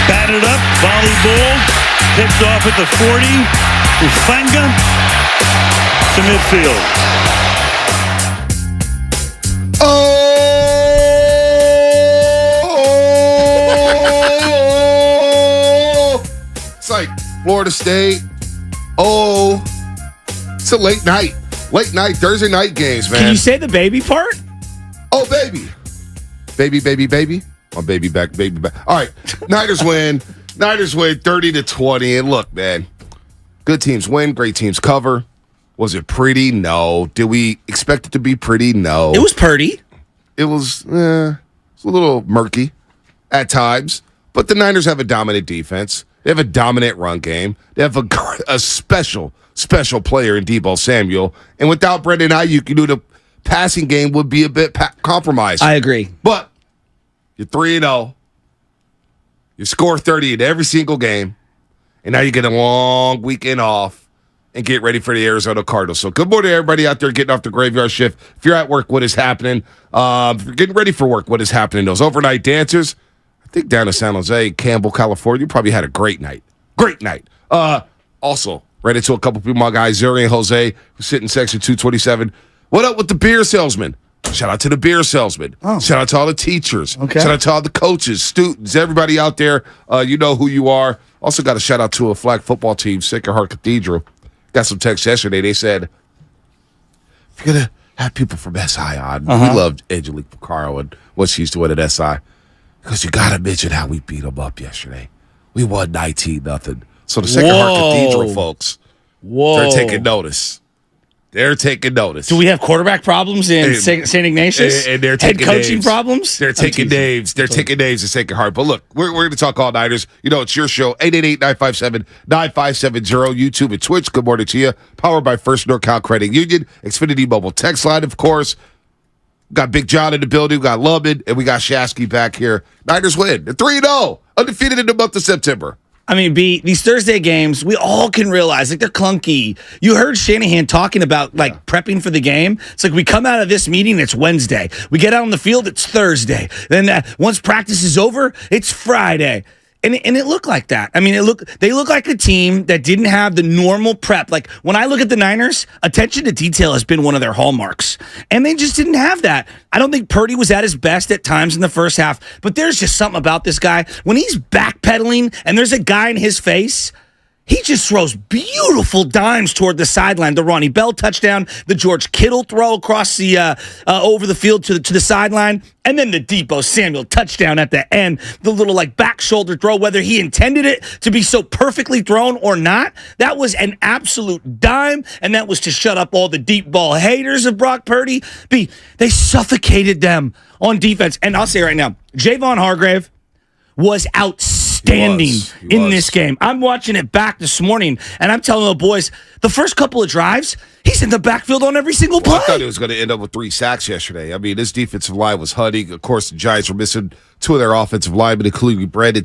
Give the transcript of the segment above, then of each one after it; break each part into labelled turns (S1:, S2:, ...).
S1: Batted up, volley ball, picked off at the 40. Ufanga to midfield.
S2: Oh! It's like Florida State. Oh, it's a late night. Late night, Thursday night games, man.
S3: Can you say the baby part?
S2: Oh, baby. Baby, baby, baby. Oh, baby back, baby back. All right, Niners win. Niners win 30-20. And look, man, good teams win, great teams cover. Was it pretty? No. Did we expect it to be pretty? No.
S3: It was Purdy.
S2: It was a little murky at times. But the Niners have a dominant defense. They have a dominant run game. They have a special player in Deebo Samuel. And without Brendan Ayuk, you knew the passing game would be a bit compromised.
S3: I agree.
S2: But you're 3-0. You score 30 in every single game. And now you get a long weekend off and get ready for the Arizona Cardinals. So good morning to everybody out there getting off the graveyard shift. If you're at work, what is happening? If you're getting ready for work, what is happening? Those overnight dancers, I think down in San Jose, Campbell, California, you probably had a great night. Great night. Also, ran into a couple people, my guys, Zuri and Jose, who sit in section 227. What up with the beer salesman? Shout out to the beer salesman.
S3: Oh.
S2: Shout out to all the teachers.
S3: Okay.
S2: Shout out to all the coaches, students, everybody out there. You know who you are. Also got a shout out to a flag football team, Sacred Heart Cathedral. Got some text yesterday. They said, if you're going to have people from SI on, we loved Angelique Picaro and what she's doing at SI. Because you got to mention how we beat them up yesterday. We won 19-0. So the Sacred Heart Cathedral folks, they're taking notice. They're taking notice.
S3: Do we have quarterback problems in St. Ignatius?
S2: And they're taking
S3: head coaching
S2: names.
S3: problems?
S2: They're taking names. They're taking names in Sacred Heart. But look, we're going to talk all Niners. You know, it's your show. 888-957-9570. YouTube and Twitch. Good morning to you. Powered by First NorCal Credit Union. Xfinity Mobile Text Line, of course. Got Big John in the building. We got Lubin. And we got Shasky back here. Niners win. They're 3-0. Undefeated in the month of September.
S3: I mean, these Thursday games, we all can realize, like, they're clunky. You heard Shanahan talking about, like, prepping for the game. It's like we come out of this meeting, it's Wednesday. We get out on the field, it's Thursday. Then once practice is over, it's Friday. And it looked like that. I mean, they look like a team that didn't have the normal prep. Like, when I look at the Niners, attention to detail has been one of their hallmarks. And they just didn't have that. I don't think Purdy was at his best at times in the first half, but there's just something about this guy. When he's backpedaling and there's a guy in his face, he just throws beautiful dimes toward the sideline. The Ronnie Bell touchdown, the George Kittle throw across the over the field to the sideline, and then the Deebo Samuel touchdown at the end. The little like back shoulder throw, whether he intended it to be so perfectly thrown or not, that was an absolute dime, and that was to shut up all the deep ball haters of Brock Purdy. They suffocated them on defense, and I'll say right now, Javon Hargrave was outstanding in this game. I'm watching it back this morning, and I'm telling the boys, the first couple of drives, he's in the backfield on every single play.
S2: I thought he was going to end up with 3 sacks yesterday. I mean, this defensive line was hunting. Of course, the Giants were missing 2 of their offensive linemen, including Andrew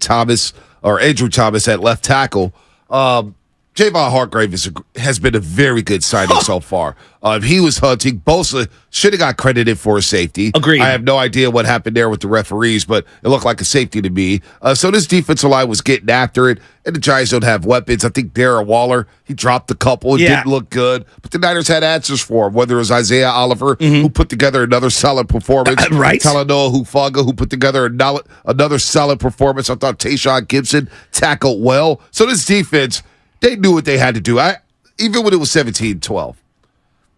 S2: Thomas at left tackle. Javon Hargrave has been a very good signing so far. He was hunting. Bosa should have got credited for a safety.
S3: Agreed.
S2: I have no idea what happened there with the referees, but it looked like a safety to me. So this defensive line was getting after it, and the Giants don't have weapons. I think Darren Waller, he dropped a couple. It didn't look good, but the Niners had answers for him, whether it was Isaiah Oliver, who put together another solid performance,
S3: right?
S2: Talanoa Hufanga, who put together another solid performance. I thought Tayshaun Gibson tackled well. So this defense, they knew what they had to do. Even when it was 17-12.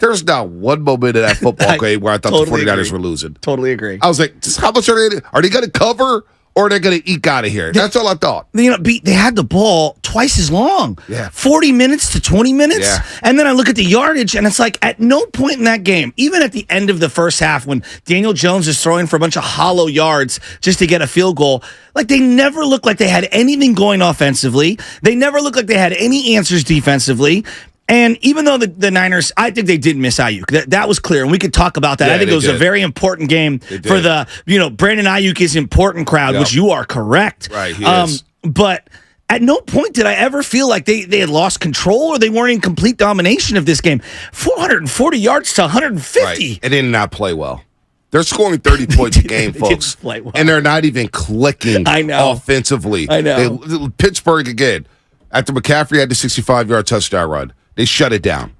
S2: There's not one moment in that football game where I thought the 49ers were losing.
S3: Totally agree.
S2: I was like, how much are they going to cover, or are they going to eke out of here? That's all I thought.
S3: You know, they had the ball twice as long.
S2: Yeah.
S3: 40 minutes to 20 minutes.
S2: Yeah.
S3: And then I look at the yardage, and it's like at no point in that game, even at the end of the first half when Daniel Jones is throwing for a bunch of hollow yards just to get a field goal, like they never looked like they had anything going offensively. They never looked like they had any answers defensively. And even though the Niners, I think they did miss Ayuk. That was clear, and we could talk about that.
S2: Yeah,
S3: I think it was a very important game for the, Brandon Ayuk is important crowd, which you are correct.
S2: Right, he is.
S3: But at no point did I ever feel like they had lost control or they weren't in complete domination of this game. 440 yards to 150.
S2: Right. It did not play well. They're scoring 30 points a game,
S3: They
S2: folks.
S3: didn't play well.
S2: And they're not even clicking
S3: I know.
S2: offensively.
S3: I know.
S2: Pittsburgh, again, after McCaffrey had the 65-yard touchdown run, they shut it down.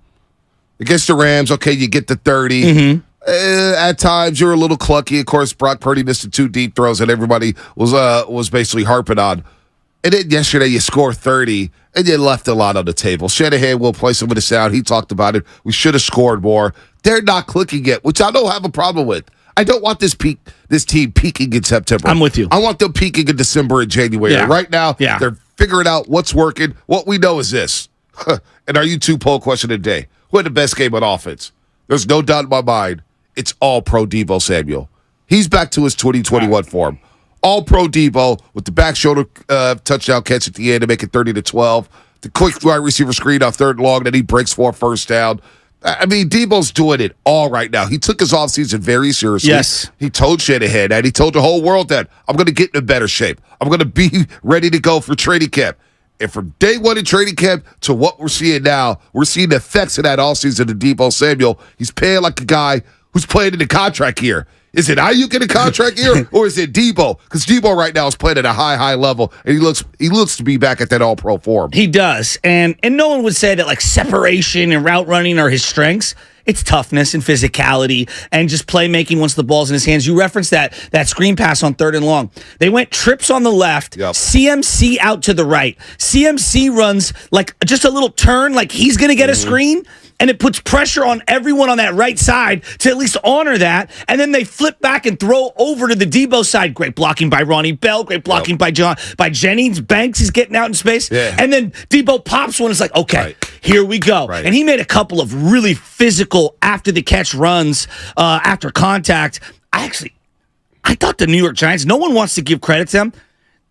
S2: Against the Rams, okay, you get the 30.
S3: Mm-hmm.
S2: At times, you're a little clucky. Of course, Brock Purdy missed the 2 deep throws that everybody was basically harping on. And then yesterday, you score 30, and you left a lot on the table. Shanahan will play some of this out. He talked about it. We should have scored more. They're not clicking yet, which I don't have a problem with. I don't want this team peaking in September.
S3: I'm with you.
S2: I want them peaking in December and January.
S3: Yeah.
S2: Right now,
S3: Yeah.
S2: they're figuring out what's working. What we know is this. And our YouTube poll question of the day. Who had the best game on offense? There's no doubt in my mind. It's all pro Deebo Samuel. He's back to his 2021 form. All pro Deebo with the back shoulder touchdown catch at the end to make it 30-12. The quick wide receiver screen off 3rd and long, then he breaks for a first down. I mean, Deebo's doing it all right now. He took his offseason very seriously.
S3: Yes.
S2: He told Shanahan that. He told the whole world that I'm going to get in a better shape. I'm going to be ready to go for training camp. And from day one in training camp to what we're seeing now, we're seeing the effects of that offseason to Deebo Samuel. He's paying like a guy who's playing in the contract year. Is it Ayuk in the contract year, or is it Deebo? Because Deebo right now is playing at a high level, and he looks to be back at that all-pro form.
S3: He does. And no one would say that like separation and route running are his strengths. It's toughness and physicality and just playmaking once the ball's in his hands. You referenced that screen pass on 3rd and long. They went trips on the left,
S2: Yep.
S3: CMC out to the right. CMC runs like just a little turn, like he's going to get a screen. And it puts pressure on everyone on that right side to at least honor that. And then they flip back and throw over to the Deebo side. Great blocking by Ronnie Bell. Great blocking by Jennings. Banks is getting out in space.
S2: Yeah.
S3: And then Deebo pops one. It's like, okay, here we go.
S2: Right.
S3: And he made a couple of really physical after-the-catch runs after contact. I thought the New York Giants, no one wants to give credit to them.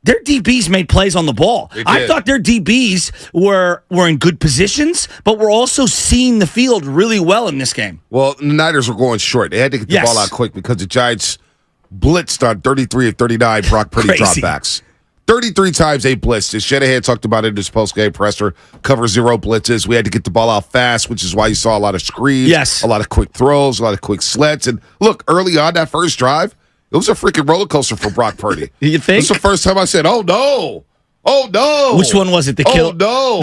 S3: Their DBs made plays on the ball. I thought their DBs were in good positions, but were also seeing the field really well in this game.
S2: Well, the Niners were going short. They had to get the ball out quick because the Giants blitzed on 33 of 39 Brock Purdy
S3: Crazy.
S2: dropbacks. 33 times they blitzed. As Shanahan talked about it in his post-game presser, cover 0 blitzes. We had to get the ball out fast, which is why you saw a lot of screens,
S3: Yes.
S2: a lot of quick throws, a lot of quick sleds. And look, early on that first drive, it was a freaking roller coaster for Brock Purdy.
S3: You think?
S2: This is the first time I said, oh, no. Oh, no.
S3: Which one was it? The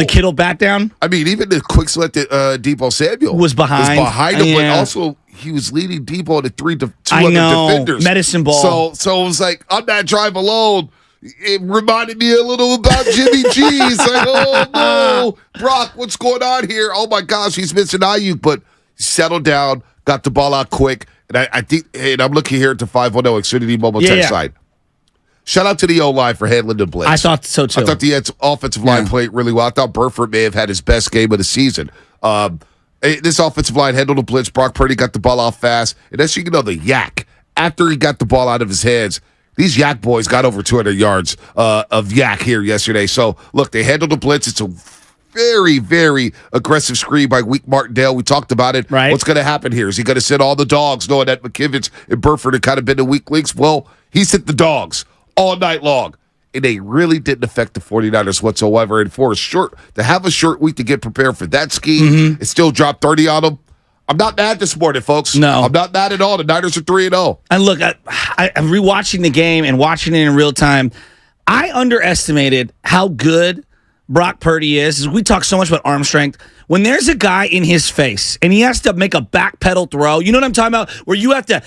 S3: Kittle bat down?
S2: I mean, even the quick select that Deebo Samuel
S3: Was behind.
S2: him, but
S3: Yeah.
S2: also he was leading Deebo to 2
S3: I
S2: other
S3: know.
S2: defenders.
S3: Medicine ball.
S2: So it was like, on that drive alone, it reminded me a little about Jimmy G. It's like, oh, no. Brock, what's going on here? Oh, my gosh, he's missing Ayuk. But he settled down, got the ball out quick. And I think, and I'm looking here at the 510 Xfinity Mobile Tech side. Shout out to the O-line for handling the blitz.
S3: I thought so, too.
S2: I thought the offensive line played really well. I thought Burford may have had his best game of the season. This offensive line handled the blitz. Brock Purdy got the ball out fast. And as you know, the yak, after he got the ball out of his hands, these yak boys got over 200 yards of yak here yesterday. So, look, they handled the blitz. It's a very, very aggressive screen by Weak Martindale. We talked about it.
S3: Right.
S2: What's going to happen here? Is he going to sit all the dogs, knowing that McKivitz and Burford have kind of been the weak links? Well, he sit the dogs all night long. And they really didn't affect the 49ers whatsoever. And to have a short week to get prepared for that scheme and still drop 30 on them, I'm not mad this morning, folks.
S3: No.
S2: I'm not mad at all. The Niners are 3-0.
S3: And look, I'm rewatching the game and watching it in real time. I underestimated how good Brock Purdy is. We talk so much about arm strength. When there's a guy in his face and he has to make a backpedal throw, you know what I'm talking about? Where you have to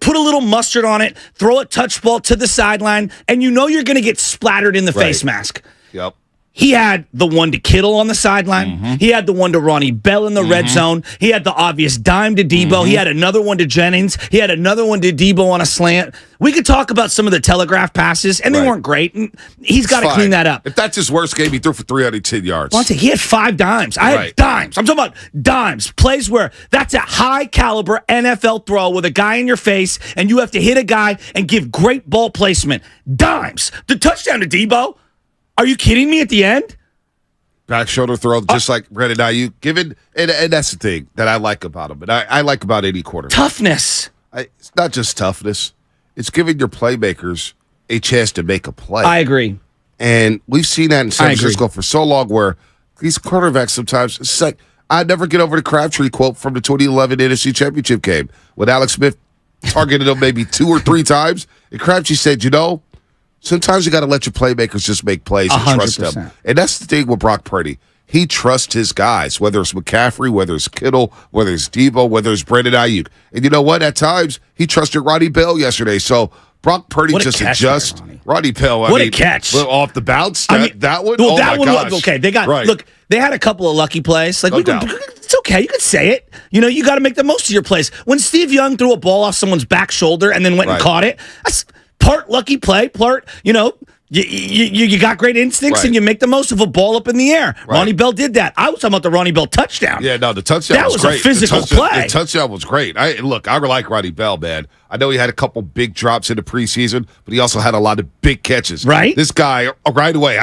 S3: put a little mustard on it, throw a touch ball to the sideline, and you know you're going to get splattered in the face mask.
S2: Yep.
S3: He had the one to Kittle on the sideline. He had the one to Ronnie Bell in the red zone. He had the obvious dime to Deebo. He had another one to Jennings. He had another one to Deebo on a slant. We could talk about some of the telegraph passes, and they weren't great. And he's got to clean that up.
S2: If that's his worst game, he threw for 310 yards.
S3: Bonte, he had 5 dimes. I had dimes. I'm talking about dimes. Plays where that's a high-caliber NFL throw with a guy in your face, and you have to hit a guy and give great ball placement. Dimes. The touchdown to Deebo. Are you kidding me at the end?
S2: Back shoulder throw, just like Brandon Ayuk. And that's the thing that I like about him. And I like about any quarterback.
S3: Toughness.
S2: It's not just toughness. It's giving your playmakers a chance to make a play.
S3: I agree.
S2: And we've seen that in San Francisco for so long where these quarterbacks sometimes, it's like, I never get over the Crabtree quote from the 2011 NFC Championship game when Alex Smith targeted him maybe 2 or 3 times. And Crabtree said, sometimes you got to let your playmakers just make plays and trust
S3: 100%.
S2: them. And that's the thing with Brock Purdy. He trusts his guys, whether it's McCaffrey, whether it's Kittle, whether it's Debo, whether it's Brandon Ayuk. And you know what? At times, he trusted Ronnie Bell yesterday. So Brock Purdy
S3: What a
S2: just
S3: catch
S2: adjusts.
S3: there,
S2: Ronnie Bell,
S3: What a catch.
S2: off the bounce, that one?
S3: Well,
S2: oh
S3: that
S2: my
S3: one
S2: gosh.
S3: was okay. They got
S2: Right.
S3: look. They had a couple of lucky plays. Like
S2: No doubt.
S3: it's okay. You could say it. You got to make the most of your plays. When Steve Young threw a ball off someone's back shoulder and then went and
S2: Right.
S3: caught it, that's part lucky play. Part You got great instincts
S2: Right.
S3: and you make the most of a ball up in the air.
S2: Right.
S3: Ronnie Bell did that. I was talking about the Ronnie Bell touchdown.
S2: Yeah, no, the touchdown
S3: That was a
S2: great.
S3: physical play.
S2: The touchdown was great. I like Ronnie Bell, man. I know he had a couple big drops in the preseason, but he also had a lot of big catches.
S3: Right.
S2: This guy, right away,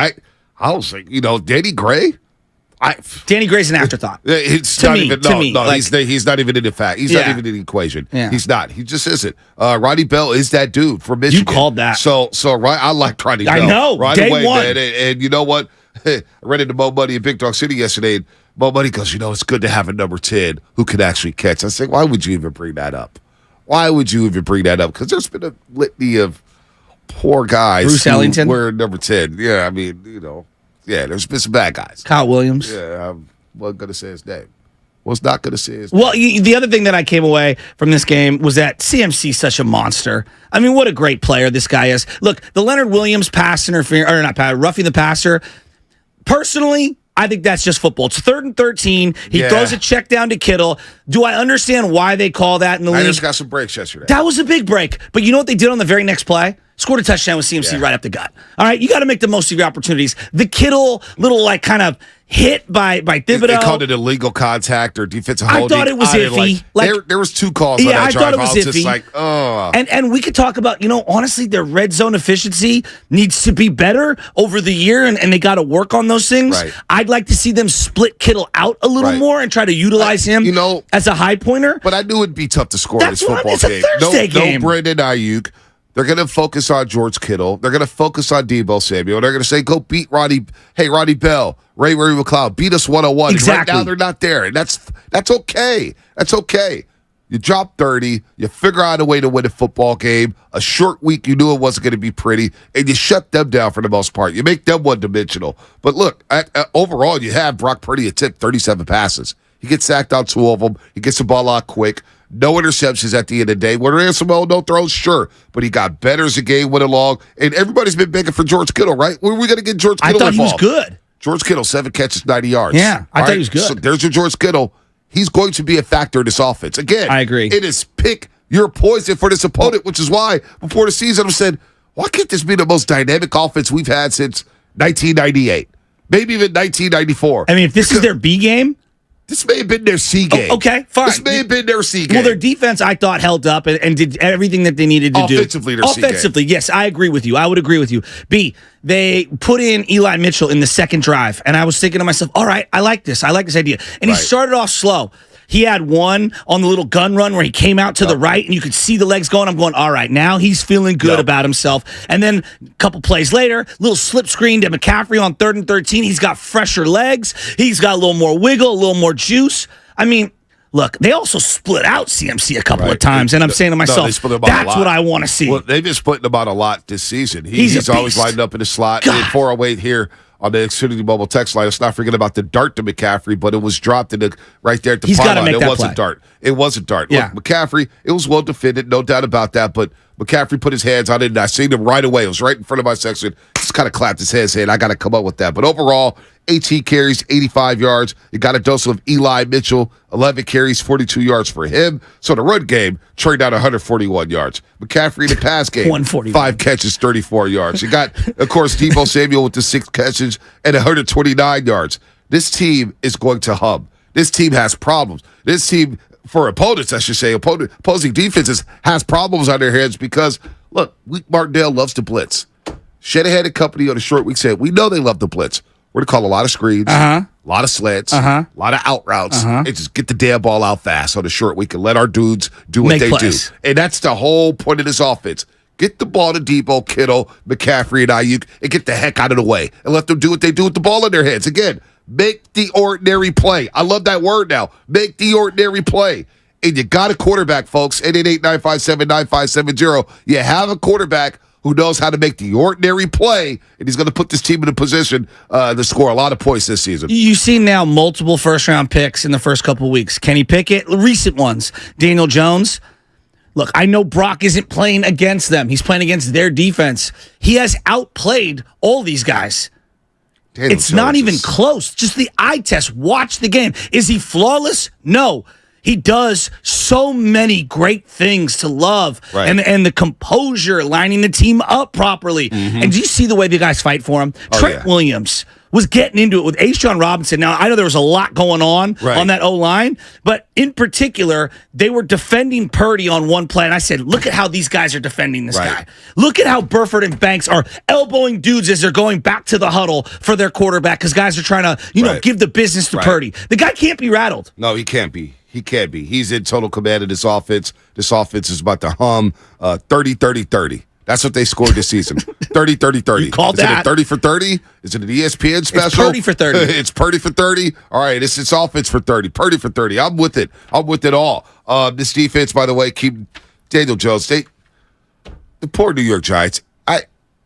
S2: I was like, Danny Gray?
S3: Danny Gray's an afterthought.
S2: It's
S3: To
S2: not
S3: me,
S2: even,
S3: to
S2: no,
S3: me,
S2: no,
S3: like-
S2: he's not even in the fact. He's not
S3: Yeah.
S2: even in the equation.
S3: Yeah.
S2: He's not. He just isn't. Ronnie Bell is that dude from Michigan.
S3: called that.
S2: So right, I like Ronnie
S3: I
S2: Bell.
S3: know,
S2: Right
S3: day
S2: away,
S3: one.
S2: man. And you know what? I ran into Mo Money in Big Dog City yesterday, and Mo Money goes, it's good to have a number 10 who can actually catch. I said, why would you even bring that up? Why would you even bring that up? Because there's been a litany of poor guys
S3: Bruce
S2: who
S3: Ellington?
S2: were number 10. Yeah, I mean, there's been some bad guys.
S3: Kyle Williams.
S2: Yeah, I wasn't going to say his name. Was not going to say his name.
S3: Well, the other thing that I came away from this game was that CMC's such a monster. I mean, what a great player this guy is. Look, the Leonard Williams pass interference, or not pass, roughing the passer. Personally, I think that's just football. It's 3rd and 13. He
S2: Yeah.
S3: throws a check down to Kittle. Do I understand why they call that in the
S2: I
S3: league?
S2: just got some breaks yesterday.
S3: That was a big break. But you know what they did on the very next play? Scored a touchdown with CMC
S2: Yeah.
S3: right up the gut. All right, you got to make the most of your opportunities. The Kittle little kind of hit by Thibodeau.
S2: They called it illegal contact or defensive
S3: I
S2: holding.
S3: thought it was
S2: didn't
S3: iffy. Like-
S2: there was 2 calls on
S3: Yeah,
S2: that
S3: I
S2: drive.
S3: thought it was
S2: was just
S3: iffy.
S2: like, oh.
S3: And we could talk about, honestly, their red zone efficiency needs to be better over the year, and they got to work on those things.
S2: Right.
S3: I'd like to see them split Kittle out a little
S2: Right.
S3: more and try to utilize him as a high pointer.
S2: But I knew it'd be tough to score in
S3: That's
S2: this
S3: what
S2: football
S3: it's a
S2: game.
S3: Thursday game.
S2: No Brandon Ayuk. They're going to focus on George Kittle. They're going to focus on Debo Samuel. They're going to say, go beat Ronnie. Hey, Ronnie Bell, Ray McLeod, beat us 101.
S3: Exactly.
S2: And right now they're not there. And that's okay. That's okay. You drop 30. You figure out a way to win a football game. A short week, you knew it wasn't going to be pretty. And you shut them down for the most part. You make them one-dimensional. But look, overall, you have Brock Purdy attempt 37 passes. He gets sacked on 2 of them. He gets the ball out quick. No interceptions at the end of the day. Were there some no throws? Sure. But he got better as the game went along. And everybody's been begging for George Kittle, right? When are we going to get George Kittle
S3: I thought
S2: involved?
S3: he was good.
S2: George Kittle, 7 catches, 90 yards.
S3: Yeah, I thought he was good.
S2: So there's your George Kittle. He's going to be a factor in this offense. Again,
S3: I agree.
S2: It is pick your poison for this opponent, which is why before the season I said, why can't this be the most dynamic offense we've had since 1998? Maybe even 1994.
S3: I mean, if this is their B game,
S2: this may have been their C game.
S3: okay, fine.
S2: This may have been their C game.
S3: well, their defense, I thought, held up and did everything that they needed to do.
S2: Offensively, their C game.
S3: Offensively, yes, I agree with you. I would agree with you. B, they put in Eli Mitchell in the second drive, and I was thinking to myself, all right, I like this. I like this idea. And he
S2: Right.
S3: started off slow. He had one on the little gun run where he came out to the right and you could see the legs going. I'm going, all right, now he's feeling good
S2: Yep.
S3: about himself. And then a couple plays later, little slip screen to McCaffrey on 3rd and 13. He's got fresher legs. He's got a little more wiggle, a little more juice. I mean, look, they also split out CMC a couple of times. And I'm saying to
S2: they
S3: myself,
S2: split him out a
S3: that's
S2: lot.
S3: what I want to see.
S2: Well, they've been splitting him out a lot this season.
S3: He's a
S2: always
S3: beast.
S2: lined up in the slot.
S3: God.
S2: And 408 here on the Xfinity Mobile text line. Let's not forget about the dart to McCaffrey, but it was dropped right there at the
S3: He's gotta
S2: pylon.
S3: make
S2: It
S3: that
S2: wasn't
S3: play.
S2: dart. It wasn't dart.
S3: Yeah.
S2: Look, McCaffrey, it was well defended, no doubt about that, but McCaffrey put his hands on it, and I seen him right away. It was right in front of my section. Just kind of clapped his head, saying, I got to come up with that. But overall, 18 carries, 85 yards. You got a dose of Eli Mitchell, 11 carries, 42 yards for him. So the run game turned out 141 yards. McCaffrey in the pass game,
S3: 141.
S2: 5 catches, 34 yards. You got, of course, Debo Samuel with the 6 catches and 129 yards. This team is going to hum. This team has problems. This team, for opponents, I should say, opposing defenses, has problems on their hands because, look, Wink Martindale loves to blitz. Shanahan and company on a short week said, we know they love to blitz. We're going to call a lot of screens, a lot of slants, a lot of out routes, and just get the damn ball out fast on a short week and let our dudes do what
S3: Make
S2: they
S3: plays.
S2: do. And that's the whole point of this offense. Get the ball to Debo, Kittle, McCaffrey, and Ayuk, and get the heck out of the way. And let them do what they do with the ball in their hands. Again, make the ordinary play. I love that word now. Make the ordinary play. And you got a quarterback, folks. 888-957-9570. You have a quarterback who knows how to make the ordinary play, and he's going to put this team in a position to score a lot of points this season.
S3: You've seen now multiple first-round picks in the first couple of weeks. Kenny Pickett, recent ones. Daniel Jones. Look, I know Brock isn't playing against them. He's playing against their defense. He has outplayed all these guys. It's not even close. Just the eye test. Watch the game. Is he flawless? No. He does so many great things to love,
S2: right.
S3: and the composure, lining the team up properly. Mm-hmm. And do you see the way the guys fight for him? Trent Williams was getting into it with John Robinson. Now, I know there was a lot going on that O-line, but in particular, they were defending Purdy on one play, and I said, look at how these guys are defending this guy. Look at how Burford and Banks are elbowing dudes as they're going back to the huddle for their quarterback because guys are trying to, give the business to Purdy. The guy can't be rattled.
S2: No, he can't be. He can't be. He's in total command of this offense. This offense is about to hum 30-30-30. That's what they scored this season. 30-30-30.
S3: You called that.
S2: Is it a 30 for 30? Is it an ESPN special?
S3: It's Purdy for 30.
S2: It's Purdy for 30. All right, it's offense for 30. Purdy for 30. I'm with it. I'm with it all. This defense, by the way, keep Daniel Jones. The poor New York Giants.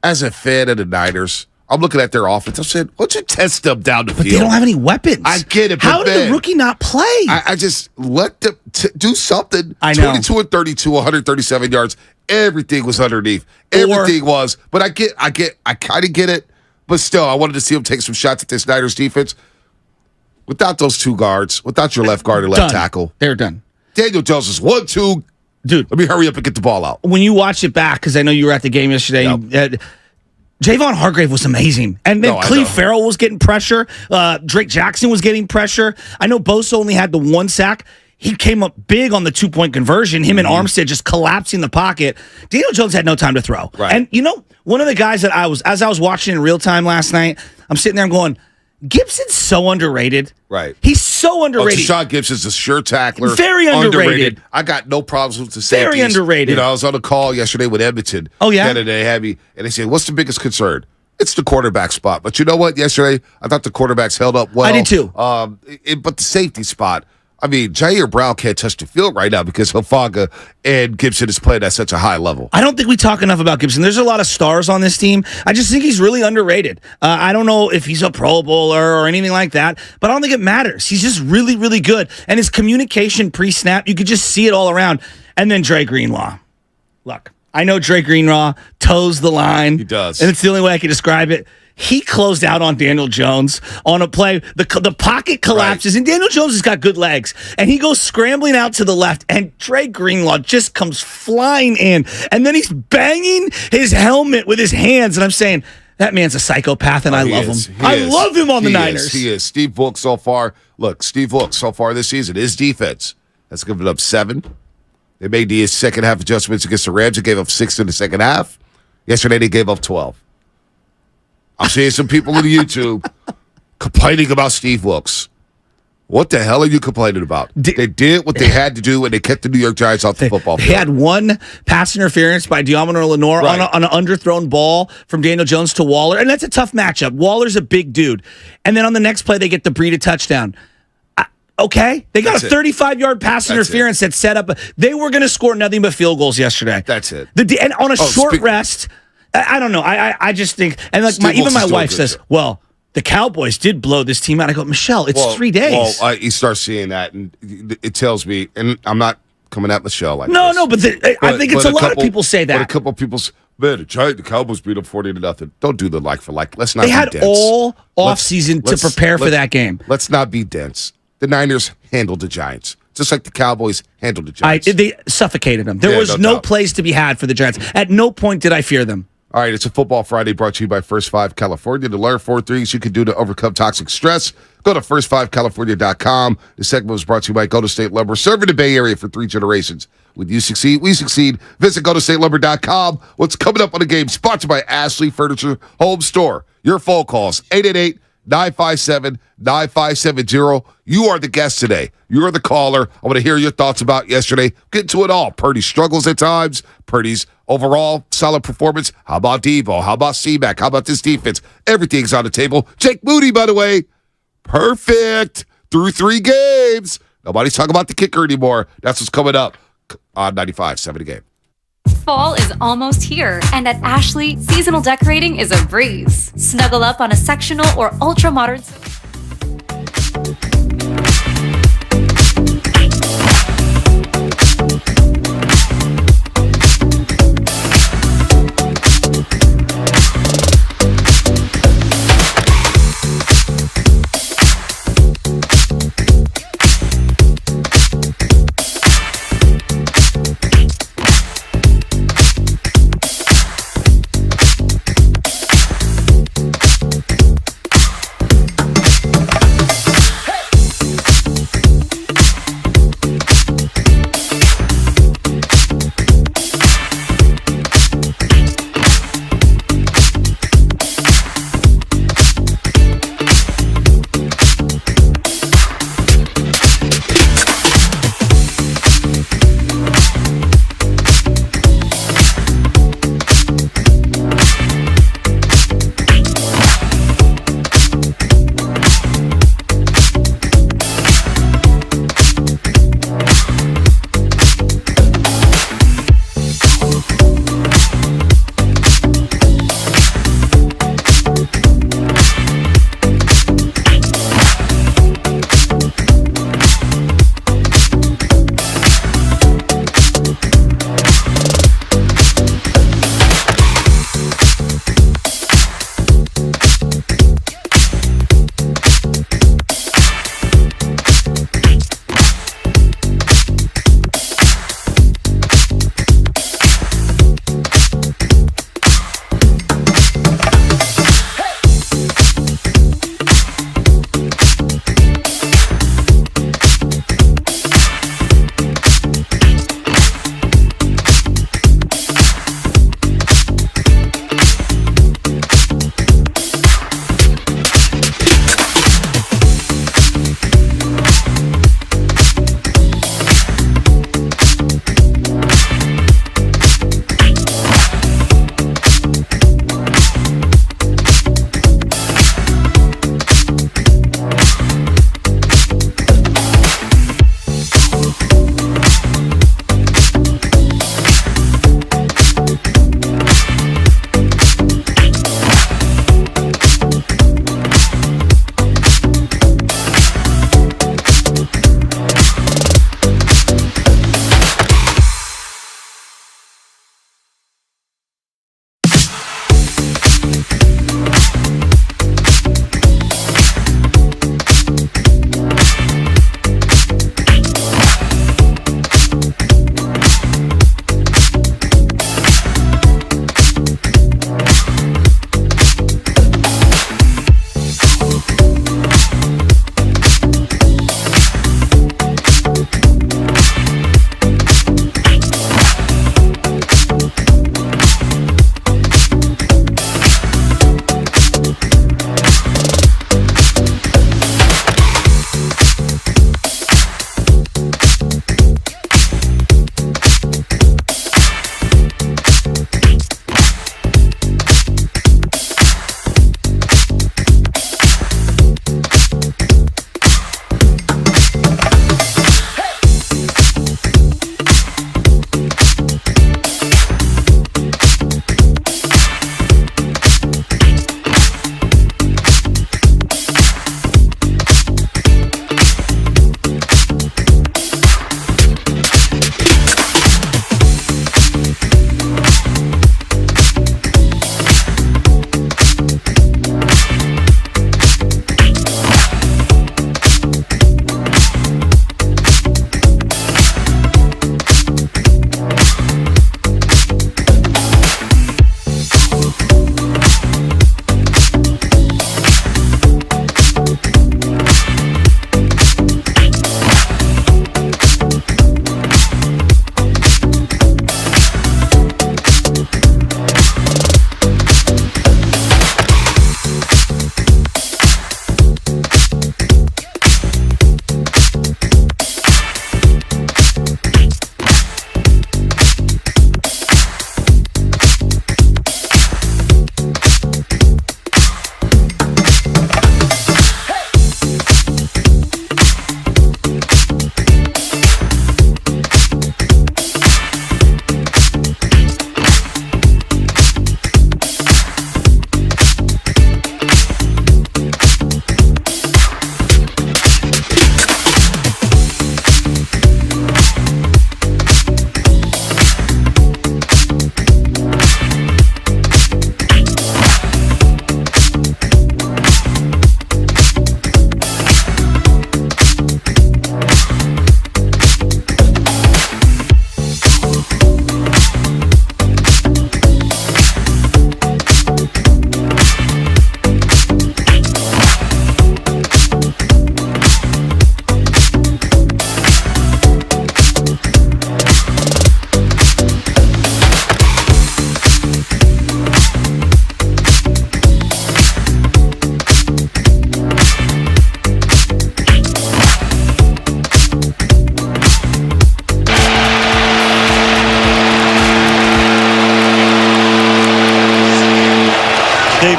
S2: As a fan of the Niners, I'm looking at their offense. I'm saying, why don't you test them down the field?
S3: But they don't have any weapons.
S2: I get it.
S3: How did the rookie not play?
S2: I just let them do something.
S3: I know.
S2: 22 and 32, 137 yards. Everything was underneath. Everything was. But I kind of get it. But still, I wanted to see him take some shots at this Niners defense. Without those two guards, without your left guard and left tackle.
S3: They're done.
S2: Daniel Jones is 1-2.
S3: Dude.
S2: Let me hurry up and get the ball out.
S3: When you watch it back, because I know you were at the game yesterday, Javon Hargrave was amazing. And then Cleve Farrell was getting pressure. Drake Jackson was getting pressure. I know Bosa only had the one sack. He came up big on the 2-point conversion. Him and Armstead just collapsing the pocket. Daniel Jones had no time to throw.
S2: Right.
S3: And, one of the guys that as I was watching in real time last night, I'm sitting there going, Gibson's so underrated.
S2: Right.
S3: He's so underrated.
S2: Deshaun Gibson's a sure tackler.
S3: Very underrated.
S2: I got no problems with the safeties.
S3: Very underrated.
S2: I was on a call yesterday with Edmonton.
S3: Oh, yeah?
S2: And they said, what's the biggest concern? It's the quarterback spot. But you know what? Yesterday, I thought the quarterbacks held up well.
S3: I did too.
S2: But the safety spot, Jair Brown can't touch the field right now because Hufanga and Gibson is playing at such a high level.
S3: I don't think we talk enough about Gibson. There's a lot of stars on this team. I just think he's really underrated. I don't know if he's a Pro Bowler or anything like that, but I don't think it matters. He's just really, really good. And his communication pre-snap, you could just see it all around. And then Dre Greenlaw. Look, I know Dre Greenlaw toes the line.
S2: He does.
S3: And it's the only way I can describe it. He closed out on Daniel Jones on a play. The pocket collapses, and Daniel Jones has got good legs. And he goes scrambling out to the left, and Dre Greenlaw just comes flying in. And then he's banging his helmet with his hands. And I'm saying, that man's a psychopath, and I love him. I love him on the Niners.
S2: He is. Steve Wilks so far. Look, Steve Wilks so far this season, his defense has given up 7. They made the second half adjustments against the Rams. They gave up 6 in the second half. Yesterday, they gave up 12. I'm seeing some people on YouTube complaining about Steve Wilks. What the hell are you complaining about? They did what they had to do, and they kept the New York Giants off the football field.
S3: They had one pass interference by Diamondor Lenore on an underthrown ball from Daniel Jones to Waller, and that's a tough matchup. Waller's a big dude. And then on the next play, they get the Breida touchdown. Okay, they got a 35-yard pass interference that set up. They were going to score nothing but field goals yesterday.
S2: That's it.
S3: And on a short rest, I don't know. I just think, and like even my wife says, well, the Cowboys did blow this team out. I go, Michelle, it's 3 days.
S2: Well, you start seeing that, and it tells me, and I'm not coming at Michelle like this.
S3: No, but I think it's a lot of people say that.
S2: But a couple of people, man, the Cowboys beat them 40-0. Don't do the like for like. Let's not.
S3: They had
S2: dense.
S3: all offseason to prepare for that game.
S2: Let's not be dense. The Niners handled the Giants, just like the Cowboys handled the Giants.
S3: They suffocated them. There was no place to be had for the Giants. At no point did I fear them.
S2: All right, it's a Football Friday brought to you by First 5 California. To learn 4 things you can do to overcome toxic stress, go to first5california.com. The segment was brought to you by Golden State Lumber, serving the Bay Area for 3 generations. When you succeed, we succeed. Visit goldenstatelumber.com. What's coming up on the game? Sponsored by Ashley Furniture Home Store. Your phone calls, 888-957-9570. You are the guest today. You are the caller. I want to hear your thoughts about yesterday. Get into it all. Purdy struggles at times. Purdy's overall solid performance. How about Debo? How about Seaback? How about this defense? Everything's on the table. Jake Moody, by the way, perfect through 3 games. Nobody's talking about the kicker anymore. That's what's coming up on 95.7 The Game.
S4: Fall is almost here, and at Ashley, seasonal decorating is a breeze. Snuggle up on a sectional or ultra-modern...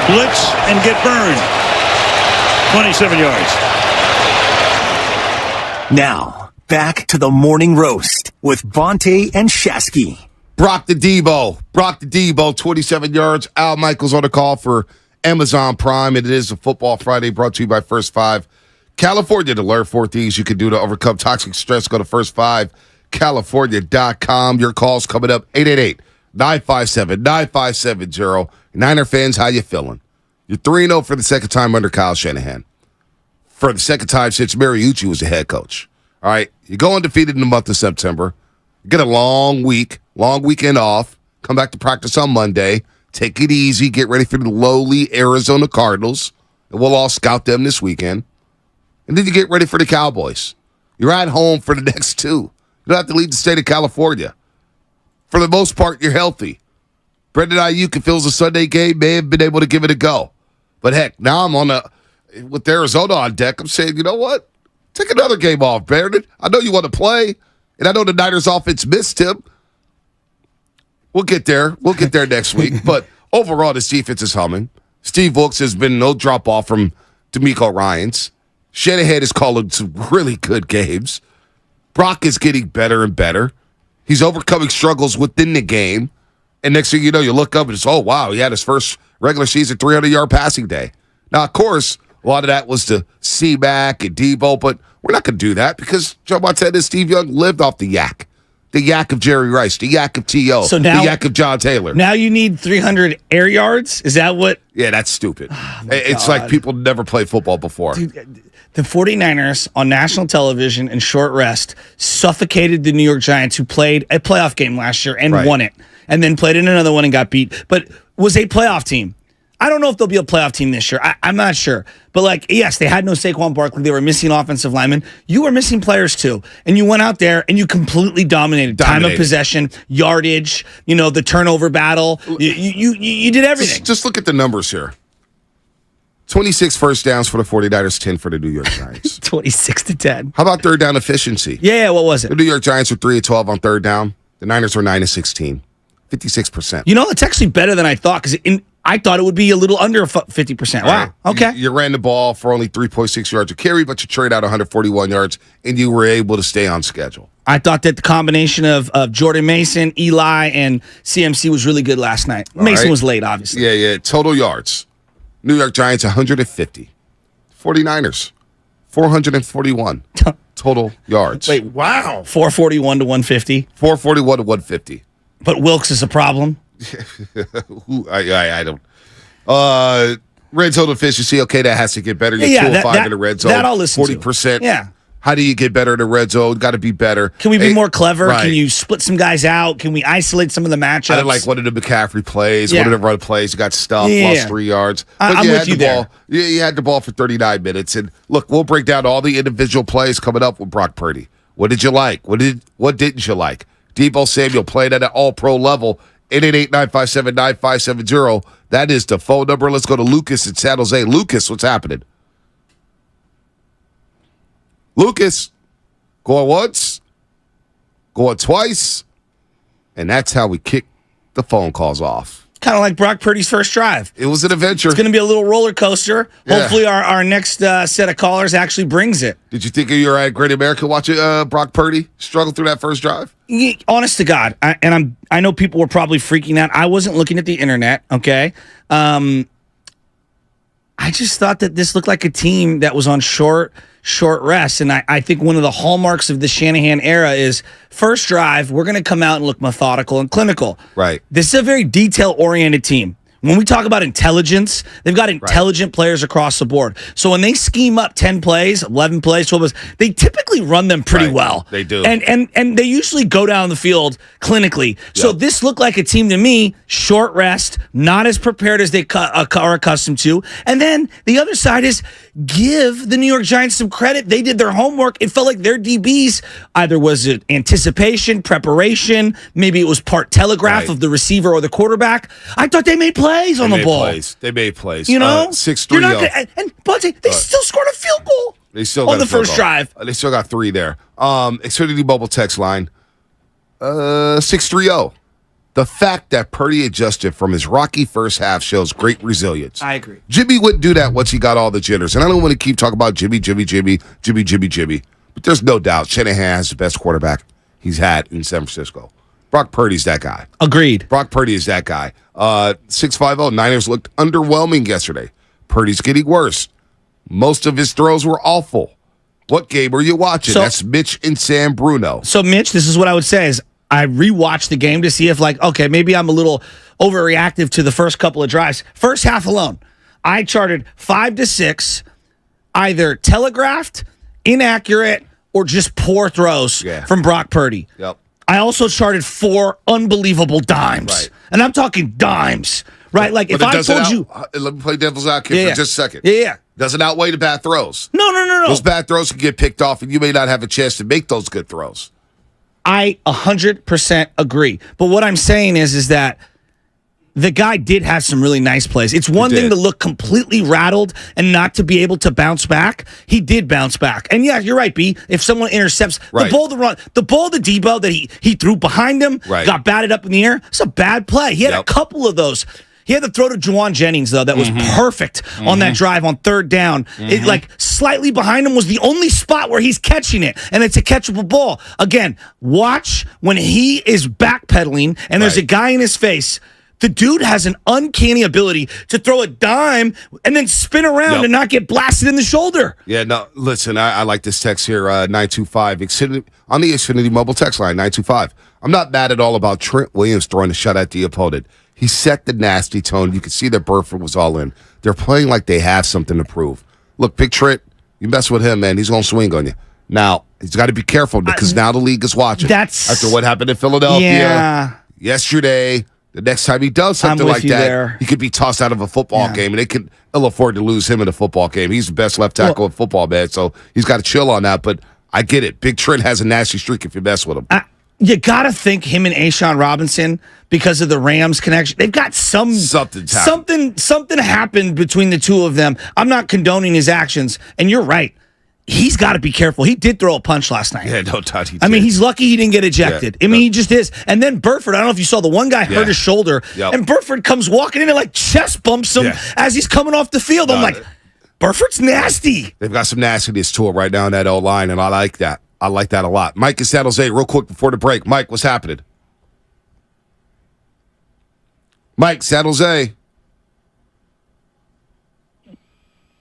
S1: blitz and get burned. 27 yards.
S5: Now, back to the morning roast with Bonte and Shasky.
S2: Brock the Debo, 27 yards. Al Michaels on the call for Amazon Prime. And it is a Football Friday brought to you by First Five California. To learn 4 things you can do to overcome toxic stress, go to first5california.com. Your call's coming up, 888-957-9570. Niner fans, how you feeling? You're 3-0 for the second time under Kyle Shanahan. For the second time since Mariucci was the head coach. All right, you go undefeated in the month of September. You get a long weekend off. Come back to practice on Monday. Take it easy. Get ready for the lowly Arizona Cardinals. And we'll all scout them this weekend. And then you get ready for the Cowboys. You're at home for the next 2. You don't have to leave the state of California. For the most part, you're healthy. Brendan Ayuk, if it was a Sunday game, may have been able to give it a go. But heck, now I'm with Arizona on deck. I'm saying, you know what? Take another game off, Brendan. I know you want to play, and I know the Niners offense missed him. We'll get there. We'll get there next week. But overall, this defense is humming. Steve Wilkes has been no drop-off from D'Amico Ryans. Shanahan is calling some really good games. Brock is getting better and better. He's overcoming struggles within the game. And next thing you know, you look up and it's, oh, wow, he had his first regular season 300-yard passing day. Now, of course, a lot of that was to C-Mac and Debo, but we're not going to do that because Joe Montana and Steve Young lived off the yak. The yak of Jerry Rice, the yak of T.O., the yak of John Taylor.
S3: Now you need 300 air yards? Is that what?
S2: Yeah, that's stupid. It's like people never played football before.
S3: Dude, the 49ers on national television in short rest suffocated the New York Giants, who played a playoff game last year and won it, and then played in another one and got beat, but was a playoff team. I don't know if they'll be a playoff team this year. I'm not sure. But, yes, they had no Saquon Barkley. They were missing offensive linemen. You were missing players, too. And you went out there and you completely dominated. Time of possession, yardage, the turnover battle. You did everything.
S2: Just look at the numbers here. 26 first downs for the 49ers, 10 for the New York Giants.
S3: 26-10.
S2: How about third down efficiency?
S3: Yeah, what was it?
S2: The New York Giants were 3-12 on third down. The Niners were 9-16. 56%.
S3: It's actually better than I thought because I thought it would be a little under 50%. Wow.
S2: Right.
S3: Okay.
S2: You ran the ball for only 3.6 yards a carry, but you traded out 141 yards, and you were able to stay on schedule.
S3: I thought that the combination of Jordan Mason, Eli, and CMC was really good last night. Mason was late, obviously.
S2: Yeah. Total yards. New York Giants, 150. 49ers, 441. Total yards.
S3: Wait, wow. 441 to 150.
S2: 441 to 150.
S3: But Wilkes is a problem.
S2: I don't. Red zone efficiency. Okay, that has to get better. You're 205 in the red zone.
S3: That I'll listen
S2: 40%.
S3: to. Yeah.
S2: How do you get better in the red zone? Got to be better.
S3: Can we be more clever?
S2: Right.
S3: Can you split some guys out? Can we isolate some of the matchups?
S2: I didn't like one of the McCaffrey plays, one of the run plays. You got stuffed, lost 3 yards.
S3: But I'm with you there.
S2: You had the ball for 39 minutes. And look, we'll break down all the individual plays coming up with Brock Purdy. What did you like? What didn't you like? Debo Samuel played at an all-pro level. 888-957-9570. That is the phone number. Let's go to Lucas in San Jose. Lucas, what's happening? Lucas, going once, going twice, and that's how we kick the phone calls off.
S3: Kind of like Brock Purdy's first drive.
S2: It was an adventure.
S3: It's going to be a little roller coaster.
S2: Yeah.
S3: Hopefully our next set of callers actually brings it.
S2: Did you think you were at Great America watching Brock Purdy struggle through that first drive?
S3: Honest to God, I know people were probably freaking out. I wasn't looking at the internet, okay? I just thought that this looked like a team that was on short rest. And I think one of the hallmarks of the Shanahan era is first drive, we're going to come out and look methodical and clinical.
S2: Right.
S3: This is a very detail-oriented team. When we talk about intelligence, they've got intelligent players across the board. So when they scheme up 10 plays, 11 plays, 12 plays, they typically run them pretty well.
S2: They do.
S3: And they usually go down the field clinically. Yep. So this looked like a team to me, short rest, not as prepared as they are accustomed to. And then the other side is give the New York Giants some credit. They did their homework. It felt like their DBs, either was it anticipation, preparation, maybe it was part telegraph of the receiver or the quarterback. I thought they made plays on the ball.
S2: They made plays.
S3: 6-3. And they still scored a field goal.
S2: They still got
S3: on the first drive.
S2: They still got 3 there. Xfinity Mobile text line 630. The fact that Purdy adjusted from his rocky first half shows great resilience.
S3: I agree.
S2: Jimmy wouldn't do that once he got all the jitters. And I don't want to keep talking about Jimmy. But there's no doubt Shanahan has the best quarterback he's had in San Francisco. Brock Purdy's that guy.
S3: Agreed.
S2: Brock Purdy is that guy. 6-5-0. Niners looked underwhelming yesterday. Purdy's getting worse. Most of his throws were awful. What game are you watching?
S3: So,
S2: that's Mitch and Sam Bruno.
S3: So, Mitch, this is what I would say is I rewatched the game to see if, okay, maybe I'm a little overreactive to the first couple of drives. First half alone, I charted 5 to 6, either telegraphed, inaccurate, or just poor throws from Brock Purdy.
S2: Yep.
S3: I also charted 4 unbelievable dimes.
S2: Right.
S3: And I'm talking dimes, right? Like, if I told you.
S2: Let me play devil's advocate for just a second.
S3: Yeah.
S2: Doesn't outweigh the bad throws.
S3: No.
S2: Those bad throws can get picked off, and you may not have a chance to make those good throws.
S3: I 100% agree. But what I'm saying is that the guy did have some really nice plays. It's one thing to look completely rattled and not to be able to bounce back. He did bounce back. And yeah, you're right, B. If someone intercepts the ball to Debo that he threw behind him, got batted up in the air, it's a bad play. He had a couple of those. He had the throw to Juwan Jennings, though, that was perfect on that drive on third down. It, slightly behind him was the only spot where he's catching it, and it's a catchable ball. Again, watch when he is backpedaling and there's a guy in his face. The dude has an uncanny ability to throw a dime and then spin around and not get blasted in the shoulder.
S2: Yeah, no, listen, I like this text here, 925. On the Xfinity mobile text line, 925. I'm not mad at all about Trent Williams throwing a shot at the opponent. He set the nasty tone. You could see that Burford was all in. They're playing like they have something to prove. Look, Big Trent, you mess with him, man, he's going to swing on you. Now, he's got to be careful because now the league is watching. After what happened in Philadelphia yesterday, the next time he does something like that, he could be tossed out of a football game, and they could ill afford to lose him in a football game. He's the best left tackle in football, man, so he's got to chill on that. But I get it. Big Trent has a nasty streak if you mess with him.
S3: You got to think him and Ashawn Robinson, because of the Rams connection, they've got something happened between the two of them. I'm not condoning his actions, and you're right. He's got to be careful. He did throw a punch last night.
S2: Yeah, no doubt he did.
S3: I mean, he's lucky he didn't get ejected. He just is. And then Burford, I don't know if you saw, the one guy hurt his shoulder, and Burford comes walking in and chest bumps him as he's coming off the field. I'm like, Burford's nasty.
S2: They've got some nastiness to it right now in that O-line, and I like that. I like that a lot. Mike in San Jose, real quick before the break. Mike, what's happening? Mike, San Jose.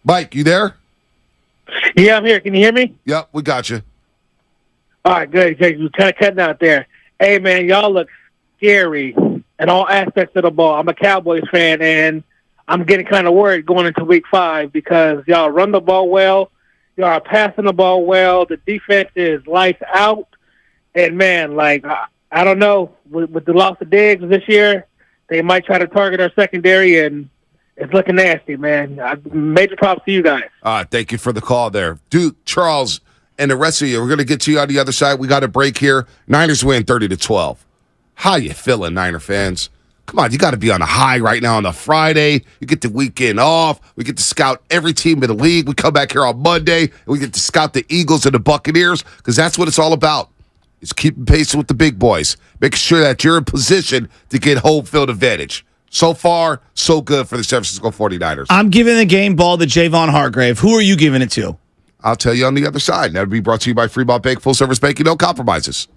S2: Mike, you there?
S6: Yeah, I'm here. Can you hear me?
S2: Yep, we got you.
S6: All right, good. You're kind of cutting out there. Hey, man, y'all look scary in all aspects of the ball. I'm a Cowboys fan, and I'm getting kind of worried going into week 5 because y'all run the ball well. Y'all are passing the ball well. The defense is lights out. And, man, I don't know. With the loss of Diggs this year, they might try to target our secondary, and it's looking nasty, man. Major props to you guys.
S2: Thank you for the call there. Duke, Charles, and the rest of you, we're going to get to you on the other side. We got a break here. Niners win 30-12. How you feeling, Niner fans? Come on, you got to be on a high right now on a Friday. You get the weekend off. We get to scout every team in the league. We come back here on Monday, and we get to scout the Eagles and the Buccaneers because that's what it's all about. It's keeping pace with the big boys, making sure that you're in position to get home field advantage. So far, so good for the San Francisco 49ers.
S3: I'm giving the game ball to Javon Hargrave. Who are you giving it to?
S2: I'll tell you on the other side. That'll be brought to you by Fremont Bank, full-service banking, no compromises.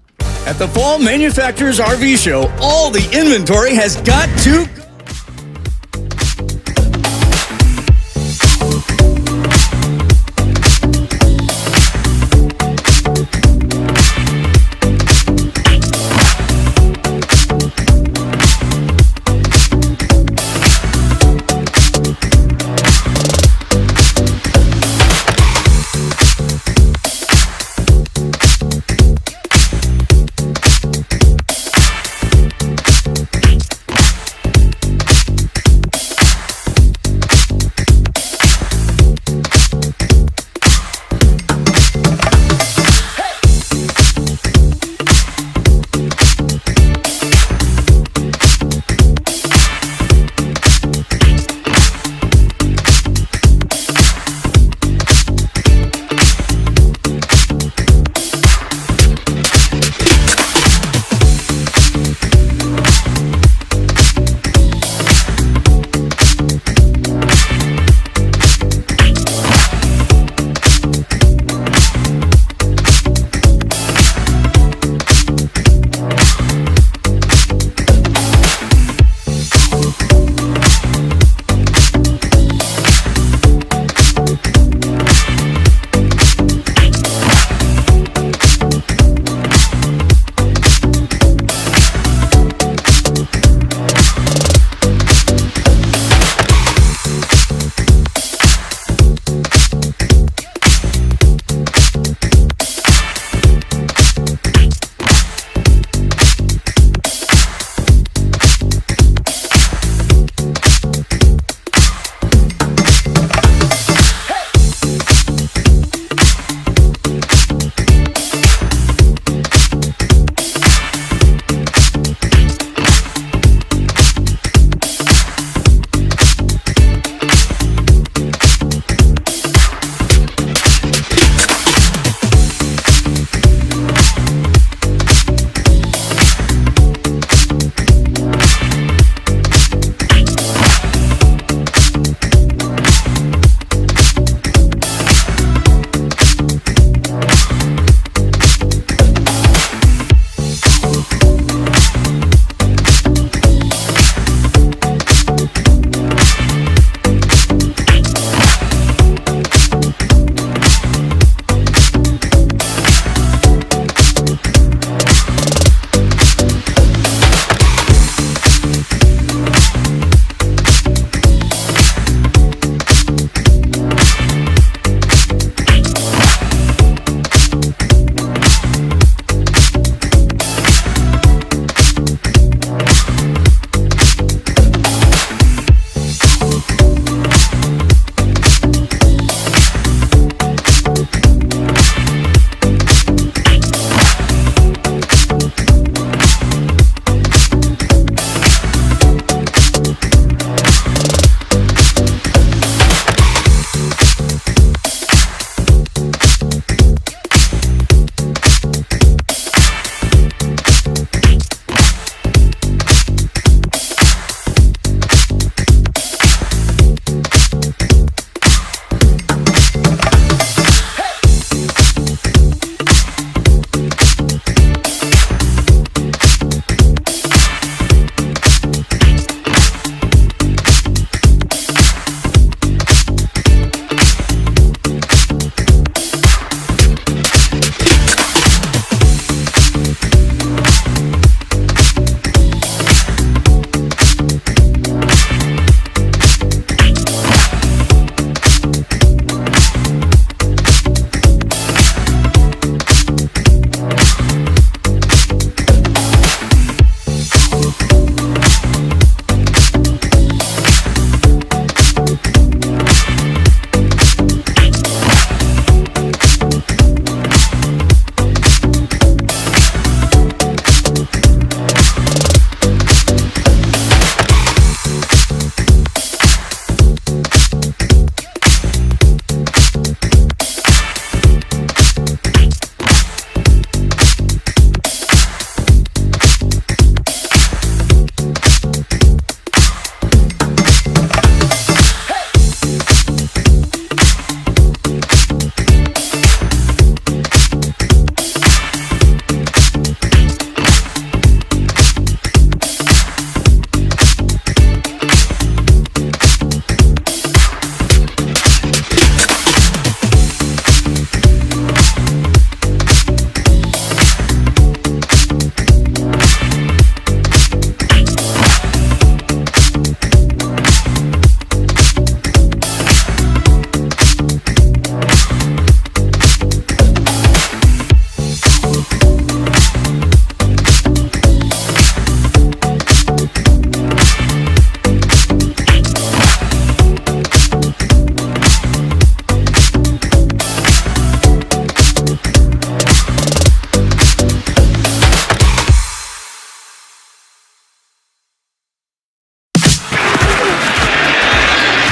S7: At the Fall Manufacturers RV Show, all the inventory has got to go.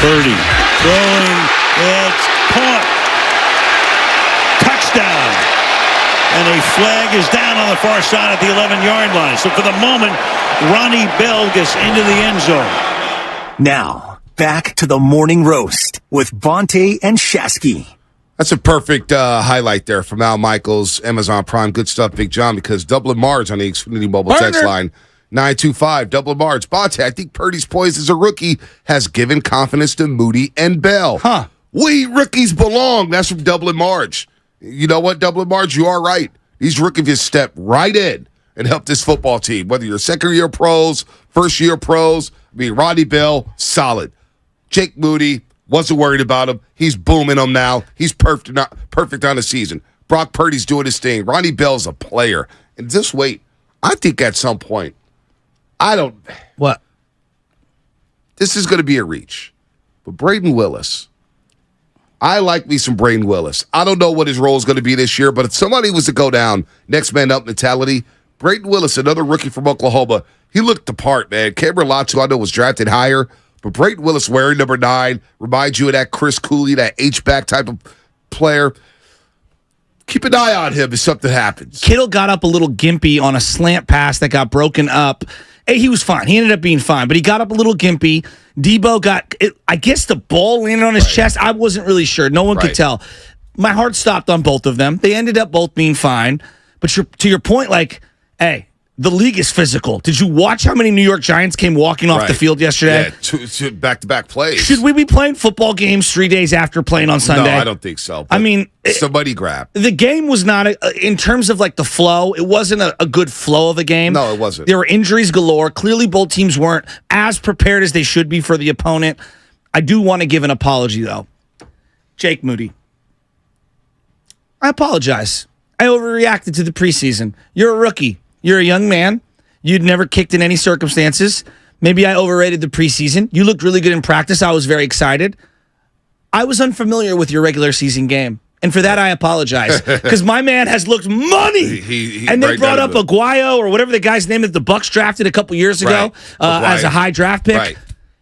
S1: Purdy throwing. It's caught. Touchdown. And a flag is down on the far side at the 11-yard line. So for the moment, Ronnie Bell gets into the end zone.
S5: Now, back to the morning roast with Bonte and Shasky.
S2: That's a perfect highlight there from Al Michaels, Amazon Prime. Good stuff, Big John, because Dublin Marge on the Xfinity Mobile text line, 925, Dublin Marge. Bonte, I think Purdy's poised as a rookie has given confidence to Moody and Bell.
S3: Huh.
S2: We rookies belong. That's from Dublin Marge. You know what, Dublin Marge? You are right. These rookies just step right in and help this football team. Whether you're second-year pros, first-year pros, Roddy Bell, solid. Jake Moody, wasn't worried about him. He's booming them now. He's perfect on the season. Brock Purdy's doing his thing. Ronnie Bell's a player. And just wait. I think at some point,
S3: What?
S2: This is going to be a reach. But Braden Willis, I like me some Braden Willis. I don't know what his role is going to be this year, but if somebody was to go down, next man up mentality, Braden Willis, another rookie from Oklahoma, he looked the part, man. Cameron Latu, I know, was drafted higher, but Braden Willis wearing number 9 reminds you of that Chris Cooley, that H-back type of player. Keep an eye on him if something happens.
S3: Kittle got up a little gimpy on a slant pass that got broken up. Hey, he was fine. He ended up being fine, but he got up a little gimpy. Debo got, I guess the ball landed on his chest. I wasn't really sure. No one could tell. My heart stopped on both of them. They ended up both being fine. But to your point, like, hey, the league is physical. Did you watch how many New York Giants came walking off the field yesterday?
S2: Yeah, two back-to-back plays.
S3: Should we be playing football games 3 days after playing on Sunday?
S2: No, I don't think so.
S3: I mean,
S2: somebody grab.
S3: The game was not, in terms of like the flow, it wasn't a good flow of a game.
S2: No, it wasn't.
S3: There were injuries galore. Clearly, both teams weren't as prepared as they should be for the opponent. I do want to give an apology, though. Jake Moody. I apologize. I overreacted to the preseason. You're a rookie. You're a young man. You'd never kicked in any circumstances. Maybe I overrated the preseason. You looked really good in practice. I was very excited. I was unfamiliar with your regular season game. And for that, I apologize. Because my man has looked money. And they brought up Aguayo or whatever the guy's name that the Bucks drafted a couple years ago as a high draft pick.
S2: Right.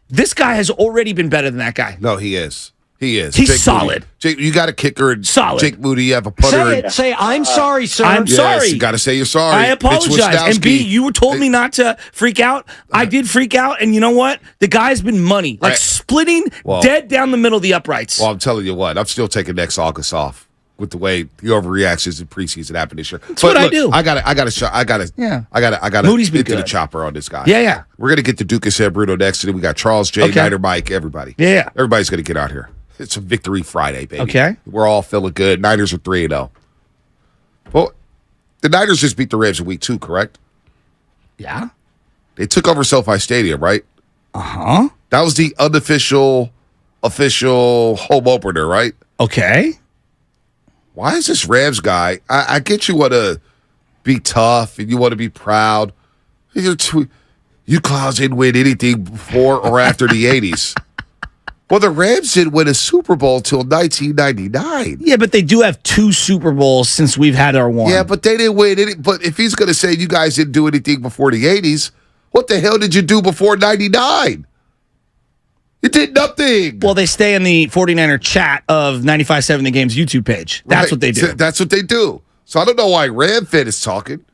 S3: This guy has already been better than that guy.
S2: No, he is. He is.
S3: He's
S2: Jake
S3: solid.
S2: Moody. Jake, you got a kicker.
S3: Solid.
S2: Jake Moody, you have a putter.
S8: Say, I'm sorry, sir.
S3: I'm sorry.
S2: You got to say you're sorry.
S3: I apologize. And B, you told me not to freak out. I did freak out, and you know what? The guy's been money. Like splitting dead down the middle of the uprights.
S2: Well, I'm telling you what. I'm still taking next August off with the way the overreactions in preseason happened this year.
S3: That's what I do.
S2: I got
S3: Moody's been
S2: into the
S3: good.
S2: chopper on this guy.
S3: Yeah.
S2: We're gonna get to Duke and San Bruno next, and then we got Charles J, Nider, Mike, everybody.
S3: Yeah.
S2: Everybody's gonna get out here. It's a victory Friday, baby.
S3: Okay.
S2: We're all feeling good. Niners are 3-0. Well, the Niners just beat the Rams in week 2, correct?
S3: Yeah.
S2: They took over SoFi Stadium, right?
S3: Uh-huh.
S2: That was the unofficial home opener, right?
S3: Okay.
S2: Why is this Rams guy? I get you want to be tough and you want to be proud. You clowns didn't win anything before or after the 80s. Well, the Rams didn't win a Super Bowl till 1999.
S3: Yeah, but they do have 2 Super Bowls since we've had our one.
S2: Yeah, but they didn't win any. But if he's going to say you guys didn't do anything before the 80s, what the hell did you do before 99? You did nothing.
S3: Well, they stay in the 49er chat of 95.7 The Game's YouTube page. That's what they do.
S2: That's what they do. So I don't know why Ram Fan is talking.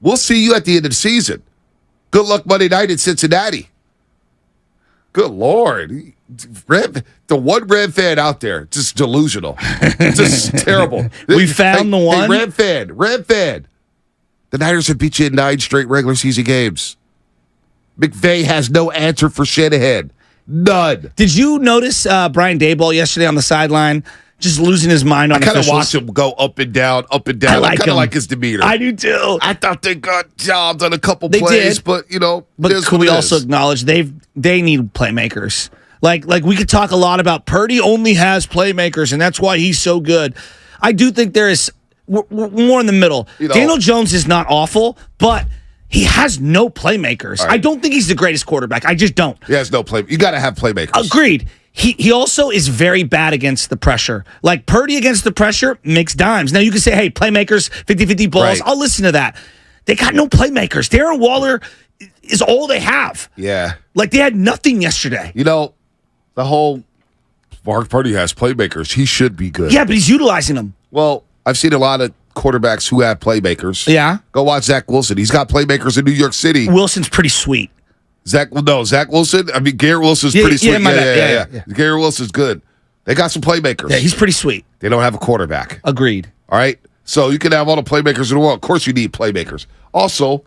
S2: We'll see you at the end of the season. Good luck Monday night in Cincinnati. Good Lord. The one Ram fan out there, just delusional. Just terrible.
S3: We found the one.
S2: Hey, Ram fan. The Niners have beat you in 9 straight regular season games. McVay has no answer for Shanahan. None.
S3: Did you notice Brian Daboll yesterday on the sideline just losing his mind on
S2: I kind of
S3: officials?
S2: watched him go up and down.
S3: I
S2: kind of like his demeanor.
S3: I do too.
S2: I thought they got jobs on a couple
S3: They
S2: plays,
S3: did.
S2: but
S3: But could we also acknowledge they need playmakers? Like we could talk a lot about Purdy only has playmakers, and that's why he's so good. I do think there is we're more in the middle. Daniel Jones is not awful, but he has no playmakers. Right. I don't think he's the greatest quarterback. I just don't.
S2: He has no play. You got to have playmakers.
S3: Agreed. He also is very bad against the pressure. Like Purdy against the pressure makes dimes. Now you can say, hey, playmakers, 50-50 balls. Right. I'll listen to that. They got no playmakers. Darren Waller is all they have.
S2: Yeah.
S3: Like they had nothing yesterday.
S2: The whole Mark Purdy has playmakers. He should be good.
S3: Yeah, but he's utilizing them.
S2: Well, I've seen a lot of quarterbacks who have playmakers.
S3: Yeah.
S2: Go watch Zach Wilson. He's got playmakers in New York City.
S3: Wilson's pretty sweet.
S2: Zach Wilson. I mean, Garrett Wilson's pretty sweet.
S3: Yeah.
S2: Garrett Wilson's good. They got some playmakers.
S3: Yeah, he's pretty sweet.
S2: They don't have a quarterback.
S3: Agreed.
S2: All right? So you can have all the playmakers in the world. Of course you need playmakers. Also,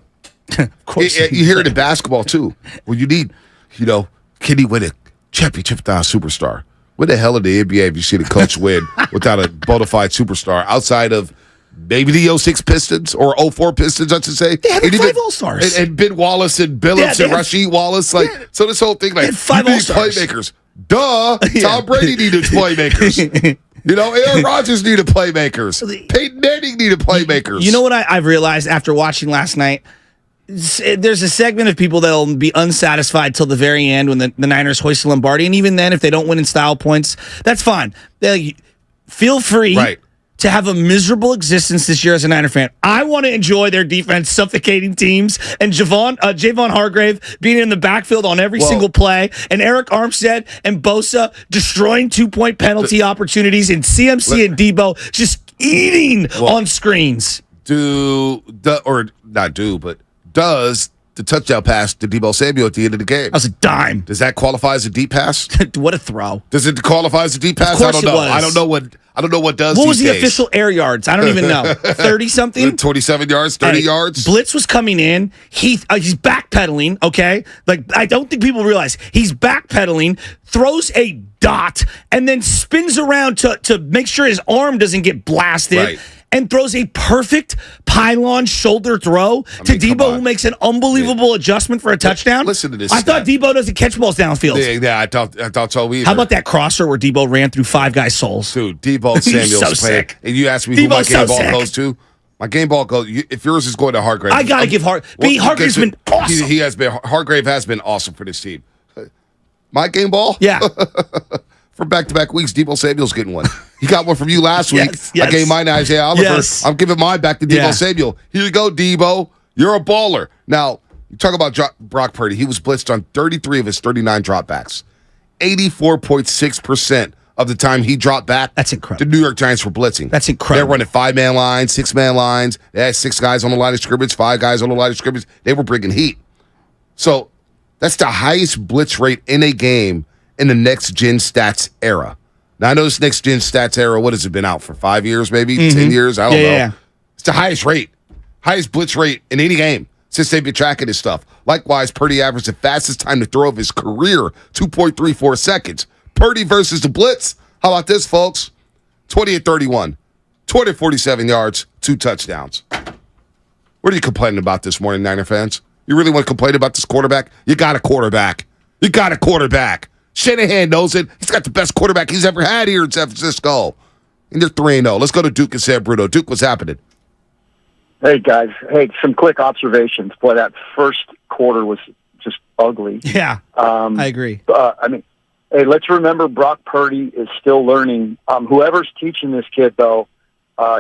S3: Of course.
S2: you hear it in basketball, too. Well, you need, can he win a championship without a superstar? What the hell in the NBA have you seen a coach win without a bona fide superstar outside of maybe the 06 Pistons or 04 Pistons, I should say?
S3: They had 5 All-Stars.
S2: And Ben Wallace and Billups and Rasheed Wallace. So this whole thing,
S3: they had 5
S2: you need
S3: All-Stars.
S2: playmakers. Duh. Tom Brady needed playmakers. Aaron Rodgers needed playmakers. Peyton Manning needed playmakers.
S3: You know what I've realized after watching last night? There's a segment of people that'll be unsatisfied till the very end when the Niners hoist the Lombardi, and even then, if they don't win in style points, that's fine. Feel free to have a miserable existence this year as a Niner fan. I want to enjoy their defense suffocating teams and Javon Hargrave being in the backfield on every single play, and Eric Armstead and Bosa destroying 2-point penalty opportunities, and CMC and Debo just eating on screens.
S2: Does the touchdown pass to Deebo Samuel at the end of the game?
S3: That was a dime.
S2: Does that qualify as a deep pass?
S3: What a throw.
S2: Does it qualify as a deep pass?
S3: Of course
S2: I don't know.
S3: it was.
S2: I don't know what does.
S3: What was
S2: these
S3: the
S2: days.
S3: official air yards? I don't even know. 30-something?
S2: 27 yards, 30 yards.
S3: Blitz was coming in. He's backpedaling, okay? I don't think people realize he's backpedaling, throws a dot, and then spins around to make sure his arm doesn't get blasted.
S2: Right.
S3: And throws a perfect pylon shoulder throw to Debo, who makes an unbelievable adjustment for a touchdown.
S2: Listen to this.
S3: I thought Debo doesn't catch balls downfield.
S2: Yeah, I thought so either.
S3: How about that crosser where Debo ran through 5 guys' souls?
S2: Dude, Debo Samuel's
S3: so
S2: playing.
S3: sick.
S2: And you asked me who my
S3: Debo's
S2: game
S3: so
S2: ball
S3: sick.
S2: goes to. My game ball goes. If yours is going to Hargrave,
S3: I gotta give Hargrave's been awesome.
S2: He has been. Hargrave has been awesome for this team. My game ball,
S3: Yeah.
S2: For back-to-back weeks, Debo Samuel's getting one. He got one from you last week.
S3: Yes.
S2: I gave mine to Isaiah Oliver.
S3: Yes.
S2: I'm giving mine back to Debo Samuel. Here you go, Debo. You're a baller. Now, you talk about Brock Purdy. He was blitzed on 33 of his 39 dropbacks. 84.6% of the time he dropped back.
S3: That's incredible.
S2: The New York Giants were blitzing.
S3: That's incredible.
S2: They're running 5-man lines, 6-man lines. They had 6 guys on the line of scrimmage, 5 guys on the line of scrimmage. They were bringing heat. So that's the highest blitz rate in a game in the next-gen stats era. Now, I know this next-gen stats era, what has it been out for, 5 years maybe, 10 years? I don't know.
S3: Yeah.
S2: It's the highest blitz rate in any game since they've been tracking this stuff. Likewise, Purdy averaged the fastest time to throw of his career, 2.34 seconds. Purdy versus the blitz. How about this, folks? 20-31, 247 yards, 2 touchdowns. What are you complaining about this morning, Niner fans? You really want to complain about this quarterback? You got a quarterback. Shanahan knows it. He's got the best quarterback he's ever had here in San Francisco. And they're 3-0. Let's go to Duke and San Bruno. Duke, what's happening?
S8: Hey, guys. Hey, some quick observations. Boy, that first quarter was just ugly.
S3: Yeah, I agree.
S8: Hey, let's remember Brock Purdy is still learning. Whoever's teaching this kid, though,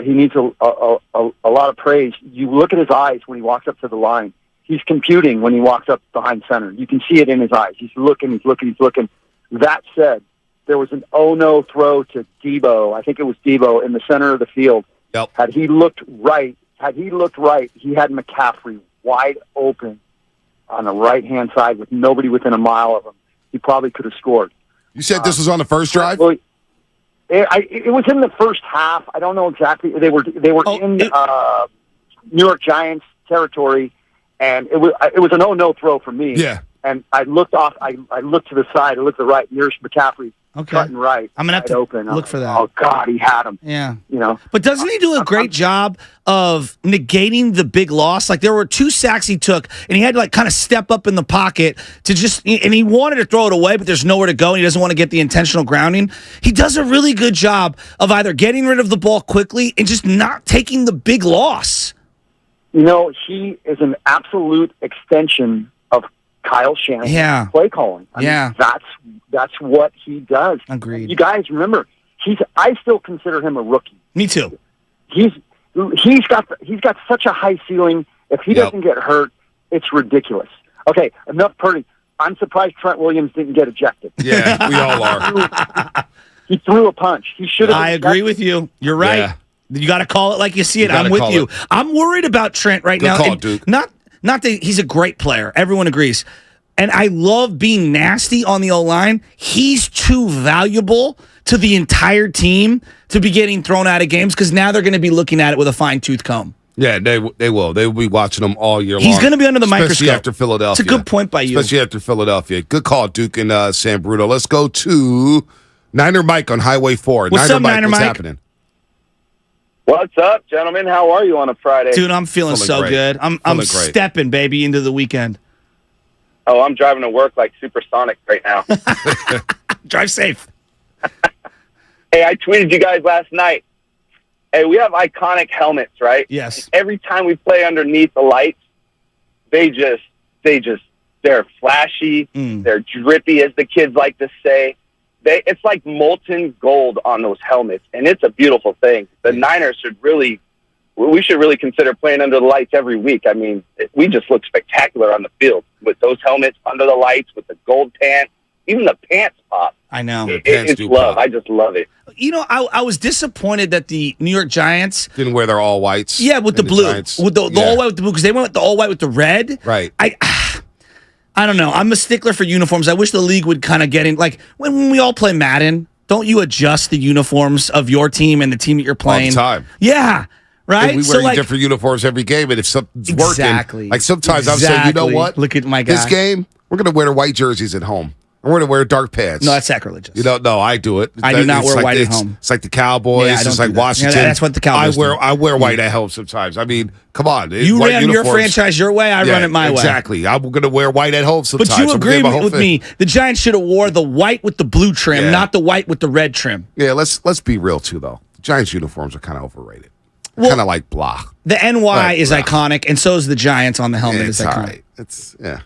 S8: he needs a lot of praise. You look at his eyes when he walks up to the line. He's computing when he walks up behind center. You can see it in his eyes. He's looking. That said, there was an oh-no throw to Debo. I think it was Debo in the center of the field.
S2: Yep.
S8: Had he looked right, he had McCaffrey wide open on the right-hand side with nobody within a mile of him. He probably could have scored.
S2: You said this was on the first drive?
S8: Well, it was in the first half. I don't know exactly. They were in New York Giants territory, and it was an oh-no throw for me.
S2: Yeah.
S8: And I looked off. I looked to the side. I looked to the right. Here's McCaffrey cutting right.
S3: I'm gonna have to
S8: open.
S3: look for that.
S8: Oh God, he had him.
S3: Yeah.
S8: But
S3: doesn't he do a great job of negating the big loss? Like there were 2 sacks he took, and he had to kind of step up in the pocket and he wanted to throw it away, but there's nowhere to go, and he doesn't want to get the intentional grounding. He does a really good job of either getting rid of the ball quickly and just not taking the big loss.
S8: He is an absolute extension of Kyle Shanahan's play calling. I mean, that's what he does.
S3: Agreed.
S8: You guys remember, I still consider him a rookie.
S3: Me too.
S8: He's got such a high ceiling. If he doesn't get hurt, it's ridiculous. Okay, enough Purdy. I'm surprised Trent Williams didn't get ejected.
S2: Yeah, we all are.
S8: He threw a punch. He should have.
S3: I agree with you. You're right.
S2: Yeah.
S3: You got to call it like you see it.
S2: You
S3: I'm
S2: gotta
S3: with
S2: call
S3: you.
S2: it.
S3: I'm worried about Trent right
S2: Good
S3: now.
S2: call,
S3: and
S2: Duke.
S3: Not that he's a great player. Everyone agrees. And I love being nasty on the O-line. He's too valuable to the entire team to be getting thrown out of games because now they're going to be looking at it with a fine-tooth comb.
S2: Yeah, they will. They will be watching them all year long.
S3: He's going to be under the
S2: Especially
S3: microscope.
S2: after Philadelphia.
S3: It's a good point by you.
S2: Especially after Philadelphia. Good call, Duke and San Bruno. Let's go to Niner Mike on Highway 4.
S3: What's up, Niner
S2: what's
S3: Mike?
S2: happening?
S9: What's up, gentlemen? How are you on a Friday?
S3: Dude, I'm feeling so
S2: great.
S3: good. I'm
S2: Great.
S3: stepping, baby, into the weekend.
S9: Oh, I'm driving to work like supersonic right now.
S3: Drive safe.
S9: Hey, I tweeted you guys last night. Hey, we have iconic helmets, right?
S3: Yes.
S9: Every time we play underneath the lights, they're flashy, they're drippy, as the kids like to say. It's like molten gold on those helmets, and it's a beautiful thing. The Niners should really consider playing under the lights every week. I mean, we just look spectacular on the field with those helmets under the lights, with the gold pants. Even the pants pop.
S3: I know.
S9: It's love. I just love it.
S3: You know, I was disappointed that the New York Giants
S2: Didn't wear their all whites.
S3: with the blue,
S2: Giants.
S3: with the all white with the blue, because they went with the all white with the red.
S2: Right.
S3: I don't know. I'm a stickler for uniforms. I wish the league would kind of get in. Like when we all play Madden, don't you adjust the uniforms of your team and the team that you're playing?
S2: All the time.
S3: Yeah. Right.
S2: And we wear different uniforms every game, and if something's working, like sometimes I'm saying, you know what?
S3: Look at my guy.
S2: This game, we're going to wear white jerseys at home. We're going to wear dark pants.
S3: No, that's sacrilegious.
S2: No, I do it.
S3: I do not wear white at
S2: it's,
S3: home.
S2: It's like the Cowboys.
S3: Yeah, I don't
S2: it's like
S3: do that.
S2: Washington.
S3: Yeah, that's what the Cowboys do.
S2: I wear white at home sometimes. I mean, come on.
S3: You
S2: white
S3: ran your
S2: uniforms.
S3: franchise your way. I run it my way.
S2: Exactly. I'm going to wear white at home sometimes.
S3: But you agree with me. The Giants should have wore the white with the blue trim, not the white with the red trim.
S2: Yeah, let's be real, too, though. The Giants uniforms are kind of overrated. Kind of like blah.
S3: The NY is iconic, and so is the Giants on the helmet.
S2: It's
S3: is iconic.
S2: all right. It's, yeah.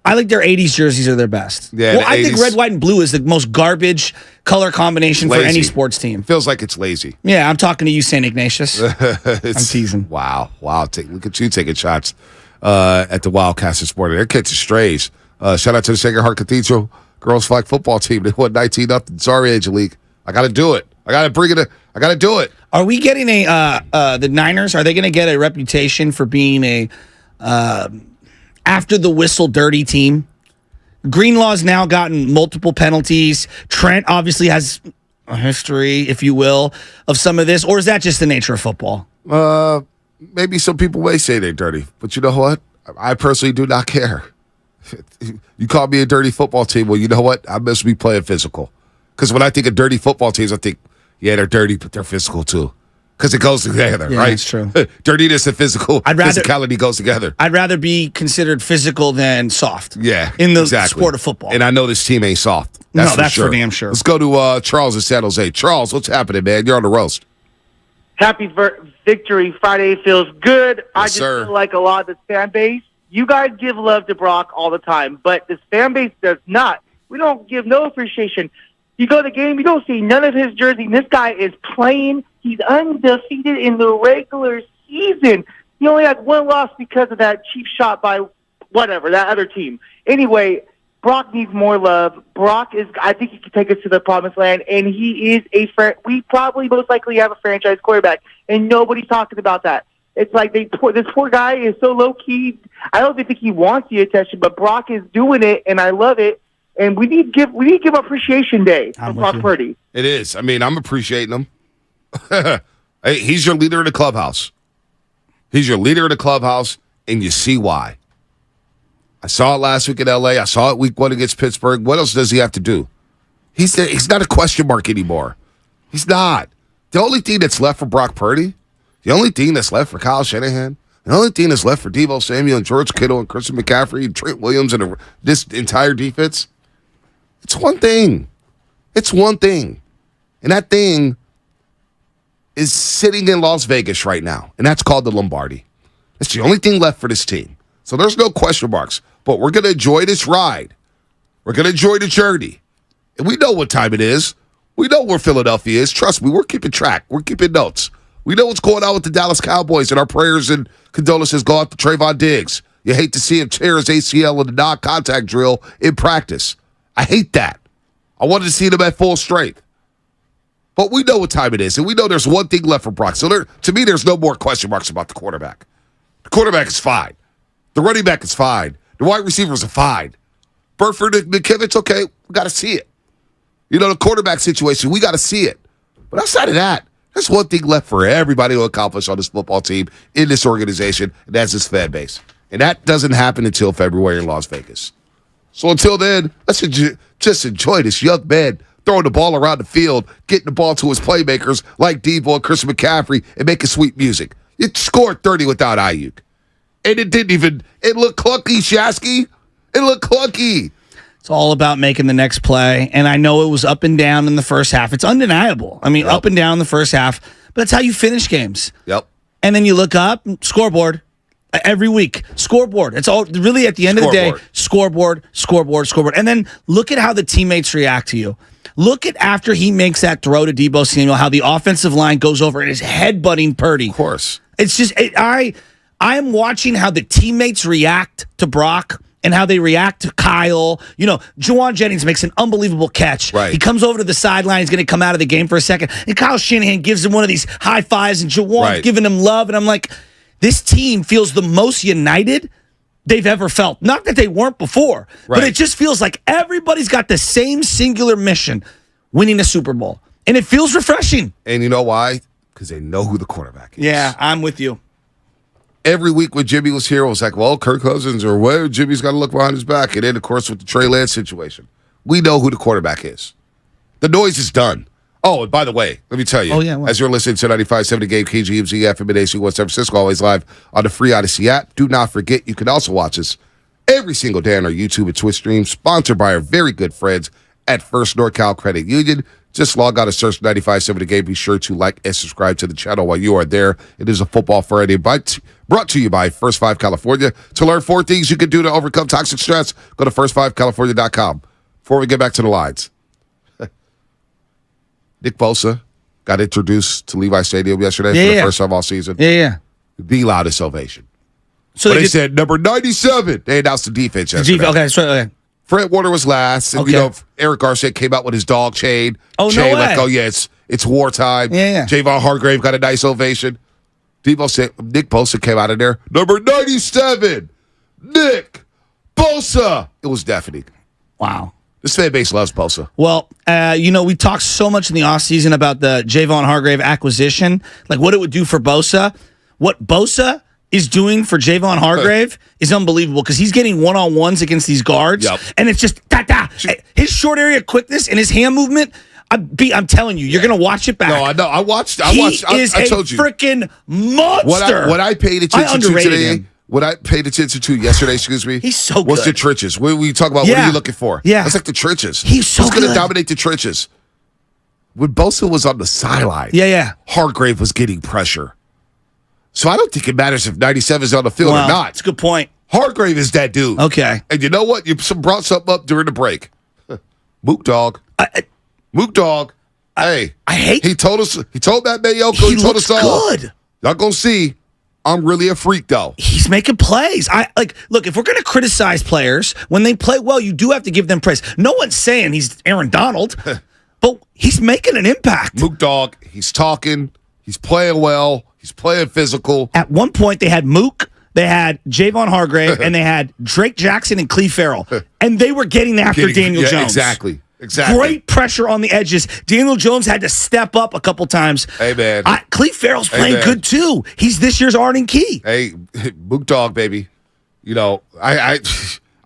S3: I think their 80s jerseys are their best.
S2: Yeah,
S3: well, I think
S2: 80s
S3: red, white, and blue is the most garbage color combination for any sports team.
S2: Feels like it's lazy.
S3: Yeah, I'm talking to you, St. Ignatius. I'm teasing.
S2: Wow. Look at you taking shots at the Wildcats this morning. Their kids are strays. Shout out to the Sacred Heart Cathedral girls flag football team. They won 19-0. Sorry, Angel League. I got to do it. I got to bring it. I got to do it.
S3: Are we getting the Niners? Are they going to get a reputation for being a after the whistle dirty team? Greenlaw's now gotten multiple penalties. Trent obviously has a history, if you will, of some of this, or is that just the nature of football?
S2: Maybe some people may say they're dirty, but you know what? I personally do not care. You call me a dirty football team, well, you know what? I must be playing physical. Because when I think of dirty football teams, I think, yeah, they're dirty, but they're physical too. Because it goes together,
S3: Yeah,
S2: right?
S3: that's true.
S2: Dirtiness and physicality goes together.
S3: I'd rather be considered physical than soft.
S2: Yeah,
S3: in the
S2: exactly.
S3: sport of football.
S2: And I know this team ain't soft.
S3: That's
S2: for
S3: for damn sure.
S2: Let's go to Charles in San Jose. Charles, what's happening, man? You're on the roast.
S6: Happy Victory Friday feels good. I just
S2: sir.
S6: feel like a lot of this fan base, you guys give love to Brock all the time, but this fan base does not. We don't give no appreciation. You go to the game, you don't see none of his jersey. This guy is playing. He's undefeated in the regular season. He only had one loss because of that cheap shot by whatever, that other team. Anyway, Brock needs more love. Brock is, I think he can take us to the promised land, and he is we probably most likely have a franchise quarterback, and nobody's talking about that. It's like this poor guy is so low-key. I don't even think he wants the attention, but Brock is doing it, and I love it. And we need to give Appreciation Day for Brock Purdy.
S2: It is. I mean, I'm appreciating him. Hey, he's your leader in the clubhouse. He's your leader in the clubhouse, and you see why. I saw it last week in L.A. I saw it week 1 against Pittsburgh. What else does he have to do? He's not a question mark anymore. He's not. The only thing that's left for Brock Purdy, the only thing that's left for Kyle Shanahan, the only thing that's left for Deebo Samuel and George Kittle and Christian McCaffrey and Trent Williams and this entire defense, it's one thing. It's one thing. And that thing is sitting in Las Vegas right now, and that's called the Lombardi. It's the only thing left for this team. So there's no question marks, but we're going to enjoy this ride. We're going to enjoy the journey. And we know what time it is. We know where Philadelphia is. Trust me, we're keeping track. We're keeping notes. We know what's going on with the Dallas Cowboys, and our prayers and condolences go out to Trayvon Diggs. You hate to see him tear his ACL in a non-contact drill in practice. I hate that. I wanted to see him at full strength. But we know what time it is, and we know there's one thing left for Brock. So to me, there's no more question marks about the quarterback. The quarterback is fine. The running back is fine. The wide receivers are fine. Burford and McKivitz, okay, we got to see it. The quarterback situation, we got to see it. But outside of that, there's one thing left for everybody to accomplish on this football team, in this organization, and that's his fan base. And that doesn't happen until February in Las Vegas. So until then, let's just enjoy this young man throwing the ball around the field, getting the ball to his playmakers like Devo and Chris McCaffrey, and making sweet music. It scored 30 without Ayuk. And it looked clunky, Shasky. It looked clunky.
S3: It's all about making the next play. And I know it was up and down in the first half. It's undeniable. I mean, up and down in the first half. But that's how you finish games.
S2: Yep.
S3: And then you look up, scoreboard. Every week, scoreboard. It's all really at the end of the day, scoreboard. And then look at how the teammates react to you. Look at after he makes that throw to Deebo Samuel, how the offensive line goes over and is headbutting Purdy.
S2: Of course.
S3: It's just, I am watching how the teammates react to Brock and how they react to Kyle. Juwan Jennings makes an unbelievable catch.
S2: Right.
S3: He comes over to the sideline. He's going to come out of the game for a second. And Kyle Shanahan gives him one of these high fives, and Juwan's giving him love. And I'm like, this team feels the most united they've ever felt. Not that they weren't before, but it just feels like everybody's got the same singular mission, winning a Super Bowl. And it feels refreshing.
S2: And you know why? Because they know who the quarterback is.
S3: Yeah, I'm with you.
S2: Every week when Jimmy was here, it was like, well, Kirk Cousins or where Jimmy's got to look behind his back. And then, of course, with the Trey Lance situation, we know who the quarterback is. The noise is done. Oh, and by the way, let me tell you, as you're listening to 95.7 The Game, KGMZ, FM at AC1 San Francisco, always live on the free Odyssey app. Do not forget, you can also watch us every single day on our YouTube and Twitch stream, sponsored by our very good friends at First NorCal Credit Union. Just log on to search 95.7 The Game. Be sure to like and subscribe to the channel while you are there. It is a Football Friday brought to you by First 5 California. To learn 4 things you can do to overcome toxic stress, go to first5california.com. Before we get back to the lines, Nick Bosa got introduced to Levi Stadium yesterday for the first time all season. The loudest ovation. So they said number 97. They announced the defense yesterday.
S3: Okay.
S2: Fred Warner was last. And Eric Garcia came out with his dog chain.
S3: Oh, no way.
S2: It's wartime.
S3: Yeah.
S2: Javon Hargrave got a nice ovation. Nick Bosa came out of there. Number 97. Nick Bosa. It was deafening.
S3: Wow.
S2: This fan base loves Bosa.
S3: Well, we talked so much in the offseason about the Javon Hargrave acquisition, like what it would do for Bosa. What Bosa is doing for Javon Hargrave is unbelievable because he's getting one-on-ones against these guards, and it's just his short area quickness and his hand movement. I'm telling you, you're going to watch it back.
S2: No, I know. I watched.
S3: He is a freaking monster.
S2: What I paid attention to today. What I paid attention to yesterday,
S3: he's so good.
S2: Was the trenches. When we talk about what are you looking for?
S3: Yeah.
S2: It's like the trenches.
S3: He's so good.
S2: Who's going to dominate the trenches? When Bosa was on the sideline, Hargrave was getting pressure. So I don't think it matters if 97 is on the field or not.
S3: That's a good point.
S2: Hargrave is that dude.
S3: Okay.
S2: And you know what? You brought something up during the break. Mook Dog. Mook Dog. I hate. He told Matt Mayoko. He told us all.
S3: Good.
S2: Y'all gonna see. I'm really a freak, though.
S3: He's making plays. Look, if we're going to criticize players, when they play well, you do have to give them praise. No one's saying he's Aaron Donald, but he's making an impact.
S2: Mook Dog, he's talking. He's playing well. He's playing physical.
S3: At one point, they had Mook, they had Javon Hargrave, and they had Drake Jackson and Cleve Farrell. And they were getting after Daniel Jones.
S2: Exactly.
S3: Great pressure on the edges. Daniel Jones had to step up a couple times.
S2: Hey, man.
S3: Cleve Farrell's playing good, too. He's this year's Arden Key.
S2: Hey, Mook Dog, baby. I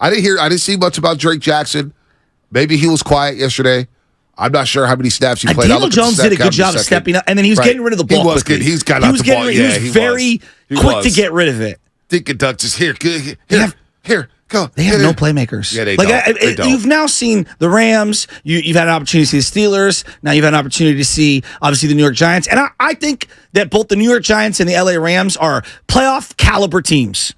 S2: didn't see much about Drake Jackson. Maybe he was quiet yesterday. I'm not sure how many snaps he played.
S3: Daniel Jones did a good job of stepping up, and then he was getting rid of the ball.
S2: He was good. He's got out the ball.
S3: He was very quick to get rid of it.
S2: Dink and Dunk just here. Go.
S3: They have no playmakers.
S2: Yeah, they don't.
S3: You've now seen the Rams. You've had an opportunity to see the Steelers. Now you've had an opportunity to see, obviously, the New York Giants. And I think that both the New York Giants and the LA Rams are playoff caliber teams.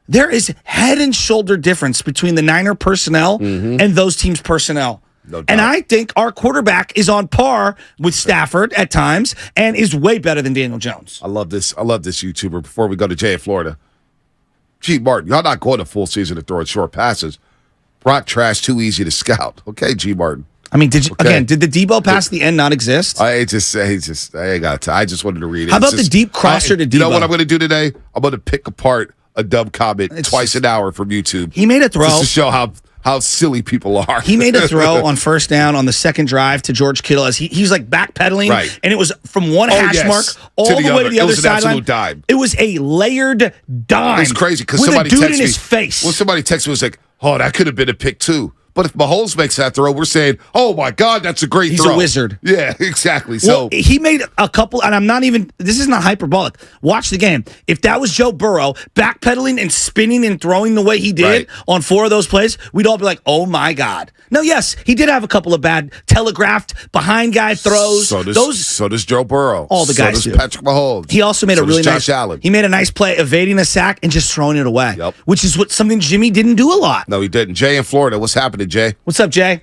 S3: There is head and shoulder difference between the Niner personnel and those teams' personnel.
S2: No doubt.
S3: And I think our quarterback is on par with Stafford at times and is way better than Daniel Jones.
S2: I love this YouTuber. Before we go to Jay in Florida, Gee, Martin, y'all not going a full season to throwing short passes. Brock Trash too easy to scout. Okay, G. Martin.
S3: I mean, did the Debo pass the end not exist?
S2: I ain't got I just wanted to read it.
S3: How about the deep crosser to Debo?
S2: You know what I'm going to do today? I'm going to pick apart a dumb comment twice an hour from YouTube.
S3: He made a throw.
S2: Just to show how silly people are.
S3: He made a throw on first down on the second drive to George Kittle as he was like backpedaling,
S2: right.
S3: And it was from one hash mark all the way to the other sideline. It was a layered dime.
S2: It was crazy because
S3: somebody texted me. His face.
S2: Well, somebody texted me was like, "Oh, that could have been a pick too." But if Mahomes makes that throw, we're saying, "Oh my God, that's a great throw."
S3: He's a wizard.
S2: Yeah, exactly.
S3: Well, he made a couple, and this is not hyperbolic. Watch the game. If that was Joe Burrow backpedaling and spinning and throwing the way he did on 4 of those plays, we'd all be like, "Oh my God." No, yes, he did have a couple of bad telegraphed behind guy throws.
S2: So does Joe Burrow.
S3: All the guys
S2: do.
S3: do.
S2: Patrick Mahomes.
S3: He also made a really nice.
S2: Josh Allen.
S3: He made a nice play evading a sack and just throwing it away.
S2: Yep.
S3: Which is something Jimmy didn't do a lot.
S2: No, he didn't. Jay in Florida, what's happening, Jay?
S3: What's up, Jay?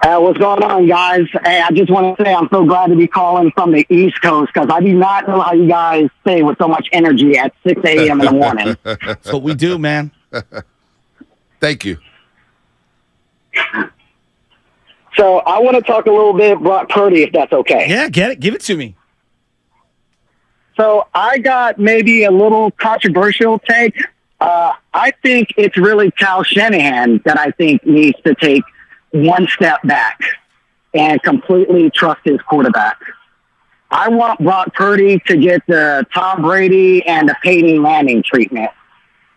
S10: What's going on, guys? Hey, I just want to say I'm so glad to be calling from the East Coast because I do not know how you guys stay with so much energy at 6 a.m. in the morning.
S3: That's what we do, man.
S2: Thank you.
S10: So I want to talk a little bit Brock Purdy, if that's okay.
S3: Yeah, get it. Give it to me.
S10: So I got maybe a little controversial take. I think it's really Kyle Shanahan that I think needs to take one step back and completely trust his quarterback. I want Brock Purdy to get the Tom Brady and the Peyton Manning treatment,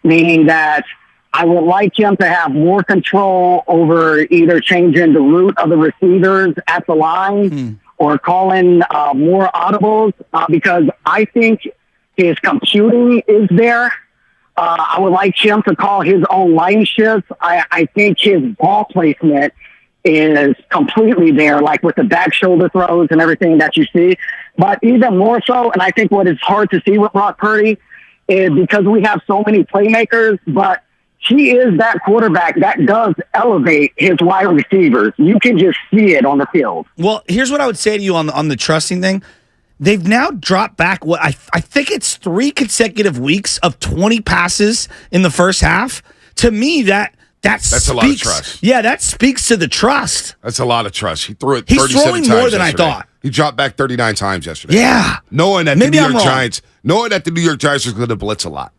S10: meaning that I would like him to have more control over either changing the route of the receivers at the line or calling more audibles because I think his computing is there. I would like him to call his own line shifts. I think his ball placement is completely there, like with the back shoulder throws and everything that you see. But even more so, and I think what is hard to see with Brock Purdy is because we have so many playmakers, but he is that quarterback that does elevate his wide receivers. You can just see it on the field.
S3: Well, here's what I would say to you on the trusting thing. They've now dropped back what I think it's 3 consecutive weeks of 20 passes in the first half. To me, that's
S2: a lot of trust.
S3: Yeah, that speaks to the trust.
S2: That's a lot of trust. He threw it 37
S3: He's throwing
S2: times
S3: more than
S2: yesterday.
S3: I thought.
S2: He dropped back 39 times yesterday.
S3: Yeah.
S2: Knowing that
S3: Maybe
S2: the
S3: I'm
S2: New York
S3: wrong.
S2: Giants, knowing that the New York Giants was going to blitz a lot.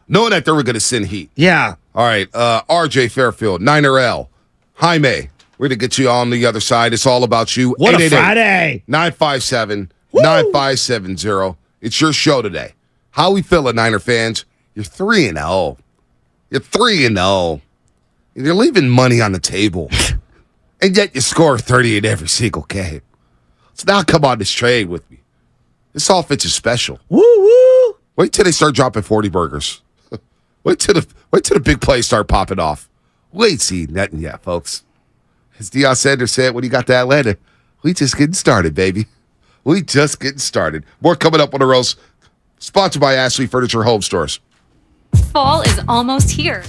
S2: Knowing that they were going to send heat.
S3: Yeah.
S2: All right, RJ Fairfield, Niner L, Jaime. We're going to get you on the other side. It's all about you.
S3: What a Friday.
S2: 957-9570. It's your show today. How we feeling, Niner fans? You're 3-0. You're 3-0. You're leaving money on the table. And yet you score 30 in every single game. So now come on this trade with me. This offense is special.
S3: Woo-woo.
S2: Wait till they start dropping 40 burgers. Wait till the big plays start popping off. Wait, see nothing yet, folks. As Deion Sanders said when he got to Atlanta, we just getting started, baby. We just getting started. More coming up on the roast. Sponsored by Ashley Furniture Home Stores.
S4: Fall is almost here.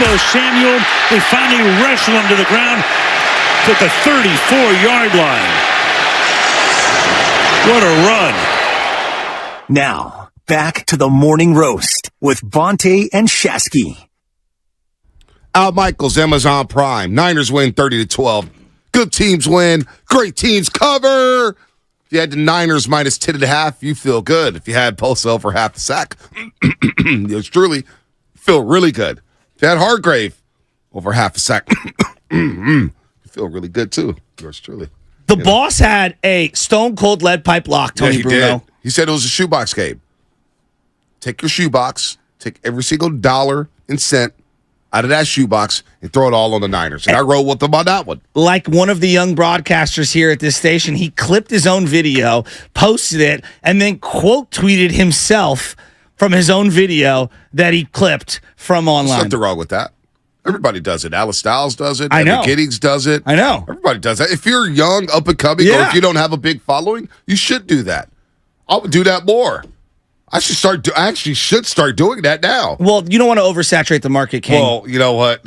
S1: Debo Samuel. They finally wrestle him to the ground to the 34-yard line. What a run.
S5: Now, back to the morning roast with Bonte and Shasky.
S2: Al Michaels, Amazon Prime. Niners win 30-12. Good teams win. Great teams cover. If you had the Niners minus 10.5, you feel good. If you had Bosa over half the sack, yours truly feel really good. If you had Hargrave over half a sack, you feel really good too. Yours truly.
S3: The boss had a stone cold lead pipe lock, Tony
S2: he
S3: Bruno.
S2: did. He said it was a shoebox game. Take your shoebox, take every single dollar and cent out of that shoebox and throw it all on the Niners. And I rolled with them on that one.
S3: Like one of the young broadcasters here at this station, he clipped his own video, posted it, and then quote tweeted himself from his own video that he clipped from online.
S2: There's nothing wrong with that. Everybody does it. Alice Styles does it.
S3: I know.
S2: Evan Giddings does it.
S3: I know.
S2: Everybody does that. If you're young, up and coming, or if you don't have a big following, you should do that. I would do that more. I actually should start doing that now.
S3: Well, you don't want to oversaturate the market, King.
S2: Well, you know what?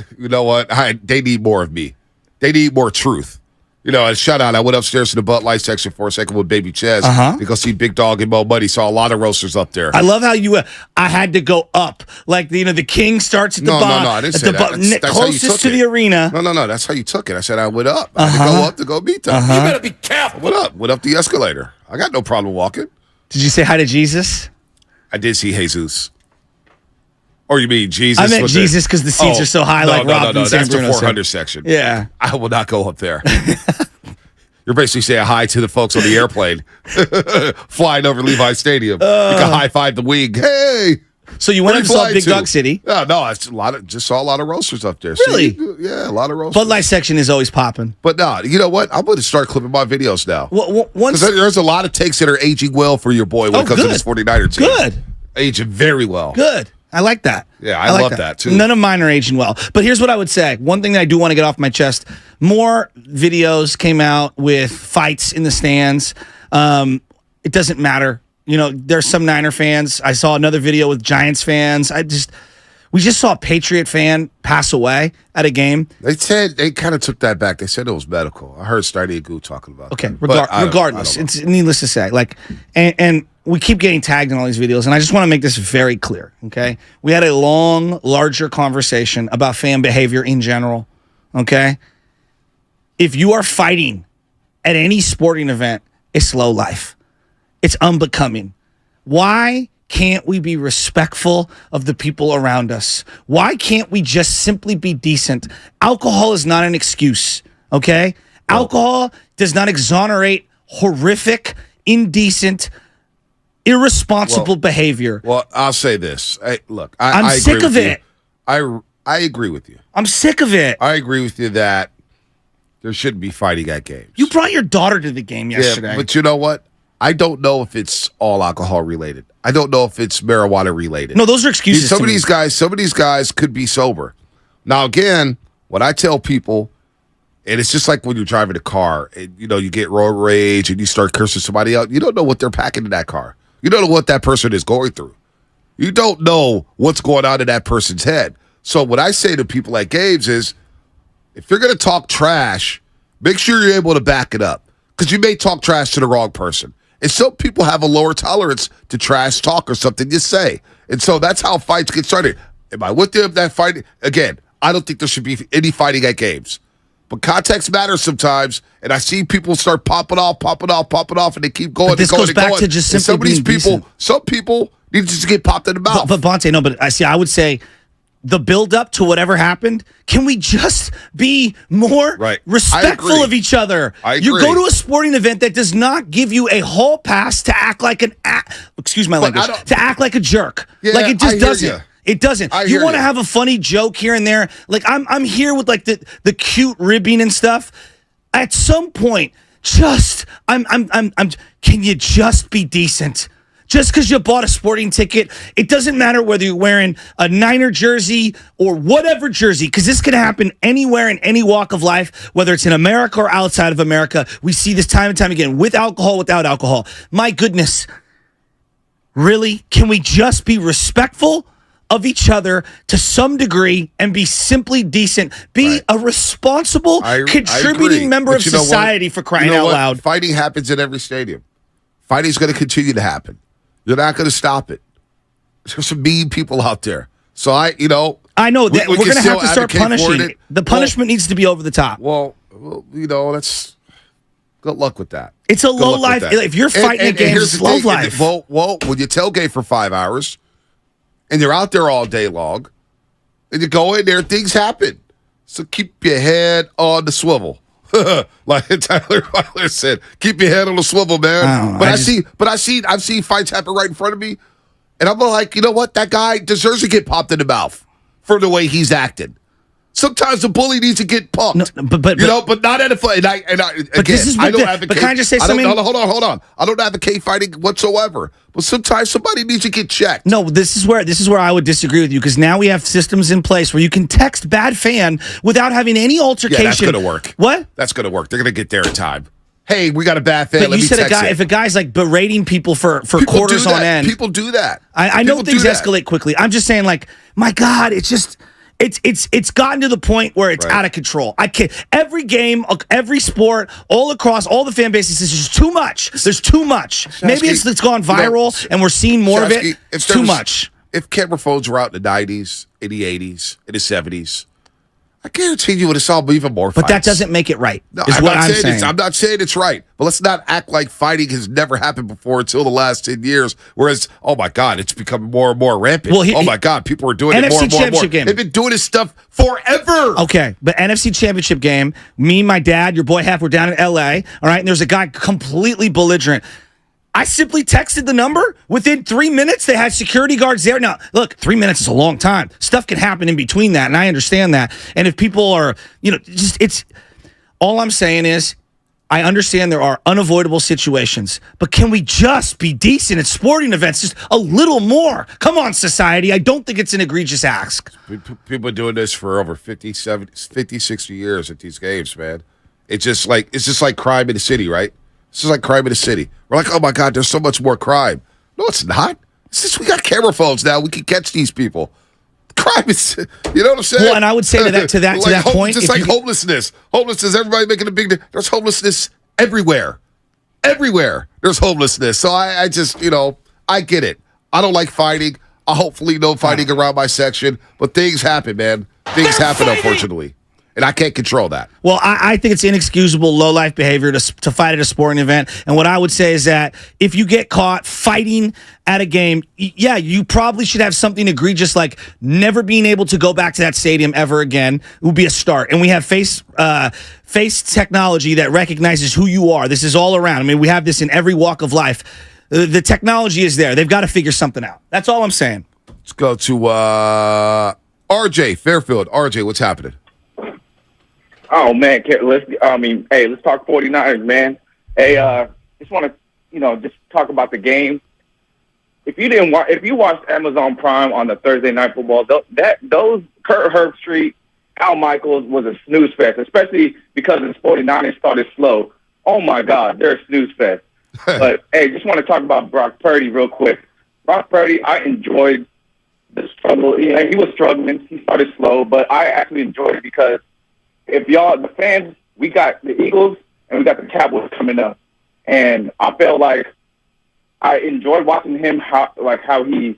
S2: They need more of me. They need more truth. A shout out. I went upstairs to the Bud Light section for a second with Baby Ches to go see Big Dog and Mo Buddy. Saw a lot of roasters up there.
S3: I love how I had to go up. Like, the King starts at the bottom.
S2: No, I didn't say that. That's
S3: closest to the arena.
S2: No, that's how you took it. I said I went up. I had to go up to go meet them. You better be careful. Went up the escalator. I got no problem walking.
S3: Did you say hi to Jesus?
S2: I did see Jesus. Or you mean Jesus?
S3: I meant Jesus because the seats are so high, like Rob and San
S2: That's the
S3: Bruno
S2: 400
S3: said.
S2: section.
S3: Yeah.
S2: I will not go up there. You're basically saying hi to the folks on the airplane flying over Levi Stadium. You can high five the wing. Hey.
S3: So you went and saw Big Dog City?
S2: No, it's just saw a lot of roasters up there.
S3: Really?
S2: Yeah, a lot of roasters.
S3: Bud Light section is always popping.
S2: But no, you know what? I'm going to start clipping my videos now.
S3: Once
S2: there's a lot of takes that are aging well for your boy when it comes to this 49er team.
S3: Good.
S2: Aging very well.
S3: Good. I like that.
S2: Yeah, I love that too.
S3: None of mine are aging well. But here's what I would say. One thing that I do want to get off my chest. More videos came out with fights in the stands. It doesn't matter. There's some Niner fans. I saw another video with Giants fans. We just saw a Patriot fan pass away at a game.
S2: They said they kind of took that back. They said it was medical. I heard Stardy Goo talking about
S3: okay,
S2: that.
S3: Regardless, it's needless to say. And we keep getting tagged in all these videos, and I just want to make this very clear, okay? We had a long, larger conversation about fan behavior in general, okay? If you are fighting at any sporting event, it's low life. It's unbecoming. Why can't we be respectful of the people around us? Why can't we just simply be decent? Alcohol is not an excuse, okay? Alcohol does not exonerate horrific, indecent, irresponsible behavior.
S2: Well, I'll say this.
S3: I'm sick of it.
S2: I agree with you.
S3: I'm sick of it.
S2: I agree with you that there shouldn't be fighting at games.
S3: You brought your daughter to the game yesterday.
S2: Yeah, but you know what? I don't know if it's all alcohol related. I don't know if it's marijuana related.
S3: No, those are excuses.
S2: Some of these guys could be sober. Now, again, what I tell people, and it's just like when you're driving a car and you get road rage and you start cursing somebody out. You don't know what they're packing in that car. You don't know what that person is going through. You don't know what's going on in that person's head. So what I say to people at games is, if you're going to talk trash, make sure you're able to back it up, because you may talk trash to the wrong person. And some people have a lower tolerance to trash talk or something you say. And so that's how fights get started. Am I with them that fight? Again, I don't think there should be any fighting at games. But context matters sometimes, and I see people start popping off, and they keep going.
S3: But this goes back to just simply being decent.
S2: Some people need to just get popped in the mouth.
S3: But Bonte, no, but I would say the build-up to whatever happened, can we just be more respectful of each other?
S2: I agree.
S3: You go to a sporting event that does not give you a hall pass to act like excuse my language, to act like a jerk.
S2: Yeah,
S3: like it just doesn't.
S2: You.
S3: It doesn't. You want to have a funny joke here and there. Like I'm here with like the cute ribbing and stuff. At some point, can you just be decent? Just because you bought a sporting ticket, it doesn't matter whether you're wearing a Niner jersey or whatever jersey, because this can happen anywhere in any walk of life, whether it's in America or outside of America. We see this time and time again, with alcohol, without alcohol. My goodness. Really? Can we just be respectful of each other to some degree and be simply decent. Be a responsible, contributing member of society for crying out loud.
S2: Fighting happens in every stadium. Fighting's going to continue to happen. You're not going to stop it. There's some mean people out there. So I know that we're going to have to start punishing. The punishment needs to be over the top. Well, that's good luck with that.
S3: It's a low life. If you're fighting against low life.
S2: Well, when you tailgate for 5 hours and you're out there all day long and you go in there, things happen. So keep your head on the swivel. Like Tyler Weiler said, keep your head on the swivel, man. I've seen fights happen right in front of me. And I'm like, you know what? That guy deserves to get popped in the mouth for the way he's acting. Sometimes the bully needs to get pumped. No, but not at a fight. But can I just say something? Hold on. I don't advocate fighting whatsoever. But sometimes somebody needs to get checked.
S3: No, this is where I would disagree with you, because now we have systems in place where you can text bad fan without having any altercation.
S2: Yeah, that's going to work.
S3: What?
S2: That's going to work. They're going to get there in time. Hey, we got a bad fan.
S3: But you said if a guy's like berating people for quarters on end.
S2: People do that.
S3: I know things escalate quickly. I'm just saying, like, my God, it's just it's gotten to the point where it's out of control. I can't. Every game, every sport, all across all the fan bases, is just too much. There's too much. Maybe it's gone viral and we're seeing more of it. It's too much.
S2: If camera phones were out in the 90s, in the 80s, in the 70s, I guarantee you would have saw even more fights.
S3: But that doesn't make it right, is
S2: I'm
S3: what I'm saying.
S2: I'm not saying it's right, but let's not act like fighting has never happened before until the last 10 years, whereas, oh my God, it's becoming more and more rampant. Well, oh my God, people are doing it more and more and more. Game. They've been doing this stuff forever.
S3: Okay, but NFC Championship game, me, my dad, your boy Half, we're down in L.A., all right, and there's a guy completely belligerent. I simply texted the number. Within 3 minutes, they had security guards there. Now, look, 3 minutes is a long time. Stuff can happen in between that, and I understand that. And if people are, all I'm saying is, I understand there are unavoidable situations, but can we just be decent at sporting events just a little more? Come on, society. I don't think it's an egregious ask.
S2: People are doing this for over 50, 60 years at these games, man. It's just like crime in the city, right? This is like crime in the city. We're like, oh my God, there's so much more crime. No, it's not. We got camera phones now. We can catch these people. Crime is, you know what I'm saying?
S3: Well, and I would say to that point,
S2: just like homelessness. Homelessness, everybody making a big. There's homelessness everywhere. Everywhere there's homelessness. So I just, I get it. I don't like fighting. I hopefully no fighting around my section, but things happen, man. Things happen, unfortunately. And I can't control that.
S3: Well, I think it's inexcusable low-life behavior to fight at a sporting event. And what I would say is that if you get caught fighting at a game, yeah, you probably should have something egregious like never being able to go back to that stadium ever again. It would be a start. And we have face technology that recognizes who you are. This is all around. I mean, we have this in every walk of life. The technology is there. They've got to figure something out. That's all I'm saying.
S2: Let's go to RJ Fairfield. RJ, what's happening?
S11: Oh man, let's talk 49ers, man. Hey, just want to, just talk about the game. If you watched Amazon Prime on the Thursday Night Football, those Kurt Herbstreit, Al Michaels was a snooze fest, especially because the 49ers started slow. Oh my God, they're a snooze fest. But hey, just want to talk about Brock Purdy real quick. Brock Purdy, I enjoyed the struggle. He was struggling. He started slow, but I actually enjoyed it because if y'all, the fans, we got the Eagles and we got the Cowboys coming up, and I felt like I enjoyed watching him how he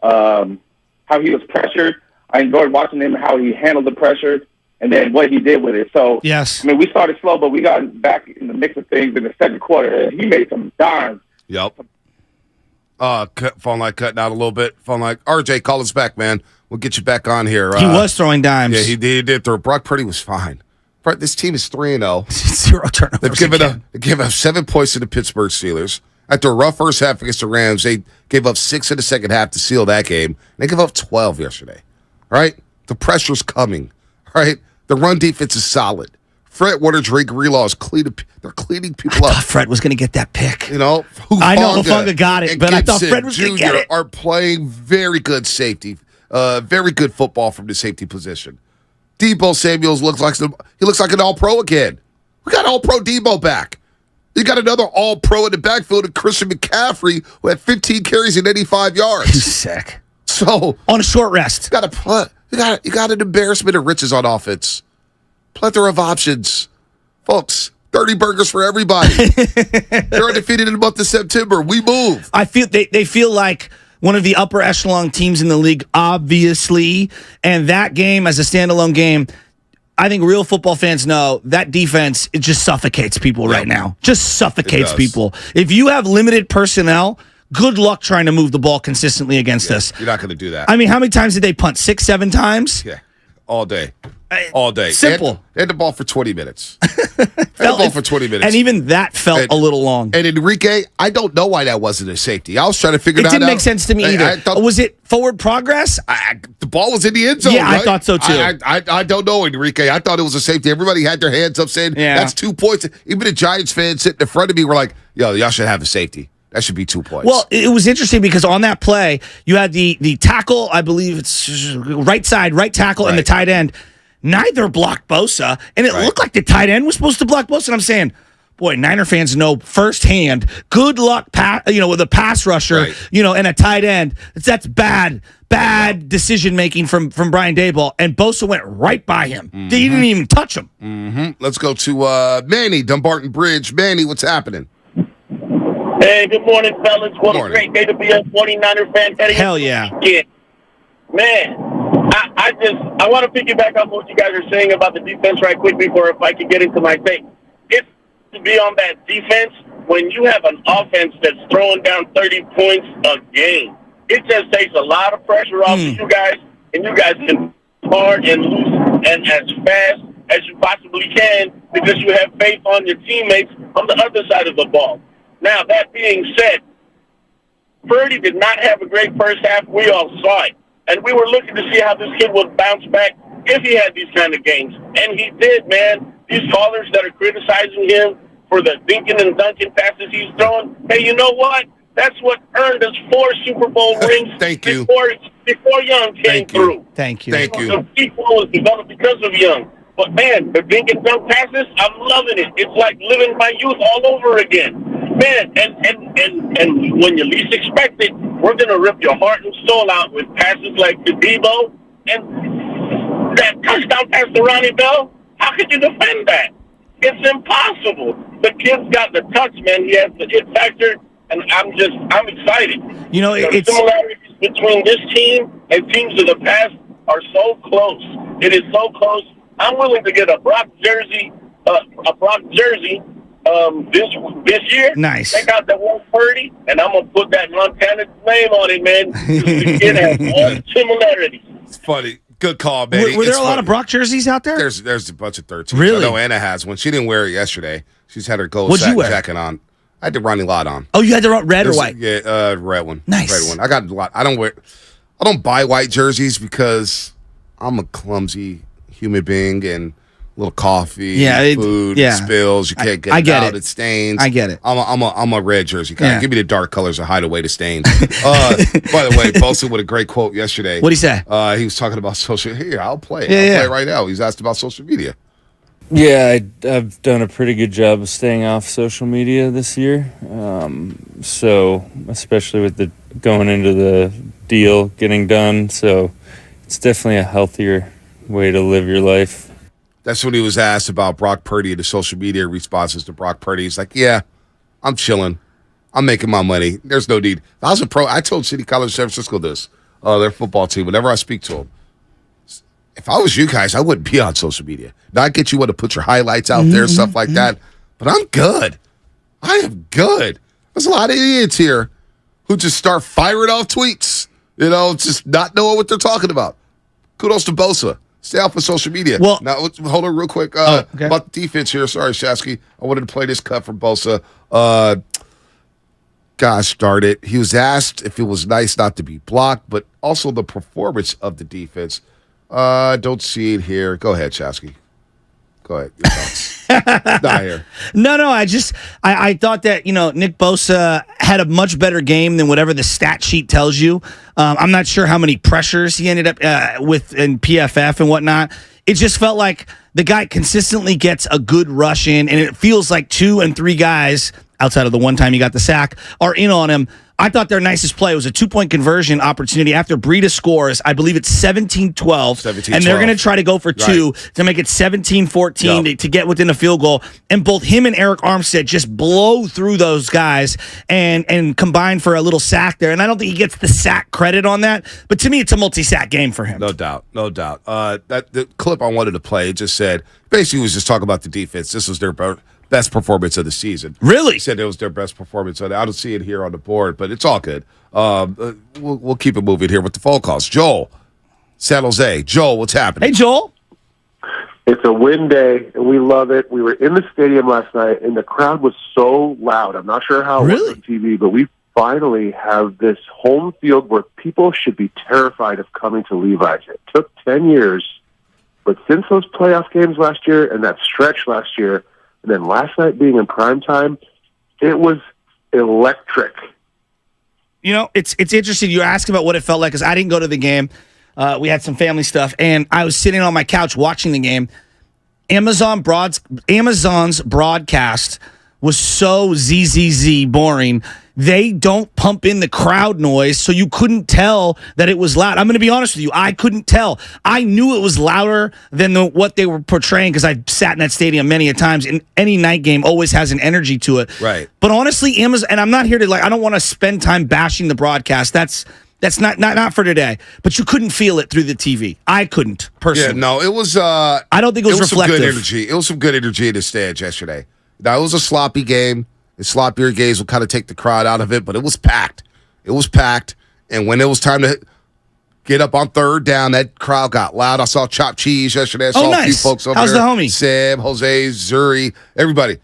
S11: was pressured. I enjoyed watching him how he handled the pressure and then what he did with it. So
S3: yes,
S11: I mean, we started slow, but we got back in the mix of things in the second quarter, and he made some dimes.
S2: Yep. Phone line cutting out a little bit. Phone line. RJ, call us back, man. We'll get you back on here.
S3: He was throwing dimes.
S2: Yeah, he did throw. Brock Purdy was fine. This team is 3-0.
S3: 0 turnovers.
S2: They've given up 7 points to the Pittsburgh Steelers. After a rough first half against the Rams, they gave up 6 in the second half to seal that game. They gave up 12 yesterday. All right? The pressure's coming. All right? The run defense is solid. Fred Warner, Drake Greenlaw is cleaning people up.
S3: I thought Fred was going to get that pick.
S2: I know
S3: Hufanga got it, but Gibson, I thought Fred was going to get it.
S2: Are playing very good safety. Very good football from the safety position. Deebo Samuels looks like an All-Pro again. We got All-Pro Deebo back. You got another All-Pro in the backfield, and Christian McCaffrey, who had 15 carries and 85 yards.
S3: He's sick.
S2: So
S3: on a short rest.
S2: You got an embarrassment of riches on offense. Plethora of options. Folks, 30 burgers for everybody. They're undefeated in the month of September. We move.
S3: I feel they feel like one of the upper echelon teams in the league, obviously. And that game as a standalone game, I think real football fans know that defense, it just suffocates people right now. Just suffocates people. If you have limited personnel, good luck trying to move the ball consistently against us.
S2: You're not going to do that.
S3: I mean, how many times did they punt? 6, 7 times?
S2: Yeah, all day. All day.
S3: Simple.
S2: They had the ball for 20 minutes. And
S3: even that felt a little long.
S2: And Enrique, I don't know why that wasn't a safety. I was trying to figure that out.
S3: It didn't make sense to me either. Was it forward progress?
S2: The ball was in the end zone.
S3: Yeah,
S2: right?
S3: I thought so too.
S2: I don't know, Enrique. I thought it was a safety. Everybody had their hands up saying, that's 2 points. Even the Giants fans sitting in front of me were like, yo, y'all should have a safety. That should be 2 points.
S3: Well, it was interesting because on that play, you had the tackle, I believe it's right tackle, and the tight end. Neither blocked Bosa, and it looked like the tight end was supposed to block Bosa. And I'm saying, boy, Niner fans know firsthand. Good luck, with a pass rusher, and a tight end. That's bad decision making from Brian Daboll. And Bosa went right by him. Mm-hmm. He didn't even touch him.
S2: Mm-hmm. Let's go to Manny, Dumbarton Bridge. Manny, what's happening?
S12: Hey, good morning, fellas. What a great day to be a 49er fan.
S3: Hell yeah.
S12: Man. I want to piggyback on what you guys are saying about the defense right quick before if I can get into my take. It's to be on that defense when you have an offense that's throwing down 30 points a game. It just takes a lot of pressure off of you guys, and you guys can hard and loose and as fast as you possibly can because you have faith on your teammates on the other side of the ball. Now, that being said, Purdy did not have a great first half. We all saw it. And we were looking to see how this kid would bounce back if he had these kind of games. And he did, man. These callers that are criticizing him for the dinking and dunking passes he's throwing, hey, you know what? That's what earned us 4 Super Bowl rings before Young came through.
S3: Thank you.
S12: The people was developed because of Young. But, man, the dink and dunk passes, I'm loving it. It's like living my youth all over again. Man, and when you least expect it, we're going to rip your heart and soul out with passes like the Debo and that touchdown pass to Ronnie Bell. How could you defend that? It's impossible. The kid's got the touch, man. He has the hit factor, and I'm excited.
S3: You know,
S12: the similarities between this team and teams of the past are so close. It is so close. I'm willing to get a Brock jersey, this year.
S3: Nice.
S12: Check out that one Purdy, and I'm gonna put that Montana name on it, man. The kid has all the similarities.
S2: It's funny. Good call, man.
S3: Were there a lot of Brock jerseys out there?
S2: There's a bunch of 13s.
S3: Really?
S2: I know Anna has one. She didn't wear it yesterday. She's had her gold
S3: What'd you wear?
S2: jacket on. I had the Ronnie Lott on.
S3: Oh, you had the red or white?
S2: Yeah, red one.
S3: Nice.
S2: Red one. I got a lot. I don't buy white jerseys because I'm a clumsy human being and a little coffee, food, spills. You can't get it out. It stains.
S3: I get it.
S2: I'm a red jersey guy. Give me the dark colors to hide away the stains. By the way, Bosa with a great quote yesterday.
S3: What'd he say?
S2: He was talking about social. Here, I'll play it.
S3: Yeah,
S2: I'll play it right now. He's asked about social media.
S13: Yeah, I've done a pretty good job of staying off social media this year. So especially with the going into the deal getting done, so it's definitely a healthier way to live your life.
S2: That's when he was asked about Brock Purdy and the social media responses to Brock Purdy. He's like, yeah, I'm chilling. I'm making my money. There's no need. If I was a pro, I told City College San Francisco this, their football team, whenever I speak to them. If I was you guys, I wouldn't be on social media. Now, I get you want to put your highlights out there, stuff like that, but I'm good. I am good. There's a lot of idiots here who just start firing off tweets, just not knowing what they're talking about. Kudos to Bosa. Stay off of social media.
S3: Well,
S2: now, hold on real quick about the defense here. Sorry, Shasky. I wanted to play this cut from Bosa. Gosh darn it. He was asked if it was nice not to be blocked, but also the performance of the defense. Don't see it here. Go ahead, Shasky. Go ahead. Your thoughts. Not here.
S3: No. I thought that, Nick Bosa had a much better game than whatever the stat sheet tells you. I'm not sure how many pressures he ended up with in PFF and whatnot. It just felt like the guy consistently gets a good rush in, and it feels like 2 and 3 guys, outside of the one time he got the sack, are in on him. I thought their nicest play was a 2-point conversion opportunity after Breida scores. I believe it's 17-12. And they're going to try to go for two to make it 17-14 to get within a field goal. And both him and Eric Armstead just blow through those guys and combine for a little sack there. And I don't think he gets the sack credit on that. But to me, it's a multi-sack game for him.
S2: No doubt. The clip I wanted to play just said, basically was just talking about the defense. This was their best performance of the season.
S3: Really?
S2: He said it was their best performance. I don't see it here on the board, but it's all good. We'll keep it moving here with the phone calls. Joel, San Jose. Joel, what's happening?
S3: Hey, Joel.
S14: It's a win day, and we love it. We were in the stadium last night, and the crowd was so loud. I'm not sure how it was on TV, but we finally have this home field where people should be terrified of coming to Levi's. It took 10 years, but since those playoff games last year and that stretch last year, and then last night being in prime time, it was electric.
S3: You know, it's interesting. You ask about what it felt like because I didn't go to the game. We had some family stuff, and I was sitting on my couch watching the game. Amazon's broadcast was so ZZZ boring. They don't pump in the crowd noise, so you couldn't tell that it was loud. I'm going to be honest with you. I couldn't tell. I knew it was louder than what they were portraying because I sat in that stadium many a times, and any night game always has an energy to it.
S2: Right.
S3: But honestly, Amazon, and I'm not here to, I don't want to spend time bashing the broadcast. That's not for today. But you couldn't feel it through the TV. I couldn't, personally.
S2: Yeah, no, it was...
S3: I don't think it was reflective.
S2: Some good energy. It was some good energy in the stands yesterday. Now, it was a sloppy game. And sloppier games will kind of take the crowd out of it, but it was packed. It was packed. And when it was time to get up on third down, that crowd got loud. I saw Chopped Cheese yesterday. I saw a few folks over there.
S3: How's the homie?
S2: Sam, Jose, Zuri, everybody.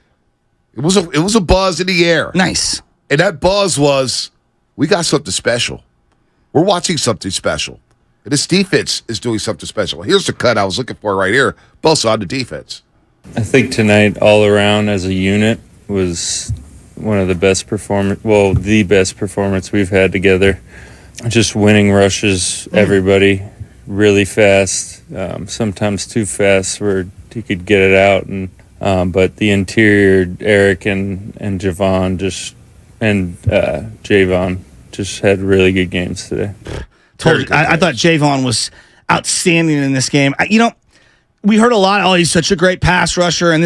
S2: It was a buzz in the air.
S3: Nice.
S2: And that buzz was, we got something special. We're watching something special. And this defense is doing something special. Here's the cut I was looking for right here. Both on the defense.
S13: I think tonight, all around as a unit, was one of the best the best performance we've had together. Just winning rushes, everybody really fast, sometimes too fast where he could get it out. And but the interior, Eric and Javon Javon just had really good games today.
S3: I thought Javon was outstanding in this game. We heard a lot. Oh, he's such a great pass rusher, and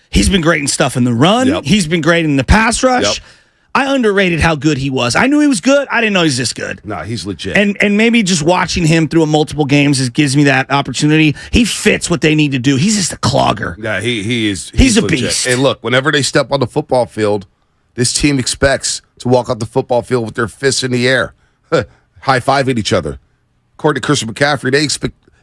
S3: he's been great in stuff in the run.
S2: Yep.
S3: He's been great in the pass rush.
S2: Yep.
S3: I underrated how good he was. I knew he was good. I didn't know he's this good.
S2: No, he's legit.
S3: And maybe just watching him through multiple games gives me that opportunity. He fits what they need to do. He's just a clogger.
S2: Yeah, he is.
S3: He's a
S2: legit.
S3: beast.
S2: And look, whenever they step on the football field, this team expects to walk off the football field with their fists in the air, high-fiving each other. According to Christian McCaffrey, they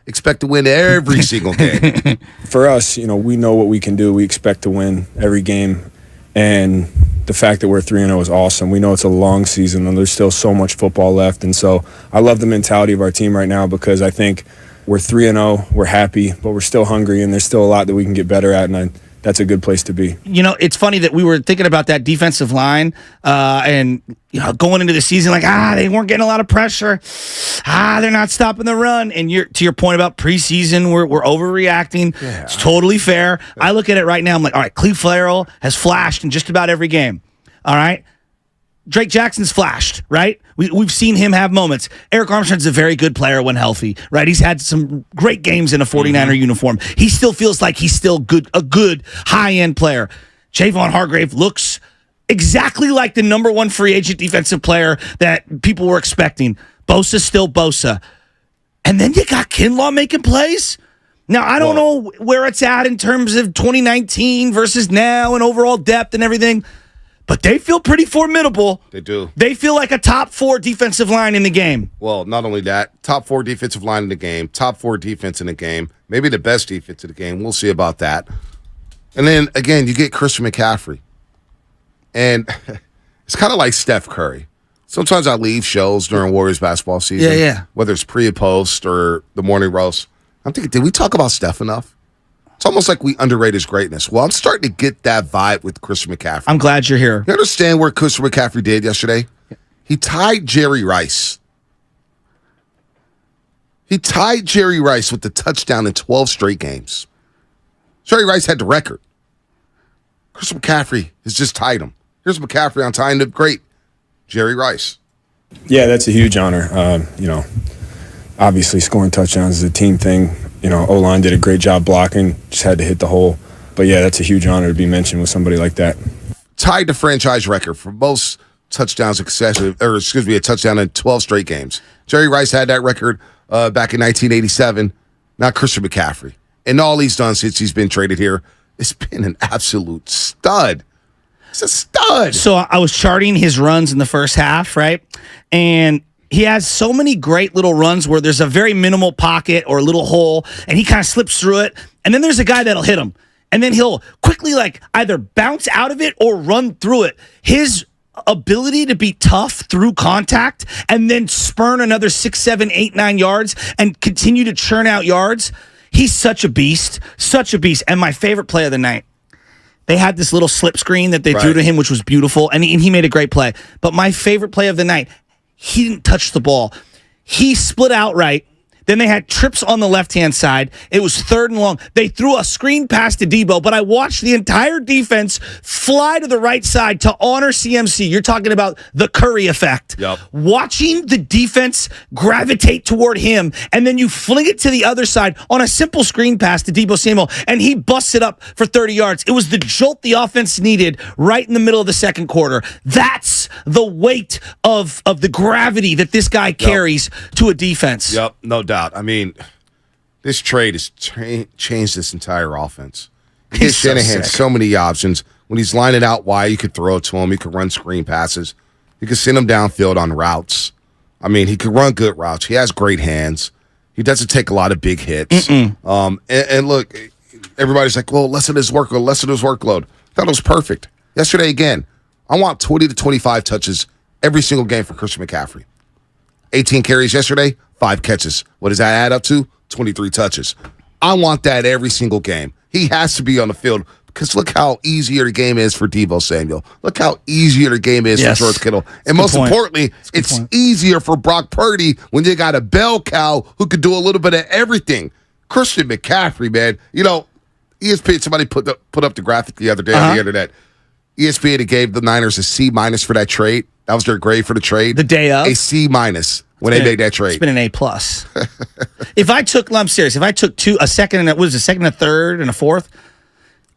S2: expect to win every single game.
S15: For us, we know what we can do. We expect to win every game. And the fact that we're 3-0 is awesome. We know it's a long season and there's still so much football left. And so I love the mentality of our team right now because I think we're 3-0, we're happy, but we're still hungry and there's still a lot that we can get better at. And that's a good place to be.
S3: It's funny that we were thinking about that defensive line and going into the season they weren't getting a lot of pressure. They're not stopping the run. And to your point about preseason, we're overreacting. Yeah. It's totally fair. I look at it right now. I'm like, all right, Cleve Farrell has flashed in just about every game. All right. Drake Jackson's flashed, right? We've seen him have moments. Eric Armstead's a very good player when healthy, right? He's had some great games in a 49er uniform. He still feels like he's still a good high-end player. Javon Hargrave looks exactly like the number one free agent defensive player that people were expecting. Bosa's still Bosa. And then you got Kinlaw making plays. Now, I don't know where it's at in terms of 2019 versus now and overall depth and everything. But they feel pretty formidable.
S2: They do.
S3: They feel like a top 4 defensive line in the game.
S2: Well, not only that, top 4 defensive line in the game, top 4 defense in the game, maybe the best defense in the game. We'll see about that. And then, again, you get Christian McCaffrey. And it's kind of like Steph Curry. Sometimes I leave shows during Warriors basketball season.
S3: Yeah.
S2: Whether it's pre and post or the morning roast. I'm thinking, did we talk about Steph enough? It's almost like we underrate his greatness. Well, I'm starting to get that vibe with Christian McCaffrey.
S3: I'm glad you're here.
S2: You understand what Christian McCaffrey did yesterday? He tied Jerry Rice. He tied Jerry Rice with the touchdown in 12 straight games. Jerry Rice had the record. Christian McCaffrey has just tied him. Here's McCaffrey on tying the great Jerry Rice.
S15: Yeah, that's a huge honor. Obviously scoring touchdowns is a team thing. O-line did a great job blocking, just had to hit the hole. But yeah, that's a huge honor to be mentioned with somebody like that.
S2: Tied the franchise record for most touchdowns a touchdown in 12 straight games. Jerry Rice had that record back in 1987. Now Christian McCaffrey. And all he's done since he's been traded here, it's been an absolute stud. It's a stud.
S3: So I was charting his runs in the first half, right? And he has so many great little runs where there's a very minimal pocket or a little hole, and he kind of slips through it. And then there's a guy that'll hit him. And then he'll quickly either bounce out of it or run through it. His ability to be tough through contact and then spurn another 6, 7, 8, 9 yards and continue to churn out yards. He's such a beast. And my favorite play of the night, they had this little slip screen that they threw to him, which was beautiful, and he made a great play. But my favorite play of the night, he didn't touch the ball. He split outright. Then they had trips on the left-hand side. It was 3rd and long. They threw a screen pass to Debo, but I watched the entire defense fly to the right side to honor CMC. You're talking about the Curry effect.
S2: Yep.
S3: Watching the defense gravitate toward him, and then you fling it to the other side on a simple screen pass to Debo Samuel, and he busts it up for 30 yards. It was the jolt the offense needed right in the middle of the second quarter. That's the weight of the gravity that this guy carries to a defense.
S2: Yep, no doubt. I mean, this trade has changed this entire offense. He gives Shanahan so many options. When he's lining out wide, you could throw it to him. He could run screen passes. You could send him downfield on routes. I mean, he could run good routes. He has great hands. He doesn't take a lot of big hits. And look, everybody's like, well, lessen his workload. I thought it was perfect. Yesterday, again, I want 20 to 25 touches every single game for Christian McCaffrey. 18 carries yesterday, 5 catches. What does that add up to? 23 touches. I want that every single game. He has to be on the field because look how easier the game is for Debo Samuel. Look how easier the game is for George Kittle. And most importantly, it's easier for Brock Purdy when you got a bell cow who could do a little bit of everything. Christian McCaffrey, man. ESPN, somebody put up the graphic the other day on the internet. ESPN gave the Niners a C- for that trade. That was their grade for the trade.
S3: The day of?
S2: A C- when they made that trade.
S3: It's been an A+. I'm serious. If I took a second and a third and a fourth,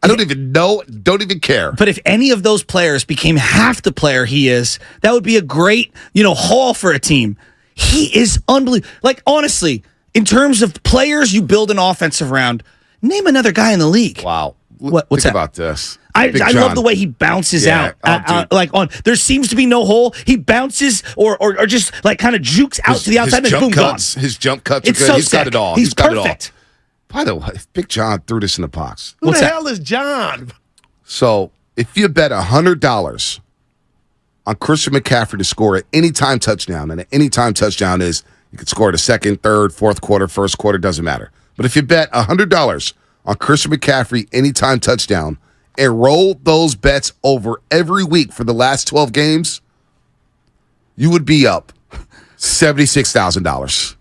S2: I don't even know, don't even care.
S3: But if any of those players became half the player he is, that would be a great, haul for a team. He is unbelievable. Honestly, in terms of players you build an offensive around, name another guy in the league.
S2: Wow.
S3: What's
S2: Think
S3: that?
S2: about this.
S3: I love the way he bounces out. There seems to be no hole. He bounces or just kind of jukes out to the outside and boom, gone.
S2: His jump cuts are
S3: It's
S2: good.
S3: so
S2: He's got
S3: sick.
S2: it all.
S3: He's
S2: got it all.
S3: perfect.
S2: By the way, Big John threw this in the box.
S16: Who the hell is John?
S2: So if you bet $100 on Christian McCaffrey to score an anytime touchdown, and an anytime touchdown is you could score the second, third, fourth quarter, first quarter, doesn't matter. But if you bet $100 on Christian McCaffrey anytime touchdown and roll those bets over every week for the last 12 games, you would be up $76,000.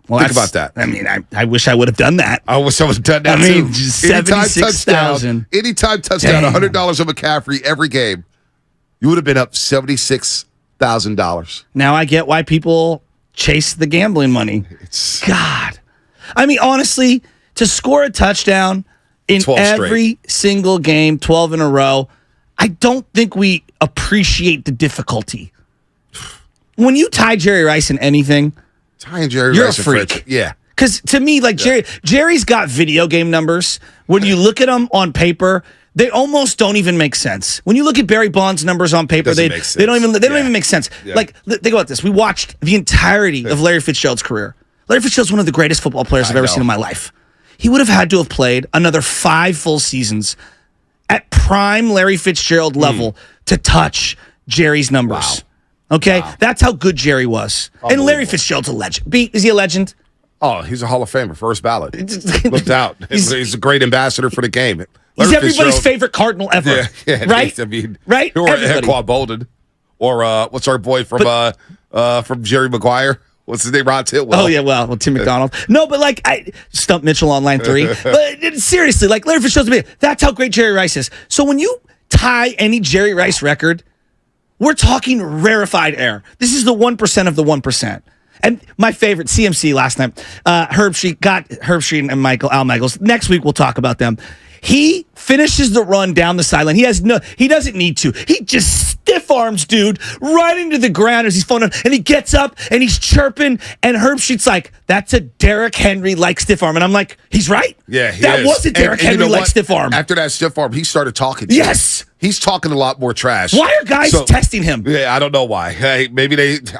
S3: Well,
S2: think about that.
S3: I mean, I wish I would have done that.
S2: I wish I would have done that
S3: too.
S2: anytime
S3: 76,000.
S2: Anytime touchdown, $100 on McCaffrey every game, you would have been up $76,000.
S3: Now I get why people chase the gambling money. God. I mean, honestly, to score a touchdown in every single game, 12 in a row, I don't think we appreciate the difficulty. When you tie Jerry Rice in anything,
S2: you're
S3: a freak.
S2: Yeah.
S3: Because to me, Jerry's got video game numbers. When you look at them on paper, they almost don't even make sense. When you look at Barry Bonds' numbers on paper, they don't even make sense.
S2: Yeah.
S3: Think about this. We watched the entirety of Larry Fitzgerald's career. Larry Fitzgerald's one of the greatest football players I've ever seen in my life. He would have had to have played another 5 full seasons at prime Larry Fitzgerald level to touch Jerry's numbers. Wow. Okay? Wow. That's how good Jerry was. And Larry Fitzgerald's a legend. Is he a legend?
S2: Oh, he's a Hall of Famer, first ballot. No doubt. He's a great ambassador for the game.
S3: He's everybody's favorite Cardinal ever.
S2: Yeah,
S3: right?
S2: I mean,
S3: right?
S2: Or Anquan Bolden. Or what's our boy from Jerry Maguire? What's his name? Rod Titwell.
S3: Oh, yeah, well, Tim McDonald. No, but I Stump Mitchell on line 3. But seriously, Larry Fitzgerald's, that's how great Jerry Rice is. So when you tie any Jerry Rice record, We're talking rarefied air. This is the 1% of the 1%. And my favorite, CMC last night, Herb Sheet and Al Michaels. Next week we'll talk about them. He finishes the run down the sideline. He doesn't need to. He just stiff arms dude right into the ground as he's falling, and he gets up and he's chirping. And Herb Sheet's like, "That's a Derrick Henry like stiff arm," and I'm like, "He's right.
S2: Yeah,
S3: that was a Derrick Henry like stiff arm."
S2: After that stiff arm, he started talking.
S3: Yes,
S2: he's talking a lot more trash.
S3: Why are guys testing him?
S2: Yeah, I don't know why. Hey,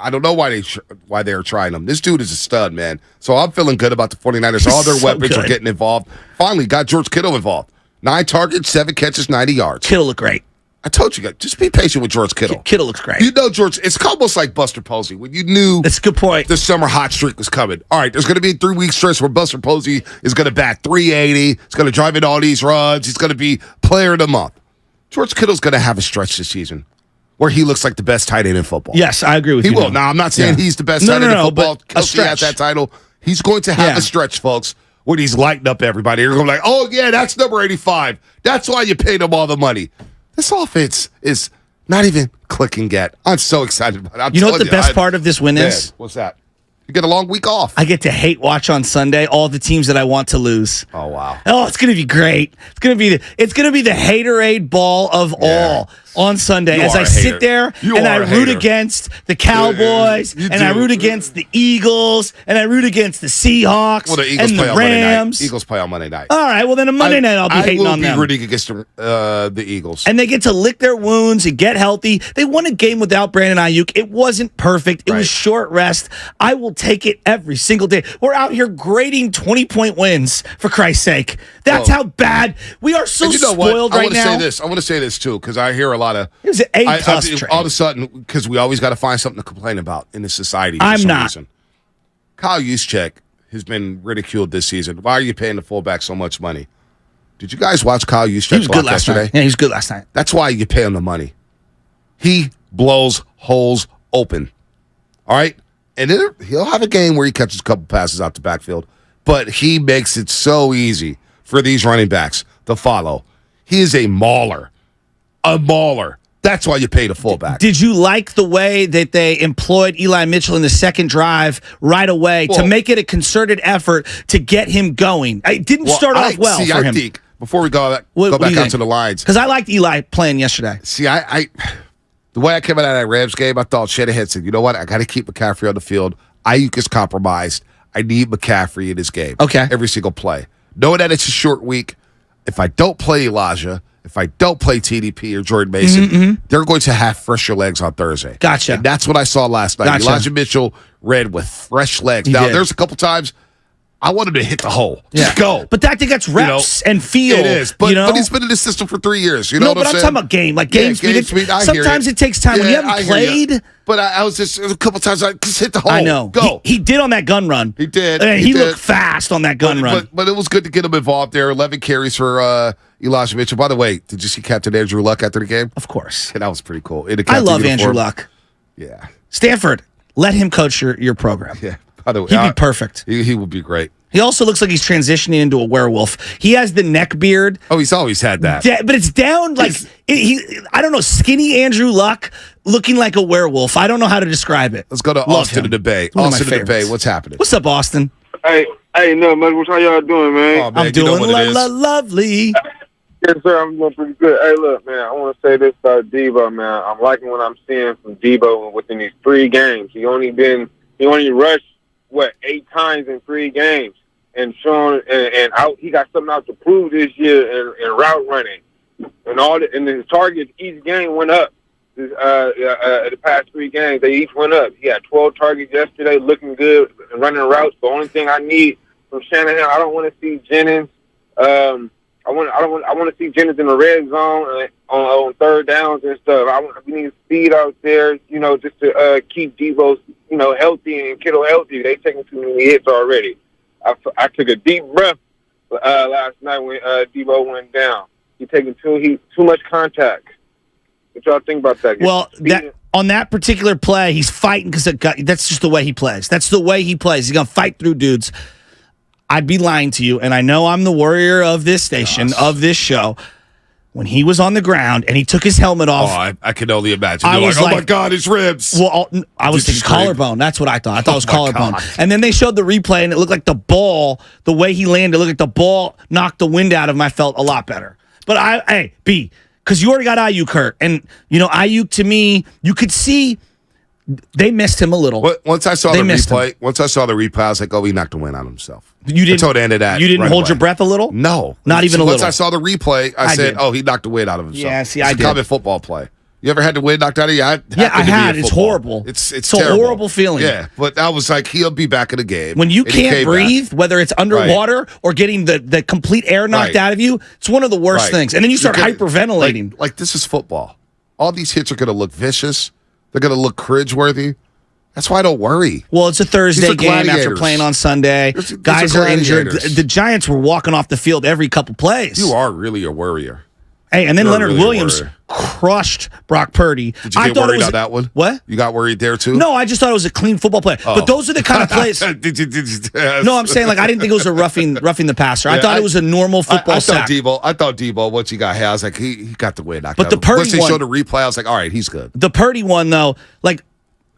S2: I don't know why they're trying him. This dude is a stud, man. So I'm feeling good about the 49ers. All their weapons are getting involved. Finally got George Kittle involved. 9 targets, 7 catches, 90 yards.
S3: Kittle looked great.
S2: I told you guys, just be patient with George Kittle.
S3: Kittle looks great.
S2: You know, George, it's almost like Buster Posey when you knew
S3: that's a good point.
S2: The summer hot streak was coming. All right, there's going to be a 3-week stretch where Buster Posey is going to bat 380. He's going to drive in all these runs. He's going to be player of the month. George Kittle's going to have a stretch this season where he looks like the best tight end in football.
S3: Yes, I agree with you.
S2: He will. Now, I'm not saying he's the best tight end in football.
S3: But
S2: Kelsey has that title. He's going to have a stretch, folks, when he's lighting up everybody. You're going to be like, oh, yeah, that's number 85. That's why you paid him all the money. This offense is not even clicking yet. I'm so excited about it.
S3: You know what the best part of this win is?
S2: What's that? You get a long week off.
S3: I get to hate watch on Sunday all the teams that I want to lose.
S2: Oh wow!
S3: Oh, it's gonna be great. It's gonna be the haterade ball of all on Sunday as I sit there and I root against the Cowboys and I root against the Eagles and I root against the Seahawks and the Rams.
S2: Eagles play on Monday night.
S3: All right, well then on Monday night I'll be hating on them.
S2: I will be rooting against the Eagles.
S3: And they get to lick their wounds and get healthy. They won a game without Brandon Ayuk. It wasn't perfect. It was short rest. I will take it every single day. We're out here grading 20-point wins, for Christ's sake. That's how bad we are. So spoiled right now.
S2: I want to say this too, because I hear a lot of
S3: it was an A+
S2: all of a sudden, because we always got to find something to complain about in this society.
S3: I'm not.
S2: Reason. Kyle Juszczyk has been ridiculed this season. Why are you paying the fullback so much money? Did you guys watch Kyle Juszczyk?
S3: He was good last night. Yeah, he was good last night.
S2: That's why you pay him the money. He blows holes open. All right? And then he'll have a game where he catches a couple passes out the backfield, but he makes it so easy for these running backs to follow. He is a mauler. A mauler. That's why you pay the fullback.
S3: Did you like the way that they employed Eli Mitchell in the second drive right away to make it a concerted effort to get him going? It didn't start off well for him.
S2: I think, before we go back out to the lines.
S3: Because I liked Eli playing yesterday.
S2: See, the way I came out of that Rams game, I thought Shanahan said, you know what? I got to keep McCaffrey on the field. Ayuk is compromised. I need McCaffrey in this game.
S3: Okay.
S2: Every single play. Knowing that it's a short week, if I don't play Elijah, if I don't play TDP or Jordan Mason, they're going to have fresher legs on Thursday.
S3: Gotcha.
S2: And that's what I saw last night.
S3: Gotcha.
S2: Elijah Mitchell ran with fresh legs. There's a couple times I wanted to hit the hole. Just go.
S3: But that thing gets reps and feel.
S2: It is. But, but he's been in this system for 3 years. You know what I'm saying?
S3: I'm talking about game. Like game speed. Sometimes it takes time. When you haven't played.
S2: But I was just, a couple times, I just hit the hole.
S3: I know.
S2: Go.
S3: He did on that gun run.
S2: He did.
S3: And he looked fast on that gun run.
S2: But it was good to get him involved there. 11 carries for Elijah Mitchell. By the way, did you see Captain Andrew Luck after the game?
S3: Of course.
S2: Yeah, that was pretty cool.
S3: I love Andrew Luck.
S2: Yeah.
S3: Stanford, let him coach your program.
S2: Yeah. By the way,
S3: he'd be perfect.
S2: He would be great.
S3: He also looks like he's transitioning into a werewolf. He has the neck beard.
S2: Oh, he's always had that.
S3: But it's down like, I don't know, skinny Andrew Luck looking like a werewolf. I don't know how to describe it.
S2: Let's go to Austin in the Bay. Austin in the Bay, what's happening?
S3: What's up, Austin?
S16: Hey, no, man. How y'all doing, man?
S2: Oh, man,
S3: I'm doing lovely.
S16: Yes, sir. I'm doing pretty good. Hey, look, man. I want to say this about Debo, man. I'm liking what I'm seeing from Debo within these 3 games. He only rushed 8 times in 3 games, and shown and out. He got something out to prove this year in route running, and his targets each game went up. The past 3 games, they each went up. He had 12 targets yesterday, looking good and running routes. The only thing I need from Shanahan, I don't want to see Jennings. I want to see Jennings in the red zone on third downs and stuff. We need speed out there, just to keep Debo, healthy and Kittle healthy. They taking too many hits already. I took a deep breath last night when Debo went down. He's taking too much contact. What y'all think about that?
S3: Well, on that particular play, he's fighting because that's just the way he plays. That's the way he plays. He's going to fight through dudes. I'd be lying to you, and I know I'm the warrior of this station, of this show. when he was on the ground and he took his helmet off.
S2: Oh, I can only imagine.
S3: I
S2: You're
S3: was
S2: like, oh my God, his ribs.
S3: Well, I was
S2: Did you
S3: thinking
S2: scream?
S3: collarbone. That's what I thought. I thought it was
S2: my
S3: collarbone.
S2: God.
S3: And then they showed the replay, and it looked like the ball, the way he landed, it looked like the ball knocked the wind out of him. I felt a lot better. But because you already got Ayuk hurt. And, Ayuk, to me, you could see they missed him a little.
S2: Once I saw the replay, I was like, oh, he knocked the wind out of himself.
S3: You didn't,
S2: until the end of that.
S3: You didn't
S2: right
S3: hold
S2: away.
S3: your breath a little?
S2: No.
S3: Not even a little?
S2: Once I saw the replay, I said,
S3: did.
S2: oh, he knocked the wind out of himself.
S3: Yeah, see,
S2: it's
S3: I
S2: a
S3: did.
S2: common football play. You ever had the wind knocked out of you?
S3: I had. It's horrible.
S2: It's
S3: a
S2: terrible.
S3: horrible feeling.
S2: Yeah, but I was like, he'll be back in the game.
S3: When you
S2: And he
S3: can't
S2: came
S3: breathe,
S2: back.
S3: whether it's underwater or getting the complete air knocked out of you, it's one of the worst things. And then you start hyperventilating.
S2: Like, this is football. All these hits are going to look vicious. They're going to look cringeworthy. That's why I don't worry.
S3: Well, it's a Thursday game after
S2: gladiators.
S3: playing on Sunday. Guys are injured. The Giants were walking off the field every couple plays.
S2: You are really a worrier.
S3: Hey, and then
S2: You're
S3: Leonard
S2: really a
S3: Williams
S2: worrier.
S3: crushed Brock Purdy.
S2: Did you get worried on that one?
S3: What?
S2: You got worried there too?
S3: No, I just thought it was a clean football play.
S2: Oh.
S3: But those are the kind of plays.
S2: Did you
S3: No, I'm saying I didn't think it was a roughing the passer. I thought it was a normal football sack.
S2: I thought Debo, once he got hit, I was like, he got the win.
S3: But the Purdy
S2: once they
S3: one-
S2: showed the replay, I was like, all right, he's good.
S3: The Purdy one, though,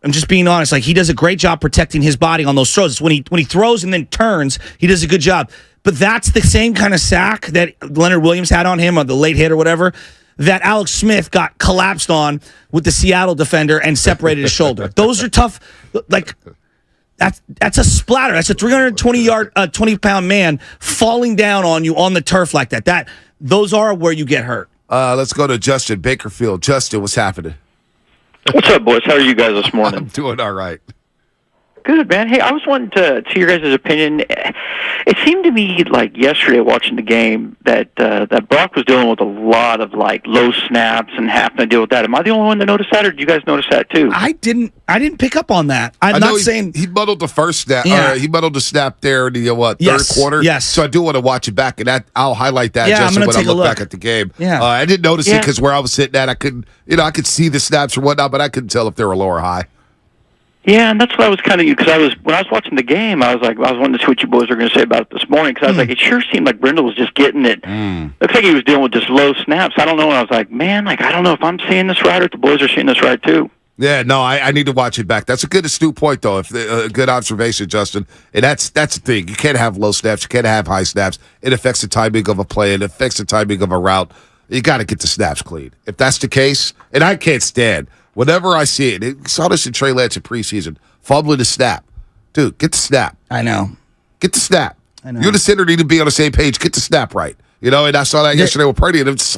S3: I'm just being honest. He does a great job protecting his body on those throws. It's when he throws and then turns, he does a good job. But that's the same kind of sack that Leonard Williams had on him, or the late hit or whatever, that Alex Smith got collapsed on with the Seattle defender and separated his shoulder. Those are tough. That's a splatter. That's a 20-pound man falling down on you on the turf like that. Those are where you get hurt.
S2: Let's go to Justin Bakerfield. Justin, what's happening?
S17: What's up, boys? How are you guys this morning?
S2: I'm doing all right.
S17: Good, man. Hey, I was wanting to see your guys' opinion. It seemed to me like yesterday watching the game that Brock was dealing with a lot of low snaps and having to deal with that. Am I the only one that noticed that, or did you guys notice that too?
S3: I didn't pick up on that. I'm not saying
S2: he muddled the first snap.
S3: Yeah.
S2: He muddled the snap there in the third quarter.
S3: Yes.
S2: So I do want to watch it back, and I'll highlight that
S3: Yeah,
S2: Justin,
S3: I'm
S2: when
S3: gonna
S2: I
S3: take a
S2: look
S3: look.
S2: back at the game.
S3: Yeah.
S2: I didn't notice it because where I was sitting at, I couldn't. I could see the snaps or whatnot, but I couldn't tell if they were low or high.
S17: Yeah, and that's what I was kind of because when I was watching the game, I was wanting to see what you boys were going to say about it this morning because I was like, it sure seemed like Brindle was just getting it. Looks like he was dealing with just low snaps. I don't know. And I was like, man, I don't know if I'm seeing this right or if the boys are seeing this right too.
S2: Yeah, no, I need to watch it back. That's a good astute point, though. A good observation, Justin. And that's the thing. You can't have low snaps. You can't have high snaps. It affects the timing of a play. It affects the timing of a route. You got to get the snaps clean. If that's the case, and I can't stand, whenever I see it, saw this in Trey Lance in preseason, fumbling the snap. Dude, get the snap.
S3: I know.
S2: Get the snap.
S3: I know.
S2: You and the center need to be on the same page. Get the snap right. And I saw that yesterday with Purdy, and it's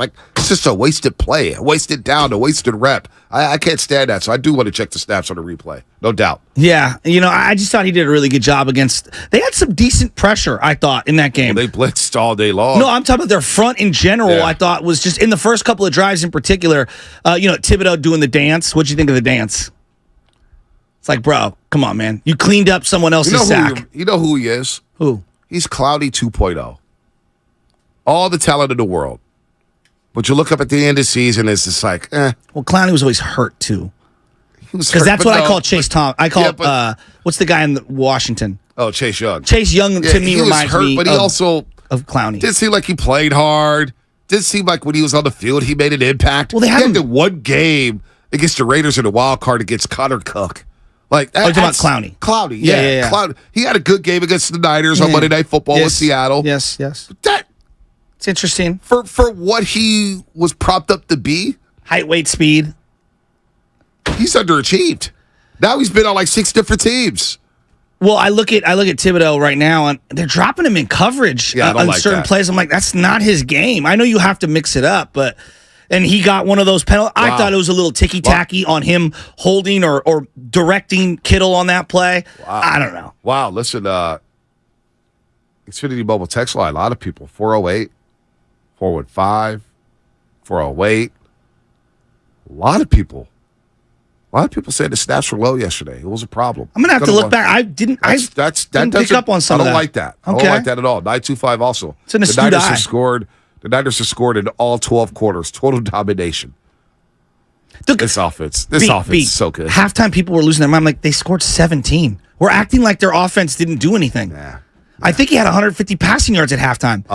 S2: just a wasted play, a wasted down, a wasted rep. I can't stand that, so I do want to check the snaps on the replay, no doubt.
S3: Yeah, I just thought he did a really good job against. They had some decent pressure, I thought, in that game.
S2: Well, they blitzed all day long.
S3: No, I'm talking about their front in general.
S2: Yeah.
S3: I thought was just in the first couple of drives in particular. Thibodeau doing the dance. What'd you think of the dance? It's like, bro, come on, man. You cleaned up someone else's sack.
S2: You know who he is?
S3: Who?
S2: He's Cloudy 2.0. All the talent in the world. But you look up at the end of the season, it's just like, eh.
S3: Well, Clowney was always hurt, too. Because that's what I call Chase Tom. I call what's the guy in Washington?
S2: Oh, Chase Young.
S3: Chase Young, to me, reminds me
S2: but he also
S3: of Clowney.
S2: Didn't seem like he played hard. Didn't seem like when he was on the field, he made an impact.
S3: Well, they
S2: had the one game against the Raiders in the wild card against Connor Cook. You're
S3: talking about Clowney.
S2: Clowney,
S3: Yeah.
S2: Clowney. He had a good game against the Niners on Monday Night Football with Seattle.
S3: Yes. It's interesting.
S2: For what he was propped up to be.
S3: Height, weight, speed.
S2: He's underachieved. Now he's been on 6 different teams.
S3: Well, I look at Thibodeau right now, and they're dropping him in coverage on certain plays. I'm like, that's not his game. I know you have to mix it up, and he got one of those penalties. I thought it was a little ticky-tacky on him holding or directing Kittle on that play.
S2: Wow.
S3: I don't know.
S2: Wow, listen, Xfinity Mobile text line, a lot of people, 408, 415, 408. A lot of people said the snaps were low yesterday. It was a problem.
S3: I'm gonna have to look back. I didn't pick up on some of that.
S2: I don't like that. I don't like that at all. 925 also.
S3: It's an astute eye.
S2: The Niners have scored in all 12 quarters. Total domination. This offense is so good.
S3: Halftime, people were losing their mind. I'm like, they scored 17. We're acting like their offense didn't do anything. I think he had 150 passing yards at halftime.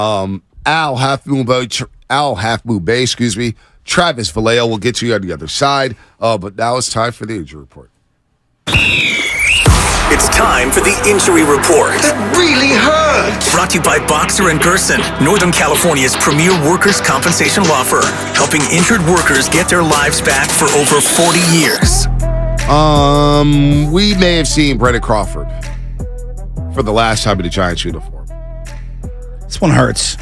S2: Al, Half Moon Boy Travis Vallejo will get to you on the other side. But now it's time for the injury report.
S5: It's time for the injury report. That really hurts. Brought to you by Boxer & Gerson, Northern California's premier workers' compensation law firm, helping injured workers get their lives back for over 40 years.
S2: We may have seen Brendan Crawford for the last time in the Giants uniform.
S3: This one hurts.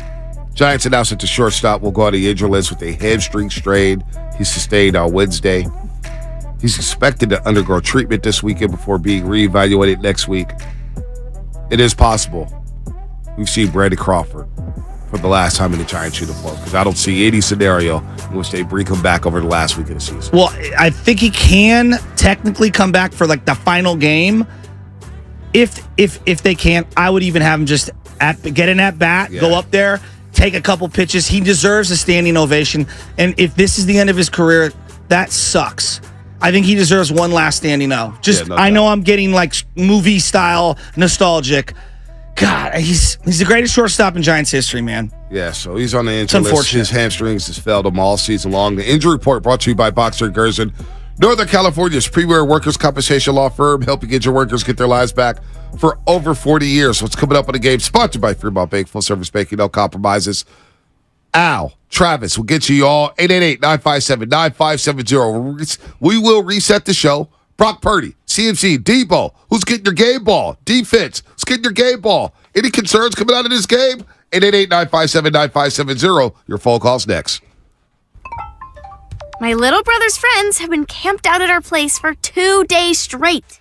S2: Giants announced that the shortstop will go on the injury list with a hamstring strain he sustained on Wednesday. He's expected to undergo treatment this weekend before being reevaluated next week. It is possible we've seen Brandon Crawford for the last time in the Giants uniform, because I don't see any scenario in which they bring him back over the last week of the season.
S3: Well, I think he can technically come back for like the final game. If they can, I would even have him just get an at bat, go up there, take a couple pitches. He deserves a standing ovation. And if this is the end of his career, that sucks. I think he deserves one last standing O. I know I'm getting like movie style nostalgic. God, he's the greatest shortstop in Giants history, man.
S2: Yeah, so he's on the injury list. His hamstrings has failed him all season long. The injury report brought to you by Boxer & Gerson, Northern California's premier workers' compensation law firm, helping injured workers get their lives back for over 40 years. What's coming up on the game? Sponsored by Fremont Bank, full service banking, no compromises. Travis will get you all 888-957-9570. We will reset the show. Brock Purdy, CMC, Debo, who's getting your game ball? Defense, who's getting your game ball? Any concerns coming out of this game? 888-957-9570. Your phone calls next.
S18: My little brother's friends have been camped out at our place for 2 days straight.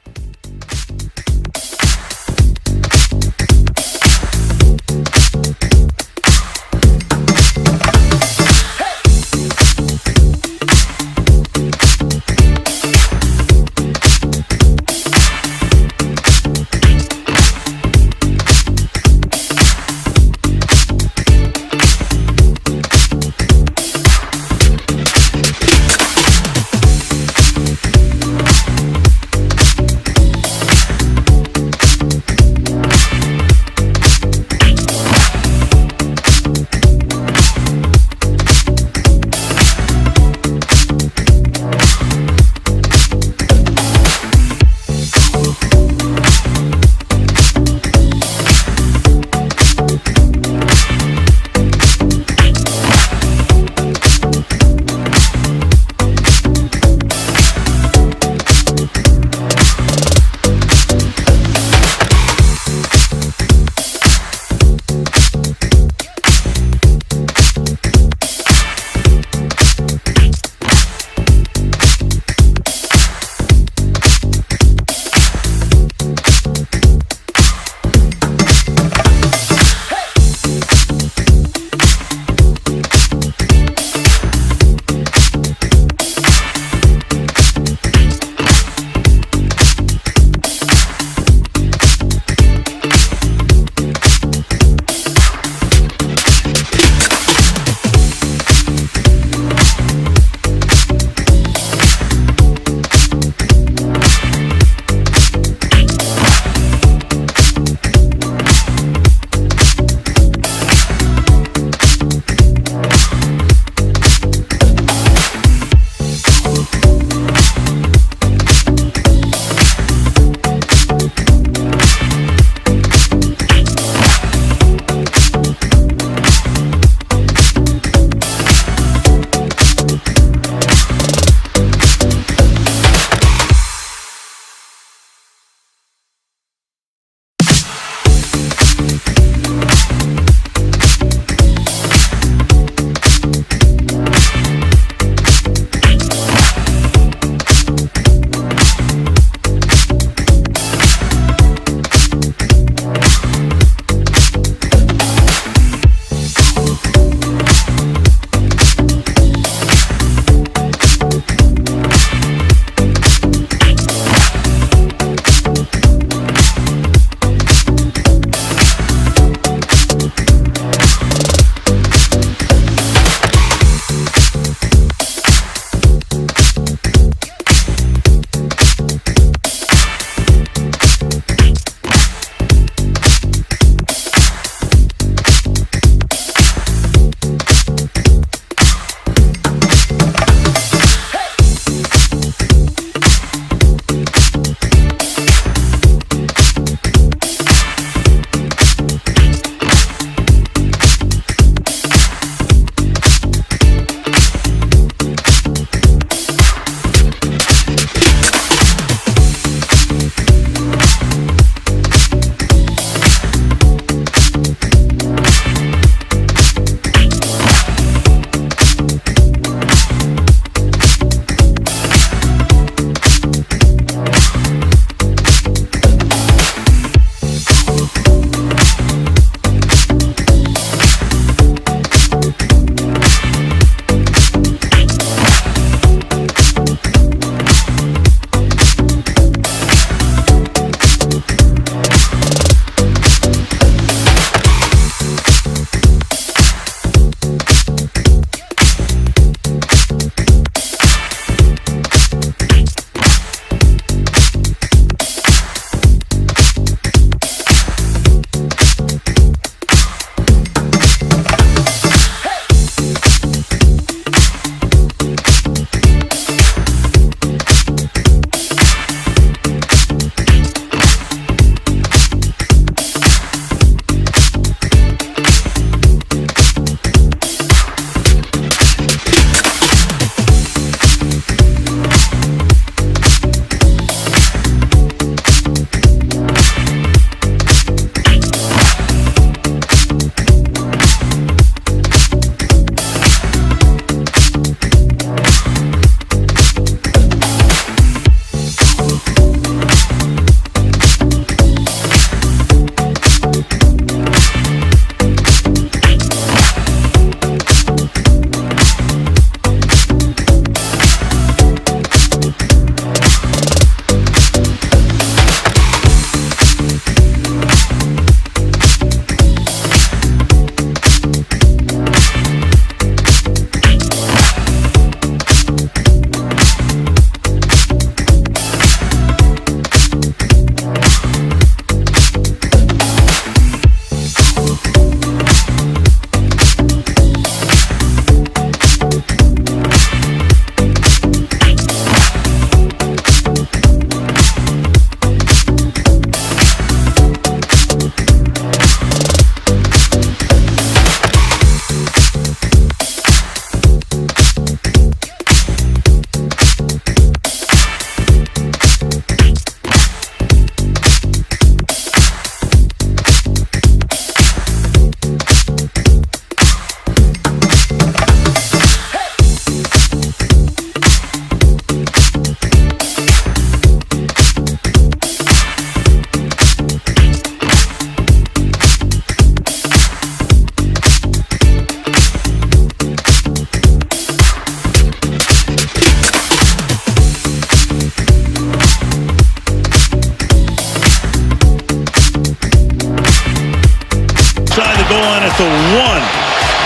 S1: line at the 1.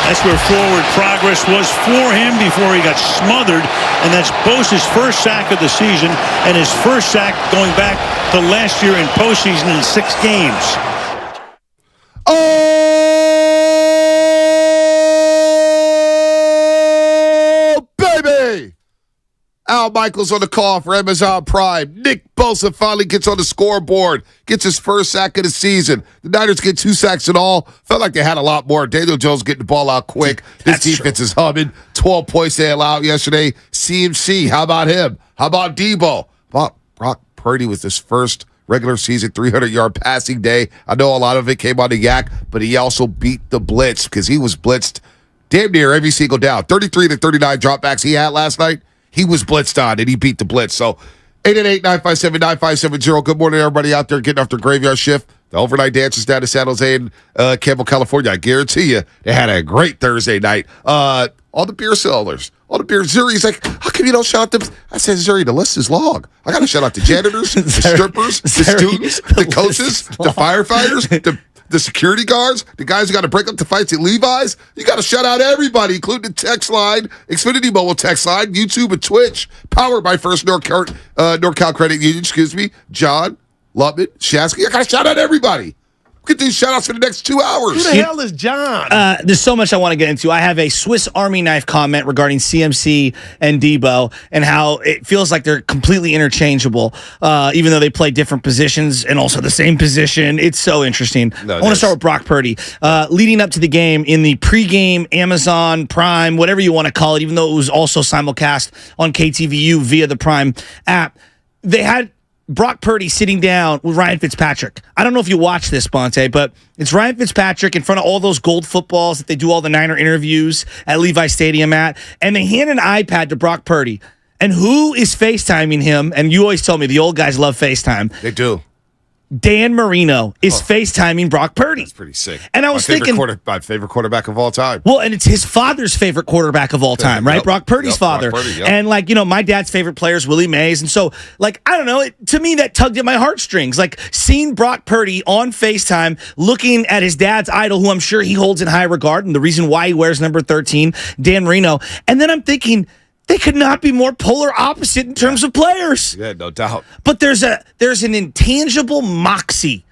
S1: That's where forward progress was for him before he got smothered. And that's Bosa's first sack of the season and his first sack going back to last year in postseason in 6 games.
S2: Oh, baby! Al Michaels on the call for Amazon Prime. Nick Bosa finally gets on the scoreboard, gets his first sack of the season. The Niners get 2 sacks in all. Felt like they had a lot more. Daniel Jones getting the ball out quick. This defense is humming. 12 points they allowed yesterday. CMC, how about him? How about Debo? Brock Purdy was his first regular season 300-yard passing day. I know a lot of it came on the yak, but he also beat the blitz because he was blitzed damn near every single down. 33 to 39 dropbacks he had last night. He was blitzed on, and he beat the blitz. So 888-957-9570. Good morning, everybody out there getting off their graveyard shift. The overnight dancers down in San Jose and Campbell, California. I guarantee you they had a great Thursday night. All the beer sellers, all the beer. Zuri's like, how come you don't shout out them? I said, Zuri, the list is long. I got to shout out the janitors, the strippers, the students, the coaches, the firefighters, the security guards, the guys who got to break up the fights at Levi's. You got to shout out everybody, including the text line, Xfinity Mobile text line, YouTube and Twitch, powered by First NorCal Credit Union, John, Lubman, Shasky. I got to shout out everybody. Get these shout outs for the next 2 hours.
S19: Who the hell is John?
S3: There's so much I want to get into. I have a Swiss Army knife comment regarding CMC and Debo and how it feels like they're completely interchangeable, even though they play different positions and also the same position. It's so interesting. I want to start with Brock Purdy. Leading up to the game in the pregame Amazon Prime, whatever you want to call it, even though it was also simulcast on KTVU via the Prime app, they had Brock Purdy sitting down with Ryan Fitzpatrick. I don't know if you watch this, Bonte, but it's Ryan Fitzpatrick in front of all those gold footballs that they do all the Niner interviews at Levi Stadium at, and they hand an iPad to Brock Purdy. And who is FaceTiming him? And you always tell me the old guys love FaceTime.
S2: They do.
S3: Dan Marino is FaceTiming Brock Purdy.
S2: That's pretty sick.
S3: And I was thinking,
S2: my favorite quarterback of all time.
S3: Well, and it's his father's favorite quarterback of all time, right?
S2: Yep.
S3: Brock Purdy's father.
S2: Brock Purdy, yep.
S3: And like, my dad's favorite player is Willie Mays. And so, like, I don't know, to me that tugged at my heartstrings. Like seeing Brock Purdy on FaceTime looking at his dad's idol, who I'm sure he holds in high regard, and the reason why he wears number 13, Dan Marino. And then I'm thinking, they could not be more polar opposite in terms of players.
S2: Yeah, no doubt.
S3: But there's an intangible moxie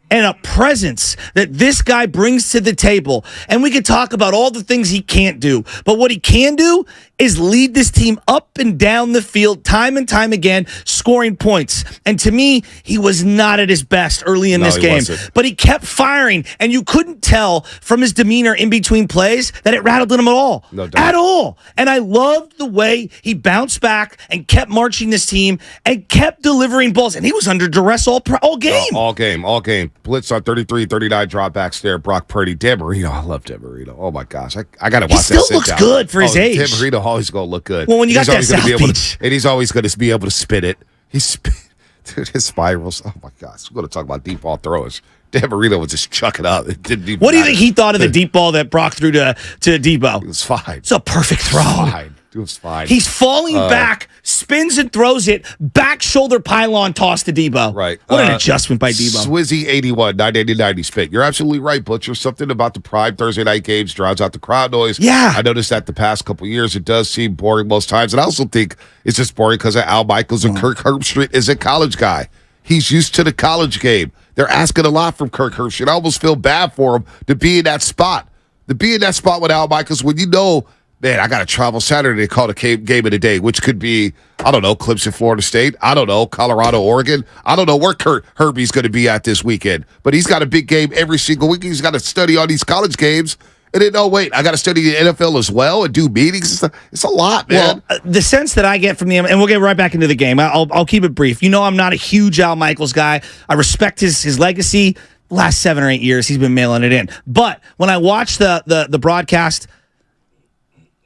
S3: and a presence that this guy brings to the table. And we could talk about all the things he can't do. But what he can do is lead this team up and down the field time and time again, scoring points. And to me, he was not at his best early in this game. But he kept firing, and you couldn't tell from his demeanor in between plays that it rattled him at all.
S2: No doubt.
S3: At all. And I loved the way he bounced back and kept marching this team and kept delivering balls. And he was under duress all game.
S2: All game. Blitz on 33, 39 dropbacks there. Brock Purdy. Dan Marino. I love Dan Marino. Oh, my gosh. I got to watch that.
S3: He still looks good for his age.
S2: Dan Marino always going to look good.
S3: Well, when you got that South Beach.
S2: And he's always going to be able to spin it. Dude, his spirals. Oh, my gosh. We're going to talk about deep ball throwers. Dan Marino would just chuck it up. It didn't even
S3: What do you think he thought of the deep ball that Brock threw to Debo?
S2: It was fine.
S3: It's a perfect throw.
S2: It was fine.
S3: He's falling back, spins and throws it, back shoulder pylon toss to Debo.
S2: Right.
S3: What an adjustment by Debo.
S2: Swizzy 81, 980-90 spit. You're absolutely right, Butcher. Something about the Prime Thursday night games drowns out the crowd noise.
S3: Yeah.
S2: I noticed that the past couple of years, it does seem boring most times. And I also think it's just boring because of Al Michaels and Kirk Herbstreit is a college guy. He's used to the college game. They're asking a lot from Kirk Herbstreit. I almost feel bad for him to be in that spot. To be in that spot with Al Michaels when you know, man, I got to travel Saturday to call the game of the day, which could be, I don't know, Clemson, Florida State. I don't know, Colorado, Oregon. I don't know where Herbie's going to be at this weekend. But he's got a big game every single week. He's got to study all these college games. And then, oh, wait, I got to study the NFL as well and do meetings. It's a lot, man.
S3: Well, the sense that I get from the, and we'll get right back into the game. I'll keep it brief. I'm not a huge Al Michaels guy. I respect his legacy. Last 7 or 8 years, he's been mailing it in. But when I watch the broadcast,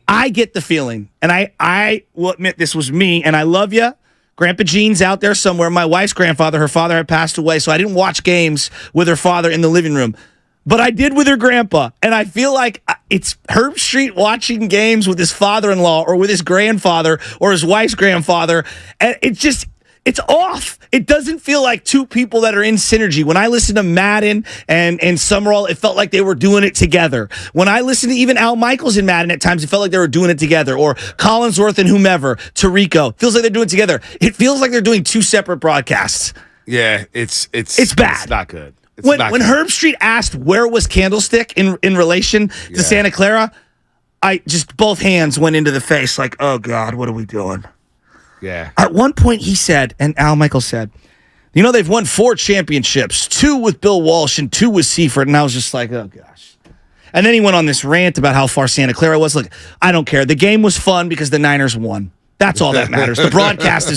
S3: I get the feeling, and I will admit this was me, and I love you. Grandpa Gene's out there somewhere. My wife's grandfather, her father had passed away, so I didn't watch games with her father in the living room. But I did with her grandpa, and I feel like it's Herbstreit watching games with his father-in-law or with his grandfather or his wife's grandfather, and It's off. It doesn't feel like two people that are in synergy. When I listen to Madden and Summerall, it felt like they were doing it together. When I listen to even Al Michaels in Madden at times, it felt like they were doing it together. Or Collinsworth and whomever, Tirico. Feels like they're doing it together. It feels like they're doing two separate broadcasts.
S2: Yeah, it's bad.
S3: It's
S2: not good.
S3: When Herb Street asked where was Candlestick in relation to Santa Clara, both hands went into the face like, oh God, what are we doing?
S2: Yeah.
S3: At one point he said, and Al Michaels said, they've won 4 championships, 2 with Bill Walsh and 2 with Seifert. And I was just like, oh gosh. And then he went on this rant about how far Santa Clara was. Look, I don't care. The game was fun because the Niners won. That's all that matters. The broadcast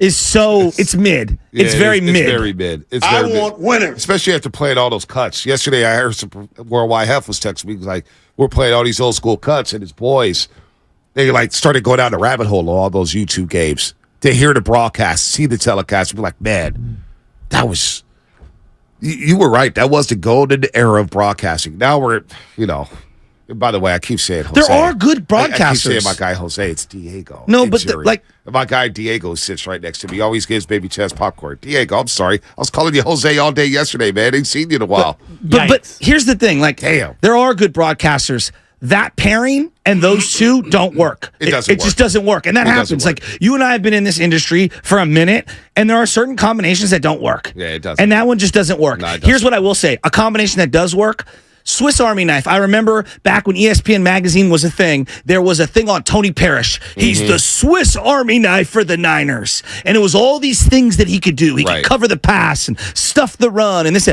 S3: it's mid.
S2: Yeah,
S3: it's very mid.
S2: It's very mid.
S19: I want winners.
S2: Especially after playing all those cuts. Yesterday I heard some Worldwide Hef was texting me like, we're playing all these old school cuts, and his boys, they started going down the rabbit hole of all those YouTube games. They hear the broadcast, see the telecast, and be like, man, that was you were right. That was the golden era of broadcasting. Now we're, by the way, I keep saying Jose.
S3: There are good broadcasters.
S2: I keep saying my guy Jose. It's Diego.
S3: No, but
S2: my guy Diego sits right next to me. He always gives baby chest popcorn. Diego, I'm sorry. I was calling you Jose all day yesterday, man. Ain't seen you in a while.
S3: But here's the thing.
S2: Damn.
S3: There are good broadcasters. That pairing and those two don't work.
S2: It
S3: just doesn't work. And that happens. Like, you and I have been in this industry for a minute, and there are certain combinations that don't work.
S2: Yeah, it doesn't.
S3: And that one just doesn't work.
S2: No, it doesn't.
S3: Here's what I will say. A combination that does work, Swiss Army knife. I remember back when ESPN magazine was a thing, there was a thing on Tony Parrish. He's the Swiss Army knife for the Niners. And it was all these things that he could do. He could cover the pass and stuff the run and this.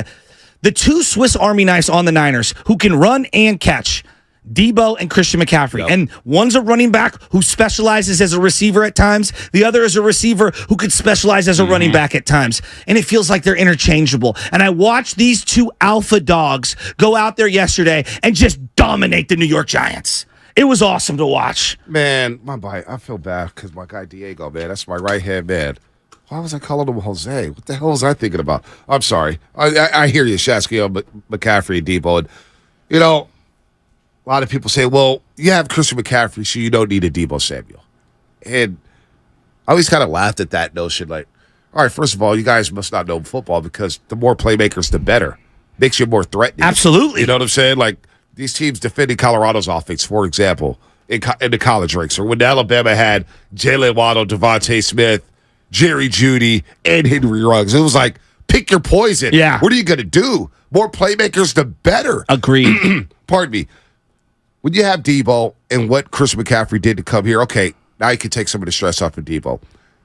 S3: The 2 Swiss Army knives on the Niners who can run and catch, Debo and Christian McCaffrey. And one's a running back who specializes as a receiver at times. The other is a receiver who could specialize as a running back at times. And it feels like they're interchangeable. And I watched these 2 alpha dogs go out there yesterday and just dominate the New York Giants. It was awesome to watch.
S2: Man, I feel bad because my guy Diego, man, that's my right-hand man. Why was I calling him Jose? What the hell was I thinking about? I'm sorry. I hear you, Shasky, McCaffrey, and Debo. And, a lot of people say, well, you have Christian McCaffrey, so you don't need a Debo Samuel. And I always kind of laughed at that notion. Like, all right, first of all, you guys must not know football because the more playmakers, the better. Makes you more threatening.
S3: Absolutely.
S2: You know what I'm saying? Like, these teams defending Colorado's offense, for example, in the college ranks, or when Alabama had Jalen Waddle, Devontae Smith, Jerry Jeudy, and Henry Ruggs. It was like, pick your poison.
S3: Yeah.
S2: What are you going to do? More playmakers, the better.
S3: Agreed.
S2: Pardon me. When you have Debo and what Chris McCaffrey did to come here, okay, now you can take some of the stress off of Debo.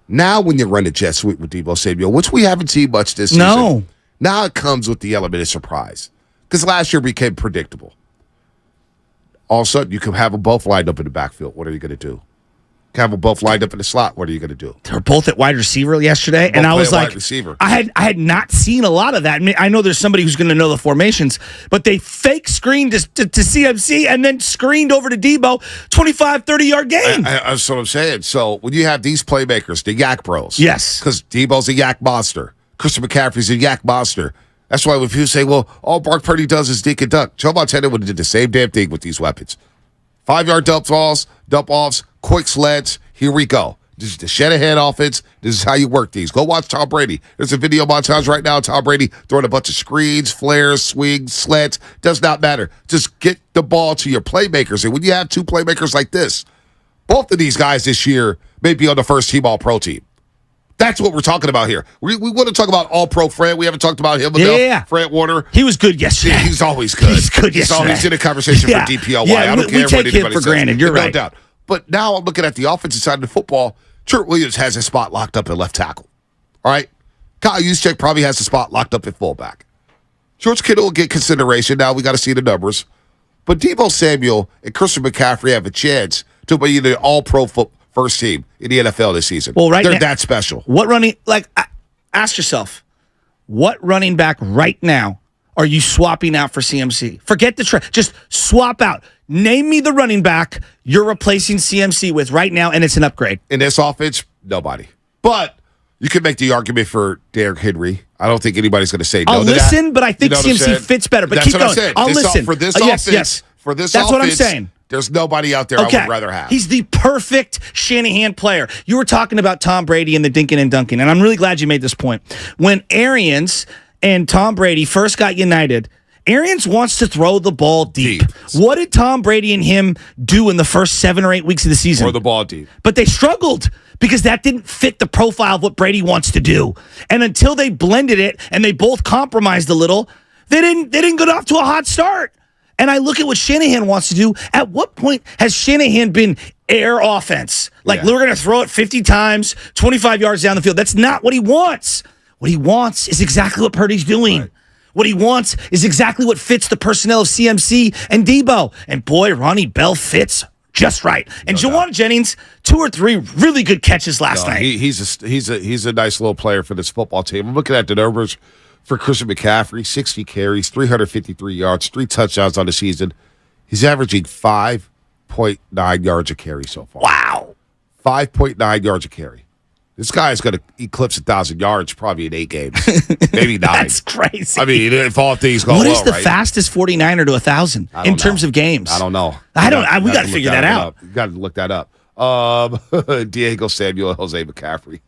S2: Now when you run a jet sweep with Debo Samuel, which we haven't seen much this season, now it comes with the element of surprise. Because last year became predictable. All of a sudden, you can have them both lined up in the backfield. What are you going to do? Have them both lined up in the slot. What are you going to do?
S3: They're both at wide receiver yesterday, and I was like, I had not seen a lot of that. I know there's somebody who's going to know the formations, but they fake screened to CMC and then screened over to Debo, 25, 30-yard game.
S2: That's what I'm saying. So when you have these playmakers, the Yak Bros,
S3: yes,
S2: because Debo's a Yak monster, Christian McCaffrey's a Yak monster. That's why when people say, well, all Brock Purdy does is dink and dunk, Joe Montana would have did the same damn thing with these weapons. 5-yard dump offs, quick sleds. Here we go. This is the Shanahan offense. This is how you work these. Go watch Tom Brady. There's a video montage right now. Tom Brady throwing a bunch of screens, flares, swings, slants. Does not matter. Just get the ball to your playmakers. And when you have 2 playmakers like this, both of these guys this year may be on the first team All-Pro team. That's what we're talking about here. We want to talk about All-Pro Fred. We haven't talked about him enough.
S3: Yeah.
S2: Fred Warner.
S3: He was good yesterday.
S2: Yeah, he's always good.
S3: He's good yesterday.
S2: He's always in a conversation for DPOY.
S3: Yeah,
S2: I don't care
S3: we take
S2: what
S3: him
S2: anybody
S3: for
S2: says.
S3: granted. You're right.
S2: No doubt. But now I'm looking at the offensive side of the football. Trent Williams has a spot locked up at left tackle. All right? Kyle Juszczyk probably has a spot locked up at fullback. George Kittle will get consideration. Now we got to see the numbers. But Debo Samuel and Christian McCaffrey have a chance to be the all-pro first team in the NFL this season.
S3: Well,
S2: they're that special.
S3: What running, ask yourself, what running back right now are you swapping out for CMC? Forget the just swap out. Name me the running back you're replacing CMC with right now, and it's an upgrade.
S2: In this offense, nobody. But you could make the argument for Derrick Henry. I don't think anybody's going to say no
S3: I'll
S2: to that.
S3: listen, but I think CMC fits better. But
S2: That's
S3: keep
S2: what
S3: going.
S2: I'm saying.
S3: I'll listen.
S2: For this
S3: yes,
S2: offense,
S3: yes.
S2: for this
S3: That's
S2: offense,
S3: what I'm saying.
S2: There's nobody out there I would rather have.
S3: He's the perfect Shanahan player. You were talking about Tom Brady and the Dinkin' and Duncan, and I'm really glad you made this point. When Arians and Tom Brady first got united, Arians wants to throw the ball deep. What did Tom Brady and him do in the first 7 or 8 weeks of the season?
S2: Throw the ball deep.
S3: But they struggled because that didn't fit the profile of what Brady wants to do. And until they blended it and they both compromised a little, they didn't get off to a hot start. And I look at what Shanahan wants to do. At what point has Shanahan been air offense? Like, we're going to throw it 50 times, 25 yards down the field. That's not what he wants. What he wants is exactly what Purdy's doing. Right. What he wants is exactly what fits the personnel of CMC and Debo. And boy, Ronnie Bell fits just right. And Jawan Jennings, 2 or 3 really good catches last night.
S2: He's a nice little player for this football team. I'm looking at the numbers for Christian McCaffrey, 60 carries, 353 yards, 3 touchdowns on the season. He's averaging 5.9 yards a carry so far.
S3: Wow.
S2: 5.9 yards a carry. This guy is going to eclipse 1,000 yards probably in 8 games, maybe 9.
S3: That's crazy.
S2: I mean, if all things go well,
S3: what is the fastest 49er to 1,000 in terms of games?
S2: I don't know.
S3: We got to figure that out.
S2: You got to look that up. Diego Samuel, Jose McCaffrey.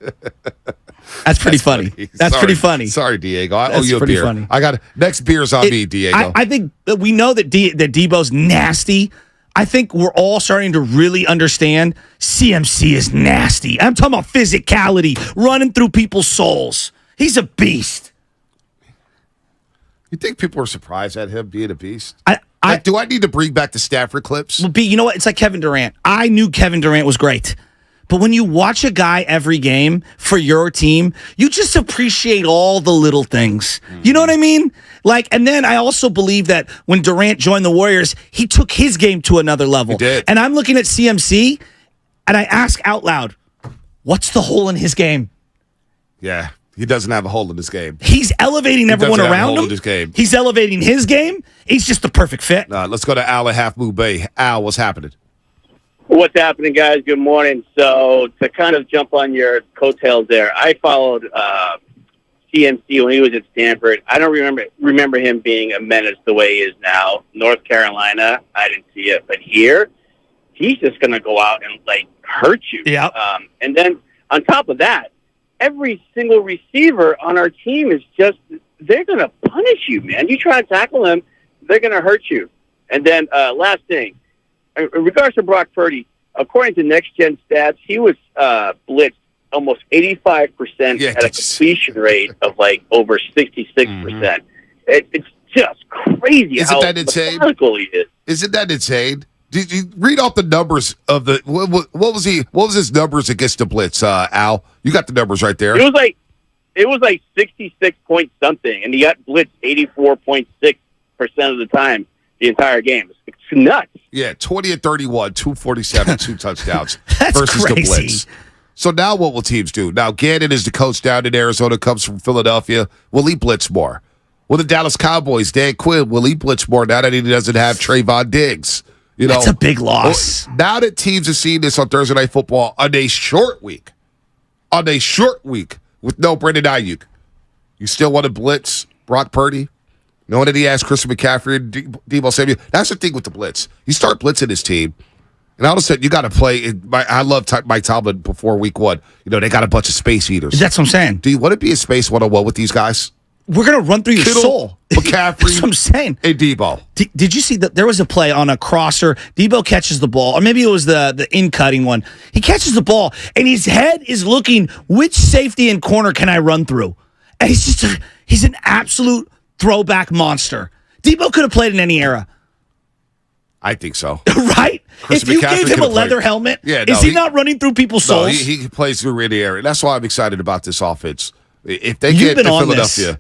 S3: That's pretty funny. That's pretty funny.
S2: Sorry, Diego. I owe you a beer.
S3: Funny.
S2: I got next beer's on me, Diego.
S3: I think that we know that that Debo's nasty. I think we're all starting to really understand CMC is nasty. I'm talking about physicality, running through people's souls. He's a beast.
S2: You think people are surprised at him being a beast?
S3: Do
S2: I need to bring back the Stafford clips?
S3: Well, you know what? It's like Kevin Durant. I knew Kevin Durant was great. But when you watch a guy every game for your team, you just appreciate all the little things. You know what I mean? And then I also believe that when Durant joined the Warriors, he took his game to another level.
S2: He did.
S3: And I'm looking at CMC, and I ask out loud, what's the hole in his game?
S2: Yeah, he doesn't have a hole in his game.
S3: He's elevating everyone around him.
S2: His game.
S3: He's elevating his game. He's just the perfect fit.
S2: Let's go to Al at Half Moon Bay. Al, what's happening?
S12: What's happening, guys? Good morning. So to kind of jump on your coattails there, I followed CMC when he was at Stanford. I don't remember him being a menace the way he is now. North Carolina, I didn't see it, but here, he's just going to go out and hurt you.
S3: Yeah.
S12: And then on top of that, every single receiver on our team is they're going to punish you, man. You try to tackle them, they're going to hurt you. And then last thing. In regards to Brock Purdy, according to Next Gen Stats, he was blitzed almost 85% at a completion rate of over 66%. It's just crazy how methodical he is.
S2: Isn't that insane? Did you read off the numbers of the what was his numbers against the blitz, Al? You got the numbers right there.
S12: It was 66 point something, and he got blitzed 84.6% of the time the entire game. It's nuts.
S2: Yeah, 20 and 31, 247, 2 touchdowns
S3: crazy.
S2: versus the blitz. So now what will teams do? Now Gannon is the coach down in Arizona, comes from Philadelphia. Will he blitz more? Will the Dallas Cowboys, Dan Quinn, will he blitz more now that he doesn't have Trayvon Diggs?
S3: That's a big loss.
S2: Now that teams have seen this on Thursday Night Football on a short week with no Brandon Ayuk, you still want to blitz Brock Purdy? Knowing that he has Christian McCaffrey and Debo Samuel. That's the thing with the blitz. You start blitzing his team, and all of a sudden you got to play. I love Mike Tomlin before week 1. They got a bunch of space eaters.
S3: That's what I'm saying.
S2: Do you want to be a space 1-on-1 with these guys?
S3: We're going to run through your soul.
S2: McCaffrey.
S3: That's what I'm saying.
S2: And Debo.
S3: Did you see that there was a play on a crosser? Debo catches the ball, or maybe it was the in-cutting one. He catches the ball, and his head is looking, which safety and corner can I run through? And he's an absolute throwback monster. Debo could have played in any era.
S2: I think so.
S3: Right?
S2: Christian
S3: if you
S2: McCaffrey
S3: gave him a leather helmet, is he not running through people's souls?
S2: No, he plays through any area. That's why I'm excited about this offense. If they get to Philadelphia,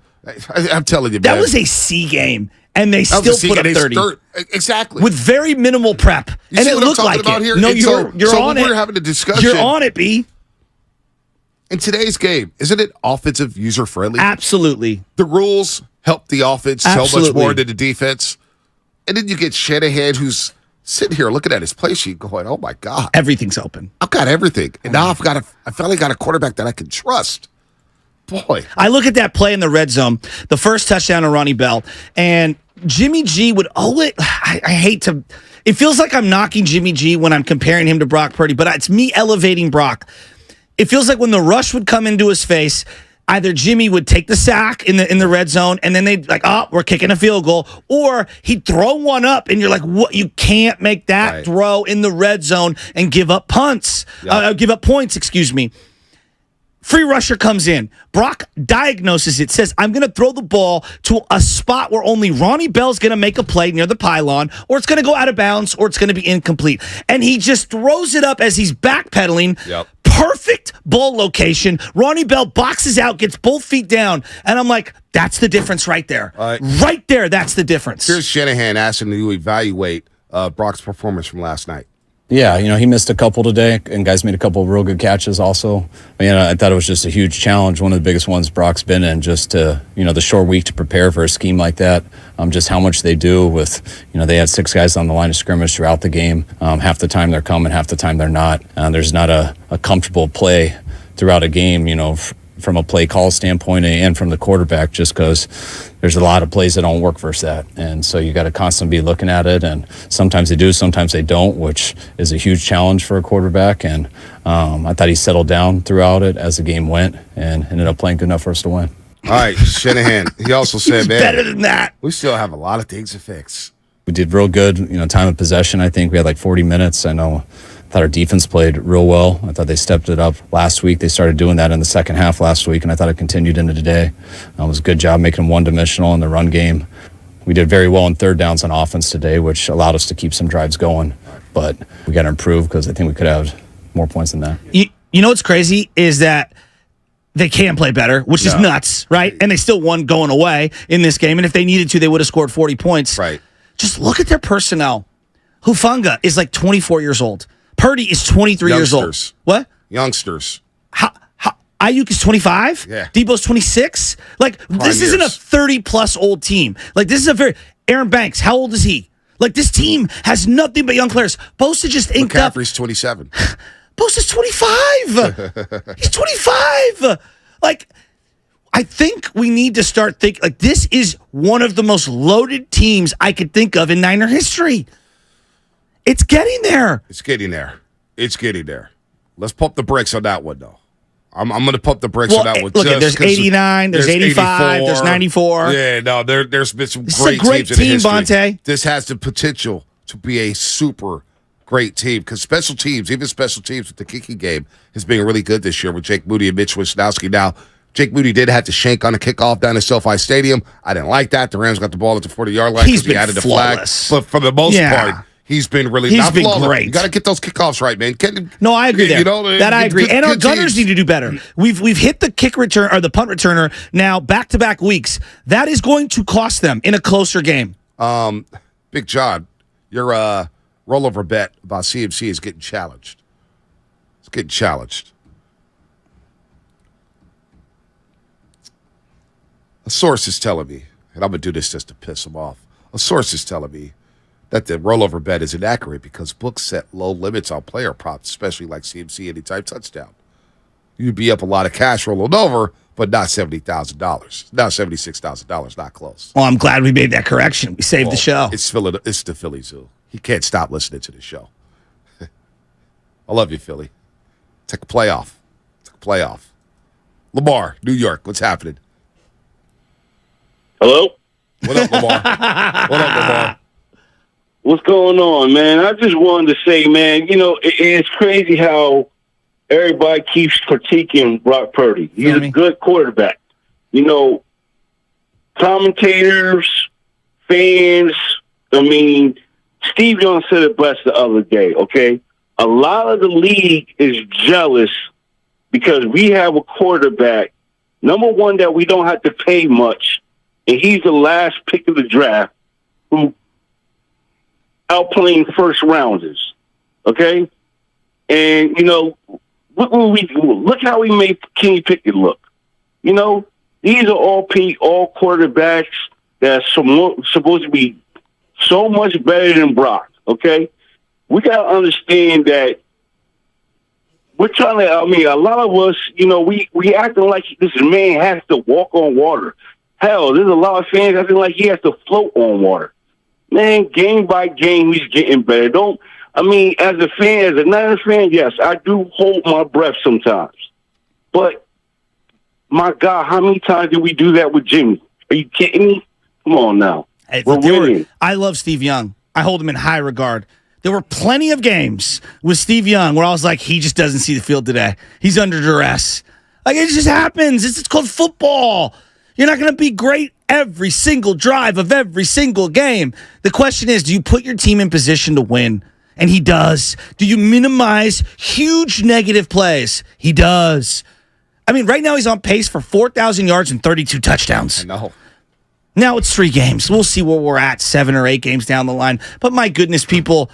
S2: I'm telling you, man.
S3: That was a C game, and they still put up 30.
S2: Exactly.
S3: With very minimal prep.
S2: You
S3: and
S2: see
S3: it
S2: what
S3: looked
S2: I'm talking
S3: like
S2: about
S3: it.
S2: here?
S3: No, you're on it.
S2: We're having a discussion.
S3: You're on it, B.
S2: In today's game, isn't it offensive user-friendly?
S3: Absolutely.
S2: The rules help the offense so much more than the defense. And then you get Shanahan, who's sitting here looking at his play sheet going, oh, my God.
S3: Everything's open.
S2: I've got everything. And now I finally got a quarterback that I can trust. Boy.
S3: I look at that play in the red zone, the first touchdown of Ronnie Bell, and Jimmy G would I hate to. It feels like I'm knocking Jimmy G when I'm comparing him to Brock Purdy, but it's me elevating Brock. It feels like when the rush would come into his face, either Jimmy would take the sack in the red zone, and then they'd like, we're kicking a field goal, or he'd throw one up, and you're like, what? You can't make that throw in the red zone and give up punts, give up points. Excuse me. Free rusher comes in. Brock diagnoses it, says, I'm going to throw the ball to a spot where only Ronnie Bell's going to make a play near the pylon, or it's going to go out of bounds, or it's going to be incomplete. And he just throws it up as he's backpedaling. Perfect ball location. Ronnie Bell boxes out, gets both feet down. And I'm like, that's the difference right there. Right there, that's the difference.
S2: Here's Shanahan asking you to evaluate Brock's performance from last night.
S19: Yeah, he missed a couple today, and guys made a couple of real good catches also. I thought it was just a huge challenge, one of the biggest ones Brock's been in, just to, the short week to prepare for a scheme like that. Just how much they do with, they had 6 guys on the line of scrimmage throughout the game. Half the time they're coming, half the time they're not. There's not a comfortable play throughout a game, from a play call standpoint and from the quarterback, just because there's a lot of plays that don't work versus that. And so you got to constantly be looking at it, and sometimes they do, sometimes they don't, which is a huge challenge for a quarterback. And I thought he settled down throughout it as the game went and ended up playing good enough for us to win.
S2: All right, Shanahan, he also said, man,
S3: better than that.
S2: We still have a lot of things to fix.
S19: We did real good, time of possession. I think we had like 40 minutes. I thought our defense played real well. I thought they stepped it up last week. They started doing that in the second half last week, and I thought it continued into today. It was a good job making them one-dimensional in the run game. We did very well in third downs on offense today, which allowed us to keep some drives going. But we got to improve because I think we could have more points than that.
S3: You know what's crazy is that they can play better, which is nuts, right? And they still won going away in this game. And if they needed to, they would have scored 40 points.
S2: Right.
S3: Just look at their personnel. Hufanga is like 24 years old. Purdy is 23 years old. What?
S2: Youngsters.
S3: Ayuk is 25?
S2: Yeah.
S3: Debo's 26? Like, this isn't a 30-plus old team. Like, this is a Aaron Banks, how old is he? Like, this team has nothing but young players. Bosa just inked up.
S2: McCaffrey's 27.
S3: Bosa's 25. He's 25. Like, I think we need to start thinking, like, this is one of the most loaded teams I could think of in Niner history. It's getting there.
S2: It's getting there. It's getting there. Let's pump the brakes on that one, though. I'm going to pump the brakes on that one.
S3: Look, there's 89, there's 85, 84, there's 94.
S2: Yeah, no, there's been some
S3: This
S2: great
S3: is a great
S2: teams in
S3: team,
S2: history.
S3: Bonte.
S2: This has the potential to be a super great team because special teams, even special teams with the kicking game, has been really good this year with Jake Moody and Mitch Wisnowski. Now, Jake Moody did have to shank on a kickoff down at SoFi Stadium. I didn't like that. The Rams got the ball at the 40-yard line because he added the flag. But for the most part, he's been really
S3: great.
S2: You got to get those kickoffs right, man.
S3: No, I agree there. That I agree. And our gunners need to do better. We've hit the kick return or the punt returner now back-to-back weeks. That is going to cost them in a closer game.
S2: Big John, your rollover bet about CMC is getting challenged. It's getting challenged. A source is telling me, and I'm going to do this just to piss him off. A source is telling me that the rollover bet is inaccurate because books set low limits on player props, especially like CMC anytime touchdown. You'd be up a lot of cash rolling over, but not $70,000. Not $76,000, not close.
S3: Well, I'm glad we made that correction. We saved the show.
S2: It's the Philly Zoo. He can't stop listening to the show. I love you, Philly. Take a playoff. Lamar, New York, what's happening?
S12: Hello?
S2: What up, Lamar?
S12: What's going on, man? I just wanted to say, man, it's crazy how everybody keeps critiquing Brock Purdy. He's a good quarterback. Commentators, fans, Steve Young said it best the other day, okay? A lot of the league is jealous because we have a quarterback, number one, that we don't have to pay much, and he's the last pick of the draft who outplaying first rounders, okay? And, look how we made Kenny Pickett look. These are all quarterbacks that's supposed to be so much better than Brock, okay? We got to understand that we're trying to, a lot of us, we acting like this man has to walk on water. Hell, there's a lot of fans acting like he has to float on water.
S20: Man, game by game, he's getting better. As a fan, as a Niners fan, yes, I do hold my breath sometimes. But, my God, how many times did we do that with Jimmy? Are you kidding me? Come on now.
S3: Hey,
S20: We're winning.
S3: I love Steve Young. I hold him in high regard. There were plenty of games with Steve Young where I was like, he just doesn't see the field today. He's under duress. Like, it just happens. It's called football. You're not going to be great every single drive of every single game. The question is, do you put your team in position to win? And he does. Do you minimize huge negative plays? He does. I mean, right now he's on pace for 4,000 yards and 32 touchdowns.
S2: I know.
S3: Now it's 3 games. We'll see where we're at 7 or 8 games down the line. But my goodness, people,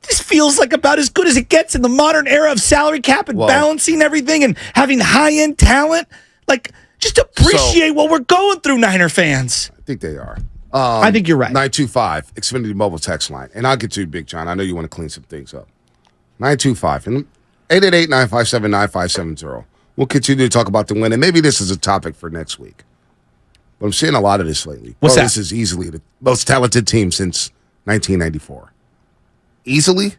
S3: this feels like about as good as it gets in the modern era of salary cap and balancing everything and having high-end talent. Like, just appreciate what we're going through, Niner fans.
S2: I think they are.
S3: I think you're right.
S2: 925, Xfinity Mobile text line. And I'll get to you, Big John. I know you want to clean some things up. 925 and 888-957-9570. We'll continue to talk about the win. And maybe this is a topic for next week. But I'm seeing a lot of this lately.
S3: What's that?
S2: This is easily the most talented team since 1994. Easily?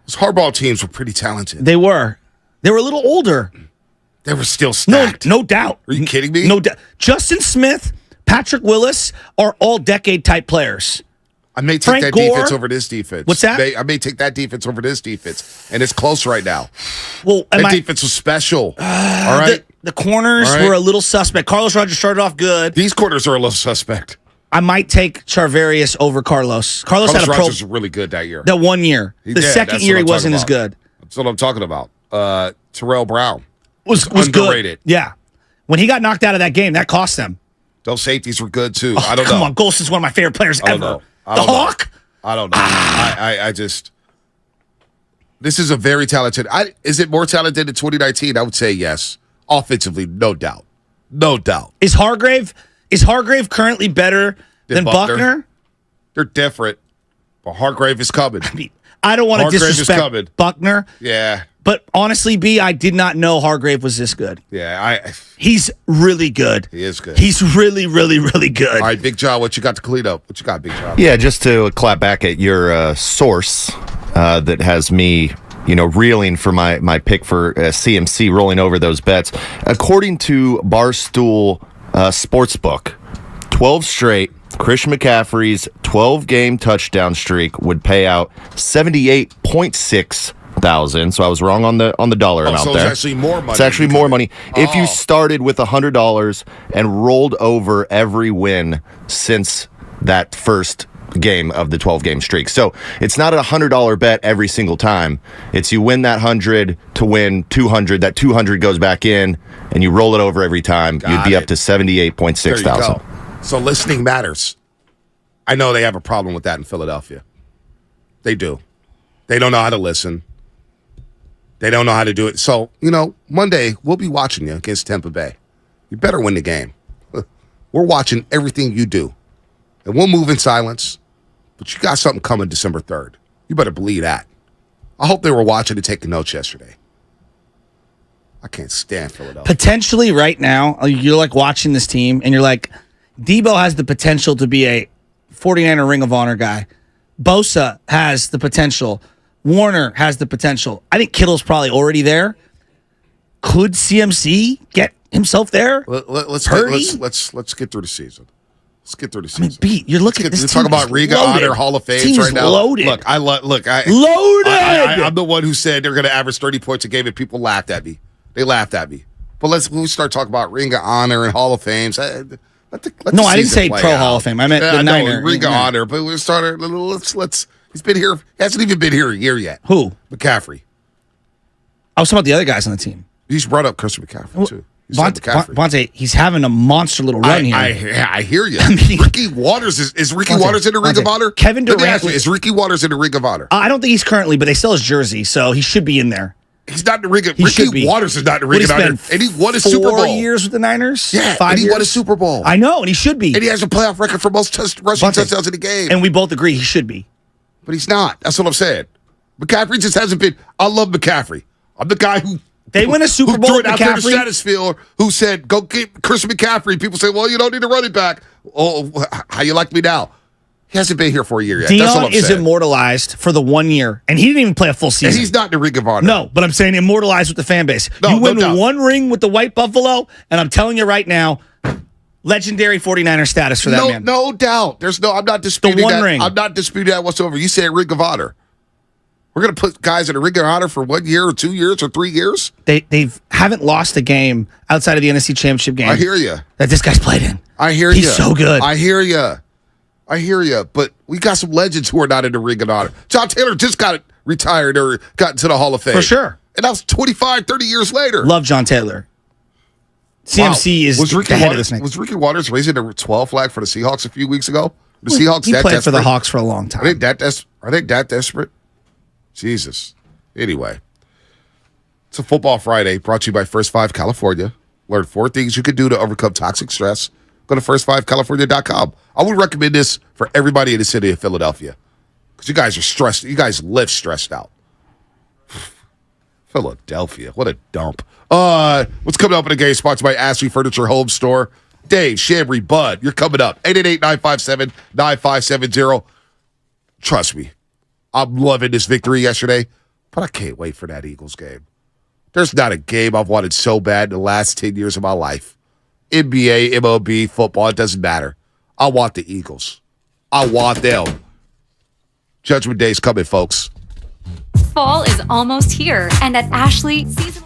S2: Those hardball teams were pretty talented.
S3: They were. They were a little older.
S2: They were still stacked.
S3: No doubt.
S2: Are you kidding me?
S3: No doubt. Justin Smith, Patrick Willis are all decade-type players.
S2: I may take
S3: Frank
S2: that
S3: Gore.
S2: defense over this defense.
S3: What's that?
S2: I may take that defense over this defense. And it's close right now.
S3: Well,
S2: that defense was special. All right?
S3: The corners were a little suspect. Carlos Rogers started off good.
S2: These corners are a little suspect.
S3: I might take Charvarius over Carlos. Carlos had a
S2: Rogers was really good that year.
S3: That 1 year. The second year he wasn't as good.
S2: That's what I'm talking about. Terrell Brown
S3: was
S2: underrated.
S3: Good. Yeah. When he got knocked out of that game, that cost them.
S2: Those safeties were good too.
S3: Oh,
S2: I don't know.
S3: Come on, Golson's one of my favorite players ever.
S2: The
S3: Hawk?
S2: I don't know. I just. This is a very talented. Is it more talented in 2019? I would say yes. Offensively, no doubt. No doubt.
S3: Is Hargrave currently better than Buckner?
S2: They're different. But Hargrave is coming.
S3: I don't want to disrespect Buckner.
S2: Yeah.
S3: But honestly, B, I did not know Hargrave was this good.
S2: Yeah,
S3: he's really good.
S2: He is good.
S3: He's really, really, really good.
S2: All right, Big John, what you got to clean up? What you got, Big John?
S21: Yeah, just to clap back at your source that has me, reeling for my pick for CMC rolling over those bets. According to Barstool Sportsbook, 12 straight, Christian McCaffrey's 12-game touchdown streak would pay out $78.6 thousand. So I was wrong on the dollar amount there.
S2: It's actually more money.
S21: It's actually more money. If you started with $100 and rolled over every win since that first game of the 12-game streak. So it's not a $100 bet every single time. It's you win that 100 to win 200. That 200 goes back in, and you roll it over every time. You'd be up to $78.6 thousand.
S2: So listening matters. I know they have a problem with that in Philadelphia. They do. They don't know how to listen. They don't know how to do it. So, Monday, we'll be watching you against Tampa Bay. You better win the game. We're watching everything you do. And we'll move in silence. But you got something coming December 3rd. You better believe that. I hope they were watching and taking notes yesterday. I can't stand Philadelphia.
S3: Potentially right now, you're like watching this team, and you're like, Debo has the potential to be a 49er Ring of Honor guy. Bosa has the potential. Warner has the potential. I think Kittle's probably already there. Could CMC get himself there?
S2: Let's get through the season. Let's get through the season.
S3: You're looking at this.
S2: Let's talk about Riga Honor Hall of Fame right now.
S3: Loaded.
S2: Look, loaded. I'm the one who said they're going to average 30 points a game, and people laughed at me. They laughed at me. But when we start talking about Ring of Honor and Hall of Fames, I didn't
S3: say pro Hall of Fame. I meant the Niner.
S2: Ring of Honor. But we started. Let's. He's been here. He hasn't even been here a year yet.
S3: Who?
S2: McCaffrey.
S3: I was talking about the other guys on the team.
S2: He's brought up Christian McCaffrey too.
S3: Vontae, he's having a monster little run here.
S2: I hear you. Ricky Waters is Ricky Waters in the Ring of Honor?
S3: Kevin Durant.
S2: Is Ricky Waters in the Ring of Honor?
S3: I don't think he's currently, but they sell his jersey, so he should be in there.
S2: He's not in the Ring of Ricky Waters is not in the Ring of Honor. And he won a Super Bowl.
S3: 4 years with the Niners?
S2: Yeah,
S3: 5
S2: and he
S3: years?
S2: won a Super Bowl.
S3: I know, and he should be.
S2: And he has a playoff record for most rushing touchdowns in the game.
S3: And we both agree he should be.
S2: But he's not. That's what I'm saying. McCaffrey just hasn't been. I love McCaffrey. I'm the guy who
S3: they win a Super Bowl with
S2: out there to
S3: McCaffrey.
S2: Stratosphere, who said, "Go get Christian McCaffrey." People say, "Well, you don't need a running back." Oh, how you like me now? He hasn't been here for a year yet. That's all
S3: Dion
S2: I'm
S3: is
S2: saying.
S3: immortalized for the 1 year, and he didn't even play a full season.
S2: And he's not in the Ring of Honor.
S3: No, but I'm saying immortalized with the fan base.
S2: No,
S3: you win
S2: no doubt.
S3: one ring with the White Buffalo, and I'm telling you right now, legendary 49er status for that man.
S2: No doubt. I'm not disputing
S3: one
S2: that.
S3: ring.
S2: I'm not disputing that whatsoever. You say Ring of Honor. We're going to put guys in a Ring of Honor for 1 year or 2 years or 3 years?
S3: They haven't lost a game outside of the NFC Championship game.
S2: I hear you.
S3: That this guy's played in.
S2: I hear you.
S3: He's so good.
S2: I hear you. But we got some legends who are not in the Ring of Honor. John Taylor just got retired or got into the Hall of Fame.
S3: For sure.
S2: And that was 25, 30 years later.
S3: Love John Taylor. CMC is the head of the snake.
S2: Was Ricky Waters raising the 12 flag for the Seahawks a few weeks ago? The Seahawks
S3: He
S2: that
S3: played
S2: desperate?
S3: for the Hawks for a long time.
S2: Are they that desperate? Jesus. Anyway. It's a Football Friday brought to you by First 5 California. Learn 4 things you can do to overcome toxic stress. Go to first5california.com. I would recommend this for everybody in the city of Philadelphia because you guys are stressed. You guys live stressed out. Philadelphia, what a dump. What's coming up in the game? Sponsored by Ashley Furniture Home Store. Dave, Shambry, Bud, you're coming up. 888-957-9570. Trust me, I'm loving this victory yesterday, but I can't wait for that Eagles game. There's not a game I've wanted so bad in the last 10 years of my life. NBA, MLB, football, it doesn't matter. I want the Eagles. I want them. Judgment Day's coming, folks.
S4: Fall is almost here, and at Ashley, seasonal.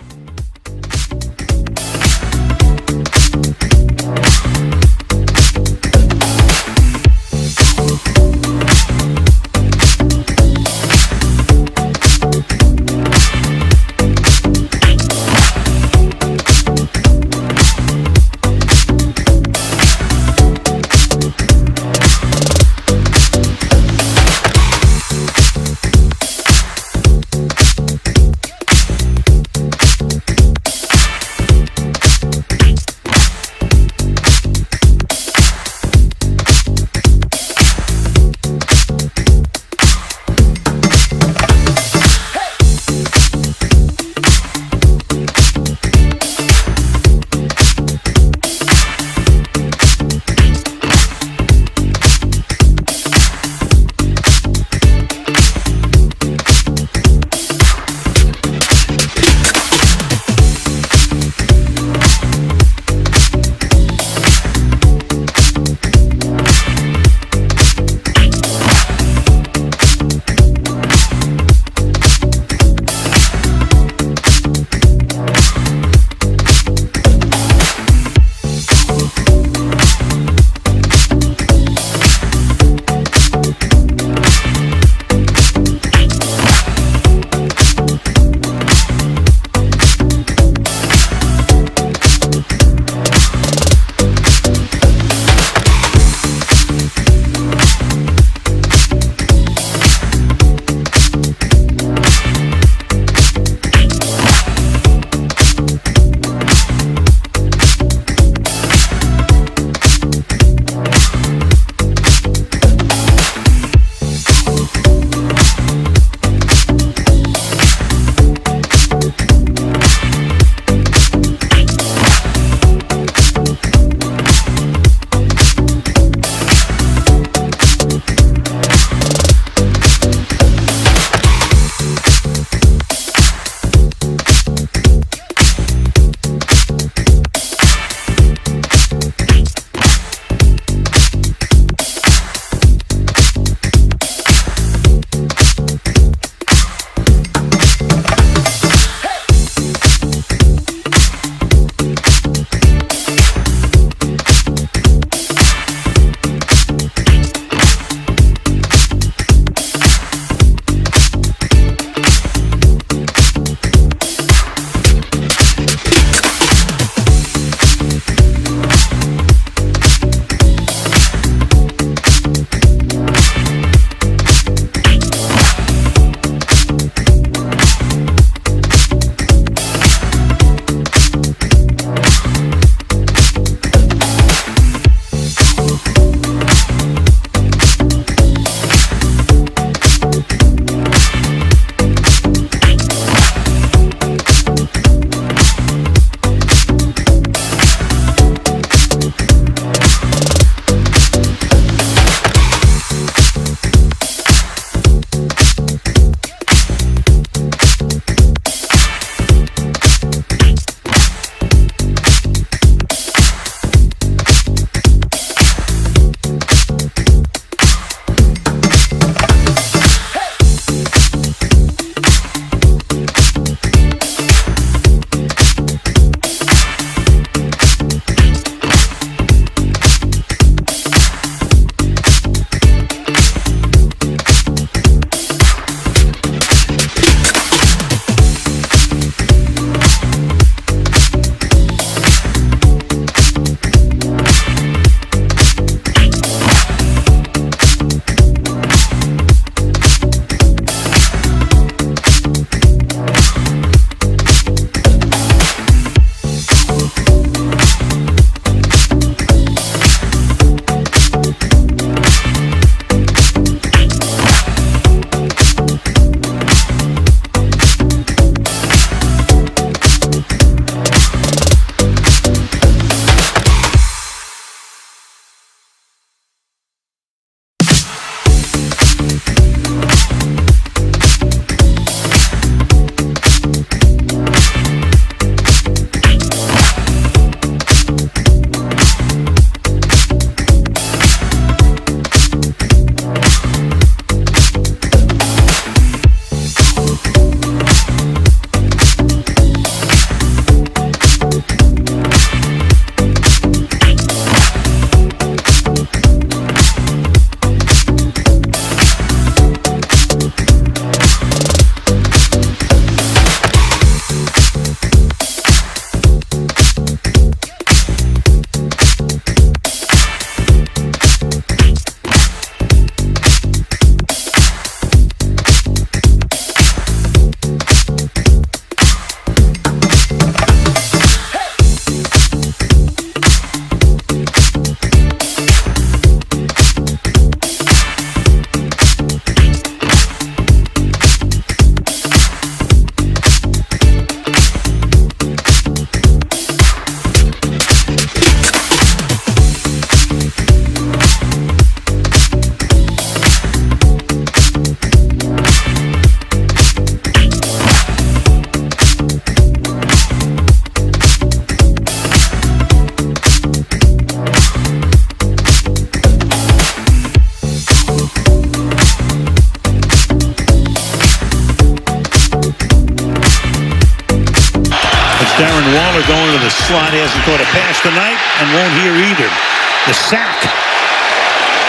S1: Darren Waller going to the slot. He hasn't caught a pass tonight and won't here either. The sack.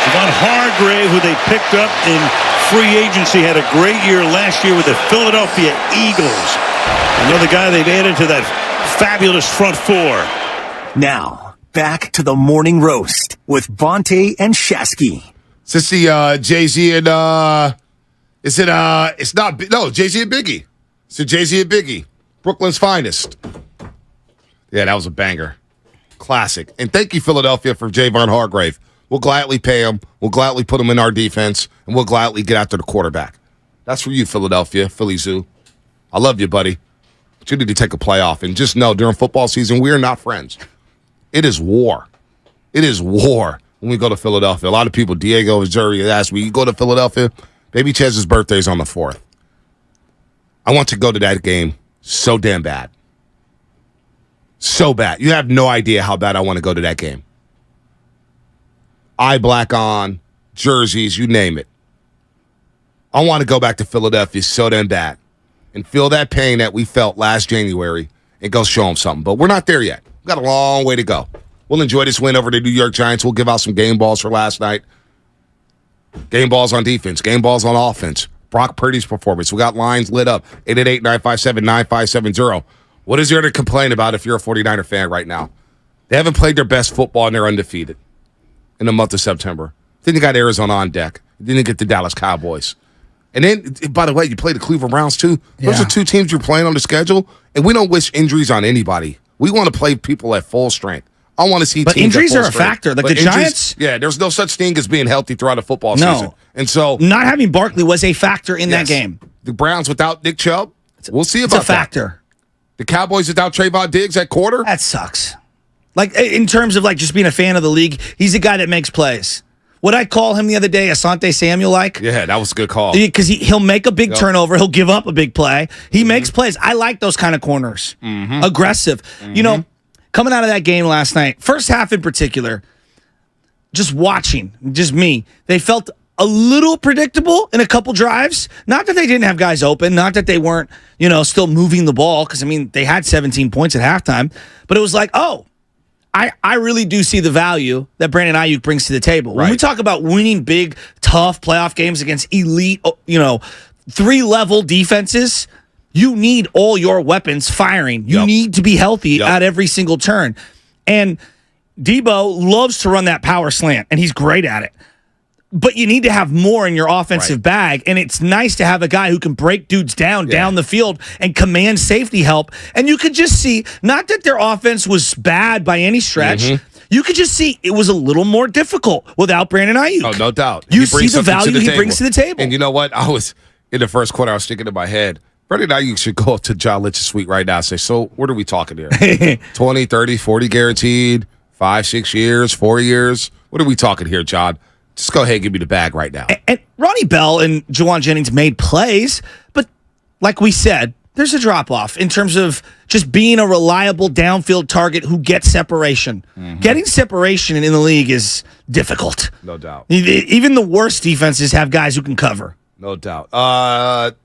S1: Javon Hargrave, who they picked up in free agency, had a great year last year with the Philadelphia Eagles. Another guy they've added to that fabulous front four.
S5: Now, back to the morning roast with Bonte and Shasky.
S2: Since the Jay-Z and it's not Jay-Z and Biggie. It's the Jay-Z and Biggie. Brooklyn's finest. Yeah, that was a banger. Classic. And thank you, Philadelphia, for Javon Hargrave. We'll gladly pay him. We'll gladly put him in our defense, and we'll gladly get after the quarterback. That's for you, Philadelphia, Philly Zoo. I love you, buddy. But you need to take a playoff. And just know, during football season, we are not friends. It is war. It is war when we go to Philadelphia. A lot of people, Diego and Jerry, ask me, you go to Philadelphia? Baby Chez's birthday is on the 4th. I want to go to that game so damn bad. So bad. You have no idea how bad I want to go to that game. Eye black on, jerseys, you name it. I want to go back to Philadelphia so damn bad and feel that pain that we felt last January and go show them something. But we're not there yet. We've got a long way to go. We'll enjoy this win over the New York Giants. We'll give out some game balls for last night. Game balls on defense, game balls on offense. Brock Purdy's performance. We got lines lit up. 888-957-9570. What is there to complain about if you're a 49er fan right now? They haven't played their best football and they're undefeated in the month of September. Then you got Arizona on deck. Then you get the Dallas Cowboys. And then, by the way, you play the Cleveland Browns too. Those are two teams you're playing on the schedule, and we don't wish injuries on anybody. We want to play people at full strength. I want to see
S3: but
S2: teams
S3: injuries
S2: at full
S3: are a
S2: strength.
S3: factor. Like
S2: But
S3: the Giants.
S2: Yeah, there's no such thing as being healthy throughout a football season. And so
S3: not having Barkley was a factor in that game.
S2: The Browns without Nick Chubb, we'll see about
S3: It's a factor.
S2: The Cowboys without Trayvon Diggs at quarter.
S3: That sucks. Like in terms of like just being a fan of the league, he's a guy that makes plays. What I call him the other day, Asante Samuel,
S2: Yeah, that was a good call.
S3: Because he'll make a big turnover. He'll give up a big play. He makes plays. I like those kind of corners. Aggressive. You know, coming out of that game last night, first half in particular, just watching, just me, they felt a little predictable in a couple drives. Not that they didn't have guys open, not that they weren't, still moving the ball, because, they had 17 points at halftime, but it was like, I really do see the value that Brandon Ayuk brings to the table. When we talk about winning big, tough playoff games against elite, 3-level defenses, you need all your weapons firing. You need to be healthy at every single turn. And Debo loves to run that power slant, and he's great at it. But you need to have more in your offensive bag, and it's nice to have a guy who can break dudes down the field and command safety help. And you could just see, not that their offense was bad by any stretch, you could just see it was a little more difficult without Brandon Ayuk.
S2: Oh, no doubt.
S3: You see the value he brings to the table.
S2: And you know what? I was, in the first quarter, I was thinking in my head, Brandon Ayuk should go up to John Lynch's suite right now and say, so what are we talking here? 20, 30, 40 guaranteed, 5, 6 years, 4 years? What are we talking here, John? Just go ahead and give me the bag right now.
S3: And Ronnie Bell and Juwan Jennings made plays, but like we said, there's a drop-off in terms of just being a reliable downfield target who gets separation. Getting separation in the league is difficult.
S2: No doubt.
S3: Even the worst defenses have guys who can cover.
S2: No doubt.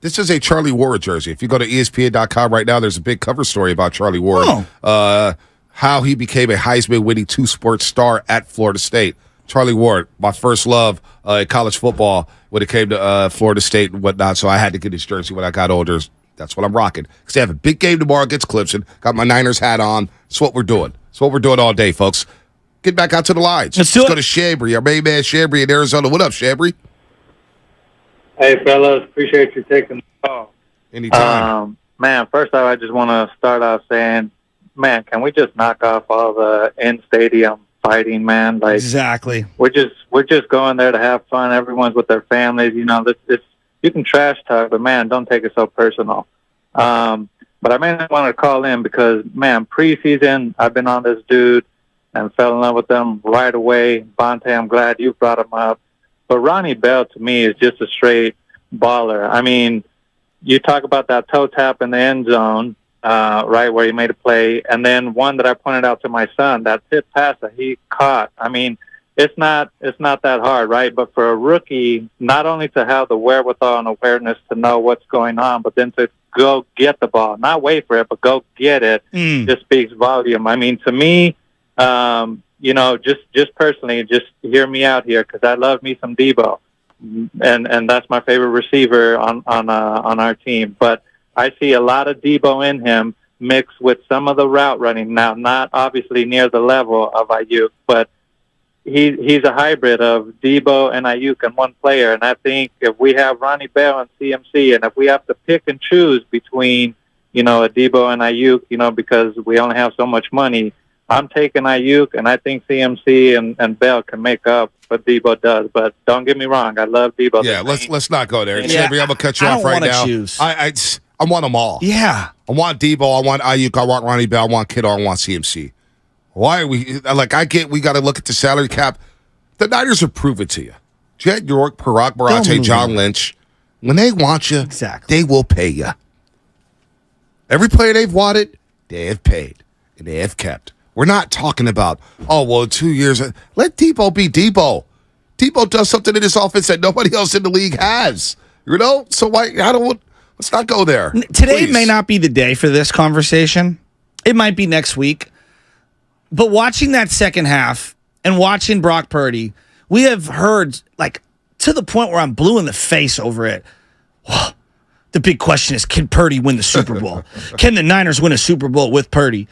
S2: This is a Charlie Ward jersey. If you go to ESPN.com right now, there's a big cover story about Charlie Ward. How he became a Heisman-winning two-sport star at Florida State. Charlie Ward, my first love in college football when it came to Florida State and whatnot, so I had to get this jersey when I got older. That's what I'm rocking. Because they have a big game tomorrow against Clemson. Got my Niners hat on. That's what we're doing. That's what we're doing all day, folks. Get back out to the lines. Let's go to Shabry, our main man Shabry in Arizona. What up, Shabry?
S7: Hey, fellas. Appreciate you taking the call.
S2: Anytime.
S7: Man, first off, I just want to start off saying, man, can we just knock off all the in-stadium fighting, man? Like,
S3: exactly.
S7: We're just going there to have fun. Everyone's with their families. You can trash talk, but man, don't take it so personal. But I mainly want to call in because, man, preseason, I've been on this dude and fell in love with them right away. Bonte, I'm glad you brought him up. But Ronnie Bell, to me, is just a straight baller. You talk about that toe tap in the end zone, right, where he made a play, and then one that I pointed out to my son, that tip pass that he caught. It's not that hard, right? But for a rookie, not only to have the wherewithal and awareness to know what's going on, but then to go get the ball, not wait for it, but go get it, just speaks volume. I mean, to me, just personally, just hear me out here, because I love me some Debo, and that's my favorite receiver on our team. But I see a lot of Debo in him, mixed with some of the route running. Now, not obviously near the level of Ayuk, but he's a hybrid of Debo and Ayuk in one player. And I think if we have Ronnie Bell and CMC, and if we have to pick and choose between, a Debo and Ayuk, because we only have so much money, I'm taking Ayuk, and I think CMC and Bell can make up what Debo does. But don't get me wrong, I love Debo.
S2: Yeah, let's not go there.
S3: Yeah,
S2: Xavier, I'm gonna cut you
S3: I
S2: off
S3: don't
S2: right
S3: wanna
S2: now.
S3: choose.
S2: I want them all.
S3: Yeah.
S2: I want Debo. I want Ayuk. I want Ronnie Bell. I want Kittle. I want CMC. Why are we we got to look at the salary cap. The Niners have proven to you. Jet York, Parag Barate, John Lynch, when they want you, they will pay you. Every player they've wanted, they have paid, and they have kept. We're not talking about, 2 years. Let Debo be Debo. Debo does something in this offense that nobody else in the league has. So let's not go there.
S3: Today
S2: Please.
S3: may not be the day for this conversation. It might be next week. But watching that second half and watching Brock Purdy, we have heard, to the point where I'm blue in the face over it. The big question is, can Purdy win the Super Bowl? Can the Niners win a Super Bowl with Purdy?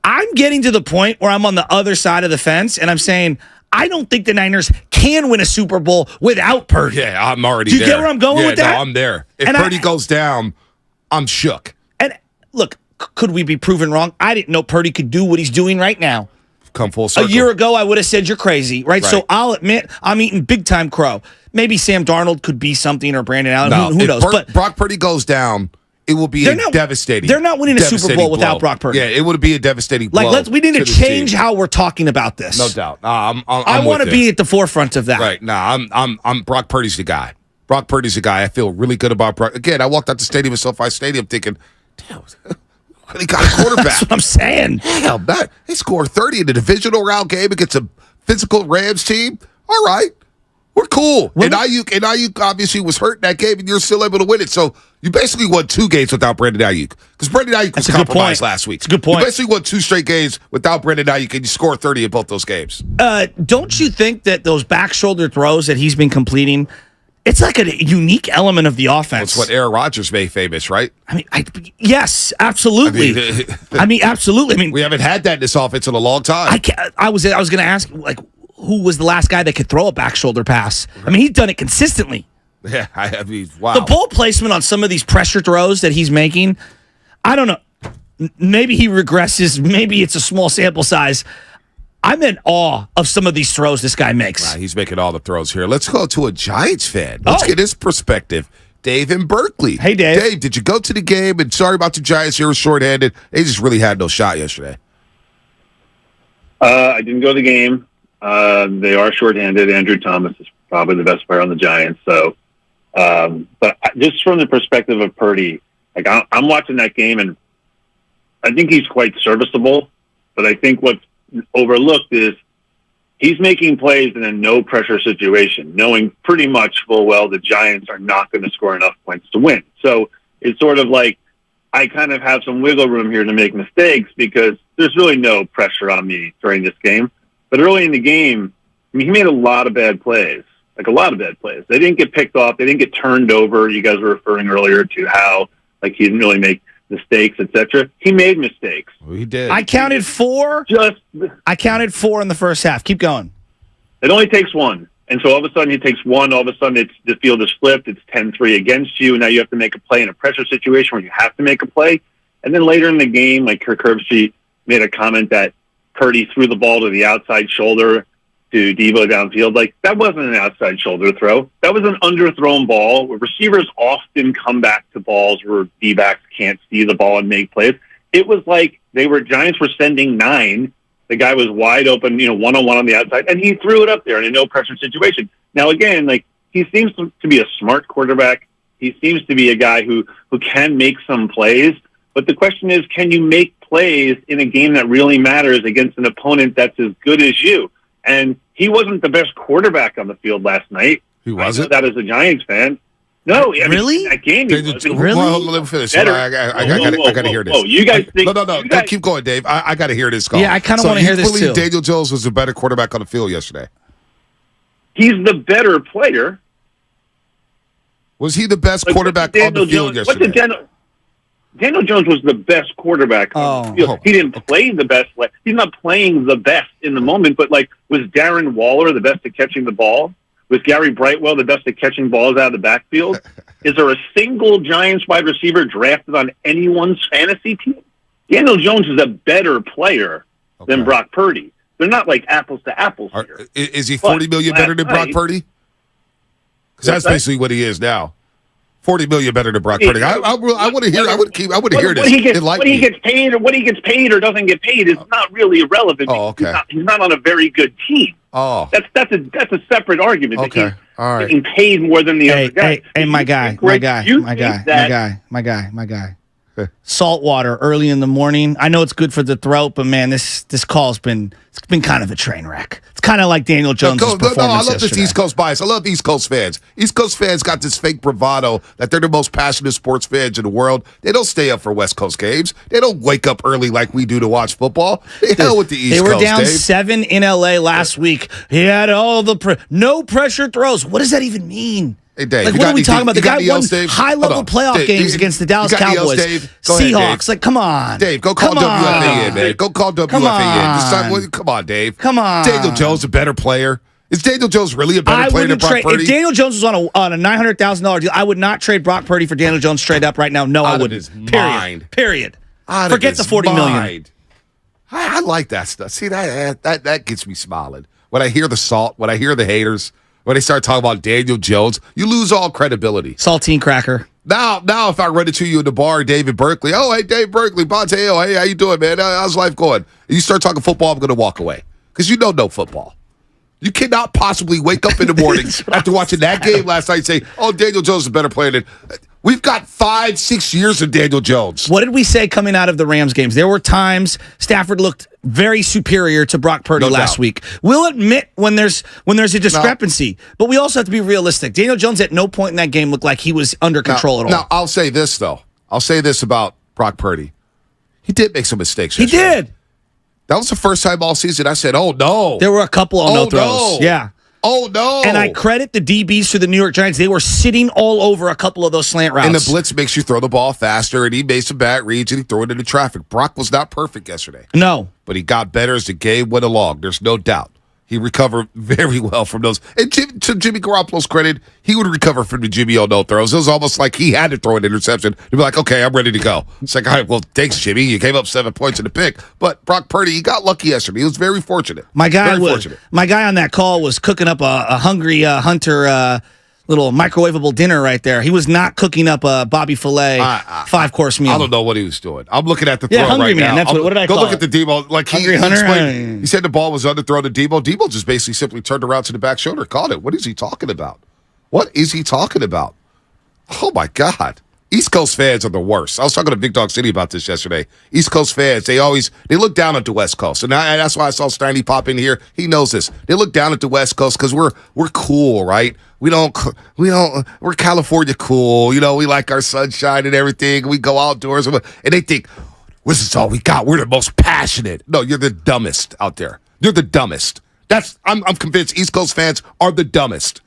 S3: I'm getting to the point where I'm on the other side of the fence, and I'm saying, I don't think the Niners can win a Super Bowl without Purdy.
S2: Yeah, I'm already
S3: there.
S2: there.
S3: Do you get where I'm going with that?
S2: No, I'm there. If
S3: And
S2: Purdy goes down, I'm shook.
S3: And look, could we be proven wrong? I didn't know Purdy could do what he's doing right now.
S2: Come full circle.
S3: A year ago, I would have said you're crazy, right? So I'll admit I'm eating big time crow. Maybe Sam Darnold could be something, or Brandon Allen.
S2: No,
S3: who knows?
S2: But Brock Purdy goes down, it will be devastating.
S3: They're not winning a Super Bowl without
S2: blow.
S3: Brock Purdy.
S2: Yeah, it would be a devastating blow.
S3: We need to
S2: the
S3: change
S2: team.
S3: how we're talking about this.
S2: No doubt. I'm
S3: I want to be at the forefront of that.
S2: Right. I'm Brock Purdy's the guy. Brock Purdy's the guy. I feel really good about Brock. Again, I walked out the stadium at SoFi Stadium thinking, damn, he got a quarterback.
S3: That's what I'm saying.
S2: Damn, he scored 30 in the divisional round game against a physical Rams team. All right. We're cool. And Ayuk obviously was hurt in that game, and you're still able to win it. So you basically won 2 games without Brandon Ayuk. Because Brandon Ayuk was compromised last week.
S3: That's a good point.
S2: You basically won 2 straight games without Brandon Ayuk, and you scored 30 in both those games.
S3: Don't you think that those back shoulder throws that he's been completing, it's like a unique element of the offense?
S2: That's what Aaron Rodgers made famous, right?
S3: Yes, absolutely. Absolutely.
S2: We haven't had that in this offense in a long time.
S3: I was going to ask, who was the last guy that could throw a back shoulder pass? I mean, he's done it consistently.
S2: Yeah, wow.
S3: The ball placement on some of these pressure throws that he's making, I don't know. Maybe he regresses. Maybe it's a small sample size. I'm in awe of some of these throws this guy makes.
S2: He's making all the throws here. Let's go to a Giants fan. Let's get his perspective. Dave in Berkeley.
S3: Hey, Dave.
S2: Dave, did you go to the game? And sorry about the Giants. You were shorthanded. They just really had no shot yesterday.
S8: I didn't go to the game. They are shorthanded. Andrew Thomas is probably the best player on the Giants. So, but just from the perspective of Purdy, I'm watching that game, and I think he's quite serviceable. But I think what's overlooked is he's making plays in a no-pressure situation, knowing pretty much full well the Giants are not going to score enough points to win. So it's sort of like I kind of have some wiggle room here to make mistakes because there's really no pressure on me during this game. But early in the game, he made a lot of bad plays, They didn't get picked off. They didn't get turned over. You guys were referring earlier to how he didn't really make mistakes, etc. He made mistakes.
S2: Well, he did.
S3: I counted 4. I counted 4 in the first half. Keep going.
S8: It only takes 1. And so all of a sudden he takes 1. All of a sudden the field is flipped. It's 10-3 against you. Now you have to make a play in a pressure situation where you have to make a play. And then later in the game, Kirk Herbstreit made a comment that Purdy threw the ball to the outside shoulder to Debo downfield. That wasn't an outside shoulder throw. That was an underthrown ball where receivers often come back to balls where D-backs can't see the ball and make plays. It was like Giants were sending 9. The guy was wide open, one-on-one on the outside, and he threw it up there in a no-pressure situation. Now, again, he seems to be a smart quarterback. He seems to be a guy who can make some plays. But the question is, can you make plays in a game that really matters against an opponent that's as good as you? And he wasn't the best quarterback on the field last night.
S2: He wasn't?
S8: I know that as a Giants fan. No,
S3: really?
S8: That game, he wasn't.
S2: Well, let me finish. I got to hear this.
S8: Whoa, you guys think?
S2: No. Keep going, Dave. I got to hear this call.
S3: Yeah, I kind of want to hear this
S2: believe
S3: too.
S2: Daniel Jones was a better quarterback on the field yesterday?
S8: He's the better player.
S2: Was he the best quarterback on the field yesterday?
S8: Daniel Jones was the best quarterback on the field. He didn't play the best. He's not playing the best in the moment, but was Darren Waller the best at catching the ball? Was Gary Brightwell the best at catching balls out of the backfield? Is there a single Giants wide receiver drafted on anyone's fantasy team? Daniel Jones is a better player than Brock Purdy. They're not like apples to apples here.
S2: Is he $40 million better than Brock Purdy? Because that's basically what he is now. $40 million better than Brock Purdy. I want to hear. I want to hear this.
S8: What he gets paid or doesn't get paid is not really irrelevant.
S2: Oh, okay.
S8: He's not on a very good team.
S2: Oh,
S8: that's a separate argument.
S2: Okay, all right.
S8: Getting paid more than the other guy.
S3: Hey, my guy. Saltwater early in the morning. I know it's good for the throat, but man, this call's been kind of a train wreck. It's kind of like Daniel Jones' performance
S2: I love
S3: yesterday.
S2: this East Coast bias. I love East Coast fans. East Coast fans got this fake bravado that they're the most passionate sports fans in the world. They don't stay up for West Coast games. They don't wake up early like we do to watch football. The hell with the East Coast.
S3: They were down
S2: Dave.
S3: 7 in LA last week. He had all the no pressure throws. What does that even mean?
S2: Hey, Dave,
S3: what are we talking about? The guy won
S2: Dave?
S3: high-level playoff games against the Dallas Cowboys, Seahawks. Come on,
S2: Dave. Go call WFA in, man. Go call WFA in. Come on, Dave.
S3: Come on.
S2: Daniel Jones a better player? Is Daniel Jones really a better player than Brock Purdy?
S3: If Daniel Jones was on a $900,000 deal, I would not trade Brock Purdy for Daniel Jones straight up right now. No, I wouldn't. Period. Forget the $40 million.
S2: I like that stuff. See, that gets me smiling. When I hear the salt, when I hear the haters, when they start talking about Daniel Jones, you lose all credibility.
S3: Saltine cracker.
S2: Now, if I run into you in the bar, David Berkeley, oh, hey, Dave Berkeley, Bonte, oh, hey, how you doing, man? How's life going? And you start talking football, I'm going to walk away because you don't know football. You cannot possibly wake up in the morning after watching that game last night and say, oh, Daniel Jones is a better player than... We've got 5-6 years of Daniel Jones.
S3: What did we say coming out of the Rams games? There were times Stafford looked very superior to Brock Purdy last week. We'll admit when there's a discrepancy, but we also have to be realistic. Daniel Jones at no point in that game looked like he was under control at all.
S2: Now, I'll say this, though. I'll say this about Brock Purdy. He did make some mistakes yesterday.
S3: He did.
S2: That was the first time all season I said, oh, no.
S3: There were a couple on no throws.
S2: No.
S3: Yeah.
S2: Oh, no.
S3: And I credit the DBs to the New York Giants. They were sitting all over a couple of those slant routes.
S2: And the blitz makes you throw the ball faster, and he made some bad reads, and he threw it into traffic. Brock was not perfect yesterday.
S3: No.
S2: But he got better as the game went along. There's no doubt. He recovered very well from those. And to Jimmy Garoppolo's credit, he would recover from the Jimmy no throws. It was almost like he had to throw an interception to be like, okay, I'm ready to go. It's like, all right, well, thanks, Jimmy. You gave up 7 points in the pick. But Brock Purdy, he got lucky yesterday. He was very fortunate.
S3: My guy on that call was cooking up a hungry Hunter little microwavable dinner right there. He was not cooking up a Bobby Filet 5-course meal.
S2: I don't know what he was doing. I'm looking at the throw
S3: hungry
S2: right
S3: man.
S2: now.
S3: That's what did I
S2: go
S3: call
S2: look at the Debo. Like he explained, he said the ball was underthrown to Debo. Debo just basically simply turned around to the back shoulder, caught it. What is he talking about? What is he talking about? Oh my God. East Coast fans are the worst. I was talking to Big Dog City about this yesterday. East Coast fans, they look down at the West Coast. And that's why I saw Steiny pop in here. He knows this. They look down at the West Coast because we're cool, right? We're California cool. You know, we like our sunshine and everything. We go outdoors. And they think, this is all we got. We're the most passionate. No, you're the dumbest out there. You're the dumbest. I'm convinced East Coast fans are the dumbest.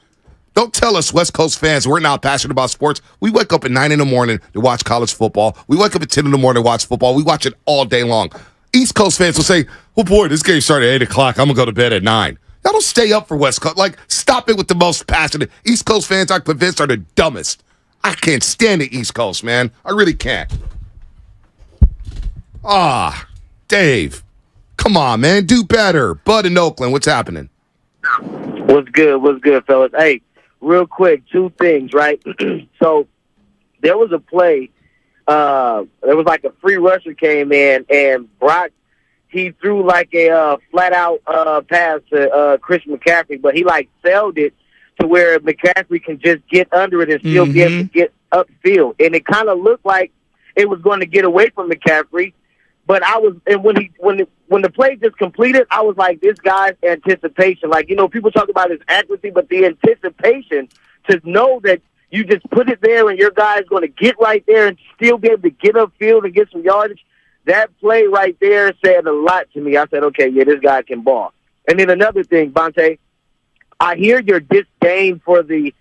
S2: Don't tell us West Coast fans we're not passionate about sports. We wake up at 9 in the morning to watch college football. We wake up at 10 in the morning to watch football. We watch it all day long. East Coast fans will say, oh boy, this game started at 8 o'clock. I'm going to go to bed at 9. Y'all don't stay up for West Coast. Like, stop it with the most passionate. East Coast fans, I'm convinced, are the dumbest. I can't stand the East Coast, man. I really can't. Dave. Come on, man. Do better. Bud in Oakland, what's happening?
S9: What's good, fellas? Hey, real quick, 2 things, right? So there was a play. There was like a free rusher came in, and Brock, he threw like a flat-out pass to Chris McCaffrey, but he like sailed it to where McCaffrey can just get under it and still be able to get upfield. And it kind of looked like it was going to get away from McCaffrey. But when the play just completed, I was like, this guy's anticipation. Like, you know, people talk about his accuracy, but the anticipation to know that you just put it there and your guy's going to get right there and still be able to get upfield and get some yardage. That play right there said a lot to me. I said, okay, yeah, this guy can ball. And then another thing, Bonte, I hear your disdain for the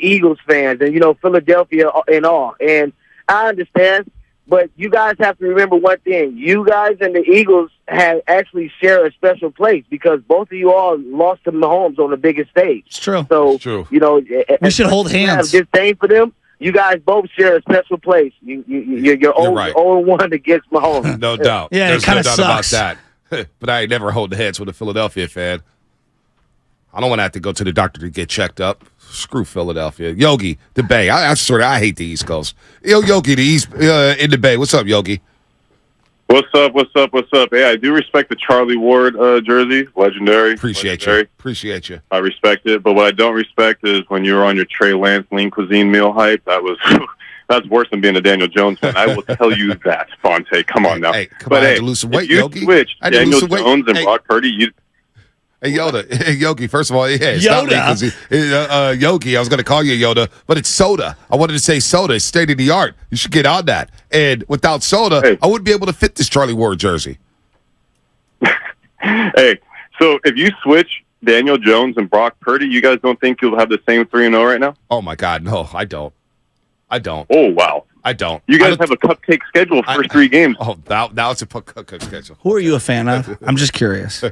S9: Eagles fans and, Philadelphia and all. And I understand, but you guys have to remember one thing. You guys and the Eagles have actually share a special place because both of you all lost to Mahomes on the biggest stage.
S3: It's true.
S9: So,
S2: It's true.
S3: We should hold hands.
S9: Have disdain for them. You guys both share a special place. You're
S2: right.
S9: 0-1 against Mahomes.
S2: No doubt.
S3: Yeah,
S2: There's
S3: it kind
S2: no
S3: of
S2: doubt
S3: sucks.
S2: about that. But I ain't never holding hands with a Philadelphia fan. I don't want to have to go to the doctor to get checked up. Screw Philadelphia. Yogi, the Bay. I hate the East Coast. Yo, Yogi, the East in the Bay. What's up, Yogi?
S6: What's up? Hey, I do respect the Charlie Ward jersey. Legendary.
S2: Appreciate you.
S6: I respect it. But what I don't respect is when you were on your Trey Lance lean cuisine meal hype. That was that's worse than being a Daniel Jones fan. I will tell you that, Fonte. Come on now.
S2: Hey, I had to lose some weight,
S6: if you
S2: Yogi.
S6: switch
S2: I had to
S6: Daniel
S2: lose some weight.
S6: Jones and
S2: Hey.
S6: Brock Purdy, you
S2: Hey, Yoda. Hey, Yogi, first of all, yeah, it's not me 'cause Yogi, I was going to call you Yoda, but it's soda. I wanted to say soda. It's state of the art. You should get on that. And without soda, I wouldn't be able to fit this Charlie Ward jersey.
S6: Hey, so if you switch Daniel Jones and Brock Purdy, you guys don't think you'll have the same 3-0 right now?
S2: Oh, my God. No, I don't.
S6: Oh, wow.
S2: I don't.
S6: You guys have a cupcake schedule first 3 games.
S2: Oh, now it's a cupcake schedule.
S3: Who are you a fan of? I'm just curious.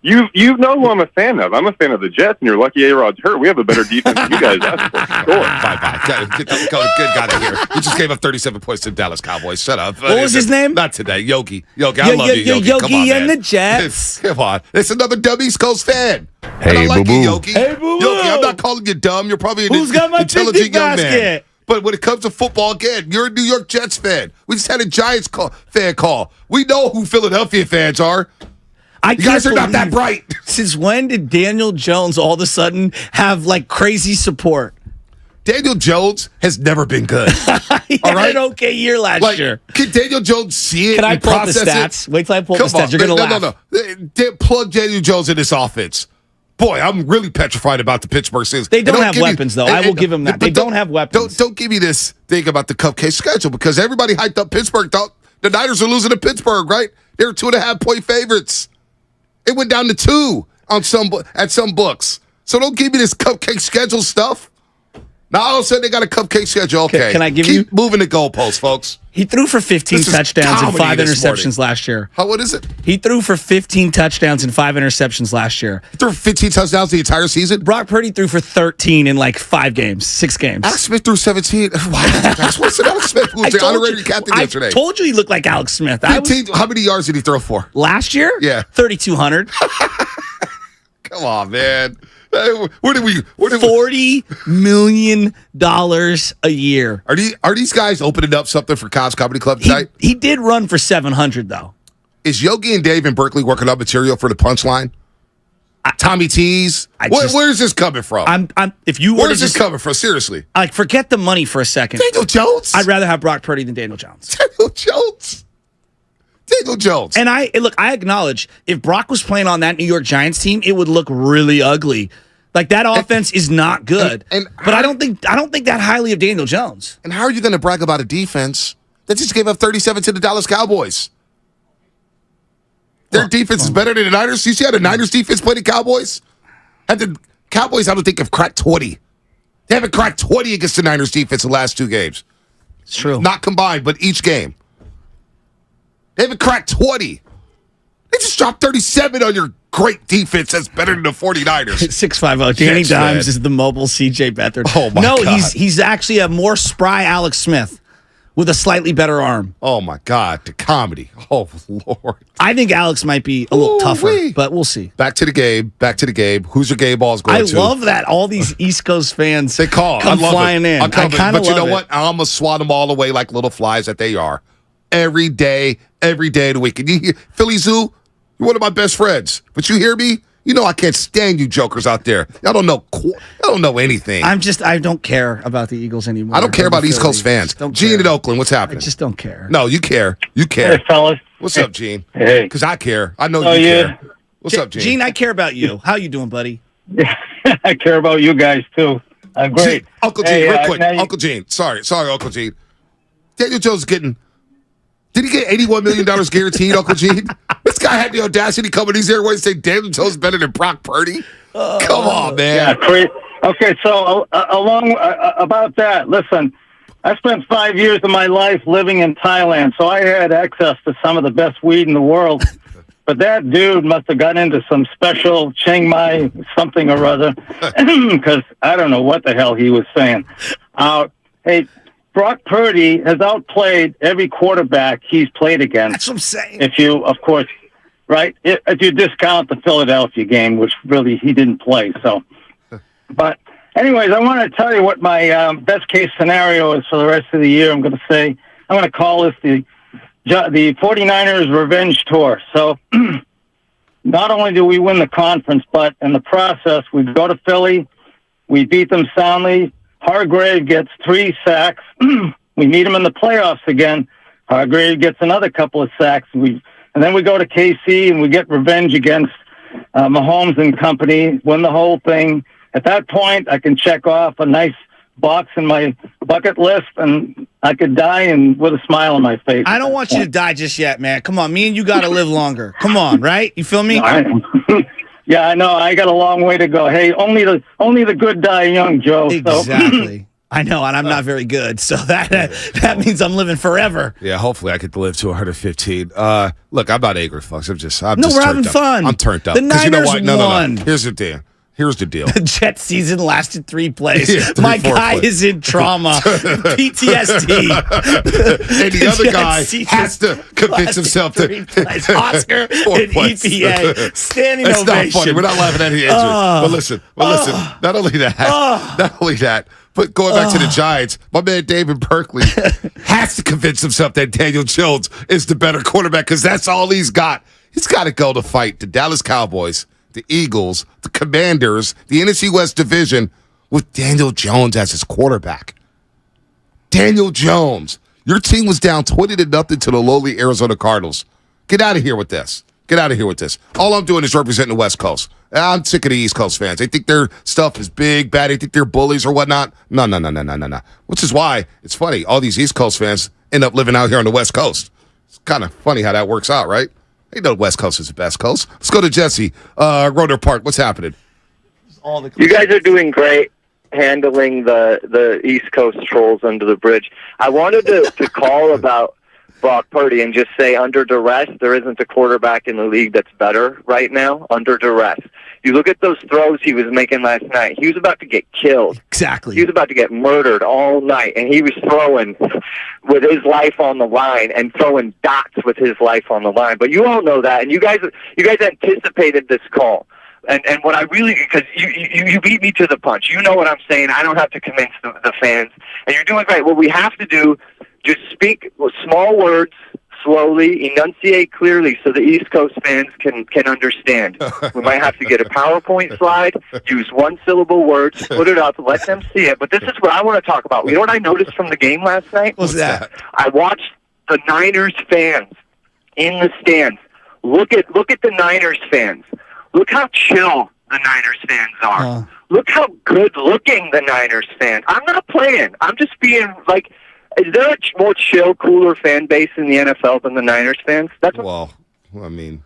S6: You know who I'm a fan of. I'm a fan of the Jets, and you're lucky A-Rod's hurt. We have a better defense than you guys. That's for sure.
S2: Bye-bye. Get out of here. You just gave up 37 points to the Dallas Cowboys. Shut up.
S3: What was his name?
S2: Not today. Yogi. I love you, Yogi. Come on,
S3: Yogi
S2: man.
S3: and the Jets.
S2: Come on. It's another dumb East Coast fan.
S21: Hey,
S2: and I like
S21: boo-boo.
S2: you, Yogi.
S3: Hey, boo-boo.
S2: Yogi, I'm not calling you dumb. You're probably an
S3: Who's got my
S2: intelligent
S3: picnic
S2: young man.
S3: basket?
S2: But when it comes to football, again, you're a New York Jets fan. We just had a Giants fan call. We know who Philadelphia fans are. You guys are not that bright.
S3: Since when did Daniel Jones all of a sudden have like crazy support?
S2: Daniel Jones has never been good.
S3: He
S2: All
S3: had
S2: right?
S3: an okay year last year.
S2: Can Daniel Jones see it?
S3: Can I
S2: and
S3: pull up the
S2: process
S3: stats? Wait till I pull up the
S2: Come
S3: stats.
S2: on.
S3: You're going to laugh.
S2: No. Plug Daniel Jones in this offense. Boy, I'm really petrified about the Pittsburgh Steelers.
S3: They don't
S2: And
S3: have
S2: give me-
S3: weapons, though.
S2: and-
S3: I will give them that.
S2: but
S3: They don't have weapons.
S2: Don't give me this thing about the cupcake schedule because everybody hyped up Pittsburgh. Thought the Niners are losing to Pittsburgh, right? They were 2.5-point favorites. It went down to 2 at some books. So don't give me this cupcake schedule stuff. Now all of a sudden they got a cupcake schedule. Okay,
S3: Can I give
S2: Keep moving the goalposts, folks.
S3: He threw for 15
S2: This is
S3: touchdowns and
S2: comedy
S3: 5
S2: this
S3: interceptions
S2: morning.
S3: last year.
S2: What is it?
S3: He threw for 15 touchdowns and 5 interceptions last year.
S2: He threw 15 touchdowns the entire season?
S3: Brock Purdy threw for 13 in like 6 games.
S2: Alex Smith threw 17. Wow, that's what's Alex Smith who was the honorary captain yesterday.
S3: I told you he looked like Alex Smith.
S2: 15, how many yards did he throw for?
S3: Last year?
S2: Yeah.
S3: 3,200.
S2: Come on, man. Where did we
S3: $40 million a year.
S2: Are these guys opening up something for Cobb's Comedy Club tonight?
S3: He did run for 700 though.
S2: Is Yogi and Dave in Berkeley working up material for the punchline? Tommy T's? Where's this coming from?
S3: If you were
S2: Where's this coming from? Seriously.
S3: Like, forget the money for a second.
S2: Daniel Jones?
S3: I'd rather have Brock Purdy than Daniel Jones.
S2: Daniel Jones.
S3: And I acknowledge if Brock was playing on that New York Giants team, it would look really ugly. Like that offense is not good. But I don't think that highly of Daniel Jones.
S2: And how are you going to brag about a defense that just gave up 37 to the Dallas Cowboys? Their defense is better than the Niners. You see how the Niners defense played the Cowboys? And the Cowboys, I don't think, have cracked 20. They haven't cracked 20 against the Niners defense in the last 2 games.
S3: It's true.
S2: Not combined, but each game. They haven't cracked 20. They just dropped 37 on your great defense that's better than the 49ers.
S3: 650. Danny
S2: Yes,
S3: Dimes
S2: man.
S3: is the mobile CJ Beathard.
S2: Oh, my
S3: no,
S2: God.
S3: he's actually a more spry Alex Smith with a slightly better arm.
S2: Oh, my God. The comedy. Oh, Lord.
S3: I think Alex might be a little tougher, but we'll see.
S2: Back to the game. Who's your game balls going
S3: I
S2: to?
S3: love that all these East Coast fans
S2: They call.
S3: come
S2: I love
S3: flying
S2: it.
S3: in. I
S2: But
S3: kind of
S2: you
S3: love
S2: know
S3: it.
S2: what? I'm going to swat them all away like little flies that they are. Every day of the week. And you hear, Philly Zoo, you're one of my best friends. But you hear me? You know I can't stand you jokers out there. Y'all don't know anything.
S3: I don't care about the Eagles anymore.
S2: I don't care about East Coast fans. Gene in Oakland, what's happening?
S3: I just don't care.
S2: No, you care. You care.
S22: Hey, fellas.
S2: What's up, Gene?
S22: Hey.
S2: Because I care. I know
S22: Oh,
S2: you
S22: yeah.
S2: care. What's up, Gene?
S3: Gene, I care about you. How you doing, buddy?
S22: I care about you guys too.
S12: Agreed.
S2: Gene, Uncle Gene,
S12: Hey,
S2: real quick.
S12: now you-
S2: Uncle Gene. Sorry, Uncle Gene. Daniel Jones did he get $81 million guaranteed, Uncle Gene? This guy had the audacity coming these airways and say Daniel Jones is better than Brock Purdy? Come on, man.
S12: Yeah, crazy. Okay, so about that, listen, I spent 5 years of my life living in Thailand, so I had access to some of the best weed in the world. But that dude must have got into some special Chiang Mai something or other, because I don't know what the hell he was saying. Hey, Brock Purdy has outplayed every quarterback he's played against.
S3: That's what I'm saying.
S12: If you, of course, right? If you discount the Philadelphia game, which really he didn't play. So, but anyways, I want to tell you what my best case scenario is for the rest of the year. I'm going to call this the 49ers revenge tour. So not only do we win the conference, but in the process, we go to Philly, we beat them soundly. Hargrave gets 3 sacks. We meet him in the playoffs again. Hargrave gets another couple of sacks. And then we go to KC and we get revenge against Mahomes and company, win the whole thing. At that point, I can check off a nice box in my bucket list, and I could die with a smile on my face.
S3: I don't want you to die just yet, man. Come on, me and you got to live longer. Come on, right? You feel me?
S12: Yeah, I know. I got a long way to go. Hey, only the good die young, Joe.
S3: Exactly.
S12: So.
S3: I know, and I'm not very good, so that means I'm living forever.
S2: Yeah, hopefully I get to live to 115. Look, I'm not angry, folks. I'm just
S3: we're
S2: turned
S3: having
S2: up.
S3: fun.
S2: I'm turned up.
S3: The
S2: 'Cause you know
S3: Niners
S2: what? No.
S3: won.
S2: Here's the deal.
S3: The Jets season lasted 3 plays.
S2: Yeah, 3,
S3: My
S2: 4
S3: guy
S2: plays.
S3: is in trauma, PTSD.
S2: And the other guy has to convince himself to
S3: Oscar
S2: 4
S3: and
S2: plays.
S3: EPA standing
S2: It's
S3: ovation.
S2: not funny. We're not laughing at any injury. But listen. Not only that. But going back to the Giants, my man David Berkeley has to convince himself that Daniel Jones is the better quarterback because that's all he's got. He's got to go to fight the Dallas Cowboys, the Eagles, the Commanders, the NFC West Division with Daniel Jones as his quarterback. Daniel Jones. Your team was down 20-0 to the lowly Arizona Cardinals. Get out of here with this. All I'm doing is representing the West Coast. I'm sick of the East Coast fans. They think their stuff is big, bad. They think they're bullies or whatnot. No. Which is why it's funny. All these East Coast fans end up living out here on the West Coast. It's kind of funny how that works out, right? They know the West Coast is the best coast. Let's go to Jesse, Roder Park. What's happening?
S9: You guys are doing great handling the East Coast trolls under the bridge. I wanted to call about Brock Purdy and just say under duress, there isn't a quarterback in the league that's better right now under duress. You look at those throws he was making last night. He was about to get killed.
S3: Exactly.
S9: He was about to get murdered all night, and he was throwing with his life on the line and throwing dots with his life on the line. But you all know that, and you guys anticipated this call. And what I really, because you beat me to the punch. You know what I'm saying. I don't have to convince the fans. And you're doing great. What we have to do, just speak small words, slowly, enunciate clearly so the East Coast fans can understand. We might have to get a PowerPoint slide, use one-syllable words, put it up, let them see it. But this is what I want to talk about. You know what I noticed from the game last night?
S3: What's that?
S9: I watched the Niners fans in the stands. Look at the Niners fans. Look how chill the Niners fans are. Look how good-looking the Niners fans. I'm not playing. I'm just being like, is there a more chill, cooler fan base in the NFL than the Niners fans?
S2: Well, I mean,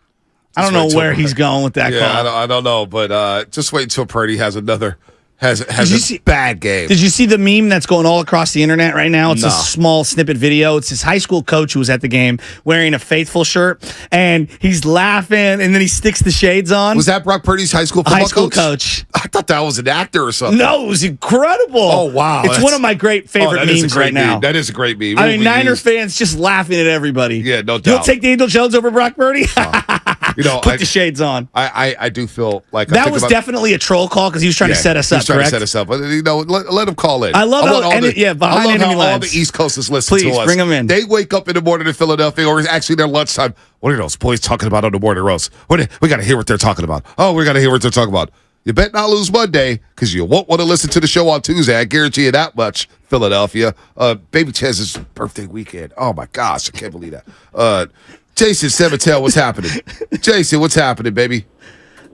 S3: I don't know where he's going with that call.
S2: I don't know, but just wait until Purdy has another has a bad game.
S3: Did you see the meme that's going all across the internet right now? It's
S2: No.
S3: a small snippet video. It's his high school coach who was at the game wearing a faithful shirt, and he's laughing, and then he sticks the shades on.
S2: Was that Brock Purdy's high school football
S3: high school coach?
S2: I thought that was an actor or something.
S3: No, it was incredible.
S2: Oh, wow.
S3: It's one of my great favorite
S2: that is a
S3: memes
S2: great
S3: right now.
S2: meme. That is a great meme.
S3: I mean, Niner fans just laughing at everybody.
S2: Yeah, no doubt.
S3: You'll take Daniel Jones over Brock Purdy?
S2: You know,
S3: Put the shades on.
S2: I do feel like
S3: That was definitely a troll call because he was trying to set us up,
S2: He's trying
S3: correct?
S2: to set us up. But, you know, let him call in.
S3: I love how
S2: behind
S3: enemy
S2: how all
S3: lines.
S2: the East Coasters listen
S3: Please,
S2: to us.
S3: bring them in.
S2: They wake up in the morning in Philadelphia, or actually their lunchtime. What are those boys talking about on the morning roast? We got to hear what they're talking about. Oh, we got to hear what they're talking about. You bet not lose Monday because you won't want to listen to the show on Tuesday. I guarantee you that much, Philadelphia. Baby Chaz's birthday weekend. Oh, my gosh. I can't believe that. Jason Sebatel, what's happening? Jason, what's happening, baby?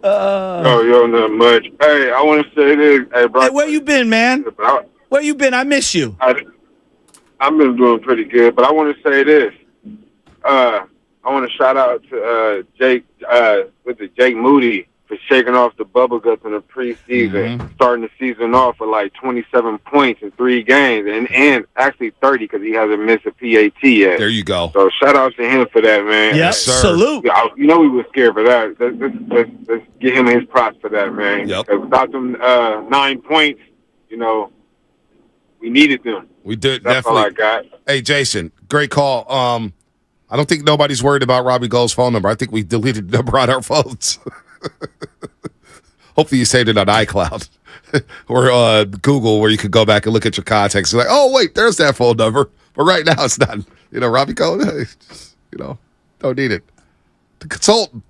S16: Yo, not much. Hey, I want to say this. Hey, bro.
S3: Hey, where you been, man? Where you been? I miss you.
S16: I've been doing pretty good, but I want to say this. I want to shout out to Jake Moody for shaking off the bubble guts in the preseason, starting the season off with like 27 points in 3 games, and actually 30 because he hasn't missed a PAT yet.
S2: There you go.
S16: So shout out to him for that, man.
S3: Yep, salute.
S16: You know we were scared for that. Let's give him his props for that, man.
S2: Yep.
S16: 'Cause without them 9 points, we needed them.
S2: We did.
S16: That's
S2: definitely.
S16: all I got.
S2: Hey, Jason, great call. I don't think nobody's worried about Robbie Gold's phone number. I think we deleted the number on our phones. Hopefully you saved it on iCloud or Google, where you could go back and look at your contacts. Like, oh wait, there's that phone number. But right now it's not. Robbie Gold. Don't need it. The consultant,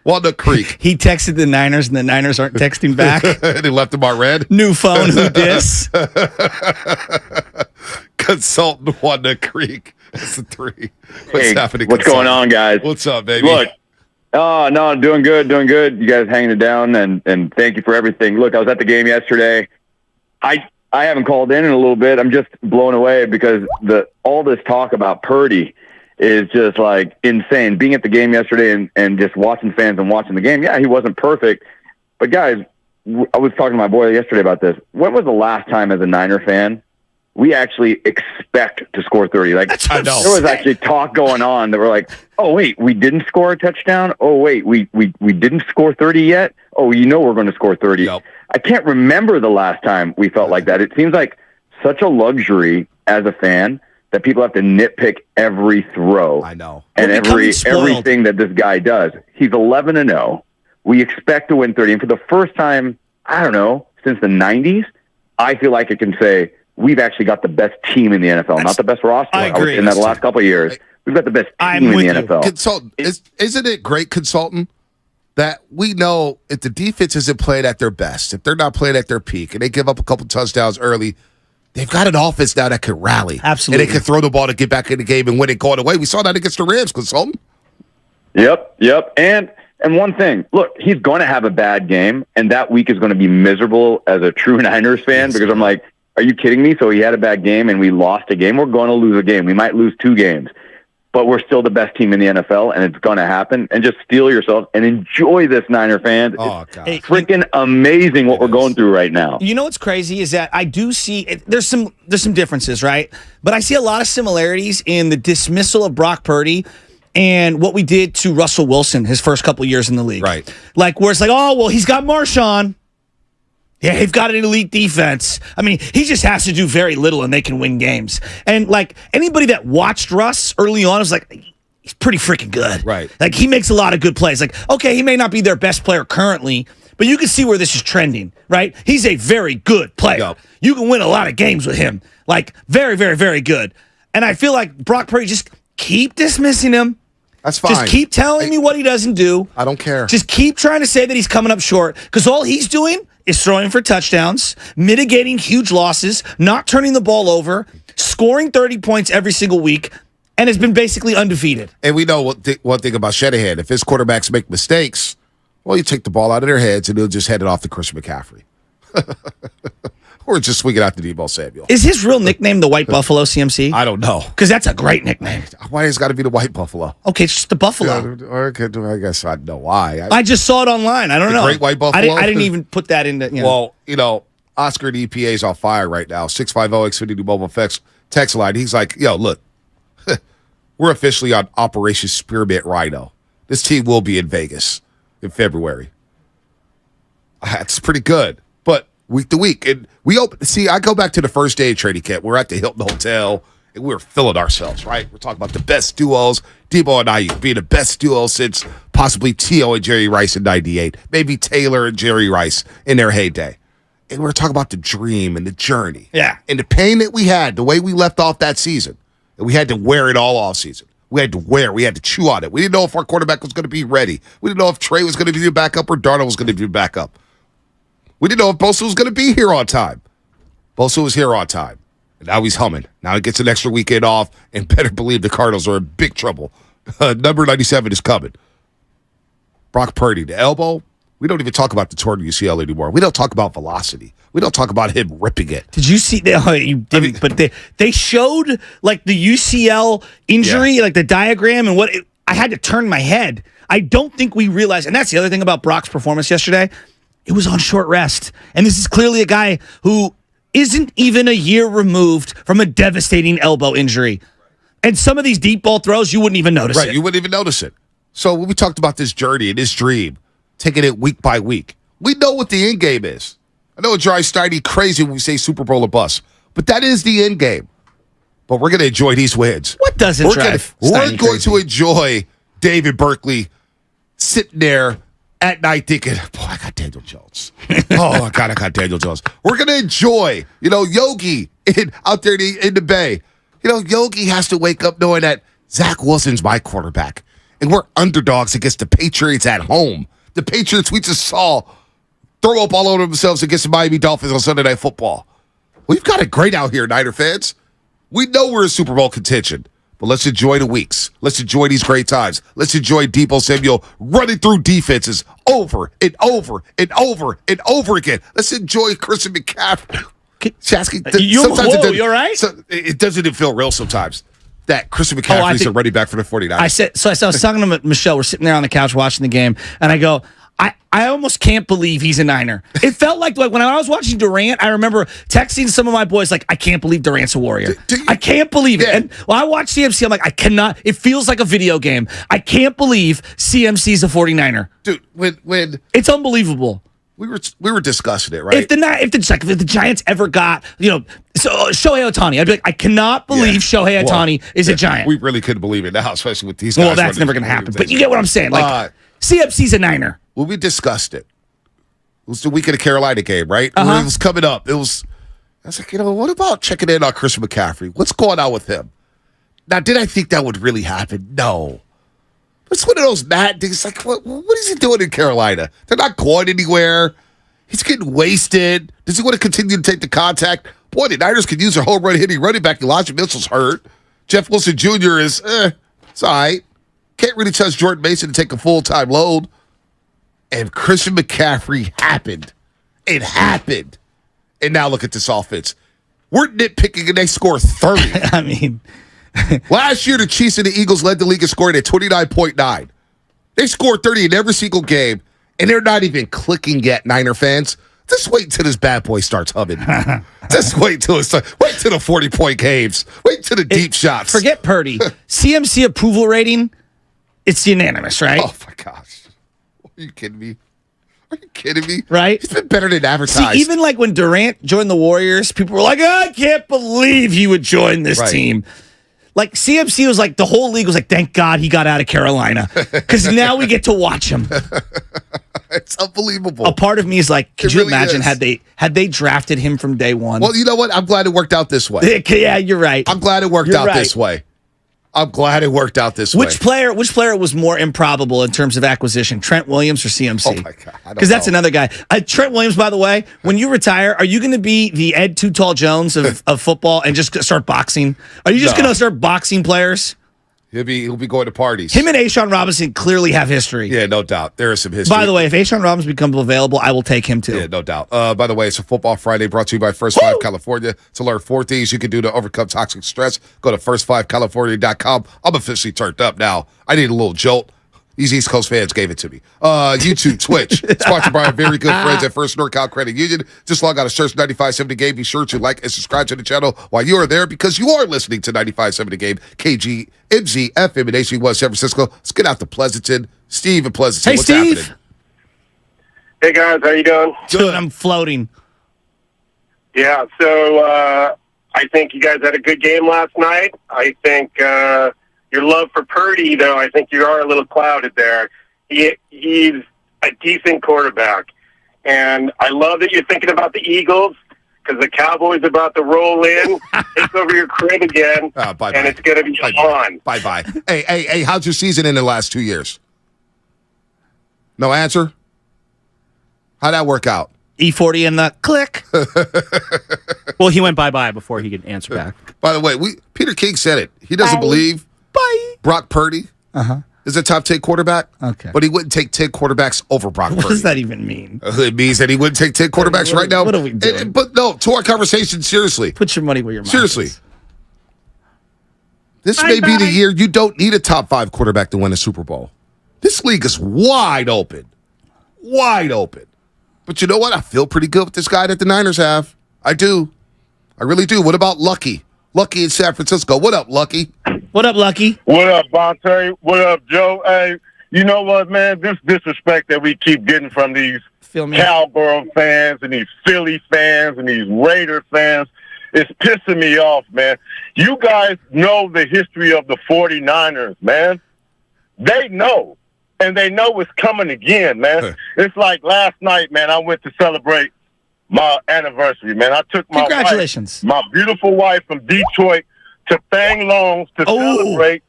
S2: Walnut Creek.
S3: He texted the Niners, and the Niners aren't texting back.
S2: And he left them on red.
S3: New phone, who dis?
S2: Consultant, Walnut Creek. That's the 3. What's happening?
S10: What's going on, guys?
S2: What's up, baby?
S10: Look, no, doing good. You guys hanging it down, and thank you for everything. Look, I was at the game yesterday. I haven't called in a little bit. I'm just blown away because all this talk about Purdy is just like insane. Being at the game yesterday and just watching fans and watching the game. Yeah, he wasn't perfect, but guys, I was talking to my boy yesterday about this. When was the last time as a Niner fan we actually expect to score 30? Like, there was actually talk going on that we're like, oh wait, we didn't score a touchdown. Oh wait, we didn't score 30 yet. Oh, we're going to score 30. Yep. I can't remember the last time we felt like that. It seems like such a luxury as a fan that people have to nitpick every throw.
S2: I know.
S10: And everything that this guy does. He's 11-0. We expect to win 30. And for the first time, I don't know, since the 90s, I feel like I can say we've actually got the best team in the NFL. Not the best roster.
S3: I agree.
S10: In the last couple of years, we've got the best team in the NFL.
S2: Consultant, isn't it great, Consultant, that we know if the defense isn't played at their best, if they're not playing at their peak, and they give up a couple touchdowns early, they've got an offense now that can rally.
S3: Absolutely.
S2: And they can throw the ball to get back in the game and win it going away. We saw that against the Rams, Consultant.
S10: Yep. And one thing, look, he's going to have a bad game, and that week is going to be miserable as a true Niners fan because I'm like, are you kidding me? So he had a bad game, and we lost a game. We're going to lose a game. We might lose 2 games. But we're still the best team in the NFL, and it's going to happen. And just steel yourself and enjoy this, Niner fans.
S2: Oh, God.
S10: It's freaking amazing what we're going through right now.
S3: You know what's crazy is that I do see there's some differences, right? But I see a lot of similarities in the dismissal of Brock Purdy and what we did to Russell Wilson his first couple years in the league.
S2: Right.
S3: Like, where it's like, oh, well, he's got Marshawn. Yeah, they've got an elite defense. I mean, he just has to do very little and they can win games. And like anybody that watched Russ early on was like, he's pretty freaking good.
S2: Right.
S3: Like he makes a lot of good plays. Like, okay, he may not be their best player currently, but you can see where this is trending, right? He's a very good player.
S2: Yep.
S3: You can win a lot of games with him. Like very, very, very good. And I feel like Brock Purdy, just keep dismissing him.
S2: That's fine.
S3: Just keep telling me what he doesn't do.
S2: I don't care.
S3: Just keep trying to say that he's coming up short because all he's doing is throwing for touchdowns, mitigating huge losses, not turning the ball over, scoring 30 points every single week, and has been basically undefeated.
S2: And we know one thing about Shanahan. If his quarterbacks make mistakes, well, you take the ball out of their heads and they'll just head it off to Christian McCaffrey. Or just swing it out to Deebo Samuel.
S3: Is his real nickname the White Buffalo, CMC?
S2: I don't know.
S3: Because that's a great nickname.
S2: Why has it got to be the White Buffalo?
S3: Okay, it's just the Buffalo.
S2: Yeah, I guess I know why.
S3: I just saw it online. I don't know.
S2: Great White Buffalo?
S3: I didn't even put that in.
S2: Well, Oscar and EPA's on fire right now. 650-Xfinity Mobile Effects text line. He's like, yo, look, we're officially on Operation Spearmint Rhino. This team will be in Vegas in February. That's pretty good. But week to week. And I go back to the first day of training camp. We're at the Hilton Hotel, and we're feeling ourselves, right? We're talking about the best duos, Deebo and Ayuk being the best duo since possibly T.O. and Jerry Rice in 98, maybe Taylor and Jerry Rice in their heyday. And we're talking about the dream and the journey.
S3: Yeah.
S2: And the pain that we had, the way we left off that season. And we had to wear it all off season. We had to chew on it. We didn't know if our quarterback was going to be ready. We didn't know if Trey was going to be the backup or Darnold was going to be the backup. We didn't know if Bosa was going to be here on time. Bosa was here on time. And now he's humming. Now he gets an extra weekend off, and better believe the Cardinals are in big trouble. Number 97 is coming. Brock Purdy, the elbow, We don't even talk about the torn UCL anymore. We don't talk about velocity. We don't talk about him ripping it.
S3: Did you see? You didn't, but they showed like the UCL injury, like the diagram, and I had to turn my head. I don't think we realized, and that's the other thing about Brock's performance yesterday. It was on short rest, and this is clearly a guy who isn't even a year removed from a devastating elbow injury. And some of these deep ball throws, you wouldn't even notice it.
S2: Right, you wouldn't even notice it. So when we talked about this journey and this dream, taking it week by week, we know what the end game is. I know it drives Steiny crazy when we say Super Bowl or bust, but that is the end game. But we're going to enjoy these wins.
S3: What doesn't drive
S2: We're
S3: Steiny
S2: going
S3: crazy?
S2: to enjoy David Berkeley sitting there at night thinking, boy, I got Daniel Jones. Oh, my God, I got Daniel Jones. We're going to enjoy, Yogi out there in the Bay. Yogi has to wake up knowing that Zach Wilson's my quarterback. And we're underdogs against the Patriots at home. The Patriots we just saw throw up all over themselves against the Miami Dolphins on Sunday Night Football. We've got it great out here, Niner fans. We know we're in Super Bowl contention. But let's enjoy the weeks. Let's enjoy these great times. Let's enjoy Deebo Samuel running through defenses over and over and over and over again. Let's enjoy Christian McCaffrey.
S3: You all right?
S2: It doesn't even feel real sometimes that Christian McCaffrey's a running back for the 49ers.
S3: I was talking to Michelle. We're sitting there on the couch watching the game, and I go, I almost can't believe he's a Niner. It felt like when I was watching Durant, I remember texting some of my boys like, I can't believe Durant's a Warrior. I can't believe it. And when I watch CMC, I'm like, I cannot. It feels like a video game. I can't believe CMC's a 49er.
S2: Dude, when
S3: it's unbelievable.
S2: We were discussing it, right?
S3: If the Giants ever got, Shohei Ohtani, I'd be like, I cannot believe Shohei Ohtani is a Giant.
S2: We really couldn't believe it now, especially with these guys.
S3: Well, that's never going to happen. But you get what I'm saying. Like, CMC's a Niner.
S2: Well, we discussed it. It was the week of the Carolina game, right? It was coming up. I was like, what about checking in on Christian McCaffrey? What's going on with him? Now, did I think that would really happen? No. It's one of those mad things. Like, what is he doing in Carolina? They're not going anywhere. He's getting wasted. Does he want to continue to take the contact? Boy, the Niners could use their home run hitting running back. Elijah Mitchell's hurt. Jeff Wilson Jr. is, it's all right. Can't really trust Jordan Mason to take a full-time load. And Christian McCaffrey happened. It happened. And now look at this offense. We're nitpicking and they score 30.
S3: I mean,
S2: last year the Chiefs and the Eagles led the league in scoring at 29.9. They scored 30 in every single game, and they're not even clicking yet, Niner fans. Just wait until this bad boy starts humming. Just wait till the 40-point games. Wait till the deep shots.
S3: Forget Purdy. CMC approval rating, it's unanimous, right?
S2: Oh, my gosh. Are you kidding me? Are you kidding me?
S3: Right?
S2: He's been better than advertised.
S3: See, even like when Durant joined the Warriors, people were like, I can't believe he would join this team. Like CMC was like, the whole league was like, thank God he got out of Carolina. Because now we get to watch him.
S2: It's unbelievable.
S3: A part of me is like, could
S2: It
S3: you
S2: really
S3: imagine
S2: is.
S3: had they drafted him from day one?
S2: Well, you know what? I'm glad it worked out this way.
S3: Yeah, you're right.
S2: I'm glad it worked out this way. I'm glad it worked out this way.
S3: Which player was more improbable in terms of acquisition, Trent Williams or CMC?
S2: Oh, my God.
S3: Because that's another guy. Trent Williams, by the way, when you retire, are you going to be the Ed Too Tall Jones of football and just start boxing? Are you just going to start boxing players?
S2: He'll be going to parties.
S3: Him and A'Shawn Robinson clearly have history.
S2: Yeah, no doubt. There is some history.
S3: By the way, if A'Shawn Robinson becomes available, I will take him too.
S2: Yeah, no doubt. By the way, it's a Football Friday brought to you by First Five California. To learn 4 things you can do to overcome toxic stress, go to first5california.com. I'm officially turned up now. I need a little jolt. These East Coast fans gave it to me. YouTube, Twitch, sponsored by our very good friends at First NorCal Credit Union. Just log on to Search 9570 Game. Be sure to like and subscribe to the channel while you are there because you are listening to 9570 Game, KGMZ, FM, and HV1 San Francisco. Let's get out to Pleasanton. Steve in Pleasanton.
S3: Hey,
S2: what's
S3: Steve.
S2: happening?
S12: Hey guys, how you doing?
S3: Good. I'm floating.
S12: Yeah, so I think you guys had a good game last night. I think your love for Purdy, though, I think you are a little clouded there. He's a decent quarterback, and I love that you're thinking about the Eagles because the Cowboys are about to roll in, take over your crib again, and it's going to be on.
S2: Bye-bye. Hey, how's your season in the last 2 years? No answer? How'd that work out?
S3: E40 in the click.
S11: Well, he went bye-bye before he could answer back.
S2: By the way, Peter King said it. He doesn't believe Brock Purdy is a top 10 quarterback.
S3: Okay.
S2: But he wouldn't take 10 quarterbacks over Brock Purdy.
S3: What does that even mean?
S2: It means that he wouldn't take 10 quarterbacks right now.
S3: What are we doing?
S2: But no, to our conversation, seriously.
S3: Put your money where your mouth
S2: Seriously.
S3: is.
S2: This may be the year you don't need a top 5 quarterback to win a Super Bowl. This league is wide open. Wide open. But you know what? I feel pretty good with this guy that the Niners have. I do. I really do. What about Lucky? Lucky in San Francisco. What up, Lucky?
S3: What up, Lucky?
S16: What up, Bonte? What up, Joe? Hey, you know what, man? This disrespect that we keep getting from these Cowgirl fans and these Philly fans and these Raider fans, it's pissing me off, man. You guys know the history of the 49ers, man. They know. And they know it's coming again, man. It's like last night, man, I went to celebrate my anniversary, man. I took my
S3: Congratulations.
S16: wife, my beautiful wife from Detroit to Thang Longs to celebrate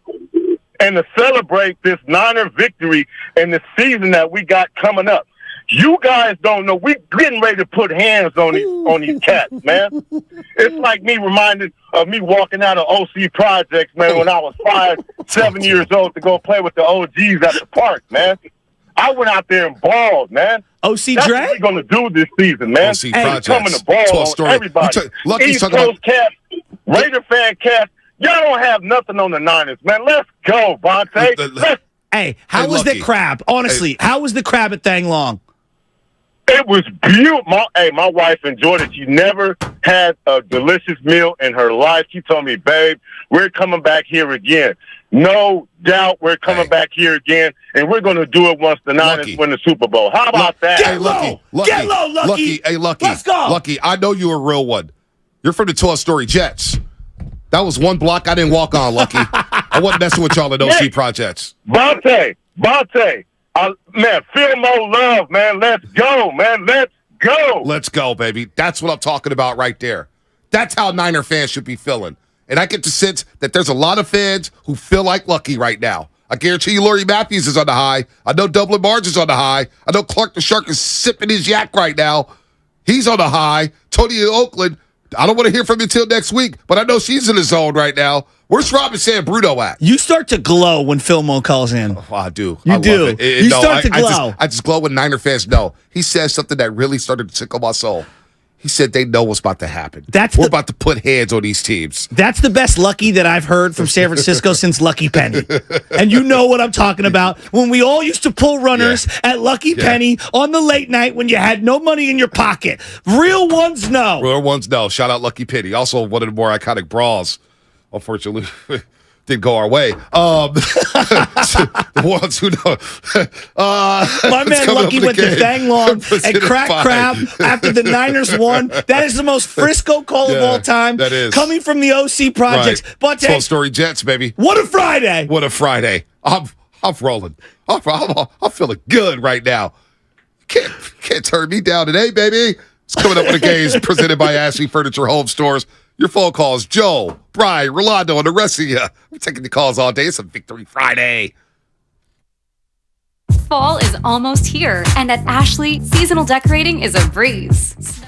S16: and to celebrate this Niner victory and the season that we got coming up. You guys don't know. We're getting ready to put hands on these cats, man. It's like me reminded of me walking out of OC Projects, man, when I was 7 years old to go play with the OGs at the park, man. I went out there and balled, man.
S3: OC
S16: That's
S3: Dre?
S16: what we're going to do this season, man.
S2: OC
S16: Hey,
S2: Projects.
S16: coming to ball on everybody.
S2: Lucky's
S16: East
S2: talking
S16: Coast cats, Raider fan cats, y'all don't have nothing on the Niners, man. Let's go, Bonte.
S3: Hey, how was the crab? Honestly, how was the crab at Thang Long?
S16: It was beautiful. My wife enjoyed it. She never had a delicious meal in her life. She told me, babe, we're coming back here again. No doubt we're coming back here again, and we're going to do it once the Niners win the Super Bowl. How about that?
S2: Hey, Lucky.
S3: Get low, Lucky.
S2: Hey, Lucky.
S3: Let's go.
S2: Lucky, I know you're a real one. You're from the Toy Story Jets. That was one block I didn't walk on, Lucky. I wasn't messing with y'all at OC Projects.
S16: Bonte. Man, feel more love, man. Let's go, man. Let's go.
S2: Let's go, baby. That's what I'm talking about right there. That's how Niner fans should be feeling. And I get the sense that there's a lot of fans who feel like Lucky right now. I guarantee you Laurie Matthews is on the high. I know Dublin Barnes is on the high. I know Clark the Shark is sipping his yak right now. He's on the high. Tony in Oakland, I don't want to hear from you until next week, but I know she's in the zone right now. Where's Robin San Bruno at?
S3: You start to glow when Phil Mo calls in.
S2: Oh, I do.
S3: You
S2: I
S3: do.
S2: love it.
S3: You start to glow.
S2: I just glow when Niner fans know. He says something that really started to tickle my soul. He said they know what's about to happen. We're about to put hands on these teams.
S3: That's the best Lucky that I've heard from San Francisco since Lucky Penny. And you know what I'm talking about. When we all used to pull runners at Lucky Penny on the late night when you had no money in your pocket. Real ones know.
S2: Real ones know. Shout out Lucky Penny. Also one of the more iconic brawls. Unfortunately, didn't go our way. The ones who know.
S3: My man Lucky went to Thang Long and cracked crab after the Niners won. That is the most Frisco call of all time.
S2: That is.
S3: Coming from the OC Projects.
S2: Right.
S3: But
S2: Full Story Jets, baby.
S3: What a Friday.
S2: What a Friday. I'm rolling. I'm feeling good right now. Can't turn me down today, baby. It's coming up with the games presented by Ashley Furniture Home Stores. Your phone calls, Joe, Brian, Rolando, and the rest of you. We're taking the calls all day. It's a Victory Friday.
S4: Fall is almost here, and at Ashley, seasonal decorating is a breeze.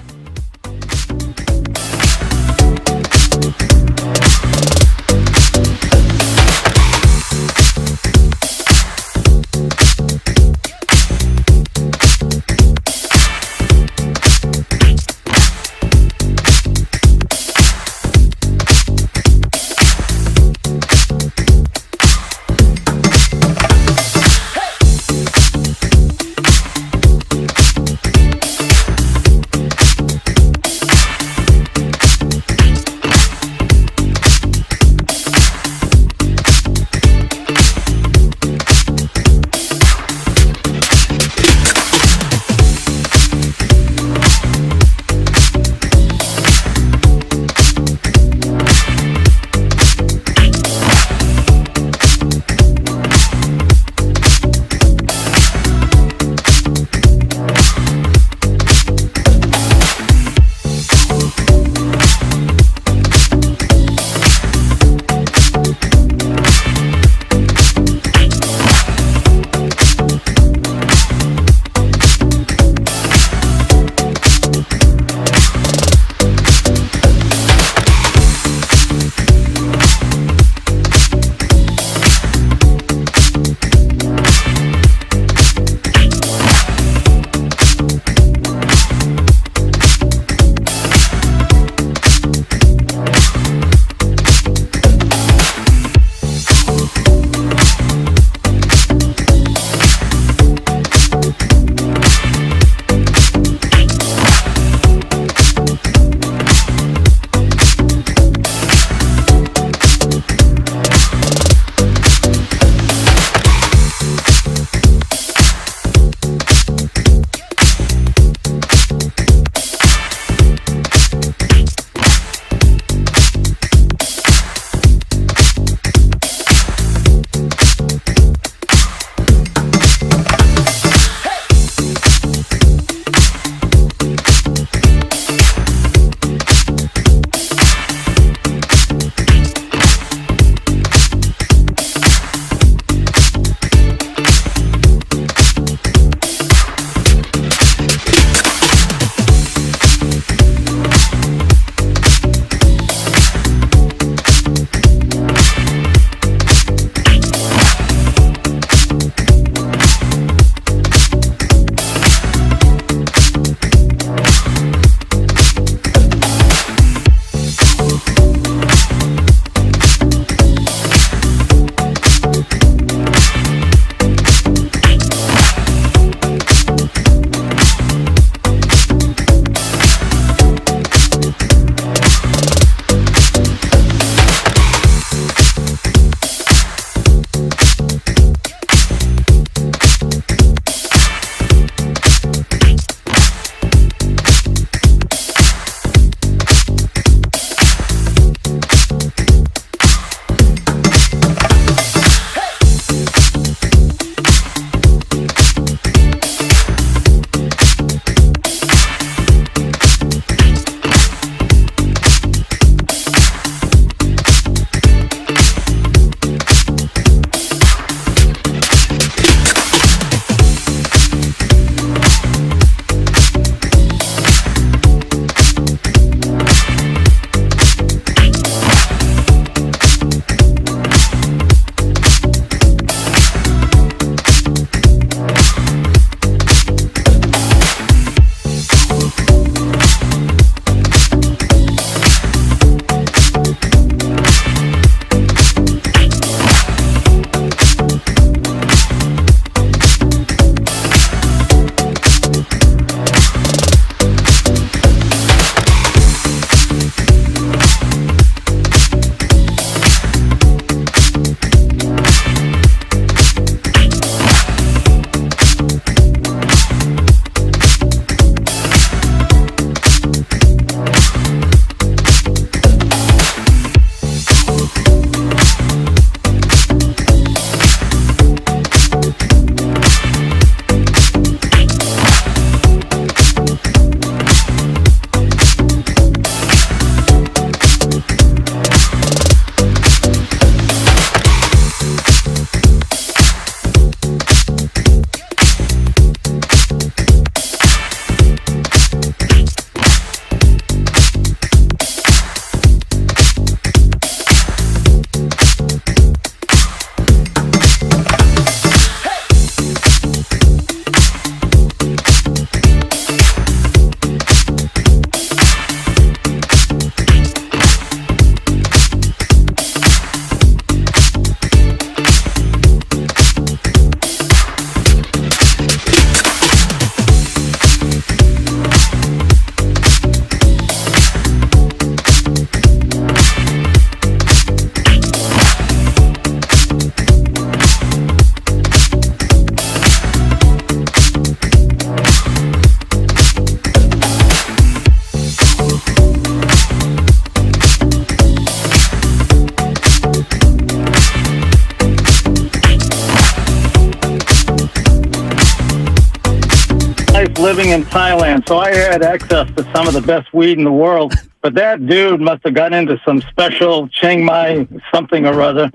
S14: in Thailand, so I had access to some of the best weed in the world. But that dude must have got into some special Chiang Mai something or other.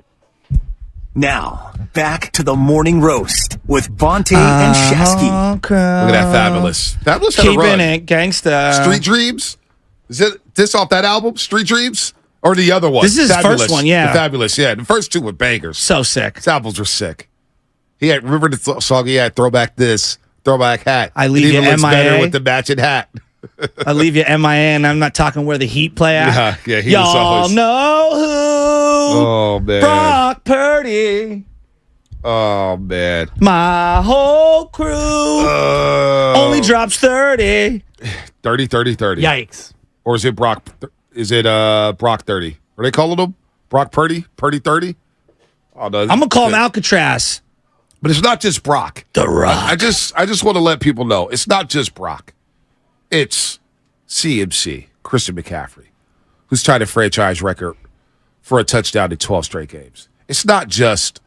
S5: Now, back to the morning roast with Bonte and Shasky.
S2: Look at that Fabulous. Fabulous had a run.
S3: Keeping it gangsta.
S2: Street Dreams? Is it this off that album, Street Dreams? Or the other one?
S3: This is his
S2: Fabulous.
S3: first one, yeah.
S2: The Fabulous, yeah. The first two were bangers.
S3: So sick.
S2: His albums were sick. He had, remember the song he had, Throwback This, Throwback Hat.
S3: I leave
S2: it
S3: you
S2: even looks
S3: MIA.
S2: better with the matching hat.
S3: I leave you MIA, and I'm not talking where the Heat play at.
S2: Yeah, he
S3: Y'all
S2: was always...
S3: know who?
S2: Oh, man.
S3: Brock Purdy.
S2: Oh, man.
S3: My whole crew only drops 30.
S2: 30.
S3: Yikes.
S2: Or is it Brock? Is it Brock 30? Are they calling him Brock Purdy? Purdy 30? Oh, no.
S3: I'm going to call him Alcatraz.
S2: But it's not just Brock.
S3: The Rock.
S2: I just want to let people know it's not just Brock. It's CMC, Christian McCaffrey, who's tied a franchise record for a touchdown in 12 straight games. It's not just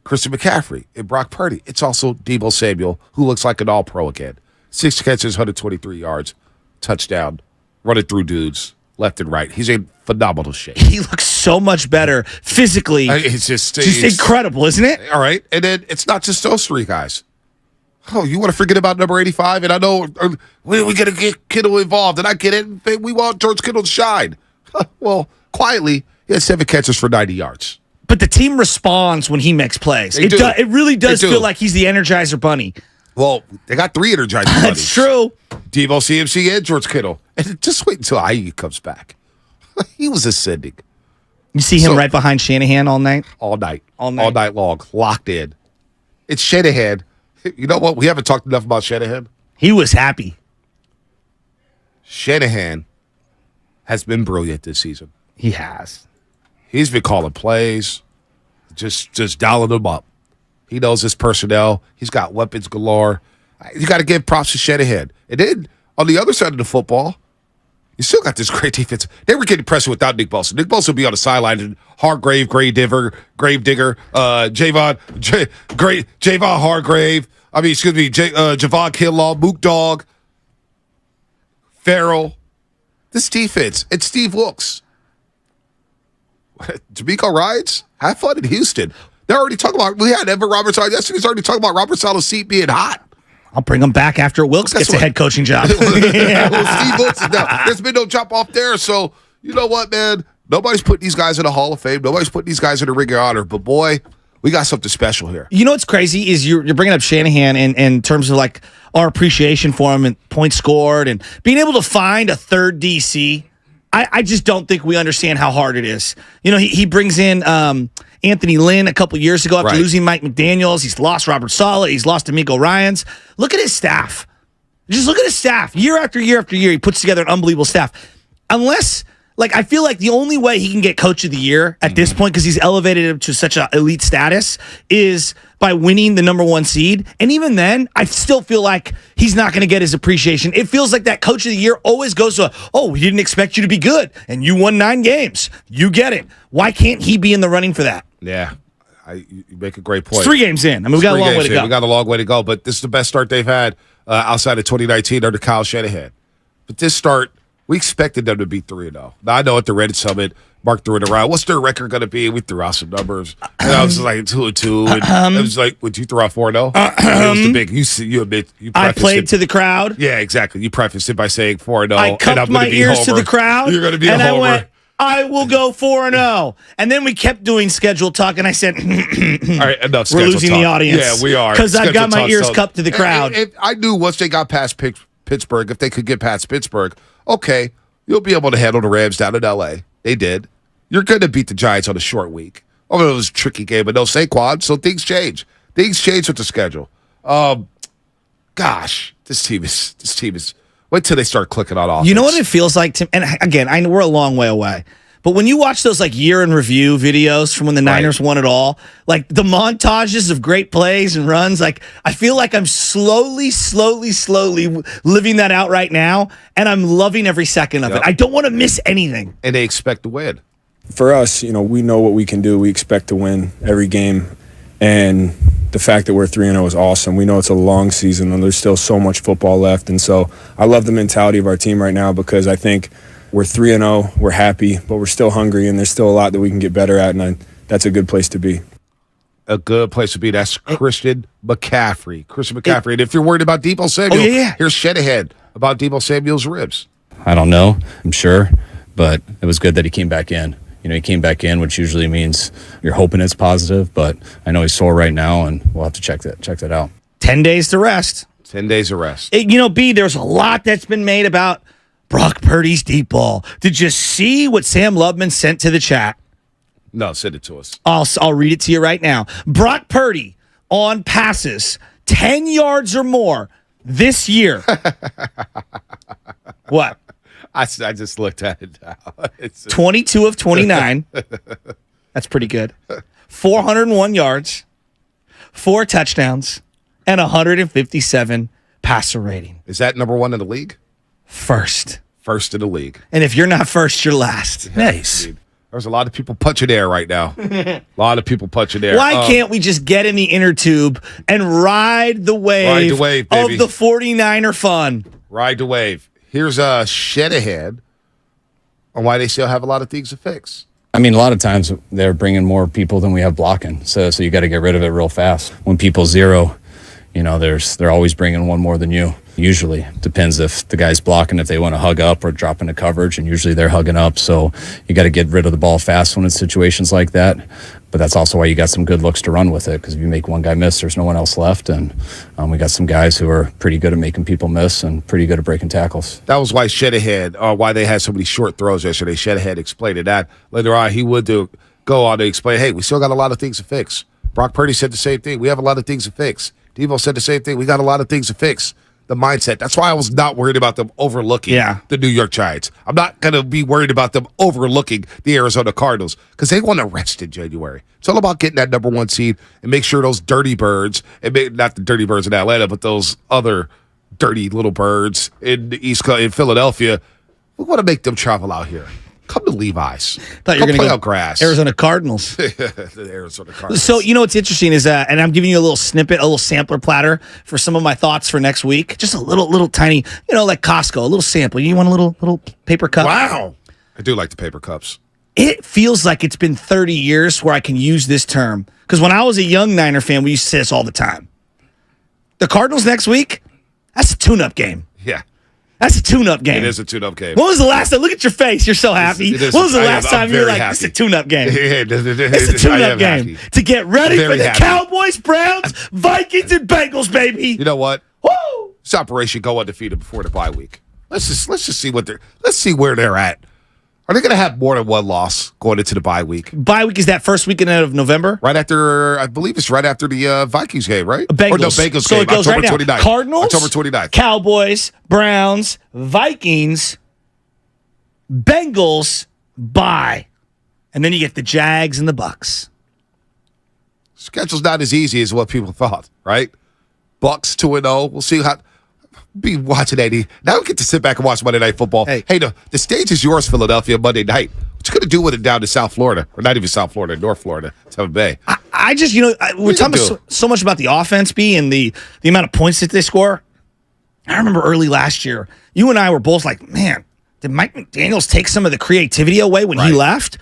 S2: Christian McCaffrey and Brock Purdy. It's also Deebo Samuel, who looks like an all-pro again. 6 catches, 123 yards, touchdown, running through dudes left and right. He's in phenomenal shape.
S3: He looks so much better physically.
S2: It's just
S3: incredible, isn't it?
S2: All right. And then it's not just those three guys. Oh, you want to forget about number 85? And I know we got to get Kittle involved, and I get it. We want George Kittle to shine. Well, quietly, he had 7 catches for 90 yards.
S3: But the team responds when he makes plays.
S2: They do.
S3: It really does
S2: They do.
S3: feel like he's the Energizer Bunny.
S2: Well, they got 3 Energizer Bunnies.
S3: That's true.
S2: Deebo, CMC, and George Kittle. And just wait until Ayuk comes back. He was ascending.
S3: You see him right behind Shanahan all night?
S2: All night long. Locked in. It's Shanahan. You know what? We haven't talked enough about Shanahan.
S3: He was happy.
S2: Shanahan has been brilliant this season.
S3: He has.
S2: He's been calling plays, just dialing them up. He knows his personnel. He's got weapons galore. You got to give props to Shanahan. And then on the other side of the football, you still got this great defense. They were getting pressure without Nick Bosa. Nick Bosa would be on the sideline, and Hargrave, Gravedigger, Javon Hargrave. Javon Kinlaw, Mook Dog, Farrell. This defense, and Steve Wilkes. D'Amico Ryans, have fun in Houston. They're already talking about, we had Evan Roberts on yesterday. He's already talking about Robert Sala's seat being hot.
S3: I'll bring him back after Wilkes gets a head coaching job.
S2: Well, Steve Wilkes is down. There's been no jump off there. So, you know what, man? Nobody's putting these guys in the Hall of Fame. Nobody's putting these guys in the Ring of Honor. But, boy, we got something special here.
S3: You know what's crazy is you're bringing up Shanahan in terms of like our appreciation for him and points scored and being able to find a third DC. I just don't think we understand how hard it is. You know, he brings in Anthony Lynn a couple years ago after losing Mike McDaniels. He's lost Robert Saleh. He's lost D'Amico Ryans. Look at his staff. Just look at his staff. Year after year after year, he puts together an unbelievable staff. Unless, like, I feel like the only way he can get Coach of the Year at this point, because he's elevated him to such an elite status, is by winning the number 1 seed. And even then, I still feel like he's not going to get his appreciation. It feels like that Coach of the Year always goes to, we didn't expect you to be good, and you won 9 games. You get it. Why can't he be in the running for that?
S2: Yeah, you make a great point.
S3: It's 3 games in. I mean, we got a long way to go.
S2: We got a long way to go, but this is the best start they've had outside of 2019 under Kyle Shanahan. But this start, we expected them to be 3-0. Now, I know at the Reddit Summit, Mark threw it around. What's their record going to be? We threw out some numbers. And I was like 2-2. And it was like, would you throw out 4-0? It was the big. You admit.
S3: I played to the crowd.
S2: Yeah, exactly. You prefaced it by saying 4-0.
S3: I cupped my ears to the crowd.
S2: You're going to be a
S3: homer.
S2: homer.
S3: I went, I will go 4-0. And then we kept doing schedule talk, and I said,
S2: all right, enough
S3: we're losing
S2: talk.
S3: the audience.
S2: Yeah, we are.
S3: Because I've got my ears cupped to the crowd.
S2: And I knew once they got past Pittsburgh, if they could get past Pittsburgh, okay, you'll be able to handle the Rams down in L.A. They did. You're going to beat the Giants on a short week. Although it was a tricky game, but no Saquon, so things change. Things change with the schedule. Gosh, this team is. Wait till they start clicking on offense.
S3: You know what it feels like to, and again, I know we're a long way away. But when you watch those like year in review videos from when the Niners won it all, like the montages of great plays and runs, like I feel like I'm slowly living that out right now, and I'm loving every second of it. I don't want to miss anything.
S2: And they expect to win.
S15: For us, we know what we can do. We expect to win every game. And the fact that we're 3-0 is awesome. We know it's a long season and there's still so much football left. And so I love the mentality of our team right now because I think we're 3-0, we're happy, but we're still hungry and there's still a lot that we can get better at, and that's a good place to be.
S2: A good place to be. That's Christian McCaffrey. And if you're worried about Deebo Samuel, here's Shanahan about Deebo Samuel's ribs.
S19: I don't know, I'm sure, but it was good that he came back in. He came back in, which usually means you're hoping it's positive, but I know he's sore right now, and we'll have to check that out.
S3: 10 days to rest.
S2: 10 days of rest.
S3: B, there's a lot that's been made about Brock Purdy's deep ball. Did you see what Sam Lubman sent to the chat?
S2: No, send it to us.
S3: I'll read it to you right now. Brock Purdy on passes 10 yards or more this year. What?
S2: I just looked at it now. It's
S3: 22 of 29. That's pretty good. 401 yards, 4 touchdowns, and 157 passer rating.
S2: Is that number 1 in the league?
S3: First
S2: in the league.
S3: And if you're not first, you're last.
S2: Yeah, nice. Indeed. There's a lot of people punching air right now. A lot of people punching air.
S3: Why can't we just get in the inner tube and ride the wave,
S2: baby.
S3: of the 49er fun?
S2: Ride the wave. Here's Shanahan on why they still have a lot of things to fix.
S19: I mean, a lot of times they're bringing more people than we have blocking, so you got to get rid of it real fast. When people zero, they're always bringing one more than you. Usually depends if the guy's blocking, if they want to hug up or drop into coverage, and usually they're hugging up. So you got to get rid of the ball fast when it's situations like that. But that's also why you got some good looks to run with it, because if you make one guy miss, there's no one else left. And we got some guys who are pretty good at making people miss and pretty good at breaking tackles.
S2: That was why Shanahan, why they had so many short throws yesterday. Shanahan explained it. That later on, he would go on to explain, hey, we still got a lot of things to fix. Brock Purdy said the same thing. We have a lot of things to fix. Deebo said the same thing. We got a lot of things to fix. The mindset. That's why I was not worried about them overlooking the New York Giants. I'm not going to be worried about them overlooking the Arizona Cardinals because they want to rest in January. It's all about getting that number 1 seed and make sure those dirty birds, not the dirty birds in Atlanta, but those other dirty little birds in the East Coast, in Philadelphia, we want to make them travel out here. Come to Levi's.
S3: Thought you were going to
S2: play out grass.
S3: Arizona Cardinals.
S2: The Arizona Cardinals.
S3: So, what's interesting is that, and I'm giving you a little snippet, a little sampler platter for some of my thoughts for next week. Just a little tiny, like Costco, a little sample. You want a little paper cup?
S2: Wow. I do like the paper cups.
S3: It feels like it's been 30 years where I can use this term. Because when I was a young Niner fan, we used to say this all the time. The Cardinals next week, that's a tune-up game.
S2: Yeah.
S3: That's a tune-up game.
S2: It is a tune-up game.
S3: When was the last time? Look at your face. You're so happy. When was the last time you were like, this is a tune-up game? It's a tune-up game. To get ready for the Cowboys, Browns, Vikings, and Bengals, baby.
S2: You know what?
S3: Woo!
S2: This Operation Go Undefeated before the bye week. Let's just see let's see where they're at. Are they going to have more than one loss going into the bye week?
S3: Bye week is that first weekend of November?
S2: Right after, I believe it's right after the Vikings game, right?
S3: Bengals.
S2: Or no, Bengals
S3: so
S2: game,
S3: it goes
S2: October
S3: right now.
S2: 29th.
S3: Cardinals,
S2: October 29th.
S3: Cowboys, Browns, Vikings, Bengals, bye. And then you get the Jags and the Bucks.
S2: Schedule's not as easy as what people thought, right? Bucks 2-0. We'll see how... Be watching that. Now we get to sit back and watch Monday Night Football. Hey, the stage is yours, Philadelphia, Monday night. What you going to do with it down to South Florida? Or not even South Florida, North Florida, Tampa Bay.
S3: I just, we're talking so much about the offense, B, and the amount of points that they score. I remember early last year, you and I were both like, man, did Mike McDaniels take some of the creativity away when he left?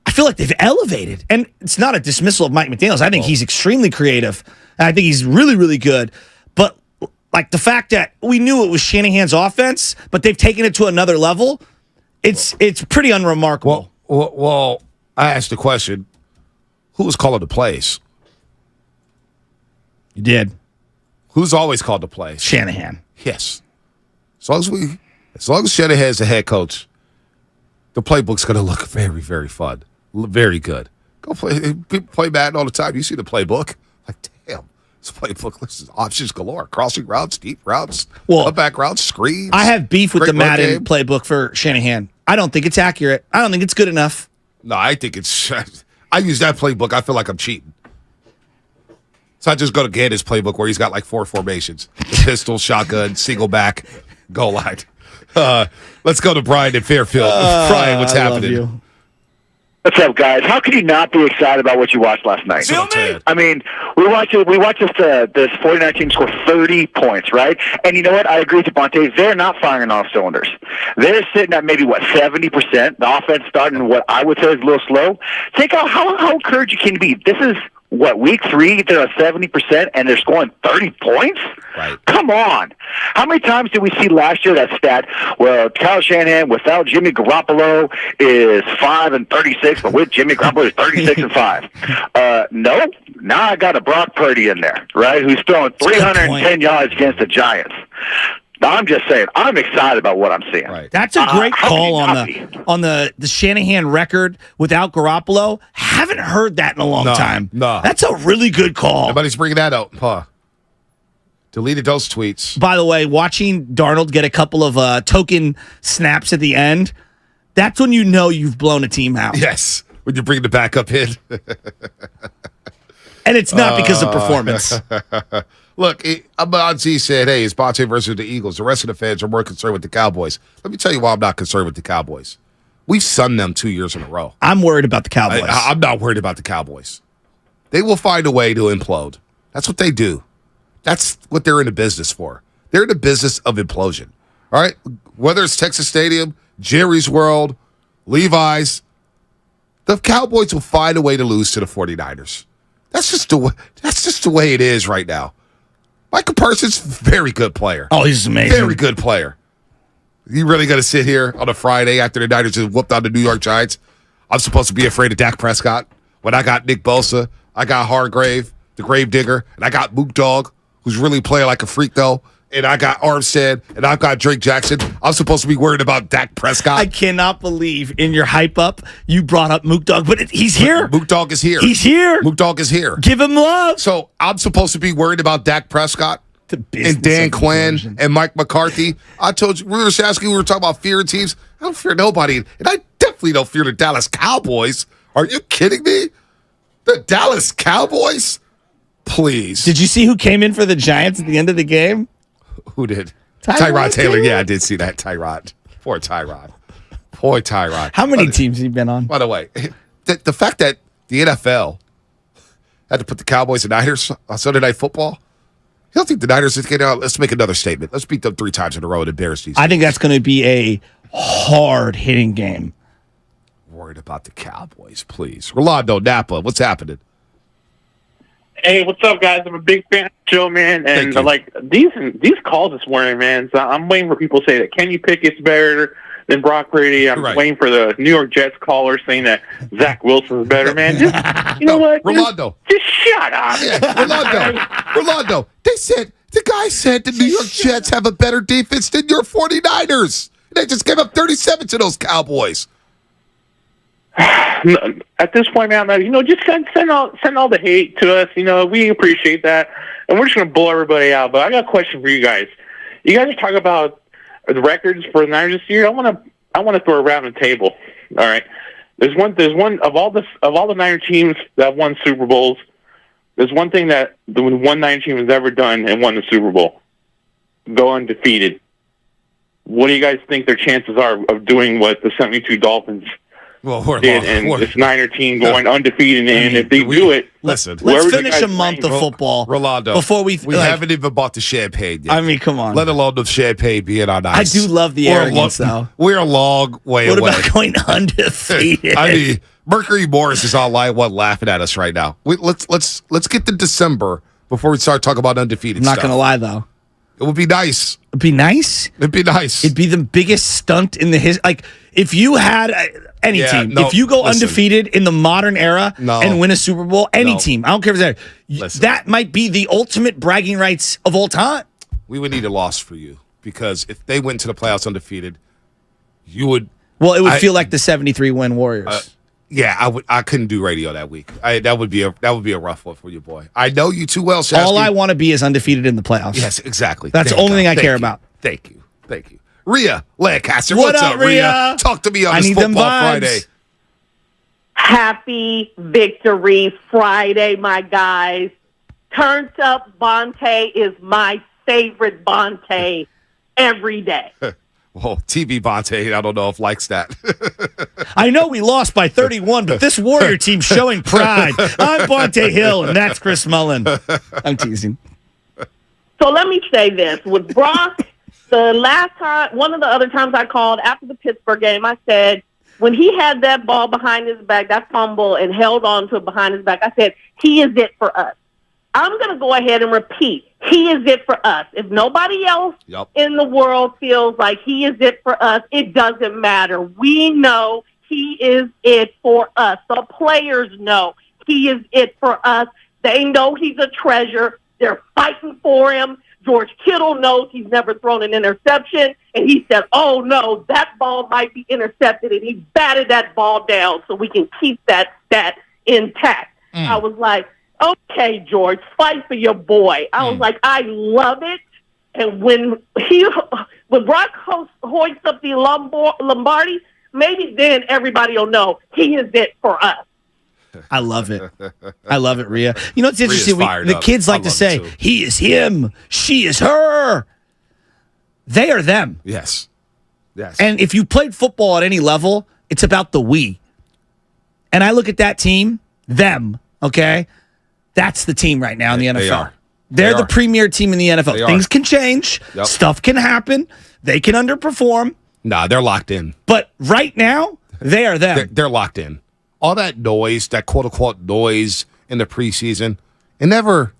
S3: I feel like they've elevated. And it's not a dismissal of Mike McDaniels. I think he's extremely creative. And I think he's really, really good. But like the fact that we knew it was Shanahan's offense, but they've taken it to another level, it's pretty unremarkable.
S2: Well, I asked the question, who was calling the plays?
S3: You did.
S2: Who's always called the plays?
S3: Shanahan.
S2: Yes. As long as Shanahan's the head coach, the playbook's going to look very, very fun. Very good. Go play Madden all the time. You see the playbook. Like, damn. This playbook lists options galore. Crossing routes, deep routes, cutback routes, screens.
S3: I have beef with the Madden playbook for Shanahan. I don't think it's accurate. I don't think it's good enough.
S2: No, I think it's... I use that playbook. I feel like I'm cheating. So I just go to get his playbook where he's got like 4 formations. The pistol, shotgun, single back, goal line. Let's go to Brian in Fairfield. Brian, what's happening?
S13: What's up, guys? How can you not be excited about what you watched last night? I mean, we watched this 49 team score 30 points, right? And you know what? I agree with you, Bonte. They're not firing off cylinders. They're sitting at maybe, 70%. The offense starting what I would say is a little slow. Think how encouraged you can be. This is, week 3, they're at 70%, and they're scoring 30 points?
S2: Right.
S13: Come on. How many times did we see last year that stat, Kyle Shanahan without Jimmy Garoppolo is 5-36, but with Jimmy Garoppolo is 36-5? No. Now I got a Brock Purdy in there, right, who's throwing 310 yards against the Giants. I'm just saying, I'm excited about what I'm seeing. Right.
S3: That's a great call on the Shanahan record without Garoppolo. Haven't heard that in a long time.
S2: No.
S3: That's a really good call.
S2: Nobody's bringing that up. Huh. Deleted those tweets.
S3: By the way, watching Darnold get a couple of token snaps at the end, that's when you know you've blown a team out.
S2: Yes, when you bring the backup in.
S3: And it's not because of performance.
S2: Look, Abadzi said, hey, it's Bonte versus the Eagles. The rest of the fans are more concerned with the Cowboys. Let me tell you why I'm not concerned with the Cowboys. We've sunned them 2 years in a row.
S3: I'm worried about the Cowboys.
S2: I'm not worried about the Cowboys. They will find a way to implode. That's what they do. That's what they're in the business for. They're in the business of implosion. All right? Whether it's Texas Stadium, Jerry's World, Levi's, the Cowboys will find a way to lose to the 49ers. That's just the way it is right now. Michael Parsons, very good player.
S3: Oh, he's amazing.
S2: Very good player. You really going to sit here on a Friday after the Niners just whooped on the New York Giants? I'm supposed to be afraid of Dak Prescott when I got Nick Bosa, I got Hargrave, the Grave Digger, and I got Mook Dog, who's really playing like a freak though, and I got Armstead, and I've got Drake Jackson. I'm supposed to be worried about Dak Prescott.
S3: I cannot believe in your hype up you brought up Mook Dog, but he's here.
S2: Mook Dog is here.
S3: He's here.
S2: Mook Dog is here.
S3: Give him love.
S2: So I'm supposed to be worried about Dak Prescott and Dan Quinn and Mike McCarthy. I told you, we were talking about fear teams. I don't fear nobody, and I definitely don't fear the Dallas Cowboys. Are you kidding me? The Dallas Cowboys? Please.
S3: Did you see who came in for the Giants at the end of the game?
S2: Who did? Tyrod Taylor. Yeah, I did see that. Tyrod. Poor Tyrod. Poor Tyrod.
S3: How many teams has he been on?
S2: By the way, the fact that the NFL had to put the Cowboys and Niners on Sunday Night Football, you don't think the Niners is getting out? Let's make another statement. Let's beat them 3 times in a row and embarrass these.
S3: I think that's going to be a hard-hitting game.
S2: Worried about the Cowboys, please. Rolando, Napa, what's happening?
S22: Hey, what's up, guys? I'm a big fan of the show, man. And these calls this morning, man. So I'm waiting for people to say that Kenny Pickett's better than Brock Purdy. I'm waiting for the New York Jets caller saying that Zach Wilson's better, man. Just, you know what?
S2: Rolando.
S22: Just shut up.
S2: Yeah, Rolando. The guy said the New York Jets have a better defense than your 49ers. They just gave up 37 to those Cowboys.
S22: At this point, man, just send all the hate to us. We appreciate that, and we're just gonna blow everybody out. But I got a question for you guys. You guys are talking about the records for the Niners this year. I want to throw around the table. All right, there's one of all the Niner teams that have won Super Bowls. There's one thing that the one Niner team has ever done and won the Super Bowl: go undefeated. What do you guys think their chances are of doing what the 72 Dolphins did, and this Niner team going undefeated, and if they do it,
S3: let's finish a month of football,
S2: Rolando,
S3: before we
S2: haven't even bought the champagne yet.
S3: I mean, come on.
S2: Let alone the champagne being on ice.
S3: I do love the arrogance, though.
S2: We're a long way away.
S3: What about going undefeated?
S2: I mean, Mercury Morris is on line one laughing at us right now. Let's get to December before we start talking about undefeated.
S3: I'm not going to lie, though.
S2: It would be nice.
S3: It'd be nice.
S2: It'd be nice.
S3: It'd be the biggest stunt in the history. Like, if you had any team, if you go undefeated in the modern era and win a Super Bowl, any team, I don't care if it's that might be the ultimate bragging rights of all time.
S2: We would need a loss for you, because if they went to the playoffs undefeated, you would.
S3: Well, it would feel like the 73 win Warriors.
S2: Yeah, I couldn't do radio that week. That would be a rough one for you, boy. I know you too well, Shasky.
S3: All I want to be is undefeated in the playoffs.
S2: Yes, exactly.
S3: That's the only thing I care about.
S2: Thank you. Rhea Lancaster,
S3: what's up, Rhea?
S2: Talk to me on this Football Friday.
S23: Happy Victory Friday, my guys. Turns Up Bonte is my favorite Bonte every day.
S2: Well, TV Bonte, I don't know if likes that.
S3: I know we lost by 31, but this Warrior team's showing pride. I'm Bonte Hill, and that's Chris Mullen. I'm teasing.
S23: So let me say this. With Brock, the last time, one of the other times I called after the Pittsburgh game, I said, when he had that ball behind his back, that fumble, and held on to it behind his back, I said, he is it for us. I'm going to go ahead and repeat. He is it for us. If nobody else in the world feels like he is it for us, it doesn't matter. We know he is it for us. The players know he is it for us. They know he's a treasure. They're fighting for him. George Kittle knows he's never thrown an interception, and he said, oh, no, that ball might be intercepted, and he batted that ball down so we can keep that stat intact. I was like, okay, George, fight for your boy. I was like, I love it. And when Brock hoists up the Lombardi, maybe then everybody will know he is it for us.
S3: I love it. I love it, Rhea. You know what's interesting? The kids like to say, he is him, she is her. They are them.
S2: Yes.
S3: And if you played football at any level, it's about the we. And I look at that team, them, okay? That's the team right now in the NFL.
S2: They are.
S3: They're the premier team in the NFL. Things can change.
S2: Yep.
S3: Stuff can happen. They can underperform.
S2: Nah, they're locked in.
S3: But right now, they are them.
S2: They're locked in. All that noise, that quote-unquote noise in the preseason, it never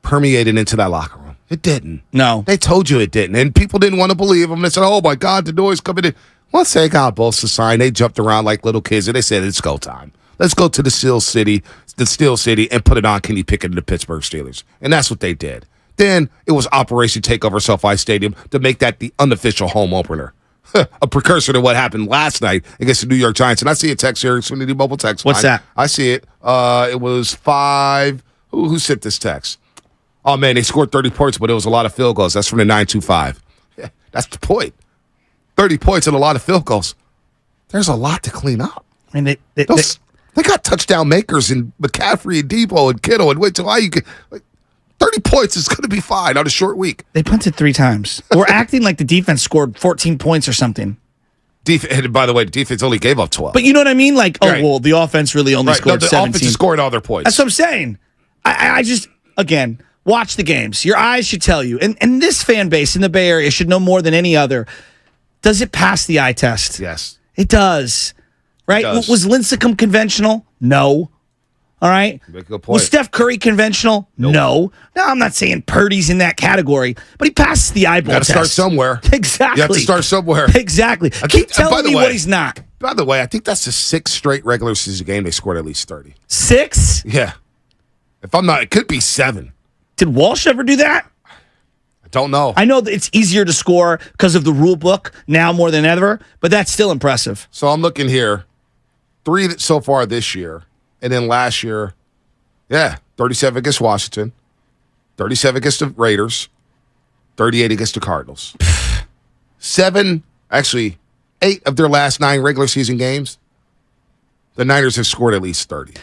S2: permeated into that locker room. It didn't.
S3: No.
S2: They told you it didn't. And people didn't want to believe them. They said, oh, my God, the noise coming in. Once they got both the sign, they jumped around like little kids, and they said, it's go time. Let's go to the Steel City, and put it on Kenny Pickett and the Pittsburgh Steelers. And that's what they did. Then it was Operation Takeover SoFi Stadium to make that the unofficial home opener. A precursor to what happened last night against the New York Giants. And I see a text here, Xfinity Mobile text.
S3: What's that?
S2: I see it. It was 5. Who sent this text? Oh, man, they scored 30 points, but it was a lot of field goals. That's from the 925. Yeah, that's the point. 30 points and a lot of field goals. There's a lot to clean up.
S3: I mean,
S2: they got touchdown makers in McCaffrey and Debo and Kittle. And wait till you can. 30 points is going to be fine on a short week.
S3: They punted 3 times. We're acting like the defense scored 14 points or something.
S2: And by the way, the defense only gave up 12.
S3: But you know what I mean? Like, well, the offense really only scored 17.
S2: The offense scored all their points.
S3: That's what I'm saying. I just, again, watch the games. Your eyes should tell you. And this fan base in the Bay Area should know more than any other. Does it pass the eye test?
S2: Yes.
S3: It does. Right?
S2: It does.
S3: Was Lincecum conventional? No. All right.
S2: Make a good point.
S3: Was Steph Curry conventional?
S2: Nope.
S3: No. No, I'm not saying Purdy's in that category, but he passes the eyeball test.
S2: You got to start somewhere.
S3: Exactly.
S2: You have to start somewhere.
S3: Exactly. Keep telling me what he's not.
S2: By the way, I think that's the 6th straight regular season game they scored at least 30.
S3: 6?
S2: Yeah. If I'm not, it could be 7.
S3: Did Walsh ever do that?
S2: I don't know.
S3: I know that it's easier to score because of the rule book now more than ever, but that's still impressive.
S2: So I'm looking here. 3 so far this year. And then last year, 37 against Washington, 37 against the Raiders, 38 against the Cardinals. 8 of their last 9 regular season games, the Niners have scored at least 30.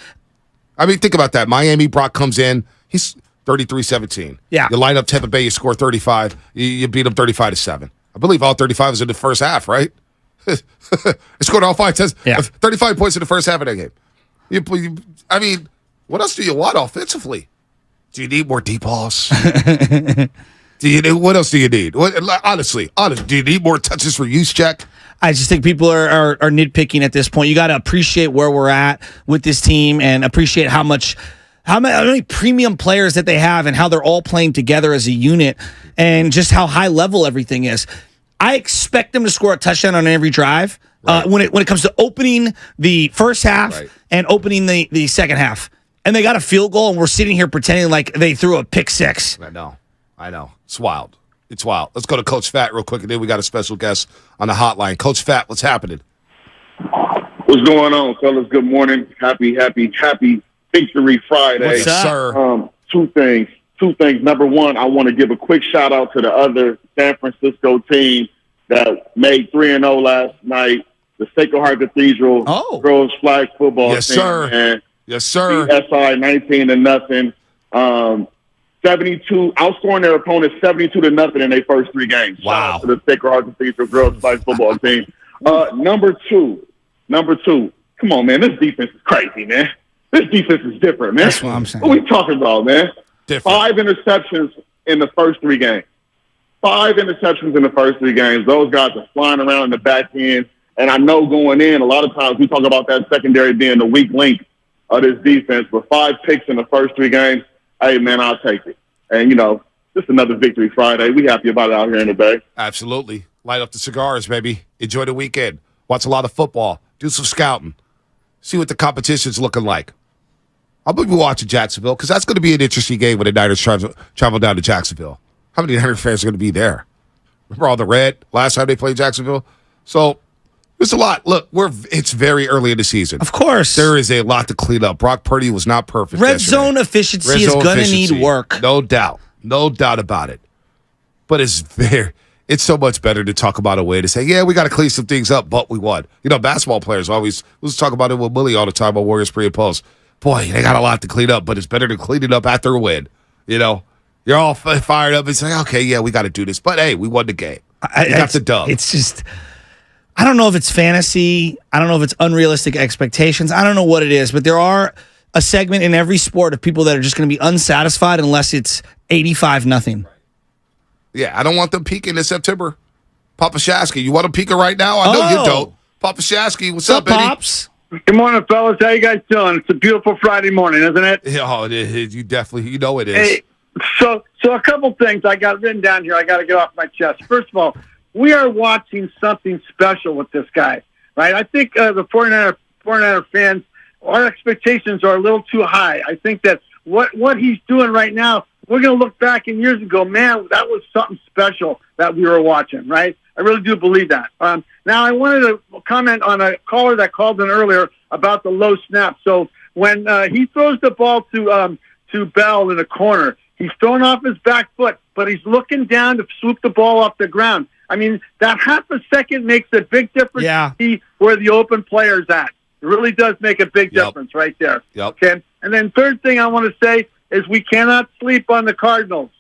S2: I mean, think about that. Miami, Brock comes in, he's 33-17.
S3: Yeah.
S2: You line up Tampa Bay, you score 35, you beat them 35-7. I believe all 35 was in the first half, right? They scored all 5 tests, 35 points in the first half of that game. I mean, what else do you want offensively? Do you need more deep balls? What else do you need? Honestly, do you need more touches for use check?
S3: I just think people are nitpicking at this point. You got to appreciate where we're at with this team and appreciate how many premium players that they have and how they're all playing together as a unit and just how high level everything is. I expect them to score a touchdown on every drive. Right. When it comes to opening the first half and opening the second half. And they got a field goal, and we're sitting here pretending like they threw a pick 6.
S2: I know. It's wild. Let's go to Coach Fat real quick, and then we got a special guest on the hotline. Coach Fat, what's happening?
S17: What's going on, fellas? Good morning. Happy Victory Friday.
S2: What's up, sir?
S17: 2 things. Number 1, I want to give a quick shout-out to the other San Francisco team that made 3-0 last night. The Sacred Heart Cathedral girls flag football team.
S2: Sir. Yes, sir.
S17: SI 19-0. 72 outscoring their opponents 72-0 in their first 3 games.
S2: Wow.
S17: Shout out to the Sacred Heart Cathedral girls flag football team. Number two. Come on, man. This defense is crazy, man. This defense is different, man.
S3: That's what I'm saying.
S17: What are we talking about, man?
S2: Different.
S17: 5 interceptions in the first 3 games. 5 interceptions in the first 3 games. Those guys are flying around in the back end. And I know going in, a lot of times we talk about that secondary being the weak link of this defense. But 5 picks in the first 3 games, hey, man, I'll take it. And, just another victory Friday. We happy about it out here in the Bay.
S2: Absolutely. Light up the cigars, baby. Enjoy the weekend. Watch a lot of football. Do some scouting. See what the competition's looking like. I'll be watching Jacksonville because that's going to be an interesting game when the Niners travel down to Jacksonville. How many Niners fans are going to be there? Remember all the red last time they played Jacksonville? So there's a lot. Look, it's very early in the season.
S3: Of course.
S2: There is a lot to clean up. Brock Purdy was not perfect
S3: Red
S2: yesterday.
S3: zone efficiency is going to need work.
S2: No doubt. No doubt about it. But it's so much better to talk about a way to say, yeah, we got to clean some things up, but we won. Basketball players always talk about it with Willie all the time on Warriors pre and post. Boy, they got a lot to clean up, but it's better to clean it up after a win. You're all fired up and say, okay, yeah, we got to do this. But, hey, we won the game. We got the dub.
S3: It's just, I don't know if it's fantasy. I don't know if it's unrealistic expectations. I don't know what it is, but there are a segment in every sport of people that are just going to be unsatisfied unless it's 85-0.
S2: Yeah, I don't want them peaking in September. Papa Shasky, you want them peaking right now? I know you don't. Papa Shasky, what's up, baby?
S3: Pops?
S14: Good morning, fellas. How you guys doing? It's a beautiful Friday morning, isn't it?
S2: Oh, it is. You definitely, it is.
S14: Hey, so a couple things I got written down here. I got to get off my chest. First of all, we are watching something special with this guy, right? I think the 49er fans, our expectations are a little too high. I think that what he's doing right now, we're going to look back in years and go, man, that was something special that we were watching, right? I really do believe that. Now, I wanted to comment on a caller that called in earlier about the low snap. So when he throws the ball to Bell in the corner, he's throwing off his back foot, but he's looking down to swoop the ball off the ground. I mean, that half a second makes a big difference to see where the open player's at. It really does make a big difference right there. Okay. And then third thing I want to say is we cannot sleep on the Cardinals.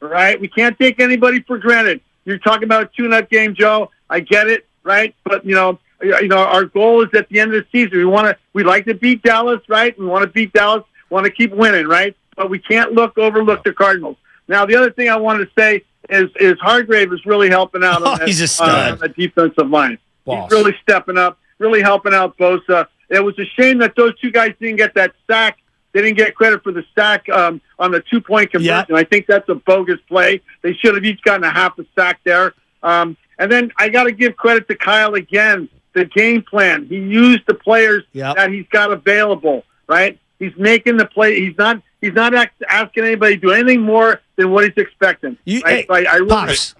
S14: All right? We can't take anybody for granted. You're talking about a tune-up game, Joe. I get it, right? But our goal is at the end of the season. We like to beat Dallas, right? We want to beat Dallas. Want to keep winning, right? But we can't overlook the Cardinals. Now, the other thing I want to say is Hargrave is really helping out on the defensive line.
S2: Boss.
S14: He's really stepping up, really helping out Bosa. It was a shame that those two guys didn't get that sack. They didn't get credit for the sack on the 2-point conversion. Yep. I think that's a bogus play. They should have each gotten a half a sack there. And then I got to give credit to Kyle again. The game plan. He used the players that he's got available, right? He's making the play. He's not asking anybody to do anything more than what he's expecting. Right? I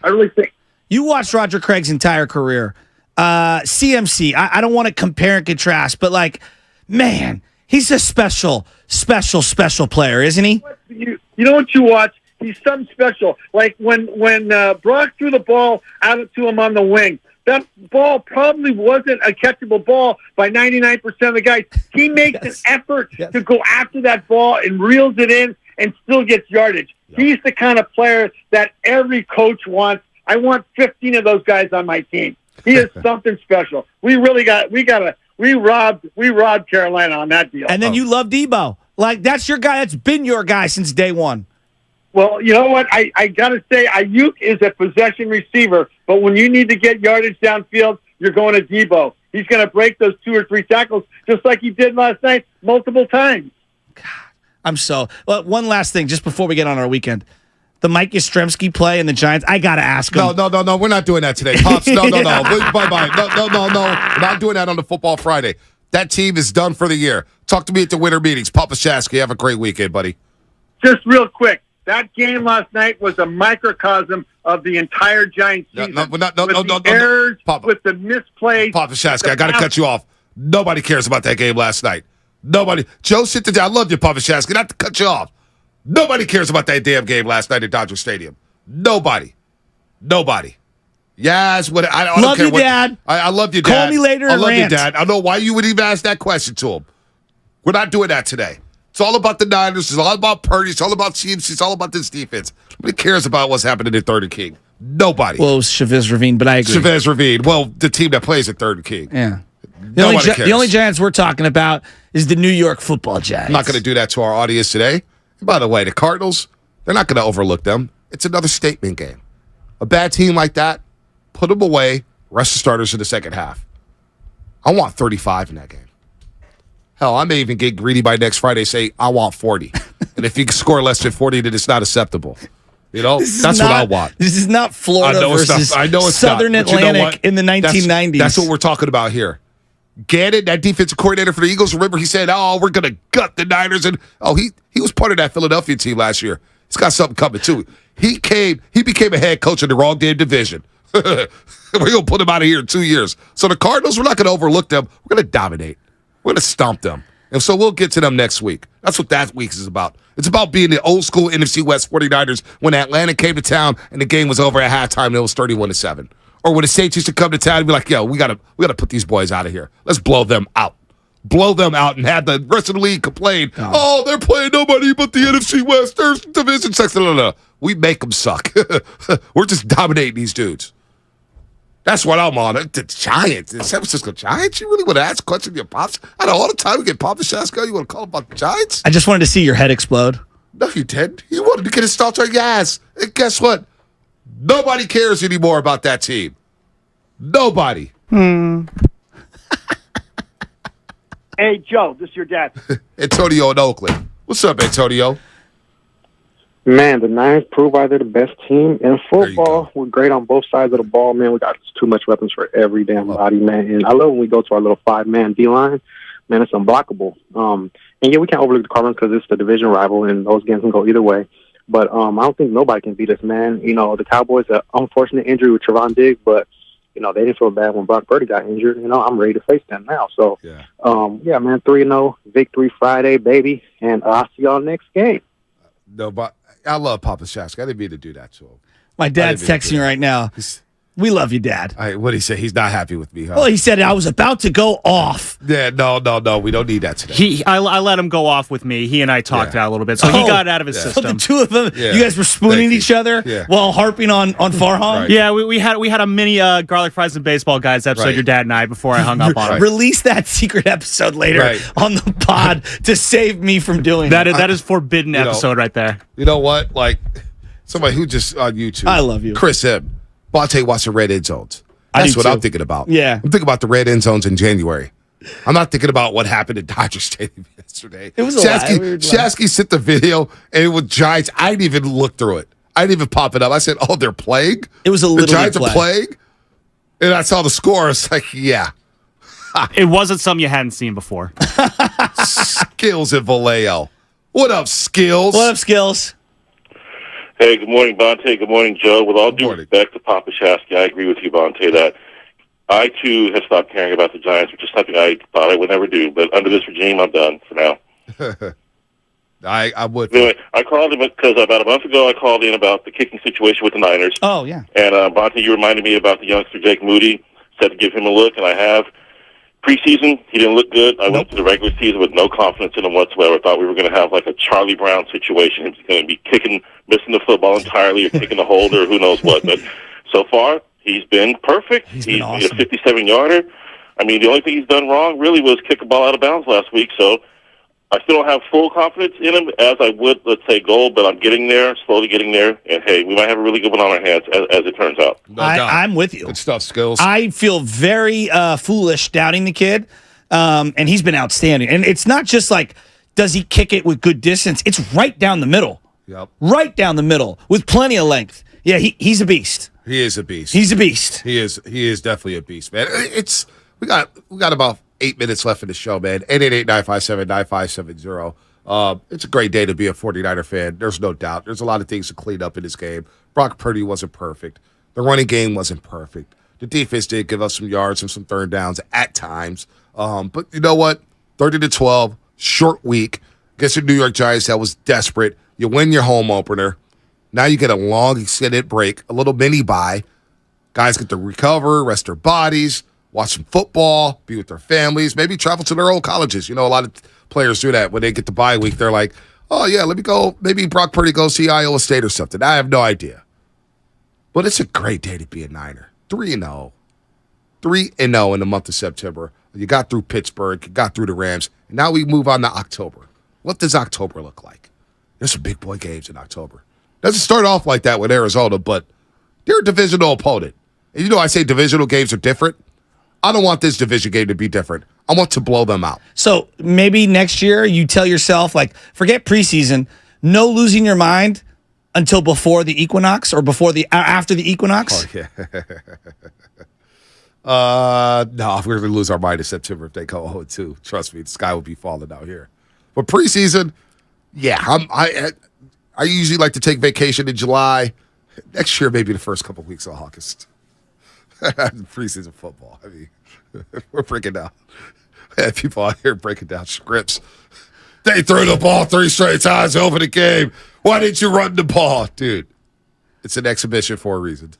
S14: really think.
S3: You watched Roger Craig's entire career. CMC, I don't want to compare and contrast, but man, he's a special player, isn't he?
S14: You know what you watch? He's something special. Like when Brock threw the ball out to him on the wing, that ball probably wasn't a catchable ball by 99% of the guys. He makes an effort to go after that ball and reels it in and still gets yardage. Yep. He's the kind of player that every coach wants. I want 15 of those guys on my team. He is something special. We robbed Carolina on that deal.
S3: And then you love Debo. That's your guy. That's been your guy since day one.
S14: Well, you know what? I got to say, Ayuk is a possession receiver, but when you need to get yardage downfield, you're going to Debo. He's going to break those 2 or 3 tackles just like he did last night multiple times.
S3: God, one last thing just before we get on our weekend. The Mike Yastrzemski play in the Giants, I got to ask him.
S2: No. We're not doing that today. Pops, no. Bye-bye. No. We're not doing that on the Football Friday. That team is done for the year. Talk to me at the winter meetings. Papa Shasky, have a great weekend, buddy.
S14: Just real quick. That game last night was a microcosm of the entire Giants season.
S2: No.
S14: With the errors,
S2: Papa,
S14: with the misplays.
S2: Papa Shasky, I got to cut you off. Nobody cares about that game last night. Nobody. Joe, sit down. I love you, Papa Shasky. Not to cut you off. Nobody cares about that damn game last night at Dodger Stadium. Nobody. Yes, I don't
S3: love
S2: care
S3: you, Dad.
S2: I love you, Dad.
S3: Call me later.
S2: I love you, Dad. I don't know why you would even ask that question to him. We're not doing that today. It's all about the Niners. It's all about Purdy. It's all about CMC. It's all about this defense. Nobody cares about what's happening in Third and King. Nobody.
S3: Well, it was Chavez Ravine, but I agree.
S2: Chavez Ravine. Well, the team that plays at Third and King.
S3: Yeah.
S2: Nobody cares.
S3: The only Giants we're talking about is the New York Football Giants.
S2: I'm not going to do that to our audience today. And by the way, the Cardinals, they're not going to overlook them. It's another statement game. A bad team like that, put them away, rest the starters in the second half. I want 35 in that game. Hell, I may even get greedy by next Friday, say, I want 40. And if you score less than 40, then it's not acceptable. You know, that's what I want.
S3: This is not Florida versus Southern Atlantic in the 1990s.
S2: That's what we're talking about here. Gannon, that defensive coordinator for the Eagles, remember he said, oh, we're going to gut the Niners. And he was part of that Philadelphia team last year. He's got something coming, too. He became a head coach in the wrong damn division. We're going to put him out of here in 2 years. So the Cardinals, we're not going to overlook them. We're going to dominate. We're going to stomp them. And so we'll get to them next week. That's what that week is about. It's about being the old school NFC West 49ers when Atlanta came to town and the game was over at halftime and it was 31-7. Or when the Saints used to come to town and be like, yo, we gotta put these boys out of here. Let's blow them out. Blow them out and have the rest of the league complain, oh they're playing nobody but the NFC West. There's division sucks. No. We make them suck. We're just dominating these dudes. That's what I'm on. The Giants, the San Francisco Giants. You really want to ask a question to your pops? I know all the time we get Papa Shasko. You want to call about the Giants?
S3: I just wanted to see your head explode.
S2: No, you didn't. You wanted to get his thoughts on your ass. And guess what? Nobody cares anymore about that team. Nobody.
S1: Hey, Joe, this is your dad.
S2: Antonio in Oakland. What's up, Antonio?
S18: Man, the Niners prove why they're the best team in football. We're great on both sides of the ball, man. We got too much weapons for every damn body, man. And I love when we go to our little 5-man D-line. Man, it's unblockable. And yeah, we can't overlook the Cardinals because it's the division rival, and those games can go either way. But I don't think nobody can beat us, man. You know, the Cowboys, an unfortunate injury with Trevon Diggs, but, you know, they didn't feel bad when Brock Purdy got injured. You know, I'm ready to face them now. So, yeah, man, 3-0, victory Friday, baby. And I'll see y'all next game.
S2: No, but I love Papa Shask. I didn't mean to do that to him.
S3: My dad's texting right now. We love you, Dad.
S2: What did he say? He's not happy with me, huh?
S3: Well, he said I was about to go off.
S2: Yeah, no. We don't need that today.
S11: I let him go off with me. He and I talked out a little bit, so he got out of his system.
S3: So the two of them, you guys were spooning each other while harping on Farhan?
S11: Right. Yeah, we had a mini garlic fries and baseball guys episode, your dad and I, before I hung up on him.
S3: Release that secret episode later on the pod to save me from doing
S11: that. That is forbidden episode right there.
S2: You know what? Like, somebody who just on YouTube.
S3: I love you.
S2: Chris M. Bonte wants the red end zones. That's what I'm thinking about.
S3: Yeah.
S2: I'm thinking about the red end zones in January. I'm not thinking about what happened at Dodger Stadium yesterday.
S3: It was
S2: Shasky sent the video, and it was Giants. I didn't even look through it. I didn't even pop it up. I said, oh, they're playing?
S3: It was a little
S2: The Giants are playing? And I saw the score. It's like, yeah.
S11: It wasn't something you hadn't seen before.
S2: Skills at Vallejo. What up, Skills?
S3: What up, Skills?
S20: Hey, good morning, Bonte. Good morning, Joe. With all due respect to Papa Shasky, I agree with you, Bonte, that I, too, have stopped caring about the Giants, which is something I thought I would never do. But under this regime, I'm done for now.
S2: I would.
S20: Anyway, I called him because about a month ago, I called in about the kicking situation with the Niners.
S3: Oh, yeah.
S20: And, Bonte, you reminded me about the youngster, Jake Moody. Said to give him a look, and I have. Preseason, he didn't look good. I went to the regular season with no confidence in him whatsoever. I thought we were going to have like a Charlie Brown situation. He's going to be missing the football entirely or kicking the holder or who knows what. But so far, he's been perfect. He's been awesome. A 57-yarder. I mean, the only thing he's done wrong really was kick a ball out of bounds last week. So I still don't have full confidence in him as I would, let's say, Gold, but I'm getting there, slowly getting there. And, hey, we might have a really good one on our hands as it turns out.
S3: I'm with you.
S2: Good stuff, Skills.
S3: I feel very foolish doubting the kid, and he's been outstanding. And it's not just like, does he kick it with good distance? It's right down the middle.
S2: Yep.
S3: Right down the middle with plenty of length. Yeah, he's a beast.
S2: He is a beast.
S3: He's a beast.
S2: He is definitely a beast, man. We got about 8 minutes left in the show, man. 888-957-9570. It's a great day to be a 49er fan. There's no doubt. There's a lot of things to clean up in this game. Brock Purdy wasn't perfect. The running game wasn't perfect. The defense did give us some yards and some third downs at times. But you know what? 30-12, short week against the New York Giants that was desperate. You win your home opener. Now you get a long extended break, a little mini bye. Guys get to recover, rest their bodies, watch some football, be with their families, maybe travel to their old colleges. You know, a lot of players do that when they get the bye week. They're like, oh, yeah, let me go. Maybe Brock Purdy goes see Iowa State or something. I have no idea. But it's a great day to be a Niner. 3-0. 3-0 in the month of September. You got through Pittsburgh. You got through the Rams. And now we move on to October. What does October look like? There's some big boy games in October. Doesn't start off like that with Arizona, but they're a divisional opponent. And I say divisional games are different. I don't want this division game to be different. I want to blow them out.
S3: So maybe next year you tell yourself, like, forget preseason, no losing your mind until before the equinox or after the equinox.
S2: Oh, yeah. No, we're going to lose our mind in September if they go 0-2. Trust me, the sky will be falling out here. But preseason, yeah, I usually like to take vacation in July. Next year, maybe the first couple weeks of August. Preseason football. I mean, we're breaking down. People out here breaking down scripts. They threw the ball 3 straight times over the game. Why didn't you run the ball? Dude, it's an exhibition for a reason.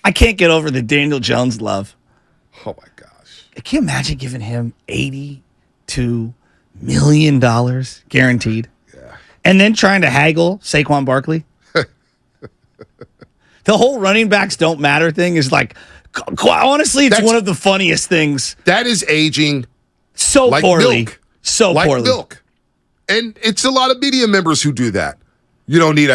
S3: I can't get over the Daniel Jones love.
S2: Oh, my gosh.
S3: Can you imagine giving him $82 million guaranteed?
S2: Yeah.
S3: And then trying to haggle Saquon Barkley? The whole running backs don't matter thing is like, honestly, it's one of the funniest things.
S2: That is aging
S3: so
S2: like
S3: poorly.
S2: Milk.
S3: So
S2: like
S3: poorly.
S2: Milk. And it's a lot of media members who do that. You don't need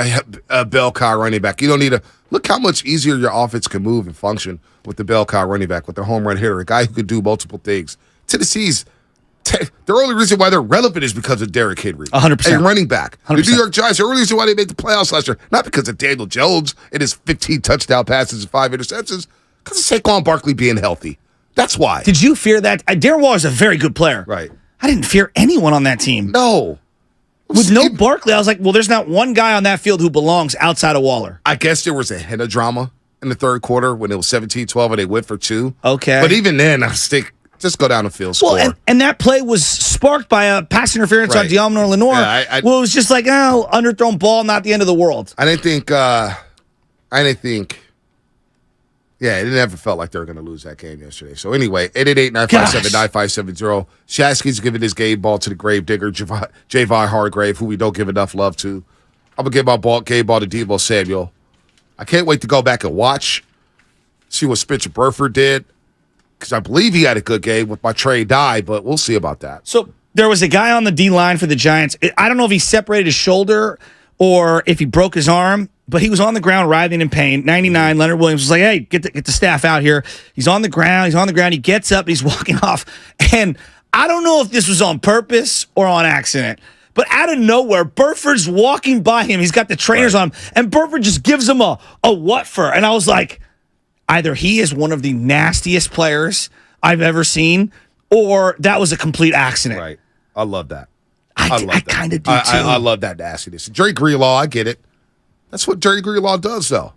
S2: a bell cow running back. You don't need look how much easier your offense can move and function with the bell cow running back, with the home run hitter, a guy who could do multiple things. Tennessee's, the only reason why they're relevant is because of Derrick Henry.
S3: 100%.
S2: A running back.
S3: 100%.
S2: The New York Giants, the only reason why they made the playoffs last year, not because of Daniel Jones and his 15 touchdown passes and 5 interceptions, because of Saquon Barkley being healthy. That's why.
S3: Did you fear that? Darren Waller is a very good player.
S2: Right.
S3: I didn't fear anyone on that team.
S2: No.
S3: With no Barkley, I was like, well, there's not one guy on that field who belongs outside of Waller.
S2: I guess there was a hint of drama in the third quarter when it was 17-12 and they went for 2.
S3: Okay.
S2: But even then, I was thinking, just go down the field, score.
S3: Well, and that play was sparked by a pass interference on Diomno Lenoir.
S2: Yeah,
S3: well, it was just like, underthrown ball, not the end of the world.
S2: I didn't think, yeah, it never felt like they were going to lose that game yesterday. So anyway, 888-957-9570. Shasky's giving his game ball to the grave digger, Javon Hargrave, who we don't give enough love to. I'm going to give my game ball to Deebo Samuel. I can't wait to go back and watch, see what Spencer Burford did, because I believe he had a good game with my trade die, but we'll see about that.
S3: So there was a guy on the D-line for the Giants. I don't know if he separated his shoulder or if he broke his arm, but he was on the ground writhing in pain. 99, Leonard Williams was like, hey, get the staff out here. He's on the ground. He gets up. He's walking off. And I don't know if this was on purpose or on accident, but out of nowhere, Burford's walking by him. He's got the trainers on him, and Burford just gives him a what for? And I was like, either he is one of the nastiest players I've ever seen, or that was a complete accident.
S2: Right. I love that.
S3: I kind of do, too.
S2: I love that nastiness. Jerry Greenlaw, I get it. That's what Jerry Greenlaw does, though.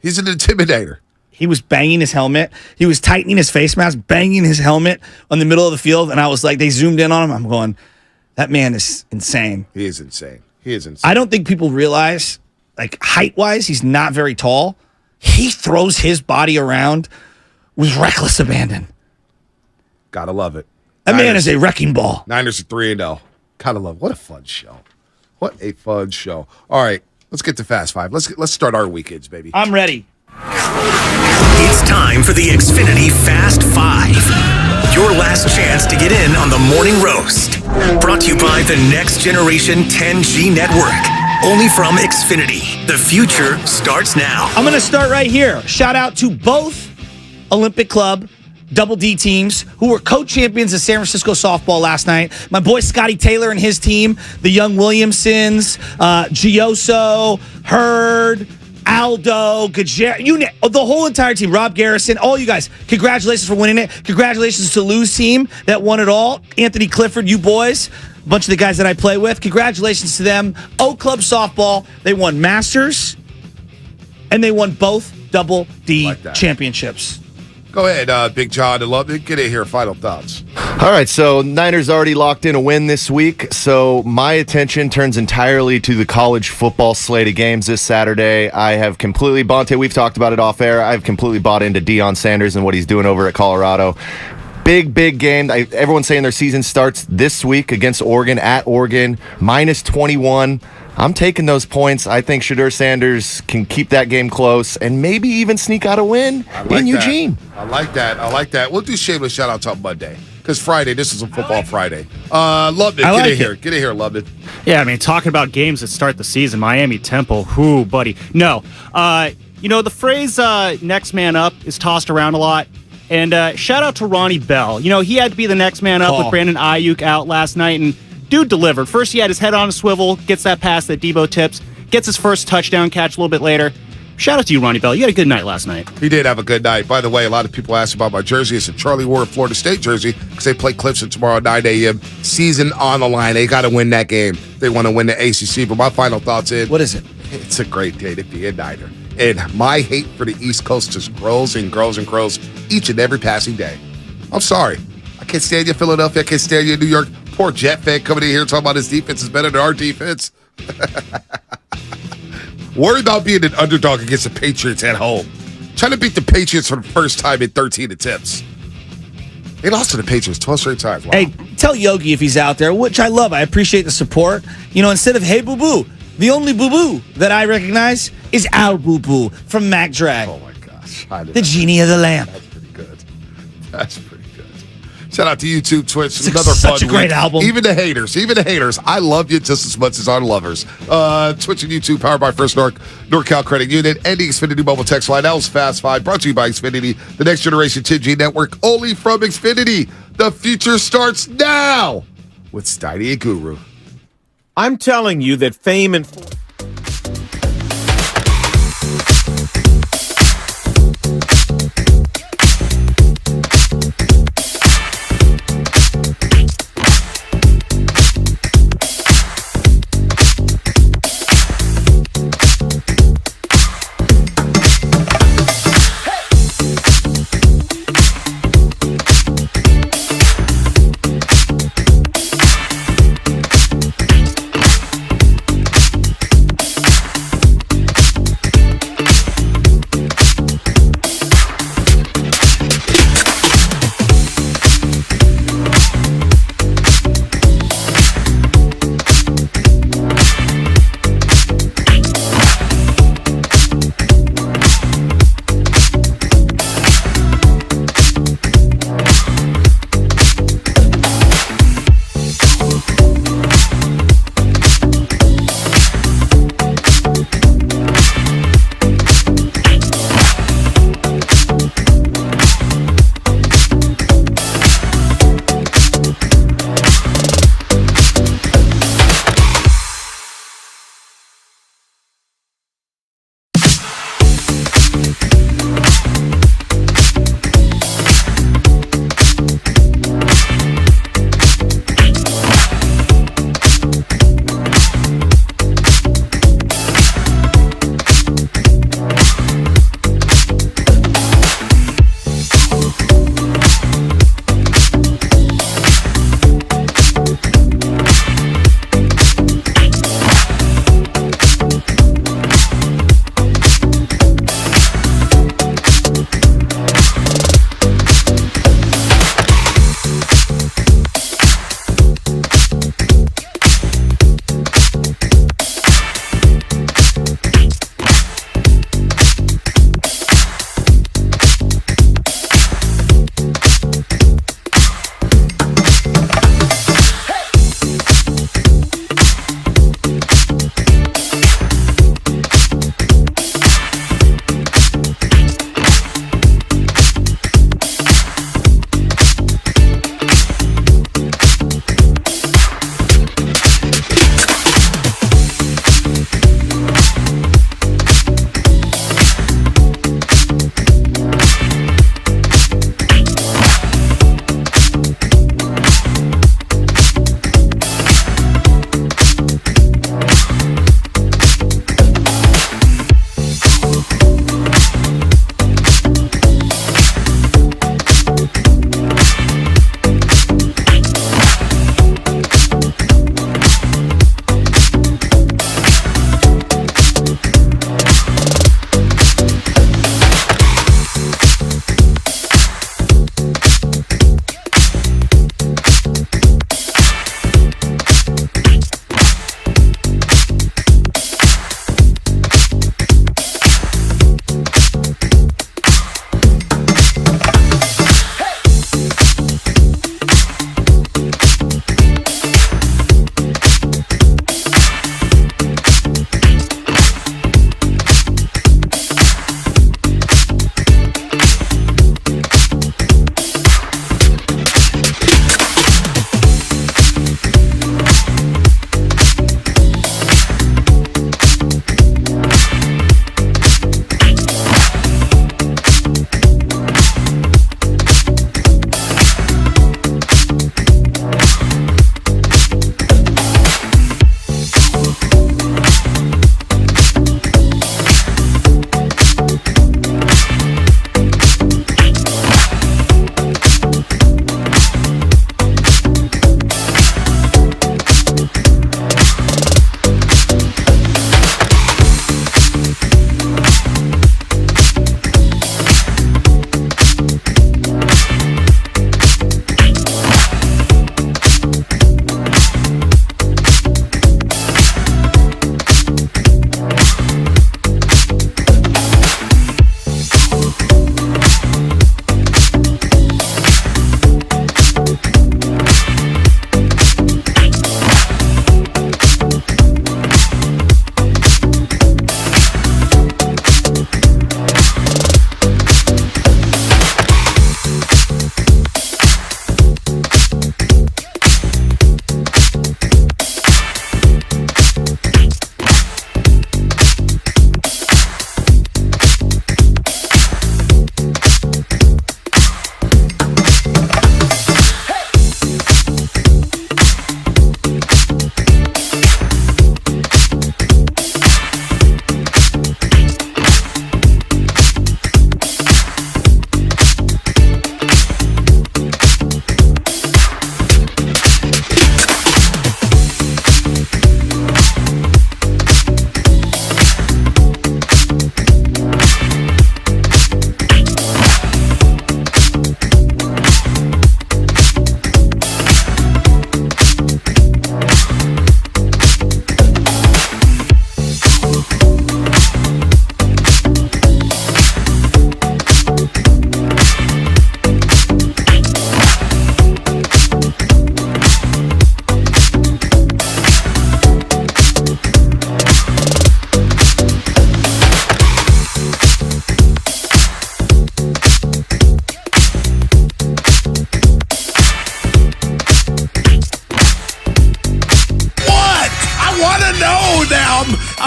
S2: He's an intimidator.
S3: He was banging his helmet. He was tightening his face mask, banging his helmet on the middle of the field, and I was like, they zoomed in on him. I'm going, that man is insane.
S2: He is insane. I
S3: don't think people realize, like, height-wise, he's not very tall. He throws his body around with reckless abandon.
S2: Gotta love it.
S3: That man is a wrecking ball.
S2: Niners are 3-0. Gotta love it. What a fun show. What a fun show. All right, let's get to Fast Five. Let's start our weekends, baby.
S3: I'm ready.
S5: It's time for the Xfinity Fast Five. Your last chance to get in on the morning roast. Brought to you by the Next Generation 10G Network. Only from Xfinity. The future starts now.
S3: I'm going to start right here. Shout out to both Olympic Club Double D teams who were co-champions of San Francisco softball last night. My boy Scotty Taylor and his team, the young Williamsons, Gioso, Hurd, Aldo, the whole entire team, Rob Garrison, all you guys, congratulations for winning it. Congratulations to Lou's team that won it all. Anthony Clifford, you boys, a bunch of the guys that I play with. Congratulations to them. O Club softball, they won Masters, and they won both Double D championships.
S2: Go ahead, Big John. I love it. Get in here. Final thoughts.
S21: All right, so Niners already locked in a win this week, so my attention turns entirely to the college football slate of games this Saturday. I have completely, we've talked about it off air, I've completely bought into Deion Sanders and what he's doing over at Colorado. Big game. Everyone's saying their season starts this week against Oregon, at Oregon, minus 21. I'm taking those points. I think Shedeur Sanders can keep that game close and maybe even sneak out a win in Eugene.
S2: I like that. We'll do shameless shout-outs on Monday because Friday, this is a football Friday. Lubbock, get in here, Lubbock.
S11: Yeah, I mean, talking about games that start the season, Miami Temple, whoo, buddy. No, the phrase next man up is tossed around a lot. And shout out to Ronnie Bell. He had to be the next man up with Brandon Ayuk out last night, and dude delivered. First, he had his head on a swivel, gets that pass that Debo tips, gets his first touchdown catch a little bit later. Shout out to you, Ronnie Bell. You had a good night last night.
S2: He did have a good night. By the way, a lot of people asked about my jersey. It's a Charlie Ward Florida State jersey because they play Clemson tomorrow at 9 a.m. Season on the line. They got to win that game. They want to win the ACC. But my final thoughts in.
S3: What is it?
S2: It's a great day to be a Niner. And my hate for the East Coast just grows and grows and grows each and every passing day. I'm sorry. I can't stand you, Philadelphia. I can't stand you, New York. Poor Jet fan coming in here talking about his defense is better than our defense. Worry about being an underdog against the Patriots at home. Trying to beat the Patriots for the first time in 13 attempts. They lost to the Patriots 12 straight times. Wow.
S3: Hey, tell Yogi if he's out there, which I love. I appreciate the support. Instead of hey boo-boo, the only boo-boo that I recognize is our boo-boo from Mac Drag.
S2: Oh, my gosh.
S3: The Genie of the Lamp.
S2: That's pretty good. Shout out to YouTube, Twitch.
S3: It's
S2: another
S3: such
S2: fun
S3: a great
S2: week.
S3: album.
S2: Even the haters. I love you just as much as our lovers. Twitch and YouTube, powered by First NorCal Credit Union, and the Xfinity Mobile Text Line. That was Fast Five, brought to you by Xfinity, the next generation 10G network, only from Xfinity. The future starts now with Steiny and Guru.
S6: I'm telling you that fame and...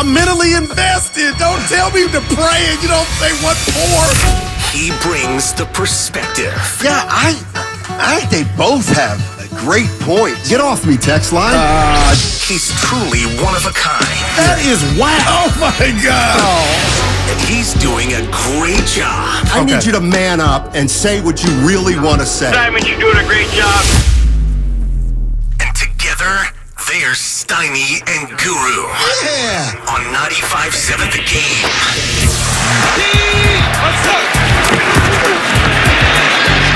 S7: I'm mentally invested. Don't tell me to pray and you don't say what for.
S5: He brings the perspective.
S8: Yeah, I think they both have great points. Get off me, text line.
S5: He's truly one of a kind.
S7: That is wow. Oh, my God.
S5: And he's doing a great job.
S8: I need you to man up and say what you really want to say.
S12: Simon, you're doing a great job.
S5: And together, they're Steiny and Guru.
S8: Yeah.
S5: On 95.7 The Game.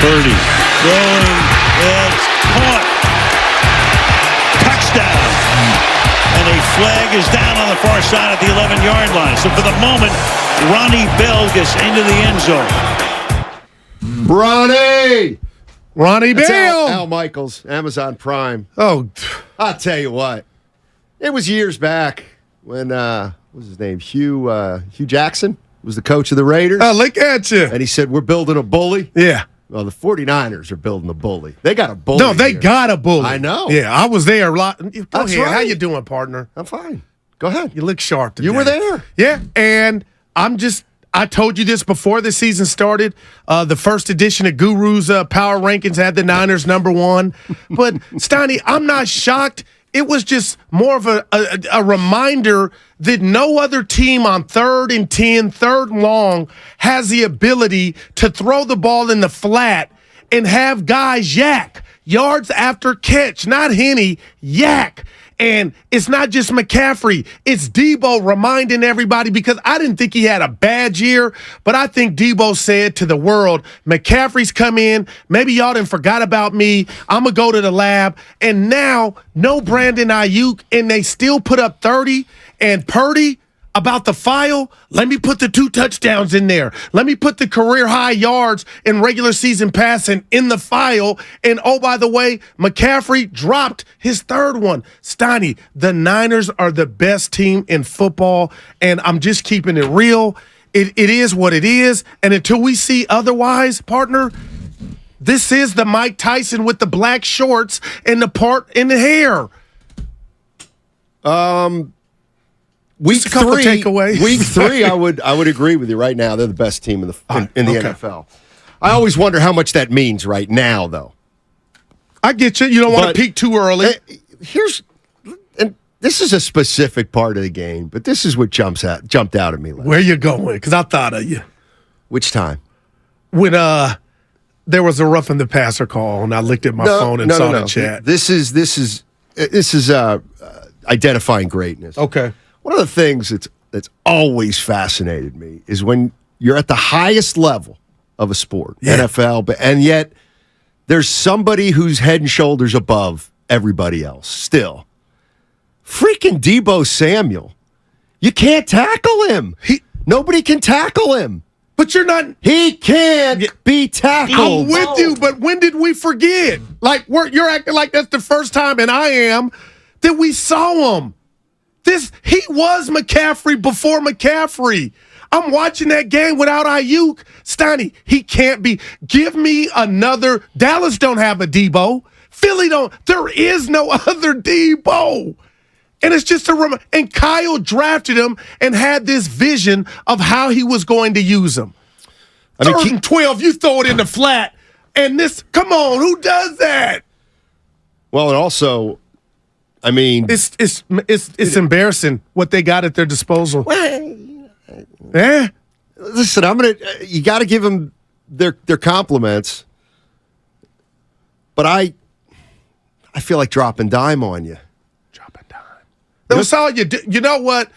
S9: Purdy throwing, it's caught. Touchdown. And a flag is down on the far side at the 11-yard line. So for the moment, Ronnie Bell gets into the end zone.
S8: Ronnie
S7: Bell.
S8: Al Michaels, Amazon Prime.
S7: Oh,
S8: I'll tell you what. It was years back when, what was his name? Hugh Jackson was the coach of the Raiders.
S7: Oh, look at you.
S8: And he said, we're building a bully.
S7: Yeah.
S8: Well, the 49ers are building a bully. They got a bully.
S7: No, they
S8: here.
S7: got a bully.
S8: I know.
S7: Yeah, I was there a lot. Go
S8: That's
S7: ahead.
S8: right.
S7: How you doing, partner?
S8: I'm fine. Go ahead.
S7: You look sharp today.
S8: You were there.
S7: Yeah, and I told you this before the season started. The first edition of Guru's Power Rankings had the Niners #1. But, Steiny, I'm not shocked. It was just more of a reminder that no other team on 3rd and 10, 3rd and long, has the ability to throw the ball in the flat and have guys yak yards after catch, not Henny, yak. And it's not just McCaffrey. It's Debo reminding everybody, because I didn't think he had a bad year, but I think Debo said to the world, McCaffrey's come in. Maybe y'all done forgot about me. I'm going to go to the lab. And now, no Brandon Ayuk, and they still put up 30. And Purdy, about the file, let me put the 2 touchdowns in there. Let me put the career high yards in regular season passing in the file. And oh, by the way, McCaffrey dropped his 3rd one. Steiny, the Niners are the best team in football, and I'm just keeping it real. It is what it is, and until we see otherwise, partner, this is the Mike Tyson with the black shorts and the part in the hair.
S8: Week
S7: couple takeaways.
S8: Week 3, I would agree with you right now. They're the best team in the NFL. I always wonder how much that means right now, though.
S7: I get you. You don't want to peak too early.
S8: And this is a specific part of the game, but this is what jumped out at me.
S7: Where you going? Because I thought of you.
S8: Which time?
S7: When there was a roughing the passer call, and I looked at my phone and saw the chat.
S8: This is identifying greatness.
S7: Okay.
S8: One of the things that's always fascinated me is when you're at the highest level of a sport, NFL, and yet there's somebody who's head and shoulders above everybody else still. Freaking Debo Samuel. You can't tackle him. Nobody can tackle him.
S7: But you're not.
S8: He can't be tackled.
S7: I'm with you, but when did we forget? Like, you're acting like that's the first time, and I am, that we saw him. He was McCaffrey before McCaffrey. I'm watching that game without Ayuk. Steiny, he can't be. Give me another. Dallas don't have a Debo. Philly don't. There is no other Debo. And it's just and Kyle drafted him and had this vision of how he was going to use him. 3rd and 12, you throw it in the flat. And come on, who does that?
S8: Well, and also, I mean,
S7: it's embarrassing what they got at their disposal.
S8: Yeah. Listen, you got to give them their compliments, but I feel like dropping dime on you.
S7: That's all you do. You know what?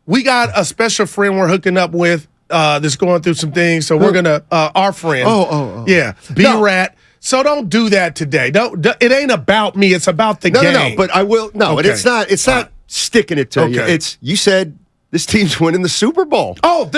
S7: We got a special friend we're hooking up with that's going through some things, so we're gonna our friend. Yeah, B-Rat. So don't do that today. It ain't about me. It's about the game.
S8: No. But I will. No, okay. It's not sticking it to you. You said this team's winning the Super Bowl.
S7: Oh,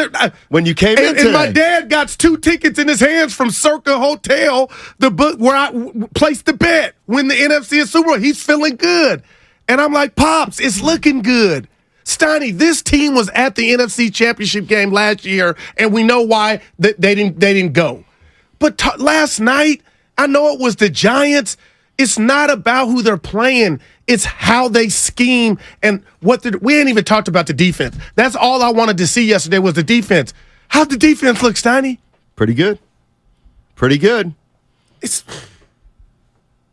S8: when you came in today.
S7: And my dad got 2 tickets in his hands from Circa Hotel, the book where I placed the bet. Win the NFC Super Bowl. He's feeling good, and I'm like, Pops, it's looking good. Steiny, this team was at the NFC Championship game last year, and we know why they didn't go. But last night, I know it was the Giants. It's not about who they're playing. It's how they scheme and we ain't even talked about the defense. That's all I wanted to see yesterday was the defense. How'd the defense look, Steiny?
S8: Pretty good. Pretty good.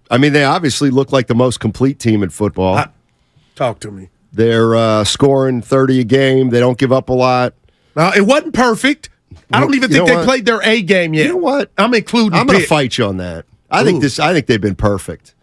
S8: They obviously look like the most complete team in football.
S7: Talk to me.
S8: They're scoring 30 a game. They don't give up a lot.
S7: Now, it wasn't perfect. I don't even think they played their A game yet.
S8: You know what?
S7: I'm including
S8: I'm going to fight you on that. I think they've been perfect.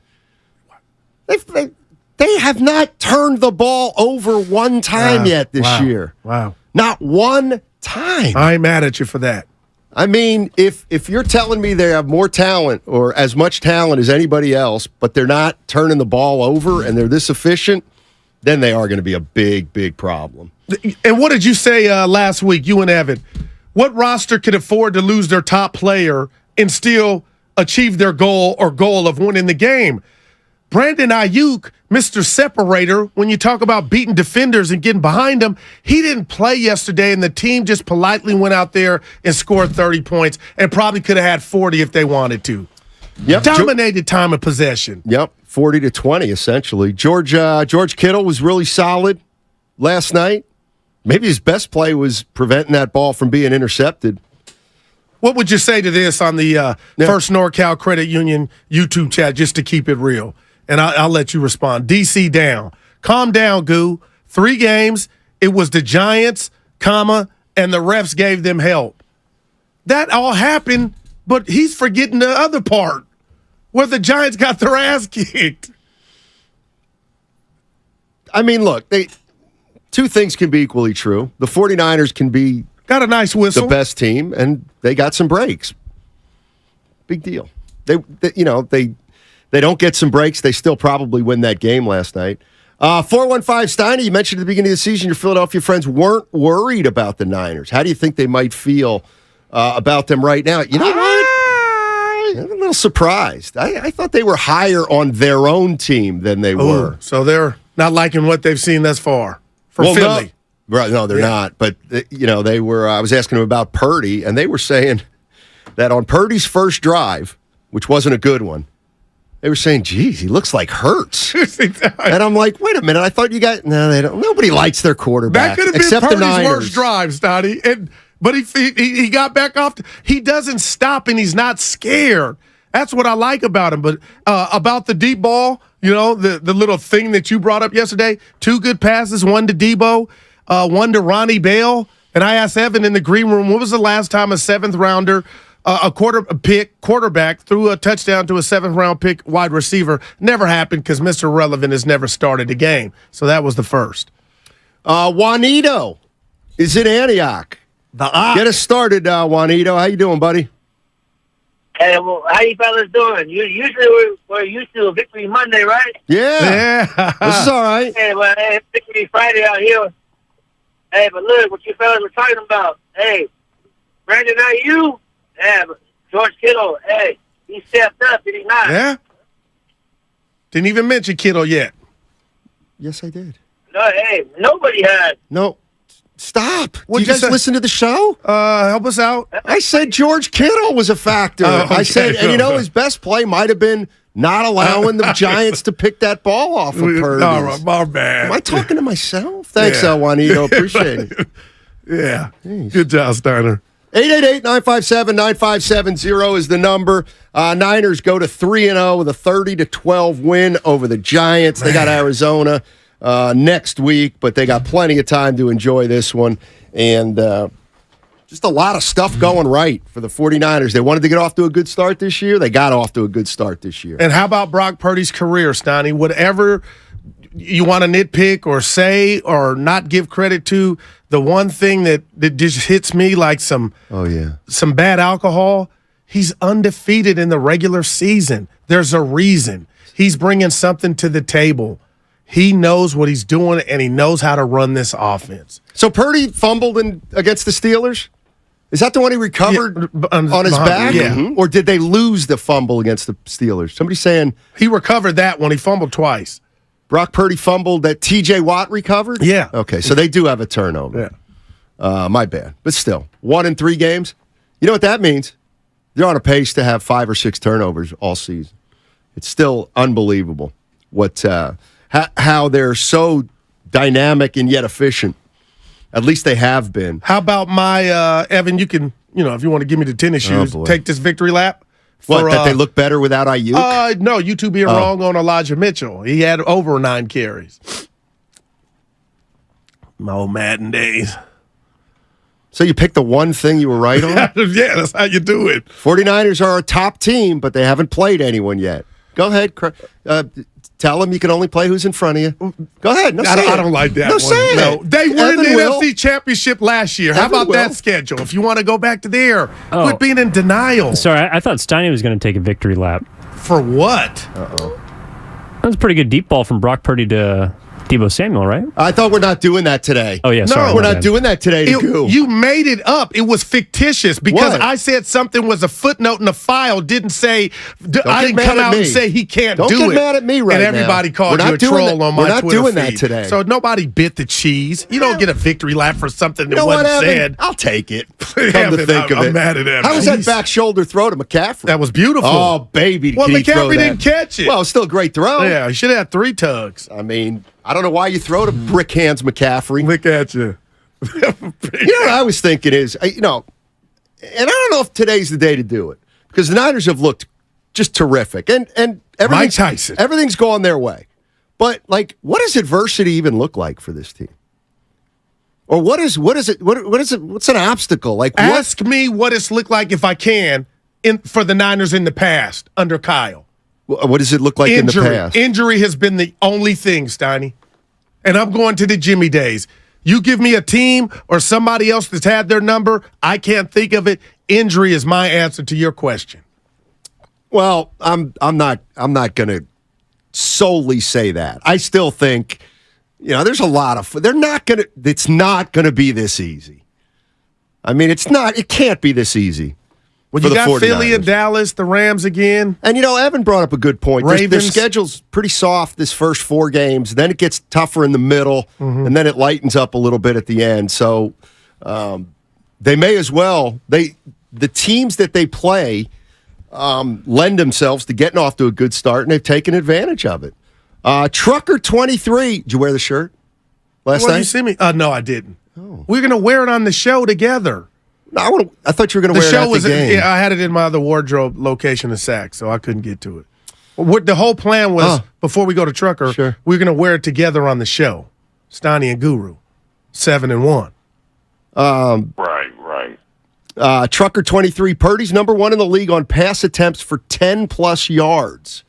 S8: They have not turned the ball over one time yet this year.
S7: Wow.
S8: Not one time.
S7: I ain't mad at you for that.
S8: I mean, if you're telling me they have more talent or as much talent as anybody else, but they're not turning the ball over and they're this efficient, then they are going to be a big, big problem.
S7: And what did you say last week, you and Evan? What roster could afford to lose their top player and still achieve their goal of winning the game? Brandon Ayuk, Mr. Separator, when you talk about beating defenders and getting behind them, he didn't play yesterday, and the team just politely went out there and scored 30 points and probably could have had 40 if they wanted to.
S8: Yep.
S7: Dominated time of possession.
S8: Yep, 40-20 essentially. George Kittle was really solid last night. Maybe his best play was preventing that ball from being intercepted.
S7: What would you say to this on the First NorCal Credit Union YouTube chat, just to keep it real? And I'll let you respond. DC down. Calm down, Goo. 3 games. It was the Giants, and the refs gave them help. That all happened, but he's forgetting the other part, where the Giants got their ass kicked.
S8: I mean, look, two things can be equally true. The 49ers can be
S7: got a nice whistle,
S8: the best team, and they got some breaks. Big deal. They don't get some breaks. They still probably win that game last night. 415 Steiner, you mentioned at the beginning of the season your Philadelphia friends weren't worried about the Niners. How do you think they might feel about them right now? You know what? I'm a little surprised. I thought they were higher on their own team than they were.
S7: So they're not liking what they've seen thus far for Philly.
S8: No, they're not. But, they were. I was asking them about Purdy, and they were saying that on Purdy's first drive, which wasn't a good one, they were saying, geez, he looks like Hurts. And I'm like, wait a minute. I thought you guys, no, they don't. Nobody likes their quarterback.
S7: That could have been Purdy's worst drive, Stoddy. But he got back off. He doesn't stop, and he's not scared. That's what I like about him. But about the deep ball, the little thing that you brought up yesterday, 2 good passes, one to Debo, one to Ronnie Bell. And I asked Evan in the green room, when was the last time a 7th-rounder quarterback threw a touchdown to a 7th-round pick wide receiver? Never happened because Mr. Relevant has never started a game. So that was the first.
S8: Juanito is in Antioch. Get us started, Juanito. How you doing, buddy?
S4: Hey, well, how you fellas doing? Usually we're used to a Victory Monday, right?
S8: Yeah. This is all right.
S4: Hey, well, Victory Friday out here. Hey, but look, what you fellas were talking about. Hey, Brandon Ayuk. Yeah, but George Kittle, hey, he stepped up, did he not?
S7: Yeah. Didn't even mention Kittle yet.
S8: Yes, I did.
S4: No, hey, nobody had.
S8: No. Stop.
S7: What'd
S8: you guys listen to the show?
S7: Help us out.
S8: I said George Kittle was a factor.
S7: Okay.
S8: I said, and his best play might have been not allowing the Giants to pick that ball off of Purdy.
S7: All right, my bad.
S8: Am I talking to myself? Thanks, Juanito. Appreciate it.
S7: Yeah.
S8: Jeez.
S7: Good job, Steiner.
S8: 888-957-9570 is the number. Niners go to 3-0 with a 30-12 win over the Giants. They got Arizona next week, but they got plenty of time to enjoy this one. And just a lot of stuff going right for the 49ers. They wanted to get off to a good start this year. They got off to a good start this year.
S7: And how about Brock Purdy's career, Steiny? Whatever you want to nitpick or say or not give credit to, the one thing that just hits me like some bad alcohol, he's undefeated in the regular season. There's a reason. He's bringing something to the table. He knows what he's doing, and he knows how to run this offense.
S8: So Purdy fumbled against the Steelers? Is that the one he recovered on his back?
S7: Yeah.
S8: Mm-hmm. Or did they lose the fumble against the Steelers? Somebody's saying
S7: he recovered that one. He fumbled twice.
S8: Brock Purdy fumbled that T.J. Watt recovered?
S7: Yeah.
S8: Okay, so they do have a turnover.
S7: Yeah.
S8: My bad. But still, 1 in 3 games. You know what that means? They're on a pace to have 5 or 6 turnovers all season. It's still unbelievable what how they're so dynamic and yet efficient. At least they have been.
S7: How about my Evan? You can, if you want to give me the tennis shoes, take this victory lap.
S8: That they look better without Ayuk?
S7: No, you two being wrong on Elijah Mitchell. He had over 9 carries. My old Madden days.
S8: So you picked the one thing you were right on?
S7: Yeah, that's how you do it.
S8: 49ers are a top team, but they haven't played anyone yet. Go ahead. Tell them you can only play who's in front of you. Go ahead. No,
S7: I don't like that one.
S8: Say it.
S7: They were in the
S8: will.
S7: NFC Championship last year. How about that schedule? If you want to go back to there, quit being in denial.
S10: Sorry, I thought Steiny was going to take a victory lap.
S7: For what?
S8: Uh-oh.
S10: That was a pretty good deep ball from Brock Purdy to Deebo Samuel, right?
S8: I thought we're not doing that today.
S10: Oh, yeah, sorry.
S8: No, we're not doing that today.
S7: You made it up. It was fictitious because I said something was a footnote in the file. Didn't say, I didn't come out and say he can't do it.
S8: Don't get mad at me right now.
S7: And everybody called you a troll on my Twitter feed.
S8: We're not doing that today.
S7: So nobody bit the cheese. You don't get a victory lap for something that wasn't said.
S8: I'll take it.
S7: Come to think of it. I'm mad at that.
S8: How was that back shoulder throw to McCaffrey?
S7: That was beautiful.
S8: Oh, baby.
S7: Well, McCaffrey didn't catch it.
S8: Well, it's still a great throw.
S7: Yeah, he should have had 3 tugs.
S8: I mean, I don't know why you throw to brick hands McCaffrey.
S7: Look at you.
S8: What I was thinking is, and I don't know if today's the day to do it because the Niners have looked just terrific, and
S7: Mike Tyson,
S8: everything's going their way. But what does adversity even look like for this team? Or what is it? What's an obstacle?
S7: Ask me what it's looked like if I can for the Niners in the past under Kyle.
S8: What does it look like in the past?
S7: Injury has been the only thing, Steiny. And I'm going to the Jimmy days. You give me a team or somebody else that's had their number, I can't think of it. Injury is my answer to your question.
S8: Well, I'm not going to solely say that. I still think, there's a lot of it's not going to be this easy. I mean, it can't be this easy.
S7: Well, you got Philly and Dallas, the Rams again.
S8: And, Evan brought up a good point. Their schedule's pretty soft this first 4 games. Then it gets tougher in the middle, and then it lightens up a little bit at the end. So they may as well. The teams that they play lend themselves to getting off to a good start, and they've taken advantage of it. Trucker 23. Did you wear the shirt last night?
S7: Did you see me? No, I didn't. Oh. We're going to wear it on the show together.
S8: No, I thought you were going to wear it at the game.
S7: Yeah, I had it in my other wardrobe location in Sac, so I couldn't get to it. What the whole plan was, before we go to Trucker, we're going to wear it together on the show. Steiny and Guru, 7-1.
S20: Right.
S8: Trucker 23, Purdy's number 1 in the league on pass attempts for 10-plus yards.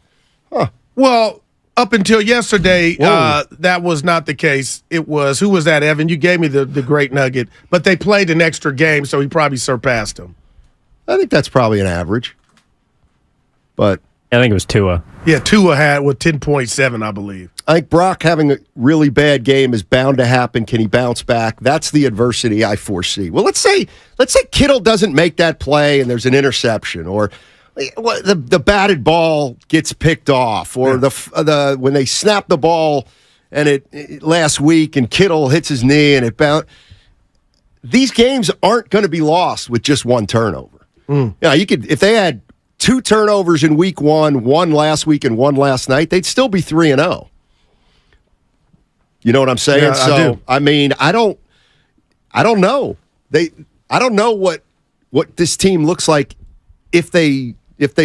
S8: Huh.
S7: Well, up until yesterday, that was not the case. It was, who was that, Evan? You gave me the great nugget. But they played an extra game, so he probably surpassed him.
S8: I think that's probably an average. But
S10: I think it was Tua.
S7: Yeah, Tua had with 10.7, I believe.
S8: I think Brock having a really bad game is bound to happen. Can he bounce back? That's the adversity I foresee. Well, let's say Kittle doesn't make that play and there's an interception, or the batted ball gets picked off, or the when they snap the ball and it last week and Kittle hits his knee and it bounced. These games aren't going to be lost with just 1 turnover. Yeah, you could, if they had 2 turnovers in week 1, 1 last week and 1 last night, they'd still be 3-0. You know what I'm saying?
S7: Yeah,
S8: so
S7: I do.
S8: I mean, I don't know. I don't know what this team looks like if they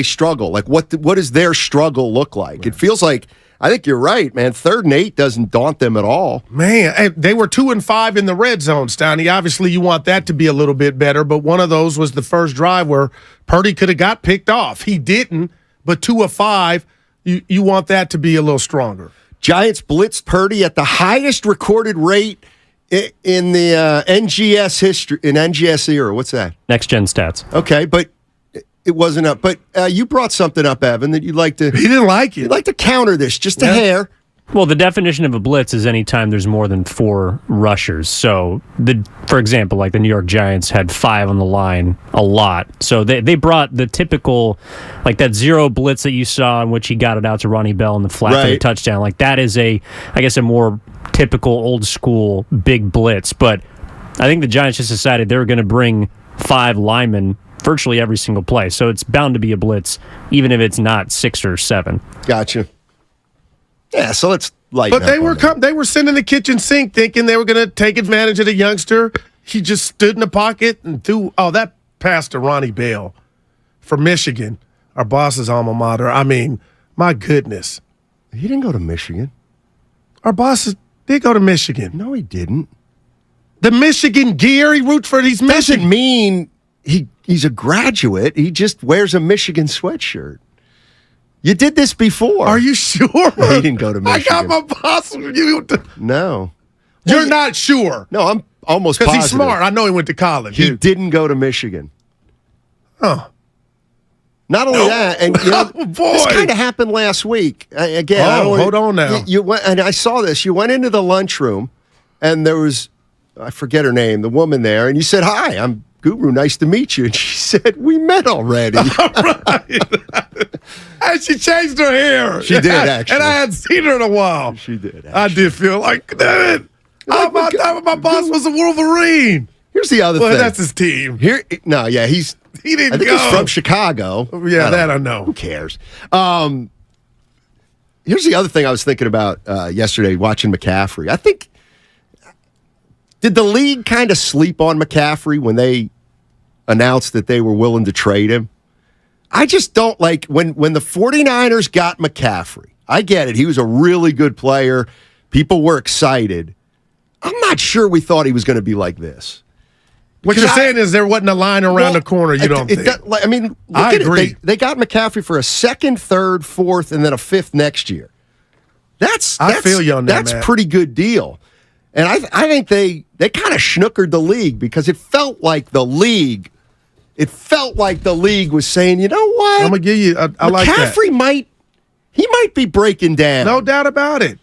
S8: struggle. Like what does their struggle look like? Right. It feels like, I think you're right, man. 3rd and 8 doesn't daunt them at all.
S7: Man, they were 2-5 in the red zone, Steiny. Obviously, you want that to be a little bit better, but one of those was the first drive where Purdy could have got picked off. He didn't, but 2 of 5, you want that to be a little stronger.
S8: Giants blitzed Purdy at the highest recorded rate in the NGS history, in NGS era. What's that?
S10: Next Gen Stats.
S8: Okay, but it wasn't up. But you brought something up, Evan, that you'd like to.
S7: He didn't like it.
S8: You'd like to counter this just a hair.
S10: Well, the definition of a blitz is any time there's more than 4 rushers. So, for example, like the New York Giants had 5 on the line a lot. So they brought the typical, like that 0 blitz that you saw in which he got it out to Ronnie Bell in the flat for the touchdown. Like that is I guess a more typical old school big blitz. But I think the Giants just decided they were going to bring 5 linemen virtually every single play. So it's bound to be a blitz, even if it's not 6 or 7.
S8: Gotcha. Yeah, so let's lighten
S7: But they
S8: up
S7: they were sending the kitchen sink thinking they were going to take advantage of the youngster. He just stood in the pocket and threw that pass to Ronnie Bell from Michigan, our boss's alma mater. I mean, my goodness.
S8: He didn't go to Michigan.
S7: Our boss did go to Michigan.
S8: No, he didn't.
S7: The Michigan gear, he roots for these Michigan.
S8: Doesn't mean he's a graduate. He just wears a Michigan sweatshirt. You did this before.
S7: Are you sure?
S8: He didn't go to Michigan.
S7: I got my boss from you.
S8: No.
S7: You're not sure.
S8: No, I'm almost positive.
S7: Because he's smart. I know he went to college.
S8: He didn't go to Michigan.
S7: Huh.
S8: Not only that, and this kind of happened last week.
S7: Hold on now.
S8: You went, and I saw this. You went into the lunchroom, and there was, I forget her name, the woman there, and you said, "Hi, I'm Guru. Nice to meet you." And she said, "We met already."
S7: And she changed her hair.
S8: She did, actually.
S7: And I hadn't seen her in a while.
S8: She did.
S7: I did feel like, damn it. I thought my boss was a Wolverine.
S8: Here's the other thing.
S7: That's his team.
S8: He didn't
S7: I think
S8: he's from Chicago.
S7: Yeah, I know.
S8: Who cares? Here's the other thing I was thinking about yesterday watching McCaffrey. I think, did the league kind of sleep on McCaffrey when they announced that they were willing to trade him? I just don't like when the 49ers got McCaffrey. I get it. He was a really good player. People were excited. I'm not sure we thought he was going to be like this.
S7: What you're saying is there wasn't a line around the corner, you don't think?
S8: I
S7: agree.
S8: They got McCaffrey for a second, third, fourth, and then a fifth next year.
S7: I feel you on that,
S8: That's a
S7: Matt.
S8: pretty good deal. And I think they kind of schnookered the league because it felt like the league was saying, you know what?
S7: I'm going to give you, I like that.
S8: McCaffrey might be breaking down.
S7: No doubt about it.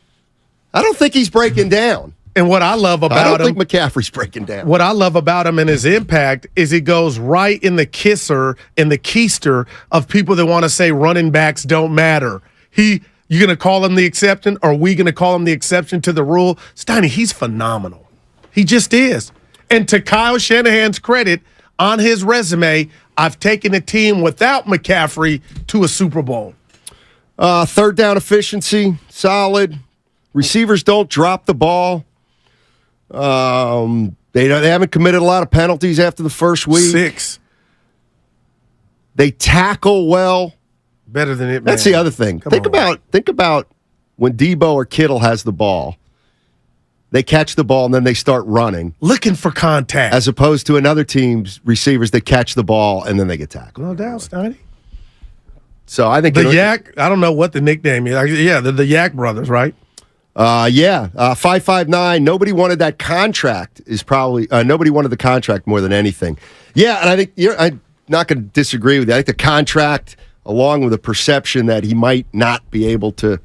S8: I don't think he's breaking down.
S7: And what I love about him.
S8: I don't think McCaffrey's breaking down.
S7: What I love about him and his impact is he goes right in the kisser and the keister of people that want to say running backs don't matter. You going to call him the exception, or are we going to call him the exception to the rule? Steiny, he's phenomenal. He just is. And to Kyle Shanahan's credit, on his resume, I've taken a team without McCaffrey to a Super Bowl.
S8: Third down efficiency, solid. Receivers don't drop the ball. They haven't committed a lot of penalties after the first week.
S7: 6.
S8: They tackle well.
S7: Better than it.
S8: That's the other thing. Think about when Debo or Kittle has the ball. They catch the ball and then they start running,
S7: looking for contact,
S8: as opposed to another team's receivers that catch the ball and then they get tackled.
S7: No doubt, Steiny.
S8: So I think
S7: the Yak. I don't know what the nickname is. Yeah, the Yak brothers, right?
S8: 559. Nobody wanted that contract. Is probably nobody wanted the contract more than anything. Yeah, and I think I'm not going to disagree with you. I think the contract, along with the perception that he might not be able to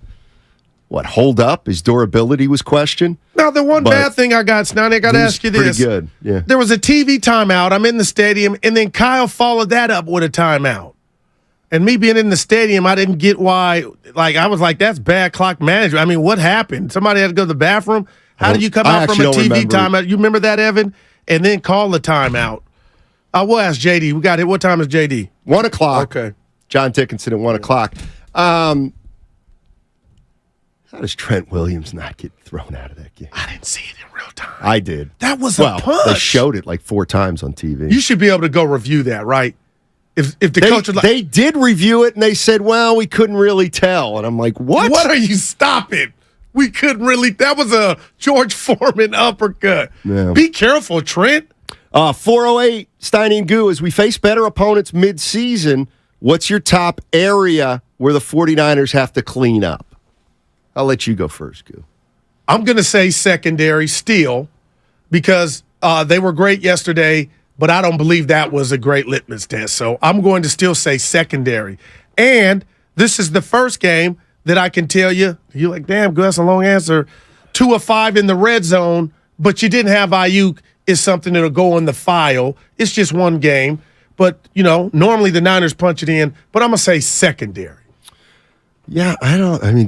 S8: hold up, his durability was questioned.
S7: Now, the one bad thing I got, Snowy, I got to ask you this.
S8: Pretty good, yeah.
S7: There was a TV timeout. I'm in the stadium, and then Kyle followed that up with a timeout. And me being in the stadium, I didn't get why. Like, I was like, that's bad clock management. I mean, what happened? Somebody had to go to the bathroom? How did you come out from a TV timeout? You remember that, Evan? And then call the timeout. I will ask JD. We got it. What time is JD?
S8: 1 o'clock.
S7: Okay.
S8: John Dickinson at 1 o'clock. How does Trent Williams not get thrown out of that game?
S7: I didn't see it in real time.
S8: I did.
S7: That was a punch.
S8: They showed it like 4 times on TV.
S7: You should be able to go review that, right? If the coach was like,
S8: they did review it and they said, well, we couldn't really tell. And I'm like, what?
S7: What are you stopping? We couldn't really. That was a George Foreman uppercut.
S8: Yeah.
S7: Be careful, Trent.
S8: 408 Steiny and Goo. As we face better opponents mid-season, what's your top area where the 49ers have to clean up? I'll let you go first, Goo.
S7: I'm going to say secondary still because they were great yesterday, but I don't believe that was a great litmus test. So I'm going to still say secondary. And this is the first game that I can tell you, you're like, damn, Goo, that's a long answer. 2 of 5 in the red zone, but you didn't have Ayuk is something that'll go in the file. It's just one game. But, normally the Niners punch it in, but I'm going to say secondary.
S8: Yeah,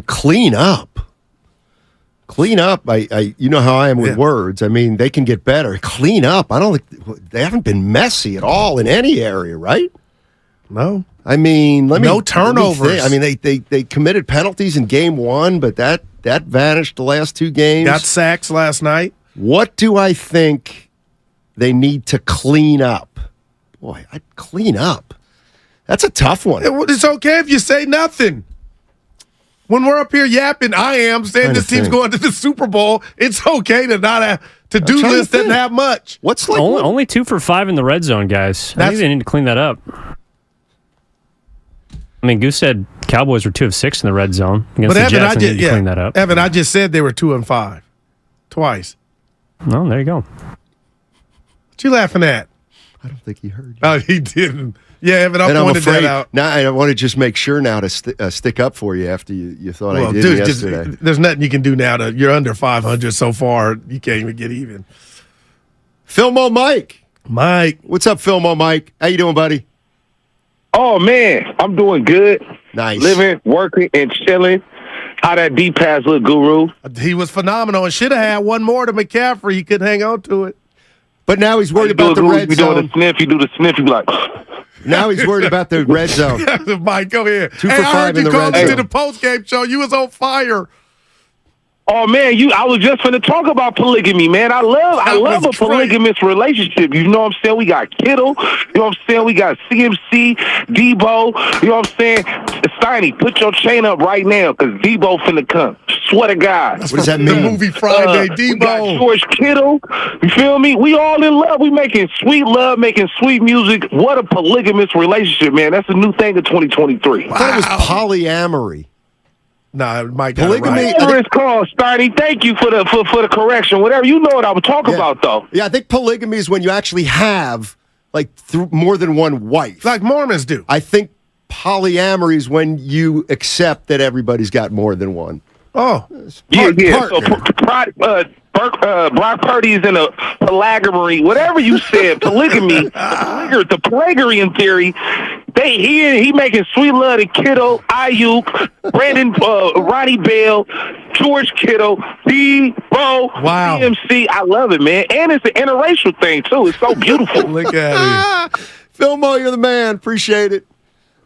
S8: clean up. Clean up. You know how I am with words. I mean, they can get better. Clean up. I don't think they haven't been messy at all in any area, right?
S7: No.
S8: I mean,
S7: no turnovers.
S8: I mean, they committed penalties in game 1, but that vanished the last 2 games.
S7: Got sacks last night.
S8: What do I think they need to clean up? Boy, I'd clean up. That's a tough one.
S7: It's okay if you say nothing. When we're up here yapping, saying this team's going to the Super Bowl. It's okay to not have to-do list doesn't have much.
S8: What's like
S10: only 2 for 5 in the red zone, guys. I think they need to clean that up. I mean, Goose said Cowboys were 2 of 6 in the red zone against the Jets. They need to clean that up.
S7: Evan, I just said they were 2 and 5 twice.
S10: Well, there you go.
S7: What you laughing at?
S8: I don't think he heard you.
S7: Oh, he didn't. Yeah, Evan, I pointed that out.
S8: Now I want to just make sure now to stick up for you after you thought I did yesterday.
S7: There's nothing you can do now. You're under 500 so far. You can't even get even.
S8: Filmo Mike.
S7: Mike.
S8: What's up, Filmo Mike? How you doing, buddy?
S15: Oh, man, I'm doing good.
S8: Nice.
S15: Living, working, and chilling. How that deep pass look, Guru?
S7: He was phenomenal and should have had one more to McCaffrey. He couldn't hang on to it.
S8: But now he's worried about the red zone.
S15: You do the sniff, you be like...
S8: Now he's worried about the red zone.
S7: Mike, go ahead.
S8: 2 for 5 in the red zone.
S7: I heard you called into the post-game show. You was on fire.
S15: Oh, man, I was just going to talk about polygamy, man. I love a polygamous relationship. You know what I'm saying? We got Kittle. You know what I'm saying? We got CMC, Debo. You know what I'm saying? Steiny, put your chain up right now because Debo finna come. Swear to God.
S8: What does that mean?
S7: The movie Friday, Debo.
S15: We got George Kittle. You feel me? We all in love. We making sweet love, making sweet music. What a polygamous relationship, man. That's a new thing of 2023.
S8: I thought it was polyamory.
S7: Nah, Mike.
S8: Polygamy.
S15: Whatever it's called, Steiny. Thank you for the correction. Whatever, you know what I was talking about, though.
S8: Yeah, I think polygamy is when you actually have like more than one wife,
S7: like Mormons do.
S8: I think polyamory is when you accept that everybody's got more than one.
S7: Oh,
S15: yeah. So Brock Purdy is in a polygamy, whatever you said, polygamy, the Pythagorean theory. He making sweet love to Kittle, Ayuk, Brandon, Ronnie Bell, George Kittle, Debo, CMC. I love it, man, and it's an interracial thing too. It's so beautiful.
S7: Look at it,
S8: Philmo, you're the man. Appreciate it.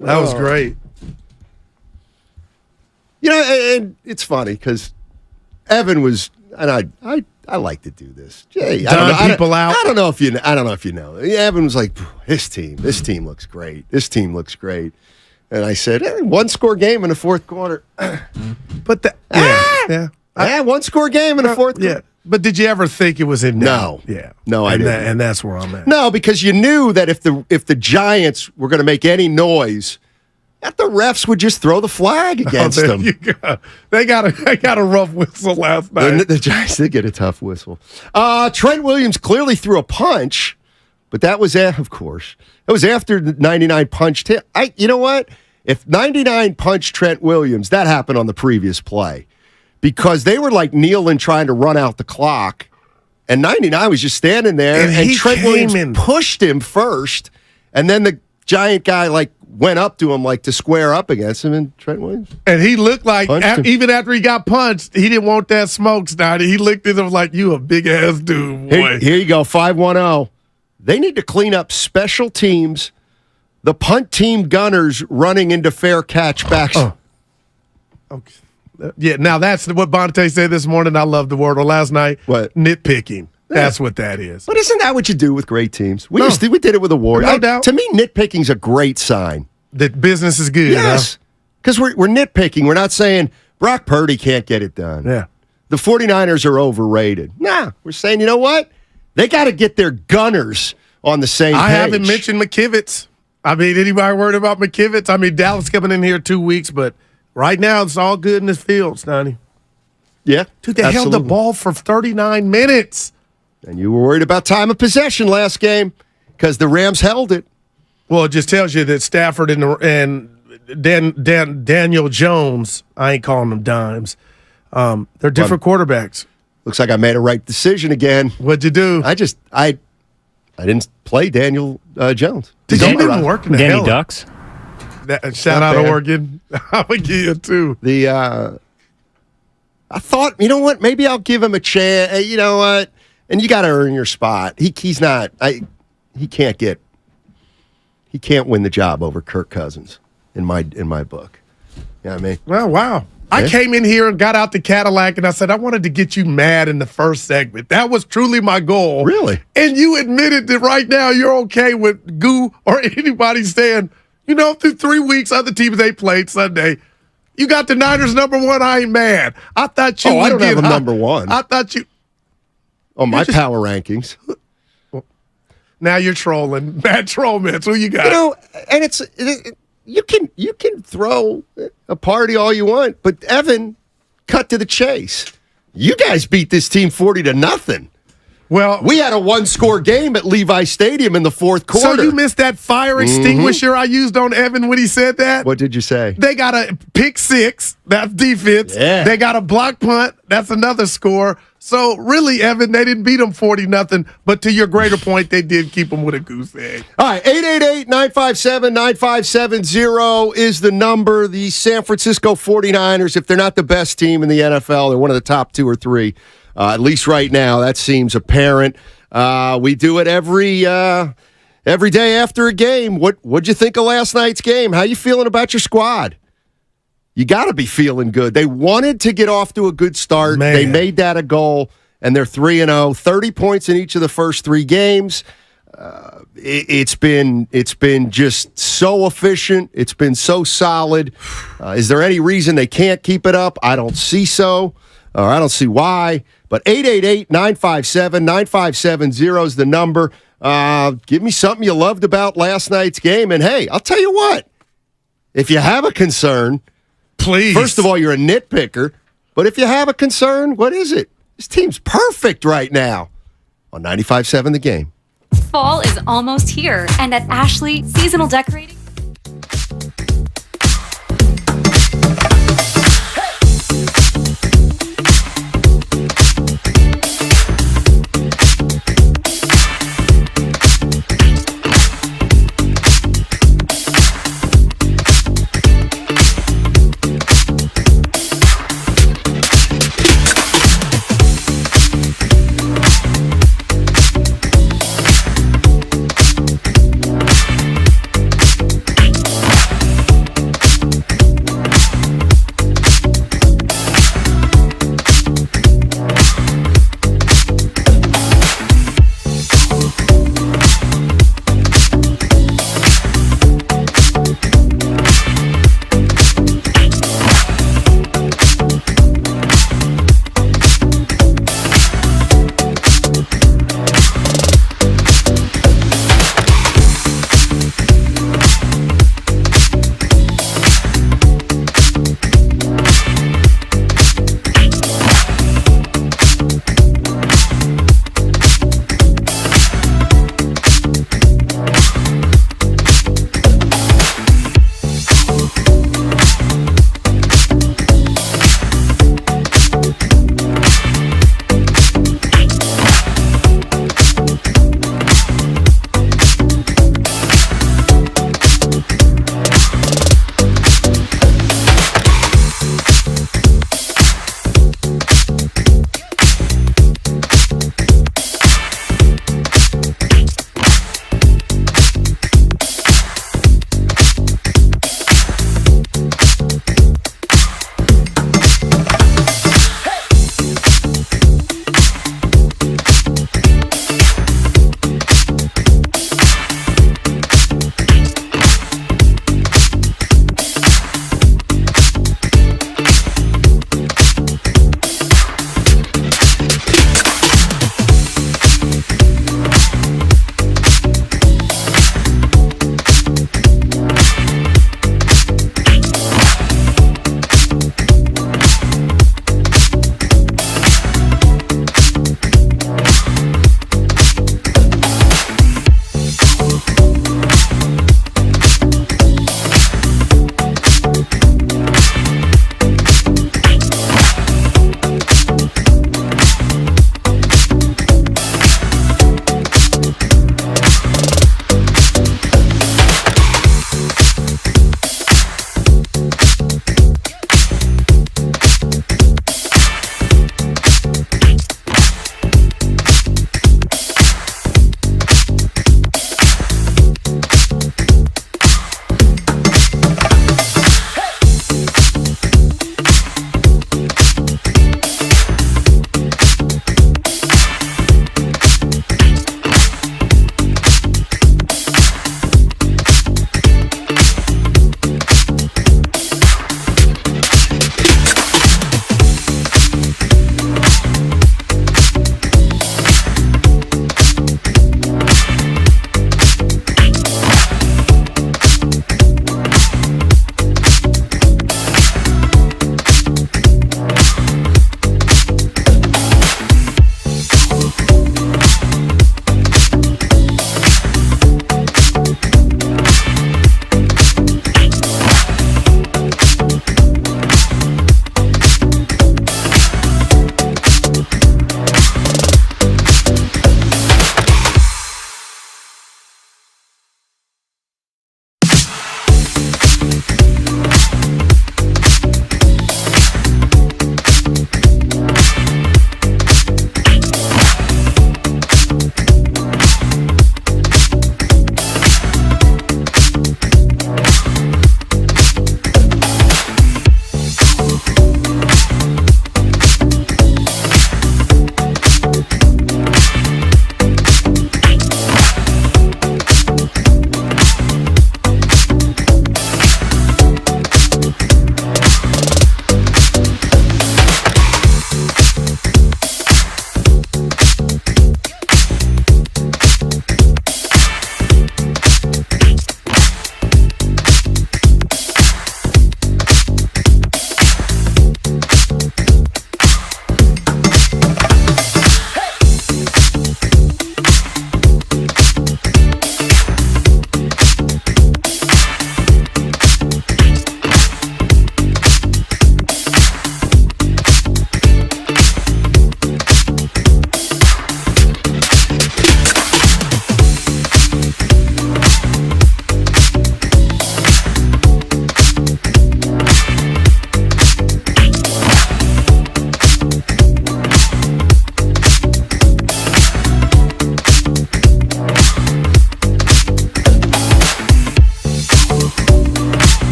S7: That was great.
S8: You know, and it's funny because Evan was, and I like to do this. Jay, I don't know if you know. Evan was like, this team looks great. This team looks great. And I said, 1-score game in the fourth quarter.
S7: But
S8: one score game in the fourth quarter.
S7: Yeah. But did you ever think it was in?
S8: No.
S7: Yeah.
S8: No, I didn't.
S7: And that's where I'm at.
S8: No, because you knew that if the Giants were going to make any noise, that the refs would just throw the flag against them.
S7: They got a rough whistle last night.
S8: The Giants did get a tough whistle. Trent Williams clearly threw a punch, but that was, of course, it was after the 99 punched him. You know what? If 99 punched Trent Williams, that happened on the previous play because they were like kneeling trying to run out the clock, and 99 was just standing there, and Trent Williams pushed him first, and then the Giant guy went up to him to square up against him, and Trent Williams.
S7: And he looked like, even after he got punched, he didn't want that smoke, Snyder. He looked at him like, you a big-ass dude, boy.
S8: Here you go, 5-1-0. They need to clean up special teams, the punt team gunners running into fair catch backs.
S7: Okay. Yeah, now that's what Bonte said this morning. I love the word. Or last night.
S8: What?
S7: Nitpicking. That's what that is.
S8: But isn't that what you do with great teams? We did it with the Warriors.
S7: No doubt.
S8: To me, nitpicking's a great sign.
S7: That business is good.
S8: Yes. Because we're nitpicking. We're not saying Brock Purdy can't get it done.
S7: Yeah.
S8: The 49ers are overrated. Nah, we're saying, you know what? They got to get their gunners on the same page.
S7: I haven't mentioned McKivitz. I mean, anybody worried about McKivitz? I mean, Dallas coming in here 2 weeks, but right now it's all good in this field, Stoney.
S8: Yeah.
S7: Dude, they held the ball for 39 minutes.
S8: And you were worried about time of possession last game because the Rams held it.
S7: Well, it just tells you that Stafford and Daniel Jones, I ain't calling them dimes, they're different quarterbacks.
S8: Looks like I made a right decision again.
S7: What'd you do?
S8: I didn't play Daniel Jones.
S7: Did you even work in the
S10: Danny Ducks?
S7: Shout out to Oregon. I would give you two.
S8: I thought, you know what? Maybe I'll give him a chance. You know what? And you got to earn your spot. He's not. He can't win the job over Kirk Cousins in my book. You know what I mean?
S7: Well, wow. I came in here and got out the Cadillac and I said, I wanted to get you mad in the first segment. That was truly my goal.
S8: Really?
S7: And you admitted that right now you're okay with Goo or anybody saying, through 3 weeks, other teams they played Sunday, you got the Niners number one. I ain't mad. I thought you would
S8: I don't
S7: get
S8: have them number one.
S7: I thought you.
S8: On my power rankings.
S7: Now you're trolling. Bad troll mitts. Who you got?
S8: And you can throw a party all you want, but Evan, cut to the chase. You guys beat this team 40-0.
S7: Well,
S8: we had a one-score game at Levi Stadium in the fourth quarter.
S7: So you missed that fire extinguisher I used on Evan when he said that?
S8: What did you say?
S7: They got a pick six. That's defense.
S8: Yeah.
S7: They got a block punt. That's another score. So really, Evan, they didn't beat them 40-0. But to your greater point, they did keep them with a goose egg.
S8: All right, 888-957-9570 is the number. The San Francisco 49ers, if they're not the best team in the NFL, they're one of the top 2 or 3. At least right now, that seems apparent. We do it every day after a game. What'd you think of last night's game? How you feeling about your squad? You got to be feeling good. They wanted to get off to a good start.
S7: Man.
S8: They made that a goal, and they're 3-0, 30 points in each of the first 3 games. It's been just so efficient. It's been so solid. Is there any reason they can't keep it up? I don't see so, or I don't see why. But 888-957-9570 is the number. Give me something you loved about last night's game. And, hey, I'll tell you what. If you have a concern,
S7: please.
S8: First of all, you're a nitpicker. But if you have a concern, what is it? This team's perfect right now on 95.7 The Game.
S13: Fall is almost here, and at Ashley, seasonal decorating.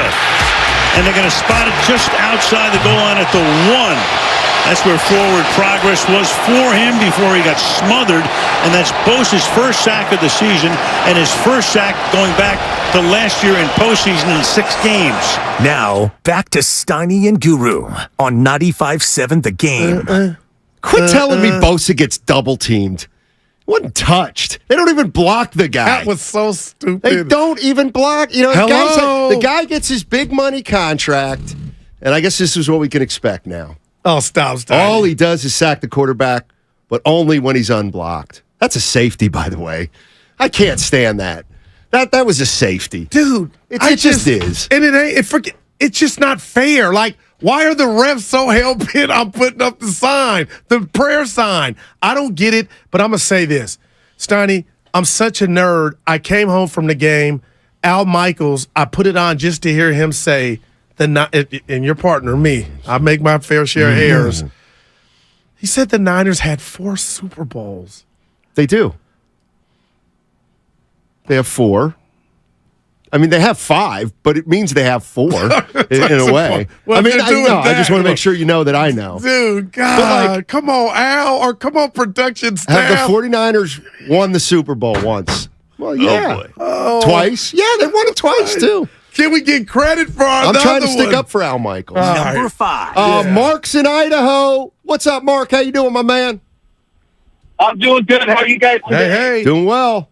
S9: good. And they're going to spot it just outside the goal line at the 1. That's where forward progress was for him before he got smothered. And that's Bosa's first sack of the season and his first sack going back to last year in postseason in 6 games.
S5: Now, back to Steiny and Guru on 95.7 The Game.
S8: Quit telling me Bosa gets double teamed. Wasn't touched. They don't even block the guy.
S7: That was so stupid.
S8: They don't even block. You know, the guy gets his big money contract, and I guess this is what we can expect now.
S7: Oh, stop.
S8: All he does is sack the quarterback, but only when he's unblocked. That's a safety, by the way. I can't stand that. That was a safety.
S7: Dude,
S8: it just is.
S7: And it's just not fair. Like, why are the refs so hell-bent on putting up the sign, the prayer sign? I don't get it, but I'm going to say this. Steiny, I'm such a nerd. I came home from the game. Al Michaels, I put it on just to hear him say, and your partner, me, I make my fair share of errors. He said the Niners had 4 Super Bowls.
S8: They do. They have 4. I mean, they have 5, but it means they have 4 in a way.
S7: Well,
S8: I mean, I just want to make sure you know that I know.
S7: Dude, God, come on, Al, or come on, production staff.
S8: Have the 49ers won the Super Bowl once? Well, yeah. Twice? Yeah, they won it twice, too.
S7: Can we get credit for our
S8: I'm trying to stick up for Al Michaels.
S5: Number 5.
S8: Mark's in Idaho. What's up, Mark? How you doing, my man?
S12: I'm doing good. How are you guys today?
S7: Hey.
S8: Doing well.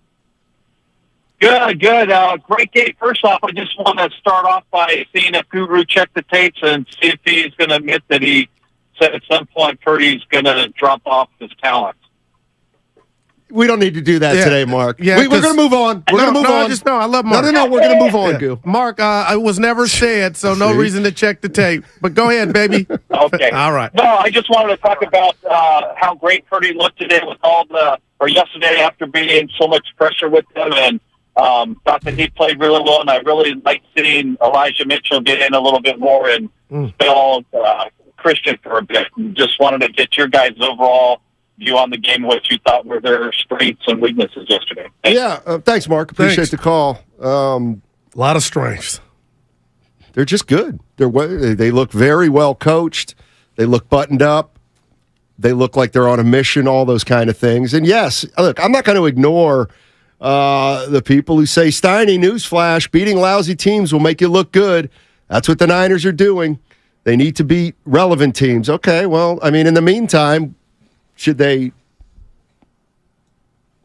S12: Good. Great game. First off, I just want to start off by seeing if Guru checked the tapes and see if he's going to admit that he said at some point Purdy's going to drop off his talent.
S8: We don't need to do that today, Mark.
S7: Yeah,
S8: we're going to move on. We're going to move on.
S7: I love Mark.
S8: No, we're going to move on, Goo.
S7: Mark, it was never said, so no reason to check the tape. But go ahead, baby.
S12: Okay.
S7: All right.
S12: No, I just wanted to talk about how great Purdy looked today yesterday after being so much pressure with him, and thought that he played really well, and I really liked seeing Elijah Mitchell get in a little bit more and spell Christian for a bit. Just wanted to get your guys' overall view on the game, what you thought were their strengths and weaknesses yesterday.
S8: Thanks, Mark. Appreciate the call.
S7: A lot of strengths.
S8: They're just good. They look very well coached. They look buttoned up. They look like they're on a mission, all those kind of things. And yes, look, I'm not going to ignore the people who say, Steiny, newsflash, beating lousy teams will make you look good. That's what the Niners are doing. They need to beat relevant teams. Okay, well, I mean, in the meantime, should they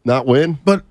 S8: not win?
S7: But,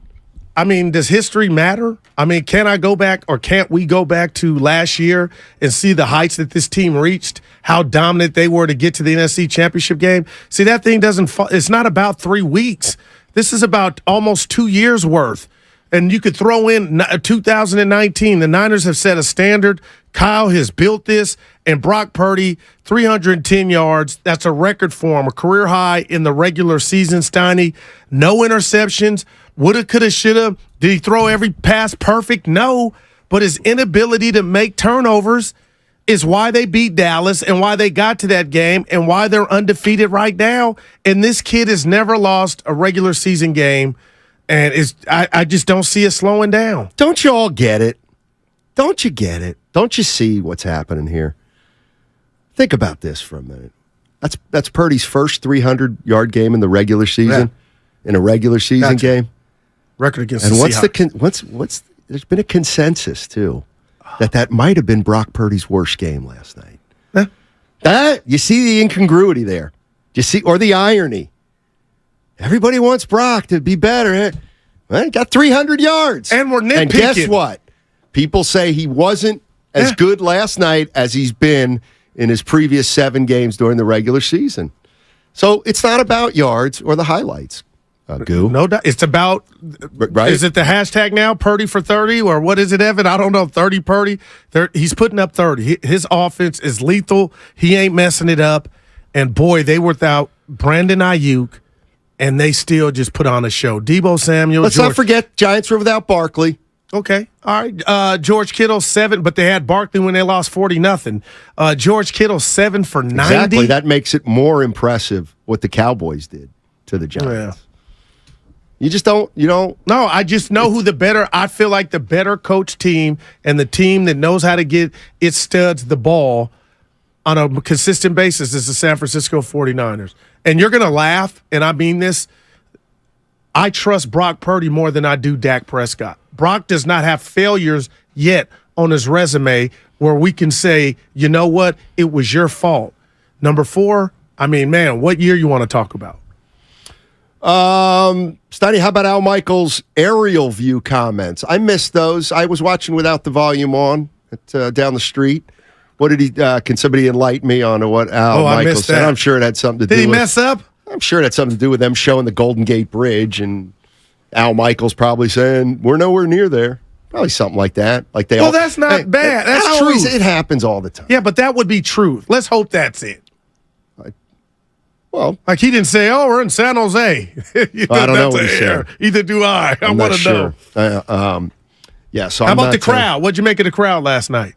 S7: I mean, does history matter? I mean, can I go back or can't we go back to last year and see the heights that this team reached, how dominant they were to get to the NFC Championship game? See, that thing it's not about 3 weeks. This is about almost 2 years worth. And you could throw in 2019. The Niners have set a standard. Kyle has built this. And Brock Purdy, 310 yards. That's a record for him, a career high in the regular season, Steiny. No interceptions. Woulda, coulda, shoulda. Did he throw every pass perfect? No. But his inability to make turnovers is why they beat Dallas and why they got to that game and why they're undefeated right now. And this kid has never lost a regular season game. And I just don't see it slowing down.
S8: Don't you all get it? Don't you get it? Don't you see what's happening here? Think about this for a minute. That's Purdy's first 300-yard game in the regular season, in a regular season game.
S7: Record against
S8: and
S7: the
S8: what's there's been a consensus too that might have been Brock Purdy's worst game last night. You see the incongruity there. You see, or the irony. Everybody wants Brock to be better. Well, he got 300 yards.
S7: And we're nitpicking.
S8: And guess what? People say he wasn't as good last night as he's been in his previous 7 games during the regular season. So it's not about yards or the highlights. Goo.
S7: No doubt. It's about,
S8: right?
S7: Is it the hashtag now, Purdy for 30, or what is it, Evan? I don't know, 30 Purdy. He's putting up 30. His offense is lethal. He ain't messing it up. And, boy, they were without Brandon Ayuk, and they still just put on a show. Deebo Samuel.
S8: Let's not forget Giants were without Barkley.
S7: Okay. All right. George Kittle, 7, but they had Barkley when they lost 40-0. George Kittle, 7 for 90.
S8: Exactly. That makes it more impressive what the Cowboys did to the Giants. You just don't. You don't.
S7: No, I just know who the better. I feel like the better coach team and the team that knows how to get its studs the ball on a consistent basis is the San Francisco 49ers. And you're going to laugh, and I mean this. I trust Brock Purdy more than I do Dak Prescott. Brock does not have failures yet on his resume where we can say, you know what, it was your fault. Number 4, I mean, man, what year you want to talk about?
S8: Steiny, how about Al Michaels' aerial view comments? I missed those. I was watching without the volume on down the street. What did he? Can somebody enlighten me on what Al Michaels said? I'm sure it had something to do.
S7: Did he mess up?
S8: I'm sure it had something to do with them showing the Golden Gate Bridge and Al Michaels probably saying we're nowhere near there. Probably something like that. Like they.
S7: Well, that's not bad. That's true.
S8: It happens all the time.
S7: Yeah, but that would be truth. Let's hope that's it.
S8: Well,
S7: like he didn't say, "Oh, we're in San Jose."
S8: I don't know what he said.
S7: Either do I. I want to know.
S8: Yeah. So
S7: how about the crowd? What'd you make of the crowd last night?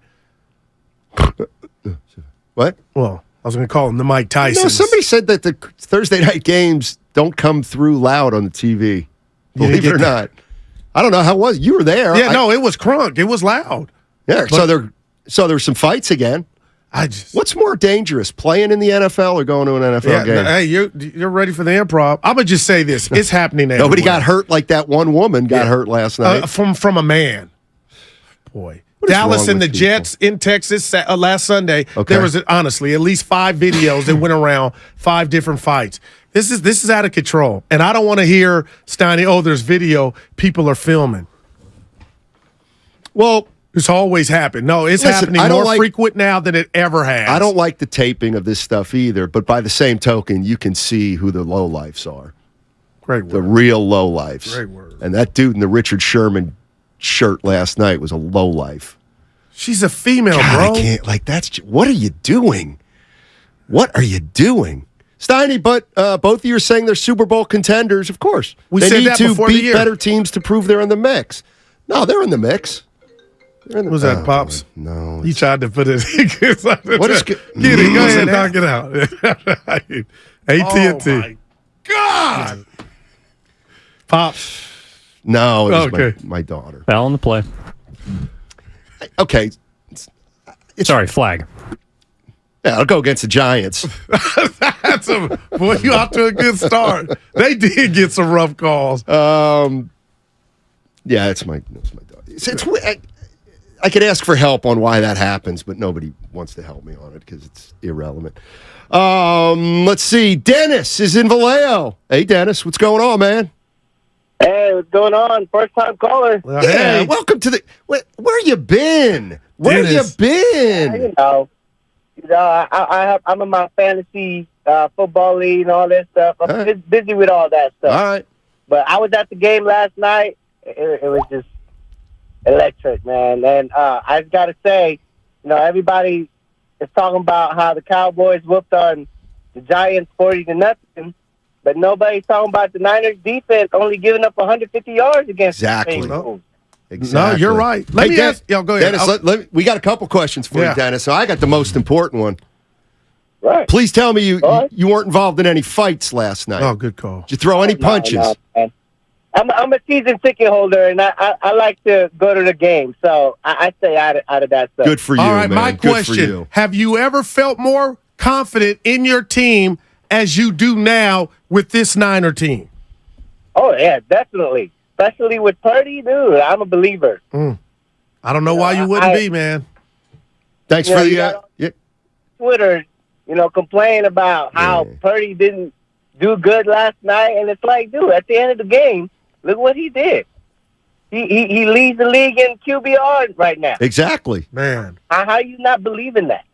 S8: What?
S7: Well, I was going to call him the Mike Tyson.
S8: No, somebody said that the Thursday night games don't come through loud on the TV. Believe it or not. I don't know. How was it? You were there.
S7: Yeah, no, it was crunk. It was loud.
S8: Yeah, so there were some fights again. What's more dangerous, playing in the NFL or going to an NFL game?
S7: Hey, you're ready for the improv. I'm going to just say this. It's happening everywhere.
S8: Nobody got hurt like that one woman got hurt last night.
S7: From a man. Boy. Dallas and the Jets in Texas last Sunday. Okay. There was honestly at least 5 videos that went around, 5 different fights. This is out of control, and I don't want to hear Steiny. Oh, there's video. People are filming.
S8: Well,
S7: it's always happened. No, it's happening more frequent now than it ever has.
S8: I don't like the taping of this stuff either, but by the same token, you can see who the lowlifes are.
S7: Great word.
S8: The real lowlifes.
S7: Great word.
S8: And that dude in the Richard Sherman shirt last night was a lowlife.
S7: She's a female,
S8: God,
S7: bro.
S8: I can't, what are you doing? What are you doing? Steiny, but both of you are saying they're Super Bowl contenders. Of course.
S7: They
S8: need
S7: that
S8: to
S7: before the
S8: beat
S7: year.
S8: better teams to prove they're in the mix. No, they're in the mix.
S7: Was that Pops?
S8: No.
S7: He tried to put it.
S8: What is
S7: Get it. Go ahead and knock it out. AT&T. Oh, my God. Pops.
S8: No, it was my daughter.
S10: Foul on the play.
S8: Okay.
S10: Sorry, flag.
S8: Yeah, I'll go against the Giants.
S7: Boy, you off to a good start. They did get some rough calls.
S8: Yeah, it's my daughter. I could ask for help on why that happens, but nobody wants to help me on it because it's irrelevant. Let's see. Dennis is in Vallejo. Hey, Dennis, what's going on, man?
S4: Hey, what's going on? First time caller.
S8: Yeah, welcome to the. Where you been? Where you been?
S4: I'm in my fantasy football league and all that stuff. I'm busy with all that stuff.
S8: All right.
S4: But I was at the game last night. It was just electric, man. And I got to say, everybody is talking about how the Cowboys whooped on the Giants 40-0, but nobody's talking about the Niners defense only giving up 150 yards against
S8: Exactly.
S4: the
S8: Exactly.
S7: No, you're right. Let me ask. Go ahead.
S8: Dennis, we got a couple questions for you, Dennis. So I got the most important one.
S4: Right.
S8: Please tell me you weren't involved in any fights last night.
S7: Oh, good call.
S8: Did you throw any punches?
S4: No, I'm a season ticket holder, and I like to go to the game, so I stay out of that stuff.
S8: Good for you,
S7: All right,
S8: man.
S7: my
S8: Good
S7: question,
S8: for you.
S7: have you ever felt more confident in your team as you do now with this Niner team?
S4: Oh, yeah, definitely. Especially with Purdy, dude, I'm a believer.
S7: I don't know why you wouldn't be, man.
S8: Thanks for the
S4: Twitter, complain about how Purdy didn't do good last night, and it's like, dude, at the end of the game, look what he did. He leads the league in QBR right now.
S8: Exactly.
S7: Man.
S4: How you not believing that?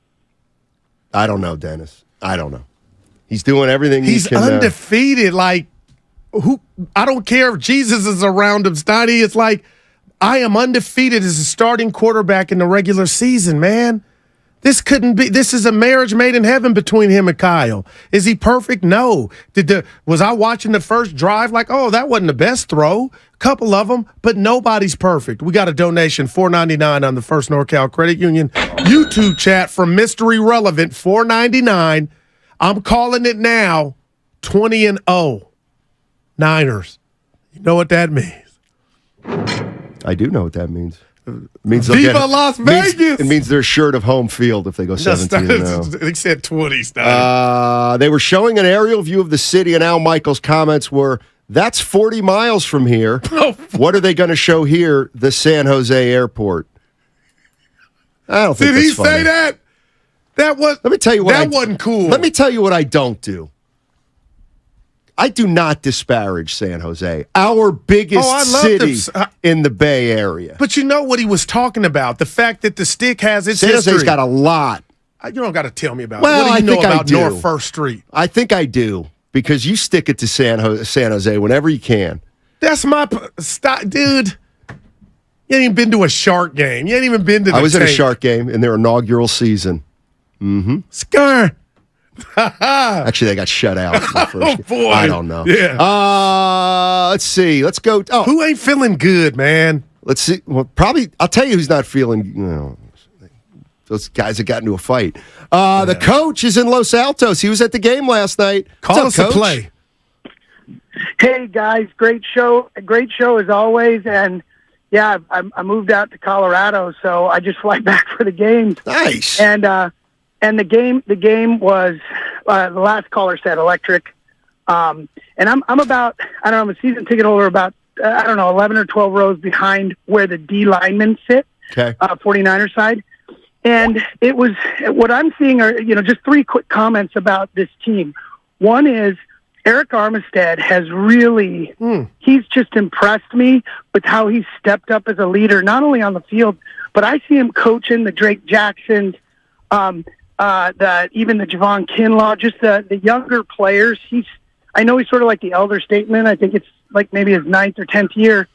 S8: I don't know, Dennis. I don't know. He's doing everything
S7: He's undefeated. Like, I don't care if Jesus is around him, Steiny. It's like, I am undefeated as a starting quarterback in the regular season, man. This couldn't be. This is a marriage made in heaven between him and Kyle. Is he perfect? No. Was I watching the first drive like, oh, that wasn't the best throw? A couple of them, but nobody's perfect. We got a donation, $4.99 on the First NorCal Credit Union YouTube chat from Mystery Relevant, $4.99. I'm calling it now, 20-0 Niners. You know what that means?
S8: I do know what that means. It means
S7: Viva Las Vegas!
S8: It means they're assured of home field if they go 17-0.
S7: They said 20s.
S8: They were showing an aerial view of the city, and Al Michaels' comments were, that's 40 miles from here. What are they going to show here? The San Jose airport. I don't think
S7: Did
S8: that's
S7: he
S8: funny.
S7: say that?
S8: Let me tell you what
S7: that wasn't cool.
S8: Let me tell you what I don't do. I do not disparage San Jose, our biggest city in the Bay Area.
S7: But you know what he was talking about? The fact that the stick has its
S8: San
S7: history.
S8: Jose's got a lot.
S7: You don't got to tell me about
S8: Well,
S7: it. What do you know
S8: I
S7: about
S8: do.
S7: North First Street?
S8: I think I do, because you stick it to San Jose whenever you can.
S7: That's my stop, dude. You ain't even been to a Shark game. You ain't even been to the
S8: I was
S7: tape.
S8: at a Shark game in their inaugural season. Mm-hmm.
S7: Scar.
S8: Actually, they got shut out. In the first game.
S7: Boy.
S8: I don't know.
S7: Yeah.
S8: Let's see. Let's go. Oh,
S7: who ain't feeling good, man?
S8: Let's see. Well, probably. I'll tell you who's not feeling. You know, those guys that got into a fight. The coach is in Los Altos. He was at the game last night.
S7: Call
S8: What's
S7: us
S8: up,
S7: a
S8: Coach?
S7: play.
S16: Hey guys, great show as always. And yeah, I moved out to Colorado, so I just fly back for the games.
S8: Nice.
S16: And the game was the last caller said electric. And I'm about, I don't know, I'm a season ticket holder about 11 or 12 rows behind where the D linemen sit.
S8: Okay.
S16: 49er side. And it was, what I'm seeing are, just three quick comments about this team. One is Eric Armstead has really, he's just impressed me with how he's stepped up as a leader, not only on the field, but I see him coaching the Drake Jacksons, even the Javon Kinlaw, just the younger players. I know he's sort of like the elder statesman. I think it's like maybe his 9th or 10th year.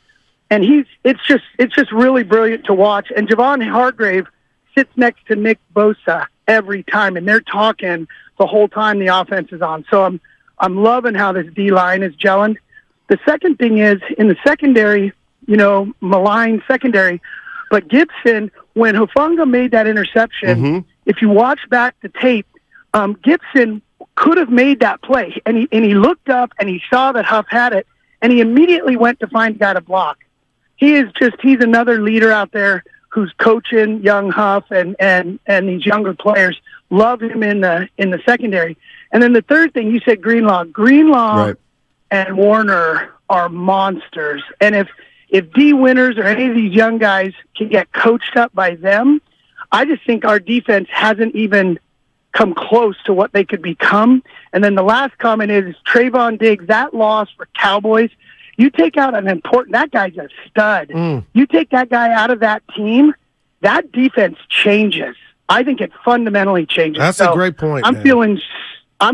S16: And it's just really brilliant to watch. And Javon Hargrave sits next to Nick Bosa every time, and they're talking the whole time the offense is on. So I'm loving how this D-line is gelling. The second thing is, in the secondary, maligned secondary, but Gibson, when Hufanga made that interception, if you watch back the tape, Gibson could have made that play. And he looked up and he saw that Huff had it, and he immediately went to find a guy to block. He's another leader out there who's coaching young Huff and these younger players. Love him in the secondary. And then the third thing, you said Greenlaw. Greenlaw and Warner are monsters. And if D Winters or any of these young guys can get coached up by them, I just think our defense hasn't even come close to what they could become. And then the last comment is Trayvon Diggs, that loss for Cowboys. You take out that guy's a stud. You take that guy out of that team, that defense changes. I think it fundamentally changes.
S7: That's a great point.
S16: I'm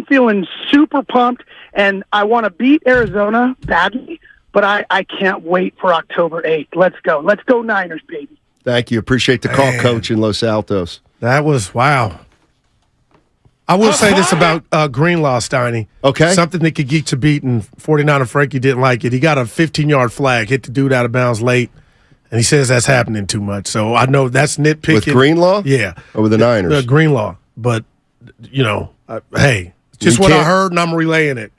S16: feeling super pumped, and I want to beat Arizona badly, but I can't wait for October 8th. Let's go. Let's go Niners, baby.
S8: Thank you. Appreciate the call, Coach, in Los Altos.
S7: That was, wow. I will say this about Greenlaw, Steiny.
S8: Okay.
S7: Something that could get you beaten. 49er Frankie didn't like it. He got a 15-yard flag, hit the dude out of bounds late, and he says that's happening too much. So I know that's nitpicking.
S8: With Greenlaw?
S7: Yeah.
S8: Or with the Niners?
S7: Greenlaw. But, hey, just what I heard, and I'm relaying it.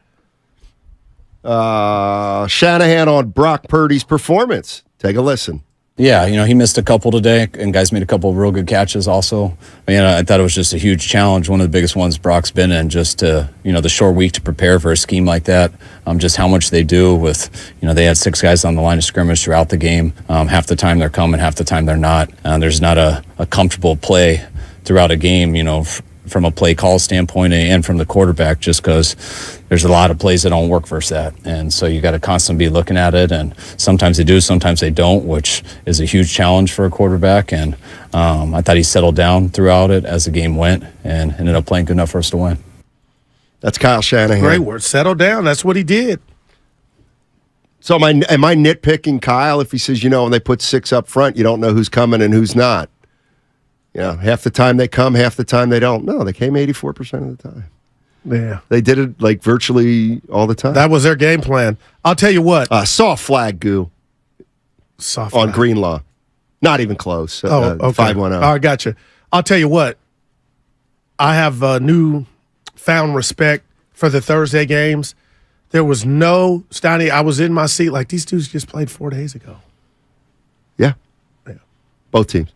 S8: Shanahan on Brock Purdy's performance. Take a listen.
S19: Yeah, he missed a couple today, and guys made a couple of real good catches also. I thought it was just a huge challenge, one of the biggest ones Brock's been in, just to, the short week to prepare for a scheme like that, just how much they do with, they had 6 guys on the line of scrimmage throughout the game. Half the time they're coming, half the time they're not. There's not a comfortable play throughout a game, from a play call standpoint and from the quarterback, just because there's a lot of plays that don't work versus that. And so you got to constantly be looking at it, and sometimes they do, sometimes they don't, which is a huge challenge for a quarterback. And I thought he settled down throughout it as the game went and ended up playing good enough for us to win.
S8: That's Kyle Shanahan.
S7: Great word. Settle down. That's what he did.
S8: So am I nitpicking Kyle if he says, when they put 6 up front, you don't know who's coming and who's not? Half the time they come, half the time they don't. No, they came 84% of the time.
S7: Yeah.
S8: They did it like virtually all the time.
S7: That was their game plan. I'll tell you what.
S8: Soft flag goo on Greenlaw. Not even close.
S7: Okay.
S8: 5-1-0.
S7: All right, gotcha. I'll tell you what. I have new found respect for the Thursday games. There was no Steiny. I was in my seat like these dudes just played 4 days ago.
S8: Yeah. Both teams.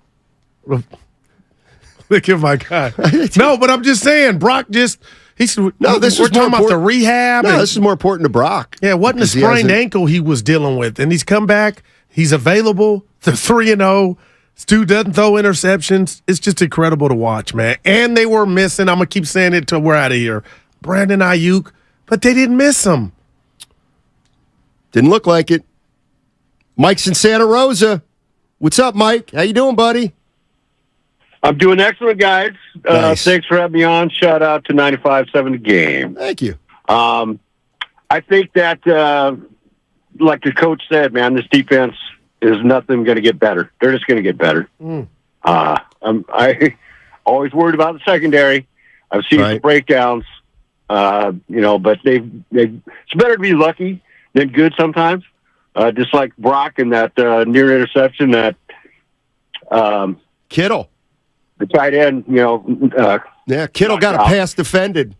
S7: Look at my guy. No, but I'm just saying, Brock just we're talking about the rehab.
S8: No, this is more important to Brock.
S7: Yeah, it wasn't a sprained ankle he was dealing with. And he's come back. He's available. They're 3-0. Stu doesn't throw interceptions. It's just incredible to watch, man. And they were missing, I'm going to keep saying it till we're out of here, Brandon Ayuk, but they didn't miss him.
S8: Didn't look like it. Mike's in Santa Rosa. What's up, Mike? How you doing, buddy?
S17: I'm doing excellent, guys.
S8: Nice.
S17: Thanks for having me on. Shout out to 95.7 The Game.
S8: Thank you.
S17: I think that, like the coach said, man, this defense is nothing going to get better. They're just going to get better. I always worried about the secondary. I've seen some breakdowns, but it's better to be lucky than good sometimes. Just like Brock and that near interception that
S8: Kittle,
S17: the tight end,
S8: Kittle got a pass defended.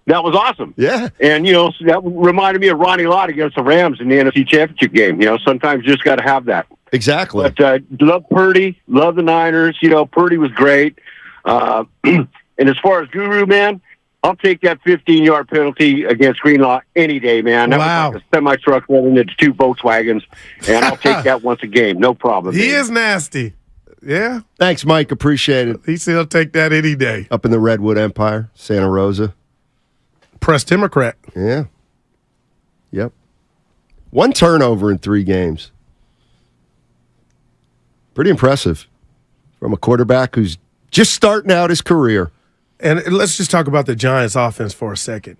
S17: That was awesome.
S8: Yeah.
S17: And, that reminded me of Ronnie Lott against the Rams in the NFC Championship game. Sometimes you just got to have that.
S8: Exactly.
S17: But love Purdy, love the Niners. Purdy was great. And as far as Guru, man, I'll take that 15-yard penalty against Greenlaw any day, man. That was like a semi-truck running into two Volkswagens, and I'll take that once a game. No problem.
S7: He is nasty. Yeah.
S8: Thanks, Mike. Appreciate it.
S7: He said he'll take that any day.
S8: Up in the Redwood Empire, Santa Rosa.
S7: Press Democrat.
S8: Yeah. Yep. 1 turnover in 3 games. Pretty impressive from a quarterback who's just starting out his career.
S7: And let's just talk about the Giants offense for a second.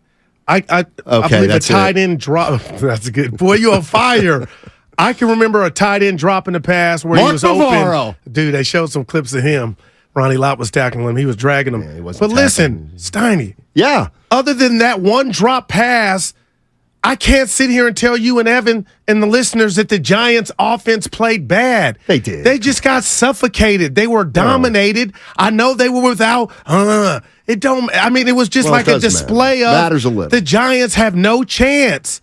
S7: I
S8: Okay,
S7: believe
S8: that's
S7: a tight end drop. That's good. Boy, you on fire. I can remember a tight end drop in the pass where he was open. Dude, they showed some clips of him. Ronnie Lott was tackling him. He was dragging him.
S8: Yeah, he wasn't
S7: but
S8: tackling.
S7: listen, Steiny.
S8: Yeah.
S7: Other than that one drop pass, I can't sit here and tell you and Evan and the listeners that the Giants offense played bad.
S8: They did.
S7: They just got suffocated. They were dominated. I know they were without it was just like a display of
S8: Matters a little.
S7: The Giants have no chance.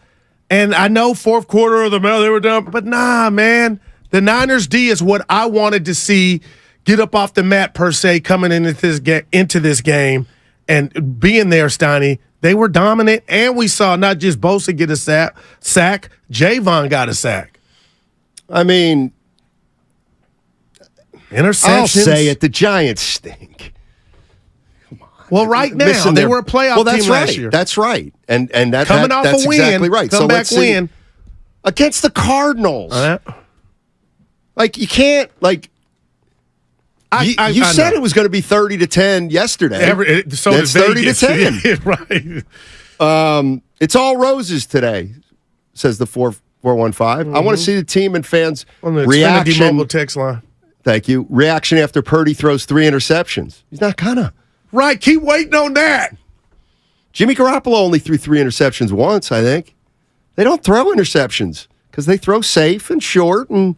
S7: And I know fourth quarter of the they were done, but nah, man. The Niners D is what I wanted to see get up off the mat per se coming into this game and being there, Steiny. They were dominant, and we saw not just Bosa get a sack, Javon got a sack.
S8: I mean,
S7: interceptions.
S8: I'll say it. The Giants stink.
S7: Well, right now they were a playoff team last year.
S8: That's right, and that's
S7: coming off
S8: that's
S7: a win,
S8: exactly right.
S7: Comeback win
S8: against the Cardinals. Like you can't like. You said it was going to be 30-10 yesterday.
S7: So
S8: it's 30-10.
S7: Right.
S8: It's all roses today, says the 4415. I want to see the team and fans
S7: on the
S8: reaction.
S7: Xfinity mobile text line.
S8: Thank you. Reaction after Purdy throws 3 interceptions. He's not gonna.
S7: Right. Keep waiting on that.
S8: Jimmy Garoppolo only threw 3 interceptions once, I think. They don't throw interceptions because they throw safe and short, and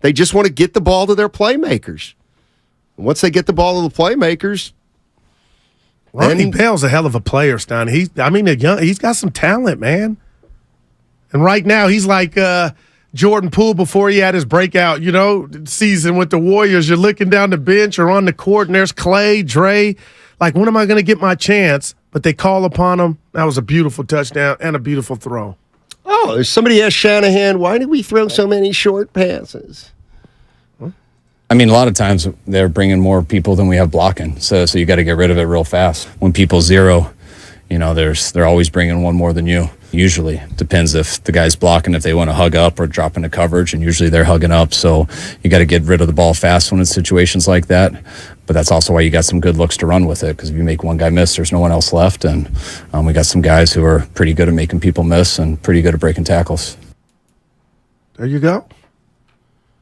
S8: they just want to get the ball to their playmakers. Once they get the ball to the playmakers,
S7: Ronnie Bell's a hell of a player, Stein. He's got some talent, man. And right now, he's like Jordan Poole before he had his breakout, season with the Warriors. You're looking down the bench or on the court, and there's Clay, Dre. Like, when am I going to get my chance? But they call upon him. That was a beautiful touchdown and a beautiful throw.
S8: Oh, there's somebody asked Shanahan, why did we throw so many short passes?
S19: I mean, a lot of times they're bringing more people than we have blocking, so you got to get rid of it real fast. When people zero, they're always bringing one more than you. Usually, depends if the guy's blocking, if they want to hug up or drop into coverage, and usually they're hugging up. So you got to get rid of the ball fast when it's situations like that. But that's also why you got some good looks to run with it, because if you make one guy miss, there's no one else left, and we got some guys who are pretty good at making people miss and pretty good at breaking tackles.
S7: There you go.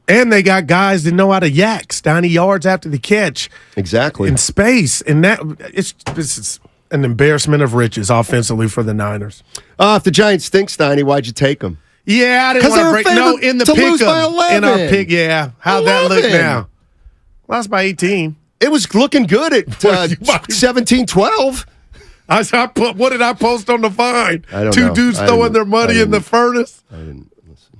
S7: And they got guys that know how to yak 90 yards after the catch.
S8: Exactly.
S7: In space. And this is an embarrassment of riches offensively for the Niners.
S8: If the Giants stink, Steiny, why'd you take them?
S7: Yeah, I didn't want to break. No, in the pick in our pick, yeah. How'd that look now? Lost by 18.
S8: It was looking good at 17-12.
S7: What did I post on the Vine?
S8: I don't
S7: Two
S8: know.
S7: dudes
S8: I
S7: throwing
S8: didn't-
S7: their money
S8: I
S7: in the
S8: didn't-
S7: furnace.
S8: I didn't listen.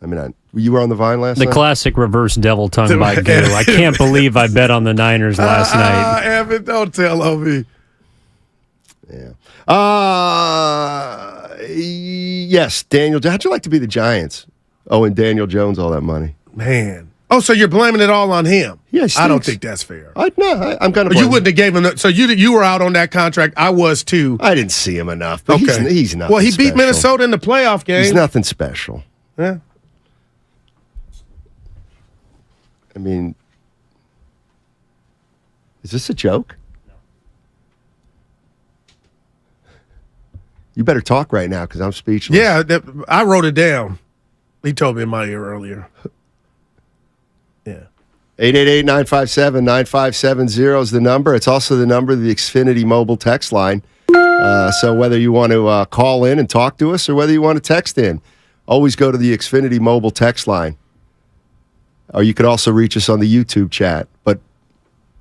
S8: I mean, you were on the Vine last
S10: The
S8: night?
S10: classic reverse devil tongue by Goo. I can't believe I bet on the Niners last night.
S7: Evan, don't tell on me.
S8: Yeah. Yes, Daniel. How'd you like to be the Giants? Oh, and Daniel Jones, all that money.
S7: Man. Oh, so you're blaming it all on him?
S8: Yeah,
S7: I don't think that's fair.
S8: I'm going to.
S7: You wouldn't have gave him. So you were out on that contract. I was too.
S8: I didn't see him enough. But
S7: Okay.
S8: he's not.
S7: Well, he beat Minnesota in the playoff game.
S8: He's nothing special.
S7: Yeah.
S8: I mean, is this a joke? You better talk right now because I'm speechless.
S7: Yeah, I wrote it down. He told me in my ear earlier. Yeah.
S8: 888-957-9570 is the number. It's also the number of the Xfinity mobile text line. So whether you want to call in and talk to us or whether you want to text in, always go to the Xfinity mobile text line. Or you could also reach us on the YouTube chat. But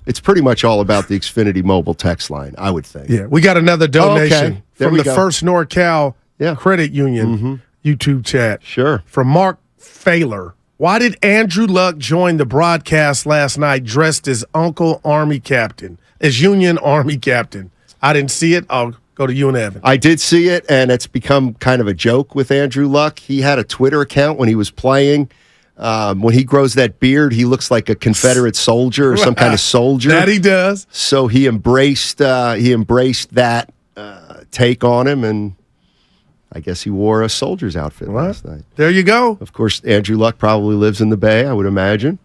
S8: it's pretty much all about the Xfinity mobile text line, I would think.
S7: Yeah, we got another donation
S8: okay. There
S7: from
S8: we
S7: the
S8: go.
S7: First NorCal Credit Union YouTube chat.
S8: Sure.
S7: From Mark Failer. Why did Andrew Luck join the broadcast last night dressed as Uncle Army Captain, as Union Army Captain? I didn't see it. I'll go to you and Evan.
S8: I did see it, and it's become kind of a joke with Andrew Luck. He had a Twitter account when he was playing. When he grows that beard, he looks like a Confederate soldier or some kind of soldier.
S7: That he does.
S8: So he embraced that take on him, and I guess he wore a soldier's outfit last night.
S7: There you go.
S8: Of course, Andrew Luck probably lives in the Bay, I would imagine,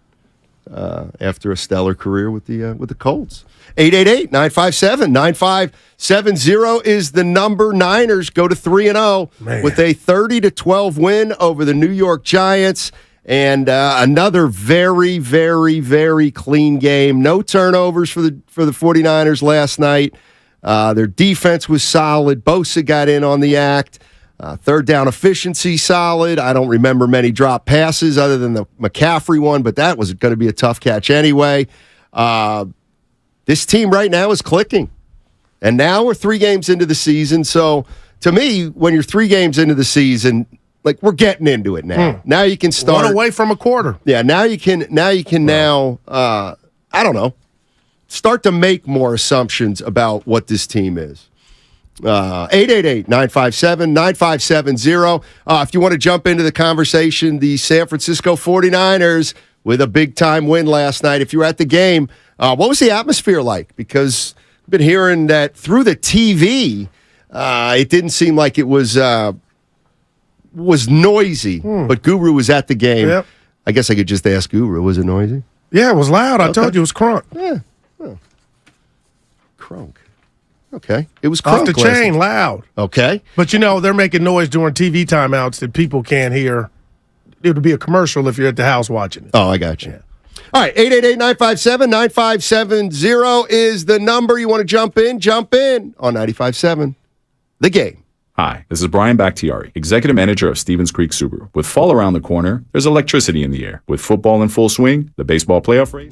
S8: after a stellar career with the Colts. 888-957-9570 is the number. Niners go to 3-0 with a 30-12 win over the New York Giants. And another very, very, very clean game. No turnovers for the 49ers last night. Their defense was solid. Bosa got in on the act. Third down efficiency solid. I don't remember many drop passes other than the McCaffrey one, but that was going to be a tough catch anyway. This team right now is clicking. And now we're 3 games into the season. So to me, when you're 3 games into the season, like we're getting into it now. Now you can start
S7: 1 away from a quarter.
S8: Yeah, now you can I don't know, start to make more assumptions about what this team is. 888-957-9570. If you want to jump into the conversation, the San Francisco 49ers with a big-time win last night. If you were at the game, what was the atmosphere like? Because I've been hearing that through the TV, it didn't seem like it was noisy, but Guru was at the game.
S7: Yep.
S8: I guess I could just ask Guru, was it noisy?
S7: Yeah, it was loud. I told you it was crunk.
S8: Yeah. Oh. Crunk. Okay. It was
S7: Off the
S8: crunk last
S7: chain,
S8: night.
S7: loud.
S8: Okay.
S7: But, they're making noise during TV timeouts that people can't hear. It would be a commercial if you're at the house watching it.
S8: Oh, I got you. Yeah. All right, 888-957-9570 is the number. You want to jump in on 95.7, The Game.
S14: Hi, this is Brian Bakhtiari, Executive Manager of Stevens Creek Subaru. With fall around the corner, there's electricity in the air. With football in full swing, the baseball playoff race.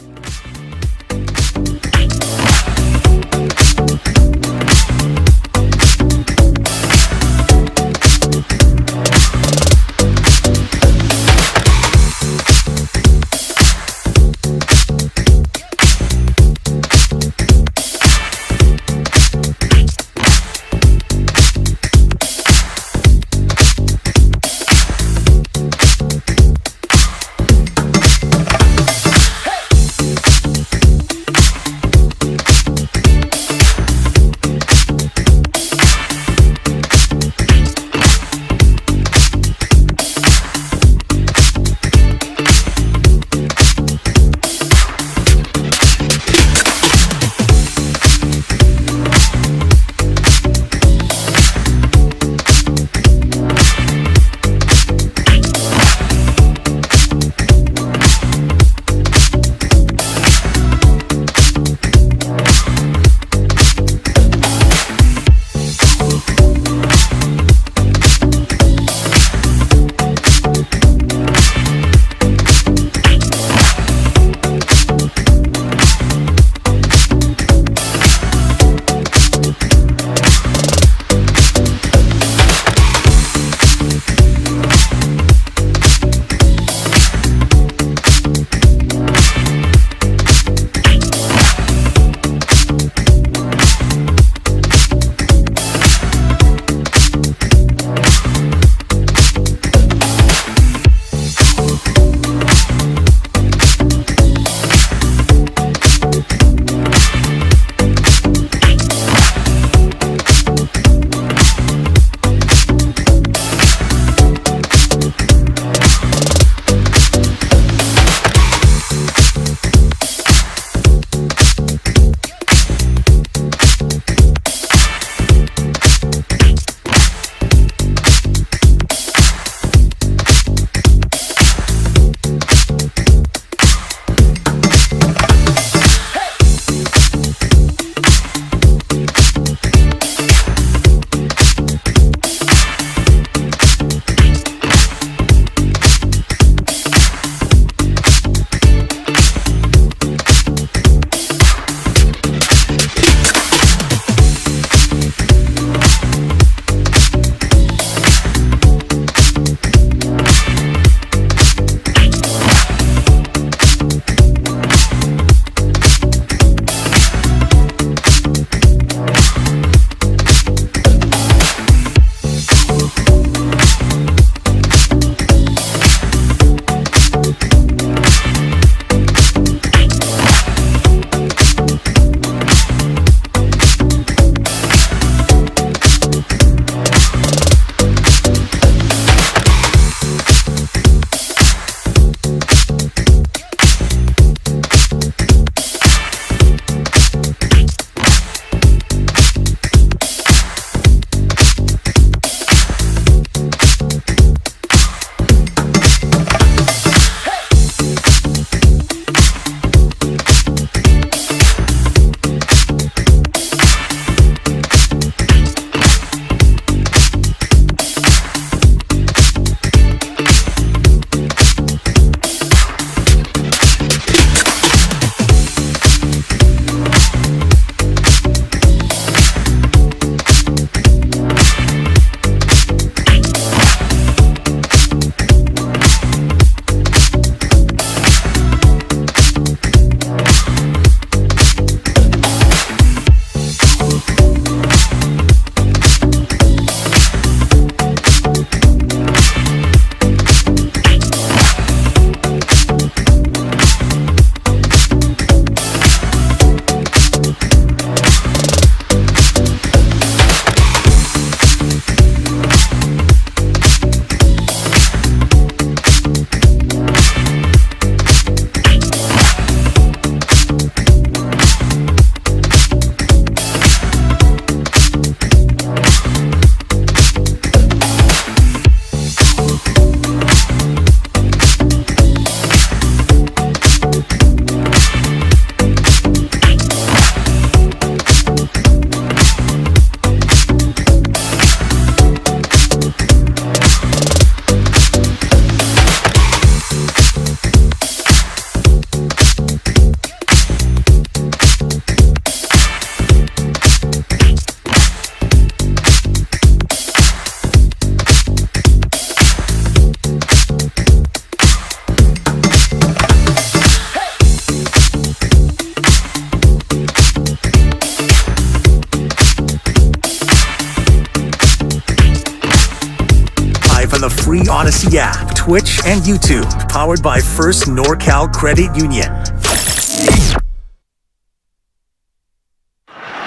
S5: free Odyssey app, Twitch, and YouTube. Powered by First NorCal Credit Union.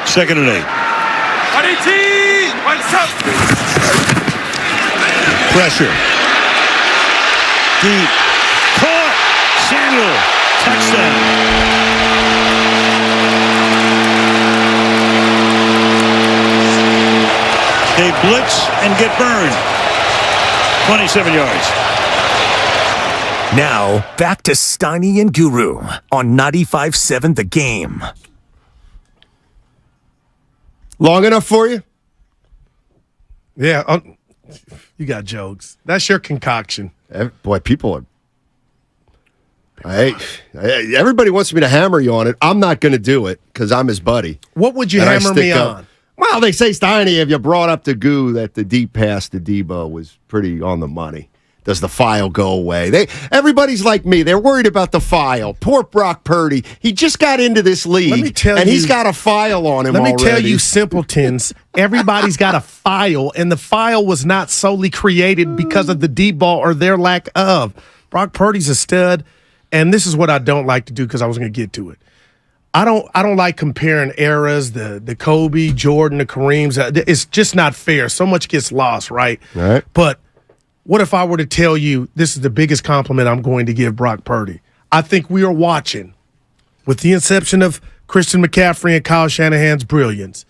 S9: 2nd and 8. Pressure. Deep. Caught. Samuel. Touchdown. They blitz and get burned. 27 yards.
S5: Now, back to Steiny and Guru on 95.7 The Game.
S8: Long enough for you?
S7: Yeah. You got jokes. That's your concoction.
S8: Boy, people are. Everybody wants me to hammer you on it. I'm not going to do it because I'm his buddy.
S7: What would you hammer me on?
S8: Well, they say, Steiny, if you brought up to Goo that the deep pass to Debo was pretty on the money. Does the file go away? Everybody's like me. They're worried about the file. Poor Brock Purdy. He just got into this league, he's got a file on him already.
S7: Let me tell you, simpletons, everybody's got a file, and the file was not solely created because of the deep ball or their lack of. Brock Purdy's a stud, and this is what I don't like to do because I was going to get to it. I don't like comparing eras, the Kobe, Jordan, the Kareems. It's just not fair. So much gets lost, right?
S8: Right.
S7: But what if I were to tell you this is the biggest compliment I'm going to give Brock Purdy? I think we are watching, with the inception of Christian McCaffrey and Kyle Shanahan's brilliance,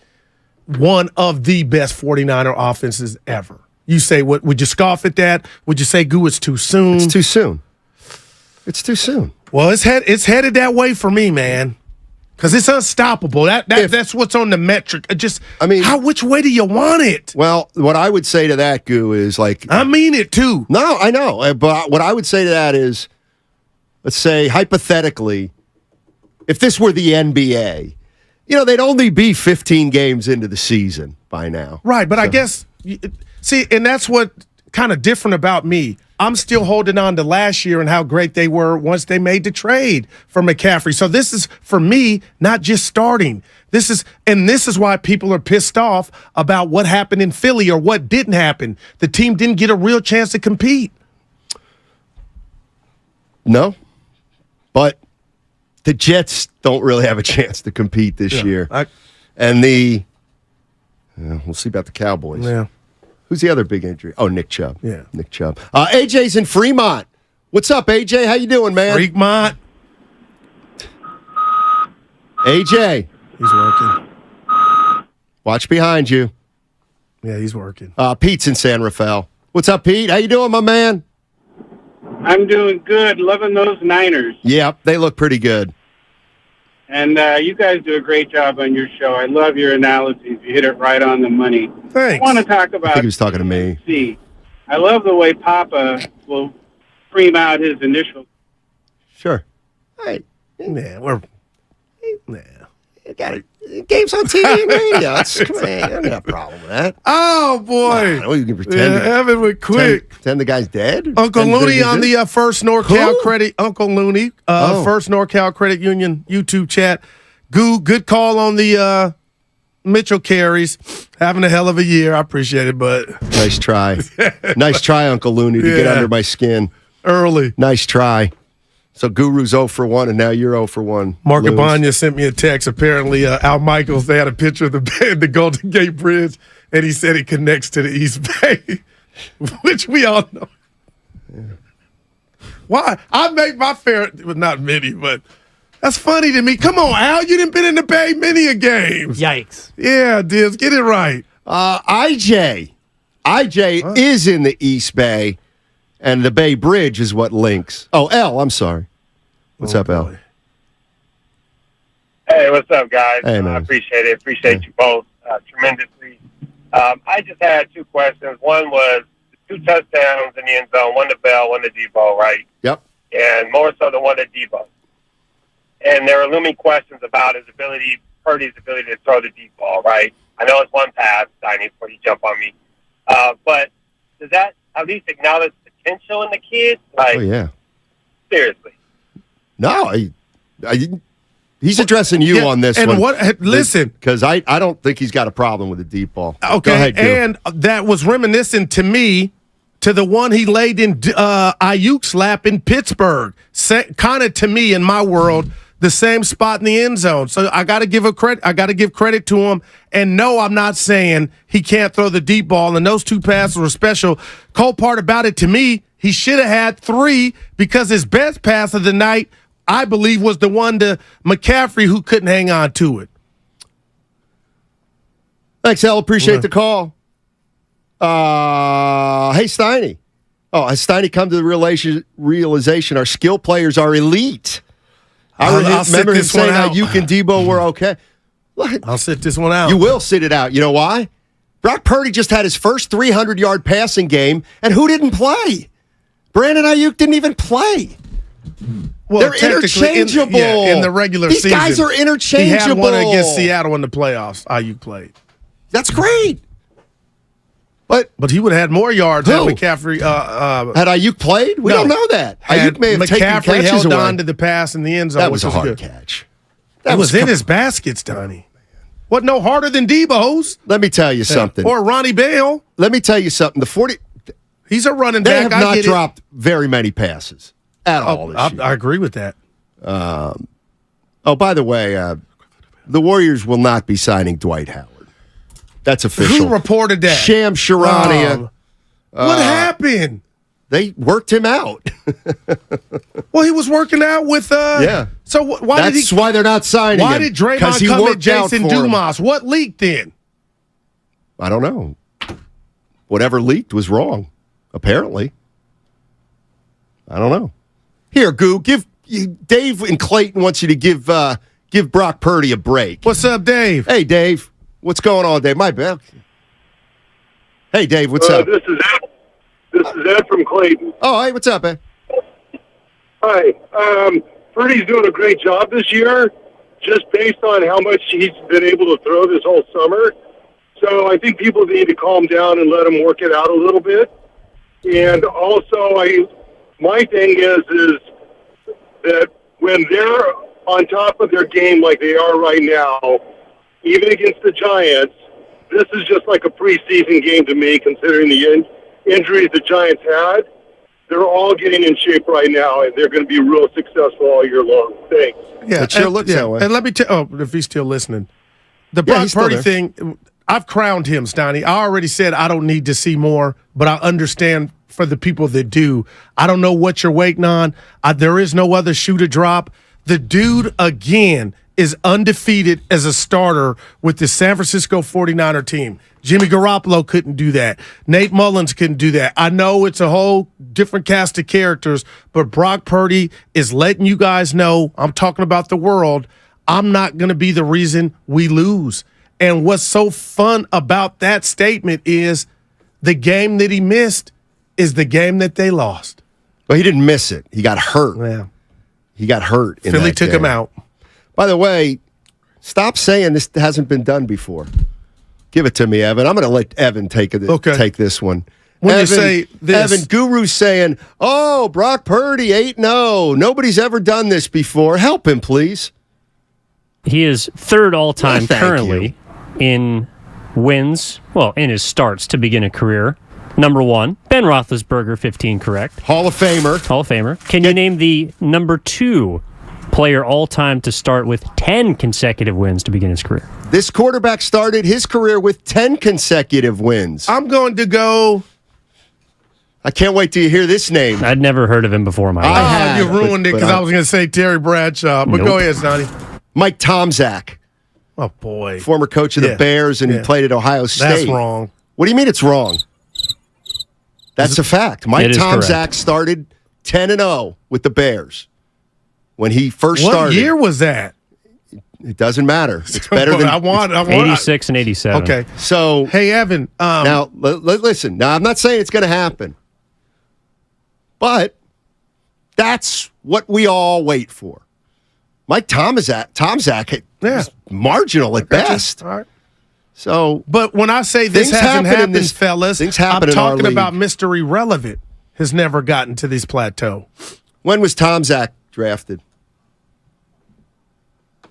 S7: one of the best 49er offenses ever. You say, what? Would you scoff at that? Would you say, Goo, it's too soon?
S8: It's too soon. It's too soon.
S7: Well, it's headed that way for me, man. Because it's unstoppable. That's what's on the metric. Which way do you want it?
S8: Well, what I would say to that, Goo, is like...
S7: I mean it, too.
S8: No, I know. But what I would say to that is, let's say, hypothetically, if this were the NBA, they'd only be 15 games into the season by now.
S7: Right, but I guess... See, and that's what kind of different about me. I'm still holding on to last year and how great they were once they made the trade for McCaffrey. So this is, for me, not just starting. This is why people are pissed off about what happened in Philly or what didn't happen. The team didn't get a real chance to compete.
S8: No, but the Jets don't really have a chance to compete this year. And we'll see about the Cowboys.
S7: Yeah.
S8: Who's the other big injury? Oh, Nick Chubb.
S7: Yeah.
S8: Nick Chubb. AJ's in Fremont. What's up, AJ? How you doing, man?
S7: Fremont.
S8: AJ.
S7: He's working.
S8: Watch behind you.
S7: Yeah, he's working.
S8: Pete's in San Rafael. What's up, Pete? How you doing, my man?
S1: I'm doing good. Loving those Niners.
S8: Yeah, they look pretty good.
S1: And you guys do a great job on your show. I love your analyses. You hit it right on the money.
S7: Thanks.
S1: I want to talk about...
S8: I think he was talking to me.
S1: I love the way Papa will scream out his initials.
S8: Sure. Hey.
S7: Yeah,
S8: You got it. Games on TV and radio. Come on, I don't have a problem with that.
S7: Oh, boy.
S8: You can pretend.
S7: Evan went quick.
S8: Pretend the guy's dead?
S7: Uncle Looney on the First NorCal Credit. Uncle Looney, First NorCal Credit Union YouTube chat. Good call on the Mitchell carries. Having a hell of a year. I appreciate it, bud.
S8: Nice try. Nice try, Uncle Looney, to get under my skin.
S7: Early.
S8: Nice try. So Guru's 0 for 1, and now you're 0 for 1.
S7: Mark Abanya sent me a text. Apparently, Al Michaels, they had a picture of the Golden Gate Bridge, and he said it connects to the East Bay, which we all know. Yeah. Why? I make my fair, well, not many, but that's funny to me. Come on, Al, you done been in the Bay many a games.
S11: Yikes.
S7: Yeah, Diz, get it right.
S8: IJ is in the East Bay. And the Bay Bridge is what links. Oh, L, I'm sorry. What's up, L?
S12: Hey, what's up, guys?
S8: Hey, man.
S12: I appreciate it. Appreciate you both tremendously. I just had two questions. One was 2 touchdowns in the end zone, one to Bell, one to Debo, right?
S8: Yep.
S12: And more so the one to Debo. And there are looming questions about his ability, Purdy's ability to throw the deep ball, right? I know it's one pass, Steiny, before you jump on me. But does that at least acknowledge potential in the kid? Like,
S8: oh, yeah.
S12: Seriously.
S8: No, he's addressing you on this
S7: and
S8: one.
S7: Listen.
S8: Because I don't think he's got a problem with the deep ball.
S7: Okay,
S8: Go ahead, Gil.
S7: and that was reminiscent to me to the one he laid in Ayuk's lap in Pittsburgh. Kind of, to me, in my world, the same spot in the end zone. So I got to give credit to him. And no, I'm not saying he can't throw the deep ball. And those 2 passes were special. Cool part about it, to me, he should have had 3 because his best pass of the night, I believe, was the one to McCaffrey, who couldn't hang on to it.
S8: Thanks, Al. Appreciate the call. Hey, Steiny. Oh, has Steiny come to the realization our skill players are elite? I remember him saying how you and Debo were okay. Look,
S7: I'll sit this one out.
S8: You will sit it out. You know why? Brock Purdy just had his first 300-yard passing game, and who didn't play? Brandon Ayuk didn't even play.
S7: Well,
S8: they're interchangeable.
S7: In the regular season.
S8: These guys are interchangeable.
S7: He had one against Seattle in the playoffs. Ayuk played.
S8: That's great.
S7: But he would have had more yards had McCaffrey.
S8: Had Ayuk played? We don't know that. Ayuk may have taken
S7: McCaffrey
S8: catches
S7: held
S8: away.
S7: on to the pass in the end zone.
S8: That was a hard
S7: good.
S8: catch.
S7: That was in his baskets, Donnie. Wasn't no harder than Debo's.
S8: Let me tell you something.
S7: Or Ronnie Bale.
S8: Let me tell you something.
S7: He's a running
S8: they
S7: back.
S8: They have not dropped very many passes at all this year.
S7: I agree with that.
S8: By the way, the Warriors will not be signing Dwight Howard. That's official.
S7: Who reported that?
S8: Sham Charania.
S7: What happened?
S8: They worked him out.
S7: Well, he was working out with.
S8: Yeah.
S7: So why did he?
S8: That's why they're not signing him.
S7: Why did Draymond come at Jason Dumas? What leaked then?
S8: I don't know. Whatever leaked was wrong, apparently. I don't know. Here, Goo, Dave and Clayton wants you to give Brock Purdy a break.
S7: What's up, Dave?
S8: Hey, Dave. What's going on, Dave? My bad. Hey, Dave. What's up?
S18: This is Ed. This is Ed from Clayton.
S8: Oh, hey, what's up, Ed?
S18: Hi. Purdy's doing a great job this year, just based on how much he's been able to throw this whole summer. So I think people need to calm down and let him work it out a little bit. And also, my thing is that when they're on top of their game like they are right now, even against the Giants, this is just like a preseason game to me, considering the injuries the Giants had. They're all getting in shape right now, and they're going to be real successfll all year long. Thanks.
S7: Yeah,
S8: it sure looks that way.
S7: And let me tell. Oh, if he's still listening, the Brock Purdy thing. I've crowned him, Stoney. I already said I don't need to see more, but I understand for the people that do. I don't know what you're waiting on. There is no other shoe to drop. The dude, again, is undefeated as a starter with the San Francisco 49er team. Jimmy Garoppolo couldn't do that. Nate Mullins couldn't do that. I know it's a whole different cast of characters, but Brock Purdy is letting you guys know, I'm talking about the world, I'm not going to be the reason we lose. And what's so fun about that statement is the game that he missed is the game that they lost.
S8: Well, he didn't miss it. He got hurt.
S7: Yeah.
S8: He got hurt.
S7: Philly took him out.
S8: By the way, stop saying this hasn't been done before. Give it to me, Evan. I'm going to let Evan take this one.
S7: When
S8: Evan,
S7: you say this.
S8: Evan, Guru's saying, oh, Brock Purdy, 8-0. Nobody's ever done this before. Help him, please.
S10: He is third all-time
S8: Well,
S10: currently in wins, in his starts to begin a career. Number 1, Ben Roethlisberger, 15 correct.
S8: Hall of Famer.
S10: Can you name the number 2 player all-time to start with 10 consecutive wins to begin his career?
S8: This quarterback started his career with 10 consecutive wins.
S7: I'm going to go...
S8: I can't wait till you hear this name.
S10: I'd never heard of him before in my life.
S7: You ruined it because I was going to say Terry Bradshaw. But go ahead, Sonny.
S8: Mike Tomczak.
S7: Oh, boy.
S8: Former coach of the Bears, and he played at Ohio State.
S7: That's wrong.
S8: What do you mean it's wrong? That's a fact. Mike Tomczak started 10-0 with the Bears when he first started.
S7: What year was that?
S8: It doesn't matter. It's better than...
S7: I want
S10: 86 and 87.
S7: Okay.
S8: So...
S7: Hey, Evan.
S8: Now, listen. Now, I'm not saying it's going to happen. But that's what we all wait for. Mike Tomczak is marginal at best.
S7: All right.
S8: So,
S7: but when I say this hasn't happened, fellas, I'm talking about Mr. Irrelevant has never gotten to this plateau.
S8: When was Tomczak drafted?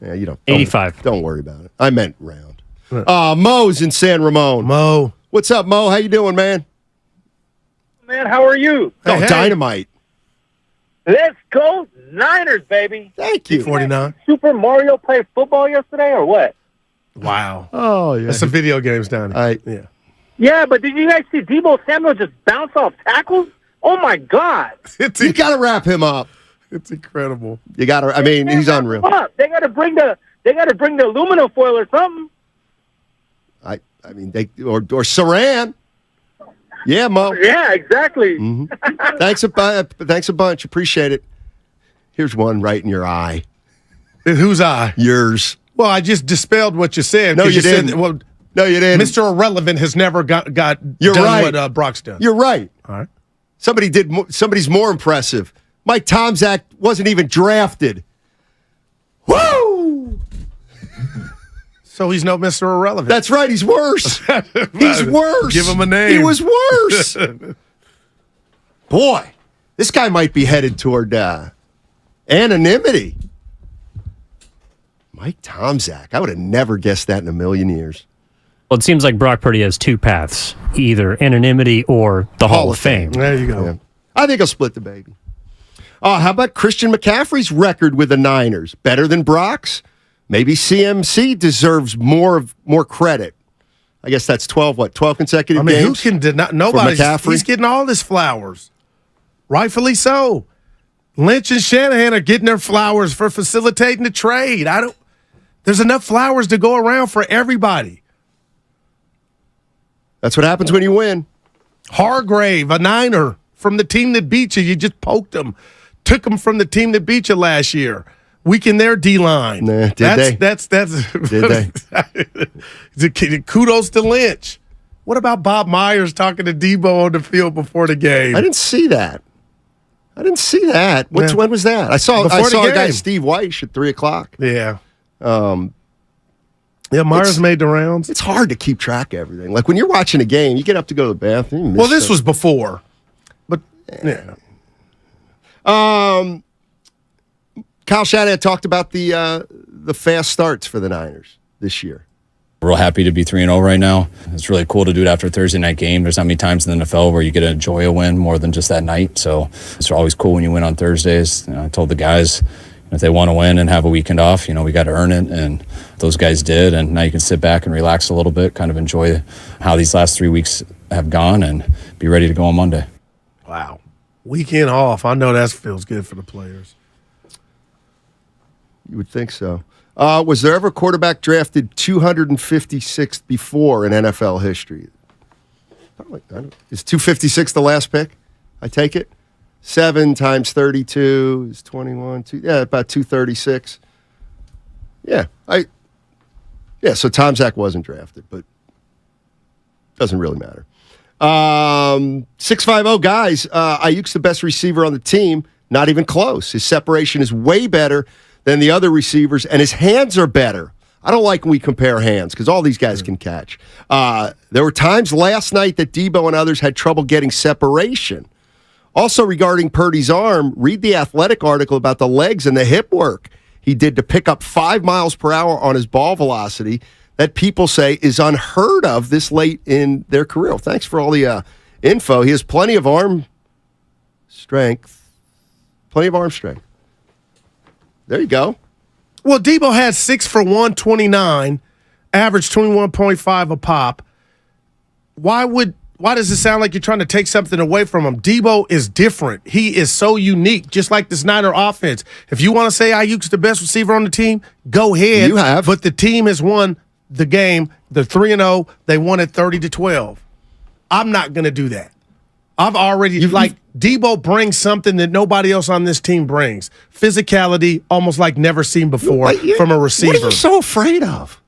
S8: Yeah, you don't.
S10: 85.
S8: Don't worry about it. I meant round. Mo's in San Ramon.
S7: Mo,
S8: what's up, Mo? How you doing, man?
S21: Man, how are you?
S8: Oh, dynamite.
S21: Let's go Niners, baby.
S8: Thank you.
S7: 49.
S21: Super Mario play football yesterday or what?
S7: Wow.
S8: Oh, yeah.
S7: That's some video games down there. Yeah.
S21: Yeah, but did you guys see Deebo Samuel just bounce off tackles? Oh, my God.
S8: You got to wrap him up.
S7: It's incredible.
S8: You got to. I mean, he's unreal.
S21: They got to bring the aluminum foil or something.
S8: I mean, they or Saran. Yeah, Mo.
S21: Yeah, exactly.
S8: Mm-hmm. Thanks a bunch. Appreciate it. Here's one right in your eye.
S7: In whose eye?
S8: Yours.
S7: Well, I just dispelled what you said.
S8: No, you didn't.
S7: Said, well,
S8: no, you didn't.
S7: Mr. Irrelevant has never got
S8: You're
S7: done
S8: right.
S7: what Brock's done.
S8: You're right.
S7: All right.
S8: Somebody's more impressive. Mike Tomczak wasn't even drafted. Woo!
S7: So he's no Mr. Irrelevant.
S8: That's right. He's worse. He's worse.
S7: Give him a name.
S8: He was worse. Boy, this guy might be headed toward anonymity. Mike Tomczak. I would have never guessed that in a million years.
S10: Well, it seems like Brock Purdy has two paths, either anonymity or the Hall of Fame.
S7: There you go.
S8: Yeah. I think I'll split the baby. How about Christian McCaffrey's record with the Niners? Better than Brock's? Maybe CMC deserves more credit. I guess that's 12 consecutive games?
S7: Who can deny? Nobody's. He's getting all his flowers. Rightfully so. Lynch and Shanahan are getting their flowers for facilitating the trade. There's enough flowers to go around for everybody.
S8: That's what happens when you win.
S7: Hargrave, a Niner from the team that beat you. You just poked them. Took them from the team that beat you last year. Weakened their D-line.
S8: Nah, did they?
S7: Kudos to Lynch. What about Bob Myers talking to Debo on the field before the game?
S8: I didn't see that. When was that? I saw a guy, Steve Weish, at 3:00.
S7: Yeah. Myers made the rounds.
S8: It's hard to keep track of everything. Like when you're watching a game, you get up to go to the bathroom.
S7: Well, this was before. But, yeah.
S8: Kyle Shanahan talked about the fast starts for the Niners this year.
S19: Real happy to be 3-0 right now. It's really cool to do it after a Thursday night game. There's not many times in the NFL where you get to enjoy a win more than just that night. So it's always cool when you win on Thursdays. I told the guys, if they want to win and have a weekend off, we got to earn it. And those guys did. And now you can sit back and relax a little bit, kind of enjoy how these last 3 weeks have gone and be ready to go on Monday.
S7: Wow. Weekend off. I know that feels good for the players.
S8: You would think so. Was there ever a quarterback drafted 256th before in NFL history? Is 256 the last pick? I take it. 7 times 32 is 21. About 236. Yeah, so Tomczak wasn't drafted, but doesn't really matter. 650 guys. Ayuk's the best receiver on the team. Not even close. His separation is way better than the other receivers, and his hands are better. I don't like when we compare hands because all these guys can catch. There were times last night that Debo and others had trouble getting separation. Also regarding Purdy's arm, read the Athletic article about the legs and the hip work he did to pick up 5 miles per hour on his ball velocity that people say is unheard of this late in their career. Well, thanks for all the info. He has plenty of arm strength. There you go.
S7: Well, Debo had 6 for 129, average 21.5 a pop. Why does it sound like you're trying to take something away from him? Debo is different. He is so unique, just like this Niner offense. If you want to say Ayuk's the best receiver on the team, go ahead.
S8: You have.
S7: But the team has won the game. They're 3-0. They won it 30-12. I'm not going to do that. I've already, Debo brings something that nobody else on this team brings. Physicality, almost like never seen before from a receiver.
S8: What are you so afraid of?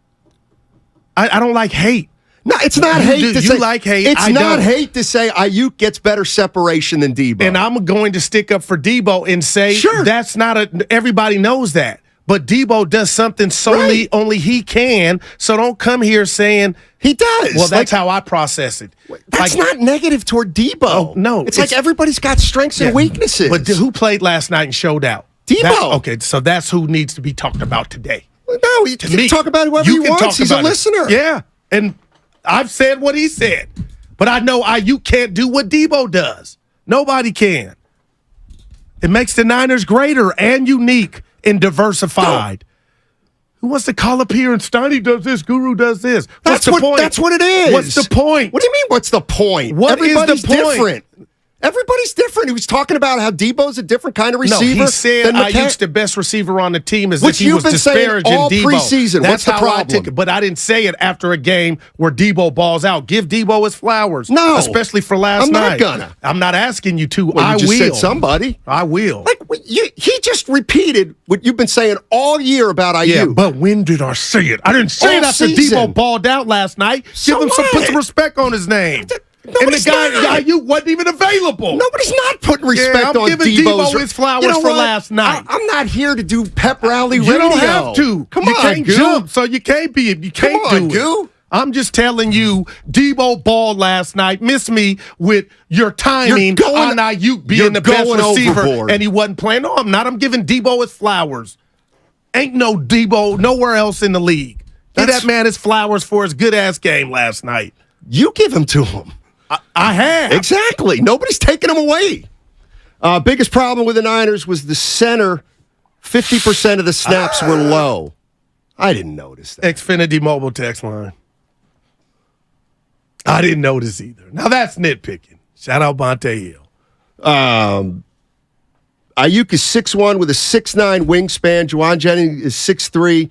S7: I don't like hate.
S8: No, it's not hate to say.
S7: You like hate.
S8: It's not hate to say Ayuk gets better separation than Debo.
S7: And I'm going to stick up for Debo and say that's not everybody knows that. But Debo does something only he can, so don't come here saying
S8: he does.
S7: Well, that's how I process it.
S8: That's not negative toward Debo.
S7: Oh, no.
S8: It's like everybody's got strengths and weaknesses.
S7: But who played last night and showed out?
S8: Debo.
S7: Okay, so that's who needs to be talked about today.
S8: No, you can talk about whoever he wants. He's a listener.
S7: Yeah, and I've said what he said. But I know Ayuk can't do what Debo does. Nobody can. It makes the Niners greater and unique and diversified. Who wants to call up here and Steiny does this, Guru does this? What's the point?
S8: That's what it is.
S7: What's the point?
S8: What do you mean, what's the point?
S7: What is the point?
S8: Different. Everybody's different. He was talking about how Debo's a different kind of receiver.
S7: No, he said Ayuk's the best receiver on the team as if he was disparaging
S8: all
S7: Debo.
S8: preseason.
S7: That's
S8: What's the
S7: how
S8: problem?
S7: I took it. But I didn't say it after a game where Debo balls out. Give Debo his flowers.
S8: No.
S7: Especially for last night.
S8: I'm not gonna.
S7: I'm not asking you to.
S8: Well,
S7: I
S8: you just
S7: will.
S8: said somebody.
S7: I will.
S8: He just repeated what you've been saying all year about Ayuk.
S7: Yeah, but when did I say it? I didn't say it after Debo balled out last night.
S8: So
S7: Give him put some respect on his name. And the guy Ayuk wasn't even available.
S8: Nobody's not putting respect
S7: I'm
S8: on
S7: giving
S8: Debo's.
S7: Debo his flowers
S8: You know
S7: for
S8: what?
S7: last night.
S8: I'm not here to do pep rally radio.
S7: You don't have to.
S8: Come
S7: you
S8: on,
S7: can't
S8: Goo.
S7: jump, so you can't be. You can't
S8: Come on,
S7: do
S8: Goo.
S7: it. I'm just telling you, Debo balled last night. Miss me with your timing on Ayuk being the best receiver,
S8: overboard.
S7: and he wasn't playing. No, I'm not. I'm giving Debo his flowers. Ain't no Debo nowhere else in the league. Give that man his flowers for his good ass game last night.
S8: You give him to him.
S7: I have.
S8: Exactly. Nobody's taking him away. Biggest problem with the Niners was the center. 50% of the snaps were low. I didn't notice that.
S7: Xfinity mobile text line. I didn't notice either. Now that's nitpicking. Shout out Bonte Hill.
S8: Ayuk is 6'1" with a 6'9" wingspan. Juwan Jennings is 6'3".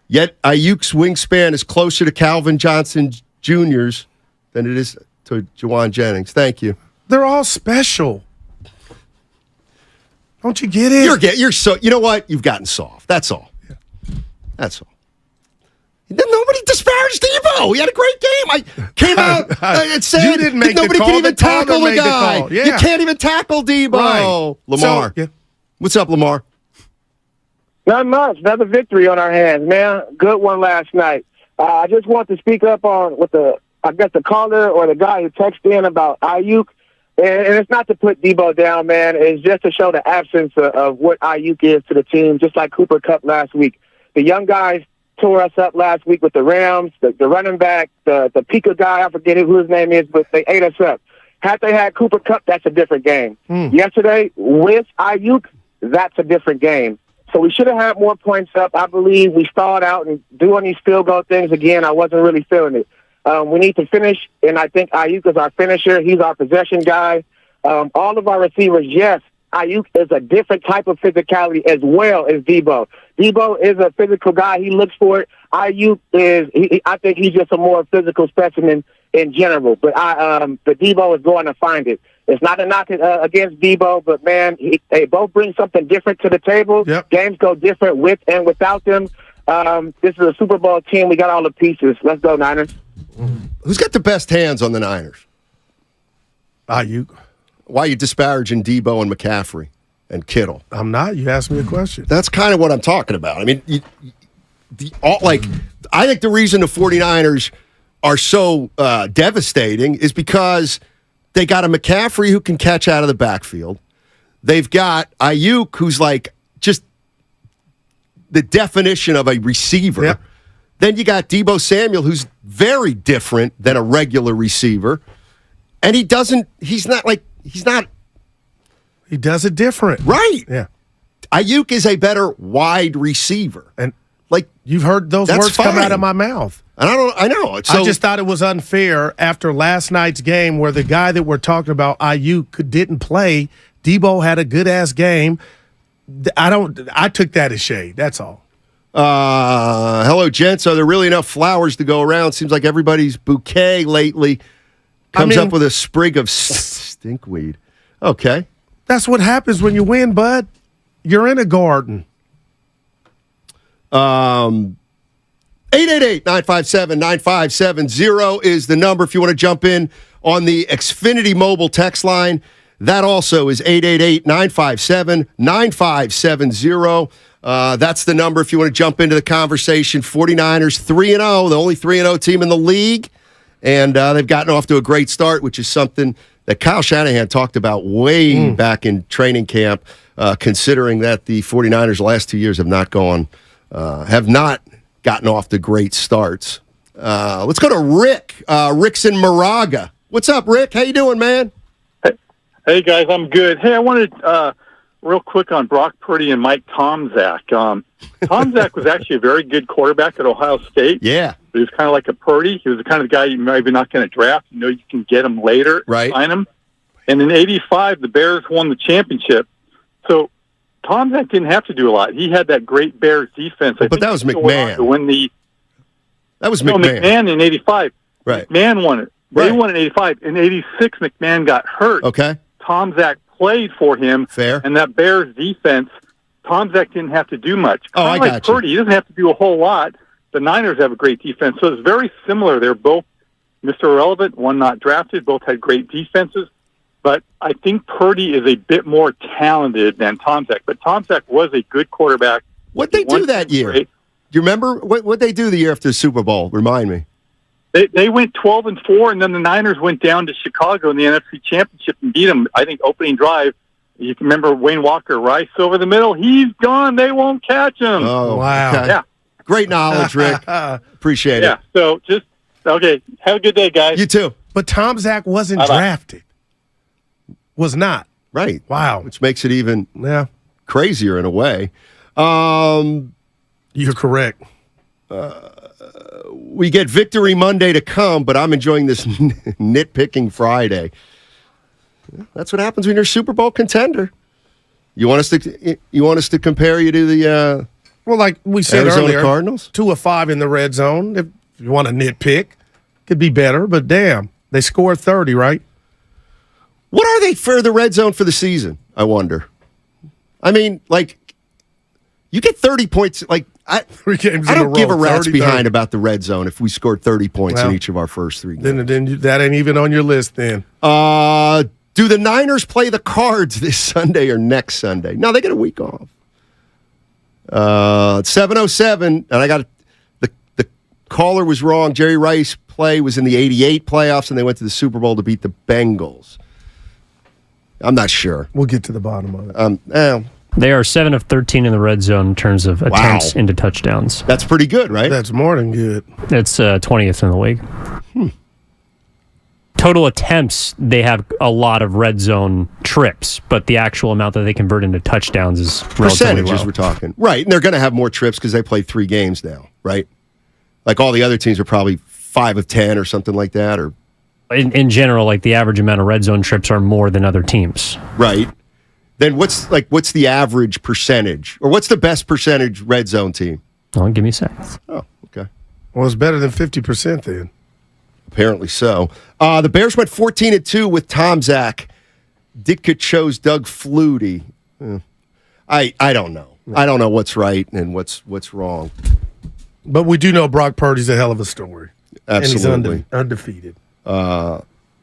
S8: Yet Ayuk's wingspan is closer to Calvin Johnson Jr.'s than it is to Juwan Jennings. Thank you.
S7: They're all special. Don't you get it?
S8: You're so. You know what? You've gotten soft. That's all. That's all. Nobody disparaged Debo. He had a great game. I came out and said
S7: you didn't make
S8: nobody
S7: the call.
S8: can even tackle the guy.
S7: Yeah.
S8: You can't even tackle Debo.
S7: Right.
S8: Lamar.
S7: So,
S8: What's up, Lamar?
S21: Not much. Another victory on our hands, man. Good one last night. I just want to speak up on what the caller or the guy who texted in about Ayuk. And it's not to put Debo down, man. It's just to show the absence of what Ayuk is to the team, just like Cooper Kupp last week. The young guys tore us up last week with the Rams, the running back, the Pika guy, I forget who his name is, but they ate us up. Had they had Cooper Kupp, that's a different game. Yesterday, with Ayuk, that's a different game. So we should have had more points up. I believe we stalled out and doing these field goal things again. I wasn't really feeling it. We need to finish, and I think Ayuk is our finisher. He's our possession guy. All of our receivers, yes, Ayuk is a different type of physicality as well as Debo. Debo is a physical guy. He looks for it. Ayuk is, I think he's just a more physical specimen in general. But Debo is going to find it. It's not a knock against Debo, but, man, they both bring something different to the table.
S7: Yep.
S21: Games go different with and without them. This is a Super Bowl team. We got all the pieces. Let's go, Niners.
S8: Who's got the best hands on the Niners?
S7: Ayuk.
S8: Why are you disparaging Debo and McCaffrey and Kittle?
S7: I'm not. You asked me a question.
S8: That's kind of what I'm talking about. I mean, I think the reason the 49ers are so devastating is because they got a McCaffrey who can catch out of the backfield. They've got Ayuk, who's like just the definition of a receiver.
S7: Yep.
S8: Then you got Deebo Samuel, who's very different than a regular receiver. And he does it different. Right.
S7: Yeah.
S8: Ayuk is a better wide receiver.
S7: And
S8: like
S7: you've heard those words come out of my mouth.
S8: And I know.
S7: I just thought it was unfair after last night's game where the guy that we're talking about, Ayuk, didn't play. Debo had a good ass game. I took that as shade. That's all.
S8: Hello, gents. Are there really enough flowers to go around? Seems like everybody's bouquet lately comes up with a sprig of stinkweed. Okay.
S7: That's what happens when you win, bud. You're in a garden.
S8: 888-957-9570 is the number if you want to jump in on the Xfinity mobile text line. That also is 888-957-9570. That's the number if you want to jump into the conversation. 49ers 3-0, the only 3-0 team in the league. And they've gotten off to a great start, which is something that Kyle Shanahan talked about way back in training camp, considering that the 49ers the last 2 years have not gotten off to great starts. Let's go to Rick. Rick's in Moraga. What's up, Rick? How you doing, man?
S3: Hey, guys, I'm good. Hey, I wanted real quick on Brock Purdy and Mike Tomczak. Tomczak was actually a very good quarterback at Ohio State.
S8: Yeah.
S3: He was kind of like a Purdy. He was the kind of guy you maybe not going to draft. You know, you can get him later,
S8: right?
S3: Sign him. And in '85, the Bears won the championship. So Tomczak didn't have to do a lot. He had that great Bears defense.
S8: But that was McMahon. That was McMahon.
S3: No, McMahon in '85.
S8: Right.
S3: McMahon won it. They won in '85. In '86, McMahon got hurt.
S8: Okay.
S3: Tomczak played for him.
S8: Fair.
S3: And that Bears defense, Tomczak didn't have to do much.
S8: Oh, I
S3: like
S8: got you.
S3: Purdy, he doesn't have to do a whole lot. The Niners have a great defense. So it's very similar. They're both Mr. Irrelevant, one not drafted. Both had great defenses. But I think Purdy is a bit more talented than Tomczak. But Tomczak was a good quarterback.
S8: What'd they do that year? Do you remember? What'd they do the year after the Super Bowl? Remind me.
S3: They went 12-4, and then the Niners went down to Chicago in the NFC Championship and beat them. I think opening drive. You can remember Wayne Walker, Rice over the middle. He's gone. They won't catch him.
S8: Oh, wow. Okay.
S3: Yeah.
S8: Great knowledge, Rick. Appreciate it.
S3: Yeah. So just okay. Have a good day, guys.
S8: You too.
S7: But Tomczak wasn't
S3: Bye-bye.
S7: drafted. Was not.
S8: Right.
S7: Wow.
S8: Which makes it even crazier in a way.
S7: You're correct.
S8: We get Victory Monday to come, but I'm enjoying this nitpicking Friday. That's what happens when you're a Super Bowl contender. You want us to compare you to the
S7: well, like we said
S8: Arizona
S7: earlier,
S8: Cardinals?
S7: 2 of 5 in the red zone. If you want to nitpick, could be better, but damn, they scored 30, right?
S8: What are they for the red zone for the season? I wonder. I mean, like, you get 30 points. Like, I don't give a rat's behind about the red zone if we scored 30 points in each of our first 3 games.
S7: Then that ain't even on your list then.
S8: Do the Niners play the Cards this Sunday or next Sunday? No, they get a week off. 7:07, and I got the caller was wrong. Jerry Rice play was in the '88 playoffs, and they went to the Super Bowl to beat the Bengals. I'm not sure.
S7: We'll get to the bottom of it.
S10: They are 7 of 13 in the red zone in terms of attempts into touchdowns.
S8: That's pretty good, right?
S7: That's more than good.
S10: It's 20th in the league. Total attempts, they have a lot of red zone trips, but the actual amount that they convert into touchdowns is relatively
S8: Percentages
S10: low.
S8: we're talking. Right, and they're going to have more trips because they play 3 games now, right? Like all the other teams are probably 5 of 10 or something like that. Or
S10: In general, like the average amount of red zone trips are more than other teams.
S8: Right. Then what's the average percentage? Or what's the best percentage red zone team?
S10: Oh, give me a sec.
S8: Oh, okay.
S7: Well, it's better than 50% then.
S8: Apparently so. The Bears went 14-2 with Tomczak. Ditka chose Doug Flutie. I don't know. I don't know what's right and what's wrong.
S7: But we do know Brock Purdy's a hell of a story.
S8: Absolutely.
S7: And he's undefeated.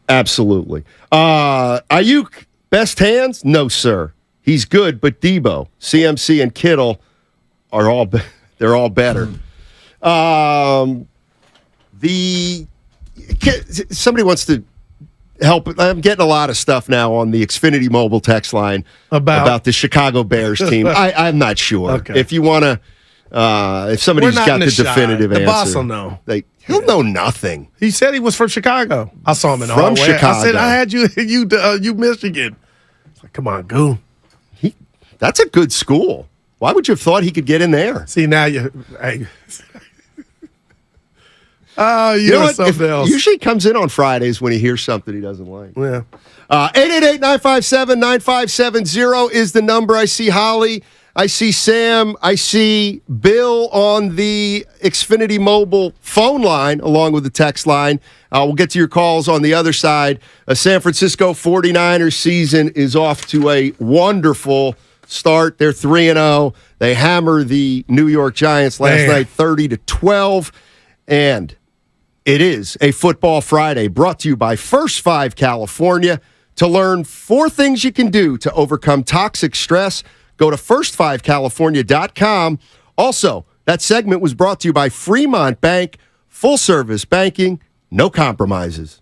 S8: Absolutely. Ayuk, best hands? No, sir. He's good, but Debo, CMC, and Kittle are they're all better. Somebody wants to help. I'm getting a lot of stuff now on the Xfinity Mobile text line about the Chicago Bears team. I'm not sure.
S7: Okay.
S8: If you want to, if somebody's got the definitive answer.
S7: The boss will know.
S8: He'll know nothing.
S7: He said he was from Chicago. I saw him in the
S8: From
S7: hallway.
S8: Chicago.
S7: I said, I had you Michigan. It's like, come on, Goon.
S8: That's a good school. Why would you have thought he could get in there?
S7: See, now you... Hey.
S8: You know what?
S7: Something else.
S8: Usually comes in on Fridays when he hears something he doesn't like.
S7: Yeah.
S8: 888-957-9570 is the number. I see Holly. I see Sam. I see Bill on the Xfinity Mobile phone line along with the text line. We'll get to your calls on the other side. San Francisco 49ers season is off to a wonderful start. They're 3-0. They hammer the New York Giants last night 30-12. And it is a Football Friday brought to you by First 5 California. To learn 4 things you can do to overcome toxic stress, go to first5california.com. Also, that segment was brought to you by Fremont Bank. Full service banking, no compromises.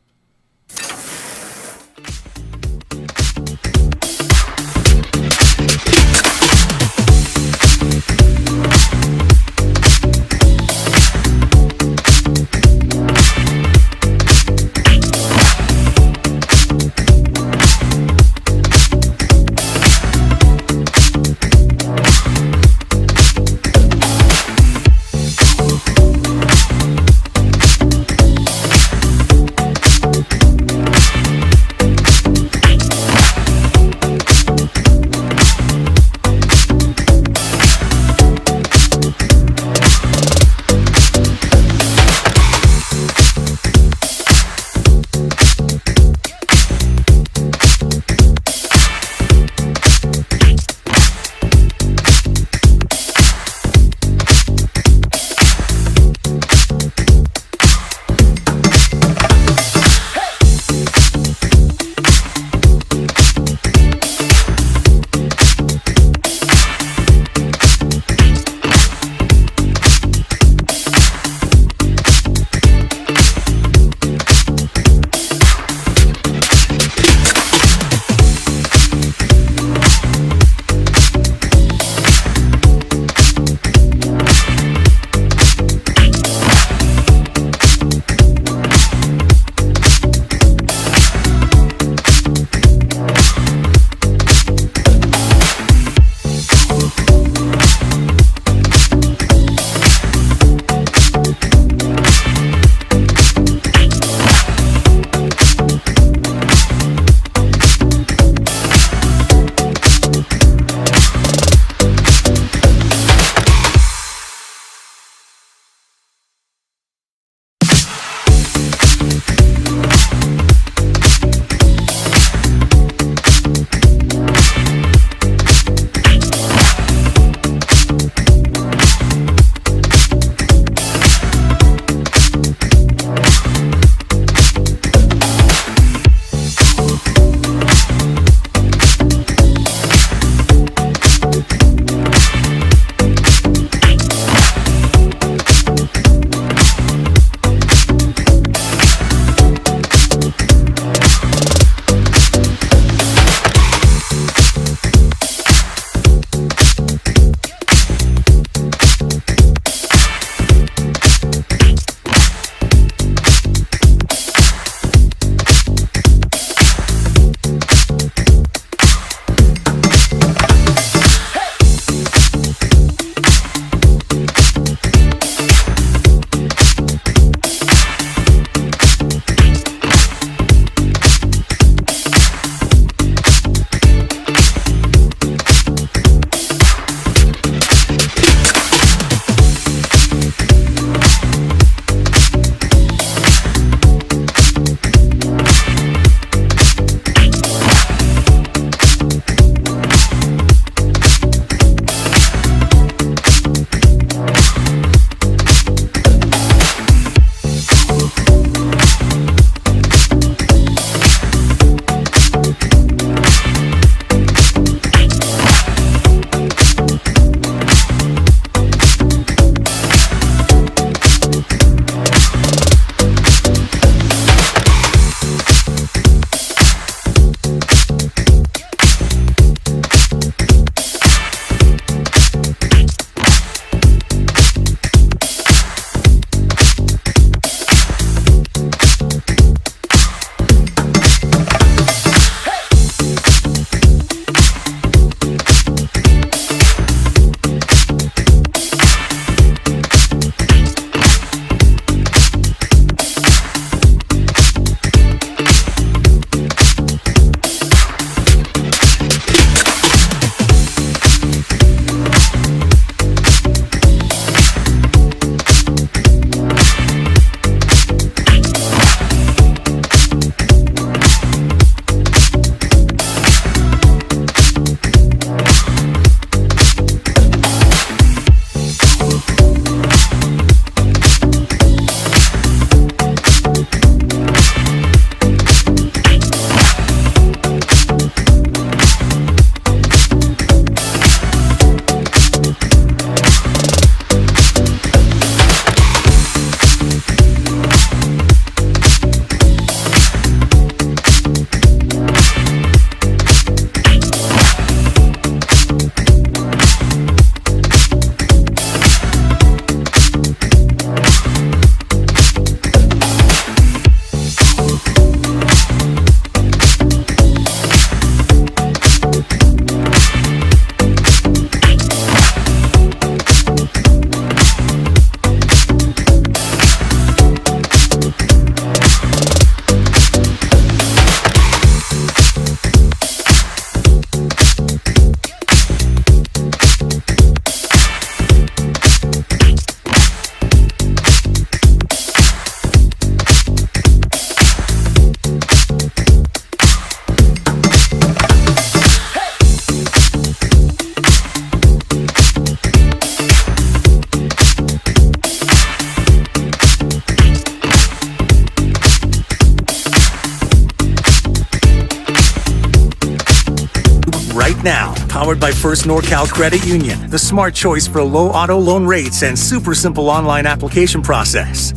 S5: Bank Now, powered by First NorCal Credit Union, the smart choice for low auto loan rates and super simple online application process.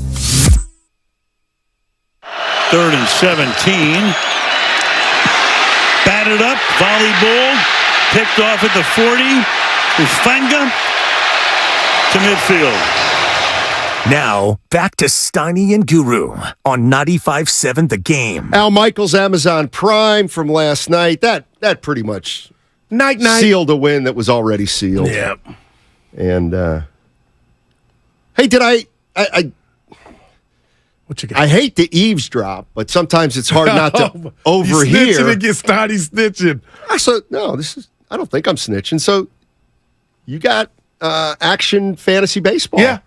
S9: 3rd and 17. Batted up, volleyball, picked off at the 40. Ufanga to midfield.
S5: Now, back to Steiny and Guru on 95.7 The Game.
S8: Al Michaels, Amazon Prime from last night. That pretty much
S7: night
S8: sealed a win that was already sealed.
S7: Yeah.
S8: And hey, did I
S7: what you got?
S8: I hate to eavesdrop, but sometimes it's hard not to overhear.
S7: You snitching against Steiny snitching.
S8: I don't think I'm snitching. So you got action fantasy baseball.
S7: Yeah.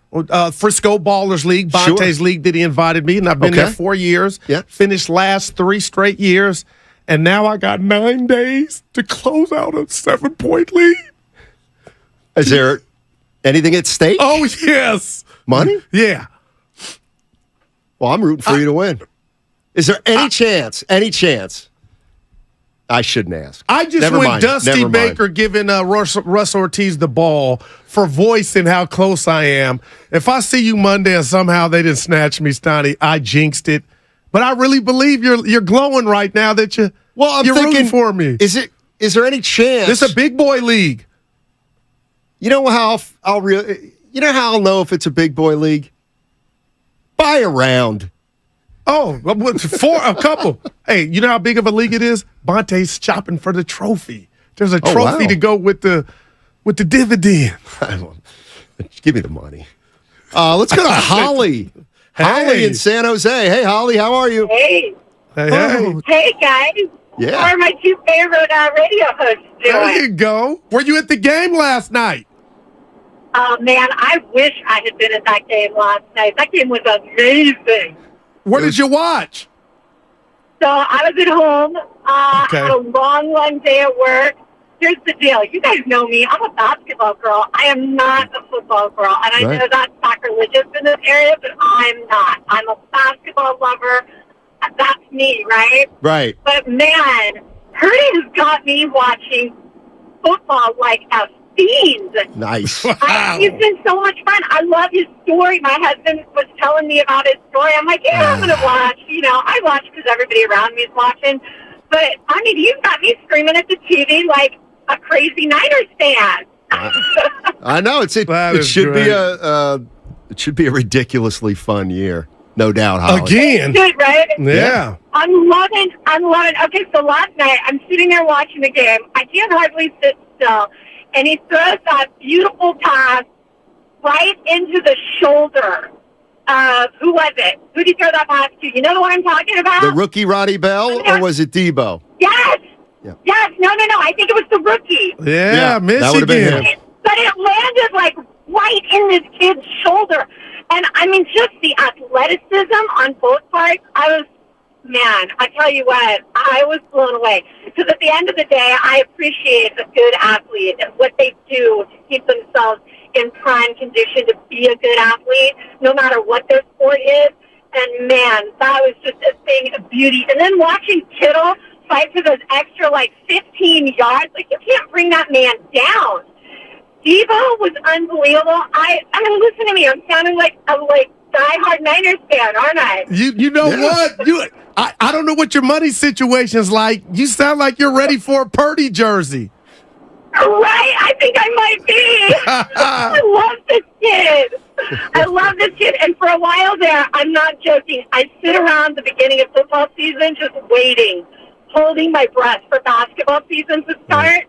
S7: Frisco Ballers League, Bonte's league that he invited me, and I've been there 4 years.
S8: Yeah.
S7: Finished last 3 straight years, and now I got 9 days to close out a 7-point lead.
S8: Is there anything at stake?
S7: Oh, yes.
S8: Money?
S7: Yeah.
S8: Well, I'm rooting for you to win. Is there any chance? I shouldn't ask.
S7: I just went Dusty Baker giving Russ Ortiz the ball for voicing how close I am. If I see you Monday and somehow they didn't snatch me, Steiny, I jinxed it. But I really believe you're glowing right now that you're rooting for me.
S8: Is there any chance?
S7: It's a big boy league.
S8: You know how I'll know if it's a big boy league? Buy a round.
S7: Oh, for a couple. Hey, you know how big of a league it is? Bonte's shopping for the trophy. There's a trophy to go with the dividend.
S8: Give me the money. Let's go to Holly. Holly in San Jose. Hey, Holly, how are you?
S2: Hey. Hey, guys.
S8: Yeah.
S2: How are my 2 favorite radio hosts doing?
S7: There you go. Were you at the game last night?
S2: Oh, man, I wish I had been at that game last night. That game was amazing.
S7: Where did you watch?
S2: So I was at home. Had a long day at work. Here's the deal. You guys know me. I'm a basketball girl. I am not a football girl. And I know that's sacrilegious in this area, but I'm not. I'm a basketball lover. That's me, right?
S8: Right.
S2: But, man, Purdy has got me watching football like a fiend.
S8: Nice.
S2: He's been so much fun. I love his story. My husband was telling me about his story. I'm like, yeah, I'm going to watch. I watch because everybody around me is watching. But, I mean, you've got me screaming at the TV like a crazy Niners fan.
S8: I know. It should be a ridiculously fun year. No doubt, Holly.
S7: Again.
S2: Good, right?
S7: Yeah.
S2: I'm loving. Okay, so last night, I'm sitting there watching the game. I can't hardly sit still. And he throws that beautiful pass right into the shoulder of, who was it? Who did he throw that pass to? You know the one I'm talking about?
S8: The rookie Ronnie Bell, or was it Debo?
S2: Yes.
S8: Yeah.
S2: Yes. No. I think it was the rookie.
S7: Yeah, Michigan.
S8: That would have been him.
S2: But it landed like right in this kid's shoulder. And I mean, just the athleticism on both parts. I tell you what, I was blown away. Because at the end of the day, I appreciate a good athlete and what they do to keep themselves in prime condition to be a good athlete, no matter what their sport is. And man, that was just a thing of beauty. And then watching Kittle fight for those extra 15 yards, you can't bring that man down. Debo was unbelievable. I mean, listen to me. I'm sounding like a diehard Niners fan, aren't I?
S7: You know what? I don't know what your money situation is like. You sound like you're ready for a Purdy jersey.
S2: Right? I think I might be. I love this kid. And for a while there, I'm not joking, I sit around the beginning of football season just waiting, holding my breath for basketball season to start.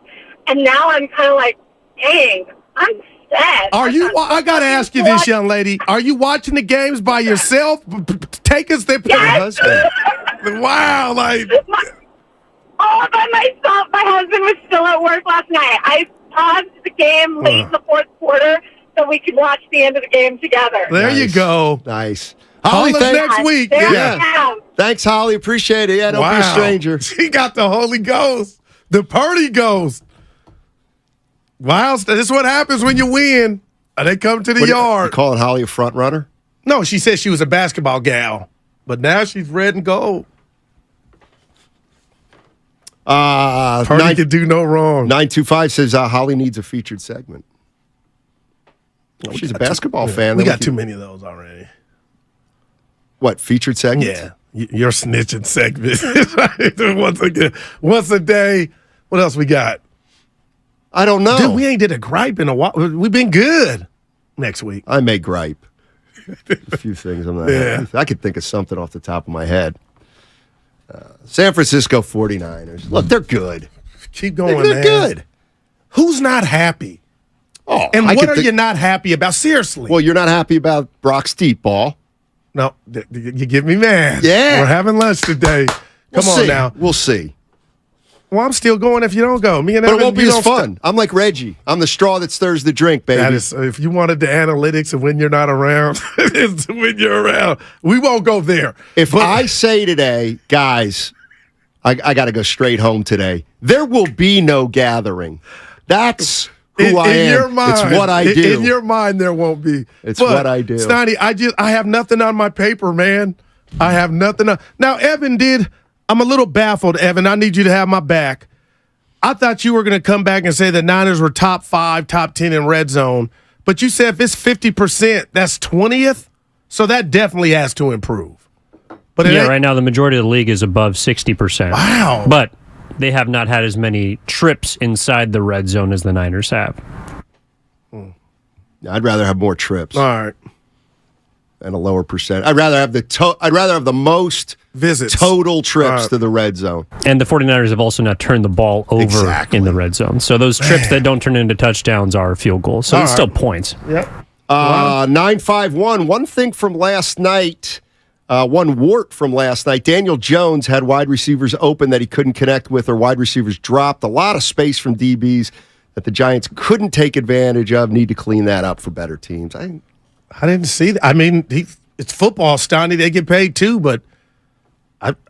S2: And now I'm kind of like, dang, I'm set.
S7: I got to ask you this, young lady. Are you watching the games by yourself? Take us there.
S2: Yes.
S7: Wow.
S2: All by myself. My husband was still at work last night. I paused the game late in the fourth quarter so we could watch the end of the game together.
S7: There you go.
S8: Nice.
S7: Holly, next week.
S2: Yeah.
S8: Thanks, Holly. Appreciate it. Yeah, don't be a stranger.
S7: She got the Holy Ghost. The Purdy Ghost. Wow, this is what happens when you win. They come to the yard.
S8: You calling Holly a front runner?
S7: No, she said she was a basketball gal, but now she's red and gold. Purdy could do no wrong.
S8: 925 says Holly needs a featured segment. Well, she's a basketball fan.
S7: We got too many of those already.
S8: What, featured segments?
S7: Yeah. Your snitching segment. Once a day. What else we got?
S8: I don't know.
S7: Dude, we ain't did a gripe in a while. We've been good next week.
S8: I may gripe. A few things I'm not happy. I could think of something off the top of my head. San Francisco 49ers. Look, they're good.
S7: Keep going,
S8: they're
S7: man.
S8: good.
S7: Who's not happy?
S8: Oh,
S7: and what are you not happy about? Seriously.
S8: Well, you're not happy about Brock's deep ball.
S7: No, you get me mad.
S8: Yeah.
S7: We're having lunch today. Come on now.
S8: We'll see.
S7: Well, I'm still going if you don't go. Me and
S8: but
S7: Evan,
S8: it won't be as fun. I'm like Reggie. I'm the straw that stirs the drink, baby.
S7: That is, if you wanted the analytics of when you're not around, it's when you're around. We won't go there.
S8: If I say today, guys, I got to go straight home today, there will be no gathering. That's who I am.
S7: Your mind,
S8: it's what I do.
S7: In your mind, there won't be.
S8: It's what I do.
S7: Stoney, I have nothing on my paper, man. I have nothing on. Now, Evan did. I'm a little baffled, Evan. I need you to have my back. I thought you were going to come back and say the Niners were top 5, top 10 in red zone. But you said if it's 50%, that's 20th. So that definitely has to improve. But
S10: right now the majority of the league is above 60%.
S7: Wow.
S10: But they have not had as many trips inside the red zone as the Niners have.
S8: I'd rather have more trips.
S7: All right.
S8: And a lower percent. I'd rather have the most
S7: visits,
S8: total trips to the red zone.
S10: And the 49ers have also not turned the ball over in the red zone. So those trips that don't turn into touchdowns are field goals. So it's still points.
S7: Yep.
S8: 951. One thing from last night, one wart from last night. Daniel Jones had wide receivers open that he couldn't connect with, or wide receivers dropped. A lot of space from DBs that the Giants couldn't take advantage of. Need to clean that up for better teams.
S7: I didn't see that. I mean, it's football, Stoney. They get paid too, but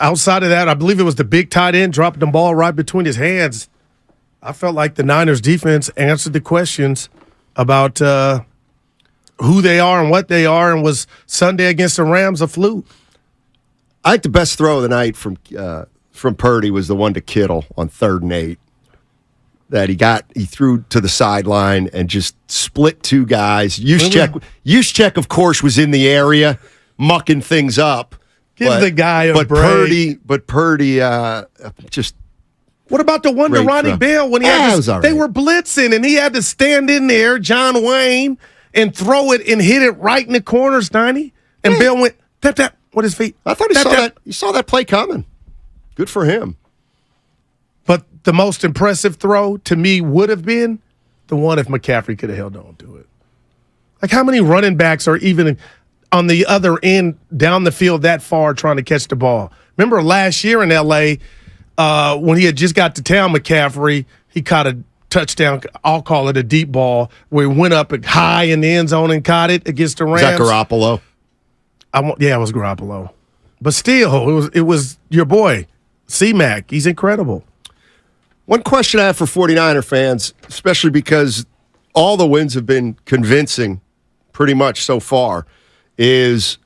S7: outside of that, I believe it was the big tight end dropping the ball right between his hands. I felt like the Niners defense answered the questions about who they are and what they are, and was Sunday against the Rams a fluke?
S8: I think the best throw of the night from Purdy was the one to Kittle on 3rd and 8. That he threw to the sideline and just split two guys. Juszczyk, of course, was in the area mucking things up.
S7: Give the guy a break.
S8: Purdy just.
S7: What about the one to Ronnie Bell when he they were blitzing and he had to stand in there, John Wayne, and throw it and hit it right in the corners, 90, and Bell went tap with his feet.
S8: I thought he saw that play coming. Good for him.
S7: But the most impressive throw to me would have been the one if McCaffrey could have held on to it. Like, how many running backs are even on the other end down the field that far trying to catch the ball? Remember last year in L.A., when he had just got to town, McCaffrey, he caught a touchdown, I'll call it a deep ball, where he went up high in the end zone and caught it against the Rams.
S8: Is that Garoppolo?
S7: Yeah, it was Garoppolo. But still, it was your boy, C-Mac. He's incredible.
S8: One question I have for 49er fans, especially because all the wins have been convincing pretty much so far, is,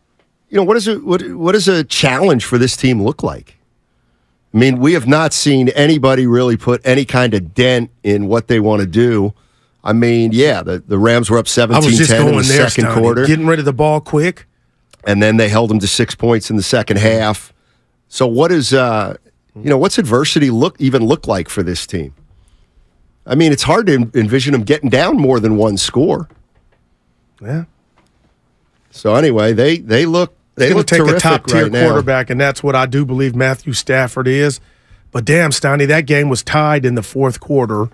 S8: what does a challenge for this team look like? I mean, we have not seen anybody really put any kind of dent in what they want to do. I mean, the Rams were up 17-10 in the second quarter.
S7: Getting rid of the ball quick.
S8: And then they held them to 6 points in the second half. So what is... what's adversity look like for this team? I mean, it's hard to envision them getting down more than one score.
S7: Yeah.
S8: So anyway, they look
S7: take a top tier
S8: right now.
S7: Quarterback, and that's what I do believe Matthew Stafford is. But damn, Stoney, that game was tied in the fourth quarter.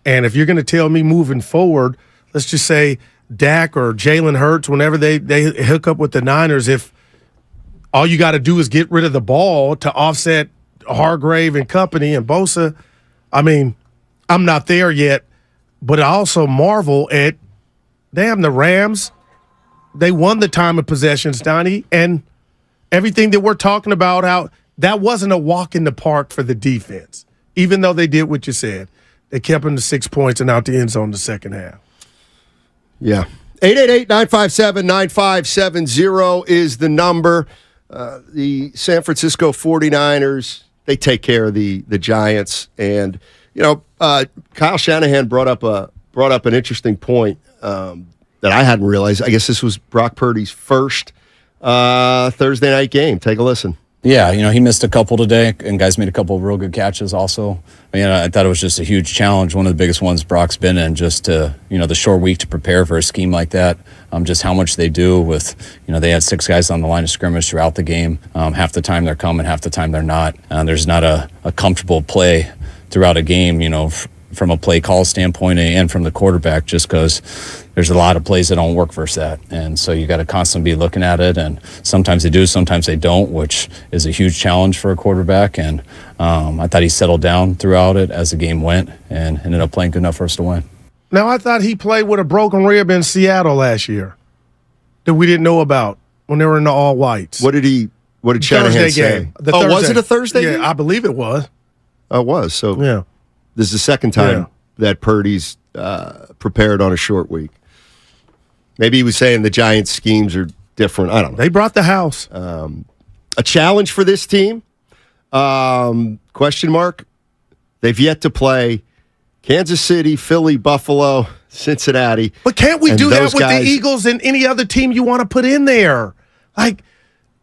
S7: And if you're going to tell me moving forward, let's just say Dak or Jalen Hurts, whenever they hook up with the Niners, if all you got to do is get rid of the ball to offset Hargrave and company and Bosa, I mean, I'm not there yet, but I also marvel at, damn, the Rams, they won the time of possession, Donnie, and everything that we're talking about, how that wasn't a walk in the park for the defense, even though they did what you said. They kept them to 6 points and out the end zone in the second half.
S8: Yeah. 888-957-9570 is the number. The San Francisco 49ers, they take care of the Giants. And Kyle Shanahan brought up an interesting point that I hadn't realized. I guess this was Brock Purdy's first Thursday night game. Take a listen.
S19: Yeah, he missed a couple today, and guys made a couple of real good catches also. I thought it was just a huge challenge, one of the biggest ones Brock's been in, just to, the short week to prepare for a scheme like that, just how much they do with, they had 6 guys on the line of scrimmage throughout the game. Half the time they're coming, half the time they're not. There's not a comfortable play throughout a game, from a play call standpoint and from the quarterback, just because there's a lot of plays that don't work versus that. And so you got to constantly be looking at it, and sometimes they do, sometimes they don't, which is a huge challenge for a quarterback. And I thought he settled down throughout it as the game went and ended up playing good enough for us to win.
S7: Now, I thought he played with a broken rib in Seattle last year that we didn't know about when they were in the all-whites.
S8: What did Shanahan say?
S7: Game.
S8: Was it a Thursday game?
S7: Yeah, I believe it was.
S8: Oh, it was. So
S7: yeah.
S8: This is the second time that Purdy's prepared on a short week. Maybe he was saying the Giants' schemes are different. I don't know.
S7: They brought the house.
S8: A challenge for this team? Question mark. They've yet to play Kansas City, Philly, Buffalo, Cincinnati.
S7: But can't we do that with the Eagles and any other team you want to put in there? Like,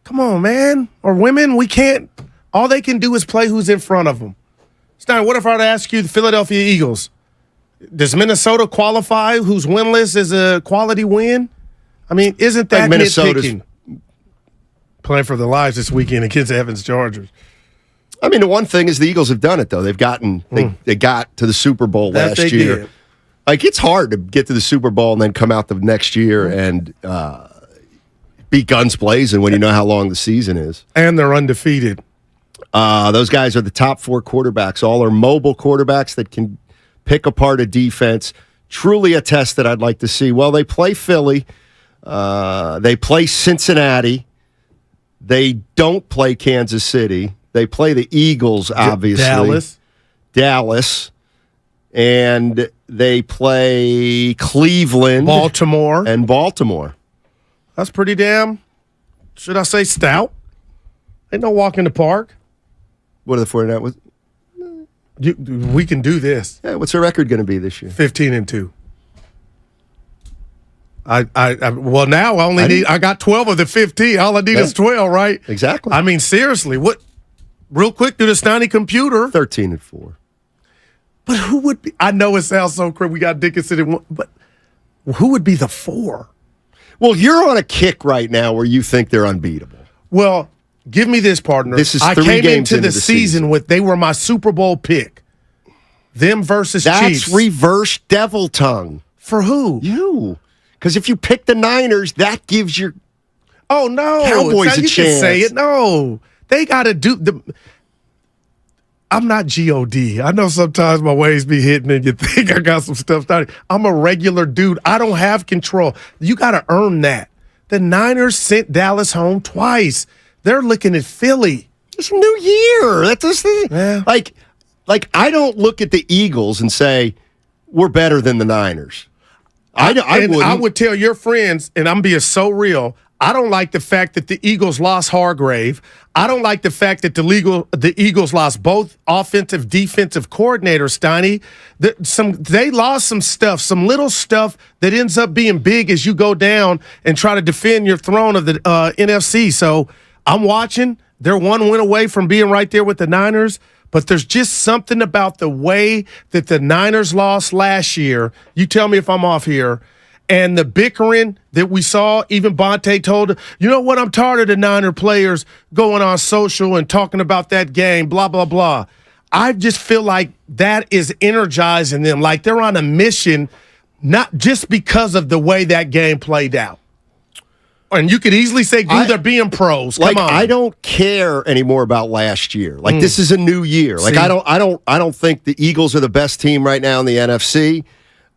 S7: come on, man. Or women, we can't. All they can do is play who's in front of them. Stein, what if I were to ask you the Philadelphia Eagles? Does Minnesota qualify? Who's winless is a quality win? I mean, isn't that nitpicking? Playing for their lives this weekend against Evans Chargers.
S8: I mean, the one thing is the Eagles have done it, though. They got to the Super Bowl last year. Did. Like, it's hard to get to the Super Bowl and then come out the next year and be guns blazing when you know how long the season is.
S7: And they're undefeated.
S8: Those guys are the top 4 quarterbacks. All are mobile quarterbacks that can pick apart a defense. Truly a test that I'd like to see. Well, they play Philly. They play Cincinnati. They don't play Kansas City. They play the Eagles, obviously. Dallas. And they play Cleveland.
S7: Baltimore.
S8: And Baltimore.
S7: That's pretty damn, should I say, stout? Ain't no walk in the park.
S8: What are the 49ers?
S7: We can do this.
S8: Yeah, what's their record going to be this year?
S7: 15-2. Well, now I got 12 of the 15. All I need is 12, right?
S8: Exactly.
S7: I mean, seriously, what? Real quick, do the Stoney computer.
S8: 13-4.
S7: But who would be? I know it sounds so crazy. We got Dickinson in one, but who would be the 4?
S8: Well, you're on a kick right now where you think they're unbeatable.
S7: Well, give me this, partner.
S8: This is 3
S7: I came
S8: games
S7: into the season with they were my Super Bowl pick. Them versus Chiefs.
S8: That's reverse devil tongue.
S7: For who?
S8: You. Because if you pick the Niners, that gives your Cowboys a chance.
S7: Can say it. No. They got to do the. I'm not G-O-D. I know sometimes my ways be hitting and you think I got some stuff started. I'm a regular dude. I don't have control. You got to earn that. The Niners sent Dallas home twice. They're looking at Philly.
S8: It's a new year. That's just like I don't look at the Eagles and say we're better than the Niners.
S7: I would tell your friends, and I'm being so real, I don't like the fact that the Eagles lost Hargrave. I don't like the fact that the Eagles lost both offensive, defensive coordinators, Steiny. They lost some stuff, some little stuff that ends up being big as you go down and try to defend your throne of the NFC. So I'm watching. They're one win away from being right there with the Niners. But there's just something about the way that the Niners lost last year. You tell me if I'm off here. And the bickering that we saw, even Bonte told, you know what, I'm tired of the Niner players going on social and talking about that game, blah, blah, blah. I just feel like that is energizing them, like they're on a mission, not just because of the way that game played out. And you could easily say, they're being pros. Come on.
S8: I don't care anymore about last year. Like this is a new year. Like I don't think the Eagles are the best team right now in the NFC.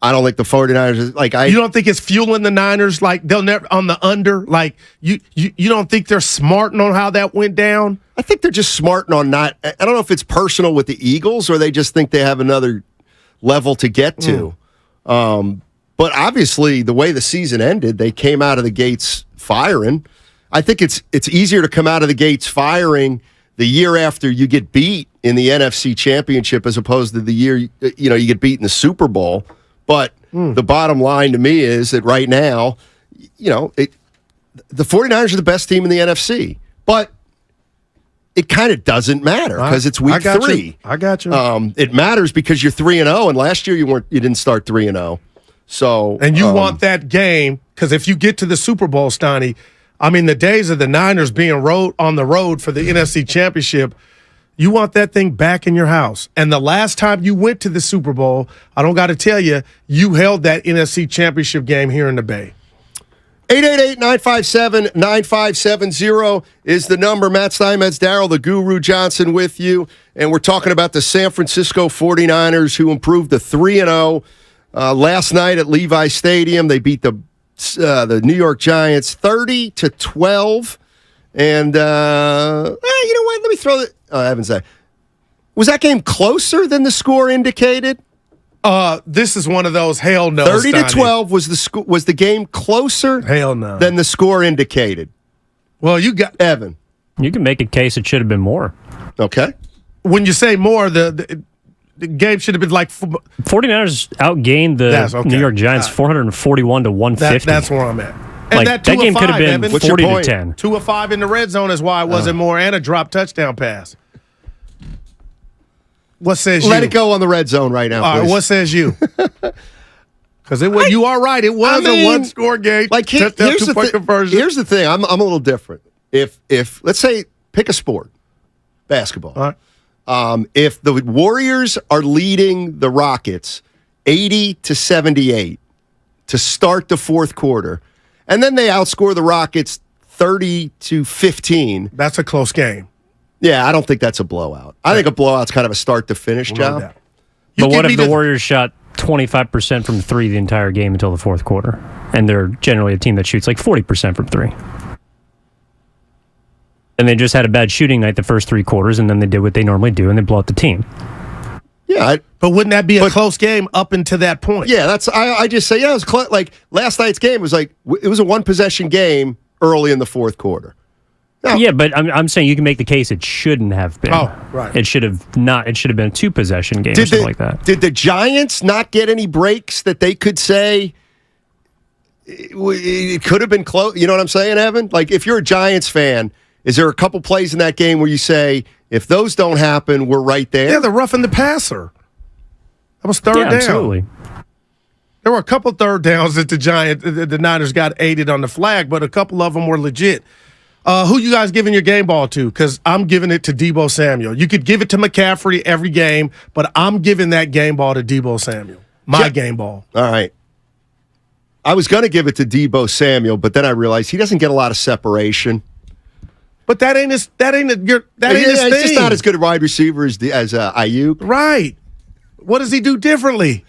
S8: I don't think the 49ers
S7: you don't think it's fueling the Niners like they'll never on the under? Like you don't think they're smarting on how that went down?
S8: I think they're just smarting on not. I don't know if it's personal with the Eagles or they just think they have another level to get to. But obviously, the way the season ended, they came out of the gates firing. I think it's easier to come out of the gates firing the year after you get beat in the NFC Championship as opposed to the year you get beat in the Super Bowl. But the bottom line to me is that right now, the 49ers are the best team in the NFC. But it kind of doesn't matter because it's week 3.
S7: I got you.
S8: It matters because you're 3-0, and last year you didn't start 3-0. So
S7: and you want that game because if you get to the Super Bowl, Steiny, I mean the days of the Niners being on the road for the NFC Championship, you want that thing back in your house. And the last time you went to the Super Bowl, I don't got to tell you, you held that NFC Championship game here in the Bay.
S8: 888-957-9570 is the number. Matt Steinmetz, Darryl the Guru Johnson with you. And we're talking about the San Francisco 49ers who improved to 3-0 last night at Levi Stadium. They beat the New York Giants 30-12. And, you know what? Let me throw it. I haven't said. Was that game closer than the score indicated?
S7: This is one of those hell no.
S8: 30-12 was the game closer?
S7: Hell no.
S8: Than the score indicated.
S7: Well, you got
S8: Evan.
S10: You can make a case it should have been more.
S8: Okay.
S7: When you say more, the game should have been like
S10: 49ers outgained the New York Giants 441-150.
S7: That's where I'm at. And
S10: Like,
S7: that
S10: that game could have been 40-10.
S7: 2 of 5 in the red zone is why it wasn't more, and a drop touchdown pass. What says you?
S8: Let it go on the red zone right now,
S7: All right,
S8: please.
S7: what says you? Because you are right. It was a one-score game.
S8: Like
S7: touchdown,
S8: here's the
S7: conversion.
S8: Here's the thing. I'm a little different. If let's say pick a sport, basketball.
S7: All right.
S8: If the Warriors are leading the Rockets 80-78 to start the fourth quarter, and then they outscore the Rockets 30-15,
S7: that's a close game.
S8: Yeah, I don't think that's a blowout. I think a blowout's kind of a start-to-finish job.
S10: But what if the Warriors shot 25% from 3 the entire game until the fourth quarter? And they're generally a team that shoots like 40% from 3. And they just had a bad shooting night the first 3 quarters, and then they did what they normally do, and they blow up the team.
S8: Yeah,
S7: but wouldn't that be a close game up until that point?
S8: Yeah, I just say, it was like last night's game was like, it was a one-possession game early in the fourth quarter.
S10: No. Yeah, but I'm saying you can make the case it shouldn't have been.
S7: Oh, right.
S10: It should have not. It should have been a 2-possession game or something like that.
S8: Did the Giants not get any breaks that they could say it could have been close? You know what I'm saying, Evan? Like, if you're a Giants fan, is there a couple plays in that game where you say, if those don't happen, we're right there?
S7: Yeah, the roughing the passer. That was third down.
S10: Absolutely.
S7: There were a couple third downs that the Niners got aided on the flag, but a couple of them were legit. Who you guys giving your game ball to? Because I'm giving it to Deebo Samuel. You could give it to McCaffrey every game, but I'm giving that game ball to Deebo Samuel. My game ball.
S8: All right. I was going to give it to Deebo Samuel, but then I realized he doesn't get a lot of separation.
S7: But that ain't his thing.
S8: He's just not as good a wide receiver as Ayuk.
S7: Right. What does he do differently?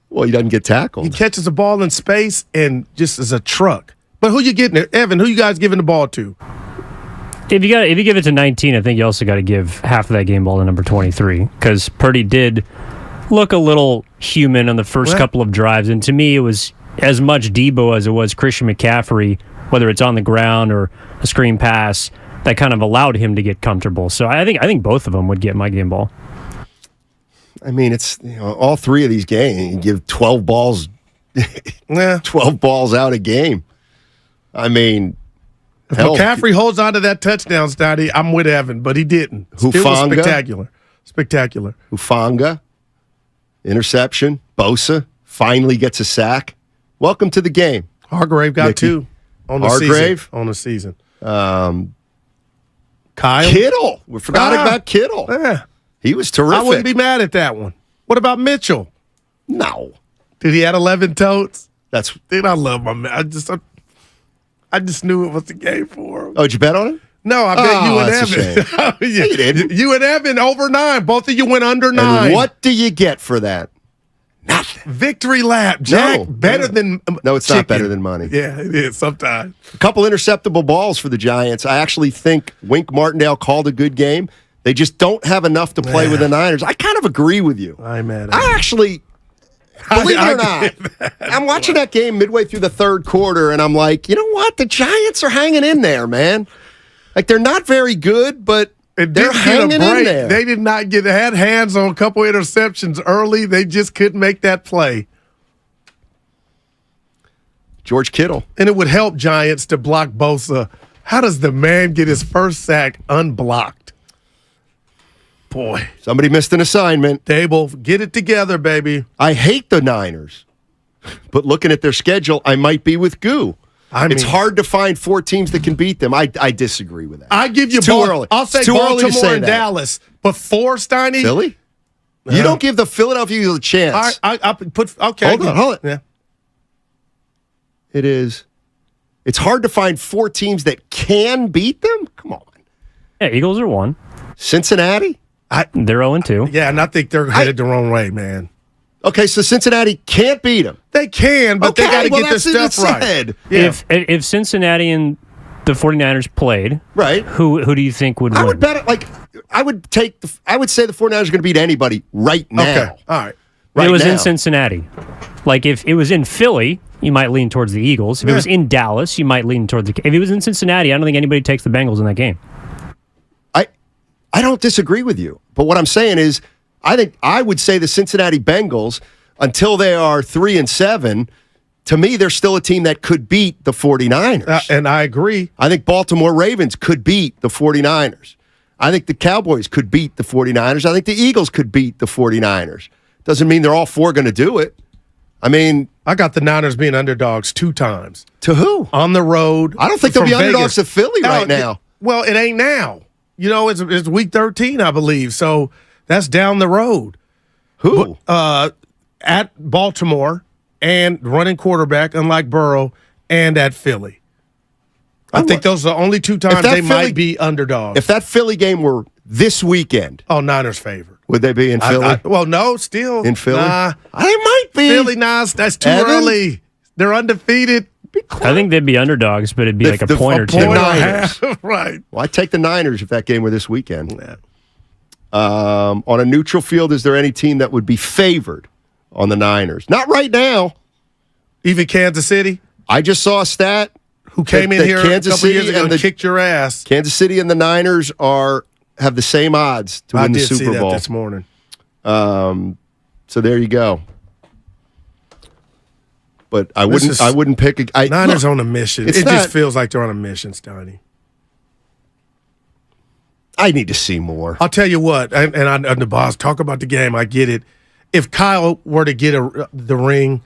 S8: Well, he doesn't get tackled.
S7: He catches a ball in space and just is a truck. But who you getting it? Evan, who you guys giving the ball to?
S10: If you give it to 19, I think you also got to give half of that game ball to number 23 because Purdy did look a little human on the first couple of drives, and to me, it was as much Deebo as it was Christian McCaffrey, whether it's on the ground or a screen pass, that kind of allowed him to get comfortable. So I think both of them would get my game ball.
S8: I mean, it's all 3 of these games. You give 12 balls, 12 balls out a game. I mean,
S7: if McCaffrey holds on to that touchdown, Stoddy, I'm with Evan, but he didn't. It was spectacular.
S8: Hufanga, interception. Bosa finally gets a sack. Welcome to the game.
S7: Hargrave got
S8: Nicky.
S7: 2 on the season. Kyle.
S8: Kittle. We forgot about Kittle.
S7: Yeah.
S8: He was terrific.
S7: I wouldn't be mad at that one. What about Mitchell?
S8: No.
S7: Did he have 11 totes?
S8: Dude,
S7: I love my man. I just knew it was the game for him.
S8: Oh, did you bet on him?
S7: No, I bet you and Evan.
S8: You didn't.
S7: You and Evan over 9. Both of you went under 9.
S8: And what do you get for that?
S7: Nothing. Victory lap, Jack. Better than
S8: No, it's
S7: chicken.
S8: not better than money.
S7: Yeah, it is sometimes.
S8: A couple interceptable balls for the Giants. I actually think Wink Martindale called a good game. They just don't have enough to play with the Niners. I kind of agree with you.
S7: I'm mad at
S8: I actually, believe it or not, I'm watching that game midway through the third quarter, and I'm like, you know what? The Giants are hanging in there, man. Like, they're not very good, but
S7: It
S8: They're
S7: didn't get a
S8: hanging in
S7: break.
S8: there.
S7: They did not get. They had hands on a couple interceptions early. They just couldn't make that play.
S8: George Kittle.
S7: And it would help Giants to block Bosa. How does the man get his first sack unblocked? Boy.
S8: Somebody missed an assignment.
S7: Dable, get it together, baby.
S8: I hate the Niners, but looking at their schedule, I might be with Goo. It's hard to find 4 teams that can beat them. I disagree with that.
S7: I give you
S8: It's too early.
S7: I'll say
S8: It's too early to
S7: Baltimore
S8: say
S7: and
S8: that.
S7: Dallas. But 4, Steiny?
S8: Philly? You don't give the Philadelphia Eagles a chance.
S7: All right, I put okay.
S8: Hold on.
S7: Yeah.
S8: It is. It's hard to find 4 teams that can beat them? Come on.
S10: Yeah, Eagles are 1.
S8: Cincinnati?
S10: They're 0-2.
S7: Yeah, and I think they're headed the wrong way, man.
S8: Okay, so Cincinnati can't beat them.
S7: They can, but they got to get their stuff right. Yeah.
S10: If Cincinnati and the 49ers played,
S8: right,
S10: who do you think would win?
S8: I would bet it I would say the 49ers are going to beat anybody right now.
S7: Okay. All right.
S10: If it was in Cincinnati. Like if it was in Philly, you might lean towards the Eagles. If it was in Dallas, you might lean towards if it was in Cincinnati, I don't think anybody takes the Bengals in that game.
S8: I don't disagree with you. But what I'm saying is I would say the Cincinnati Bengals, until they are 3-7, to me, they're still a team that could beat the 49ers.
S7: And I agree.
S8: I think Baltimore Ravens could beat the 49ers. I think the Cowboys could beat the 49ers. I think the Eagles could beat the 49ers. Doesn't mean they're all 4 going to do it. I mean,
S7: I got the Niners being underdogs 2 times.
S8: To who?
S7: On the road.
S8: I don't think they'll be underdogs to Philly right now.
S7: Well, it ain't now. You know, it's week 13, I believe. So that's down the road.
S8: Who?
S7: At Baltimore and running quarterback, unlike Burrow, and at Philly. I think those are the only 2 times they might be underdogs.
S8: If that Philly game were this weekend.
S7: Oh, Niners favored.
S8: Would they be in Philly?
S7: Well, no, still.
S8: In Philly?
S7: Nah.
S8: They might be.
S7: Philly, that's too early. They're undefeated.
S10: I think they'd be underdogs, but it'd be like a point or 2.
S8: Niners.
S7: Right.
S8: Well, I'd take the Niners if that game were this weekend. Yeah. On a neutral field, is there any team that would be favored on the Niners? Not right now.
S7: Even Kansas City?
S8: I just saw a stat.
S7: Who came in here
S8: Kansas
S7: a couple
S8: City
S7: years ago and kicked your ass.
S8: Kansas City and the Niners have the same odds to win the Super Bowl.
S7: I did see that this morning.
S8: So there you go. But I wouldn't pick a
S7: Niners on a mission. It just feels like they're on a mission, Stoney.
S8: I need to see more.
S7: I'll tell you what, and the boss talk about the game. I get it. If Kyle were to get the ring,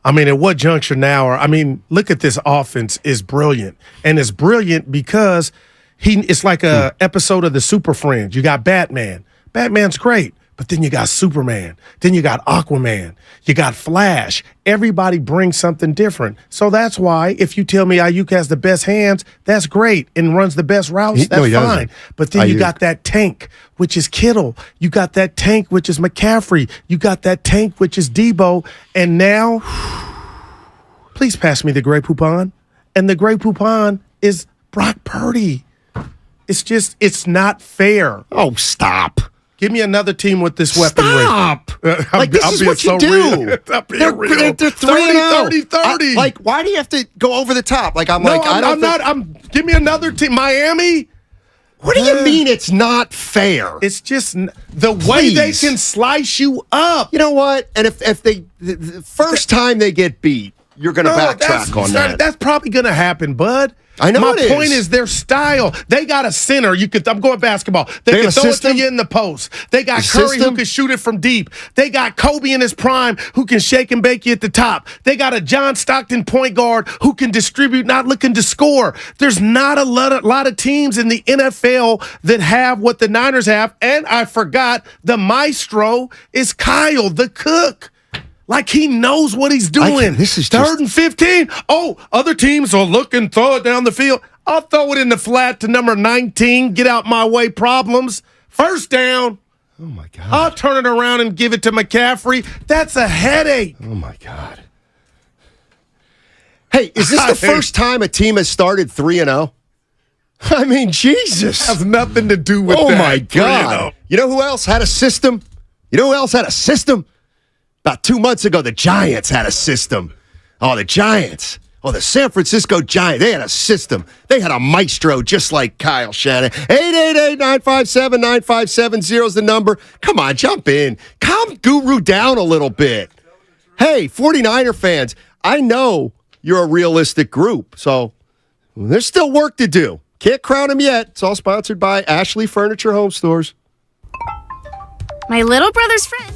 S7: I mean, at what juncture now? Look at this offense is brilliant, and it's brilliant because it's like a episode of the Super Friends. You got Batman. Batman's great. But then you got Superman. Then you got Aquaman. You got Flash. Everybody brings something different. So that's why if you tell me Ayuk has the best hands, that's great, and runs the best routes, that's fine. But then you got that tank, which is Kittle. You got that tank, which is McCaffrey. You got that tank, which is Debo. And now, please pass me the Grey Poupon. And the Grey Poupon is Brock Purdy. It's not fair.
S8: Oh, stop.
S7: Give me another team with this weaponry.
S8: Stop! This is what you do. They're 3-0. Why do you have to go over the top?
S7: Give me another team. Miami?
S8: What do you mean it's not fair?
S7: It's just the way they can slice you up.
S8: You know what? And if the first time they get beat, you're going to backtrack on that.
S7: That's probably going to happen, bud.
S8: I know
S7: My
S8: it is.
S7: point is their style. They got a center. I'm going basketball. They can throw it to you in the post. They got Curry who can shoot it from deep. They got Kobe in his prime who can shake and bake you at the top. They got a John Stockton point guard who can distribute, not looking to score. There's not a lot of teams in the NFL that have what the Niners have. And I forgot the maestro is Kyle, the cook. Like he knows what he's doing.
S8: This is
S7: 3rd and 15. Oh, other teams will look and throw it down the field. I'll throw it in the flat to number 19. Get out my way problems. First down.
S8: Oh, my God.
S7: I'll turn it around and give it to McCaffrey. That's a headache.
S8: Oh, my God. Hey, is this the first time a team has started 3-0? I mean, Jesus.
S7: Has nothing to do with that.
S8: Oh, my God.
S7: 3-0.
S8: You know who else had a system? About 2 months ago, the Giants had a system. Oh, the Giants. Oh, the San Francisco Giants, they had a system. They had a maestro just like Kyle Shanahan. 888-957-9570 is the number. Come on, jump in. Calm Guru down a little bit. Hey, 49er fans, I know you're a realistic group, so there's still work to do. Can't crown them yet. It's all sponsored by Ashley Furniture Home Stores.
S6: My little brother's friend.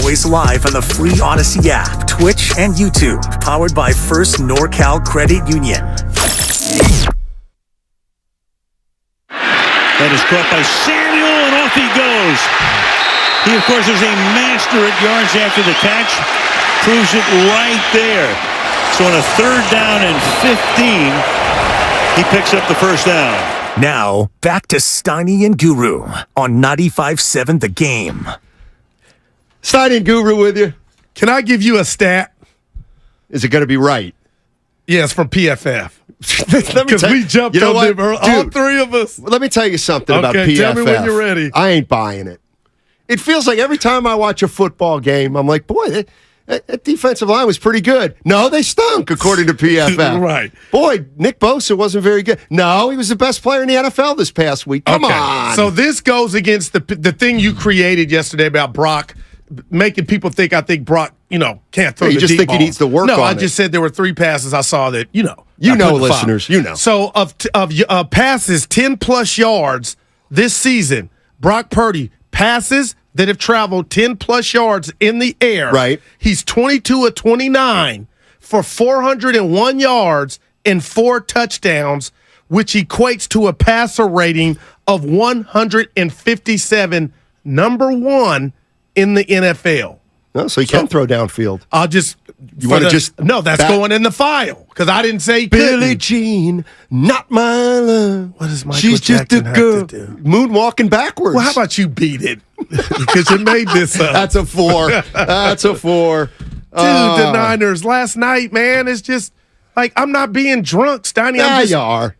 S5: always live on the free Odyssey app, Twitch, and YouTube. Powered by First NorCal Credit Union.
S9: That is caught by Samuel, and off he goes. He, of course, is a master at yards after the catch. Proves it right there. So on a 3rd down and 15, he picks up the first down.
S5: Now, back to Steiny and Guru on 95.7 The Game.
S8: Steiny and Guru with you.
S7: Can I give you a stat?
S8: Is it going to be right?
S7: Yes, from PFF.
S8: Let me
S7: Because we jumped on them, all three of us.
S8: Let me tell you something about
S7: Okay,
S8: PFF.
S7: tell me when you're ready.
S8: I ain't buying it. It feels like every time I watch a football game, I'm like, boy, that defensive line was pretty good. No, they stunk, according to PFF.
S7: Right.
S8: Boy, Nick Bosa wasn't very good. No, he was the best player in the NFL this past week. Come on.
S7: So this goes against the thing you created yesterday about Brock, making people think I think Brock, can't throw
S8: You
S7: the
S8: just
S7: deep
S8: think he
S7: ball.
S8: needs to work
S7: No,
S8: on
S7: I
S8: it.
S7: just said there were 3 passes I saw that,
S8: You
S7: I
S8: know,
S7: put in the file.
S8: listeners, you know.
S7: So of passes 10-plus yards this season, Brock Purdy passes that have traveled 10-plus yards in the air.
S8: Right.
S7: He's 22 of 29 for 401 yards and 4 touchdowns, which equates to a passer rating of 157, number 1 in the NFL.
S8: No, so he can throw downfield.
S7: I'll just...
S8: You want to just...
S7: No, that's going in the file, because I didn't say he
S8: Billie
S7: couldn't.
S8: Jean, not my love.
S7: What does Michael
S8: She's just a
S7: Jackson have
S8: girl.
S7: to do?
S8: Moonwalking backwards.
S7: Well, how about you beat it? Because you made this up.
S8: That's a 4. That's a 4.
S7: Dude, the Niners last night, man, it's just like I'm not being drunk, Steiny.
S8: Yeah, you are.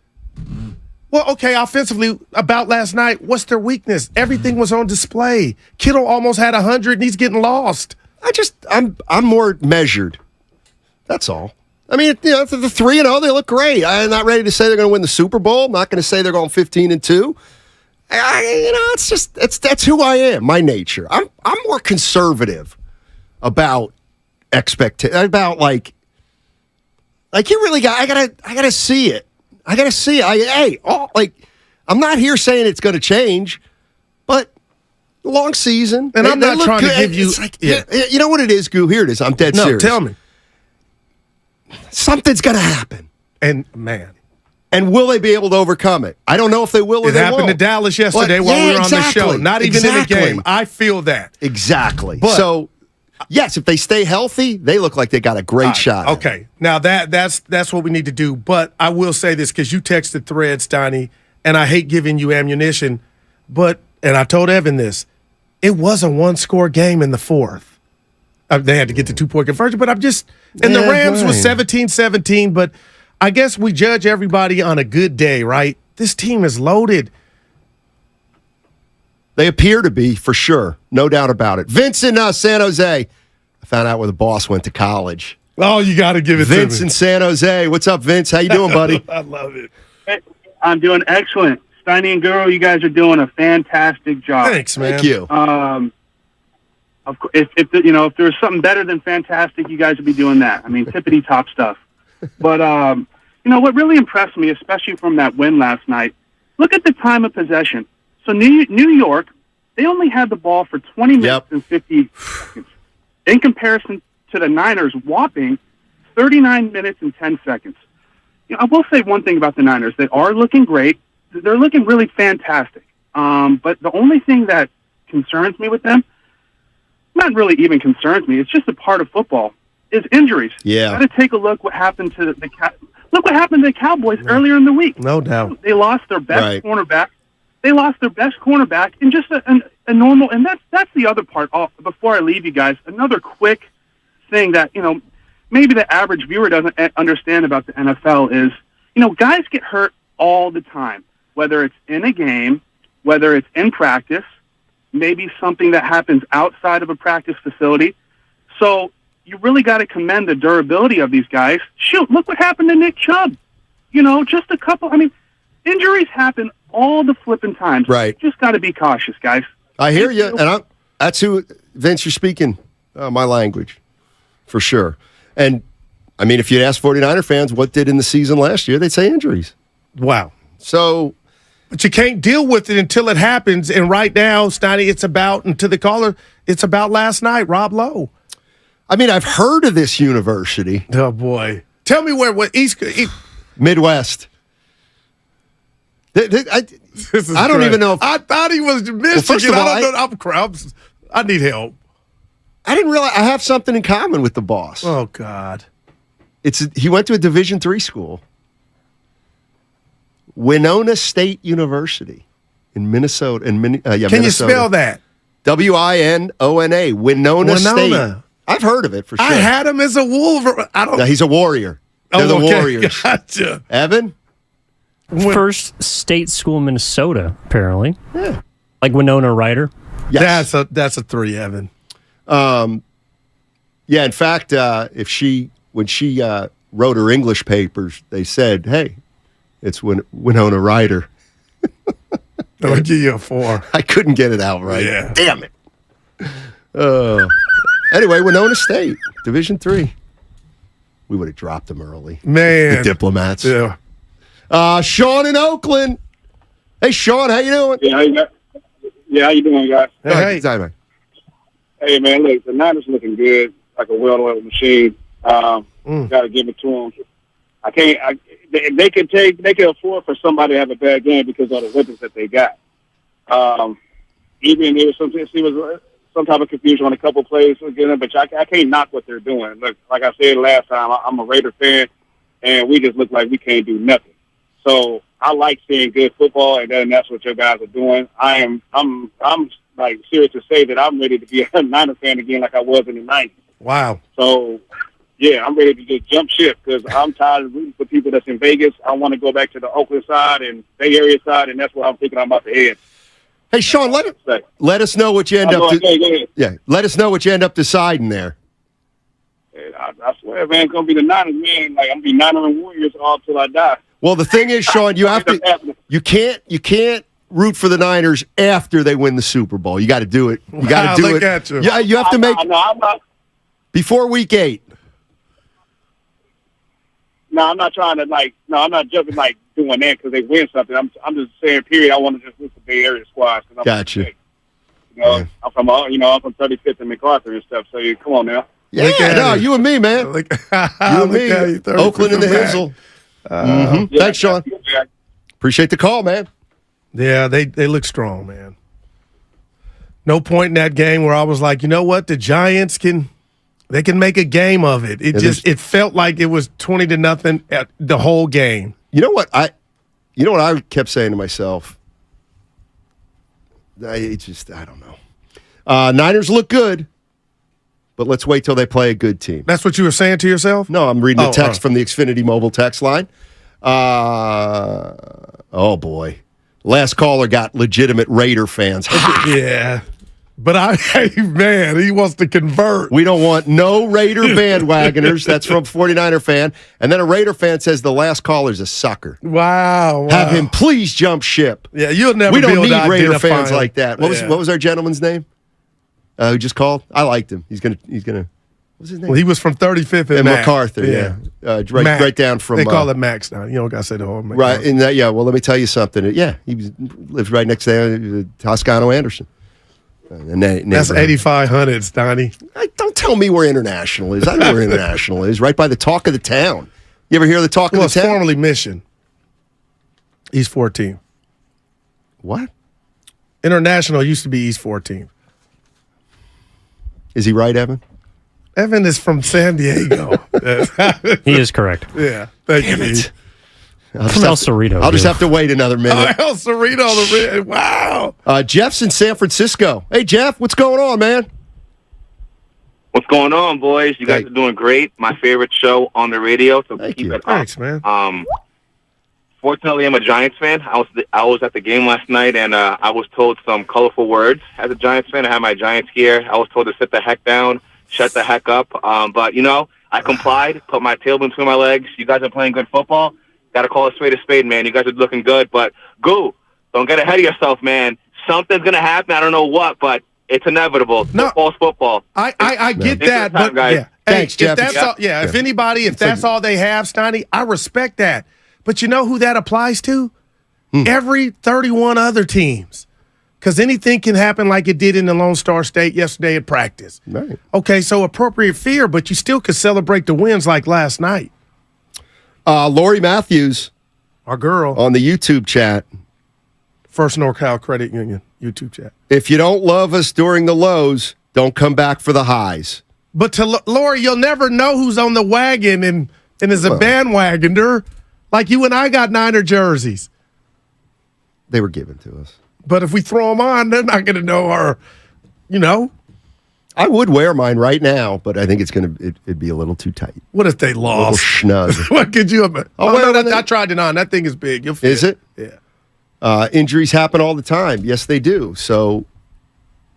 S7: Well, okay, offensively, about last night, what's their weakness? Everything was on display. Kittle almost had 100, and he's getting lost.
S8: I'm more measured. That's all. I mean, the 3-0, they look great. I'm not ready to say they're going to win the Super Bowl. I'm not going to say they're going 15-2. It's just that's who I am, my nature. I'm more conservative about about like you really got. I gotta see it. I gotta see it. I'm not here saying it's going to change, but long season,
S7: and I'm not trying to give you.
S8: You know what it is, Goo? Here it is. I'm dead serious.
S7: No, tell me.
S8: Something's going to happen,
S7: and man.
S8: And will they be able to overcome it? I don't know if they will or they won't.
S7: It happened to Dallas yesterday while we were on the show. Not even in the game. I feel that.
S8: Exactly.
S7: But,
S8: so, yes, if they stay healthy, they look like they got a great shot.
S7: Okay. Now, that's what we need to do. But I will say this because you texted Thread, Steiny, and I hate giving you ammunition. And I told Evan this, it was a 1-score game in the 4th. They had to get the 2-point conversion, but the Rams was 17-17, but I guess we judge everybody on a good day, right? This team is loaded.
S8: They appear to be, for sure. No doubt about it. Vince in San Jose. I found out where the boss went to college.
S7: Oh, you got to give it
S8: Vince
S7: to me.
S8: in San Jose. What's up, Vince? How you doing, buddy?
S7: I love it.
S20: I'm doing excellent. Steiny and Guru, you guys are doing a fantastic job.
S7: Thanks, man.
S8: Thank you.
S20: Of course, if there's something better than fantastic, you guys would be doing that. I mean, tippity top stuff. But what really impressed me, especially from that win last night, look at the time of possession. So New York, they only had the ball for 20 minutes and 50 seconds. In comparison to the Niners, whopping 39 minutes and 10 seconds. I will say one thing about the Niners. They are looking great. They're looking really fantastic. But the only thing that concerns me with them, not really even concerns me, it's just a part of football, is injuries.
S8: Yeah.
S20: Got to take a look what happened to look what happened to the Cowboys earlier in the week.
S7: No doubt.
S20: They lost their best cornerback. They lost their best cornerback in just a normal, and that's the other part. Before I leave you guys, another quick thing that maybe the average viewer doesn't understand about the NFL is guys get hurt all the time, whether it's in a game, whether it's in practice, maybe something that happens outside of a practice facility. So you really got to commend the durability of these guys. Shoot, look what happened to Nick Chubb. Just a couple. I mean, injuries happen all the flipping times.
S8: Right.
S20: You just got to be cautious, guys.
S8: I hear you. And that's who, Vince, you're speaking my language, for sure. And, I mean, if you'd ask 49er fans what did in the season last year, they'd say injuries.
S7: Wow.
S8: So,
S7: But you can't deal with it until it happens. And right now, Steiny, and to the caller, it's about last night, Rob Lowe.
S8: I mean, I've heard of this university.
S7: Oh, boy. Tell me what East
S8: Midwest. I don't even know if
S7: I thought he was Michigan.
S8: Well, first of all,
S7: I don't know. I need help.
S8: I didn't realize I have something in common with the boss.
S7: Oh, God.
S8: He went to a Division III school. Winona State University in Minnesota.
S7: Can
S8: Minnesota.
S7: you spell that?
S8: Winona. Winona State. I've heard of it for sure.
S7: I had him as a Wolverine.
S8: No, he's a Warrior. They're the Warriors.
S7: Gotcha.
S8: Evan?
S10: First state school in Minnesota, apparently.
S8: Yeah.
S10: Like Winona Ryder.
S8: Yes.
S7: That's a 3, Evan.
S8: Yeah, in fact, when she wrote her English papers, they said, hey, it's Winona Ryder.
S7: I'll give you a 4.
S8: I couldn't get it out right.
S7: Yeah.
S8: Damn it. Anyway, Winona State, Division III. We would have dropped them early.
S7: Man.
S8: The Diplomats.
S7: Yeah.
S8: Sean in Oakland. Hey, Sean, how you doing?
S1: How you doing, guys?
S7: Hey.
S1: Hey, man, look, the Niners looking good, like a well-oiled machine. Got to give it to them. They can afford for somebody to have a bad game because of the weapons that they got. Even there was some type of confusion on a couple plays again, but I can't knock what they're doing. Look, like I said last time, I'm a Raider fan, and we just look like we can't do nothing. So I like seeing good football, and then that's what your guys are doing. I'm like serious to say that I'm ready to be a Niner fan again, like I was in the '90s.
S7: Wow.
S1: So yeah, I'm ready to just jump ship because I'm tired of rooting for people that's in Vegas. I want to go back to the Oakland side and Bay Area side, and that's where I'm thinking I'm about to head.
S8: Hey, Sean, let us know what you end up.
S1: Go ahead.
S8: Yeah, let us know what you end up deciding there.
S1: I swear, man, it's gonna be the Niners, man. Like I'm gonna be Niner and Warriors all till I die.
S8: Well, the thing is, Sean, you can't root for the Niners after they win the Super Bowl. You got to do it. You got to do it.
S7: At you.
S8: Yeah, you have to make
S1: I'm not.
S8: before week 8.
S1: No, I'm not trying to I'm not jumping doing that because they win something. I'm just saying, period. I want to just root for Bay Area squads.
S8: Gotcha.
S1: I'm from 35th and MacArthur and stuff. So come on now.
S8: Yeah, you and me, man. You and me. Oakland and the Hizzle. Thanks, Sean. Appreciate the call, man.
S7: Yeah, they look strong, man. No point in that game where I was like, you know what, the Giants can make a game of it. It felt like it was 20-0 at the whole game.
S8: You know what I kept saying to myself? I don't know. Niners look good, but let's wait till they play a good team.
S7: That's what you were saying to yourself?
S8: No, I'm reading the text from the Xfinity mobile text line. Oh boy. Last caller got legitimate Raider fans.
S7: Yeah. But man, he wants to convert.
S8: We don't want no Raider bandwagoners. That's from 49er fan. And then a Raider fan says the last caller's a sucker.
S7: Wow.
S8: Have him please jump ship.
S7: Yeah, you'll never
S8: We
S7: be
S8: don't
S7: able
S8: need
S7: to
S8: Raider
S7: identify
S8: fans
S7: him.
S8: like that. What was our gentleman's name? Who just called? I liked him. He's gonna what's his name?
S7: Well, he was from 35th and
S8: MacArthur, yeah. Right down from
S7: they call it Max now. You don't gotta say the whole Mac.
S8: Right, and well, let me tell you something. Yeah, lives right next to Toscano Anderson.
S7: That's 8,500, Donnie.
S8: Don't tell me where International is. I know where International is. Right by the Talk of the Town. You ever hear the Talk of the
S7: It's
S8: Town?
S7: formerly Mission. East 14.
S8: What?
S7: International used to be East 14.
S8: Is he right, Evan?
S7: Evan is from San Diego.
S10: He is correct.
S7: Yeah. Thank you.
S10: From El Cerrito.
S8: I'll just have to wait another minute.
S7: El Cerrito. Wow.
S8: Jeff's in San Francisco. Hey, Jeff, what's going on, man?
S15: What's going on, boys? You guys are doing great. My favorite show on the radio, so keep it up.
S7: Thanks, man.
S15: Fortunately, I'm a Giants fan. I was at the game last night, and I was told some colorful words. As a Giants fan, I have my Giants gear. I was told to sit the heck down, shut the heck up. But, I complied, put my tail between my legs. You guys are playing good football. Got to call a spade, man. You guys are looking good. But, don't get ahead of yourself, man. Something's going to happen. I don't know what, but it's inevitable.
S7: No,
S15: football's football.
S7: I get that,
S15: time,
S7: but
S15: guys.
S7: yeah.
S8: Thanks,
S7: if
S8: Jeff.
S7: that's all, if that's all they have, Steiny, I respect that. But you know who that applies to? every 31 other teams. Because anything can happen like it did in the Lone Star State yesterday at practice.
S8: Right.
S7: Okay, so appropriate fear, but you still could celebrate the wins like last night.
S8: Lori Matthews,
S7: our girl,
S8: on the YouTube chat.
S7: First NorCal Credit Union YouTube chat.
S8: If you don't love us during the lows, don't come back for the highs.
S7: But to Lori, you'll never know who's on the wagon and is a bandwagoner. Like you and I got Niner jerseys.
S8: They were given to us.
S7: But if we throw them on, they're not going to know our,
S8: I would wear mine right now, but I think it'd be a little too tight.
S7: What if they lost?
S8: A little snug.
S7: What could you imagine? I tried it on. That thing is big. You'll fit.
S8: Is it?
S7: Yeah.
S8: Injuries happen all the time. Yes, they do. So,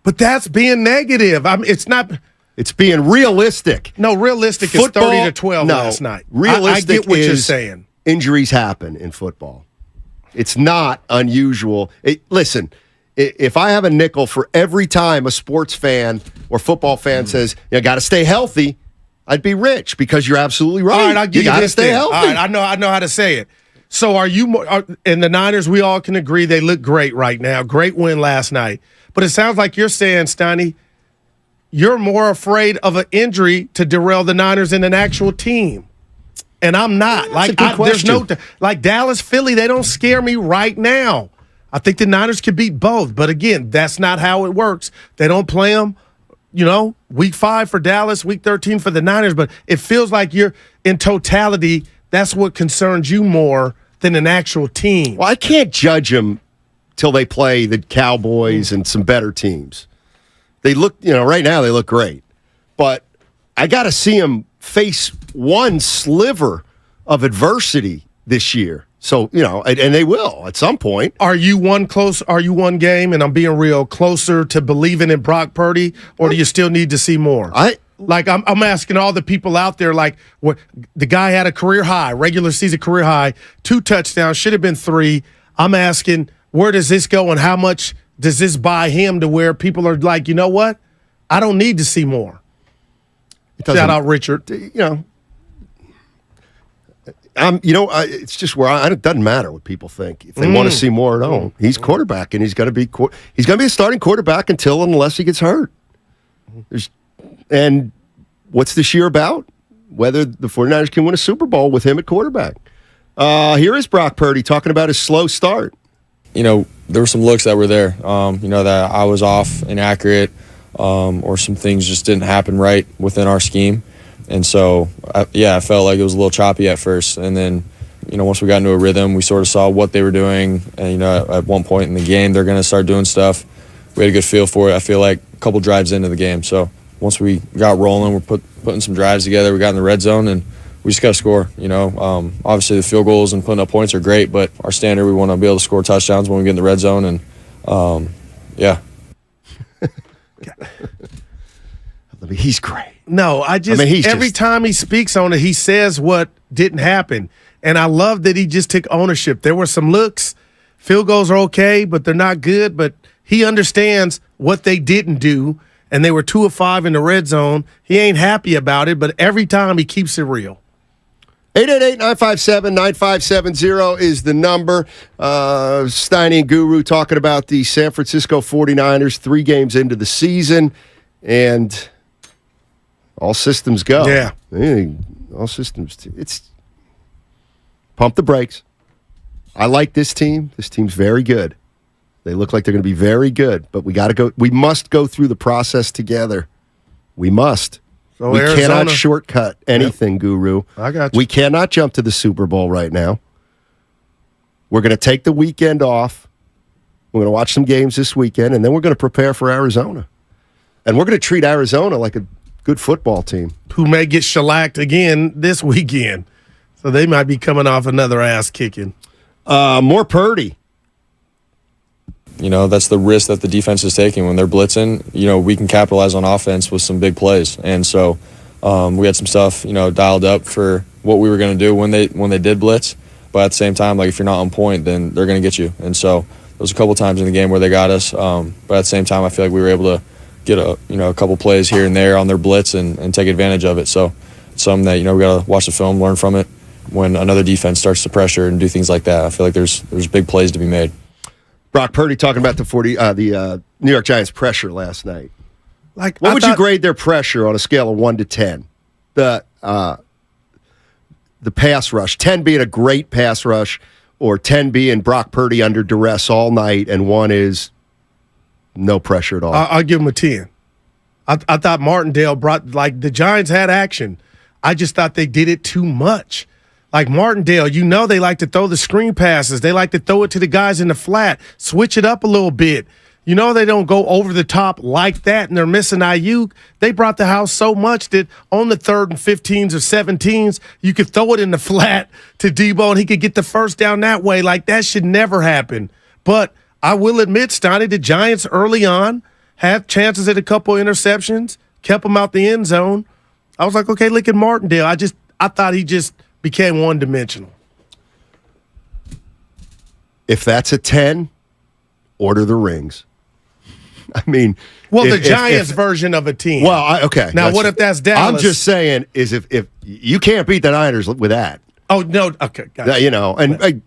S7: but that's being negative. It's not.
S8: It's being realistic.
S7: No, realistic
S8: Football,
S7: is 30-12 last night.
S8: Realistic
S7: I get what
S8: is
S7: you're saying.
S8: Injuries happen in football. It's not unusual. Listen, if I have a nickel for every time a sports fan or football fan says, you got to stay healthy, I'd be rich because you're absolutely right.
S7: All right, I'll give you
S8: got to
S7: this
S8: stay
S7: then.
S8: healthy.
S7: All right, I know how to say it. So are you more, and the Niners, we all can agree they look great right now. Great win last night. But it sounds like you're saying, Steiny, you're more afraid of an injury to derail the Niners than an actual team. And I'm not. There's no like Dallas, Philly, they don't scare me right now. I think the Niners could beat both. But again, that's not how it works. They don't play them, week 5 for Dallas, week 13 for the Niners. But it feels like you're in totality, that's what concerns you more than an actual team.
S8: Well, I can't judge them till they play the Cowboys and some better teams. They look, right now they look great. But I got to see them face one sliver of adversity this year. So, and they will at some point.
S7: Are you one game, and I'm being real, closer to believing in Brock Purdy, or do you still need to see more? I'm asking all the people out there, the guy had a career high, regular season career high, 2 touchdowns, should have been 3. I'm asking, where does this go and how much does this buy him to where people are like, you know what? I don't need to see more. Shout out Richard.
S8: It's just where it doesn't matter what people think. If they want to see more or don't. He's quarterback, and he's going to be a starting quarterback unless he gets hurt. And what's this year about? Whether the 49ers can win a Super Bowl with him at quarterback. Here is Brock Purdy talking about his slow start.
S13: There were some looks that were there, that I was off, inaccurate, or some things just didn't happen right within our scheme. And so, I felt like it was a little choppy at first. And then, once we got into a rhythm, we sort of saw what they were doing. And, at one point in the game, they're going to start doing stuff. We had a good feel for it, I feel like, a couple drives into the game. So once we got rolling, we're putting some drives together. We got in the red zone, and we just got to score. Obviously the field goals and putting up points are great, but our standard, we want to be able to score touchdowns when we get in the red zone. And,
S8: he's great.
S7: No, every time he speaks on it, he says what didn't happen. And I love that he just took ownership. There were some looks. Field goals are okay, but they're not good. But he understands what they didn't do, and they were 2 of 5 in the red zone. He ain't happy about it, but every time he keeps it real.
S8: 888-957-9570 is the number. Steiny and Guru talking about the San Francisco 49ers 3 games into the season, and all systems go.
S7: Yeah.
S8: All systems. It's pump the brakes. I like this team. This team's very good. They look like they're going to be very good, but we must go through the process together. We must.
S7: So
S8: we
S7: Arizona
S8: cannot shortcut anything, Guru.
S7: I got you.
S8: We cannot jump to the Super Bowl right now. We're going to take the weekend off. We're going to watch some games this weekend, and then we're going to prepare for Arizona. And we're going to treat Arizona like a good football team.
S7: Who may get shellacked again this weekend. So they might be coming off another ass kicking.
S8: More Purdy.
S13: That's the risk that the defense is taking when they're blitzing. We can capitalize on offense with some big plays. And so we had some stuff, dialed up for what we were going to do when they did blitz. But at the same time, if you're not on point, then they're going to get you. And so there was a couple times in the game where they got us. But at the same time, I feel like we were able to get a couple plays here and there on their blitz and take advantage of it. So it's something that, we got to watch the film, learn from it, when another defense starts to pressure and do things like that. I feel like there's big plays to be made.
S8: Brock Purdy talking about the New York Giants pressure last night.
S7: Like,
S8: what would you grade their pressure on a scale of 1 to 10? The pass rush, 10 being a great pass rush, or 10 being Brock Purdy under duress all night, and 1 is no pressure at all.
S7: I'll give him a 10. I thought Martindale brought, like, the Giants had action. I just thought they did it too much. Like Martindale, they like to throw the screen passes. They like to throw it to the guys in the flat, switch it up a little bit. They don't go over the top like that, and they're missing Ayuk. They brought the house so much that on the 3rd and 15s or 17s, you could throw it in the flat to Debo, and he could get the first down that way. Like, that should never happen. But I will admit, Stoney, the Giants early on had chances at a couple interceptions, kept them out the end zone. I was like, okay, look at Martindale. I thought he just became one-dimensional.
S8: If that's a 10, order the rings. I mean,
S7: the Giants' version of a team.
S8: Well, okay.
S7: Now, what if that's Dallas?
S8: I'm just saying, is if you can't beat the Niners with that.
S7: Oh no, okay, gotcha.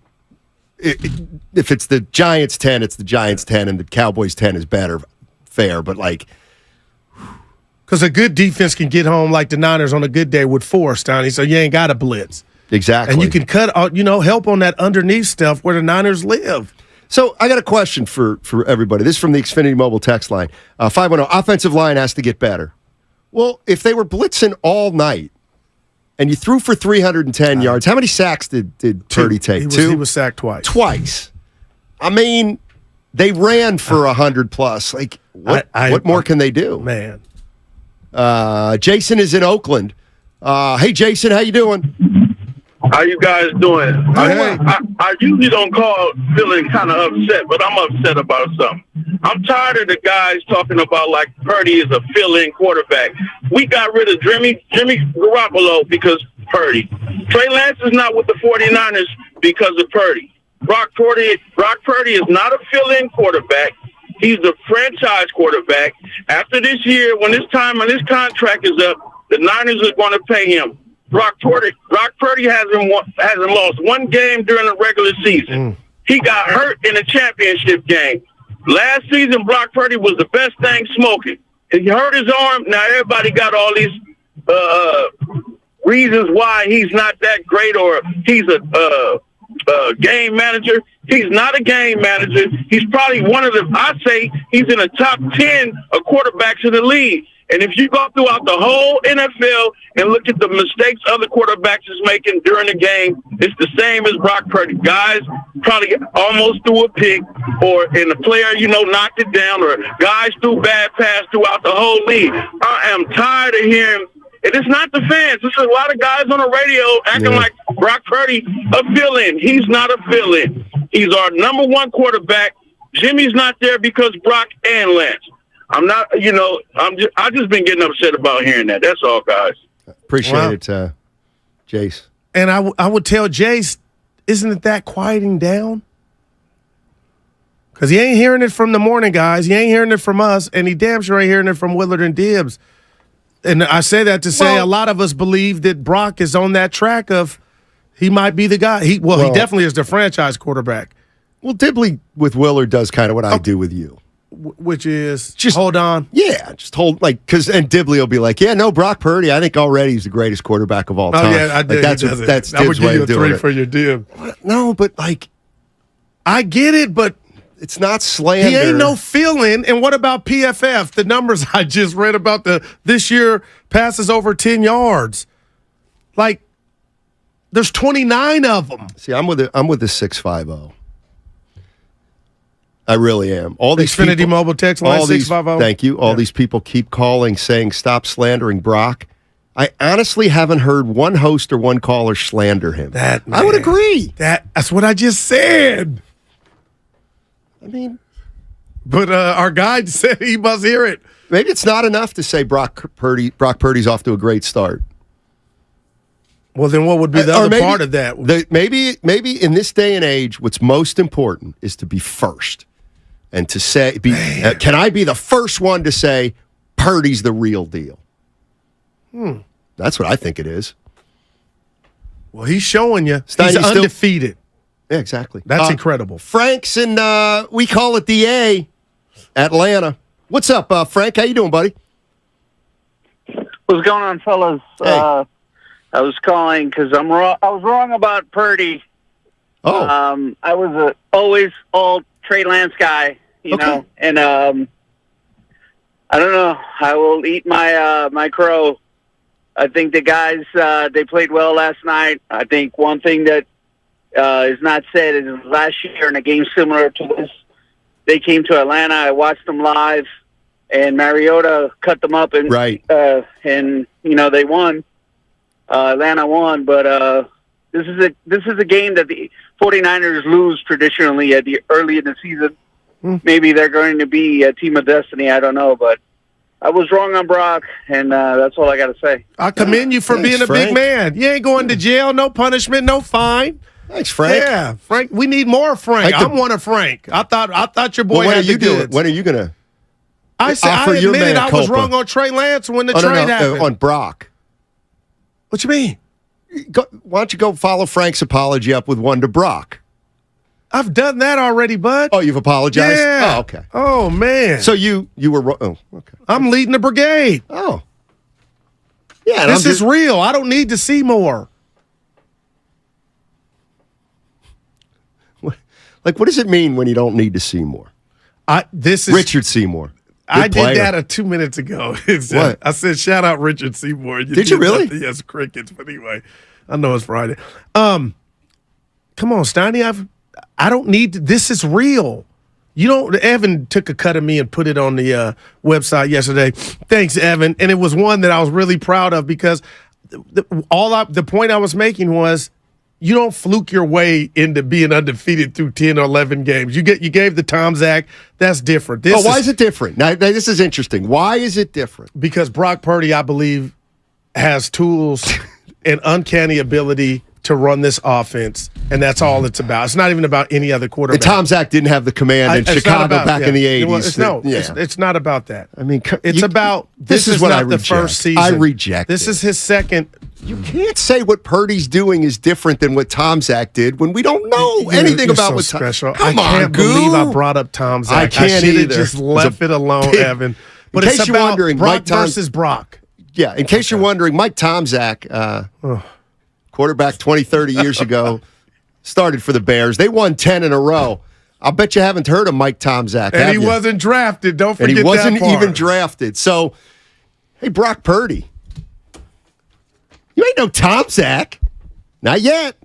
S8: If it's the Giants 10, it's the Giants 10, and the Cowboys 10 is better, fair. But
S7: because a good defense can get home like the Niners on a good day with 4, Stoney. So you ain't got to blitz.
S8: Exactly,
S7: and you can cut, help on that underneath stuff where the Niners live.
S8: So I got a question for everybody. This is from the Xfinity Mobile text line. 510, offensive line has to get better. Well, if they were blitzing all night and you threw for 310 yards, how many sacks did Purdy take?
S7: 2? He was sacked twice.
S8: Twice. I mean, they ran for 100+. Like, what more can they do?
S7: Man.
S8: Jason is in Oakland. Hey, Jason, how you doing?
S4: How you guys doing? I usually don't call feeling kind of upset, but I'm upset about something. I'm tired of the guys talking about like Purdy is a fill-in quarterback. We got rid of Jimmy Garoppolo because Purdy. Trey Lance is not with the 49ers because of Purdy. Brock Purdy is not a fill-in quarterback. He's the franchise quarterback. After this year, when his contract is up, the Niners are going to pay him. Brock Purdy hasn't lost one game during the regular season. He got hurt in the championship game. Last season, Brock Purdy was the best thing smoking. He hurt his arm. Now everybody got all these reasons why he's not that great, or he's a game manager. He's not a game manager. He's probably one of I'd say he's in the top 10 of quarterbacks in the league. And if you go throughout the whole NFL and look at the mistakes other quarterbacks is making during the game, it's the same as Brock Purdy. Guys probably almost threw a pick, and the player, knocked it down, or guys threw bad pass throughout the whole league. I am tired of hearing, and it's not the fans. It's a lot of guys on the radio acting like Brock Purdy a fill-in. He's not a fill-in. He's our number 1 quarterback. Jimmy's not there because Brock and Lance. I'm not, I've just been getting upset about hearing that. That's all, guys.
S8: Appreciate it, Jace.
S7: And I would tell Jace, isn't it that quieting down? Because he ain't hearing it from the morning guys. He ain't hearing it from us, and he damn sure ain't hearing it from Willard and Dibbs. And I say that to say a lot of us believe that Brock is on that track of he might be the guy. He definitely is the franchise quarterback.
S8: Well, Dibley with Willard does kind of what I do with you.
S7: Which is just hold on.
S8: Yeah, just hold, and Dibley will be like, yeah, no, Brock Purdy, I think already he's the greatest quarterback of all time.
S7: Oh, yeah, I did.
S8: That's
S7: I would
S8: Dibb's
S7: give
S8: way
S7: you a
S8: of doing
S7: 3
S8: it.
S7: for your Dib.
S8: No, but
S7: I get it, but
S8: it's not slander.
S7: He ain't no fill-in. And what about PFF? The numbers I just read about this year passes over 10 yards. Like, there's 29 of them.
S8: See, I'm with the 650. I really am. All these
S7: Xfinity
S8: people,
S7: Mobile text line 650.
S8: Thank you. All these people keep calling saying stop slandering Brock. I honestly haven't heard one host or one caller slander him. I would agree.
S7: That's what I just said.
S8: I mean,
S7: but our guy said he must hear it.
S8: Maybe it's not enough to say Brock Purdy's off to a great start.
S7: Well, then what would be the other part of that?
S8: Maybe in this day and age, what's most important is to be first. And to say, can I be the first one to say Purdy's the real deal? That's what I think it is.
S7: Well, he's showing you.
S8: Steiny
S7: He's
S8: still-
S7: undefeated.
S8: Yeah, exactly.
S7: That's incredible.
S8: Frank's in, we call it the A, Atlanta. What's up, Frank? How you doing, buddy?
S16: What's going on, fellas?
S8: Hey.
S16: I was calling because I was wrong about Purdy.
S8: Oh.
S16: I was always all Trey Lance guy, you know, and I don't know. I will eat my crow. I think the guys they played well last night. I think one thing that is not said is last year in a game similar to this, they came to Atlanta. I watched them live, and Mariota cut them up, and and you know they won. Atlanta won, but this is a game that the 49ers lose traditionally at the early in the season. Maybe they're going to be a team of destiny. I don't know, but I was wrong on Brock, and that's all I got to say.
S7: I commend you for being a big man. You ain't going to jail, no punishment, no fine.
S8: Thanks, Frank.
S7: Yeah, Frank. We need more Frank. I'm one of Frank. I thought your boy
S8: Well, when
S7: had
S8: are you
S7: the goods.
S8: When are you gonna?
S7: I said I admitted I was wrong on Trey Lance when the trade happened.
S8: On Brock.
S7: What you mean?
S8: Why don't you go follow Frank's apology up with one to Brock?
S7: I've done that already, bud.
S8: Oh, you've apologized?
S7: Yeah.
S8: Oh, okay.
S7: Oh, man.
S8: So you were wrong. Oh, okay.
S7: I'm leading the brigade.
S8: Oh. Yeah.
S7: This is real. I don't need to see more.
S8: Like, what does it mean when you don't need to see more?
S7: This is
S8: Richard Seymour.
S7: I
S8: Good player.
S7: did that 2 minutes ago.
S8: What?
S7: I said, shout out Richard Seymour.
S8: Did you really?
S7: Yes, crickets. But anyway, I know it's Friday. Come on, Steiny. I don't need to, this is real. You don't. Evan took a cut of me and put it on the website yesterday. Thanks, Evan. And it was one that I was really proud of because the point I was making was you don't fluke your way into being undefeated through 10 or 11 games. You gave the Tom Zach. That's different.
S8: Why is it different? Now, this is interesting. Why is it different?
S7: Because Brock Purdy, I believe, has tools and uncanny ability to run this offense, and that's all it's about. It's not even about any other quarterback.
S8: And Tom Zach didn't have the command in Chicago back in the 80s.
S7: It's not about that.
S8: I mean,
S7: it's about this is
S8: what
S7: not
S8: I
S7: the
S8: reject.
S7: first season.
S8: I reject
S7: this is his second.
S8: You can't say what Purdy's doing is different than what Tom Zach did when we don't know anything about
S7: so
S8: what
S7: special.
S8: Come
S7: I can't
S8: on,
S7: believe I brought up Tom Zach.
S8: I can't
S7: should have
S8: either.
S7: just left it alone, Evan. But it's about Brock versus Brock.
S8: Yeah, in case you're wondering, Mike Tomczak, quarterback 20, 30 years ago, started for the Bears. They won 10 in a row. I'll bet you haven't heard of Mike Tomczak,
S7: And he wasn't drafted. Don't forget that
S8: And he wasn't
S7: part.
S8: even drafted. So, hey, Brock Purdy, you ain't no Tomczak. Not yet.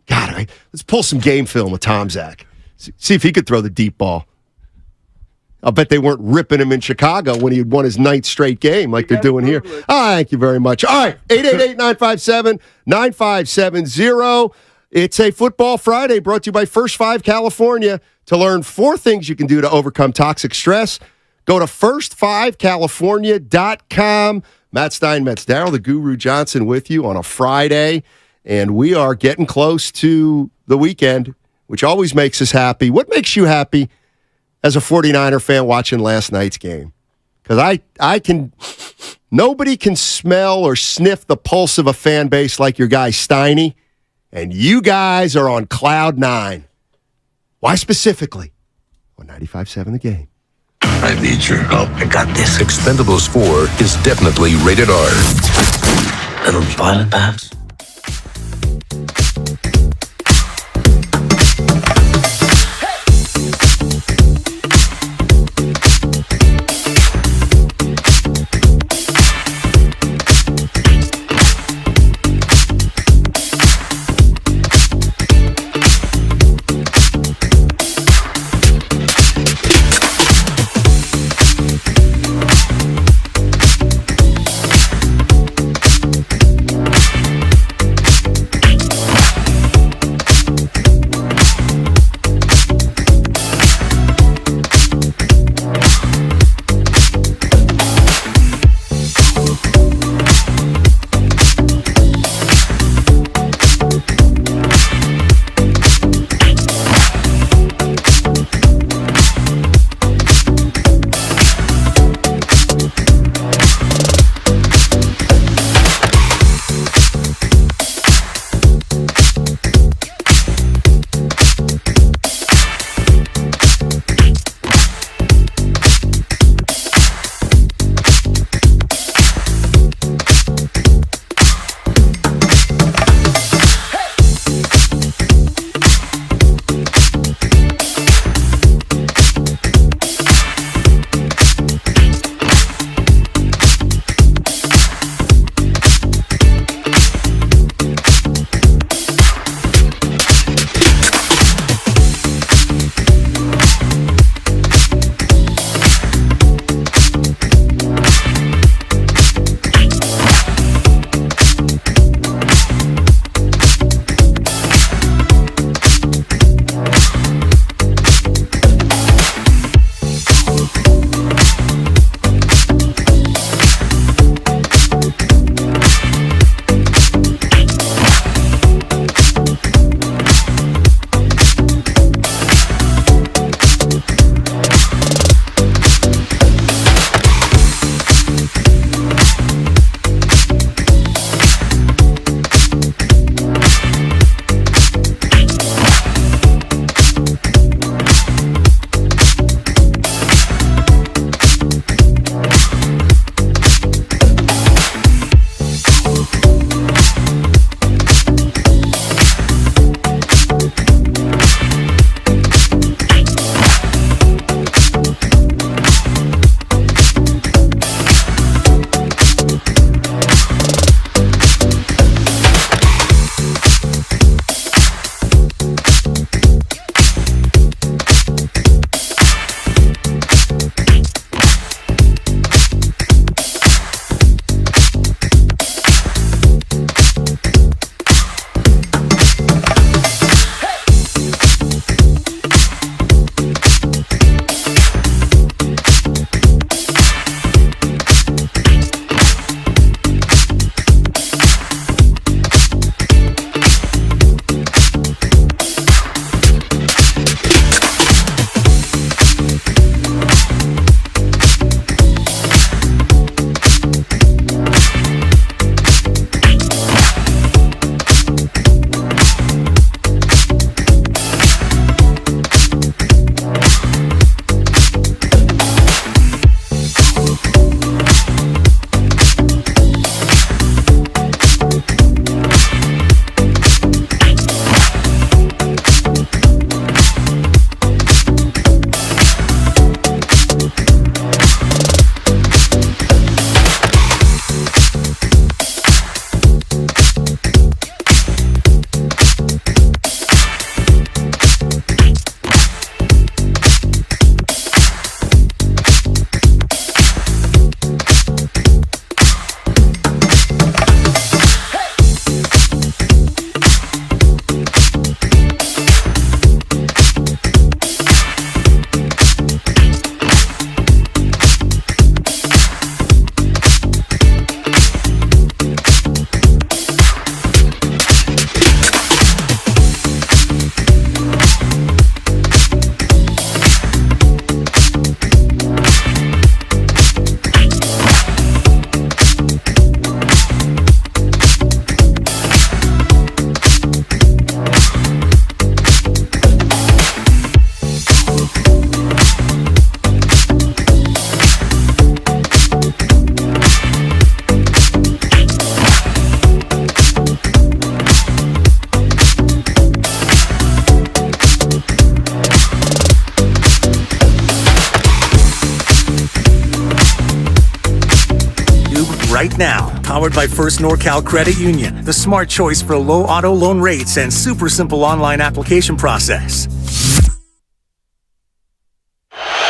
S8: God, let's pull some game film of Tomczak. See if he could throw the deep ball. I'll bet they weren't ripping him in Chicago when he had won his 9th straight game like they're doing here. Thank you very much. All right, 888-957-9570. It's a Football Friday brought to you by First 5 California. To learn 4 things you can do to overcome toxic stress, go to first5california.com. Matt Steinmetz, Darryl the Guru Johnson with you on a Friday, and we are getting close to the weekend, which always makes us happy. What makes you happy as a 49er fan watching last night's game? Because nobody can smell or sniff the pulse of a fan base like your guy Steiny, and you guys are on cloud 9. Why specifically? On 95.7 The Game.
S22: I need your help. I got this. Expendables 4 is definitely rated R. A little violent, perhaps?
S5: Now, powered by First NorCal Credit Union, the smart choice for low auto loan rates and super simple online application process.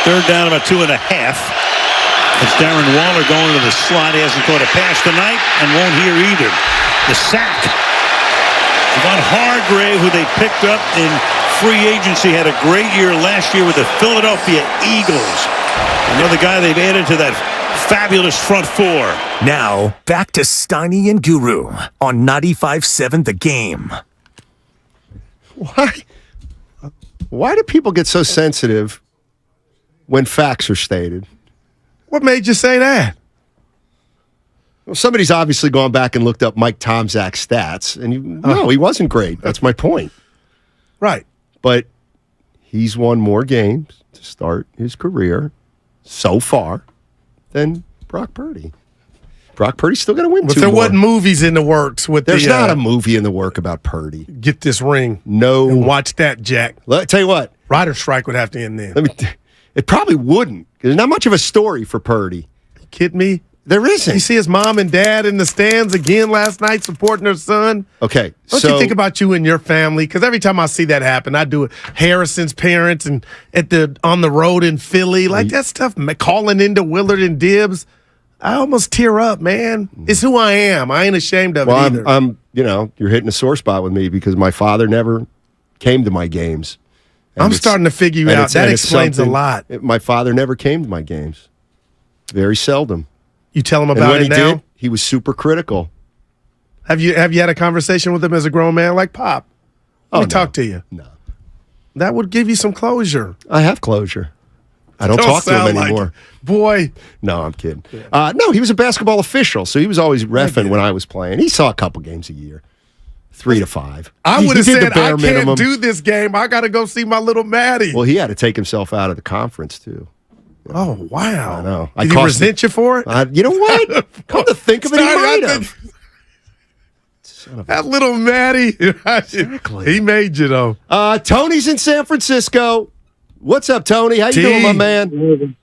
S9: Third down, about 2.5. It's Darren Waller going to the slot. He hasn't caught a pass tonight and won't hear either. The sack. Javon Hargrave, who they picked up in free agency, had a great year last year with the Philadelphia Eagles. Another guy they've added to that fabulous front four.
S5: Now, back to Steiny and Guru on 95.7 The Game.
S8: Why do people get so sensitive when facts are stated?
S7: What made you say that?
S8: Well, somebody's obviously gone back and looked up Mike Tomczak's stats, and no, he wasn't great. That's my point.
S7: Right.
S8: But he's won more games to start his career so far than Brock Purdy. Brock Purdy's still going to win
S7: but
S8: two
S7: there
S8: more.
S7: wasn't movies in the works with
S8: There's not a movie in the work about Purdy.
S7: Get this ring.
S8: No.
S7: And watch that, Jack.
S8: Let me tell you what.
S7: Rider strike would have to end then.
S8: It probably wouldn't. There's not much of a story for Purdy.
S7: You kidding me?
S8: There isn't.
S7: You see his mom and dad in the stands again last night supporting their son?
S8: Okay.
S7: Don't you think about you and your family? Because every time I see that happen, I do it. Harrison's parents and on the road in Philly, like that stuff, calling into Willard and Dibbs. I almost tear up, man. It's who I am. I ain't ashamed of it either.
S8: I'm you're hitting a sore spot with me because my father never came to my games. And
S7: I'm starting to figure you out. That explains a lot.
S8: My father never came to my games. Very seldom.
S7: You tell him about it now?
S8: Did, he was super critical.
S7: Have you had a conversation with him as a grown man? Like, Pop, let me talk to you.
S8: No.
S7: That would give you some closure.
S8: I have closure. I don't talk to him anymore.
S7: Boy.
S8: No, I'm kidding. No, he was a basketball official, so he was always reffing when I was playing. He saw a couple games a year. 3 to 5.
S7: I would have
S8: He did
S7: said,
S8: the bare
S7: I can't
S8: minimum.
S7: do this game. I got to go see my little Maddie.
S8: Well, he had to take himself out of the conference, too.
S7: Oh, wow.
S8: I know.
S7: Did he resent you for it?
S8: You know what? Come to think of it, he might have.
S7: That little Maddie. Exactly. He made you, though.
S8: Tony's in San Francisco. What's up, Tony? How you doing, my man?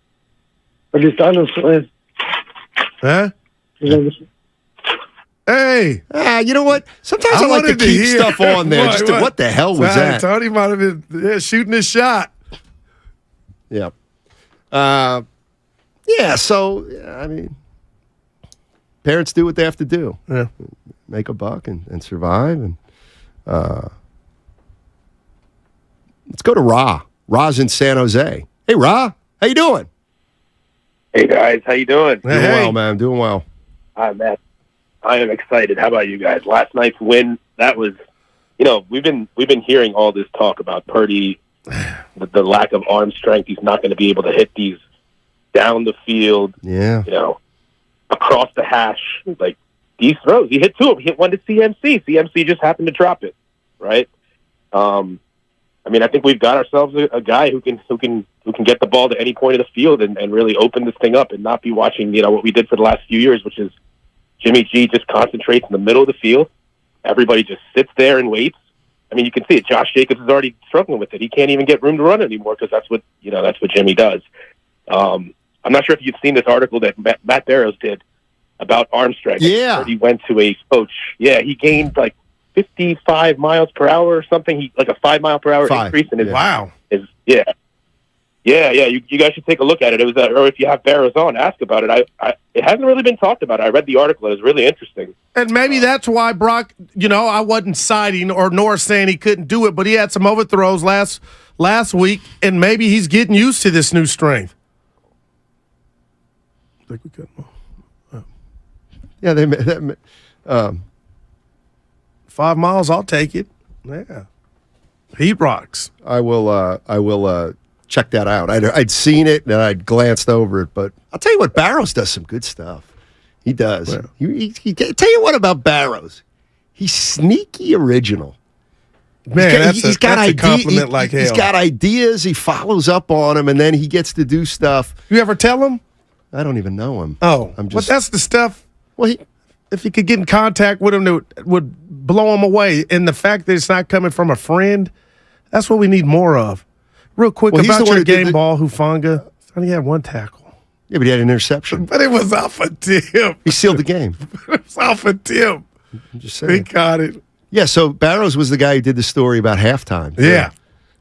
S7: Huh? Hey.
S8: You know what? Sometimes I like to keep stuff on there. What the hell was that?
S7: Tony might have been shooting his shot.
S8: Yeah. So, I mean, parents do what they have to do.
S7: Yeah.
S8: Make a buck and survive. And let's go to Ra. Ra's in San Jose. Hey, Ra. How you doing?
S14: Hey, guys. How you doing?
S8: Doing well, man. Doing well.
S14: Hi, Matt. I am excited. How about you guys? Last night's win, that was, we've been hearing all this talk about Purdy, the lack of arm strength. He's not going to be able to hit these down the field, across the hash, like these throws. He hit 2 of them. He hit one to CMC. CMC just happened to drop it, right? I think we've got ourselves a guy who can get the ball to any point of the field and really open this thing up and not be watching, what we did for the last few years, which is Jimmy G just concentrates in the middle of the field. Everybody just sits there and waits. You can see it. Josh Jacobs is already struggling with it. He can't even get room to run anymore because that's what Jimmy does. I'm not sure if you've seen this article that Matt Barrows did about arm strength.
S8: Yeah.
S14: He went to a coach. Yeah, he gained like 55 miles per hour or something. Like a 5 mile per hour increase in his.
S7: Wow.
S14: Yeah. You guys should take a look at it. It was, or if you have Barrows on, ask about it. It hasn't really been talked about. I read the article. It was really interesting.
S7: And maybe that's why Brock, I wasn't citing nor saying he couldn't do it, but he had some overthrows last week, and maybe he's getting used to this new strength. I think we could.
S8: Yeah,
S7: 5 miles, I'll take it. Yeah. Heat rocks.
S8: I will check that out. I'd seen it and I'd glanced over it, but I'll tell you what, Barrows does some good stuff. He does. Yeah. He tell you what about Barrows. He's sneaky original.
S7: Man, that's a compliment like hell.
S8: He's got ideas. He follows up on them, and then he gets to do stuff.
S7: You ever tell him?
S8: I don't even know him.
S7: Oh, but that's the stuff.
S8: Well,
S7: if you could get in contact with him, that would blow him away. And the fact that it's not coming from a friend, that's what we need more of. Real quick, about your game ball, Hufanga. He had 1 tackle.
S8: Yeah, but he had an interception.
S7: But it was off a tip.
S8: He sealed the game.
S7: It was off a tip.
S8: I'm just saying.
S7: He caught it.
S8: Yeah, so Barrows was the guy who did the story about halftime.
S7: Yeah.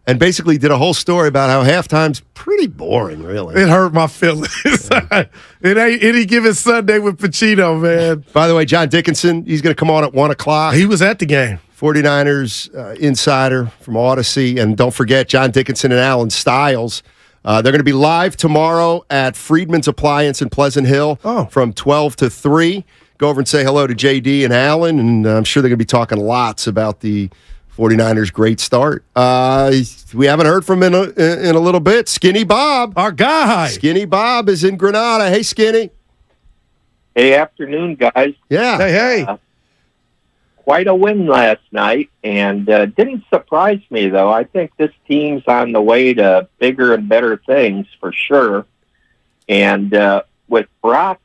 S8: And basically did a whole story about how halftime's pretty boring, really.
S7: It hurt my feelings. It ain't any given Sunday with Pacino, man.
S8: By the way, John Dickinson, he's going to come on at 1 o'clock.
S7: He was at the game.
S8: 49ers insider from Odyssey. And don't forget, John Dickinson and Alan Stiles. They're going to be live tomorrow at Friedman's Appliance in Pleasant Hill from 12 to 3. Go over and say hello to JD and Alan, and I'm sure they're going to be talking lots about the 49ers' great start. We haven't heard from him in a little bit. Skinny Bob.
S7: Our guy.
S8: Skinny Bob is in Granada. Hey, Skinny.
S11: Hey, afternoon, guys.
S8: Yeah.
S7: Hey.
S11: Quite a win last night, and didn't surprise me, though. I think this team's on the way to bigger and better things, for sure. And with Brock,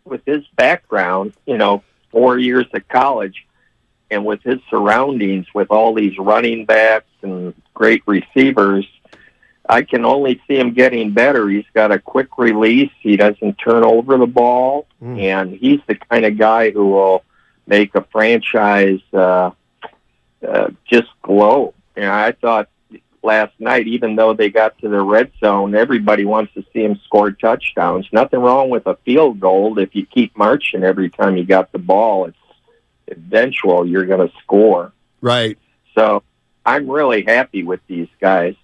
S11: with his background, 4 years at college, and with his surroundings, with all these running backs and great receivers, I can only see him getting better. He's got a quick release. He doesn't turn over the ball, and he's the kind of guy who will make a franchise just glow. I thought last night, even though they got to the red zone, everybody wants to see him score touchdowns. Nothing wrong with a field goal if you keep marching every time you got the ball. It's eventual you're going to score.
S8: Right.
S11: So I'm really happy with these guys.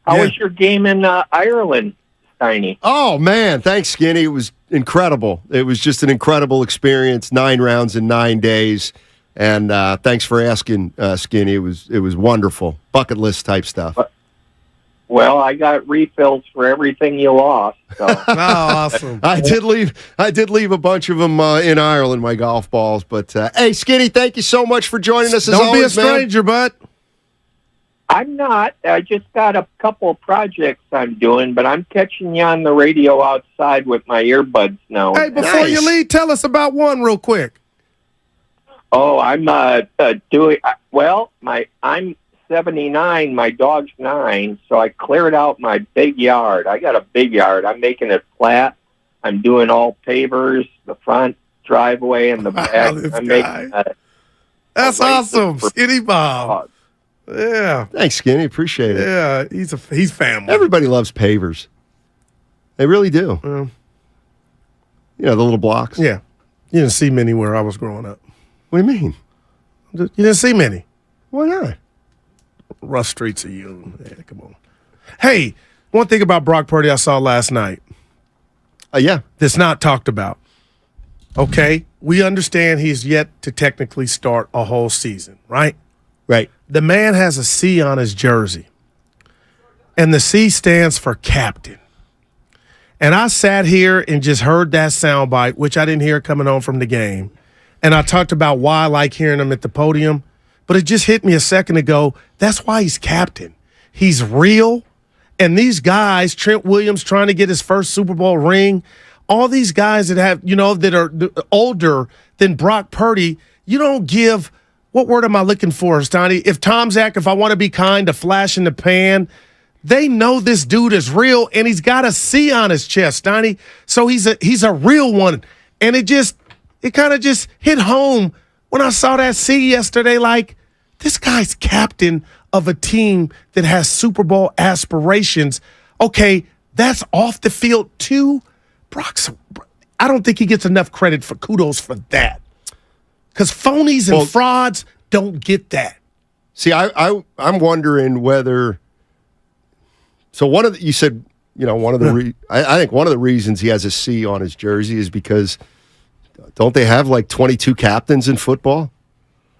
S11: How was your game in Ireland, Steiny?
S8: Oh, man. Thanks, Skinny. It was incredible. It was just an incredible experience. 9 rounds in 9 days. And thanks for asking, Skinny. It was wonderful. Bucket list type stuff.
S11: Well, I got refills for everything you lost. So.
S7: Awesome.
S8: I did leave a bunch of them in Ireland, my golf balls. But hey, Skinny, thank you so much for joining us.
S7: Don't be a stranger, bud.
S11: I'm not. I just got a couple of projects I'm doing, but I'm catching you on the radio outside with my earbuds now.
S7: Hey, before you leave, tell us about one real quick.
S11: Oh, I'm doing well. I'm 79. My dog's 9, so I cleared out my big yard. I got a big yard. I'm making it flat. I'm doing all pavers, the front driveway and the back. I'm making
S7: That's awesome, Skinny Bob. Yeah.
S8: Thanks, Skinny. Appreciate it.
S7: Yeah, he's family.
S8: Everybody loves pavers. They really do. The little blocks.
S7: Yeah. You didn't see many where I was growing up.
S8: What do you mean?
S7: You didn't see many.
S8: Why not?
S7: Rough streets of you. Yeah, come on. Hey, one thing about Brock Purdy I saw last night.
S8: Yeah.
S7: That's not talked about. Okay, we understand he's yet to technically start a whole season, right?
S8: Right.
S7: The man has a C on his jersey, and the C stands for captain. And I sat here and just heard that soundbite, which I didn't hear coming home from the game. And I talked about why I like hearing him at the podium. But it just hit me a second ago. That's why he's captain. He's real. And these guys, Trent Williams trying to get his first Super Bowl ring, all these guys that have, that are older than Brock Purdy, you don't give, what word am I looking for, Stoney? If Tom Zach, if I want to be kind, a flash in the pan, they know this dude is real, and he's got a C on his chest, Stoney. So he's a real one. And it kind of just hit home when I saw that C yesterday, like, this guy's captain of a team that has Super Bowl aspirations. Okay, that's off the field too. I don't think he gets enough credit for kudos for that. Because phonies and frauds don't get that.
S8: See, I'm wondering whether. So you said, one of the I think one of the reasons he has a C on his jersey is because don't they have like 22 captains in football?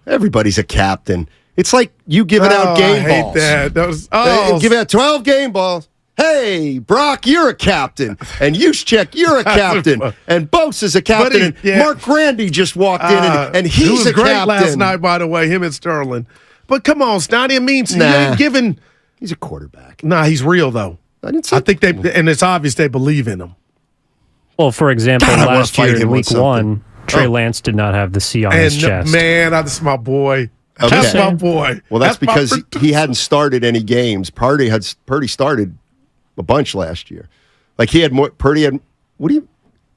S8: Everybody's a captain. It's like you giving out game balls.
S7: I hate that.
S8: Giving out 12 game balls. Hey, Brock, you're a captain. And Juszczyk, you're a captain. And Bose is a captain. And Mark Grandy just walked in, and he's
S7: was
S8: a
S7: great
S8: captain.
S7: last night, by the way, him and Sterling. But come on, Snotty, it means you ain't giving.
S8: He's a quarterback.
S7: Nah, he's real, though. I think and it's obvious they believe in him.
S10: Well, for example, last year in week 1, Trey Lance did not have the C on his chest.
S7: Man, that's my boy.
S8: Okay.
S7: That's my boy.
S8: Well, that's because he hadn't started any games. Purdy started a bunch last year. Like he had more. Purdy had. What do you?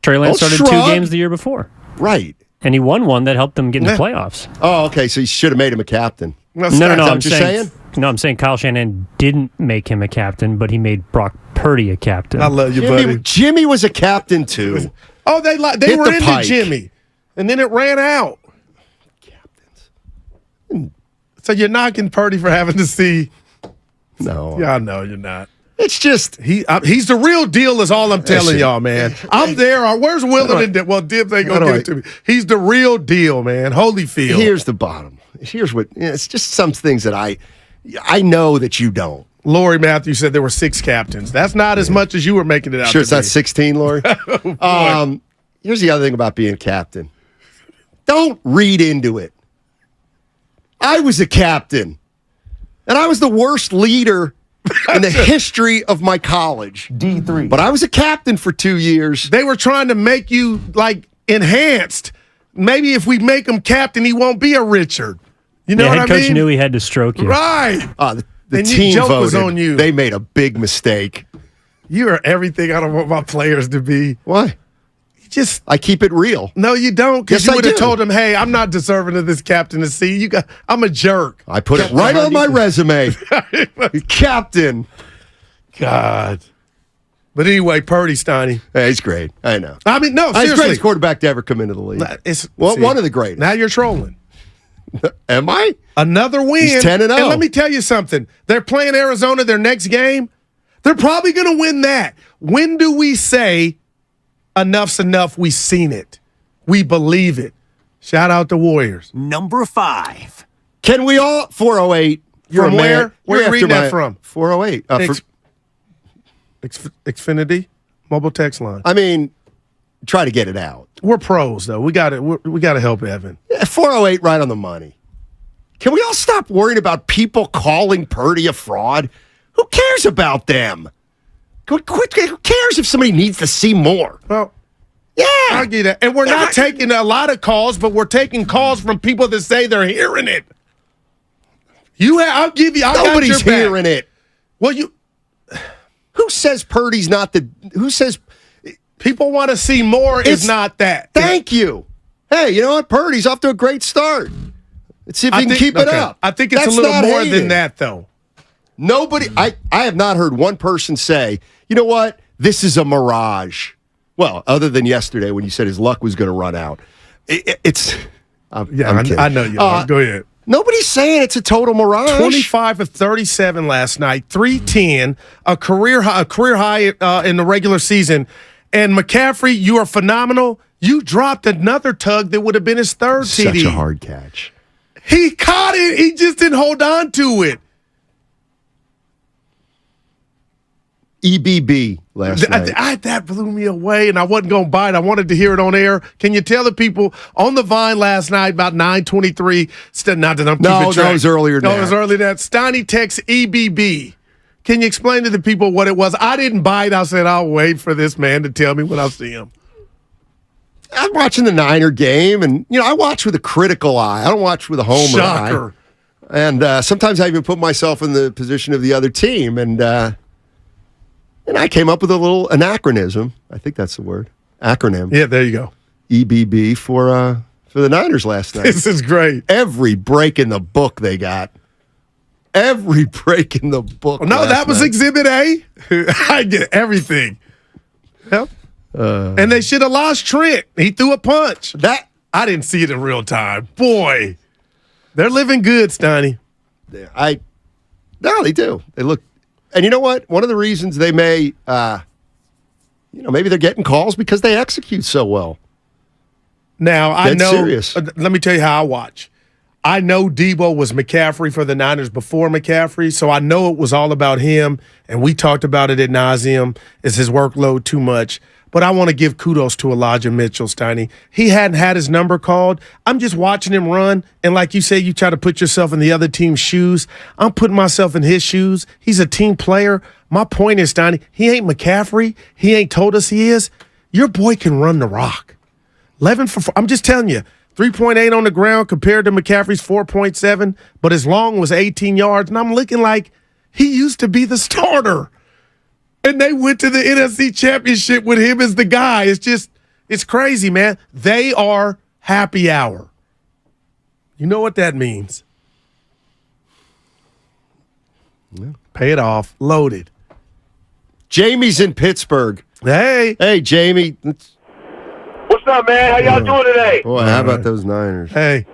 S10: Trey Lance started
S8: shrug.
S10: 2 games the year before.
S8: Right.
S10: And he won one that helped them get in the playoffs.
S8: Oh, okay. So you should have made him a captain.
S10: No.
S8: Is that
S10: I'm
S8: what you're saying?
S10: No, I'm saying Kyle Shanahan didn't make him a captain, but he made Brock Purdy a captain.
S7: I love you, buddy.
S8: Jimmy was a captain too.
S7: Oh, they
S8: Hit
S7: were
S8: the
S7: into
S8: pike.
S7: Jimmy, and then it ran out. Captains. So you're knocking Purdy for having to see?
S8: No.
S7: Yeah, I know you're not.
S8: It's just
S7: he's the real deal. Is all I'm telling
S8: Listen.
S7: y'all, man. I'm there. Where's Willard? Well, Dibs ain't gonna give it to me. He's the real deal, man. Holyfield.
S8: Here's the bottom. Here's what. It's just some things that I know that you don't.
S7: Lori Matthews said there were 6 captains. That's not as much as you were making it out.
S8: Sure,
S7: to
S8: it's
S7: be.
S8: not 16, Lori. Here's the other thing about being captain. Don't read into it. I was a captain, and I was the worst leader in the history of my college.
S7: D3.
S8: But I was a captain for 2 years.
S7: They were trying to make you like enhanced. Maybe if we make him captain, he won't be a Richard. You know what I
S10: head
S7: mean?
S10: coach knew he had to stroke you.
S7: Right.
S8: The
S7: And
S8: team
S7: joke
S8: voted.
S7: was on you.
S8: They made a big mistake.
S7: You are everything I don't want my players to be.
S8: Why? I keep it real.
S7: No, you don't. Because
S8: Yes,
S7: you
S8: I
S7: would have
S8: do.
S7: told him, "Hey, I'm not deserving of this captaincy. I'm a jerk."
S8: I put it right on my resume. Captain.
S7: God. But anyway, Purdy Steiny.
S8: Hey, he's great. I know.
S7: I mean, no,
S8: He's the
S7: seriously.
S8: greatest quarterback to ever come into the league.
S7: See,
S8: One of the greatest.
S7: Now you're trolling.
S8: Am I?
S7: Another win.
S8: He's 10-0.
S7: And let me tell you something. They're playing Arizona their next game. They're probably going to win that. When do we say enough's enough? We've seen it. We believe it. Shout out to Warriors.
S5: Number 5.
S8: Can we all 408?
S7: From where? Where you reading that from?
S8: 408.
S7: Xfinity mobile text line.
S8: I mean, try to get it out.
S7: We're pros though. We got to help Evan.
S8: 408 right on the money. Can we all stop worrying about people calling Purdy a fraud? Who cares about them? Who cares if somebody needs to see more?
S7: Well,
S8: yeah,
S7: I get that. And we're not taking a lot of calls, but we're taking calls from people that say they're hearing it. I'll give you.
S8: Nobody's hearing it.
S7: Well,
S8: who says Purdy's not the? Who says
S7: people want to see more? Is not that?
S8: Thank you. Hey, you know what? Purdy's off to a great start. Let's see if he can keep it up.
S7: I think it's a little more than that, though.
S8: Nobody. I have not heard one person say, you know what? This is a mirage. Well, other than yesterday when you said his luck was going to run out.
S7: I know you are. Go ahead.
S8: Nobody's saying it's a total mirage.
S7: 25 of 37 last night, 310, a career high in the regular season. And McCaffrey, you are phenomenal. You dropped another tug that would have been his third TD.
S8: Such a hard catch.
S7: He caught it. He just didn't hold on to it.
S8: EBB last night.
S7: That blew me away, and I wasn't going to bite. I wanted to hear it on air. Can you tell the people on the Vine last night about 9:23? Not that I'm keeping track.
S8: No, it was earlier than that.
S7: No, it was earlier than that. Steiny text EBB. Can you explain to the people what it was? I didn't bite. I said, I'll wait for this man to tell me when I see him.
S8: I'm watching the Niner game, and I watch with a critical eye. I don't watch with a homer
S7: Shocker.
S8: eye. And sometimes I even put myself in the position of the other team, and I came up with a little anachronism. I think that's the word. Acronym.
S7: Yeah, there you go.
S8: EBB for the Niners last night.
S7: This is great.
S8: Every break in the book they got. Every break in the book.
S7: No, that was Exhibit A. I get everything. Yep. And they should have lost Trent. He threw a punch. I didn't see it in real time. Boy, they're living good, Steiny.
S8: No, they do. They look. And you know what? One of the reasons they may, maybe they're getting calls because they execute so well.
S7: Now, I
S8: Dead
S7: know.
S8: serious.
S7: Let me tell you how I watch. I know Debo was McCaffrey for the Niners before McCaffrey, so I know it was all about him, and we talked about it ad nauseum. Is his workload too much? But I want to give kudos to Elijah Mitchell, Steiny. He hadn't had his number called. I'm just watching him run, and like you say, you try to put yourself in the other team's shoes. I'm putting myself in his shoes. He's a team player. My point is, Steiny, he ain't McCaffrey. He ain't told us he is. Your boy can run the rock. 11 for 4. I'm just telling you. 3.8 on the ground compared to McCaffrey's 4.7, but his long was 18 yards, and I'm looking like he used to be the starter. and they went to the NFC Championship with him as the guy. It's crazy, man. They are happy hour. You know what that means.
S8: Yeah.
S7: Pay it off. Loaded.
S8: Jamie's in Pittsburgh.
S7: Hey.
S8: Hey, Jamie.
S12: What's up, man? How y'all doing today?
S8: Boy, how about those Niners?
S7: Hey.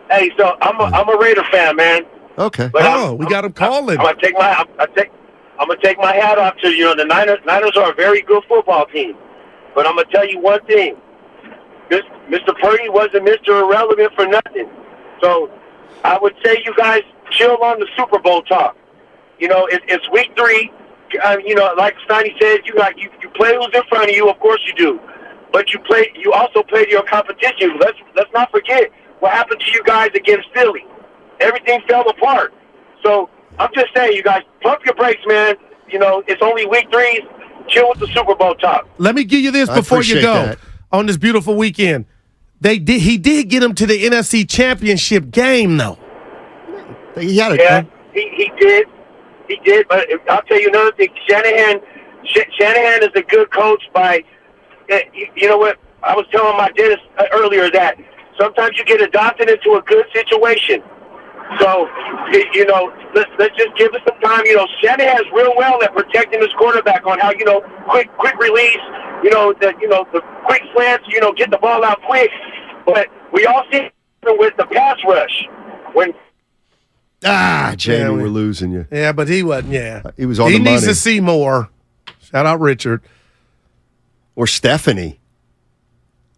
S12: Hey, so I'm a Raider fan, man.
S8: Okay.
S12: But
S7: we got him calling.
S12: I'm gonna take my hat off to the Niners. Niners are a very good football team, but I'm gonna tell you one thing: Mr. Purdy wasn't Mr. Irrelevant for nothing. So I would say you guys chill on the Super Bowl talk. It's week 3. Like Steiny said, you play who's in front of you. Of course you do, but you also played your competition. Let's not forget what happened to you guys against Philly. Everything fell apart. So I'm just saying, you guys, pump your brakes, man. It's only week 3. Chill with the Super Bowl talk.
S7: Let me give you this before you go.
S8: that.
S7: On this beautiful weekend. He did get him to the NFC Championship game, though.
S8: He had
S12: Yeah, he did. He did, but I'll tell you another thing. Shanahan is a good coach by, you know what? I was telling my dentist earlier that sometimes you get adopted into a good situation. So, let's just give it some time. Shanahan's real well at protecting his quarterback on how, quick release, the quick slants, get the ball out quick. But we all see it with the pass rush.
S8: Jamie, we're losing you.
S7: Yeah, but he wasn't,
S8: He was on the money.
S7: He needs to see more. Shout out Richard.
S8: Or Stephanie.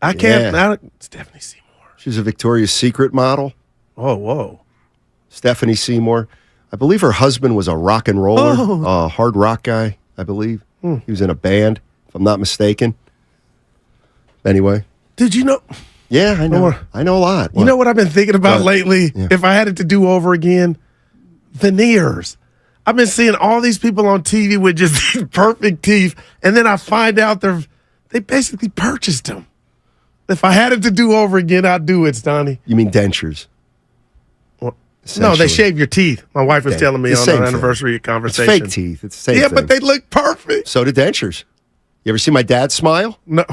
S7: I can't. Stephanie Seymour.
S8: She's a Victoria's Secret model.
S7: Whoa.
S8: Stephanie Seymour. I believe her husband was a rock and roller, a hard rock guy, I believe. He was in a band, if I'm not mistaken. Anyway.
S7: Did you know?
S8: Yeah, I know. I know a lot.
S7: You know what I've been thinking about lately?
S8: Yeah.
S7: If I had it to do over again? Veneers. I've been seeing all these people on TV with just these perfect teeth, and then I find out they basically purchased them. If I had it to do over again, I'd do it, Stoney.
S8: You mean dentures?
S7: No, they shave your teeth. My wife was telling me
S8: It's
S7: on
S8: the
S7: our
S8: same thing.
S7: anniversary
S8: It's
S7: conversation.
S8: fake teeth. It's the same thing.
S7: But they look perfect.
S8: So do dentures. You ever see my dad smile?
S7: No.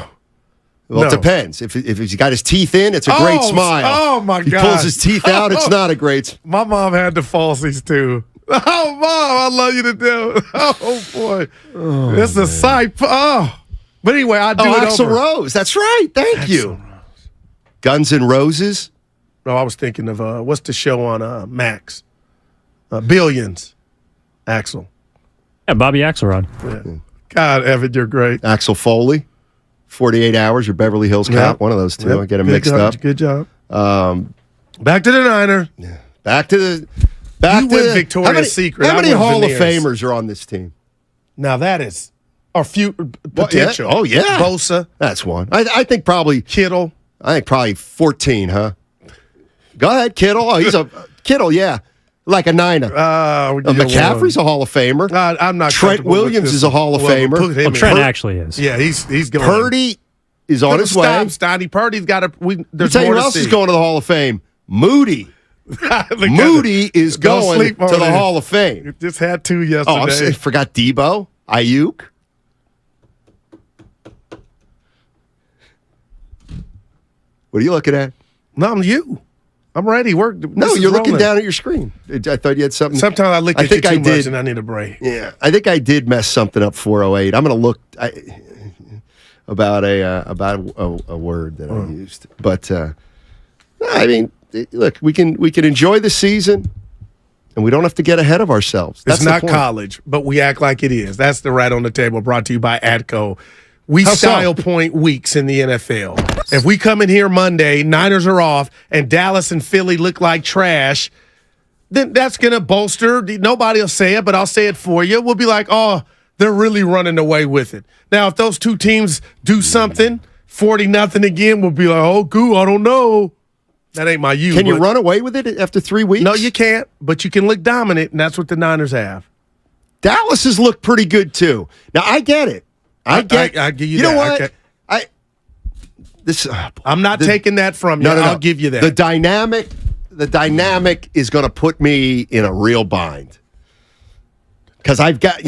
S8: Well, it depends. If he's got his teeth in, it's a great smile.
S7: Oh, my God.
S8: If he pulls his teeth out, it's not a great
S7: My mom had the falsies, too. Oh, Mom, I love you to death. Oh, boy. It's a sight. Oh. But anyway, I do it
S8: Axl
S7: over.
S8: Rose. That's right. Thank you. Guns N' Roses.
S7: No, I was thinking of, what's the show on Max? Billions. Axel.
S10: Yeah, Bobby Axelrod.
S7: Yeah. God, Evan, you're great.
S8: Axel Foley. 48 Hours or Beverly Hills Cop. One of those two. I get them mixed up.
S7: Good job. Back to the Niner.
S8: Yeah. Back to
S7: Victoria's Secret.
S8: How many
S7: I went
S8: Hall of
S7: Veneers.
S8: Famers are on this team?
S7: Now that is our potential.
S8: Oh, yeah.
S7: Bosa.
S8: That's one. I think probably
S7: Kittle.
S8: I think probably 14, huh? Go ahead, Kittle. Oh, he's a Kittle, yeah. Like a Niner. McCaffrey's a Hall of Famer.
S7: I'm not.
S8: Trent Williams is a Hall of Famer.
S10: Trent actually is.
S7: Yeah, he's going.
S8: Purdy is on his way.
S7: Stoddy. Purdy's got to.
S8: I'll tell you who else is going to the Hall of Fame. Moody. Moody is going to the Hall of Fame.
S7: Just had 2 yesterday.
S8: I forgot Debo. Ayuk. What are you looking at?
S7: No, I'm you. I'm ready.
S8: No, you're looking down at your screen. I thought you had something.
S7: Sometimes I look at you too much and I need a break.
S8: Yeah, I think I did mess something up 408. I'm going to look about a word that I used. But, I mean, look, we can enjoy the season, and we don't have to get ahead of ourselves. That's
S7: It's not college, but we act like it is. That's the Right on the Table brought to you by ATCO. We style point weeks in the NFL. If we come in here Monday, Niners are off, and Dallas and Philly look like trash, then that's going to bolster. Nobody will say it, but I'll say it for you. We'll be like, oh, they're really running away with it. Now, if those two teams do something, 40-0 again, we'll be like, oh, goo, I don't know. That ain't my you.
S8: Can you run away with it after 3 weeks?
S7: No, you can't, but you can look dominant, and that's what the Niners have.
S8: Dallas has looked pretty good, too. Now, I get it. I give you
S7: that.
S8: You know what?
S7: I'm not taking that from you.
S8: No.
S7: I'll give you that.
S8: The dynamic is going to put me in a real bind. Because I've got,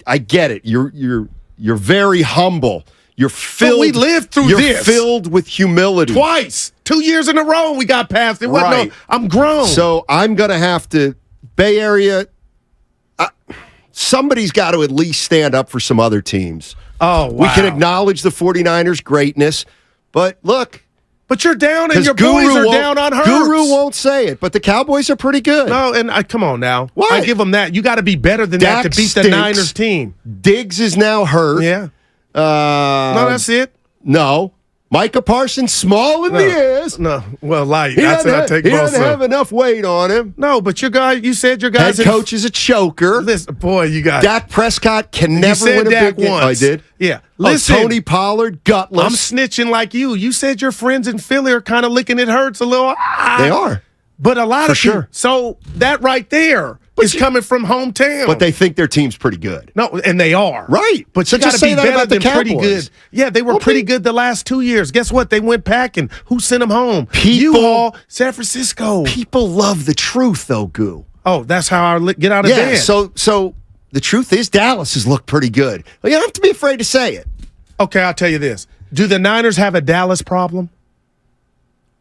S8: I get it. You're very humble. You're filled.
S7: But we lived through
S8: you're
S7: this.
S8: Filled with humility.
S7: Twice. 2 years in a row we got past it.
S8: Right.
S7: No, I'm grown.
S8: So I'm going to have to, Bay Area, somebody's got to at least stand up for some other teams.
S7: Oh, wow.
S8: We can acknowledge the 49ers' greatness, but look.
S7: But you're down and your boys are down on Hurts.
S8: Guru won't say it, but the Cowboys are pretty good.
S7: No, and come on now.
S8: What?
S7: I give them that. You got to be better than
S8: Dak
S7: that to beat
S8: stinks.
S7: the Niners team.
S8: Diggs is now hurt.
S7: Yeah. No, that's it.
S8: No. Micah Parsons, small in the ears.
S7: No, well, light.
S8: He
S7: Take
S8: doesn't have enough weight on him.
S7: No, but you said your guys.
S8: Head coach is a choker.
S7: Listen, boy, you got
S8: Dak Prescott can never
S7: said
S8: win a
S7: Dak
S8: big game.
S7: once.
S8: I did.
S7: Yeah.
S8: Listen, Tony Pollard, gutless.
S7: I'm snitching like you. You said your friends in Philly are kind of licking it hurts a little.
S8: They are.
S7: But a lot
S8: For
S7: of people.
S8: sure.
S7: So that right there is coming from hometown.
S8: But they think their team's pretty good.
S7: No, and they are.
S8: Right.
S7: But
S8: So
S7: you got
S8: just
S7: to
S8: say
S7: be
S8: that
S7: better
S8: about the
S7: than pretty
S8: Cowboys.
S7: good. Yeah, they were pretty good the last 2 years. Guess what? They went packing. Who sent them home? U-Haul, San Francisco.
S8: People love the truth, though, Goo.
S7: Oh, that's how I get out of bed.
S8: So the truth is Dallas has looked pretty good. Well, you don't have to be afraid to say it.
S7: Okay, I'll tell you this. Do the Niners have a Dallas problem?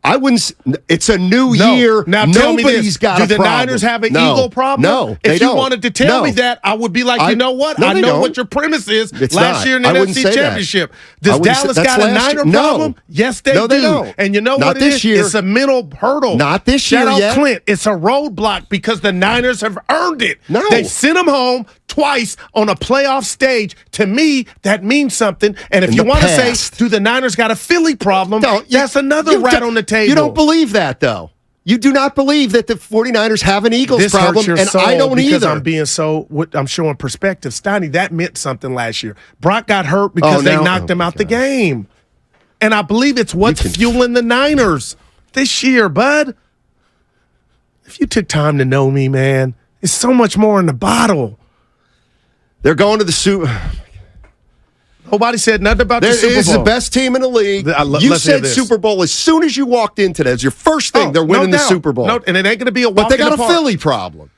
S8: I wouldn't. It's a new year.
S7: Now tell me
S8: Nobody's
S7: this.
S8: got
S7: Do
S8: a
S7: the
S8: problem.
S7: Niners have an
S8: No.
S7: ego problem?
S8: No, they
S7: If you
S8: don't.
S7: wanted to tell
S8: No.
S7: me that, I would be like, you know what?
S8: No,
S7: I
S8: they
S7: know
S8: don't.
S7: what your premise is.
S8: It's
S7: last
S8: not.
S7: year in the
S8: I wouldn't
S7: NFC
S8: say that.
S7: Championship.
S8: I
S7: Does
S8: wouldn't say-
S7: Dallas
S8: that's
S7: got a
S8: last
S7: Niner
S8: year. No.
S7: problem? Yes, they
S8: No,
S7: do.
S8: they don't.
S7: And you know
S8: Not
S7: what it
S8: this
S7: is?
S8: year.
S7: It's a mental hurdle.
S8: Not this
S7: Shout
S8: year
S7: out
S8: yet.
S7: Clint. It's a roadblock because the Niners have earned it.
S8: No.
S7: They sent them home twice on a playoff stage. To me, that means something. And if
S8: In
S7: you
S8: the
S7: want to say,
S8: past.
S7: do the Niners got a Philly problem? That's another rat on the table.
S8: You don't believe that, though. You do not believe that the 49ers have an Eagles
S7: This
S8: problem,
S7: hurts your
S8: and
S7: soul
S8: I don't
S7: because
S8: either.
S7: I'm showing perspective. Steiny, that meant something last year. Brock got hurt because they knocked him out the game. And I believe it's what's fueling the Niners this year, bud. If you took time to know me, man, it's so much more in the bottle.
S8: They're going to the Super.
S7: Nobody said nothing about the Super Bowl.
S8: It's the best team in the league. You
S7: let's hear
S8: said
S7: this.
S8: Super Bowl as soon as you walked into that. It's your first thing. They're winning
S7: no
S8: the
S7: doubt.
S8: Super Bowl.
S7: No, and it ain't going to be a walk
S8: But they
S7: in the
S8: got a
S7: park.
S8: Philly problem.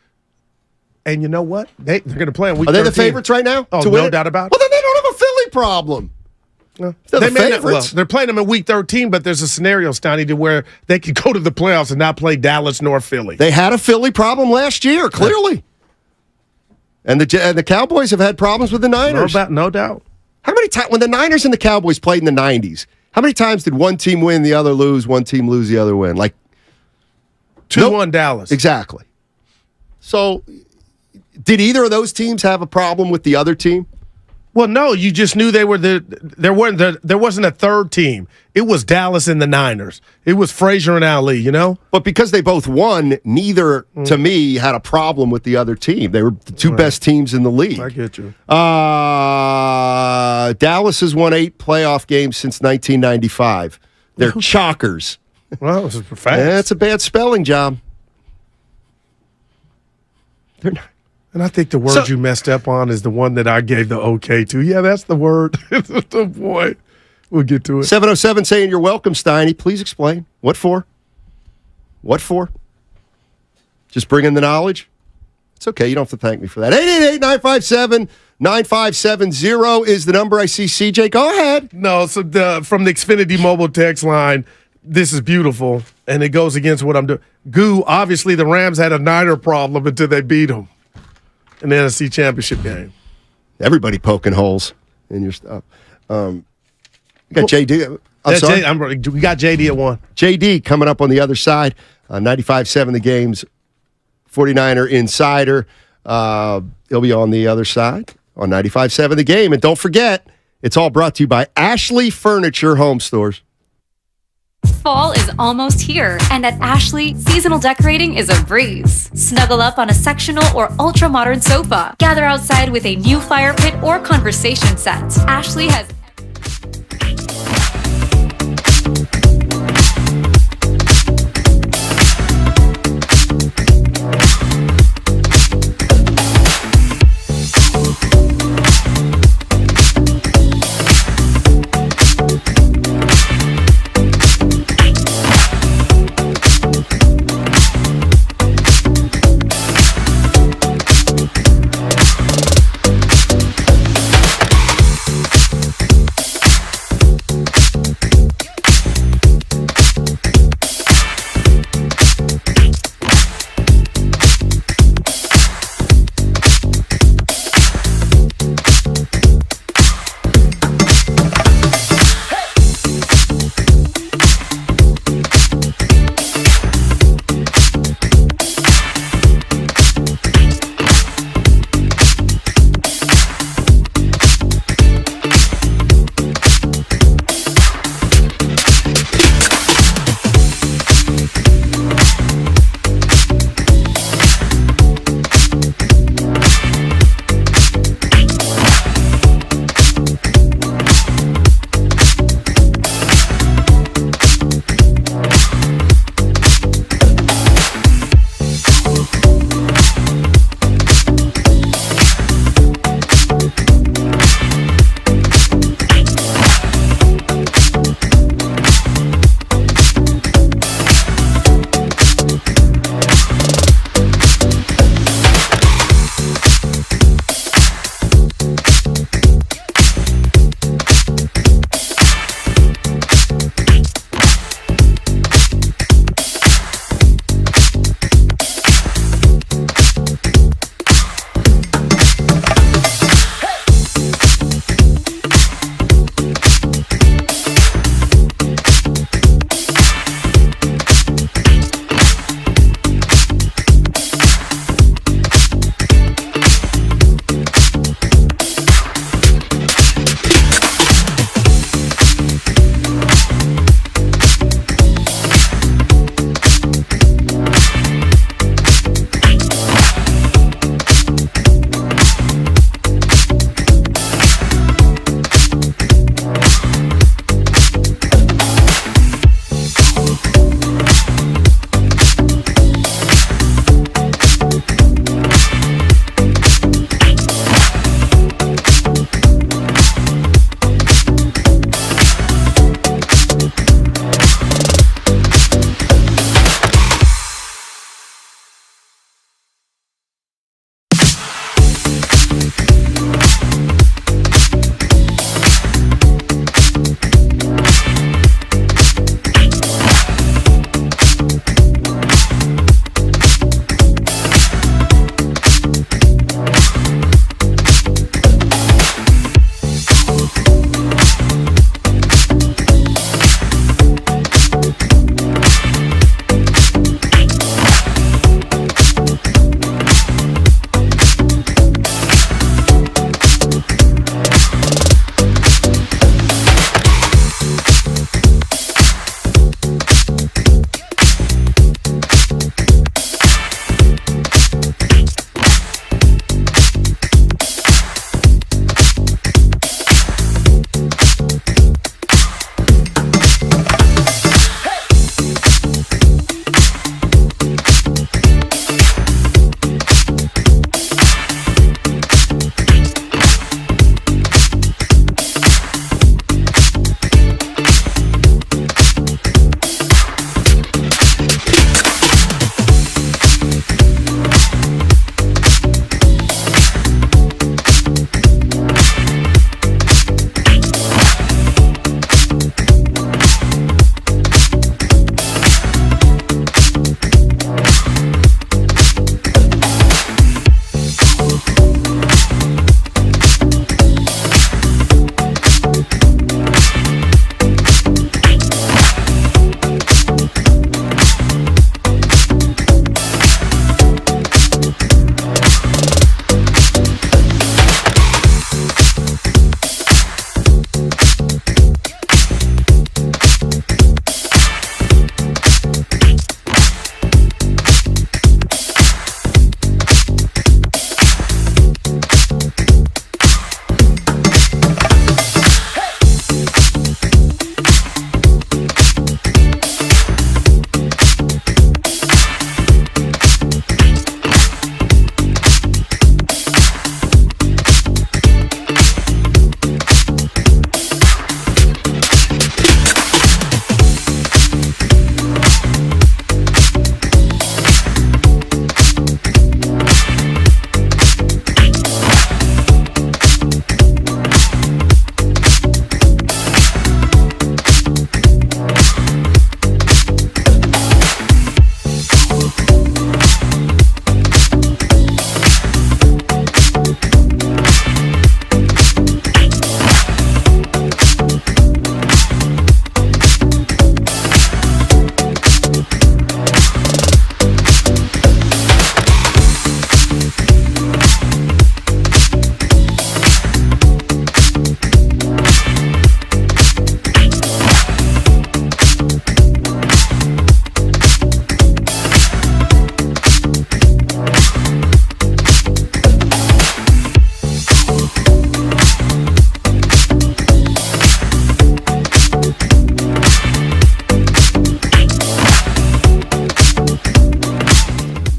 S7: And you know what? They're going to play in week
S8: Are they the
S7: 13.
S8: favorites right now?
S7: Oh,
S8: to win
S7: no
S8: it?
S7: doubt about it.
S8: Well, then they don't have a Philly problem. They're the
S7: They may not,
S8: favorites.
S7: they're playing them in week 13, but there's a scenario, Steiny, to where they could go to the playoffs and not play Dallas nor Philly.
S8: They had a Philly problem last year, clearly. And the Cowboys have had problems with the Niners.
S7: No doubt.
S8: How many times, when the Niners and the Cowboys played in the 90s, how many times did one team win, the other lose, one team lose, the other win? Like
S7: 2-1 Dallas.
S8: Exactly. So, did either of those teams have a problem with the other team?
S7: Well, no, you just knew there wasn't a third team. It was Dallas and the Niners. It was Frazier and Ali, you know?
S8: But because they both won, neither, to me, had a problem with the other team. They were the two best teams in the league.
S7: I get you.
S8: Dallas has won 8 playoff games since 1995. They're chalkers.
S7: Well, this is perfect.
S8: That's a bad spelling job. They're not.
S7: And I think the word you messed up on is the one that I gave the okay to. Yeah, that's the word. Oh, boy. We'll get to it.
S8: 707 saying you're welcome, Steiny. Please explain. What for? What for? Just bring in the knowledge? It's okay. You don't have to thank me for that. 888-957-9570 is the number. I see CJ. Go ahead.
S7: No, so from the Xfinity mobile text line, this is beautiful, and it goes against what I'm doing. Goo, obviously the Rams had a Niner problem until they beat them in the NFC Championship game.
S8: Everybody poking holes in your stuff. You got JD. I'm sorry.
S7: We got JD at 1.
S8: JD coming up on the other side. 95.7 The Game's 49er Insider. He'll be on the other side on 95.7 The Game. And don't forget, it's all brought to you by Ashley Furniture Home Stores.
S17: Fall is almost here, and at Ashley, seasonal decorating is a breeze. Snuggle up on a sectional or ultra-modern sofa. Gather outside with a new fire pit or conversation set. Ashley has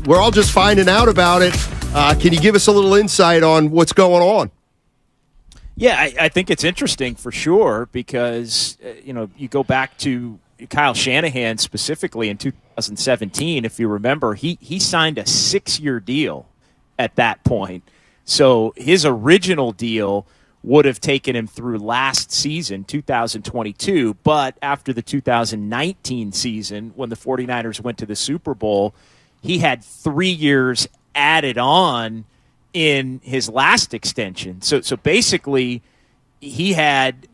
S8: we're all just finding out about it. Can you give us a little insight on what's going on?
S18: Yeah, I think it's interesting for sure because, you go back to Kyle Shanahan specifically in 2017, if you remember, he signed a 6-year deal at that point. So his original deal would have taken him through last season, 2022, but after the 2019 season, when the 49ers went to the Super Bowl, he had 3 years added on in his last extension. So basically, he had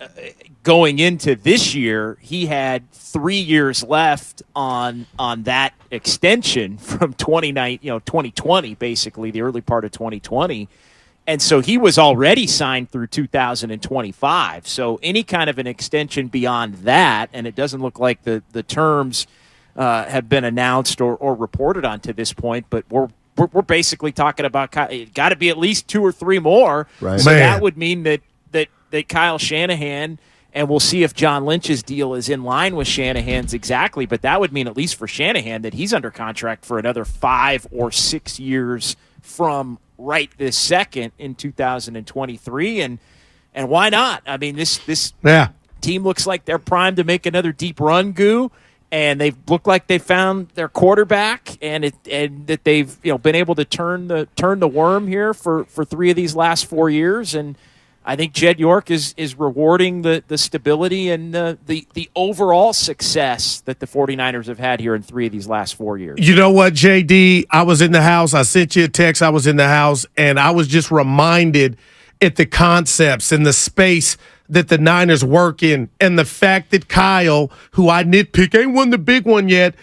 S18: going into this year, he had 3 years left on that extension from 2020, basically the early part of 2020. And so he was already signed through 2025. So any kind of an extension beyond that, and it doesn't look like the terms have been announced or reported on to this point, but we're basically talking about it got to be at least 2 or 3 more.
S8: Right.
S18: So that would mean that Kyle Shanahan, and we'll see if John Lynch's deal is in line with Shanahan's exactly, but that would mean at least for Shanahan that he's under contract for another 5 or 6 years from right this second in 2023. And why not? I mean, this team looks like they're primed to make another deep run, Goo. And they look like they found their quarterback, and that they've been able to turn the worm here for 3 of these last 4 years. And I think Jed York is rewarding the stability and the overall success that the 49ers have had here in 3 of these last 4 years.
S7: You know what, JD? I was in the house. I sent you a text. I was in the house, and I was just reminded at the concepts and the space that the Niners work in, and the fact that Kyle, who I nitpick, ain't won the big one yet,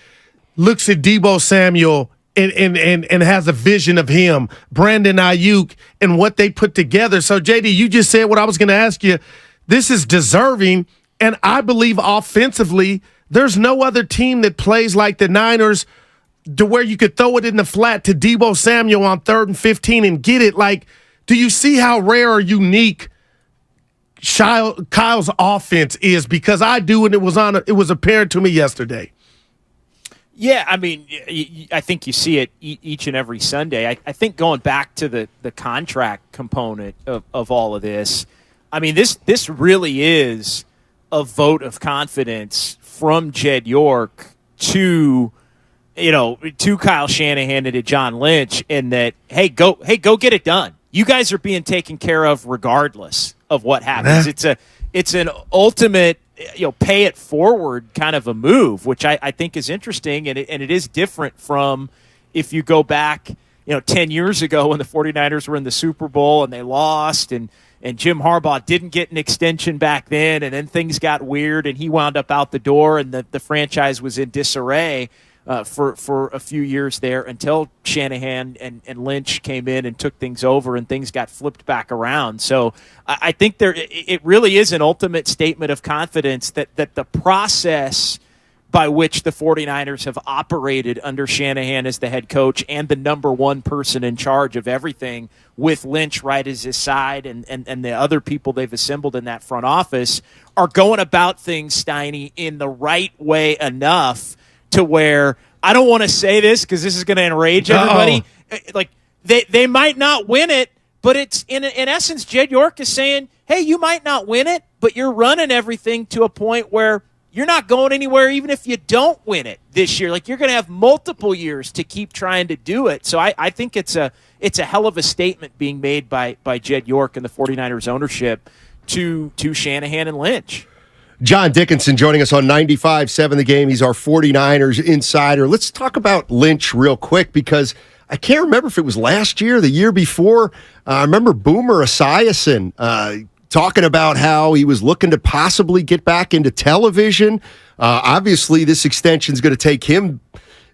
S7: looks at Deebo Samuel and has a vision of him, Brandon Ayuk, and what they put together. So, JD, you just said what I was going to ask you. This is deserving, and I believe offensively there's no other team that plays like the Niners to where you could throw it in the flat to Deebo Samuel on 3rd and 15 and get it. Like, do you see how rare or unique Kyle's offense is? Because I do, and it was apparent to me yesterday.
S18: Yeah, I mean, I think you see it each and every Sunday. I think going back to the contract component of all of this, I mean, this really is a vote of confidence from Jed York to Kyle Shanahan and to John Lynch in that, hey, go get it done. You guys are being taken care of regardless of what happens. It's an ultimate, pay it forward kind of a move, which I think is interesting, and it is different from if you go back, 10 years ago when the 49ers were in the Super Bowl and they lost, and Jim Harbaugh didn't get an extension back then, and then things got weird and he wound up out the door, and the franchise was in disarray for a few years there until Shanahan and Lynch came in and took things over, and things got flipped back around. So I think it really is an ultimate statement of confidence that the process by which the 49ers have operated under Shanahan as the head coach and the number one person in charge of everything with Lynch right as his side and the other people they've assembled in that front office are going about things, Steiny, in the right way enough to where, I don't want to say this because this is going to enrage everybody. Like they might not win it, but it's in essence, Jed York is saying, hey, you might not win it, but you're running everything to a point where you're not going anywhere even if you don't win it this year. Like, you're going to have multiple years to keep trying to do it. So I think it's a hell of a statement being made by Jed York and the 49ers ownership to Shanahan and Lynch.
S8: John Dickinson joining us on 95.7 The Game. He's our 49ers insider. Let's talk about Lynch real quick, because I can't remember if it was last year or the year before. I remember Boomer Esiason talking about how he was looking to possibly get back into television. Obviously, this extension is going to take him,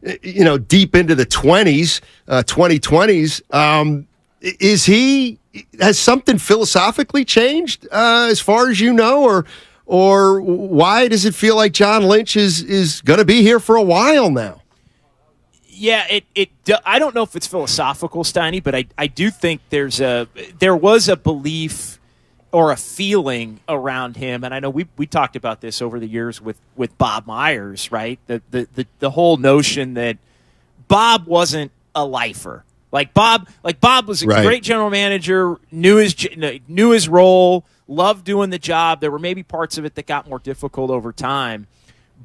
S8: deep into the 2020s. Has something philosophically changed as far as you know, or why does it feel like John Lynch is going to be here for a while now?
S18: Yeah, I don't know if it's philosophical, Steiny, but I do think there was a belief or a feeling around him, and I know we talked about this over the years with Bob Myers, right? The whole notion that Bob wasn't a lifer. Like Bob was a
S8: Right.
S18: great general manager, knew his role, loved doing the job. There were maybe parts of it that got more difficult over time,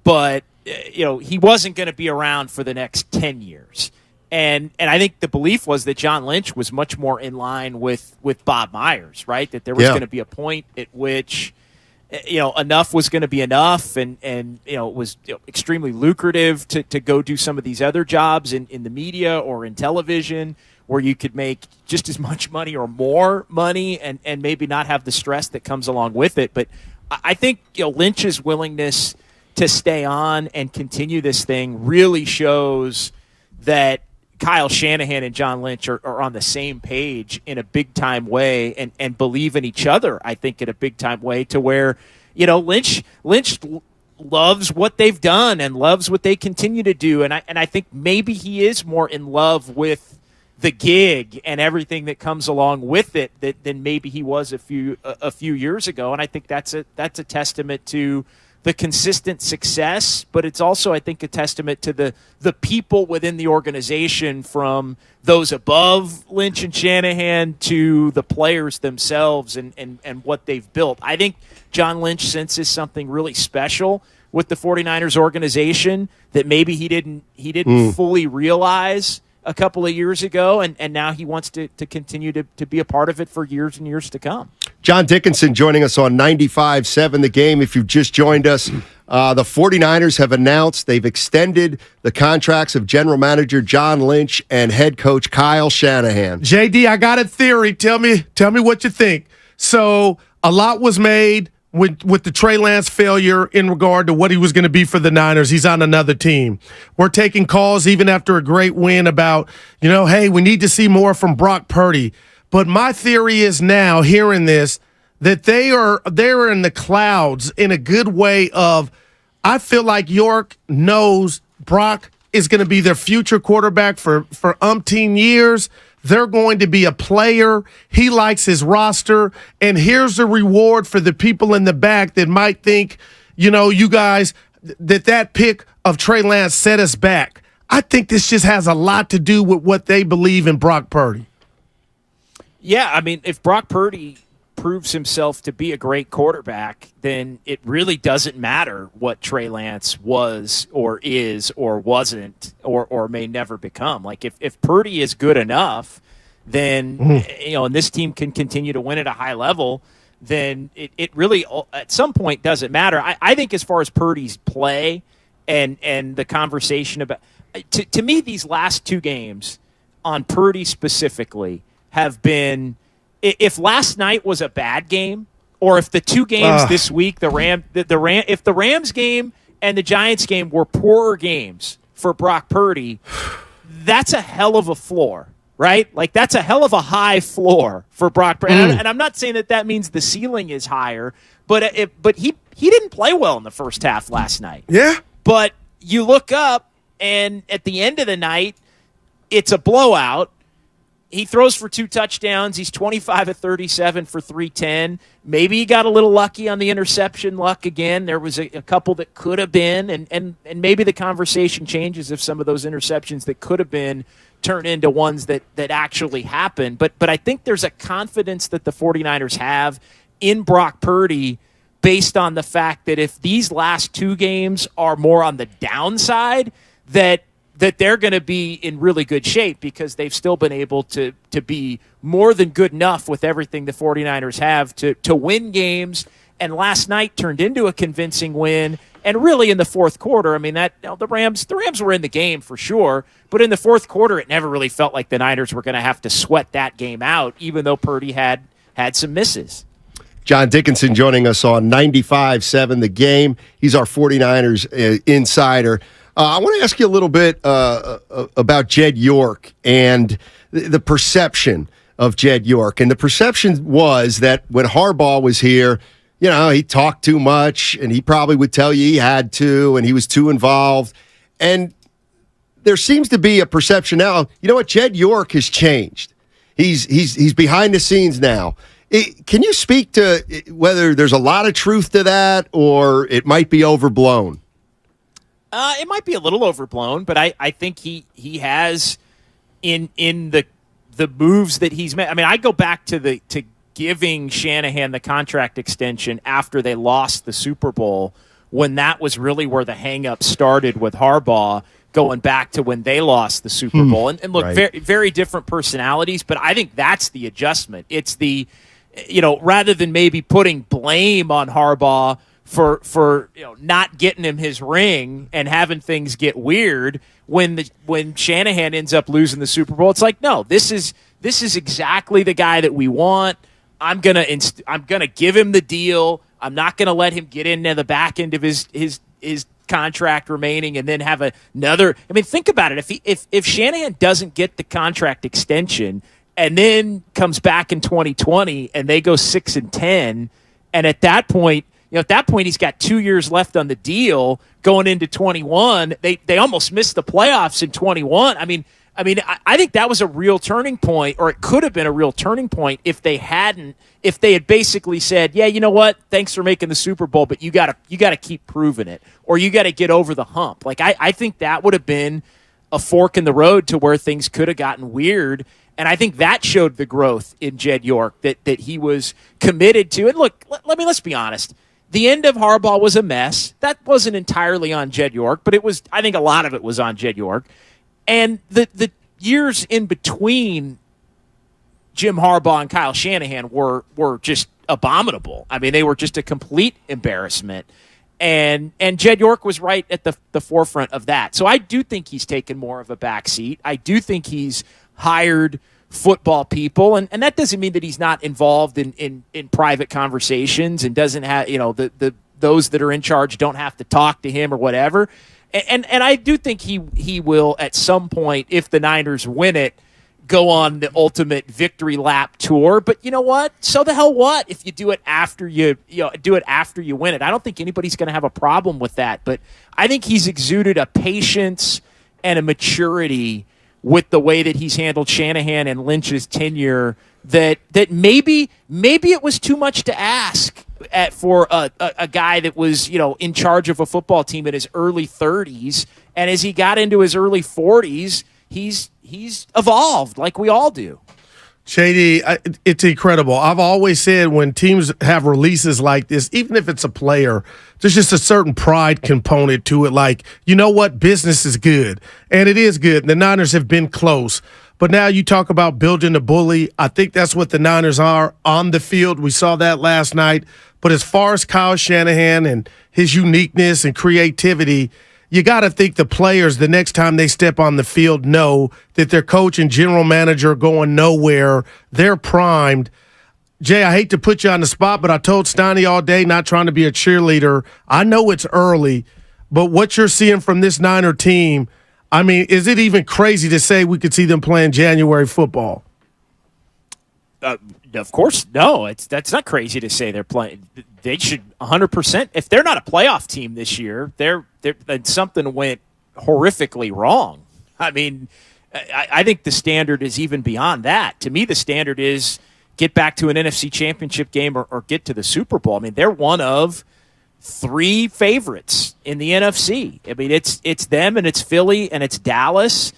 S18: but he wasn't going to be around for the next 10 years. And I think the belief was that John Lynch was much more in line with Bob Myers, right? That there was going to be a point at which enough was going to be enough, and it was extremely lucrative to go do some of these other jobs in the media or in television, where you could make just as much money or more money, and maybe not have the stress that comes along with it. But I think Lynch's willingness to stay on and continue this thing really shows that Kyle Shanahan and John Lynch are on the same page in a big-time way and believe in each other, I think, in a big-time way, to where, Lynch loves what they've done and loves what they continue to do. And I think maybe he is more in love with the gig and everything that comes along with it than maybe he was a few years ago. And I think that's a testament to the consistent success, but it's also, I think, a testament to the people within the organization, from those above Lynch and Shanahan to the players themselves and what they've built. I think John Lynch senses something really special with the 49ers organization that maybe he didn't fully realize a couple of years ago, and now he wants to continue to be a part of it for years and years to come.
S8: John Dickinson joining us on 95.7 The Game. If you've just joined us, the 49ers have announced they've extended the contracts of general manager John Lynch and head coach Kyle Shanahan.
S7: JD, I got a theory. Tell me what you think. So a lot was made with the Trey Lance failure in regard to what he was going to be for the Niners. He's on another team. We're taking calls even after a great win about, hey, we need to see more from Brock Purdy. But my theory is now, hearing this, that they're in the clouds in a good way of, I feel like York knows Brock is going to be their future quarterback for umpteen years. They're going to be a player. He likes his roster. And here's the reward for the people in the back that might think, you guys, that pick of Trey Lance set us back. I think this just has a lot to do with what they believe in Brock Purdy.
S18: Yeah, I mean, if Brock Purdy proves himself to be a great quarterback, then it really doesn't matter what Trey Lance was or is or wasn't or may never become. Like, if Purdy is good enough, then, and this team can continue to win at a high level, then it really at some point doesn't matter. I think as far as Purdy's play and the conversation about, to me, these last two games on Purdy specifically have been, if last night was a bad game, or if the two games this week, if the Rams game and the Giants game were poorer games for Brock Purdy, that's a hell of a floor, right? Like, that's a hell of a high floor for Brock Purdy. And I'm not saying that means the ceiling is higher, but he didn't play well in the first half last night.
S7: Yeah.
S18: But you look up, and at the end of the night, it's a blowout. He throws for 2 touchdowns. He's 25 of 37 for 310. Maybe he got a little lucky on the interception luck again. There was a couple that could have been, and maybe the conversation changes if some of those interceptions that could have been turn into ones that actually happen. But I think there's a confidence that the 49ers have in Brock Purdy based on the fact that if these last two games are more on the downside, that they're going to be in really good shape because they've still been able to be more than good enough with everything the 49ers have to win games. And last night turned into a convincing win. And really in the fourth quarter, I mean, the Rams were in the game for sure, but in the fourth quarter, it never really felt like the Niners were going to have to sweat that game out, even though Purdy had some misses.
S8: John Dickinson joining us on 95.7 The Game. He's our 49ers insider. I want to ask you a little bit about Jed York and the perception of Jed York. And the perception was that when Harbaugh was here, he talked too much, and he probably would tell you he had to, and he was too involved. And there seems to be a perception now, Jed York has changed. He's behind the scenes now. Can you speak to whether there's a lot of truth to that or it might be overblown?
S18: It might be a little overblown, but I think he has in the moves that he's made. I mean, I go back to giving Shanahan the contract extension after they lost the Super Bowl, when that was really where the hang-up started with Harbaugh, going back to when they lost the Super Bowl. And look,
S8: Right.
S18: very, very different personalities, but I think that's the adjustment. It's the, rather than maybe putting blame on Harbaugh for not getting him his ring and having things get weird when Shanahan ends up losing the Super Bowl, it's like, no, this is exactly the guy that we want. I'm gonna give him the deal. I'm not gonna let him get into the back end of his contract remaining and then have another. I mean, think about it. If Shanahan doesn't get the contract extension and then comes back in 2020 and they go 6-10, and at that point he's got 2 years left on the deal going into 21. They almost missed the playoffs in 21. I mean, I think that was a real turning point, or it could have been a real turning point if they had basically said, yeah, you know what, thanks for making the Super Bowl, but you gotta keep proving it, or you gotta get over the hump. Like I think that would have been a fork in the road to where things could have gotten weird. And I think that showed the growth in Jed York that he was committed to. And look, let's be honest. The end of Harbaugh was a mess. That wasn't entirely on Jed York, but I think a lot of it was on Jed York. And the years in between Jim Harbaugh and Kyle Shanahan were just abominable. I mean, they were just a complete embarrassment. And Jed York was right at the forefront of that. So I do think he's taken more of a backseat. I do think he's hired football people, and that doesn't mean that he's not involved in private conversations and doesn't have, those that are in charge don't have to talk to him or whatever. And I do think he will at some point, if the Niners win it, go on the ultimate victory lap tour. But you know what? So the hell what if you do it after you win it? I don't think anybody's going to have a problem with that. But I think he's exuded a patience and a maturity with the way that he's handled Shanahan and Lynch's tenure that maybe it was too much to ask for a guy that was in charge of a football team in his early 30s, and as he got into his early 40s, he's evolved like we all do.
S7: JD, it's incredible. I've always said when teams have releases like this, even if it's a player, there's just a certain pride component to it. Like, you know what? Business is good. And it is good. The Niners have been close. But now you talk about building a bully. I think that's what the Niners are on the field. We saw that last night. But as far as Kyle Shanahan and his uniqueness and creativity, you got to think the players, the next time they step on the field, know that their coach and general manager are going nowhere. They're primed. Jay, I hate to put you on the spot, but I told Steiny all day, not trying to be a cheerleader. I know it's early, but what you're seeing from this Niner team, I mean, is it even crazy to say we could see them playing January football?
S18: Of course, no. That's not crazy to say they're playing. They should 100%. If they're not a playoff team this year, then something went horrifically wrong. I mean, I think the standard is even beyond that. To me, the standard is get back to an NFC Championship game or get to the Super Bowl. I mean, they're one of three favorites in the NFC. I mean, it's them and it's Philly and it's Dallas.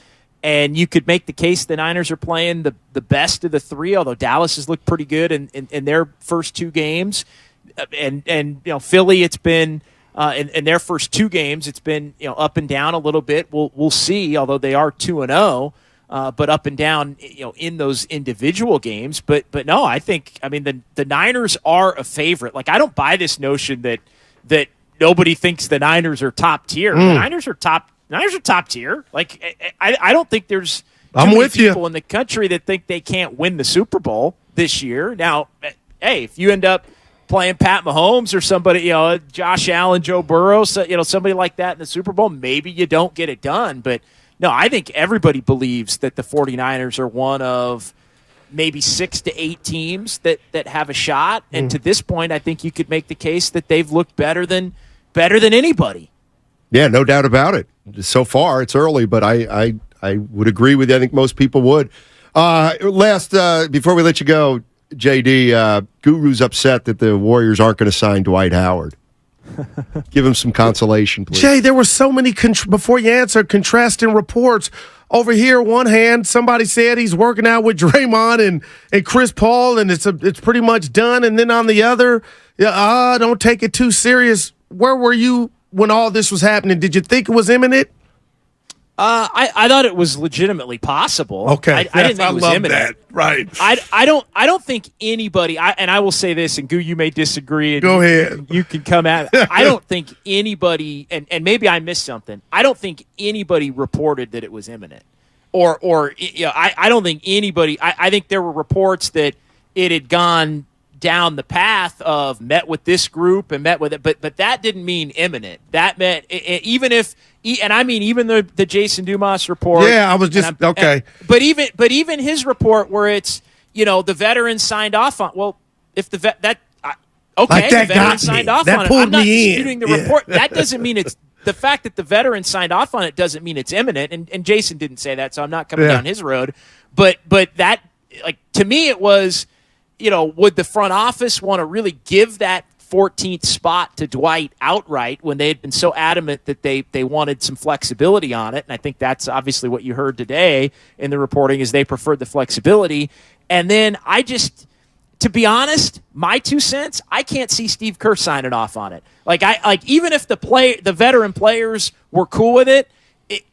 S18: And you could make the case the Niners are playing the best of the three, although Dallas has looked pretty good in their first two games. And Philly, it's been in their first two games, it's been up and down a little bit. We'll see, although they are 2-0, but up and down in those individual games. But no, I think the Niners are a favorite. Like, I don't buy this notion that nobody thinks the Niners are top tier. The Niners are top tier. Like, I don't think there's too many people in the country that think they can't win the Super Bowl this year. Now, hey, if you end up playing Pat Mahomes or somebody, Josh Allen, Joe Burrow, somebody like that in the Super Bowl, maybe you don't get it done. But no, I think everybody believes that the 49ers are one of maybe 6 to 8 teams that have a shot. And to this point, I think you could make the case that they've looked better than anybody.
S8: Yeah, no doubt about it. So far, it's early, but I would agree with you. I think most people would. Before we let you go, JD, Guru's upset that the Warriors aren't going to sign Dwight Howard. Give him some consolation, please.
S7: Jay, there were so many, before you answer, contrasting reports. over here, one hand, somebody said he's working out with Draymond and Chris Paul, and it's pretty much done. And then on the other, don't take it too serious. Where were you when all this was happening? Did you think it was imminent?
S18: I thought it was legitimately possible.
S7: Okay,
S18: I didn't think it was imminent.
S7: That. Right.
S18: I don't think anybody. And I will say this, and Goo, you may disagree. And
S7: Go ahead.
S18: You can come at. I don't think anybody, and maybe I missed something. I don't think anybody reported that it was imminent, or I don't think anybody. I think there were reports that it had gone down the path of met with this group and met with it, but that didn't mean imminent. That meant even if. And I mean, even the Jason Dumas report.
S7: Yeah, I was just okay.
S18: But even his report where it's the veteran signed off on. Well, if the veteran signed off on it, I'm not disputing the report. That doesn't mean it's the fact that the veteran signed off on it doesn't mean it's imminent. And Jason didn't say that, so I'm not coming down his road. But that, like, to me, it was, would the front office want to really give that 14th spot to Dwight outright when they had been so adamant that they wanted some flexibility on it? And I think that's obviously what you heard today in the reporting is they preferred the flexibility. And then to be honest, my 2 cents, I can't see Steve Kerr signing off on it. Even if the veteran players were cool with it,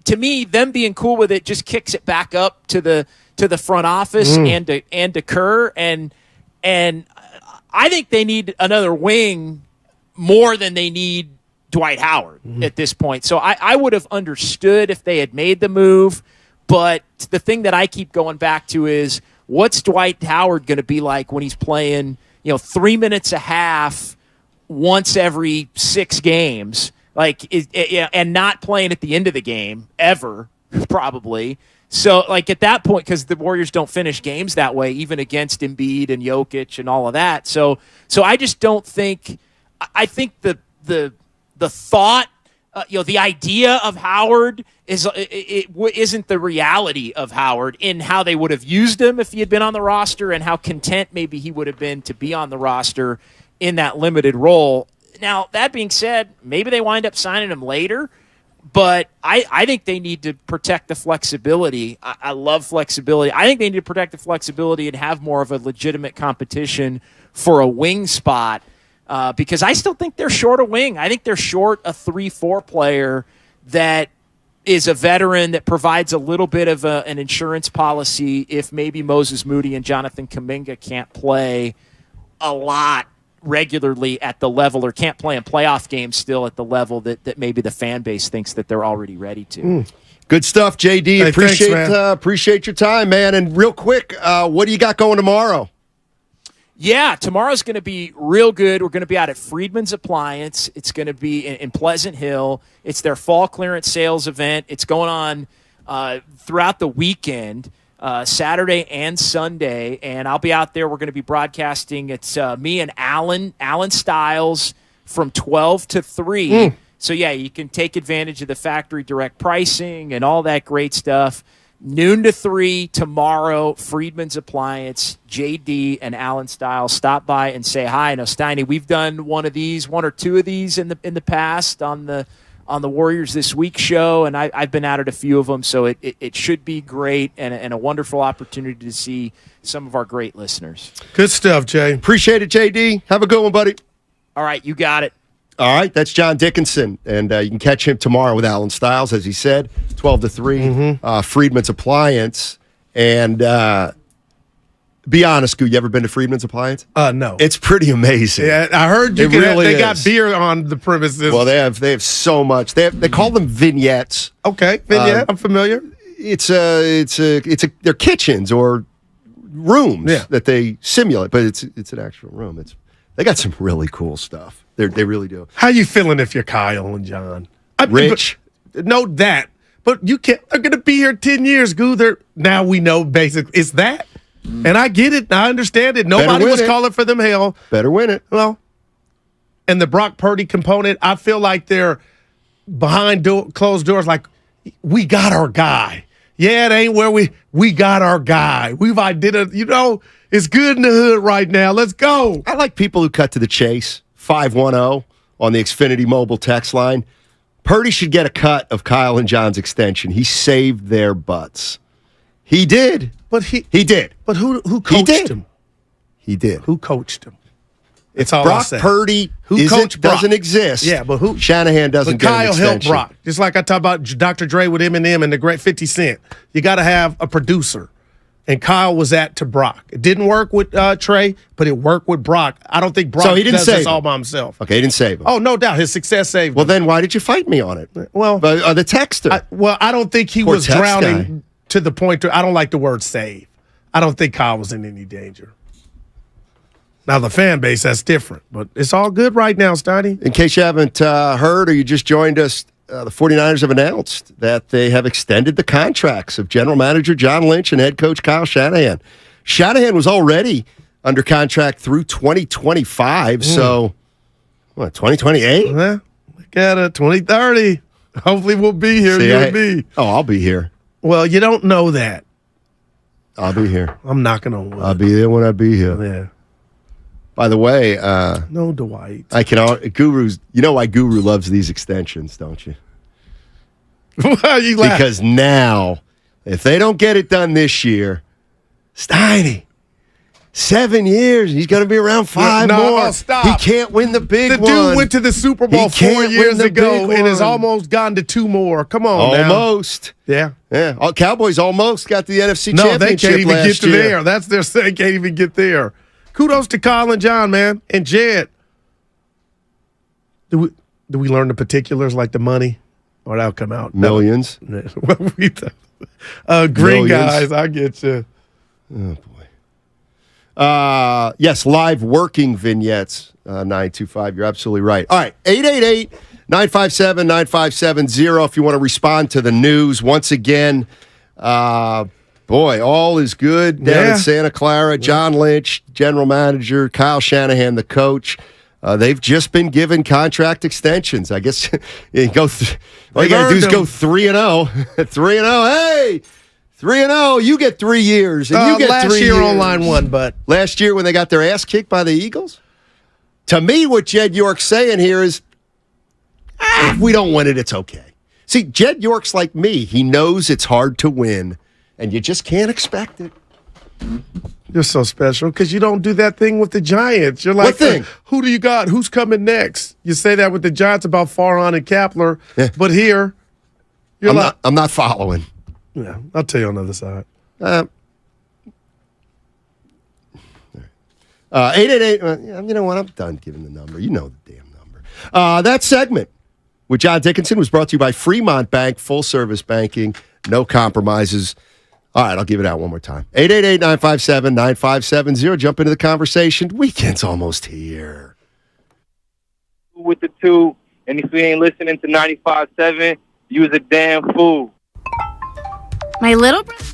S18: to me, them being cool with it just kicks it back up to the front office and to Kerr and I think they need another wing more than they need Dwight Howard at this point. So I would have understood if they had made the move, but the thing that I keep going back to is what's Dwight Howard going to be like when he's playing, 3 minutes a half once every 6 games, and not playing at the end of the game ever, probably. So, at that point, because the Warriors don't finish games that way, even against Embiid and Jokic and all of that. So I just don't think. I think the thought, the idea of Howard isn't the reality of Howard in how they would have used him if he had been on the roster and how content maybe he would have been to be on the roster in that limited role. Now, that being said, maybe they wind up signing him later. But I think they need to protect the flexibility. I love flexibility. I think they need to protect the flexibility and have more of a legitimate competition for a wing spot because I still think they're short a wing. I think they're short a 3-4 player that is a veteran that provides a little bit of an insurance policy if maybe Moses Moody and Jonathan Kuminga can't play a lot regularly at the level or can't play in playoff games still at the level that maybe the fan base thinks that they're already ready to.
S8: Good stuff, JD.
S7: Hey,
S8: appreciate your time, man. And real quick, what do you got going tomorrow?
S18: Yeah, tomorrow's going to be real good. We're going to be out at Friedman's Appliance. It's going to be in Pleasant Hill. It's their fall clearance sales event. It's going on throughout the weekend. Saturday and Sunday, and I'll be out there. We're going to be broadcasting. It's me and Alan Stiles from 12 to 3. So, yeah, you can take advantage of the factory direct pricing and all that great stuff. Noon to 3 tomorrow, Friedman's Appliance, JD and Alan Stiles. Stop by and say hi. Now, Steiny, we've done one or two of these in the past on the Warriors This Week show, and I've been out at a few of them, so it should be great and a wonderful opportunity to see some of our great listeners.
S7: Good stuff, Jay.
S8: Appreciate it, JD. Have a good one, buddy.
S18: All right, you got it.
S8: All right, that's John Dickinson, and you can catch him tomorrow with Alan Stiles, as he said, 12 to 3, Friedman's Appliance. And be honest, Scoot, you ever been to Friedman's Appliance?
S7: No.
S8: It's pretty amazing.
S7: Yeah, I heard they got beer on the premises.
S8: Well, they have so much. They call them vignettes.
S7: Okay, vignette. I'm familiar.
S8: They're kitchens or rooms that they simulate, but it's an actual room. They got some really cool stuff. They really do.
S7: How you feeling if you're Kyle and John?
S8: Rich?
S7: Know that. But you can't. They're going to be here 10 years, Goo. Now we know basically it's that. And I get it. I understand it. Nobody was calling for them hell.
S8: Better win it.
S7: Well, and the Brock Purdy component, I feel like they're behind closed doors like, we got our guy. Yeah, it ain't where we got our guy. We've identified, it's good in the hood right now. Let's go.
S8: I like people who cut to the chase. 510 on the Xfinity mobile text line. Purdy should get a cut of Kyle and John's extension. He saved their butts. He did.
S7: But he
S8: did.
S7: But who coached him?
S8: He did.
S7: Who coached him?
S8: If
S7: all I'll
S8: Brock
S7: say.
S8: Purdy
S7: coached Brock?
S8: doesn't exist,
S7: Yeah, but who?
S8: Shanahan doesn't
S7: But
S8: get an
S7: Kyle helped
S8: extension.
S7: Brock. Just like I talk about Dr. Dre with Eminem and the great 50 Cent. You got to have a producer. And Kyle was that to Brock. It didn't work with Trey, but it worked with Brock. I don't think Brock
S8: So he didn't
S7: does
S8: save
S7: this all
S8: him.
S7: by himself.
S8: Okay, he didn't save him.
S7: Oh, no doubt. His success saved
S8: Well,
S7: him.
S8: then why did you fight me on it?
S7: Well,
S8: the texter.
S7: I don't think he
S8: Poor
S7: was
S8: text
S7: drowning
S8: guy.
S7: to the point I don't like the word save. I don't think Kyle was in any danger. Now, the fan base, that's different. But it's all good right now, Steiny.
S8: In case you haven't heard or you just joined us, the 49ers have announced that they have extended the contracts of general manager John Lynch and head coach Kyle Shanahan. Shanahan was already under contract through 2025, so, 2028?
S7: Yeah, look at it, 2030. Hopefully we'll be here,
S8: See,
S7: you and me.
S8: Oh, I'll be here.
S7: Well, you don't know that.
S8: I'll be here.
S7: I'm knocking on wood.
S8: I'll be there when I be here.
S7: Yeah.
S8: By the way,
S7: No, Dwight.
S8: Guru's. You know why Guru loves these extensions, don't you?
S7: Why are you laughing?
S8: Because now, if they don't get it done this year, Steiny, 7 years, he's going to be around 5 more.
S7: No, stop.
S8: He can't win the big
S7: The
S8: one.
S7: dude went to the Super Bowl
S8: He
S7: 4
S8: can't
S7: years
S8: win the
S7: ago
S8: big
S7: and has
S8: one.
S7: almost gone to 2 more. Come on now.
S8: Almost.
S7: Yeah.
S8: Yeah. Cowboys almost got the NFC
S7: No, they
S8: Championship
S7: can't even
S8: last
S7: get to
S8: year.
S7: there. That's their they can't even get there. Kudos to Kyle and John, man, and Jed. Do we learn the particulars like the money, or that'll come out?
S8: Millions.
S7: Green
S8: Millions.
S7: guys, I get you.
S8: Oh boy. Yes, live working vignettes. 925. You're absolutely right. All right, 888-957-9570. If you want to respond to the news once again. Boy, all is good down in Santa Clara. John Lynch, general manager, Kyle Shanahan, the coach. They've just been given contract extensions. I guess you go. All you got to do is go 3-0. 3-0. Hey, 3-0. You get 3 years, and you get
S7: last
S8: 3
S7: year
S8: years.
S7: on line one, but
S8: Last year when they got their ass kicked by the Eagles. To me, what Jed York's saying here is, if we don't win it, it's okay. See, Jed York's like me. He knows it's hard to win, and you just can't expect it.
S7: you're so special because you don't do that thing with the Giants. You're like,
S8: What thing?
S7: Who do you got? Who's coming next? You say that with the Giants about Farhan and Kapler, but here, you're
S8: I'm not following.
S7: Yeah, I'll tell you on the other side.
S8: 888. You know what? I'm done giving the number. You know the damn number. That segment with John Dickinson was brought to you by Fremont Bank, full service banking, no compromises. All right, I'll give it out one more time. 888-957-9570. Jump into the conversation. Weekend's almost here.
S15: With the 2, and if you ain't listening to 95.7, you was a damn fool.
S6: My little brother.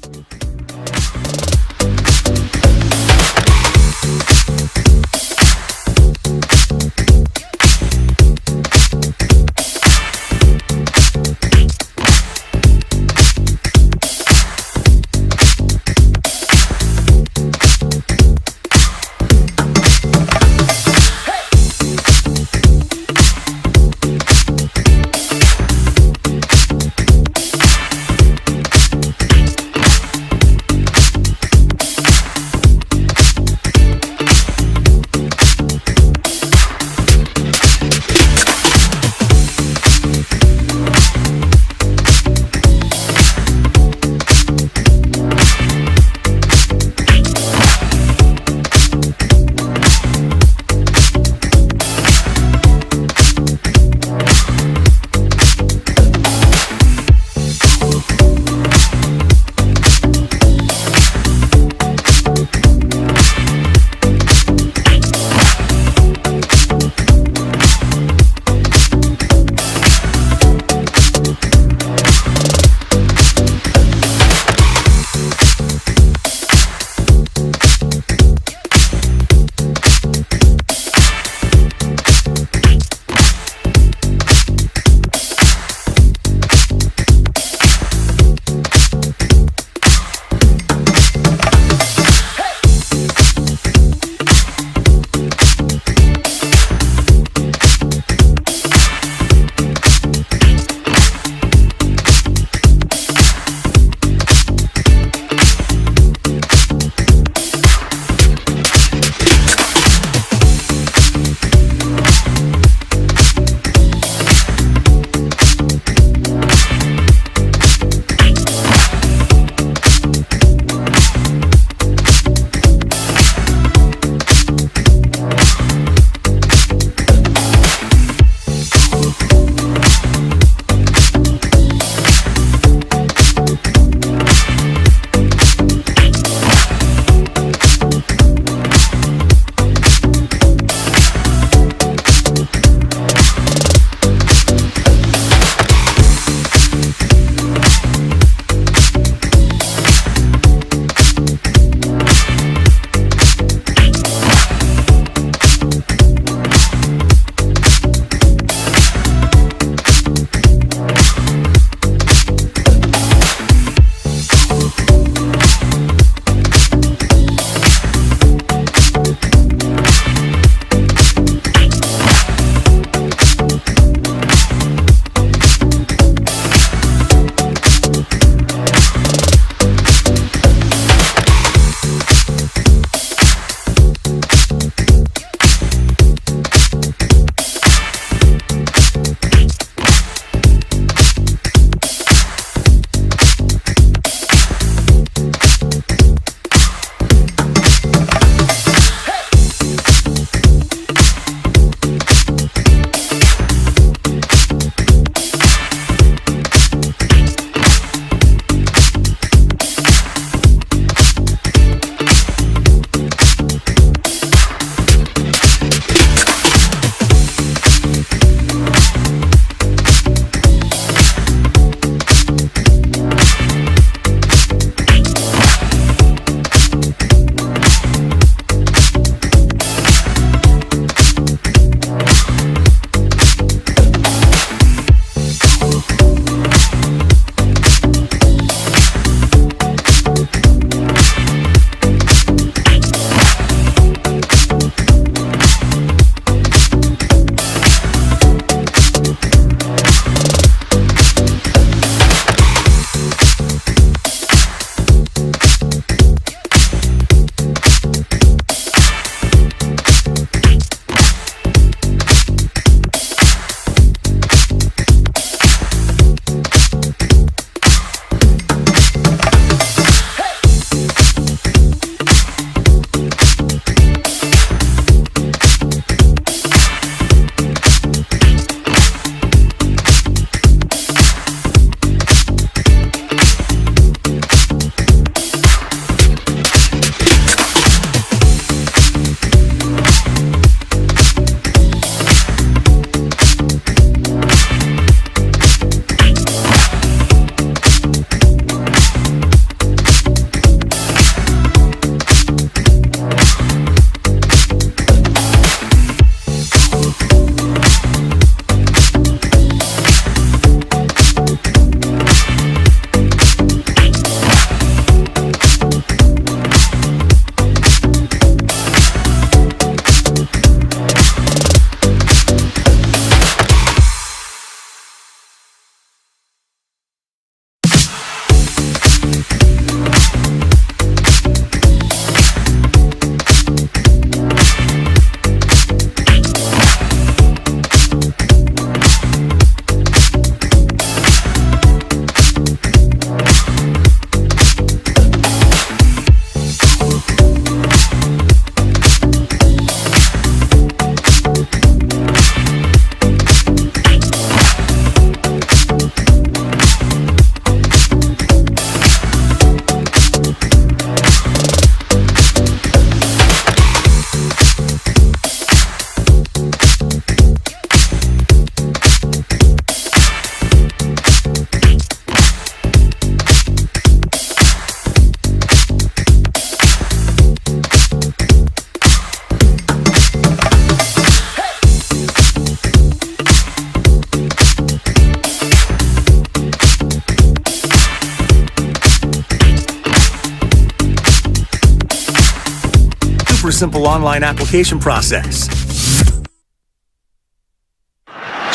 S5: super simple online application process.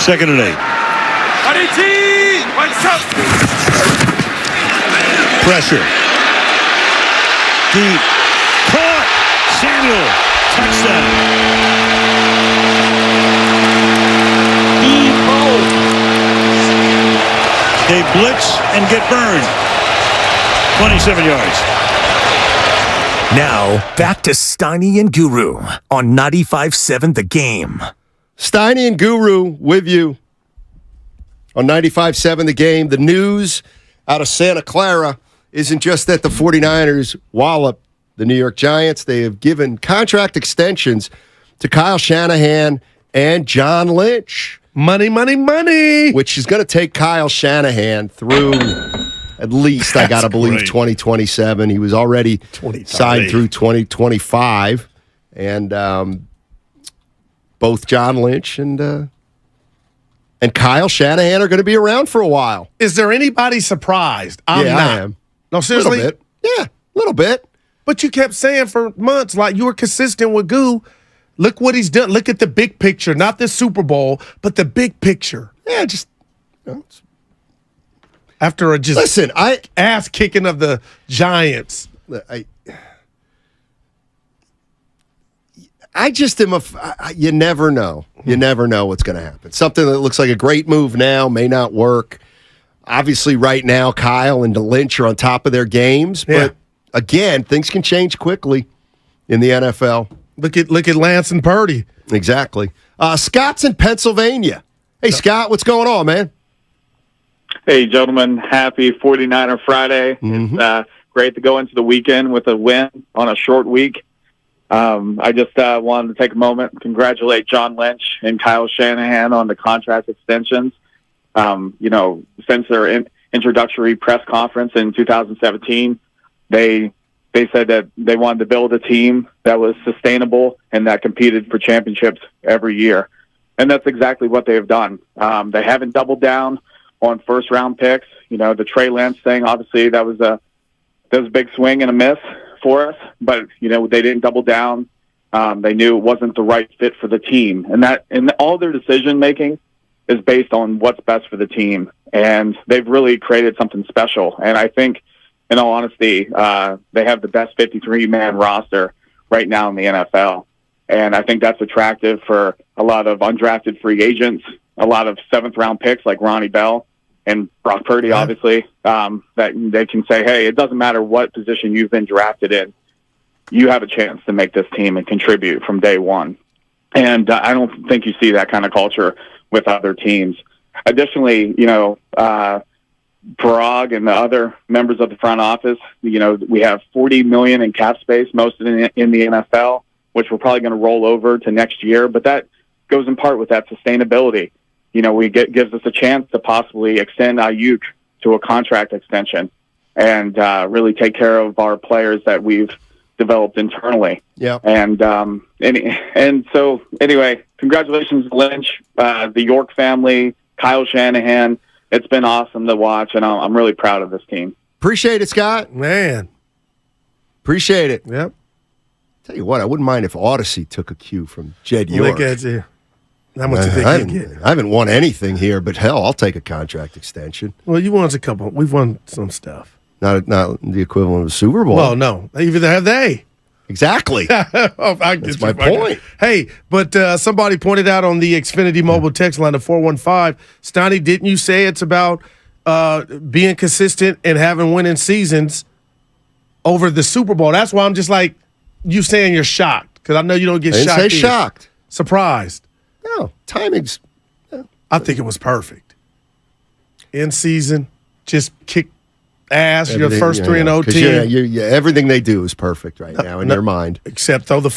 S9: 2nd and 8. Pressure. Deep. Caught. Samuel. Touchdown. They blitz and get burned. 27 yards.
S5: Now, back to Steiny and Guru on 95.7 The Game.
S8: Steiny and Guru with you on 95.7 The Game. The news out of Santa Clara isn't just that the 49ers wallop the New York Giants. They have given contract extensions to Kyle Shanahan and John Lynch.
S7: Money, money, money.
S8: Which is going to take Kyle Shanahan through at least, I got to believe, 2027. He was already signed through 2025. And both John Lynch and Kyle Shanahan are going to be around for a while.
S7: Is there anybody surprised? I'm not.
S8: I am.
S7: No, seriously?
S8: A little bit. Yeah, a little bit.
S7: But you kept saying for months, like you were consistent with Goo. Look what he's done. Look at the big picture, not the Super Bowl, but the big picture.
S8: Yeah, just
S7: after a ass kicking of the Giants.
S8: I just am you never know. You never know what's going to happen. Something that looks like a great move now may not work. Obviously, right now, Kyle and Lynch are on top of their games, but again, things can change quickly in the NFL.
S7: Look at Lance and Purdy.
S8: Exactly. Scott's in Pennsylvania. Hey, Scott, what's going on, man?
S3: Hey, gentlemen. Happy 49er Friday. It's great to go into the weekend with a win on a short week. I just wanted to take a moment and congratulate John Lynch and Kyle Shanahan on the contract extensions. Since their introductory press conference in 2017, they said that they wanted to build a team that was sustainable and that competed for championships every year. And that's exactly what they have done. They haven't doubled down on first-round picks. The Trey Lance thing, obviously, that was a big swing and a miss for us. But, they didn't double down. They knew it wasn't the right fit for the team. And all their decision-making is based on what's best for the team. And they've really created something special. And I think, in all honesty, they have the best 53-man roster right now in the NFL. And I think that's attractive for a lot of undrafted free agents, a lot of seventh-round picks like Ronnie Bell and Brock Purdy, obviously, that they can say, hey, it doesn't matter what position you've been drafted in. You have a chance to make this team and contribute from day one. And I don't think you see that kind of culture with other teams. Additionally, Parag and the other members of the front office, we have $40 million in cap space, most in the NFL, which we're probably going to roll over to next year. But that goes in part with that sustainability. Gives us a chance to possibly extend Ayuk to a contract extension and really take care of our players that we've developed internally.
S8: Yeah.
S3: And so anyway, congratulations, Lynch, the York family, Kyle Shanahan. It's been awesome to watch, and I'm really proud of this team.
S8: Appreciate it, Scott.
S7: Man.
S8: Appreciate it.
S7: Yep.
S8: Tell you what, I wouldn't mind if Odyssey took a cue from Jed York.
S7: Look at you. How much you think you get?
S8: I haven't won anything here, but hell, I'll take a contract extension.
S7: Well, you won a couple. We've won some stuff.
S8: Not the equivalent of a Super Bowl.
S7: Well, no. Either have they.
S8: Exactly. That's my point.
S7: Hey, but somebody pointed out on the Xfinity mobile text line of 415, Stoney, didn't you say it's about being consistent and having winning seasons over the Super Bowl? That's why I'm just like, you saying you're shocked, because I know you don't get shocked.
S8: I didn't say shocked.
S7: Surprised.
S8: No, timing's...
S7: I think it was perfect. In season, just kick ass, your first 3-0 team.
S8: Everything they do is perfect right now in your mind.
S7: Except though I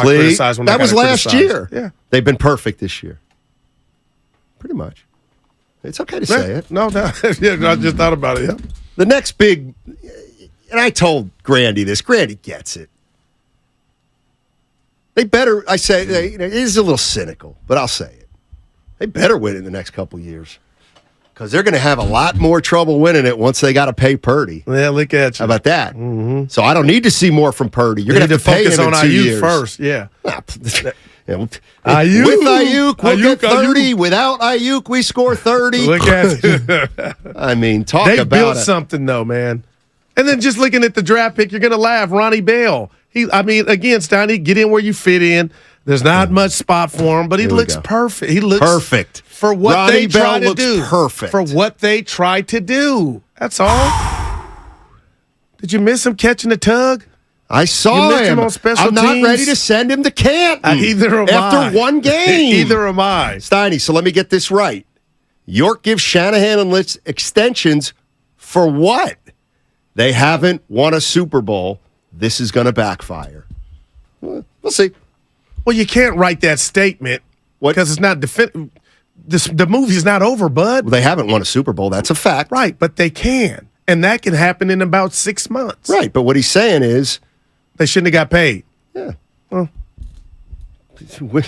S7: criticize when
S8: that was last year.
S7: Yeah,
S8: they've been perfect this year. Pretty much. It's okay to say it.
S7: No, I just thought about it. Yeah.
S8: The next big, and I told Grandy this. Grandy gets it. They better. I say it is a little cynical, but I'll say it. They better win in the next couple years. Because they're going to have a lot more trouble winning it once they got to pay Purdy.
S7: Yeah, look at you.
S8: How about that?
S7: Mm-hmm.
S8: So I don't need to see more from Purdy. You're going to have to pay
S7: focus
S8: him
S7: on
S8: in 2 years.
S7: Ayuk first. Yeah.
S8: Ayuk. With
S7: Ayuk,
S8: Ayuk, we'll get 30. Without Ayuk, we score 30.
S7: Look at you.
S8: I mean, talk
S7: they
S8: about
S7: built
S8: it.
S7: something, though, man. And then just looking at the draft pick, you're going to laugh. Ronnie Bell. Again, Steiny, get in where you fit in. There's not much spot for him, but he looks perfect. He looks
S8: perfect
S7: for what
S8: Ronnie
S7: they try
S8: Bell
S7: to do.
S8: Perfect
S7: for what they try to do. That's all. Did you miss him catching the tug?
S8: I saw him
S7: on special
S8: I'm not
S7: teams?
S8: ready to send him to Canton.
S7: Either am I.
S8: After one game.
S7: Either am I.
S8: Steiny, so let me get this right. York gives Shanahan and Litz extensions for what? They haven't won a Super Bowl. This is going to backfire. We'll see.
S7: Well, you can't write that statement because it's not the movie's not over, bud.
S8: Well, they haven't won a Super Bowl. That's a fact.
S7: Right, but they can. And that can happen in about 6 months.
S8: Right, but what he's saying is
S7: they shouldn't have got paid.
S8: Yeah.
S7: Well, you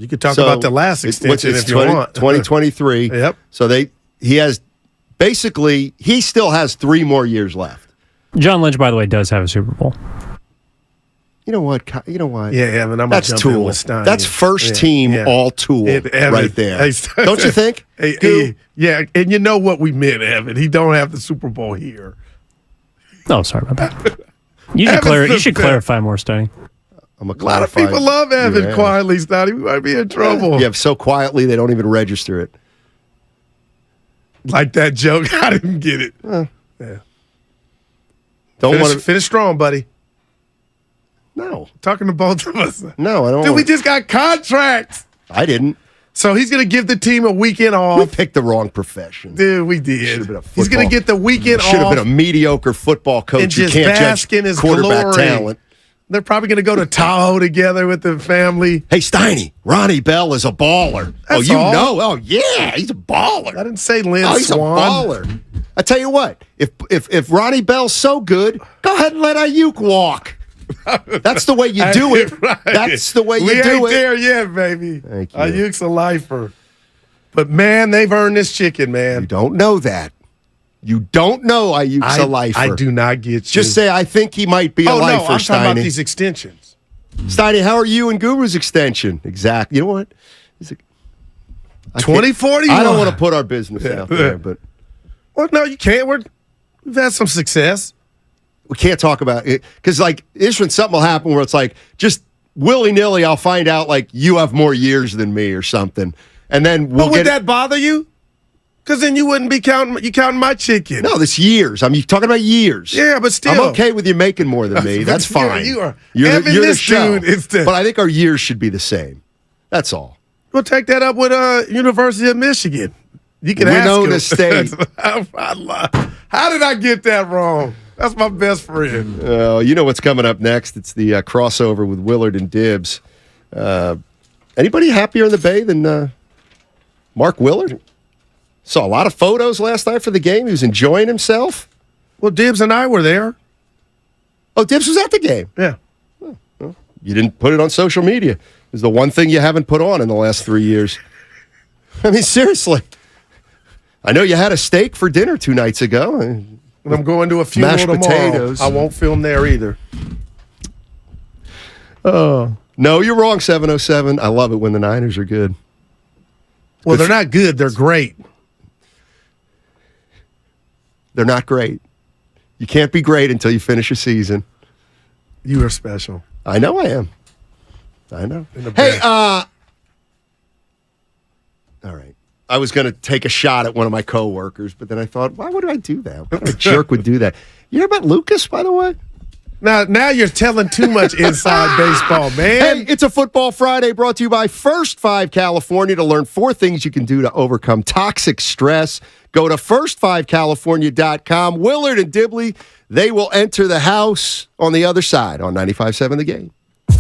S7: could talk about the last extension if you want.
S8: 2023.
S7: Yep.
S8: So he still has 3 more years left.
S10: John Lynch, by the way, does have a Super Bowl.
S8: You know what?
S7: Yeah, Evan, I'm
S8: that's
S7: gonna jump in
S8: Tool.
S7: with Stein.
S8: That's first team all Tool right there. Don't you think?
S7: Yeah, and you know what we meant, Evan. He don't have the Super Bowl here.
S10: Oh, sorry about that. You should clarify more, Steiny.
S8: A
S7: lot of people love Evan quietly, Steiny. We might be in trouble.
S8: Yeah, so quietly they don't even register it.
S7: Like that joke. I didn't get it. Yeah.
S8: Don't want to
S7: finish strong, buddy.
S8: No.
S7: Talking to both of us.
S8: No, I don't.
S7: Dude, we just got contracts.
S8: I didn't.
S7: So he's going to give the team a weekend off.
S8: We picked the wrong profession.
S7: Dude, we did. He's going to get the weekend off.
S8: Should have been a mediocre football coach who can't judge
S7: his
S8: quarterback
S7: glory.
S8: talent.
S7: They're probably going to go to Tahoe together with the family.
S8: Hey, Steiny, Ronnie Bell is a baller.
S7: That's
S8: you
S7: all.
S8: know. Oh, yeah, he's a baller.
S7: I didn't say Lynn
S8: he's
S7: Swan.
S8: a baller. I tell you what, if Ronnie Bell's so good, go ahead and let Ayuk walk. That's the way you do it.
S7: Right.
S8: That's the way you
S7: we
S8: do
S7: ain't
S8: it.
S7: there yet, baby.
S8: Thank you.
S7: Ayuk's a lifer. But, man, they've earned this chicken, man.
S8: You don't know that. You don't know Ayuk's a lifer.
S7: I do not get you.
S8: Just say, I think he might be a lifer,
S7: no, I'm
S8: Steiny.
S7: talking about these extensions.
S8: Steiny, how are you and Guru's extension? Exactly. You know what?
S7: 2041.
S8: I don't want to put our business out there, but.
S7: Well, no, you can't. We've had some success.
S8: We can't talk about it because, something will happen where it's like just willy-nilly, I'll find out you have more years than me or something, and then we'll
S7: would that bother you? Because then you wouldn't be counting my chicken.
S8: No, this years. I'm talking about years.
S7: Yeah, but still,
S8: I'm okay with you making more than me. That's fine.
S7: You're
S8: the show.
S7: Dude,
S8: but I think our years should be the same. That's all.
S7: We'll take that up with University of Michigan. You can ask him.
S8: Winona State.
S7: How did I get that wrong? That's my best friend.
S8: You know what's coming up next? It's the crossover with Willard and Dibbs. Anybody happier in the Bay than Mark Willard? Saw a lot of photos last night for the game. He was enjoying himself.
S7: Well, Dibbs and I were there.
S8: Oh, Dibbs was at the game?
S7: Yeah.
S8: Well, you didn't put it on social media. It's the one thing you haven't put on in the last 3 years. I mean, seriously. I know you had a steak for dinner 2 nights ago.
S7: And I'm going to a funeral
S8: mashed
S7: tomorrow.
S8: Potatoes.
S7: I won't film there either.
S8: Oh. No, you're wrong, 707. I love it when the Niners are good.
S7: Well, they're not good. They're great.
S8: They're not great. You can't be great until you finish a season.
S7: You are special.
S8: I know I am. I know. Hey, all right. I was going to take a shot at one of my coworkers, but then I thought, why would I do that? What kind of jerk would do that? You hear about Lucas, by the way?
S7: Now you're telling too much inside baseball, man.
S8: Hey, it's a Football Friday brought to you by First 5 California to learn 4 things you can do to overcome toxic stress. Go to first5california.com. Willard and Dibley, they will enter the house on the other side on 95.7 The Game.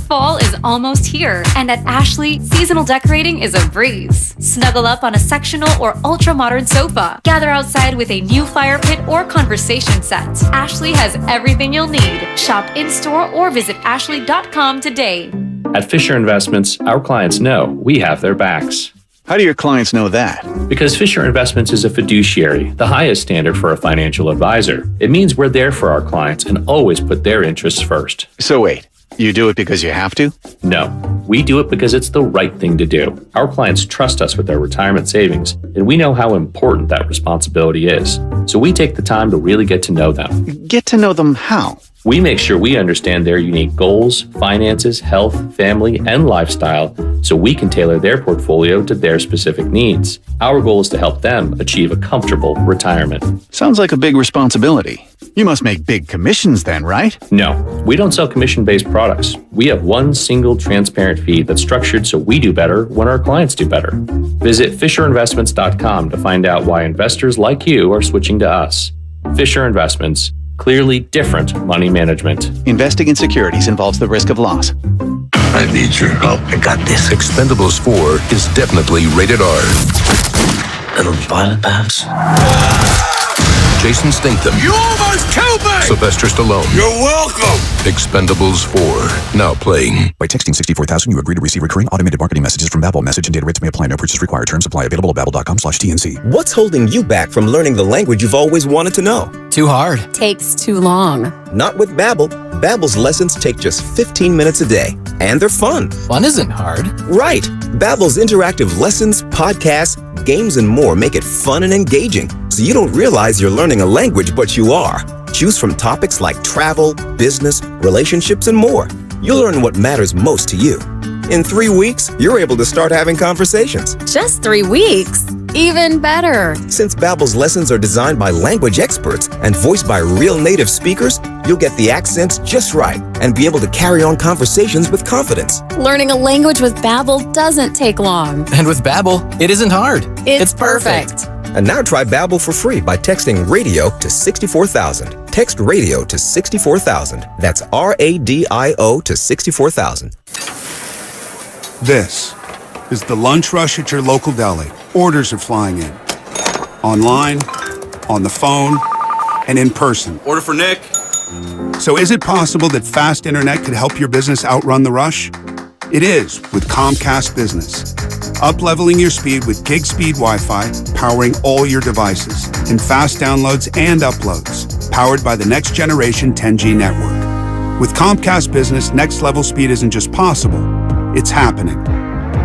S17: Fall is almost here, and at Ashley, seasonal decorating is a breeze. Snuggle up on a sectional or ultra-modern sofa. Gather outside with a new fire pit or conversation set. Ashley has everything you'll need. Shop in-store or visit ashley.com today.
S2: At Fisher Investments, our clients know we have their backs. How do your clients know that?
S21: Because Fisher Investments is a fiduciary, the highest standard for a financial advisor. It means we're there for our clients and always put their interests first.
S2: So wait, you do it because you have to?
S21: No, we do it because it's the right thing to do. Our clients trust us with their retirement savings, and we know how important that responsibility is. So we take the time to really get to know them.
S2: Get to know them how?
S21: We make sure we understand their unique goals, finances, health, family, and lifestyle so we can tailor their portfolio to their specific needs. Our goal is to help them achieve a comfortable retirement.
S2: Sounds like a big responsibility. You must make big commissions then, right?
S21: No, we don't sell commission-based products. We have one single transparent fee that's structured so we do better when our clients do better. Visit FisherInvestments.com to find out why investors like you are switching to us. Fisher Investments. Clearly different money management.
S2: Investing in securities involves the risk of loss.
S22: I need your help. I got this. Expendables 4 is definitely rated R. Little violent, perhaps? Jason Statham.
S23: You almost killed me!
S22: Sylvester Stallone.
S23: You're welcome!
S22: Expendables 4. Now playing.
S24: By texting 64,000, you agree to receive recurring automated marketing messages from Babbel. Message and data rates may apply. No purchase required. Terms apply. Available at babbel.com/TNC.
S25: What's holding you back from learning the language you've always wanted to know?
S26: Too hard. Takes too long.
S25: Not with Babbel. Babbel's lessons take just 15 minutes a day. And they're fun.
S26: Fun isn't hard.
S25: Right. Babbel's interactive lessons, podcasts, games, and more make it fun and engaging, so you don't realize you're learning a language, but you are. Choose from topics like travel, business, relationships, and more. You'll learn what matters most to you. In 3 weeks, you're able to start having conversations.
S26: Just 3 weeks? Even better.
S25: Since Babbel's lessons are designed by language experts and voiced by real native speakers, you'll get the accents just right and be able to carry on conversations with confidence.
S26: Learning a language with Babbel doesn't take long. And with Babbel, it isn't hard. It's perfect.
S25: And now try Babbel for free by texting radio to 64,000. Text radio to 64,000. That's RADIO to 64,000.
S27: This is the lunch rush at your local deli. Orders are flying in. Online, on the phone, and in person.
S23: Order for Nick.
S27: So is it possible that fast internet could help your business outrun the rush? It is with Comcast Business. Up-leveling your speed with gig speed Wi-Fi, powering all your devices, and fast downloads and uploads, powered by the next generation 10G network. With Comcast Business, next level speed isn't just possible, it's happening.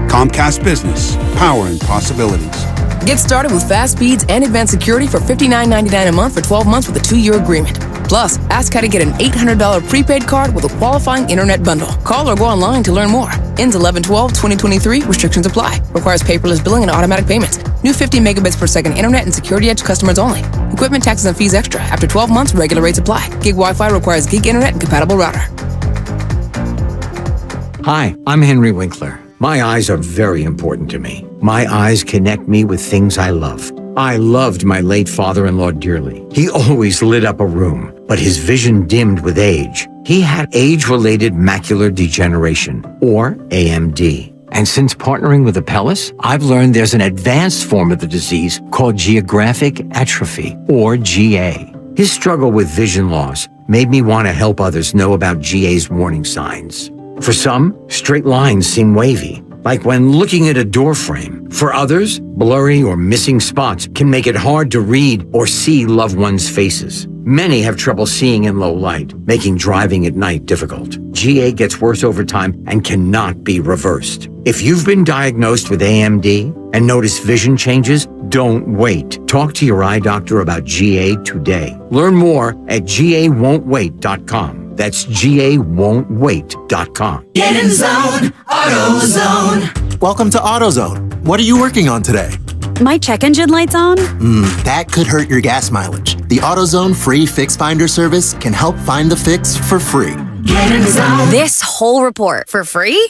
S27: Comcast Business, powering possibilities.
S28: Get started with fast speeds and advanced security for $59.99 a month for 12 months with a 2-year agreement. Plus, ask how to get an $800 prepaid card with a qualifying internet bundle. Call or go online to learn more. Ends 11/12/2023. Restrictions apply. Requires paperless billing and automatic payments. New 50 megabits per second internet and security edge customers only. Equipment taxes and fees extra. After 12 months, regular rates apply. Gig Wi-Fi requires gig internet and compatible router.
S29: Hi, I'm Henry Winkler. My eyes are very important to me. My eyes connect me with things I love. I loved my late father-in-law dearly. He always lit up a room, but his vision dimmed with age. He had age-related macular degeneration, or AMD. And since partnering with Apellis, I've learned there's an advanced form of the disease called geographic atrophy, or GA. His struggle with vision loss made me want to help others know about GA's warning signs. For some, straight lines seem wavy, like when looking at a door frame. For others, blurry or missing spots can make it hard to read or see loved ones' faces. Many have trouble seeing in low light, making driving at night difficult. GA gets worse over time and cannot be reversed. If you've been diagnosed with AMD and notice vision changes, don't wait. Talk to your eye doctor about GA today. Learn more at GAWon'tWait.com. That's GAWon'tWait.com.
S30: Get in zone, AutoZone.
S31: Welcome to AutoZone. What are you working on today?
S6: My check engine light's on?
S31: That could hurt your gas mileage. The AutoZone free Fix Finder service can help find the fix for free.
S30: Get in zone.
S6: This whole report for free?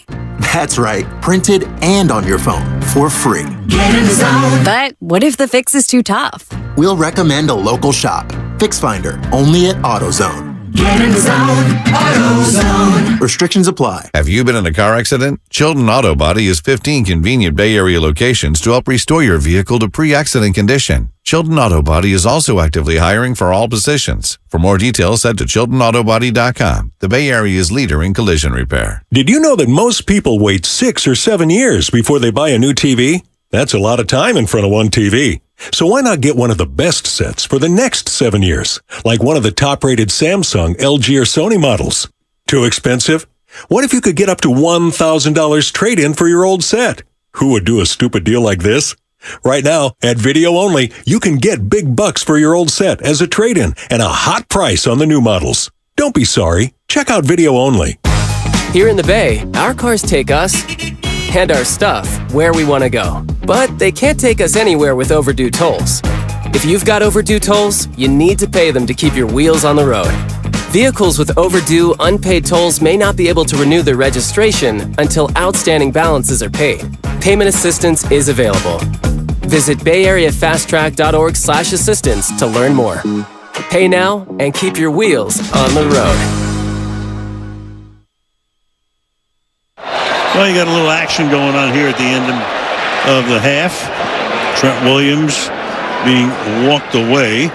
S31: That's right, printed and on your phone for free.
S30: Get in zone.
S6: But what if the fix is too tough?
S31: We'll recommend a local shop. Fix Finder, only at AutoZone.
S30: Get in zone, AutoZone.
S31: Restrictions apply.
S32: Have you been in a car accident? Chilton Auto Body has 15 convenient Bay Area locations to help restore your vehicle to pre-accident condition. Chilton Auto Body is also actively hiring for all positions. For more details, head to ChiltonAutoBody.com, the Bay Area's leader in collision repair.
S33: Did you know that most people wait 6 or 7 years before they buy a new TV?
S1: That's a lot of time in front of one TV. So why not get one of the best sets for the next 7 years, like one of the top-rated Samsung, LG, or Sony models? Too expensive? What if you could get up to $1,000 trade-in for your old set? Who would do a stupid deal like this? Right now, at Video Only, you can get big bucks for your old set as a trade-in and a hot price on the new models. Don't be sorry. Check out Video Only.
S4: Here in the Bay, our cars take us and our stuff where we want to go. But they can't take us anywhere with overdue tolls. If you've got overdue tolls, you need to pay them to keep your wheels on the road. Vehicles with overdue, unpaid tolls may not be able to renew their registration until outstanding balances are paid. Payment assistance is available. Visit BayAreaFastTrack.org/assistance to learn more. Pay now and keep your wheels on the road.
S9: Well, you got a little action going on here at the end of the half. Trent Williams being walked away.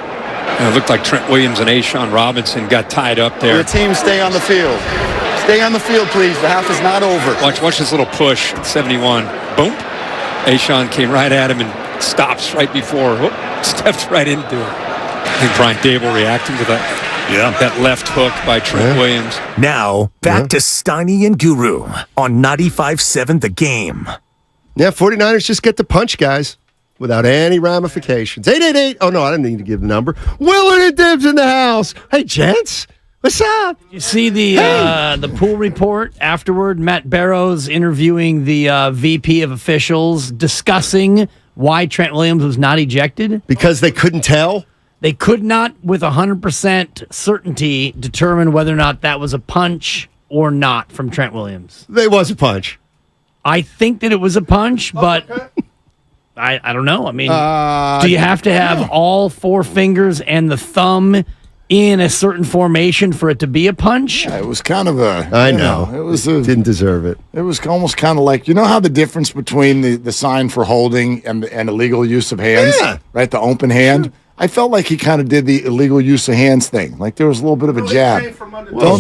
S11: It looked like Trent Williams and A'Shawn Robinson got tied up there.
S12: Your team stay on the field. Stay on the field, please. The half is not over.
S11: Watch this little push. 71. Boom. A'Shawn came right at him and stops right before. Whoop, stepped right into it. I think Brian Dable reacting to that left hook by Trent Williams.
S5: Now, back to Steiny and Guru on 95.7 The Game.
S8: Yeah, 49ers just get the punch, guys, without any ramifications. 888. Oh, no, I didn't need to give the number. Willard and Dibs in the house. Hey, gents. What's up?
S13: You see the pool report afterward? Matt Barrows interviewing the VP of officials, discussing why Trent Williams was not ejected.
S8: Because they couldn't tell?
S13: They could not, with 100% certainty, determine whether or not that was a punch or not from Trent Williams.
S8: It was a punch.
S13: I think that it was a punch, but I don't know. I mean, do you have to have all four fingers and the thumb in a certain formation for it to be a punch?
S14: Yeah, it was kind of a...
S8: I know.
S14: It was
S8: didn't deserve it.
S14: It was almost kind of like, you know how the difference between the sign for holding and illegal use of hands?
S8: Yeah.
S14: Right, the open hand? I felt like he kind of did the illegal use of hands thing. Like there was a little bit of a jab.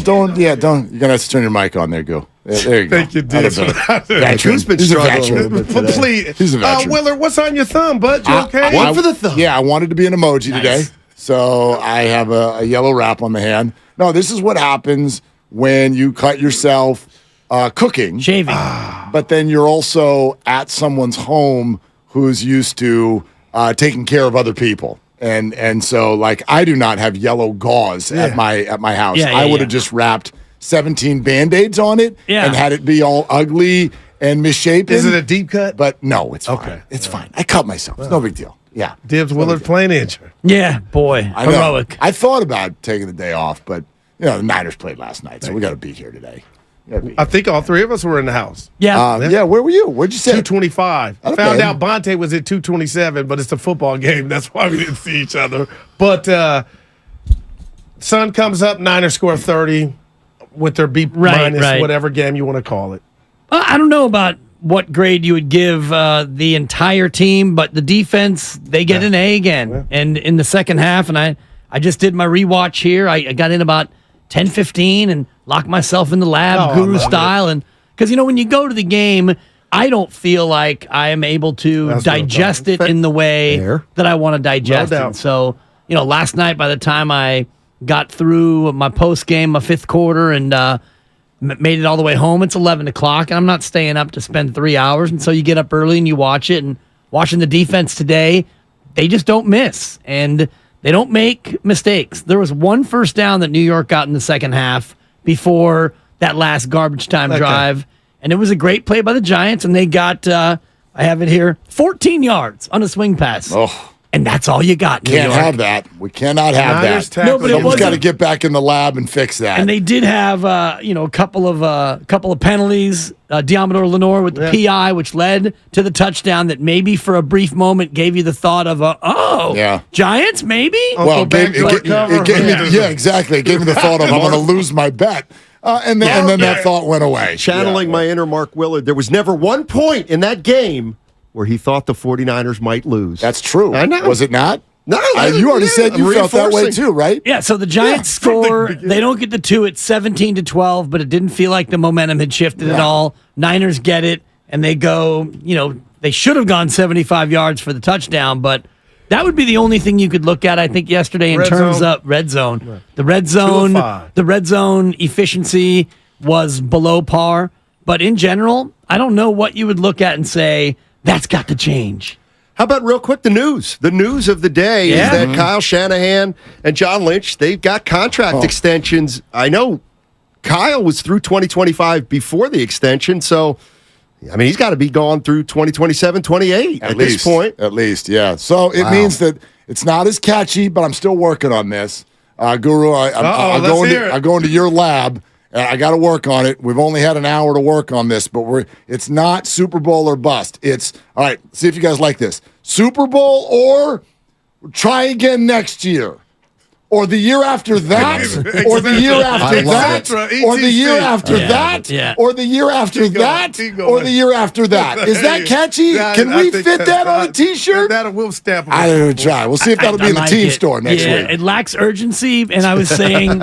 S14: Don't. You're going to have to turn your mic on there, go. There you go.
S7: Thank you, Dave.
S14: Veteran.
S8: Who's been
S14: He's a
S8: struggling
S14: veteran.
S8: a bit today?
S7: Please.
S14: He's a veteran.
S7: Willard, what's on your thumb, bud? You okay?
S14: One for the thumb. Yeah, I wanted to be an emoji today. So I have a yellow wrap on the hand. No, this is what happens when you cut yourself cooking.
S13: Shaving.
S14: But then you're also at someone's home who's used to taking care of other people. And so, like, I do not have yellow gauze at my house. I would have just wrapped 17 Band-Aids on it and had it be all ugly and misshapen.
S7: Is it a deep cut?
S14: But no, it's fine. It's fine. I cut myself. It's no big deal. Yeah.
S7: Dibs Willard playing injured.
S13: Yeah, boy. Heroic.
S14: I thought about taking the day off, but, the Niners played last night, so we got to be here today.
S7: I think all three of us were in the house.
S14: Yeah. Where were you? Where'd you say?
S7: 225.
S14: Okay.
S7: Found out Bonte was at 227, but it's a football game. That's why we didn't see each other. But sun comes up, Niners score 30 with their B minus whatever game you want to call it.
S13: I don't know about what grade you would give the entire team, but the defense, they get an A again. Yeah. And in the second half, and I just did my rewatch here. I got in about 10:15 and locked myself in the lab, Guru style. And because, when you go to the game, I don't feel like I am able to digest it in the way that I want to digest it. So, last night, by the time I got through my post game, my fifth quarter, and made it all the way home, it's 11 o'clock, and I'm not staying up to spend 3 hours. And so you get up early and you watch it. And watching the defense today, they just don't miss. And they don't make mistakes. There was one first down that New York got in the second half before that last garbage time drive, and it was a great play by the Giants, and they got, I have it here, 14 yards on a swing pass.
S14: Oh.
S13: And that's all you got, New York.
S14: Can't have that. We cannot have that.
S13: No, but
S14: someone's got to get back in the lab and fix that.
S13: And they did have, a couple of penalties. Diamador Lenore with the PI, which led to the touchdown that maybe for a brief moment gave you the thought of, Giants, maybe?
S14: Well, it gave me exactly. It gave me the thought of, I'm going to lose my bet. And then that thought went away.
S8: Channeling my inner Mark Willard, there was never one point in that game where he thought the 49ers might lose.
S14: That's true.
S8: I know.
S14: Was it not?
S8: No,
S14: you already said you felt that way too, right?
S13: Yeah, so the Giants score. They don't get the two. It's 17-12, but it didn't feel like the momentum had shifted at all. Niners get it. and they go, they should have gone 75 yards for the touchdown, but that would be the only thing you could look at, I think, yesterday in terms of red zone. Right. The red zone efficiency was below par. But in general, I don't know what you would look at and say, that's got to change.
S8: How about real quick, the news? The news of the day is that Kyle Shanahan and John Lynch, they've got contract extensions. I know Kyle was through 2025 before the extension, so he's got to be gone through 2027, 28 at this point.
S14: At least, yeah. So it means that it's not as catchy, but I'm still working on this. Guru, I go into your lab. I got to work on it. We've only had an hour to work on this, but it's not Super Bowl or bust. It's, all right, see if you guys like this. Super Bowl or try again next year. Or the year after that, or the year after that, or the year after that, or the year after that, or the year after that. Is that catchy? Can we fit that on a T-shirt?
S7: We'll stamp it.
S14: I'm going to try. We'll see if that'll be in the team store next week.
S13: It lacks urgency, and I was saying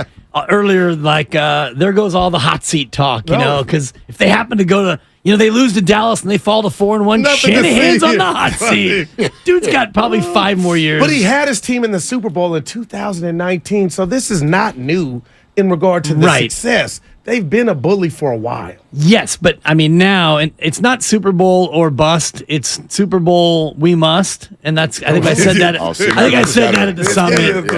S13: earlier, there goes all the hot seat talk, because if they happen to go to, they lose to Dallas and they fall to 4-1, Shanahan's on the hot seat. Dude's got probably 5 more years.
S7: But he had his team in the Super Bowl in 2019, so this is not new in regard to the success. They've been a bully for a while.
S13: Yes, but now it's not Super Bowl or bust. It's Super Bowl we must, and that's. I think I said that. I think I said that at the summit.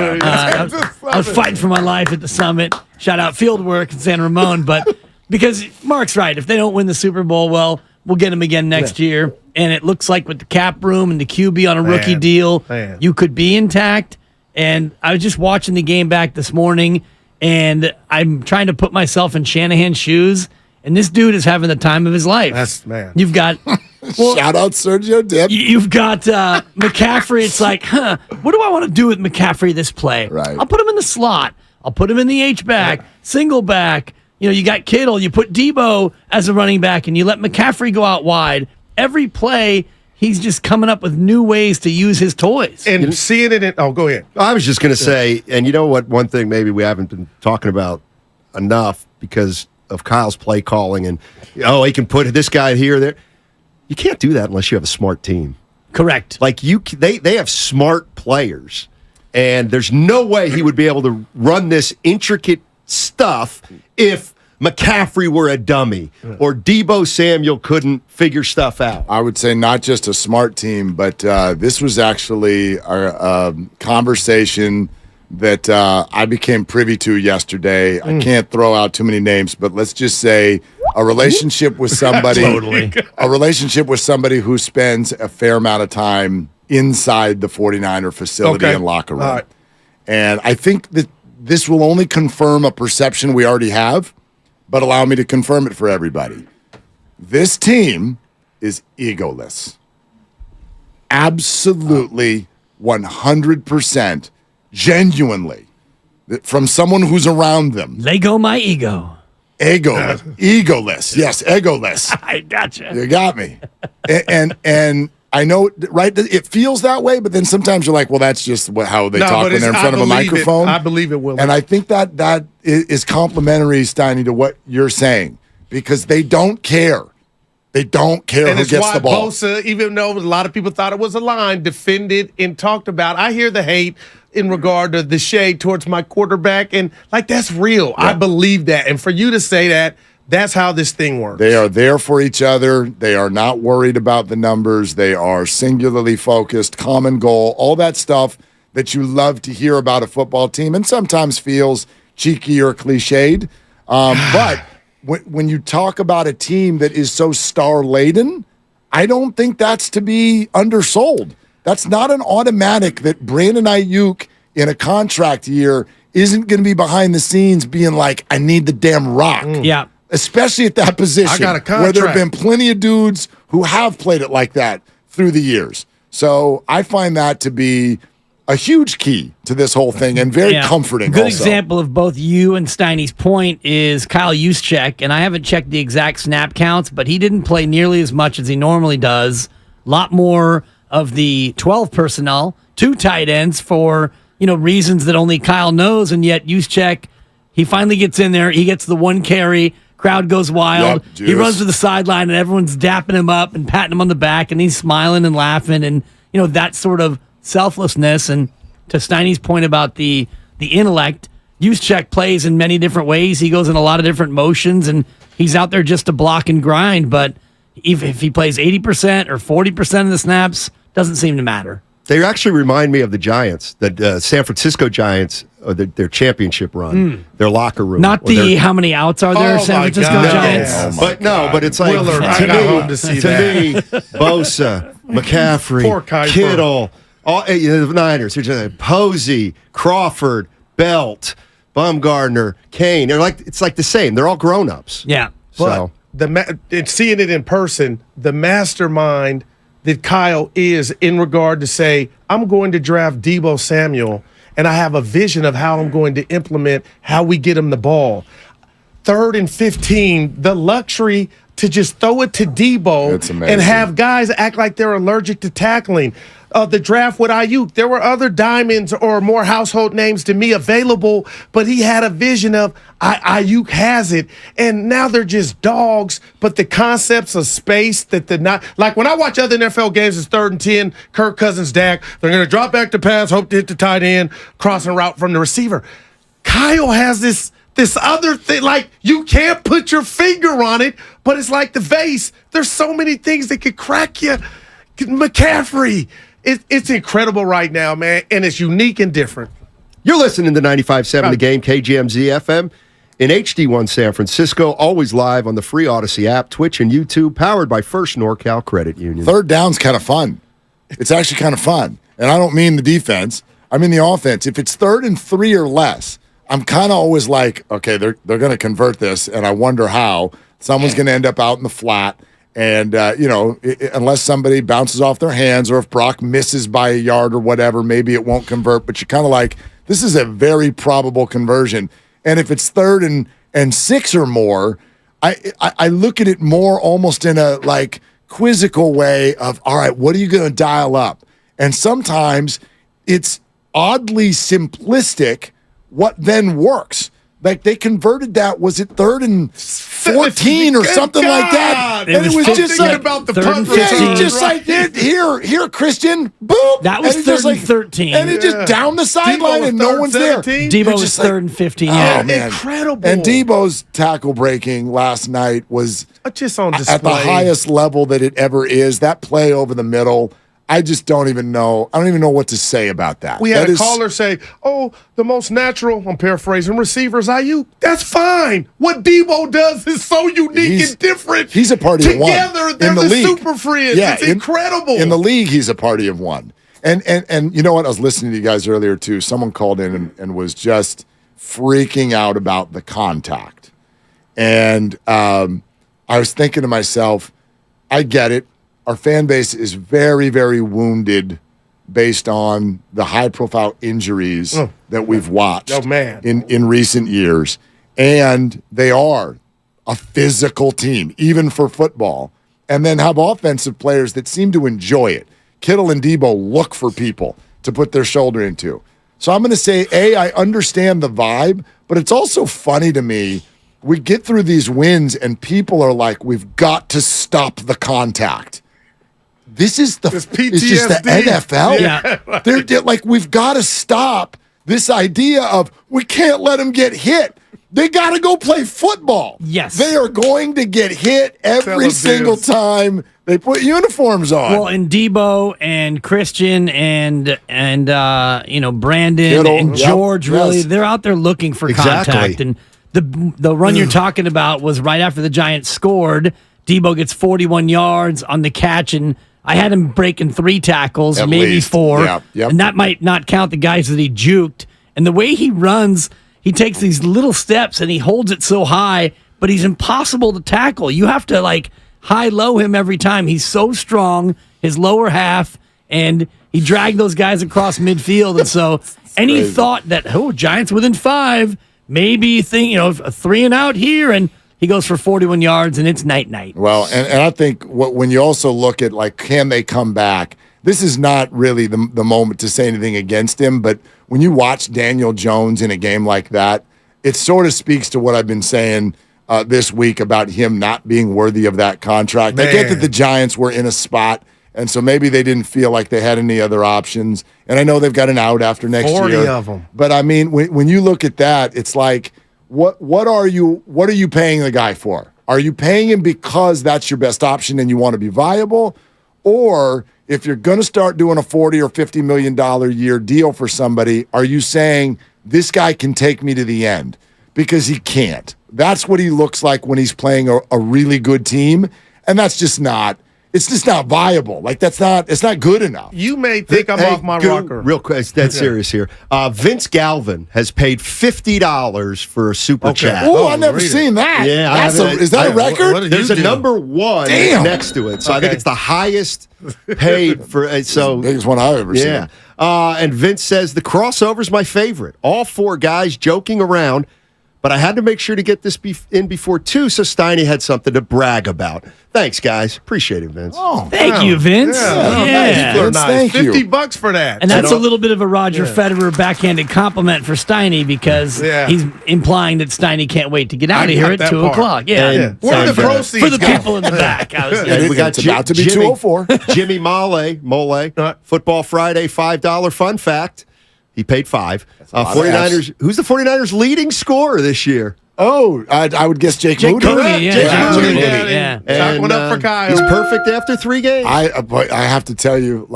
S13: I was fighting for my life at the summit. Shout out Fieldwork in San Ramon, but because Mark's right. If they don't win the Super Bowl, well, we'll get them again next year. And it looks like with the cap room and the QB on a rookie deal, you could be intact. And I was just watching the game back this morning. And I'm trying to put myself in Shanahan's shoes, and this dude is having the time of his life. You've got
S14: shout out Sergio Dip.
S13: You've got McCaffrey. It's like, what do I want to do with McCaffrey this play?
S14: Right.
S13: I'll put him in the slot. I'll put him in the H-back, single back. You got Kittle. You put Debo as a running back, and you let McCaffrey go out wide. Every play, he's just coming up with new ways to use his toys.
S7: And seeing it in... Oh, go ahead.
S8: I was just going to say, and you know what? One thing maybe we haven't been talking about enough because of Kyle's play calling and, he can put this guy here, there. You can't do that unless you have a smart team.
S13: Correct.
S8: They have smart players, and there's no way he would be able to run this intricate stuff if McCaffrey were a dummy or Debo Samuel couldn't figure stuff out.
S14: I would say not just a smart team, but this was actually a conversation that I became privy to yesterday. I can't throw out too many names, but let's just say a relationship with somebody, a relationship with somebody who spends a fair amount of time inside the 49er facility and locker room. Right. And I think that this will only confirm a perception we already have, but allow me to confirm it for everybody. This team is egoless. Absolutely, 100%, genuinely, from someone who's around them.
S13: Lego my ego.
S14: Egoless. Yes, egoless.
S13: I gotcha.
S14: You got me. And I know, right? It feels that way, but then sometimes you're like, well, that's just how they talk when they're in front of a microphone.
S7: I believe it will.
S14: And I think that is complimentary, Steiny, to what you're saying, because they don't care. They don't care who gets the ball.
S7: Bosa, even though a lot of people thought it was a line, defended and talked about. I hear the hate in regard to the shade towards my quarterback, and that's real. Yeah. I believe that. And for you to say that, that's how this thing works.
S14: They are there for each other. They are not worried about the numbers. They are singularly focused, common goal, all that stuff that you love to hear about a football team and sometimes feels cheeky or cliched. But when you talk about a team that is so star-laden, I don't think that's to be undersold. That's not an automatic that Brandon Ayuk in a contract year isn't going to be behind the scenes being like, I need the damn rock.
S13: Yeah.
S14: Especially at that position,
S7: I got a contract.
S14: where there have been plenty of dudes who have played it like that through the years. So I find that to be a huge key to this whole thing and very comforting.
S13: Good example of both you and Steiny's point is Kyle Juszczyk, and I haven't checked the exact snap counts, but he didn't play nearly as much as he normally does. A lot more of the 12 personnel, 2 tight ends for reasons that only Kyle knows, and yet Juszczyk, he finally gets in there. He gets the 1 carry, Crowd goes wild.
S14: Yep,
S13: he
S14: juice.
S13: runs to the sideline, and everyone's dapping him up and patting him on the back, and he's smiling and laughing, and that sort of selflessness. And to Steiny's point about the intellect, Juszczyk plays in many different ways. He goes in a lot of different motions, and he's out there just to block and grind. But if he plays 80% or 40% of the snaps, doesn't seem to matter.
S8: They actually remind me of the Giants, the San Francisco Giants, or their championship run, their locker room.
S13: Not how many outs are there, San Francisco Giants?
S8: But it's like,
S7: Willard, I got home to see that.
S8: me, Bosa, McCaffrey,
S7: Poor Kuiper.
S8: Kittle, the Niners, Posey, Crawford, Belt, Bumgarner, Kane. It's like the same. They're all grown-ups.
S13: Yeah.
S8: So
S7: And seeing it in person, the mastermind that Kyle is in regard to say, I'm going to draft Deebo Samuel, and I have a vision of how I'm going to implement how we get him the ball. 3rd and 15, the luxury to just throw it to Deebo and have guys act like they're allergic to tackling. The draft with Ayuk, there were other diamonds or more household names to me available, but he had a vision of Ayuk has it, and now they're just dogs. But the concepts of space like when I watch other NFL games, it's 3rd and 10, Kirk Cousins, Dak, they're going to drop back to pass, hope to hit the tight end, crossing route from the receiver. Kyle has this other thing, like you can't put your finger on it, but it's like the vase. There's so many things that could crack you. McCaffrey. It's incredible right now, man, and it's unique and different.
S8: You're listening to 95.7 The Game, KGMZ FM in HD1 San Francisco, always live on the free Odyssey app, Twitch, and YouTube, powered by First NorCal Credit Union.
S14: Third down's kind of fun. It's actually kind of fun. And I don't mean the defense. I mean the offense. If it's 3rd and 3 or less, I'm kind of always like, okay, they're going to convert this, and I wonder how. Someone's going to end up out in the flat. And, unless somebody bounces off their hands or if Brock misses by a yard or whatever, maybe it won't convert. But you're kind of like, this is a very probable conversion. And if it's 3rd and 6 or more, I look at it more almost in a like quizzical way of, all right, what are you going to dial up? And sometimes it's oddly simplistic what then works. Like they converted that, was it 3rd and 14 or something like that? And it was just like
S7: about the
S13: 3rd and 15.
S14: just like here, Christian, boop.
S13: That was 3rd and 13.
S14: And it just down the sideline and no one's there.
S13: Deebo was 3rd and 15.
S14: Oh,
S13: Yeah,
S14: man.
S7: Incredible.
S14: And Deebo's tackle breaking last night was
S7: just on display
S14: at the highest level that it ever is. That play over the middle, I just don't even know. I don't even know what to say about that.
S7: We had a caller say, the most natural, I'm paraphrasing, receivers Ayuk. That's fine. What Deebo does is so unique and different.
S14: He's a party of one.
S7: Together, they're the super friends.
S14: Yeah,
S7: it's incredible.
S14: In the league, he's a party of one. And you know what? I was listening to you guys earlier, too. Someone called in and was just freaking out about the contact. And I was thinking to myself, I get it. Our fan base is very, very wounded based on the high-profile injuries that we've watched in recent years. And they are a physical team, even for football, and then have offensive players that seem to enjoy it. Kittle and Deebo look for people to put their shoulder into. So I'm going to say, I understand the vibe, but it's also funny to me. We get through these wins, and people are like, we've got to stop the contact. This is it's just the NFL.
S13: Yeah.
S14: They're like, we've got to stop this idea of we can't let them get hit. They got to go play football.
S13: Yes.
S14: They are going to get hit every single time they put uniforms on.
S13: Well, and Deebo and Christian and Brandon
S14: Kittle,
S13: and George, really, they're out there looking for contact. And the run you're talking about was right after the Giants scored. Deebo gets 41 yards on the catch, and I had him breaking 3 tackles,
S14: At
S13: maybe
S14: least.
S13: 4.
S14: Yep.
S13: And that might not count the guys that he juked. And the way he runs, he takes these little steps and he holds it so high, but he's impossible to tackle. You have to high-low him every time. He's so strong, his lower half, and he dragged those guys across midfield. And so any thought that, Giants within 5, maybe a 3 and out here, and he goes for 41 yards, and it's night-night.
S14: Well, and I think when you also look at, can they come back, this is not really the moment to say anything against him, but when you watch Daniel Jones in a game like that, it sort of speaks to what I've been saying this week about him not being worthy of that contract. I get that the Giants were in a spot, and so maybe they didn't feel like they had any other options. And I know they've got an out after next
S7: 40
S14: year.
S7: of them.
S14: But I mean, when you look at that, it's like, what are you paying the guy for? Are you paying him because that's your best option and you want to be viable? Or if you're going to start doing a $40 or $50 million a year deal for somebody, are you saying this guy can take me to the end? Because he can't. That's what he looks like when he's playing a really good team, and that's just not. It's just not viable. Like it's not good enough.
S7: You may think I'm off my rocker.
S8: Real quick, it's dead serious here. Vince Galvin has paid $50 for a super chat.
S14: Oh, I've never seen that.
S8: Yeah,
S14: is that a record?
S8: There's a number one next to it, so I think it's the highest paid for. So
S14: biggest one I've ever seen.
S8: And Vince says the crossover's my favorite. All four guys joking around. But I had to make sure to get this in before 2, so Steiny had something to brag about. Thanks, guys. Appreciate it, Vince.
S13: Oh, thank you, Vince.
S7: Vince, thank you. $50 for that.
S13: And that's a little bit of a Roger Federer backhanded compliment for Steiny because he's implying that Steiny can't wait to get out of here at 2 o'clock.
S7: Where are the proceeds
S13: for the people in the back?
S8: We got
S14: about to be 204.
S8: Jimmy Mole, Football Friday $5 fun fact. He paid $5. 49ers. Who's the 49ers' leading scorer this year?
S14: Oh, I would guess Jake Moody.
S8: Jake Moody.
S7: Chalk one up for Kyle.
S8: He's perfect after 3 games.
S14: I have to tell you,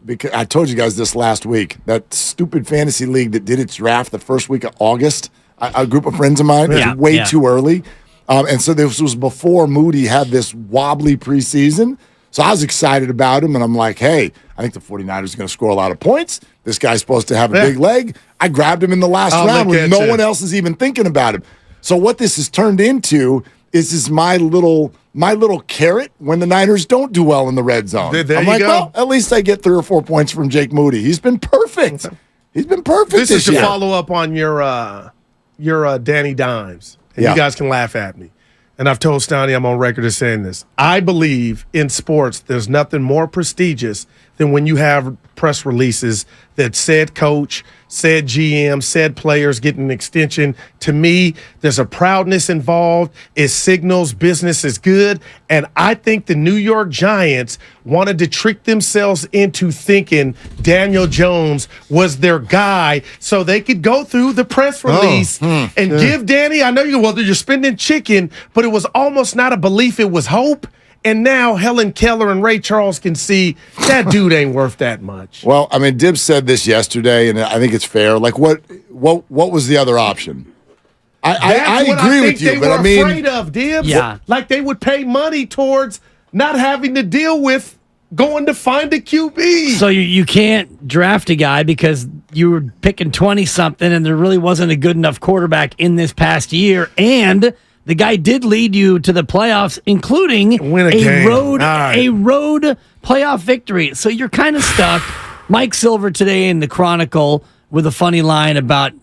S14: because I told you guys this last week, that stupid fantasy league that did its draft the first week of August, a group of friends of mine, it was way too early. And so this was before Moody had this wobbly preseason. So I was excited about him, and I'm like, hey, I think the 49ers are going to score a lot of points. This guy's supposed to have a big leg. I grabbed him in the last round when no one else is even thinking about him. So what this has turned into is my little carrot when the Niners don't do well in the red zone. I'm like, well, at least I get 3 or 4 points from Jake Moody. He's been perfect. He's been perfect
S7: This is to
S14: year.
S7: follow up on your Danny Dimes. And you guys can laugh at me. And I've told Steiny I'm on record as saying this. I believe in sports there's nothing more prestigious than when you have press releases that said coach, said GM, said players get an extension. To me, there's a proudness involved. It signals business is good. And I think the New York Giants wanted to trick themselves into thinking Daniel Jones was their guy so they could go through the press release and give Danny, I know you're spending chicken, but it was almost not a belief, it was hope. And now Helen Keller and Ray Charles can see that dude ain't worth that much.
S14: Well, I mean, Dibbs said this yesterday, and I think it's fair. Like, what was the other option? I agree with you, but I mean,
S7: afraid of Dibbs.
S13: Yeah.
S7: Like they would pay money towards not having to deal with going to find a QB.
S13: So you can't draft a guy because you were picking 20-something and there really wasn't a good enough quarterback in this past year, and the guy did lead you to the playoffs, including a road playoff victory. So you're kind of stuck. Mike Silver today in the Chronicle with a funny line about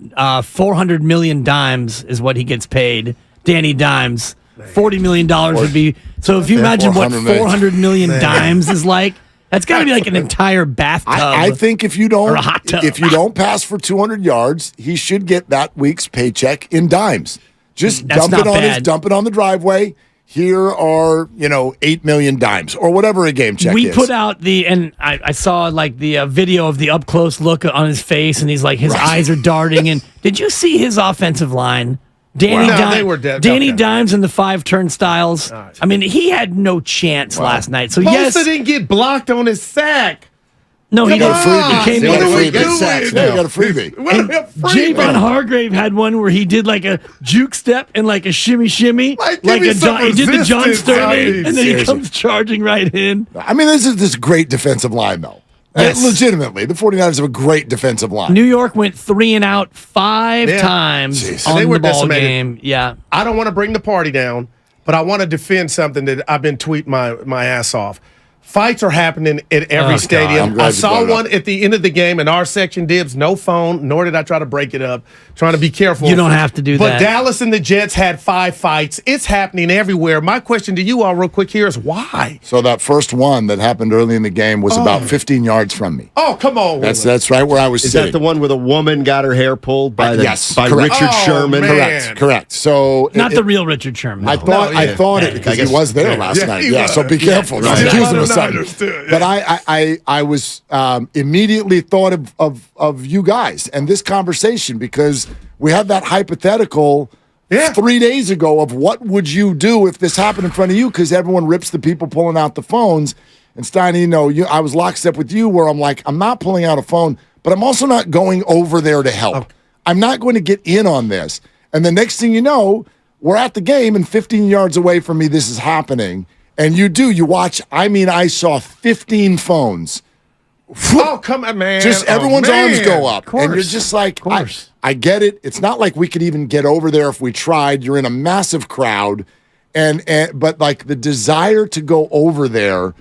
S13: 400 million dimes is what he gets paid. Danny Dimes. $40 million would be. So if you imagine what 400 million dimes is like, that's got to be like an entire bathtub.
S14: I think if you don't,
S13: or a hot tub.
S14: if you don't pass for 200 yards, he should get that week's paycheck in dimes. Just dump it on the driveway. Here are, 8 million dimes or whatever a game check is.
S13: We put out I saw like the video of the up close look on his face, and he's like, his eyes are darting. And did you see his offensive line? Danny Dimes and the 5 turnstiles. I mean, he had no chance last night. So
S7: Bosa didn't get blocked on his sack.
S13: No, he didn't.
S14: He got a freebie.
S13: Javon Hargrave had one where he did like a juke step and like a shimmy. He did the John Sterling, and then he comes charging right in.
S14: I mean, this is this great defensive line, though. Yes. Legitimately, the 49ers have a great defensive line.
S13: New York went 3 and out 5 times on the ball game. Yeah.
S7: I don't want to bring the party down, but I want to defend something that I've been tweeting my ass off. Fights are happening at every stadium. I saw one at the end of the game in our section, Dibs. No phone, nor did I try to break it up. Trying to be careful.
S13: You don't have to do that.
S7: But Dallas and the Jets had 5 fights. It's happening everywhere. My question to you all real quick here is why?
S14: So that first one that happened early in the game was about 15 yards from me.
S7: Oh, come on.
S14: That's right where I was sitting.
S8: Is that the one where the woman got her hair pulled by
S14: correct.
S8: Richard Sherman?
S7: Man.
S14: Correct. So
S13: Not the real Richard Sherman.
S14: I thought it because he was there last night. Yeah, so be careful. But I was immediately thought of you guys and this conversation because we had that hypothetical 3 days ago of what would you do if this happened in front of you, because everyone rips the people pulling out the phones. And Steiny, I was lockstep with you where I'm like, I'm not pulling out a phone, but I'm also not going over there to help. Okay. I'm not going to get in on this. And the next thing you know, we're at the game and 15 yards away from me, this is happening. And you watch, I saw 15 phones.
S7: Oh, come on, man.
S14: Just everyone's arms go up. And you're just like, I get it. It's not like we could even get over there if we tried. You're in a massive crowd. But like the desire to go over there,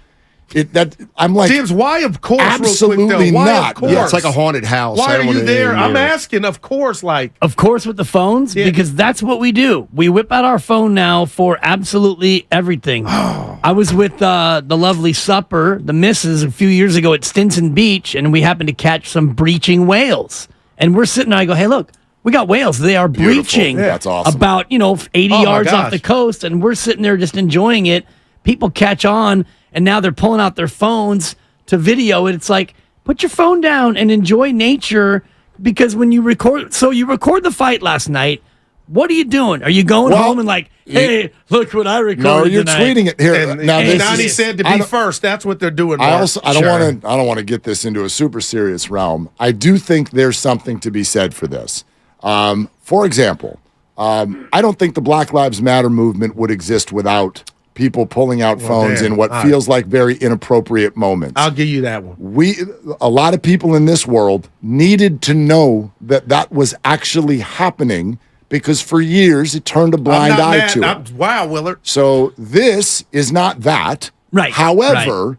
S14: I'm like,
S7: James, why of course?
S14: Absolutely
S7: real quick, why,
S14: not.
S7: Of course?
S8: Yeah, it's like a haunted house.
S7: Why are you there? I'm asking, of course,
S13: Of course with the phones, because that's what we do. We whip out our phone now for absolutely everything. I was with the lovely Supper, the missus, a few years ago at Stinson Beach, and we happened to catch some breaching whales. And we're sitting there, I go, hey, look, we got whales. They are breaching
S14: that's awesome.
S13: about 80 yards off the coast, and we're sitting there just enjoying it. People catch on, and now they're pulling out their phones to video it. It's like, put your phone down and enjoy nature, because when you record the fight last night, what are you doing? Are you going home and like, hey, look what I recorded?
S14: No, you're
S13: tonight.
S14: tweeting it here.
S7: And Donnie said to be first. That's what they're doing.
S14: I don't want to get this into a super serious realm. I do think there's something to be said for this. For example, I don't think the Black Lives Matter movement would exist without people pulling out phones in what feels like very inappropriate moments.
S7: I'll give you that one.
S14: A lot of people in this world needed to know that was actually happening, because for years it turned a blind eye to it.
S7: Wow, Willard.
S14: So this is not that.
S13: Right.
S14: However,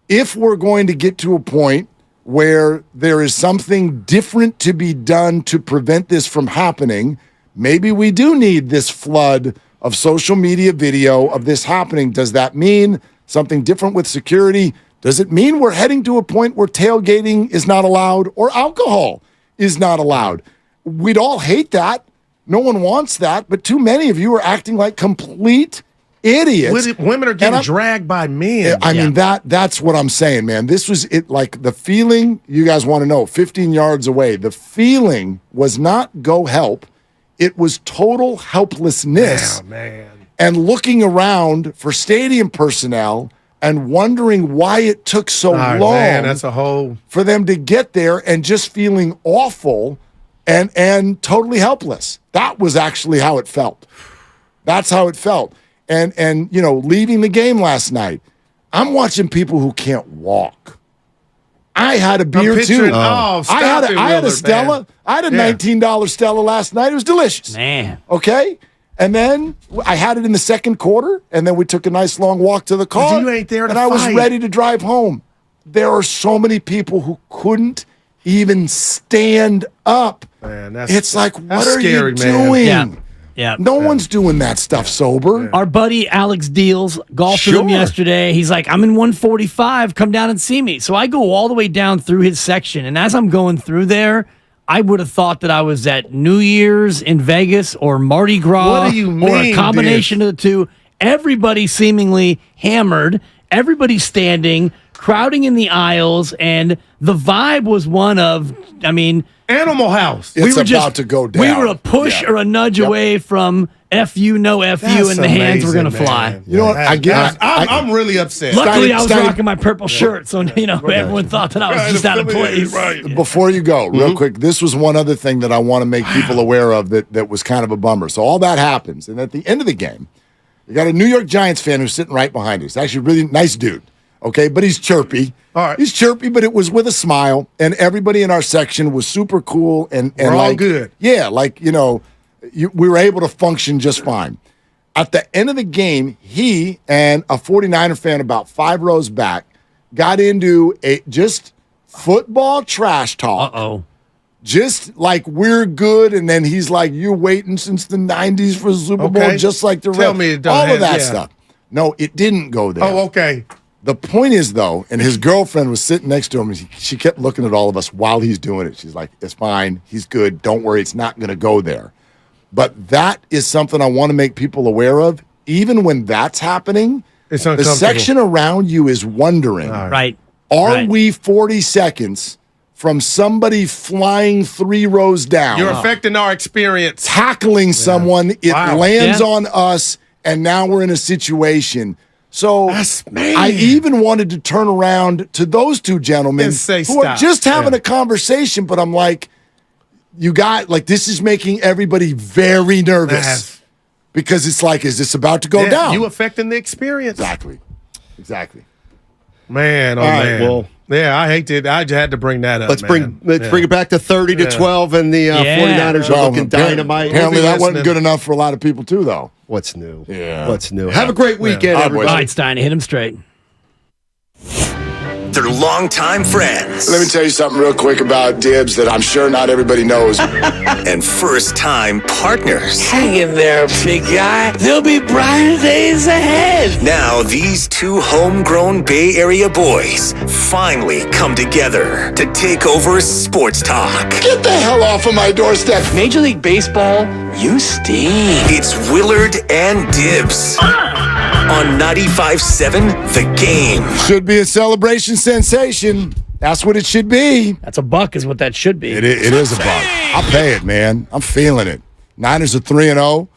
S14: if we're going to get to a point where there is something different to be done to prevent this from happening, maybe we do need this flood of social media video of this happening. Does that mean something different with security? Does it mean we're heading to a point where tailgating is not allowed or alcohol is not allowed? We'd all hate that. No one wants that, but too many of you are acting like complete idiots.
S7: Women are getting dragged by men.
S14: I mean, that's what I'm saying, man. This was it. Like the feeling, you guys want to know, 15 yards away, the feeling was not go help. It was total helplessness and looking around for stadium personnel and wondering why it took so long for them to get there, and just feeling awful and totally helpless. That was actually how it felt. That's how it felt. And leaving the game last night, I'm watching people who can't walk. I had a beer too. I had a Stella. Man. I had a $19 Stella last night. It was delicious.
S13: Man.
S14: Okay? And then I had it in the second quarter, and then we took a nice long walk to the car.
S7: You ain't there to
S14: and I was ready to drive home. There are so many people who couldn't even stand up.
S7: Man,
S14: it's like, what are you doing?
S13: Yeah.
S14: No one's doing that stuff sober.
S13: Our buddy Alex Deals golfed with him yesterday. He's like, I'm in 145. Come down and see me. So I go all the way down through his section. And as I'm going through there, I would have thought that I was at New Year's in Vegas or Mardi Gras.
S7: What do you mean,
S13: or a combination of the two. Everybody seemingly hammered. Everybody standing, crowding in the aisles. And the vibe was one of,
S7: Animal House.
S14: It's about to go down.
S13: We were a push or a nudge away from F-U, no F-U, and the hands were going to fly.
S14: You know what?
S7: I'm really upset.
S13: Luckily, I was rocking my purple shirt, so everyone thought that I was just out of place.
S14: Before you go, real quick, this was one other thing that I want to make people aware of that was kind of a bummer. So all that happens, and at the end of the game, you got a New York Giants fan who's sitting right behind us. Actually, a really nice dude. Okay, but he's chirpy.
S7: All right.
S14: He's chirpy, but it was with a smile, and everybody in our section was super cool and
S7: we're
S14: all
S7: like, good.
S14: Yeah, like we were able to function just fine. At the end of the game, he and a 49er fan about 5 rows back got into just football trash talk.
S13: Uh-oh.
S14: Just like we're good, and then he's like, you're waiting since the 90s for the Super Bowl, just like the
S7: Tell me it don't
S14: all of
S7: have-
S14: that
S7: yeah.
S14: stuff. No, it didn't go there.
S7: Oh, okay.
S14: The point is, though, and his girlfriend was sitting next to him, and she kept looking at all of us while he's doing it. She's like, it's fine. He's good. Don't worry. It's not going to go there. But that is something I want to make people aware of. Even when that's happening,
S7: It's
S14: the
S7: uncomfortable.
S14: section around you is wondering,
S13: Right.
S14: are we 40 seconds from somebody flying 3 rows down?
S7: You're affecting our experience.
S14: Tackling someone, it
S7: Wow.
S14: lands
S7: Yeah.
S14: on us, and now we're in a situation. So
S7: man.
S14: I even wanted to turn around to those two gentlemen
S7: And say
S14: who are
S7: stop.
S14: just having
S7: Yeah.
S14: a conversation, but I'm like, you got, like, this is making everybody very nervous.
S7: Yes.
S14: Because it's like, is this about to go
S7: Yeah,
S14: down?
S7: You affecting the experience.
S14: Exactly.
S7: Man, oh
S8: All right,
S7: man.
S8: well-
S7: yeah, I hate it. I just had to bring that up.
S8: Let's
S7: man.
S8: bring it back to 30-12, and the 49ers are looking dynamite.
S14: Apparently that wasn't good enough for a lot of people, too, though.
S8: What's new?
S14: Yeah.
S8: What's new? Have a great weekend, everybody.
S13: All right, Stein, hit him straight.
S5: They're longtime friends.
S12: Let me tell you something real quick about Dibs that I'm sure not everybody knows.
S5: And first-time partners.
S23: Hang in there, big guy. There'll be brighter days ahead.
S5: Now, these two homegrown Bay Area boys finally come together to take over sports talk.
S12: Get the hell off of my doorstep.
S23: Major League Baseball, you stink.
S5: It's Willard and Dibs on 95.7 The Game.
S14: Should be a celebration sensation. That's what it should be.
S13: That's $1 is what that should be.
S14: It is a buck. I'll pay it, man. I'm feeling it. Niners are 3-0.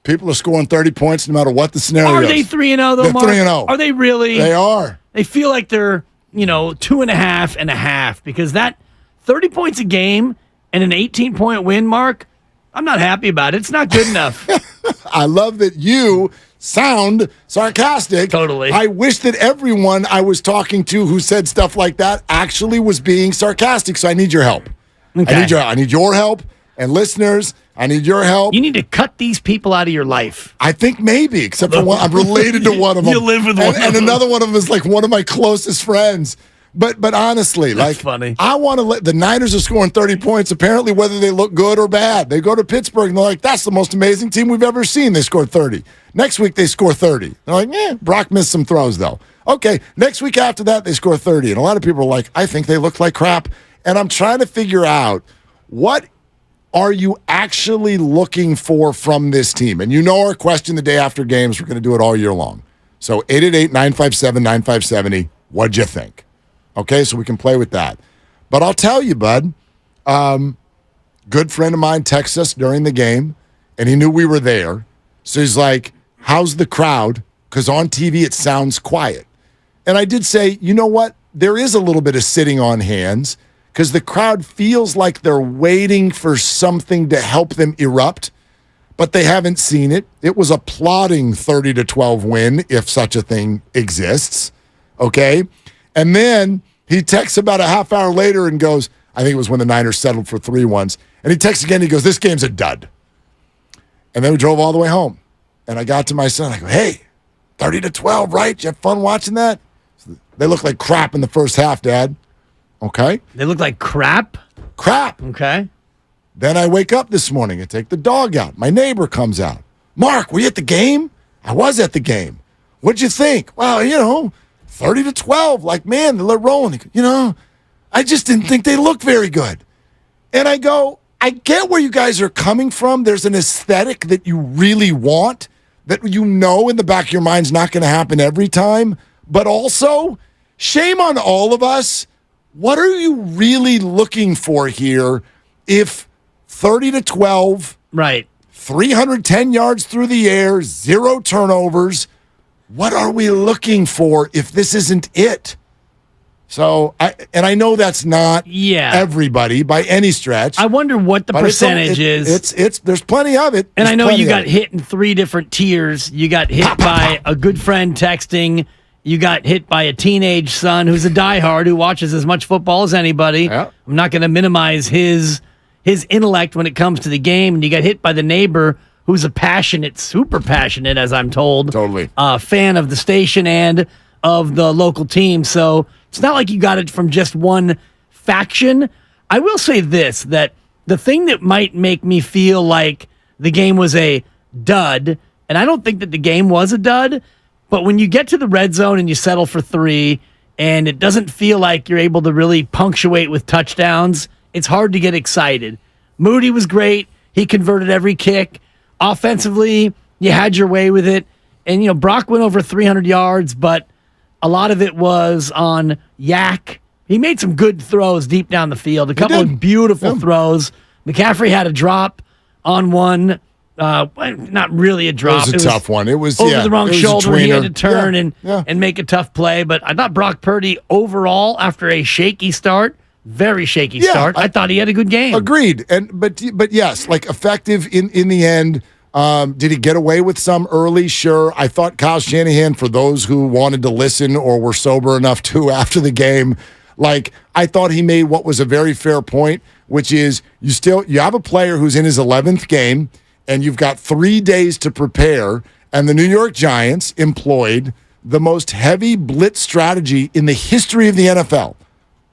S14: People are scoring 30 points no matter what the scenario
S13: Are
S14: is.
S13: they 3-0 though,
S14: They're
S13: Mark?
S14: 3-0.
S13: Are they really?
S14: They are.
S13: They feel like they're, 2.5 and a half because that 30 points a game and an 18-point win, Mark, I'm not happy about it. It's not good enough.
S14: I love that you sound sarcastic.
S13: Totally.
S14: I wish that everyone I was talking to who said stuff like that actually was being sarcastic, so I need your help.
S13: Okay.
S14: I need your help, and listeners, I need your help.
S13: You need to cut these people out of your life.
S14: I think maybe, except for one. I'm related to one of them.
S13: You live with one of
S14: and
S13: them.
S14: another one of them is like one of my closest friends. But honestly,
S13: That's
S14: like,
S13: funny.
S14: I want to let the Niners are scoring 30 points, apparently, whether they look good or bad. They go to Pittsburgh and they're like, that's the most amazing team we've ever seen. They scored 30. Next week, they score 30. They're like, Brock missed some throws, though. Okay, next week after that, they score 30. And a lot of people are like, I think they look like crap. And I'm trying to figure out, what are you actually looking for from this team? And you know our question the day after games. We're going to do it all year long. So 888-957-9570. What'd you think? Okay, so we can play with that. But I'll tell you, bud, good friend of mine texted us during the game, and he knew we were there. So he's like, how's the crowd? Because on TV it sounds quiet. And I did say, you know what? There is a little bit of sitting on hands because the crowd feels like they're waiting for something to help them erupt, but they haven't seen it. It was a plodding 30-12 win, if such a thing exists. Okay? And then he texts about a half hour later and goes, I think it was when the Niners settled for 3 once. And he texts again, he goes, this game's a dud. And then we drove all the way home. And I got to my son, I go, hey, 30-12, right? You have fun watching that? They look like crap in the first half, Dad. Okay?
S13: They look like crap?
S14: Crap.
S13: Okay.
S14: Then I wake up this morning and take the dog out. My neighbor comes out. Mark, were you at the game? I was at the game. What'd you think? Well, 30-12, like, man, they're rolling. I just didn't think they looked very good. And I go, I get where you guys are coming from. There's an aesthetic that you really want that in the back of your mind's not going to happen every time. But also, shame on all of us. What are you really looking for here if 30-12,
S13: right,
S14: 310 yards through the air, 0 turnovers, what are we looking for if this isn't it? So, I know that's not everybody by any stretch.
S13: I wonder what the percentage is.
S14: There's plenty of it.
S13: And I know you got hit in 3 different tiers. You got hit by a good friend texting. You got hit by a teenage son who's a diehard who watches as much football as anybody.
S14: Yeah.
S13: I'm not going to minimize his intellect when it comes to the game. And you got hit by the neighbor who's a passionate, super passionate, as I'm told,
S14: totally
S13: fan of the station and of the local team. So it's not like you got it from just one faction. I will say this, that the thing that might make me feel like the game was a dud, and I don't think that the game was a dud, but when you get to the red zone and you settle for 3 and it doesn't feel like you're able to really punctuate with touchdowns, it's hard to get excited. Moody was great. He converted every kick. Offensively, you had your way with it. And, Brock went over 300 yards, but a lot of it was on Yak. He made some good throws deep down the field. A couple of beautiful throws. McCaffrey had a drop on one. Not really a drop.
S14: It was a tough one. It was
S13: over the wrong shoulder. He had to turn and make a tough play. But I thought Brock Purdy overall, after a shaky start, very shaky start, I thought he had a good game.
S14: Agreed. But yes, like effective in the end. Did he get away with some early? Sure. I thought Kyle Shanahan, for those who wanted to listen or were sober enough to after the game, I thought he made what was a very fair point, which is you have a player who's in his 11th game, and you've got 3 days to prepare, and the New York Giants employed the most heavy blitz strategy in the history of the NFL.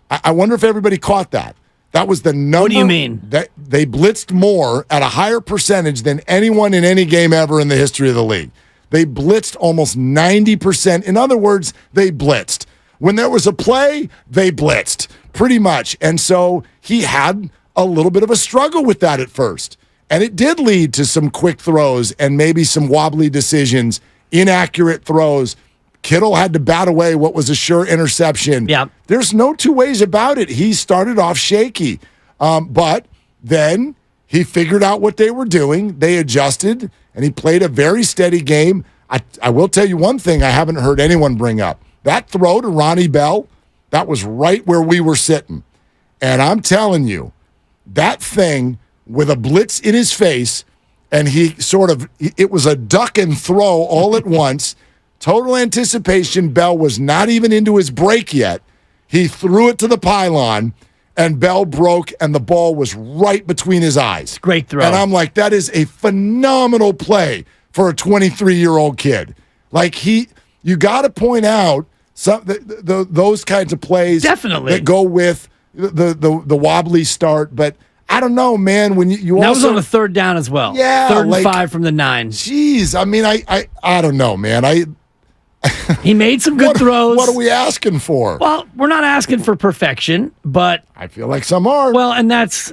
S14: I wonder if everybody caught that. That was the number.
S13: What do you mean?
S14: That they blitzed more at a higher percentage than anyone in any game ever in the history of the league. They blitzed almost 90%. In other words, they blitzed. When there was a play, they blitzed, pretty much. And so he had a little bit of a struggle with that at first. And it did lead to some quick throws and maybe some wobbly decisions, inaccurate throws. Kittle had to bat away what was a sure interception.
S13: Yeah.
S14: There's no two ways about it. He started off shaky. But then he figured out what they were doing. They adjusted, and he played a very steady game. I will tell you one thing I haven't heard anyone bring up. That throw to Ronnie Bell, that was right where we were sitting. And I'm telling you, that thing with a blitz in his face, and it was a duck and throw all at once. Total anticipation. Bell was not even into his break yet. He threw it to the pylon, and Bell broke, and the ball was right between his eyes.
S13: Great throw.
S14: And I'm like, that is a phenomenal play for a 23-year-old kid. You got to point out those kinds of plays
S13: definitely
S14: that go with the wobbly start. But I don't know, man. When you
S13: that
S14: also
S13: was on a 3rd down as well.
S14: Yeah,
S13: 3rd and 5 from the 9.
S14: Jeez, I mean, I don't know, man.
S13: He made some good throws.
S14: What are we asking for?
S13: Well, we're not asking for perfection, but
S14: I feel like some are.
S13: Well, and that's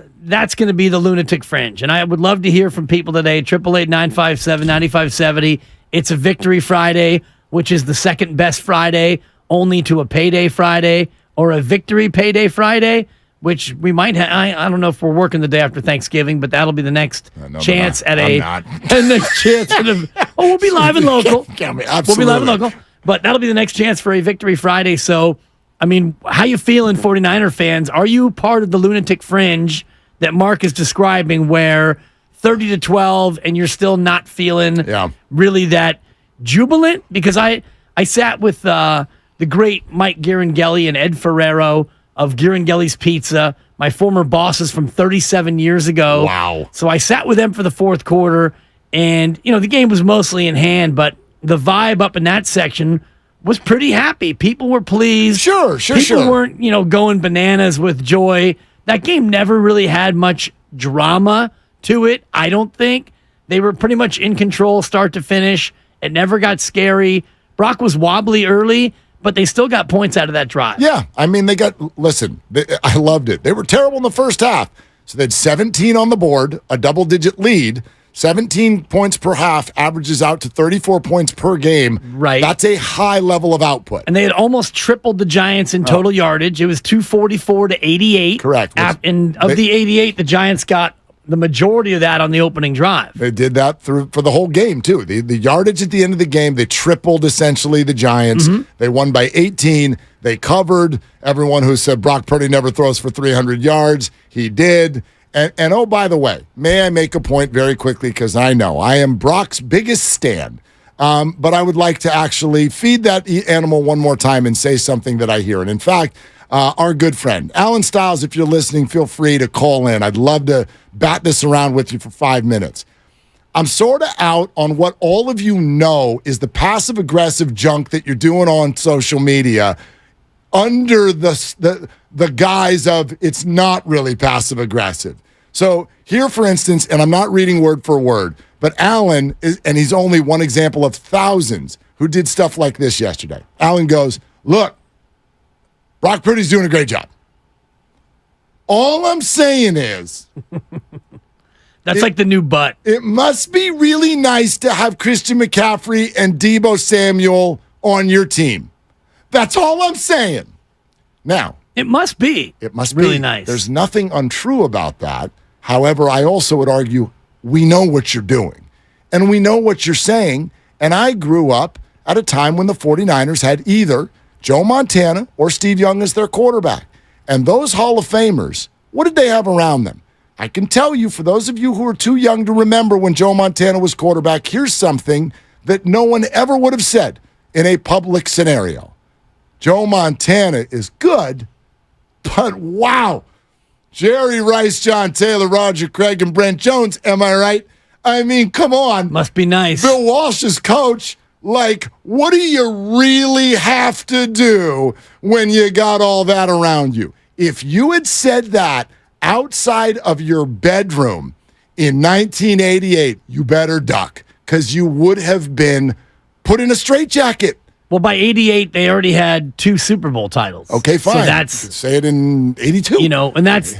S13: going to be the lunatic fringe. And I would love to hear from people today. 888-957-9570. It's a Victory Friday, which is the second best Friday, only to a Payday Friday or a Victory Payday Friday, which we might have. I don't know if we're working the day after Thanksgiving, but that'll be the next chance at a next chance at a. Oh, we'll be live and local. We'll be live and local, but that'll be the next chance for a Victory Friday. So, I mean, how you feeling, 49er fans? Are you part of the lunatic fringe that Mark is describing, where 30-12 and you're still not feeling really that jubilant? Because I sat with the great Mike Girangelli and Ed Ferrero of Girangelli's Pizza, my former bosses from 37 years ago.
S14: Wow.
S13: So I sat with them for the fourth quarter, and, the game was mostly in hand, but the vibe up in that section was pretty happy. People were pleased.
S14: Sure.
S13: People weren't, going bananas with joy. That game never really had much drama to it, I don't think. They were pretty much in control start to finish. It never got scary. Brock was wobbly early, but they still got points out of that drive.
S14: Yeah, I mean, I loved it. They were terrible in the first half. So they had 17 on the board, a double-digit lead. 17 points per half averages out to 34 points per game.
S13: Right.
S14: That's a high level of output.
S13: And they had almost tripled the Giants in total yardage. It was 244 to 88.
S14: Correct.
S13: And of the 88, the Giants got the majority of that on the opening drive.
S14: They did that for the whole game, too. The yardage at the end of the game, they tripled, essentially, the Giants.
S13: Mm-hmm.
S14: They won by 18. They covered. Everyone who said Brock Purdy never throws for 300 yards, he did. And oh, by the way, may I make a point very quickly, because I know I am Brock's biggest stan. But I would like to actually feed that animal one more time and say something that I hear. And in fact, our good friend, Alan Stiles, if you're listening, feel free to call in. I'd love to bat this around with you for 5 minutes. I'm sort of out on what all of you know is the passive-aggressive junk that you're doing on social media under the guise of it's not really passive-aggressive. So here, for instance, and I'm not reading word for word, but Alan, and he's only one example of thousands who did stuff like this yesterday. Alan goes, look, Brock Purdy's doing a great job. All I'm saying is...
S13: That's like the new butt.
S14: It must be really nice to have Christian McCaffrey and Deebo Samuel on your team. That's all I'm saying. Now,
S13: it must be.
S14: It must
S13: really
S14: be.
S13: Nice.
S14: There's nothing untrue about that. However, I also would argue we know what you're doing and we know what you're saying. And I grew up at a time when the 49ers had either Joe Montana or Steve Young as their quarterback. And those Hall of Famers, what did they have around them? I can tell you, for those of you who are too young to remember when Joe Montana was quarterback, here's something that no one ever would have said in a public scenario. Joe Montana is good, but wow. Jerry Rice, John Taylor, Roger Craig, and Brent Jones, am I right? I mean, come on.
S13: Must be nice.
S14: Bill Walsh's coach, like, what do you really have to do when you got all that around you? If you had said that outside of your bedroom in 1988, you better duck, because you would have been put in a straitjacket.
S13: Well, by 88, they already had 2 Super Bowl titles.
S14: Okay, fine.
S13: So that's,
S14: say it in 82.
S13: And that's,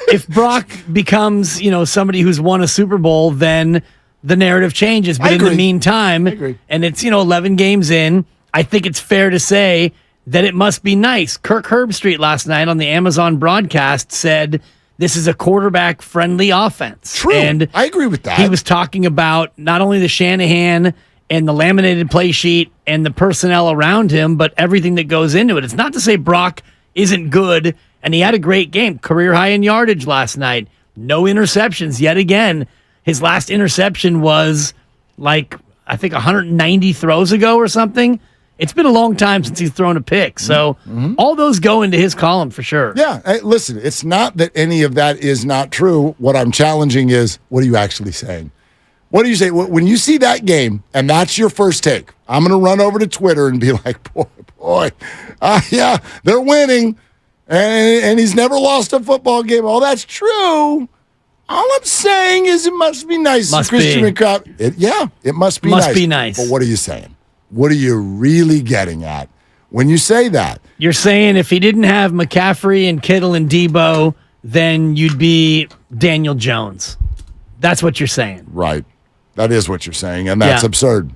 S13: if Brock becomes, somebody who's won a Super Bowl, then the narrative changes. But in the meantime, and it's, 11 games in, I think it's fair to say that it must be nice. Kirk Herbstreit last night on the Amazon broadcast said this is a quarterback-friendly offense.
S14: True.
S13: And
S14: I agree with that.
S13: He was talking about not only the Shanahan and the laminated play sheet and the personnel around him, but everything that goes into it. It's not to say Brock isn't good, and he had a great game. Career high in yardage last night. No interceptions yet again. His last interception was like, I think 190 throws ago or something. It's been a long time since he's thrown a pick. So all those go into his column for sure.
S14: Yeah. Hey, listen, it's not that any of that is not true. What I'm challenging is, what are you actually saying? What do you say? When you see that game and that's your first take, I'm going to run over to Twitter and be like, boy, yeah, they're winning. And he's never lost a football game. Oh, that's true. All I'm saying is it must be nice.
S13: Must
S14: Christian
S13: be.
S14: McCaffrey. Yeah, it must be
S13: Must
S14: nice.
S13: be nice.
S14: But what are you saying? What are you really getting at when you say that?
S13: You're saying if he didn't have McCaffrey and Kittle and Debo, then you'd be Daniel Jones. That's what you're saying.
S14: Right. That is what you're saying, and that's absurd.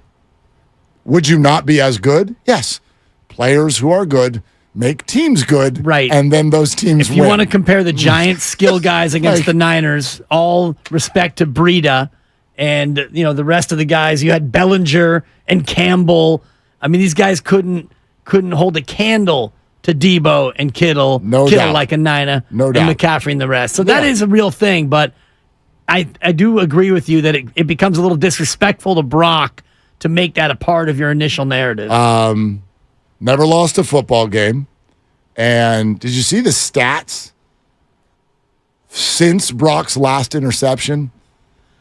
S14: Would you not be as good? Yes. Players who are good make teams good,
S13: right?
S14: And then those teams
S13: If you
S14: win.
S13: want to compare the Giants' skill guys against the Niners, all respect to Breida and the rest of the guys. You had Bellinger and Campbell. I mean, these guys couldn't hold a candle to Debo and Kittle.
S14: No
S13: Kittle
S14: doubt.
S13: like a Nina.
S14: No
S13: and
S14: doubt.
S13: McCaffrey and the rest. So that is a real thing, but I do agree with you that it becomes a little disrespectful to Brock to make that a part of your initial narrative.
S14: Never lost a football game. And did you see the stats since Brock's last interception?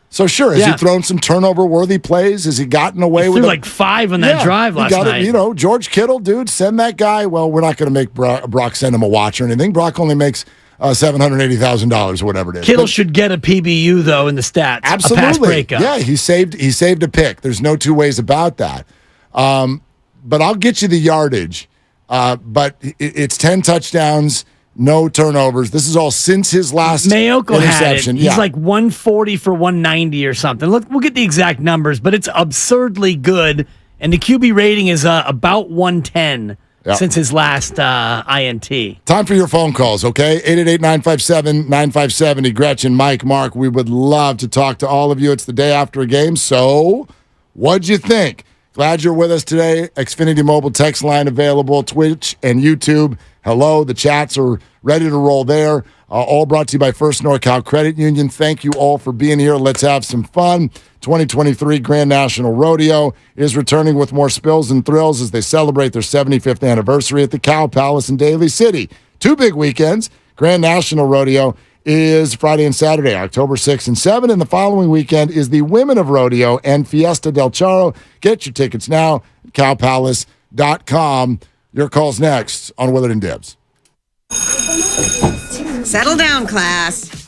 S14: So sure, has he thrown some turnover-worthy plays? Has he gotten away with
S13: like 5 on that drive last night?
S14: George Kittle, dude, send that guy. Well, we're not going to make Brock send him a watch or anything. Brock only makes $780,000 or whatever it is.
S13: Kittle should get a PBU though in the stats.
S14: Absolutely,
S13: a pass breakup.
S14: Yeah, he saved a pick. There's no two ways about that. But I'll get you the yardage. But it's 10 touchdowns, no turnovers. This is all since his last
S13: Mayoko
S14: interception.
S13: had it. He's like 140 for 190 or something. Look, we'll get the exact numbers, but it's absurdly good. And the QB rating is about 110 since his last INT.
S14: Time for your phone calls, okay? 888-957-9570. Gretchen, Mike, Mark, we would love to talk to all of you. It's the day after a game, so what'd you think? Glad you're with us today. Xfinity Mobile text line available, Twitch and YouTube. Hello, the chats are ready to roll there. All brought to you by First NorCal Credit Union. Thank you all for being here. Let's have some fun. 2023 Grand National Rodeo is returning with more spills and thrills as they celebrate their 75th anniversary at the Cow Palace in Daly City. 2 big weekends. Grand National Rodeo is Friday and Saturday, October 6 and 7. And the following weekend is the Women of Rodeo and Fiesta del Charro. Get your tickets now at cowpalace.com. Your call's next on Willard and Dibs.
S2: Settle down, class.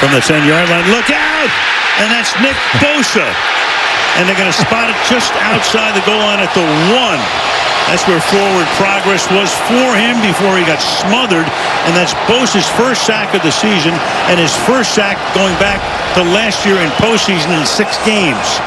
S9: From the 10-yard line, look out! And that's Nick Bosa. And they're going to spot it just outside the goal line at the 1. That's where forward progress was for him before he got smothered. And that's Bosa's first sack of the season and his first sack going back to last year in postseason in 6 games.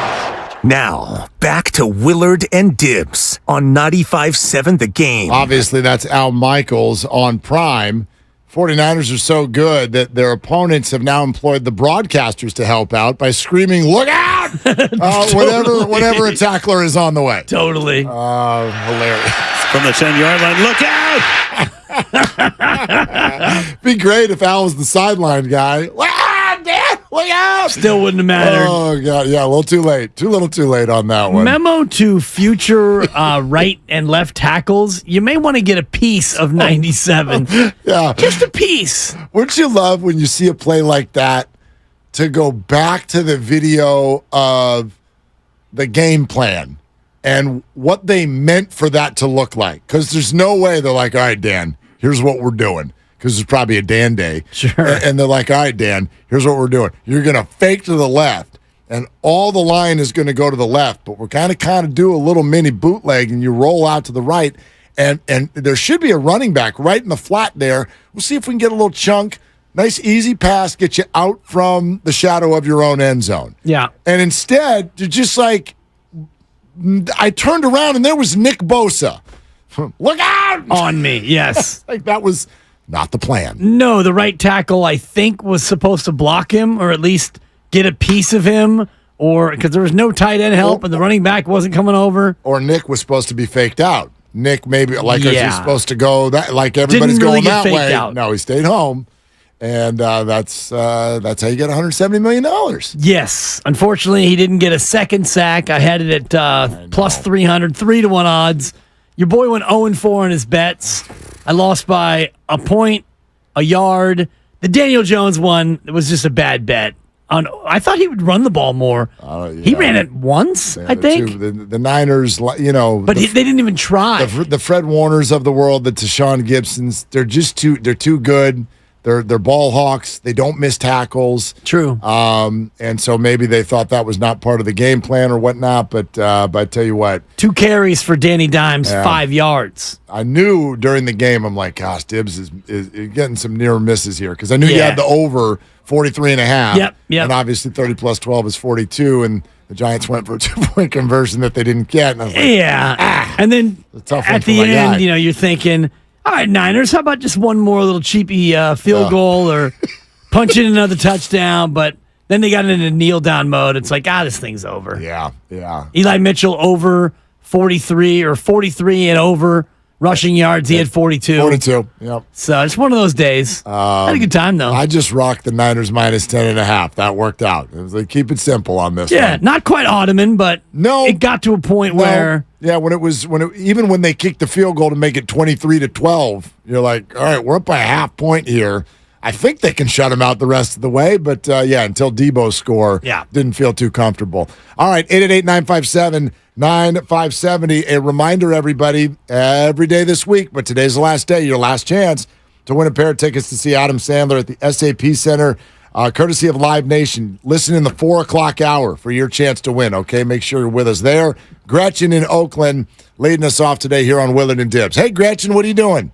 S5: Now, back to Willard and Dibs on 95.7 The Game.
S14: Obviously, that's Al Michaels on Prime. 49ers are so good that their opponents have now employed the broadcasters to help out by screaming, "Look out!" whenever a tackler is on the way.
S13: Totally.
S14: Hilarious.
S9: From the 10-yard line, look out!
S14: Be great if Al was the sideline guy. Look out!
S13: Still wouldn't have mattered.
S14: Oh, God. Yeah, a little too late. Too little too late on that one.
S13: Memo to future right and left tackles. You may want to get a piece of 97.
S14: Yeah.
S13: Just a piece.
S14: Wouldn't you love when you see a play like that to go back to the video of the game plan and what they meant for that to look like? Because there's no way they're like, all right, Dan, here's what we're doing. Because it's probably a Dan day.
S13: Sure.
S14: And they're like, all right, Dan, here's what we're doing. You're going to fake to the left, and all the line is going to go to the left, but we're kind of do a little mini bootleg, and you roll out to the right, and there should be a running back right in the flat there. We'll see if we can get a little chunk. Nice, easy pass, get you out from the shadow of your own end zone.
S13: Yeah.
S14: And instead, you're just like, I turned around, and there was Nick Bosa. Look out!
S13: On me, yes.
S14: Like that was not the plan.
S13: No, the right tackle, I think, was supposed to block him or at least get a piece of him, or because there was no tight end help and the running back wasn't coming over.
S14: Or Nick was supposed to be faked out. Nick maybe is he supposed to go that like everybody's
S13: Didn't really
S14: going that
S13: get faked
S14: way.
S13: out.
S14: No, he stayed home. And that's how you get $170 million.
S13: Yes. Unfortunately, he didn't get a second sack. I had it at plus 300, 3-1 odds. Your boy went 0-4 in his bets. I lost by a point, a yard. The Daniel Jones one was just a bad bet. I thought he would run the ball more. He ran it once, I think.
S14: The Niners, but
S13: they didn't even try.
S14: The Fred Warners of the world, the Tashawn Gibsons, they're too good. They're ball hawks. They don't miss tackles.
S13: True.
S14: And so maybe they thought that was not part of the game plan or whatnot. But I tell you what,
S13: 2 carries for Danny Dimes, 5 yards.
S14: I knew during the game, I'm like, gosh, Dibs is getting some near misses here because I knew you had the over 43.5.
S13: Yep.
S14: And obviously 30 plus 12 is 42, and the Giants went for a 2-point conversion that they didn't get. And I was like,
S13: and then at the end,
S14: guy.
S13: You're thinking, all right, Niners, how about just one more little cheapy field goal or punch in another touchdown? But then they got into kneel down mode. It's like, this thing's over.
S14: Yeah.
S13: Eli Mitchell over 43 or 43 and over rushing yards. He had 42.
S14: 42, yep.
S13: So it's one of those days. Had a good time, though.
S14: I just rocked the Niners minus 10.5. That worked out. It was like, keep it simple on this
S13: one. Not quite Ottoman, but it got to a point where...
S14: Yeah, even when they kicked the field goal to make it 23-12, you're like, all right, we're up by a half point here. I think they can shut him out the rest of the way, but until Debo score, didn't feel too comfortable. All right, 888-957-9570. A reminder, everybody, every day this week, but today's the last day, your last chance to win a pair of tickets to see Adam Sandler at the SAP Center, courtesy of Live Nation. Listen in the 4 o'clock hour for your chance to win, okay? Make sure you're with us there. Gretchen in Oakland leading us off today here on Willard and Dibs. Hey, Gretchen, what are you doing?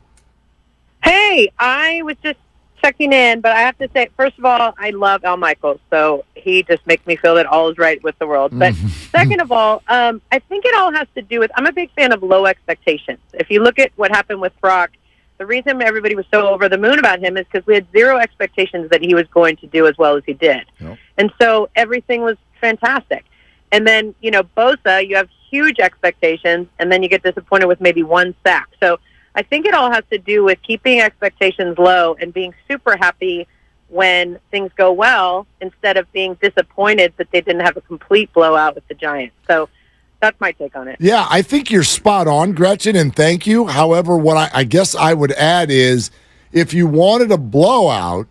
S3: Hey, I was just checking in, but I have to say, first of all, I love Al Michaels, so he just makes me feel that all is right with the world. But second of all, I think it all has to do with, I'm a big fan of low expectations. If you look at what happened with Brock, the reason everybody was so over the moon about him is because we had zero expectations that he was going to do as well as he did. Yep. And so everything was fantastic. And then, Bosa, you have huge expectations, and then you get disappointed with maybe 1 sack. So I think it all has to do with keeping expectations low and being super happy when things go well instead of being disappointed that they didn't have a complete blowout with the Giants. So that's my take on it.
S14: Yeah, I think you're spot on, Gretchen, and thank you. However, what I guess I would add is if you wanted a blowout,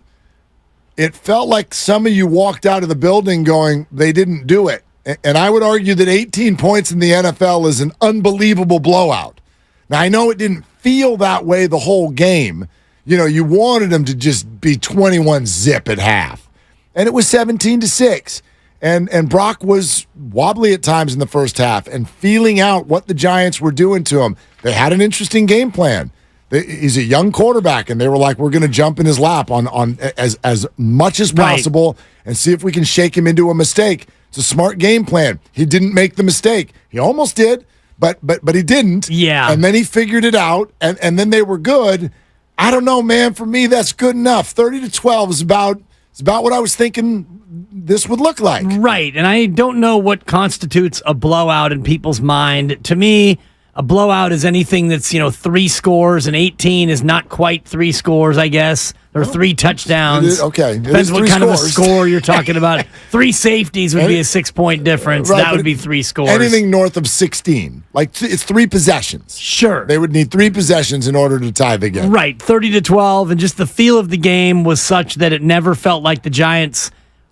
S14: it felt like some of you walked out of the building going, they didn't do it. And I would argue that 18 points in the NFL is an unbelievable blowout. Now, I know it didn't feel that way the whole game. You wanted them to just be 21-zip at half. and it was 17-6. And Brock was wobbly at times in the first half and feeling out what the Giants were doing to him. They had an interesting game plan. He's a young quarterback, and they were like, we're going to jump in his lap on as much as possible and see if we can shake him into a mistake. It's a smart game plan. He didn't make the mistake. He almost did, but he didn't.
S13: Yeah.
S14: And then he figured it out, and then they were good. I don't know, man. For me, that's good enough. 30-12 is about what I was thinking this would look like.
S13: Right, and I don't know what constitutes a blowout in people's mind. To me, a blowout is anything that's, 3 scores, and 18 is not quite 3 scores, I guess. Or 3 touchdowns.
S14: Okay.
S13: Depends what kind of a score you're talking about. 3 safeties would be a 6-point difference.
S14: Right,
S13: that would be 3 scores.
S14: Anything north of 16. Like, it's 3 possessions.
S13: Sure.
S14: They would need 3 possessions in order to tie the game.
S13: Right, 30-12, and just the feel of the game was such that it never felt like the Giants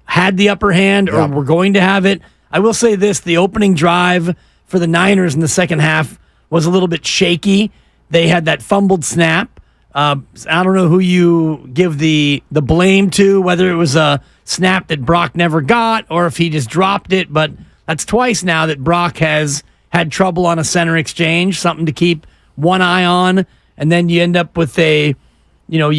S13: had the upper hand or were going to have it. I will say this, the opening drive for the Niners in the second half was a little bit shaky. They had that fumbled snap. I don't know who you give the blame to, whether it was a snap that Brock never got or if he just dropped it, but that's twice now that Brock has had trouble on a center exchange, something to keep one eye on, and then you end up with you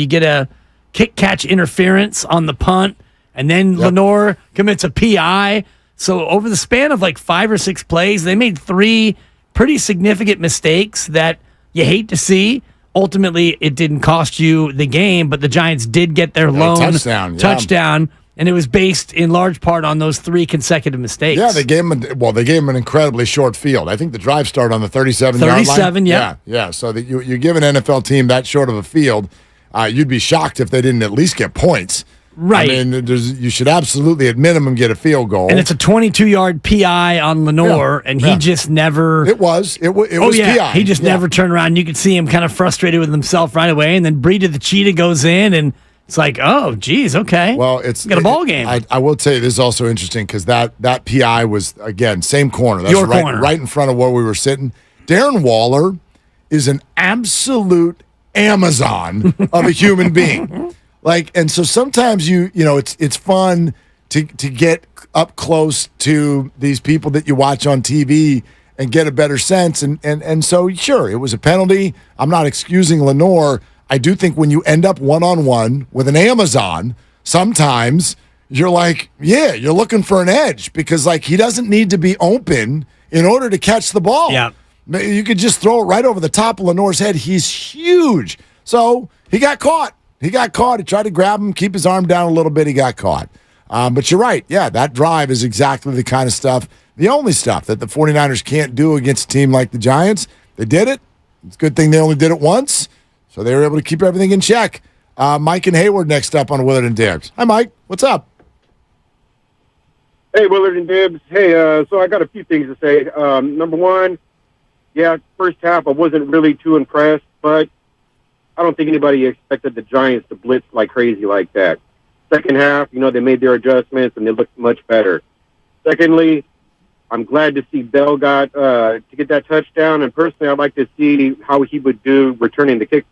S13: get a kick-catch interference on the punt, and then Lenore commits a PI. So over the span of like 5 or 6 plays, they made 3 pretty significant mistakes that you hate to see. Ultimately, it didn't cost you the game, but the Giants did get their lone touchdown, and it was based in large part on those 3 consecutive mistakes.
S14: Yeah, they gave him an incredibly short field. I think the drive started on the 37-yard line.
S13: 37, yeah.
S14: Yeah. So that you give an NFL team that short of a field, you'd be shocked if they didn't at least get points.
S13: Right.
S14: I mean, you should absolutely, at minimum, get a field goal.
S13: And it's a 22-yard PI on Lenore, and he just never...
S14: It was PI.
S13: He just never turned around. You could see him kind of frustrated with himself right away, and then Breida the Cheetah goes in, and it's like, oh, geez, okay.
S14: Well,
S13: got a ball game.
S14: I will tell you, this is also interesting because that PI was, again, same corner. That's
S13: Your corner.
S14: Right in front of where we were sitting. Darren Waller is an absolute Amazon of a human being. And so sometimes it's fun to get up close to these people that you watch on TV and get a better sense. And so, sure, it was a penalty. I'm not excusing Lenore. I do think when you end up one-on-one with an Amazon, sometimes you're like, you're looking for an edge because, he doesn't need to be open in order to catch the ball.
S13: Yeah.
S14: You could just throw it right over the top of Lenore's head. He's huge. So he got caught. He tried to grab him, keep his arm down a little bit. He got caught. But you're right. Yeah, that drive is exactly the kind of stuff, the only stuff that the 49ers can't do against a team like the Giants. They did it. It's a good thing they only did it once, so they were able to keep everything in check. Mike and Hayward next up on Willard and Dibs. Hi, Mike. What's up?
S10: Hey, Willard and Dibs. Hey, so I got a few things to say. Number one, first half I wasn't really too impressed, but I don't think anybody expected the Giants to blitz like crazy like that. Second half, they made their adjustments and they looked much better. Secondly, I'm glad to see Bell got to get that touchdown, and personally, I'd like to see how he would do returning the kick.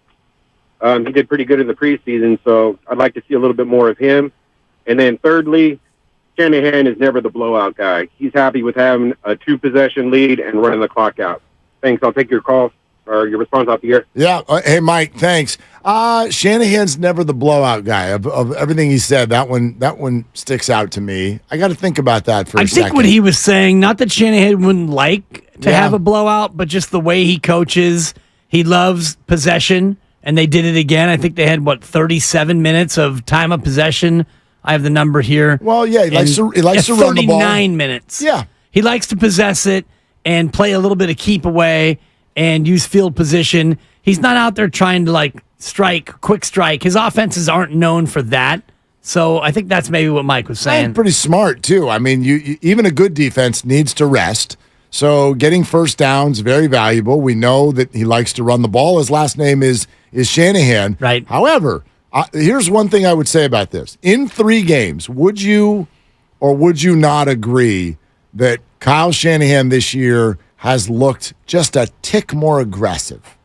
S10: He did pretty good in the preseason, so I'd like to see a little bit more of him. And then thirdly, Shanahan is never the blowout guy. He's happy with having a 2-possession lead and running the clock out. Thanks. I'll take your call. Or your response off the air.
S14: Yeah. Hey, Mike, thanks. Shanahan's never the blowout guy. Of everything he said, that one sticks out to me. I got to think about that for a second.
S13: I think what he was saying, not that Shanahan wouldn't like to have a blowout, but just the way he coaches, he loves possession, and they did it again. I think they had, 37 minutes of time of possession. I have the number here.
S14: Well, yeah, he likes to run the ball.
S13: 39 minutes.
S14: Yeah.
S13: He likes to possess it and play a little bit of keep away and use field position. He's not out there trying to quick strike. His offenses aren't known for that. So I think that's maybe what Mike was saying.
S14: And pretty smart too. I mean, you even a good defense needs to rest. So getting first downs very valuable. We know that he likes to run the ball. His last name is Shanahan.
S13: Right.
S14: However, here's one thing I would say about this. In 3 games, would you or would you not agree that Kyle Shanahan this year has looked just a tick more aggressive?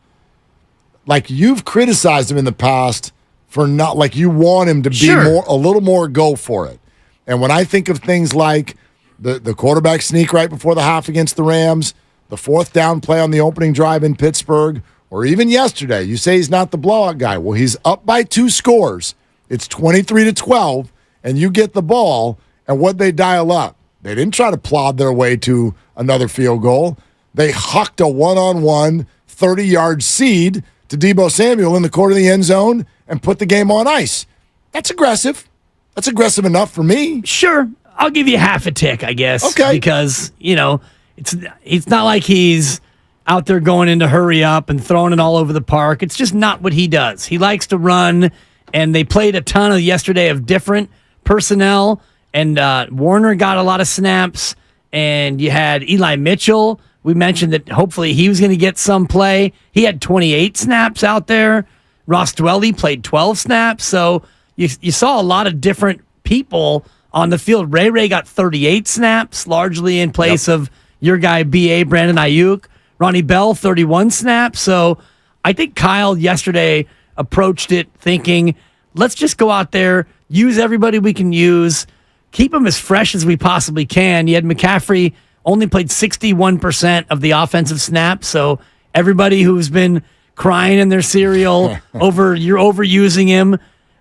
S14: You've criticized him in the past for not, you want him to be a little more go for it. And when I think of things like the quarterback sneak right before the half against the Rams, the fourth down play on the opening drive in Pittsburgh, or even yesterday, you say he's not the blowout guy. Well, he's up by 2 scores. It's 23-12, and you get the ball, and what they dial up? They didn't try to plod their way to another field goal. They hucked a one-on-one 30-yard seed to Deebo Samuel in the corner of the end zone and put the game on ice. That's aggressive. That's aggressive enough for me.
S13: Sure. I'll give you half a tick, I guess.
S14: Okay.
S13: Because, it's not like he's out there going into hurry up and throwing it all over the park. It's just not what he does. He likes to run, and they played a ton yesterday of different personnel, and Warner got a lot of snaps, and you had Eli Mitchell. We mentioned that hopefully he was going to get some play. He had 28 snaps out there. Ross Dwelly played 12 snaps. So you saw a lot of different people on the field. Ray got 38 snaps, largely in place of your guy, B.A. Brandon Ayuk. Ronnie Bell, 31 snaps. So I think Kyle yesterday approached it thinking, let's just go out there, use everybody we can use, keep them as fresh as we possibly can. You had McCaffrey only played 61% of the offensive snaps. So everybody who's been crying in their cereal over you're overusing him,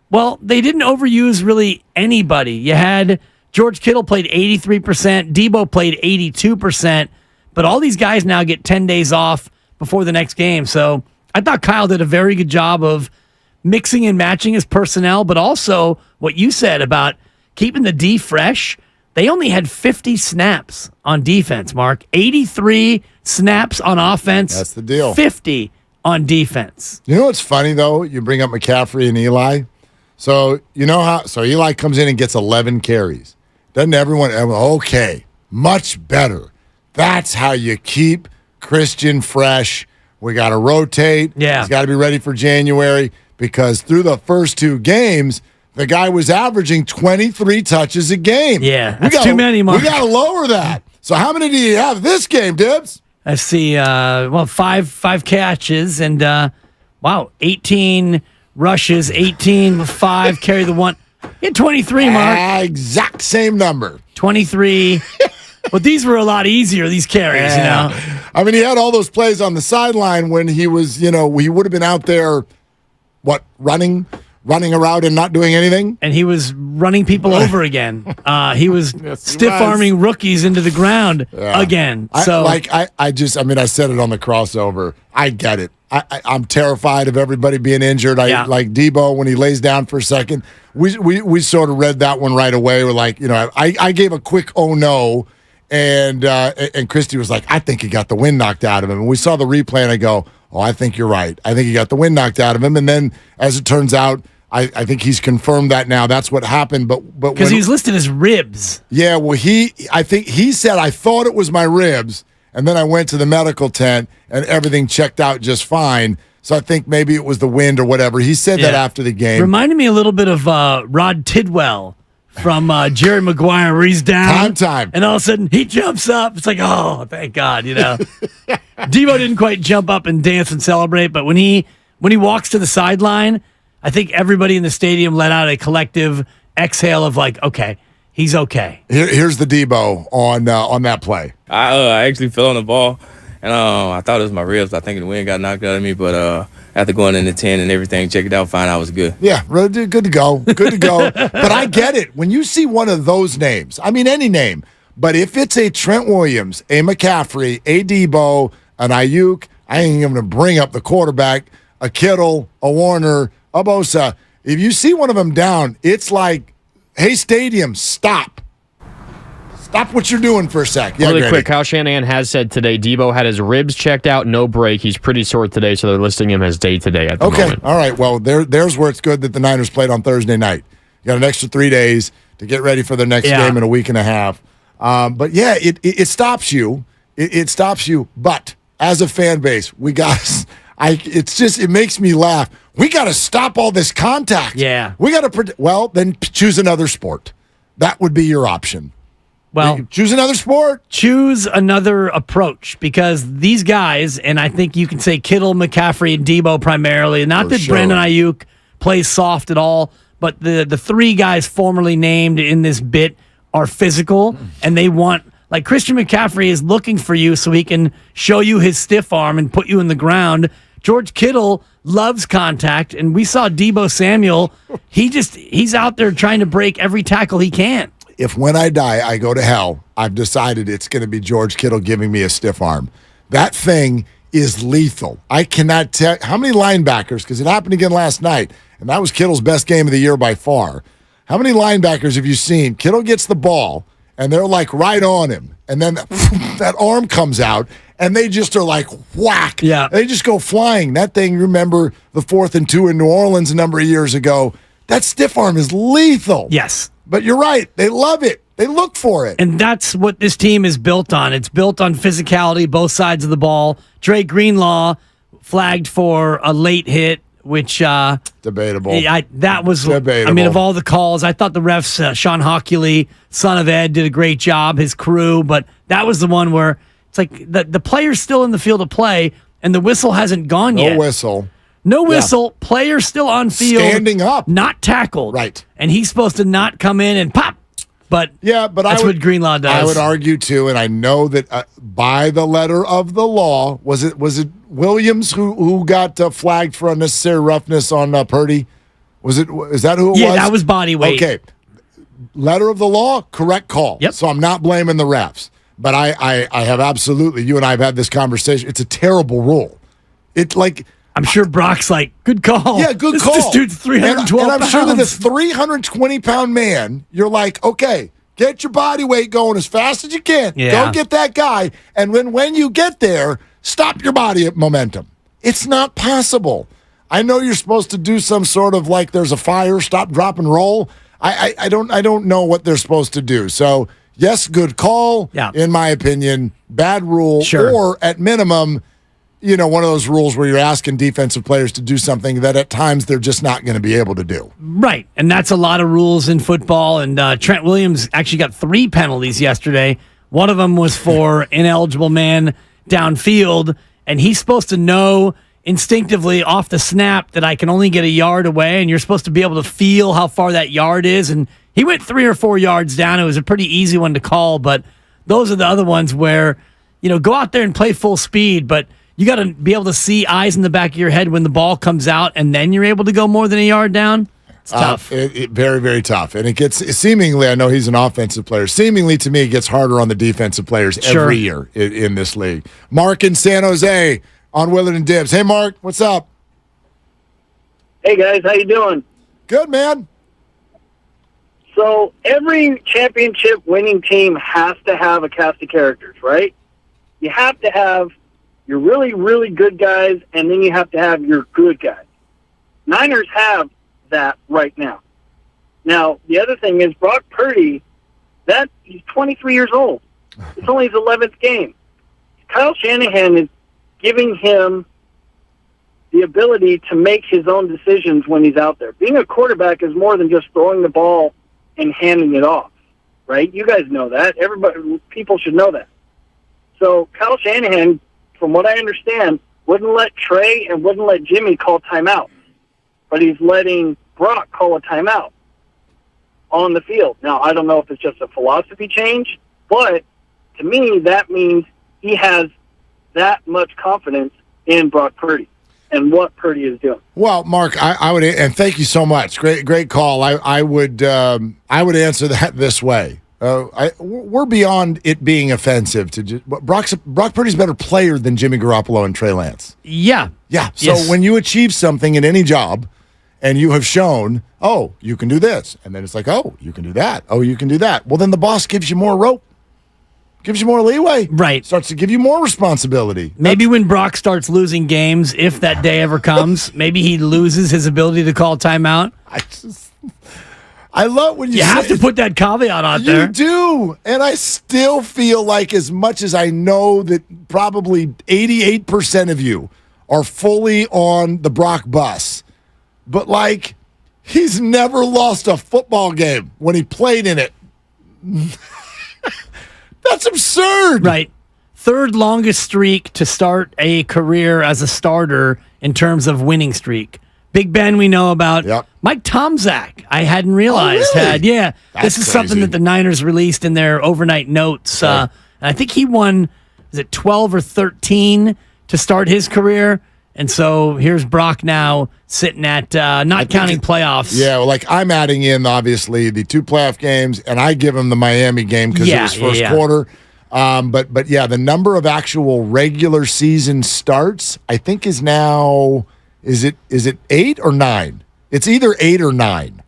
S13: well, they didn't overuse really anybody. You had George Kittle played 83%, Deebo played 82%, but all these guys now get 10 days off before the next game. So I thought Kyle did a very good job of mixing and matching his personnel, but also what you said about keeping the D fresh. They only had 50 snaps on defense, Mark. 83 snaps on offense.
S14: That's the deal.
S13: 50 on defense.
S14: You know what's funny, though? You bring up McCaffrey and Eli. So Eli comes in and gets 11 carries. Doesn't everyone, okay, much better. That's how you keep Christian fresh. We got to rotate.
S13: Yeah.
S14: He's got to be ready for January because through the first 2 games, the guy was averaging 23 touches a game.
S13: Yeah, that's too many, Mark.
S14: We got to lower that. So how many do you have this game, Dibs?
S13: I see, 5 catches and, 18 rushes, 18 with 5, carry the 1. He had 23, Mark.
S14: Exact same number. 23.
S13: But these were a lot easier, these carries,
S14: I mean, he had all those plays on the sideline when he was, he would have been out there, running around and not doing anything.
S13: And he was running people over again. He was stiff-arming rookies into the ground again. So
S14: I said it on the crossover. I get it. I'm terrified of everybody being injured. Like Deebo, when he lays down for a second, we sort of read that one right away. We're like, I gave a quick oh no, and Christy was like, I think he got the wind knocked out of him. And we saw the replay, and I go, oh, I think you're right. I think he got the wind knocked out of him. And then, as it turns out, I think he's confirmed that now. That's what happened. But
S13: because he was listed as ribs.
S14: Yeah, well, I think he said, I thought it was my ribs. And then I went to the medical tent, and everything checked out just fine. So I think maybe it was the wind or whatever. He said that after the game.
S13: Reminded me a little bit of Rod Tidwell from Jerry Maguire, where he's down.
S14: Time.
S13: And all of a sudden, he jumps up. It's like, oh, thank God, Deebo didn't quite jump up and dance and celebrate, but when he walks to the sideline, I think everybody in the stadium let out a collective exhale of like, okay, he's okay.
S14: Here's the Deebo on that play.
S15: I actually fell on the ball, and I thought it was my ribs. I think the wind got knocked out of me, but after going in the 10 and everything, checked it out, fine, I was good.
S14: Yeah, good to go. Good to go. But I get it. When you see one of those names, I mean any name, but if it's a Trent Williams, a McCaffrey, a Deebo, an Ayuk, I ain't even going to bring up the quarterback, a Kittle, a Warner, a Bosa. If you see one of them down, it's like, hey, stadium, stop. Stop what you're doing for a sec. Yeah,
S16: really quick, Kyle Shanahan has said today Deebo had his ribs checked out, no break. He's pretty sore today, so they're listing him as day-to-day at the moment.
S14: All right. Well, there's where it's good that the Niners played on Thursday night. You got an extra 3 days to get ready for their next game in a week and a half. But, yeah, it stops you. It stops you. But as a fan base, we got it makes me laugh. We got to stop all this contact.
S13: Yeah.
S14: We got to then choose another sport. That would be your option.
S13: Well,
S14: choose another sport.
S13: Choose another approach because these guys, and I think you can say Kittle, McCaffrey, and Deebo primarily, not that Brandon Ayuk plays soft at all, but the three guys formerly named in this bit are physical, and they want, like, Christian McCaffrey is looking for you so he can show you his stiff arm and put you in the ground. George Kittle loves contact, and we saw Deebo Samuel. He's out there trying to break every tackle he can.
S14: If when I die, I go to hell, I've decided it's going to be George Kittle giving me a stiff arm. That thing is lethal. I cannot tell how many linebackers, because it happened again last night, and that was Kittle's best game of the year by far. How many linebackers have you seen? Kittle gets the ball, and they're like right on him, and then that arm comes out, and they just are like whack.
S13: Yeah.
S14: They just go flying. That thing, remember the 4th and 2 in New Orleans a number of years ago? That stiff arm is lethal.
S13: Yes.
S14: But you're right. They love it. They look for it.
S13: And that's what this team is built on. It's built on physicality, both sides of the ball. Dre Greenlaw flagged for a late hit, which
S14: debatable.
S13: That was
S14: debatable.
S13: I mean, of all the calls, I thought the refs, Sean Hockley, son of Ed, did a great job, his crew, but that was the one where it's like the player's still in the field of play, and the whistle hasn't gone yet.
S14: No whistle.
S13: No whistle. Yeah. Player still on field.
S14: Standing up.
S13: Not tackled.
S14: Right.
S13: And he's supposed to not come in and pop. But that's what Greenlaw does.
S14: I would argue, too, and I know that by the letter of the law, was it Williams who got flagged for unnecessary roughness on Purdy? Is that who it was?
S13: Yeah, that was body weight.
S14: Okay. Letter of the law, correct call.
S13: Yep.
S14: So I'm not blaming the refs. But I have absolutely, you and I have had this conversation. It's a terrible rule. It's like...
S13: I'm sure Brock's like, good call.
S14: Yeah, good call.
S13: This dude's 312
S14: and I'm
S13: pounds.
S14: sure that this 320-pound man, you're like, okay, get your body weight going as fast as you can.
S13: Yeah.
S14: Go get that guy. And when you get there, stop your body momentum. It's not possible. I know you're supposed to do some sort of like there's a fire, stop, drop, and roll. I don't know what they're supposed to do. So, yes, good call, in my opinion. Bad rule.
S13: Sure.
S14: Or, at minimum, one of those rules where you're asking defensive players to do something that at times they're just not going to be able to do.
S13: Right. And that's a lot of rules in football. And Trent Williams actually got 3 penalties yesterday. One of them was for ineligible man downfield. And he's supposed to know instinctively off the snap that I can only get a yard away. And you're supposed to be able to feel how far that yard is. And he went 3 or 4 yards down. It was a pretty easy one to call. But those are the other ones where, go out there and play full speed. But you got to be able to see eyes in the back of your head when the ball comes out, and then you're able to go more than a yard down. It's tough.
S14: Very, very tough. And it gets seemingly, I know he's an offensive player, seemingly to me it gets harder on the defensive players every year in this league. Mark in San Jose on Willard and Dibbs. Hey, Mark, what's up?
S17: Hey, guys, how you doing?
S14: Good, man.
S17: So every championship winning team has to have a cast of characters, right? You have to have your really, really good guys, and then you have to have your good guys. Niners have that right now. Now, the other thing is Brock Purdy, he's 23 years old. It's only his 11th game. Kyle Shanahan is giving him the ability to make his own decisions when he's out there. Being a quarterback is more than just throwing the ball and handing it off, right? You guys know that. People should know that. So Kyle Shanahan, from what I understand, wouldn't let Trey and wouldn't let Jimmy call timeout. But he's letting Brock call a timeout on the field. Now, I don't know if it's just a philosophy change, but to me, that means he has that much confidence in Brock Purdy and what Purdy is doing.
S14: Well, Mark, I would, and thank you so much. Great call. I would answer that this way. We're beyond it being offensive to just Brock Purdy's a better player than Jimmy Garoppolo and Trey Lance.
S13: Yeah.
S14: So when you achieve something in any job and you have shown, oh, you can do this, and then it's like, oh, you can do that. Oh, you can do that. Well, then the boss gives you more rope, gives you more leeway.
S13: Right.
S14: Starts to give you more responsibility.
S13: Maybe when Brock starts losing games, if that day ever comes, maybe he loses his ability to call timeout.
S14: I love when you
S13: have to put that caveat out there.
S14: You do. And I still feel like, as much as I know that probably 88% of you are fully on the Brock bus, but like, he's never lost a football game when he played in it. That's absurd.
S13: Right. 3rd longest streak to start a career as a starter in terms of winning streak. Big Ben we know about.
S14: Yep.
S13: Mike Tomczak, I hadn't realized
S14: really?
S13: had. Yeah,
S14: That's
S13: this is
S14: crazy.
S13: something that the Niners released in their overnight notes. And I think he won, is it 12 or 13 to start his career? And so here's Brock now sitting at not counting playoffs.
S14: Yeah, well, like I'm adding in, obviously, the 2 playoff games, and I give him the Miami game because it was first quarter. But yeah, the number of actual regular season starts, I think, is now, is it 8 or 9? It's either 8 or 9.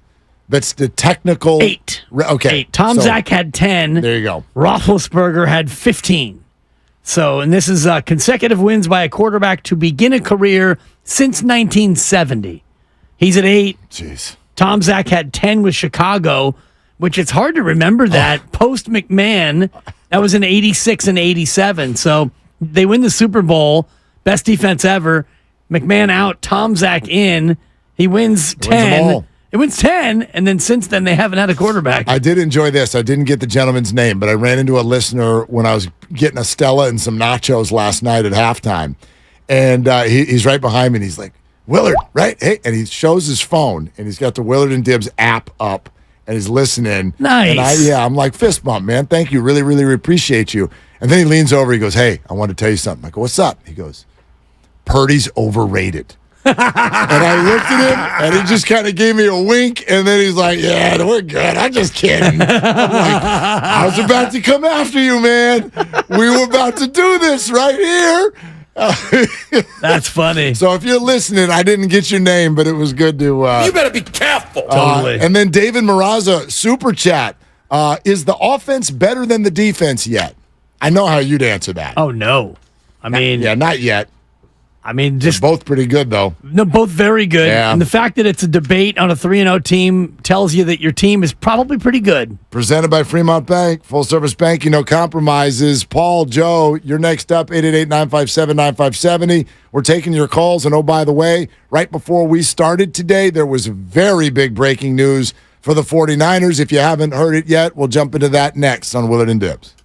S14: That's the technical.
S13: 8.
S14: Okay.
S13: 8. Tomczak had 10.
S14: There you go.
S13: Roethlisberger had 15. So, and this is consecutive wins by a quarterback to begin a career since 1970. He's at 8.
S14: Jeez.
S13: Tomczak had 10 with Chicago, which it's hard to remember that. Post McMahon, that was in 86 and 87. So they win the Super Bowl, best defense ever. McMahon out, Tomczak in. He wins 10. It wins 10, and then since then they haven't had a quarterback.
S14: I did enjoy this. I didn't get the gentleman's name, but I ran into a listener when I was getting a Stella and some nachos last night at halftime. And he's right behind me, and he's like, Willard, right? Hey, and he shows his phone, and he's got the Willard and Dibs app up, and he's listening.
S13: Nice.
S14: And I'm like, fist bump, man. Thank you. Really, really appreciate you. And then he leans over. He goes, hey, I want to tell you something. I go, what's up? He goes, Purdy's overrated. And I looked at him, and he just kind of gave me a wink, and then he's like, yeah, we're good. I'm just kidding. I'm like, I was about to come after you, man. We were about to do this right here.
S13: That's funny.
S14: So if you're listening, I didn't get your name, but it was good to...
S5: you better be careful.
S13: Totally.
S14: And then David Maraza, super chat. Is the offense better than the defense yet? I know how you'd answer that.
S13: Oh, no. I mean...
S14: Yeah, not yet.
S13: I mean, just
S14: They're both pretty good, though.
S13: No, both very good.
S14: Yeah.
S13: And the fact that it's a debate on a 3-0 team tells you that your team is probably pretty good.
S14: Presented by Fremont Bank, full service banking, no compromises. Paul, Joe, you're next up, 888-957-9570. We're taking your calls. And oh, by the way, right before we started today, there was very big breaking news for the 49ers. If you haven't heard it yet, we'll jump into that next on Willard and Dibs.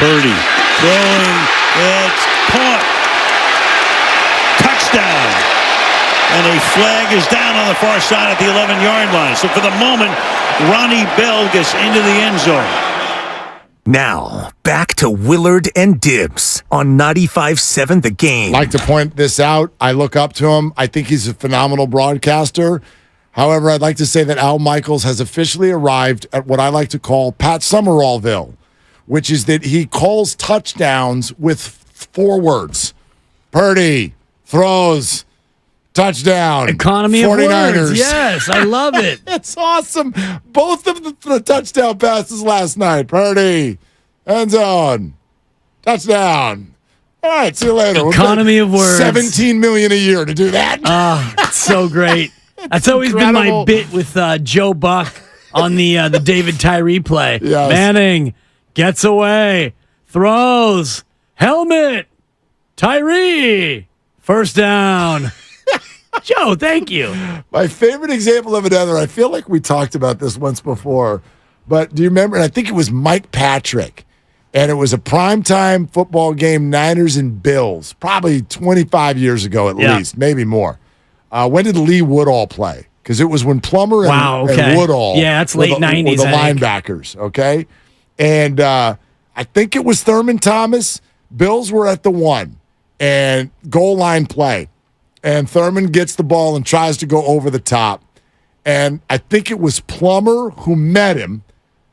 S9: Purdy throwing. It's caught. Touchdown. And a flag is down on the far side at the 11-yard line. So for the moment, Ronnie Bell gets into the end zone.
S5: Now, back to Willard and Dibbs on 95.7 The Game.
S14: I'd like to point this out. I look up to him. I think he's a phenomenal broadcaster. However, I'd like to say that Al Michaels has officially arrived at what I like to call Pat Summerallville, which is that he calls touchdowns with 4 words. Purdy throws, touchdown.
S13: Economy
S14: 49ers.
S13: of words. Yes, I love it.
S14: It's awesome. Both of the touchdown passes last night. Purdy, end zone, touchdown. All right, see you later.
S13: Economy of words.
S14: $17 million a year to do that.
S13: It's so great. That's always been my bit with Joe Buck on the David Tyree play.
S14: Yes.
S13: Manning gets away, throws, helmet, Tyree, first down. Joe, thank you.
S14: My favorite example of another, I feel like we talked about this once before, but do you remember? And I think it was Mike Patrick, and it was a primetime football game, Niners and Bills, probably 25 years ago at least, maybe more. When did Lee Woodall play? Because it was when Plummer and Woodall
S13: that's late 90s,
S14: were the linebackers, okay? And I think it was Thurman Thomas. Bills were at the 1, and goal line play. And Thurman gets the ball and tries to go over the top. And I think it was Plummer who met him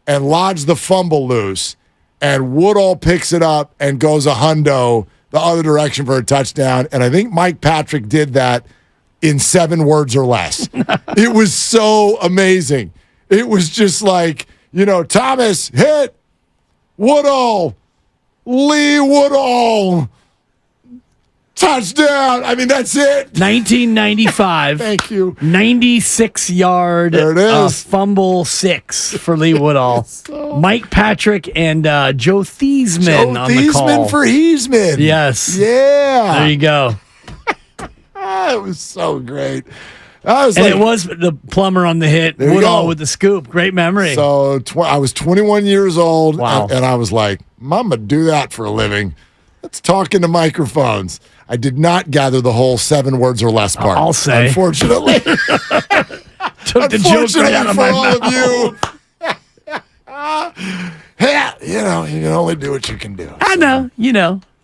S14: and lodged the fumble loose. And Woodall picks it up and goes a hundo the other direction for a touchdown. And I think Mike Patrick did that in 7 words or less. It was so amazing. It was just like, Thomas hit, Woodall, Lee Woodall, touchdown. I mean, that's it.
S13: 1995.
S14: Thank you.
S13: 96-yard
S14: there it is.
S13: Fumble 6 for Lee Woodall. Mike Patrick and Joe Thiesman on the call.
S14: Thiesman for Heisman.
S13: Yes.
S14: Yeah.
S13: There you go.
S14: It was so great.
S13: It was the Plummer on the hit. Woodall with the scoop. Great memory.
S14: So I was 21 years old,
S13: wow.
S14: and I was like, I'm going to do that for a living. Let's talk into microphones. I did not gather the whole 7 words or less part.
S13: I'll say.
S14: Unfortunately.
S13: Took the joke right out of my mouth.
S14: Hey, you can only do what you can do.
S13: I know.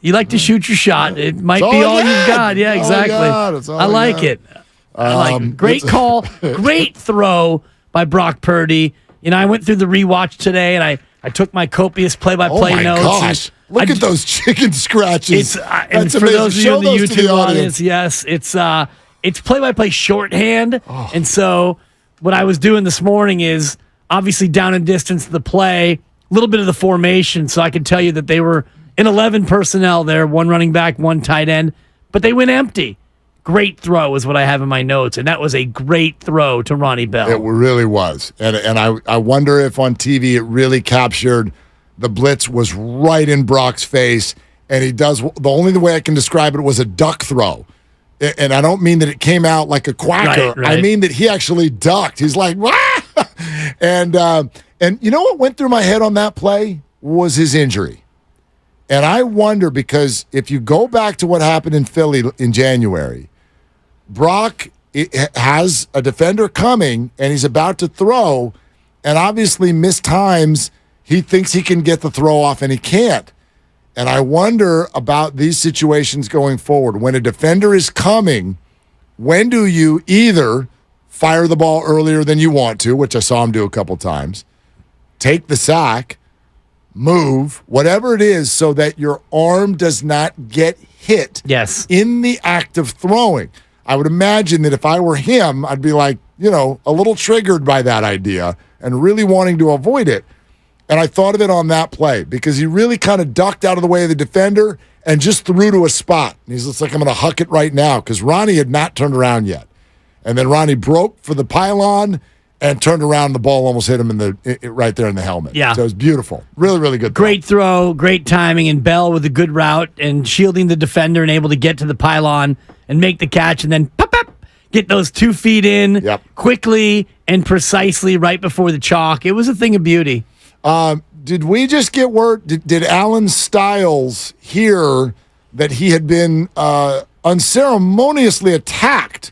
S13: You like to shoot your shot. It might be all you've got. Yeah, exactly. I like it. Great call. Great throw by Brock Purdy. I went through the rewatch today, and I took my copious play-by-play notes.
S14: Oh, my gosh. Look at those chicken scratches.
S13: And for those of you in the YouTube audience, yes, it's play-by-play shorthand.
S14: Oh.
S13: And so what I was doing this morning is obviously down and distance the play, a little bit of the formation, so I could tell you that they were in 11 personnel there, 1 running back, 1 tight end, but they went empty. Great throw is what I have in my notes, and that was a great throw to Ronnie Bell.
S14: It really was. And I wonder if on TV it really captured the blitz was right in Brock's face, and he does – the only way I can describe it was a duck throw. And I don't mean that it came out like a quacker.
S13: Right.
S14: I mean that he actually ducked. He's like, wah! And you know what went through my head on that play was his injury. And I wonder, because if you go back to what happened in Philly in January, Brock has a defender coming, and he's about to throw, and obviously missed times. He thinks he can get the throw off, and he can't. And I wonder about these situations going forward. When a defender is coming, when do you either fire the ball earlier than you want to, which I saw him do a couple times, take the sack, move, whatever it is, so that your arm does not get hit in the act of throwing. I would imagine that if I were him, I'd be like, a little triggered by that idea and really wanting to avoid it. And I thought of it on that play because he really kind of ducked out of the way of the defender and just threw to a spot. And he's just like, I'm going to huck it right now, because Ronnie had not turned around yet. And then Ronnie broke for the pylon and turned around. The ball almost hit him right there in the helmet.
S13: Yeah.
S14: So it was beautiful. Really, really good.
S13: Great throw, great timing, and Bell with a good route and shielding the defender and able to get to the pylon and make the catch, and then pop, get those 2 feet in quickly and precisely right before the chalk. It was a thing of beauty.
S14: Did we just get word? Did Alan Stiles hear that he had been unceremoniously attacked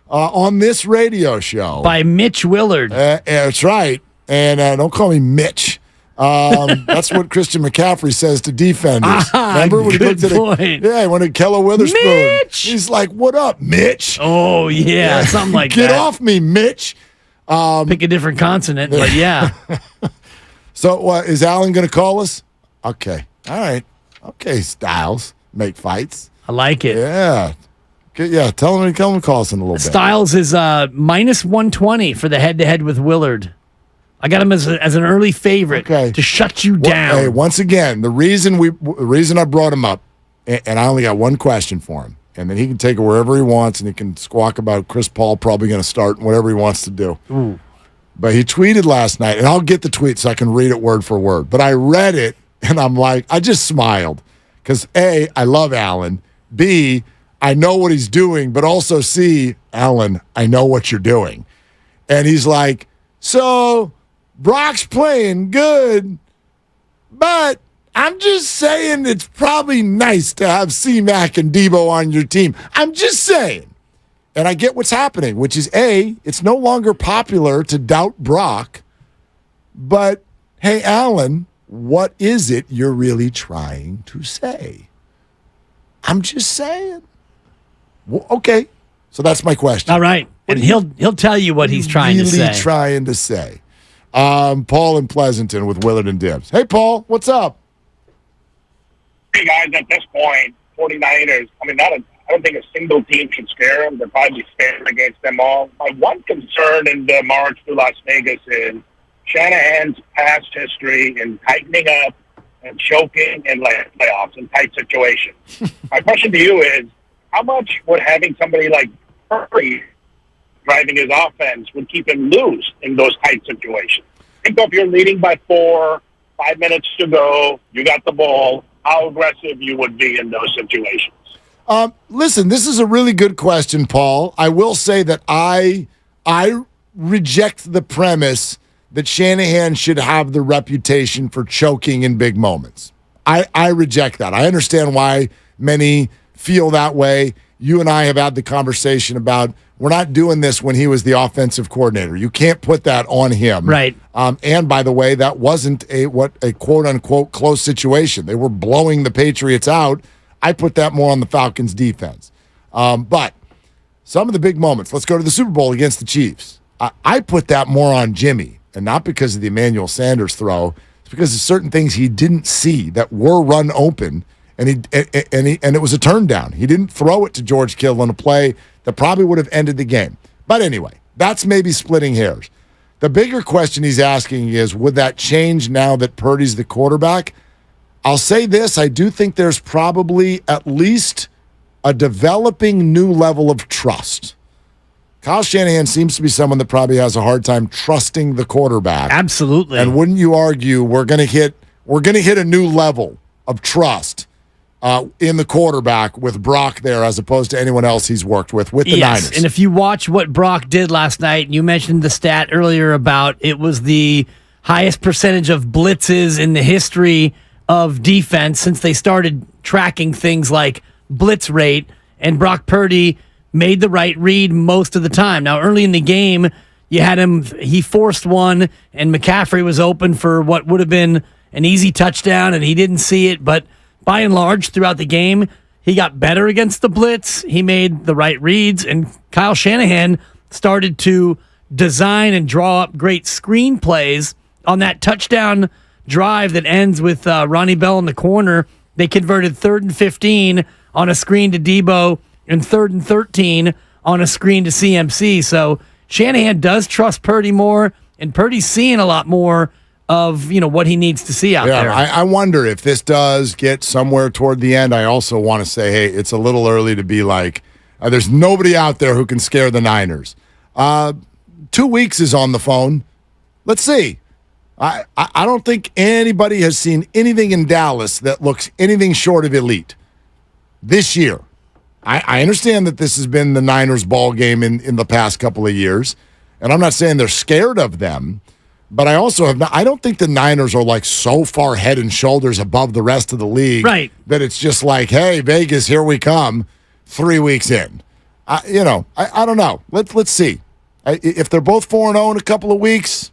S14: on this radio show
S13: by Mitch Willard?
S14: That's right. And don't call me Mitch. That's what Christian McCaffrey says to defenders. Remember when he looked at it? Yeah, when Kello Witherspoon.
S13: Mitch!
S14: He's like, "What up, Mitch?"
S13: Oh yeah, something like
S14: Get
S13: that.
S14: Get off me, Mitch.
S13: Pick a different consonant, but yeah.
S14: So, is Alan going to call us? Okay. All right. Okay, Styles. Make fights.
S13: I like it.
S14: Yeah. Yeah, tell him to call us in a little bit.
S13: Styles is minus 120 for the head-to-head with Willard. I got him as an early favorite to shut you down.
S14: Hey, once again, the reason I brought him up, and I only got one question for him, and then he can take it wherever he wants, and he can squawk about Chris Paul probably going to start and whatever he wants to do.
S13: Ooh.
S14: But he tweeted last night, and I'll get the tweet so I can read it word for word. But I read it, and I'm like, I just smiled. Because A, I love Alan. B, I know what he's doing. But also C, Alan, I know what you're doing. And he's like, so Brock's playing good, but I'm just saying it's probably nice to have C-Mac and Debo on your team. I'm just saying. And I get what's happening, which is, A, it's no longer popular to doubt Brock. But, hey, Alan, what is it you're really trying to say? I'm just saying. Well, okay. So that's my question.
S13: All right. And he'll tell you what he's trying to say.
S14: Really trying to say. Paul in Pleasanton with Willard and Dibbs. Hey, Paul, what's up?
S6: Hey, guys, at this point, 49ers, I don't think a single team should scare them. They're probably scared against them all. My one concern in the march to Las Vegas is Shanahan's past history in tightening up and choking in playoffs in tight situations. My question to you is, how much would having somebody like Purdy driving his offense would keep him loose in those tight situations? Think of you're leading by 4, 5 minutes to go, you got the ball, how aggressive you would be in those situations.
S14: Listen, this is a really good question, Paul. I will say that I reject the premise that Shanahan should have the reputation for choking in big moments. I reject that. I understand why many feel that way. You and I have had the conversation about we're not doing this when he was the offensive coordinator. You can't put that on him.
S13: Right.
S14: And by the way, that wasn't a quote-unquote close situation. They were blowing the Patriots out. I put that more on the Falcons defense. But some of the big moments, let's go to the Super Bowl against the Chiefs. I put that more on Jimmy, and not because of the Emmanuel Sanders throw. It's because of certain things he didn't see that were run open, and it was a turn down. He didn't throw it to George Kittle in a play that probably would have ended the game. But anyway, that's maybe splitting hairs. The bigger question he's asking is, would that change now that Purdy's the quarterback? I'll say this, I do think there's probably at least a developing new level of trust. Kyle Shanahan seems to be someone that probably has a hard time trusting the quarterback.
S13: Absolutely.
S14: And wouldn't you argue we're going to hit a new level of trust in the quarterback with Brock there as opposed to anyone else he's worked with the Niners.
S13: And if you watch what Brock did last night, you mentioned the stat earlier about it was the highest percentage of blitzes in the history of defense since they started tracking things like blitz rate, and Brock Purdy made the right read most of the time. Now, early in the game, you had he forced one, and McCaffrey was open for what would have been an easy touchdown, and he didn't see it. But by and large, throughout the game, he got better against the blitz. He made the right reads, and Kyle Shanahan started to design and draw up great screen plays on that touchdown drive that ends with Ronnie Bell in the corner. They converted 3rd and 15 on a screen to Debo and 3rd and 13 on a screen to CMC. So Shanahan does trust Purdy more, and Purdy's seeing a lot more of what he needs to see out there.
S14: I wonder if this does get somewhere toward the end. I also want to say, hey, it's a little early to be like, there's nobody out there who can scare the Niners. 2 weeks is on the phone. Let's see. I don't think anybody has seen anything in Dallas that looks anything short of elite this year. I understand that this has been the Niners ball game in the past couple of years, and I'm not saying they're scared of them, But I also have not. I don't think the Niners are like so far head and shoulders above the rest of the league,
S13: right?
S14: That it's just like, hey, Vegas, here we come. 3 weeks in, I don't know. Let's see. If they're both 4-0 in a couple of weeks,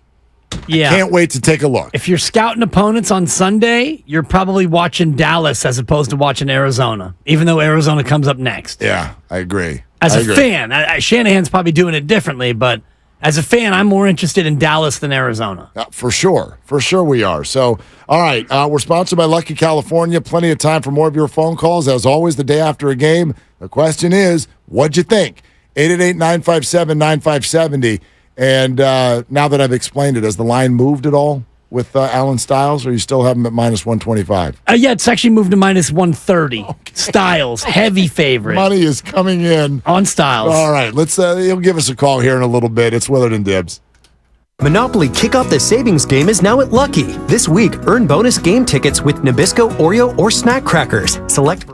S13: yeah,
S14: I can't wait to take a look.
S13: If you're scouting opponents on Sunday, you're probably watching Dallas as opposed to watching Arizona, even though Arizona comes up next.
S14: Yeah, I agree.
S13: As a fan, Shanahan's probably doing it differently, but as a fan, I'm more interested in Dallas than Arizona.
S14: For sure we are. So, all right, we're sponsored by Lucky California. Plenty of time for more of your phone calls. As always, the day after a game, the question is, what'd you think? 888-957-9570. And now that I've explained it, has the line moved at all with Alan Styles, or you still have him at -125?
S13: Yeah, it's actually moved to -130. Okay. Styles, heavy favorite.
S14: Money is coming in.
S13: On Styles.
S14: All right, he'll give us a call here in a little bit. It's Willard and Dibs.
S18: Monopoly Kick-Off the Savings Game is now at Lucky. This week, earn bonus game tickets with Nabisco, Oreo, or Snack Crackers. Select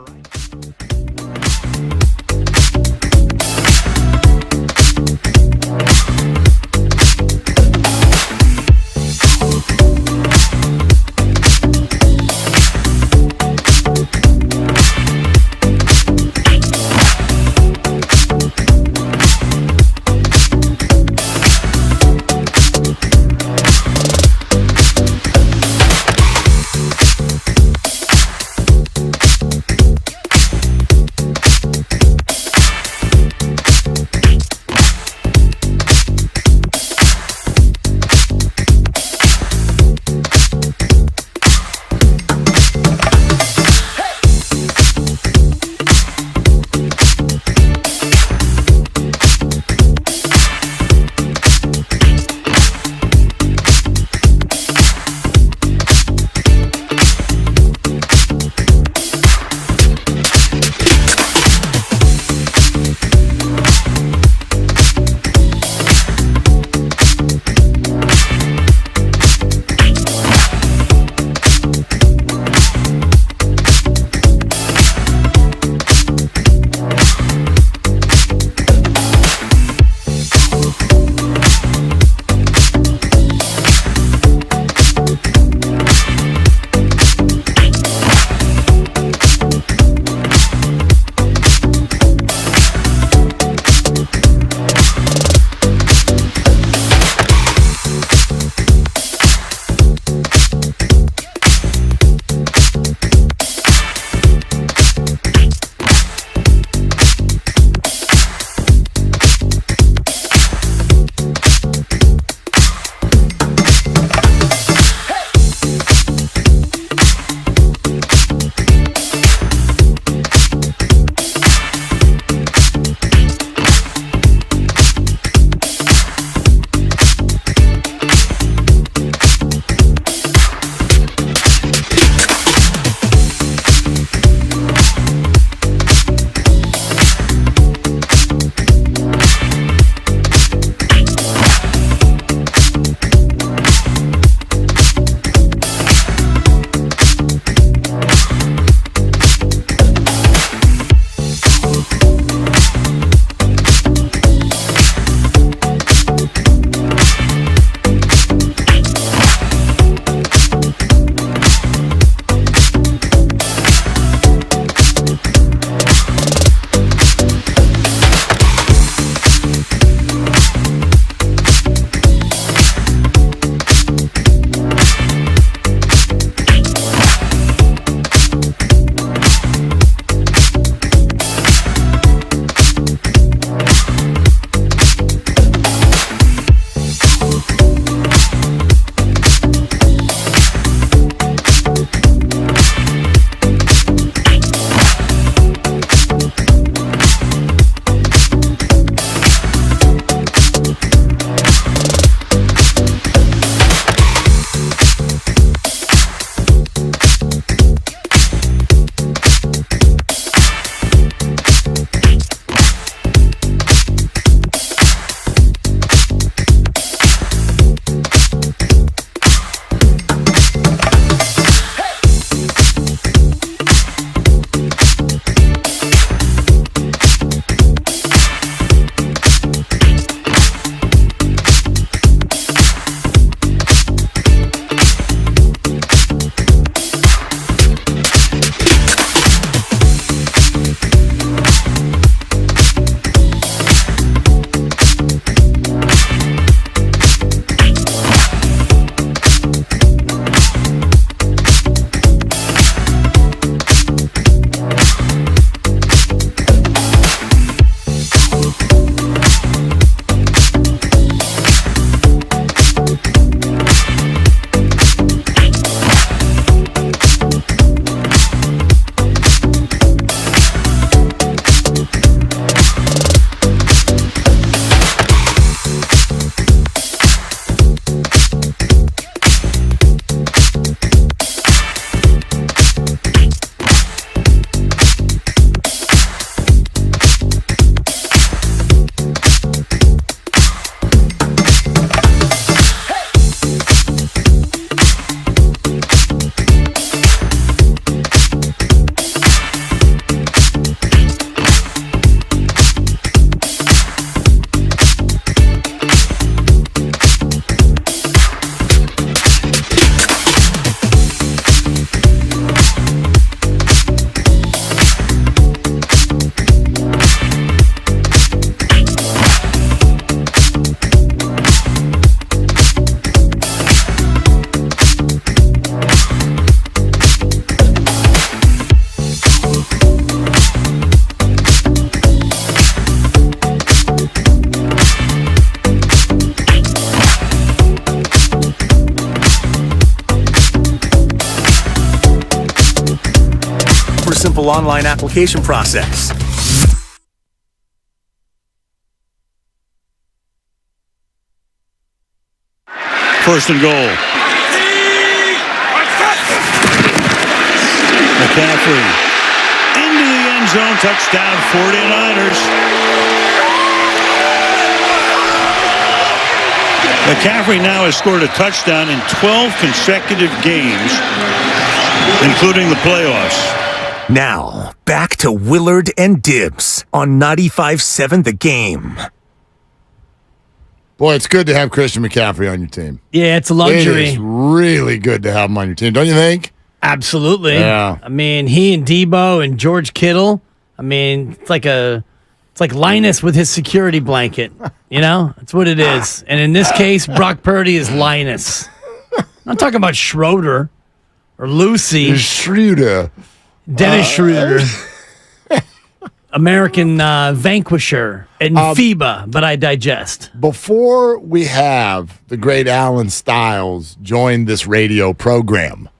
S5: simple online application process.
S9: First and goal. McCaffrey into the end zone. Touchdown 49ers. McCaffrey now has scored a touchdown in 12 consecutive games, including the playoffs.
S5: Now, back to Willard and Dibbs on 95.7 The Game.
S14: Boy, it's good to have Christian McCaffrey on your team.
S13: Yeah, it's a luxury.
S14: It is really good to have him on your team, don't you think?
S13: Absolutely.
S14: Yeah.
S13: I mean, he and Debo and George Kittle. I mean, it's like Linus with his security blanket. You know, that's what it is. And in this case, Brock Purdy is Linus. I'm talking about Schroeder or Lucy.
S14: Schroeder.
S13: Dennis Schroeder. American Vanquisher and FIBA, but I digest.
S14: Before we have the great Alan Stiles join this radio program,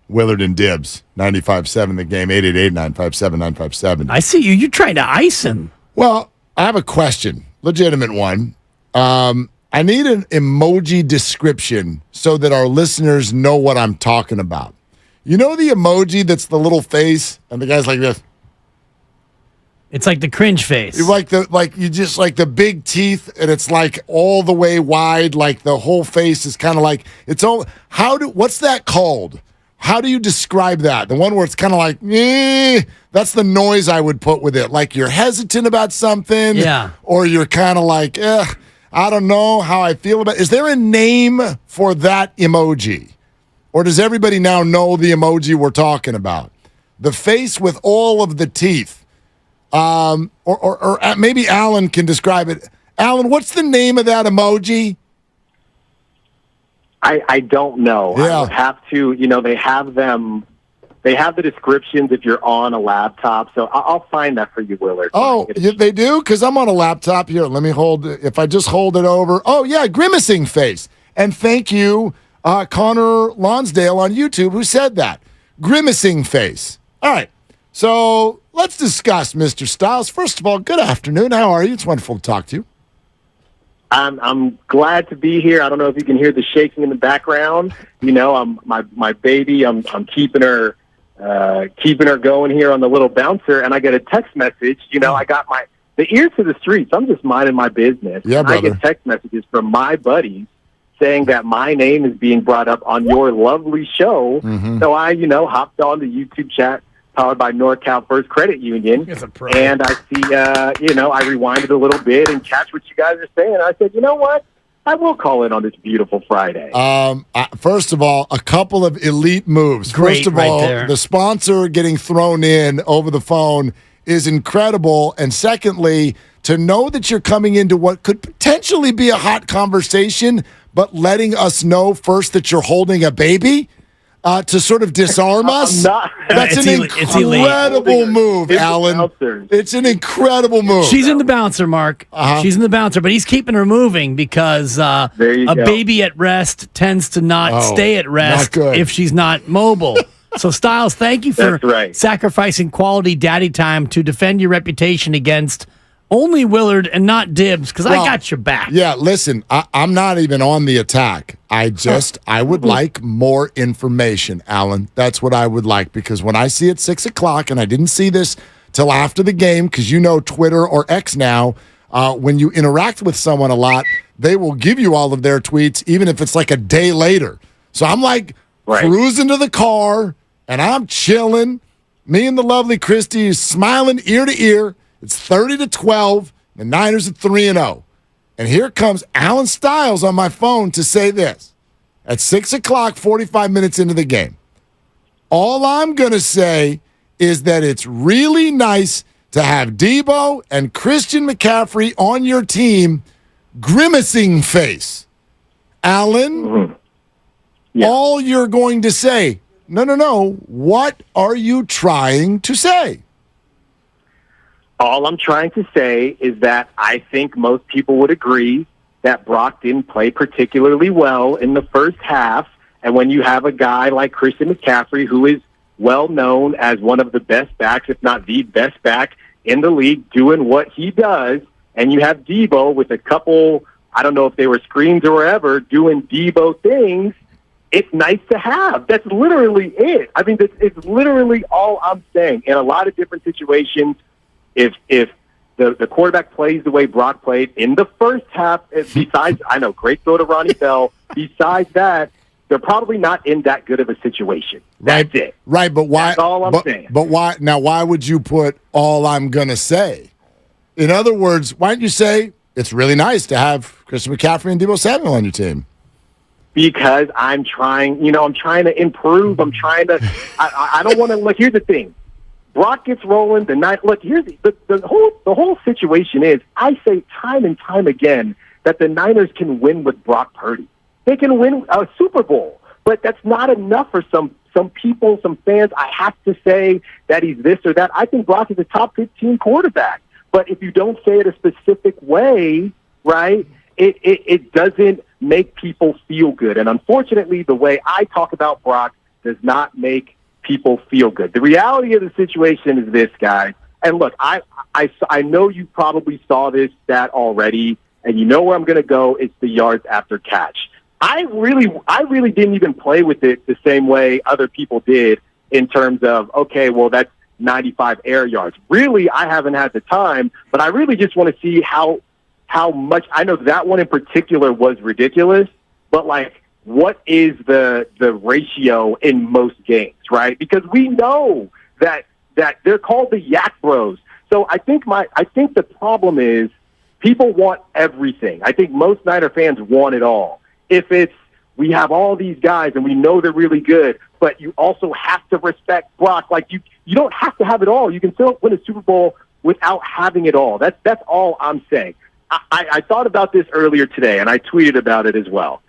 S14: Willard and Dibbs, 95.7 The Game, 888-957-957.
S13: I see you. You're trying to ice him.
S14: Well, I have a question, legitimate one. I need an emoji description so that our listeners know what I'm talking about. You know the emoji that's the little face and the guy's like this?
S13: It's like the cringe face.
S14: You just like the big teeth, and it's like all the way wide, like the whole face is kind of like it's all. What's that called? How do you describe that? The one where it's kind of like, that's the noise I would put with it. Like you're hesitant about something,
S13: yeah,
S14: or you're kind of like, I don't know how I feel about it. Is there a name for that emoji, or does everybody now know the emoji we're talking about? The face with all of the teeth. Or maybe Alan can describe it. Alan, what's the name of that emoji?
S19: I don't know.
S14: Yeah.
S19: I would have to, they have the descriptions if you're on a laptop. So I'll find that for you, Willard.
S14: Oh, they do? Because I'm on a laptop here. Let me hold it. If I just hold it over. Oh, yeah, grimacing face. And thank you, Connor Lonsdale on YouTube, who said that. Grimacing face. All right. So let's discuss, Mr. Stiles. First of all, good afternoon. How are you? It's wonderful to talk to you.
S19: I'm glad to be here. I don't know if you can hear the shaking in the background. I'm my baby. I'm keeping her going here on the little bouncer, and I get a text message. I got the ear to the streets. I'm just minding my business.
S14: Yeah, brother.
S19: I get text messages from my buddies saying that my name is being brought up on your lovely show.
S14: Mm-hmm.
S19: So I, hopped on the YouTube chat powered by NorCal First Credit Union, and I see, I rewinded a little bit and catch what you guys are saying. I said, you know what? I will call in on this beautiful Friday.
S14: First of all, a couple of elite moves.
S13: Great,
S14: First of all,
S13: there.
S14: the sponsor getting thrown in over the phone is incredible. And secondly, to know that you're coming into what could potentially be a hot conversation, but letting us know first that you're holding a baby. To sort of disarm us. That's an incredible move, Alan. It's an incredible move.
S13: She's in the bouncer, Mark. She's in the bouncer, but he's keeping her moving because a baby at rest tends to not stay at rest if she's not mobile. So, Stiles, thank you for sacrificing quality daddy time to defend your reputation against only Willard and not Dibbs, because I got your back.
S14: Yeah, listen, I'm not even on the attack. I would like more information, Alan. That's what I would like, because when I see it 6 o'clock, and I didn't see this till after the game, because Twitter or X now, when you interact with someone a lot, they will give you all of their tweets, even if it's like a day later. So I'm like cruising to the car, and I'm chilling. Me and the lovely Christy is smiling ear to ear. It's 30-12. The Niners are 3-0. And here comes Alan Stiles on my phone to say this. At 6 o'clock, 45 minutes into the game. All I'm going to say is that it's really nice to have Debo and Christian McCaffrey on your team, grimacing face. Alan, all you're going to say, no. What are you trying to say?
S19: All I'm trying to say is that I think most people would agree that Brock didn't play particularly well in the first half. And when you have a guy like Christian McCaffrey, who is well known as one of the best backs, if not the best back in the league, doing what he does, and you have Debo with a couple, I don't know if they were screens or whatever, doing Debo things, it's nice to have. That's literally it. I mean, it's literally all I'm saying. In a lot of different situations, if the quarterback plays the way Brock played in the first half, besides, I know, great throw to Ronnie Bell, besides that, they're probably not in that good of a situation. That's it.
S14: Right, but why?
S19: That's all I'm saying.
S14: But why? Now, why would you put all I'm going to say? In other words, why don't you say it's really nice to have Christian McCaffrey and Deebo Samuel on your team?
S19: Because I'm trying, I'm trying to improve. I'm trying to, I don't want to, look, here's the thing. Brock gets rolling the night. Look, here's the whole situation is, I say time and time again that the Niners can win with Brock Purdy. They can win a Super Bowl, but that's not enough for some people, some fans. I have to say that he's this or that. I think Brock is a top 15 quarterback. But if you don't say it a specific way, right, it doesn't make people feel good. And unfortunately, the way I talk about Brock does not make people feel good. The reality of the situation is this, guys. And look, I know you probably saw this stat already, and you know where I'm going to go. It's the yards after catch. I really didn't even play with it the same way other people did in terms of, okay, well, that's 95 air yards. Really, I haven't had the time, but I really just want to see how much. I know that one in particular was ridiculous, but like, what is the ratio in most games, right? Because we know that they're called the Yak Bros. So I think the problem is people want everything. I think most Niner fans want it all. If it's, we have all these guys and we know they're really good, but you also have to respect Brock. Like you don't have to have it all. You can still win a Super Bowl without having it all. That's all I'm saying. I thought about this earlier today, and I tweeted about it as well.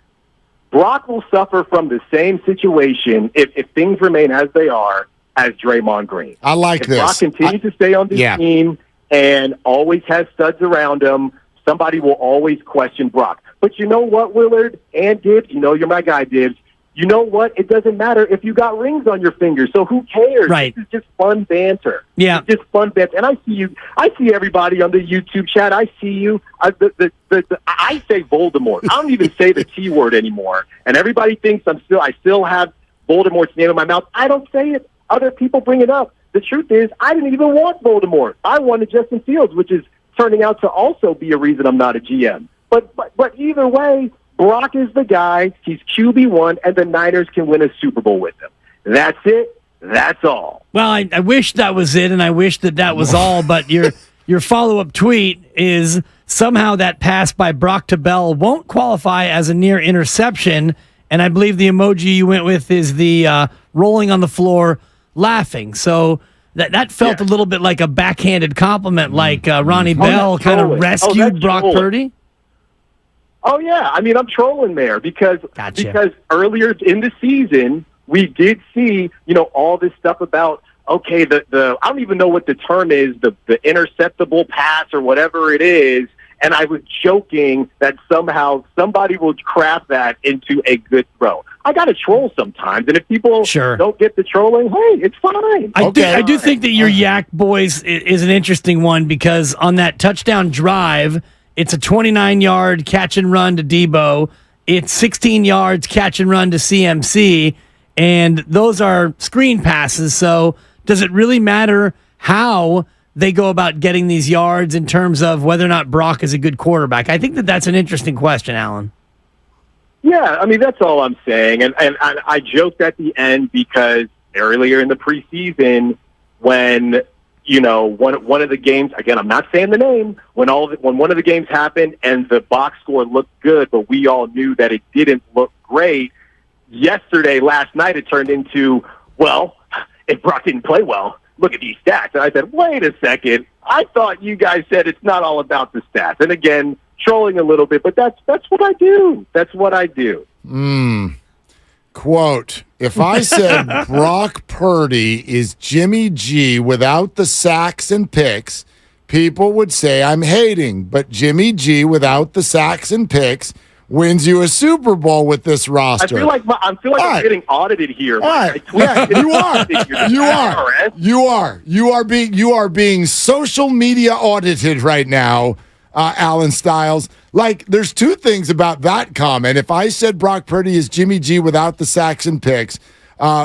S19: Brock will suffer from the same situation if things remain as they are as Draymond Green.
S14: I like this.
S19: If Brock continues to stay on this team and always has studs around him, somebody will always question Brock. But you know what, Willard and Gibbs? You're my guy, Gibbs. You know what? It doesn't matter if you got rings on your fingers, so who cares?
S13: Right.
S19: This is just fun banter.
S13: Yeah.
S19: It's just fun banter. And I see you. I see everybody on the YouTube chat. I see you. I say Voldemort. I don't even say the T word anymore. And everybody thinks I still have Voldemort's name in my mouth. I don't say it. Other people bring it up. The truth is, I didn't even want Voldemort. I wanted Justin Fields, which is turning out to also be a reason I'm not a GM. But either way, Brock is the guy. He's QB1, and the Niners can win a Super Bowl with him. That's it. That's all.
S13: Well, I wish that was it, and I wish that was all. But your follow-up tweet is somehow that pass by Brock to Bell won't qualify as a near interception, and I believe the emoji you went with is the rolling on the floor laughing. So that felt a little bit like a backhanded compliment, like Ronnie Bell kind of rescued Brock Purdy.
S19: Oh, yeah. I mean, I'm trolling there because earlier in the season, we did see, all this stuff about, okay, the I don't even know what the term is, the interceptable pass or whatever it is. And I was joking that somehow somebody will craft that into a good throw. I got to troll sometimes. And if people don't get the trolling, hey, it's fine.
S13: I do think that your Yak Boys is an interesting one because on that touchdown drive, it's a 29-yard catch and run to Debo. It's 16 yards catch and run to CMC, and those are screen passes. So does it really matter how they go about getting these yards in terms of whether or not Brock is a good quarterback? I think that's an interesting question, Alan.
S19: Yeah, I mean, that's all I'm saying. And I joked at the end because earlier in the preseason when one of the games, again, I'm not saying the name, when one of the games happened and the box score looked good, but we all knew that it didn't look great. Last night, it turned into, well, if Brock didn't play well, look at these stats. And I said, wait a second. I thought you guys said it's not all about the stats. And again, trolling a little bit, but that's what I do. That's what I do.
S14: Quote, if I said Brock Purdy is Jimmy G without the sacks and picks, people would say I'm hating. But Jimmy G without the sacks and picks wins you a Super Bowl with this roster.
S19: I feel like I'm
S14: right.
S19: getting audited here.
S14: All right. Yeah, you are being social media audited right now, Alan Stiles. Like, there's two things about that comment. If I said Brock Purdy is Jimmy G without the sacks and picks,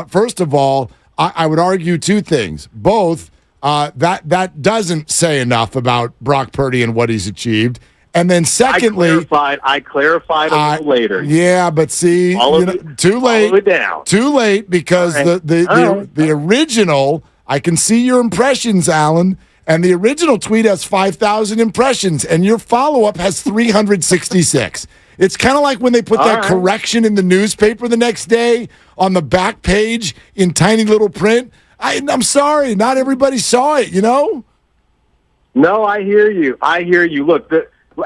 S14: first of all, I would argue two things. Both, that doesn't say enough about Brock Purdy and what he's achieved. And then secondly,
S19: I clarified a little later.
S14: Yeah, but see, too late.
S19: Follow it down.
S14: Too late because the original. I can see your impressions, Alan, and the original tweet has 5,000 impressions, and your follow-up has 366. It's kind of like when they put that correction in the newspaper the next day on the back page in tiny little print. I'm sorry, not everybody saw it.
S19: No, I hear you. Look.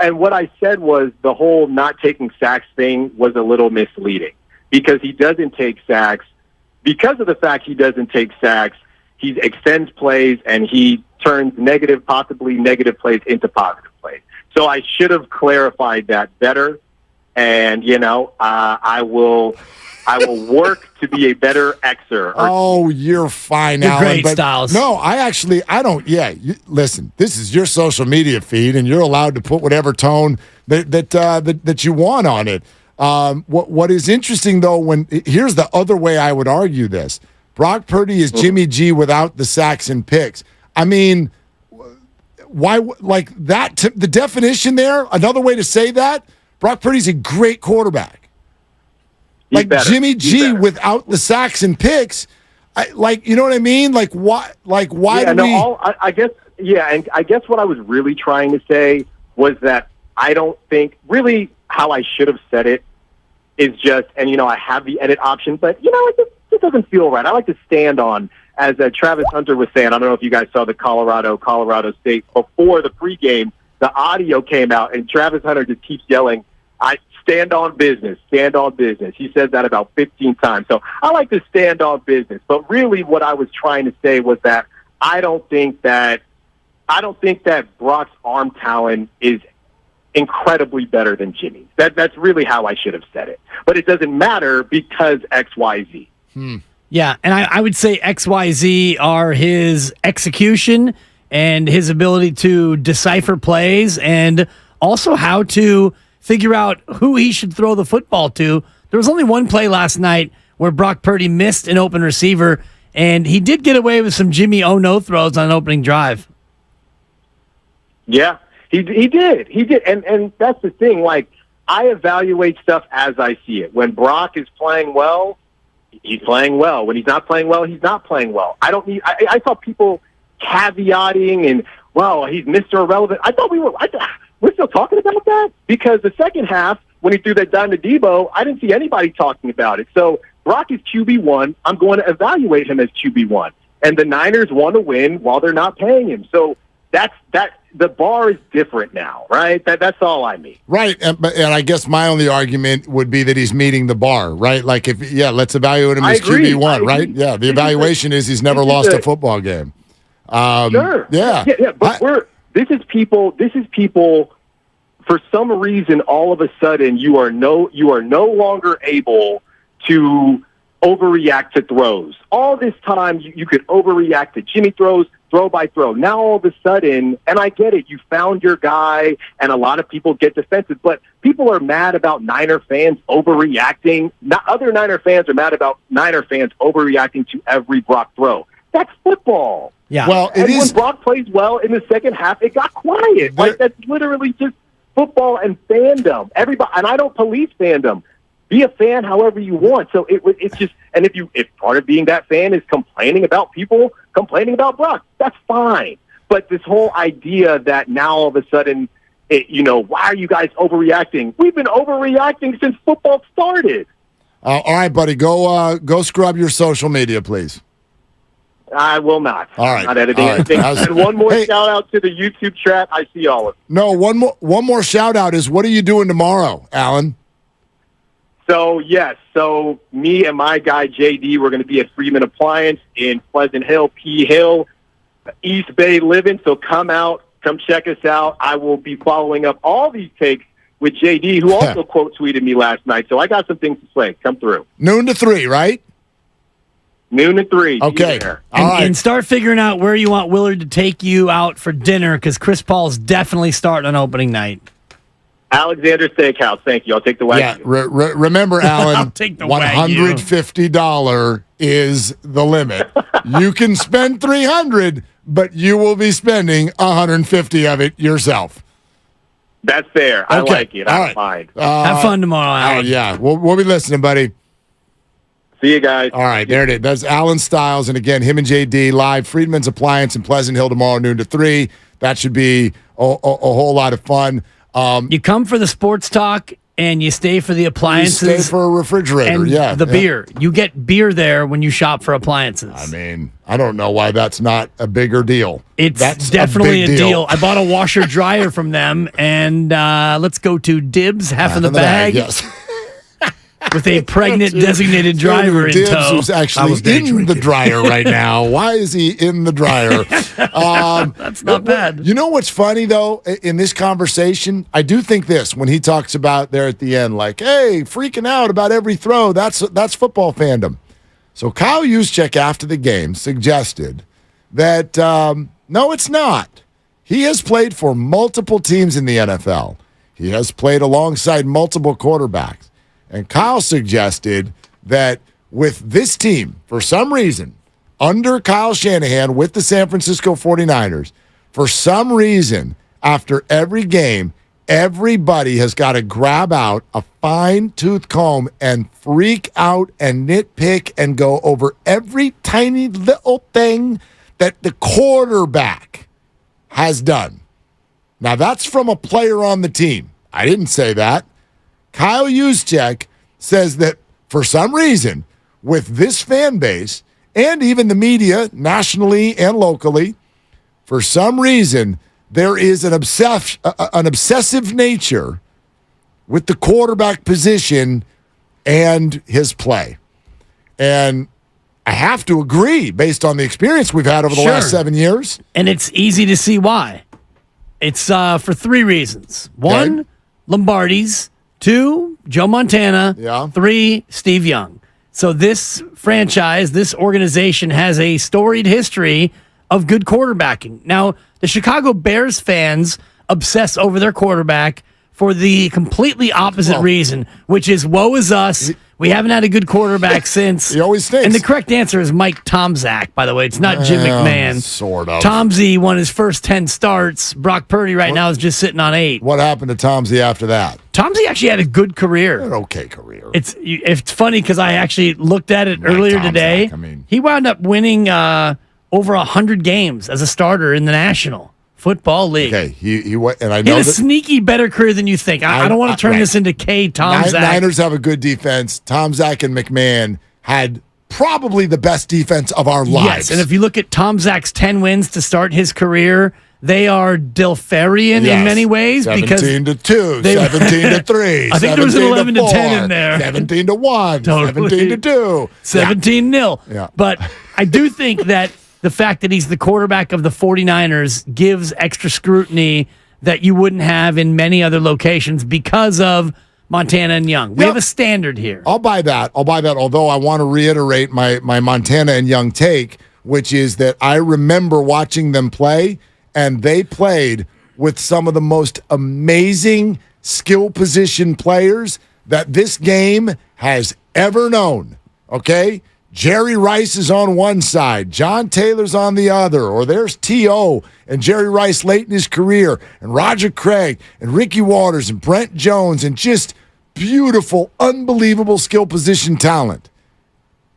S19: And what I said was the whole not taking sacks thing was a little misleading because he doesn't take sacks. Because of the fact he doesn't take sacks, he extends plays and he turns possibly negative plays into positive plays. So I should have clarified that better. And, I will work to be a better Xer.
S14: Oh, you're fine,
S13: You're
S14: Alan.
S13: great,
S14: but
S13: Styles.
S14: No, I don't. Yeah, listen, this is your social media feed, and you're allowed to put whatever tone that you want on it. What is interesting, though, here's the other way I would argue this. Brock Purdy is Jimmy G without the sacks and picks. I mean, why, like that, the definition there, another way to say that, Brock Purdy's a great quarterback. Like Jimmy G without the sacks and picks, you know what I mean? Like why?
S19: I guess what I was really trying to say was that I don't think really how I should have said it is just, and I have the edit option, but it just doesn't feel right. I like to stand on, as Travis Hunter was saying. I don't know if you guys saw the Colorado State before the pregame. The audio came out, and Travis Hunter just keeps yelling, stand on business, stand on business. He said that about 15 times. So I like to stand on business. But really what I was trying to say was that I don't think that Brock's arm talent is incredibly better than Jimmy's. That's really how I should have said it. But it doesn't matter because XYZ.
S13: Yeah, and I would say XYZ are his execution and his ability to decipher plays and also how to figure out who he should throw the football to. There was only one play last night where Brock Purdy missed an open receiver, and he did get away with some Jimmy oh-no throws on an opening drive.
S19: Yeah, he did. And that's the thing. Like, I evaluate stuff as I see it. When Brock is playing well, he's playing well. When he's not playing well, he's not playing well. I saw people caveating and, well, he's Mr. Irrelevant. I thought we're still talking about that? Because the second half, when he threw that dime to Debo, I didn't see anybody talking about it. So Brock is QB1. I'm going to evaluate him as QB1. And the Niners want to win while they're not paying him. So the bar is different now, right? That's all I mean.
S14: Right. And I guess my only argument would be that he's meeting the bar, right? Like, let's evaluate him as QB1, right? Yeah, the evaluation is he's never lost a football game.
S19: Sure.
S14: Yeah.
S19: But This is people. For some reason, all of a sudden, you are no longer able to overreact to throws. All this time, you could overreact to Jimmy throws, throw by throw. Now, all of a sudden, and I get it, you found your guy, and a lot of people get defensive, but people are mad about Niner fans overreacting. Other Niner fans are mad about Niner fans overreacting to every Brock throw. That's football.
S13: Yeah.
S14: Well,
S19: when Brock plays well in the second half, it got quiet. That's literally just football and fandom. Everybody, and I don't police fandom. Be a fan however you want. So it's just, and if part of being that fan is complaining about people complaining about Brock, that's fine. But this whole idea that now all of a sudden, why are you guys overreacting? We've been overreacting since football started.
S14: All right, buddy, go scrub your social media, please.
S19: I will not.
S14: All right.
S19: I'm not editing anything. And one more shout out to the YouTube chat. I see all of it.
S14: No, one more shout out is, what are you doing tomorrow, Alan?
S19: So me and my guy JD, we're going to be at Freeman Appliance in Pleasant Hill, P Hill, East Bay living. So come out, come check us out. I will be following up all these takes with JD, who also quote tweeted me last night. So I got some things to say. Come through.
S14: Noon to 3, right?
S19: Noon to 3.
S14: Okay.
S13: And start figuring out where you want Willard to take you out for dinner, because Chris Paul's definitely starting on opening night.
S19: Alexander Steakhouse. Thank you. I'll take the Wagyu.
S14: Yeah. Remember, Alan,
S13: I'll take the Wagyu.
S14: $150 is the limit. You can spend $300, but you will be spending $150 of it yourself.
S19: That's fair. I
S14: Okay.
S19: like it. I don't mind.
S13: Have fun tomorrow, Alan.
S14: Yeah, we'll be listening, buddy.
S19: See you guys.
S14: All right, there it is. That's Alan Stiles. And again, him and JD live, Friedman's Appliance in Pleasant Hill tomorrow, noon to 3. That should be a whole lot of fun.
S13: You come for the sports talk and you stay for the appliances.
S14: You stay for a refrigerator,
S13: and the beer. You get beer there when you shop for appliances.
S14: I mean, I don't know why that's not a bigger deal.
S13: That's definitely a deal. I bought a washer dryer from them, and let's go to Dibs, half in the bag.
S14: Yes.
S13: With a pregnant designated driver in
S14: Dibs,
S13: tow.
S14: who's actually in the dryer right now. Why is he in the dryer?
S13: That's not bad.
S14: You know what's funny, though, in this conversation? I do think this, when he talks about there at the end, like, hey, freaking out about every throw, that's football fandom. So Kyle Juszczyk, after the game, suggested that, no, it's not. He has played for multiple teams in the NFL. He has played alongside multiple quarterbacks. And Kyle suggested that with this team, for some reason, under Kyle Shanahan with the San Francisco 49ers, for some reason, after every game, everybody has got to grab out a fine-tooth comb and freak out and nitpick and go over every tiny little thing that the quarterback has done. Now, that's from a player on the team. I didn't say that. Kyle Juszczyk says that for some reason, with this fan base and even the media, nationally and locally, for some reason, there is an obsessive nature with the quarterback position and his play. And I have to agree, based on the experience we've had over the last 7 years.
S13: And it's easy to see why. It's for 3 reasons. 1, Lombardi's. 2, Joe Montana.
S14: Yeah.
S13: 3, Steve Young. So this franchise, this organization has a storied history of good quarterbacking. Now, the Chicago Bears fans obsess over their quarterback for the completely opposite reason, which is woe is us. We haven't had a good quarterback since.
S14: He always stinks.
S13: And the correct answer is Mike Tomczak, by the way. It's not Jim McMahon.
S14: Sort of.
S13: Tomsy won his first 10 starts. Brock Purdy now is just sitting on 8.
S14: What happened to Tomsy after that?
S13: Tomsy actually had a good career.
S14: An okay career.
S13: It's funny because I actually looked at it earlier today. He wound up winning over 100 games as a starter in the National Football League.
S14: Okay, he went, and I
S13: He
S14: know
S13: had a sneaky better career than you think. I don't want to turn this into K. Tomczak.
S14: Niners have a good defense. Tomczak and McMahon had probably the best defense of our lives.
S13: Yes, and if you look at Tomczak's 10 wins to start his career, they are Dilferian in many ways.
S14: 17 to 2, 17 to 3.
S13: I think there was an 11 to 10 in there.
S14: 17 to 1,
S13: Totally.
S14: 17 to 2.
S13: 17-0.
S14: Yeah.
S13: But I do think that the fact that he's the quarterback of the 49ers gives extra scrutiny that you wouldn't have in many other locations because of Montana and Young. We have a standard here.
S14: I'll buy that. Although I want to reiterate my Montana and Young take, which is that I remember watching them play, and they played with some of the most amazing skill position players that this game has ever known. Okay? Jerry Rice is on one side, John Taylor's on the other, or there's T.O. and Jerry Rice late in his career, and Roger Craig and Ricky Waters and Brent Jones, and just beautiful, unbelievable skill position talent.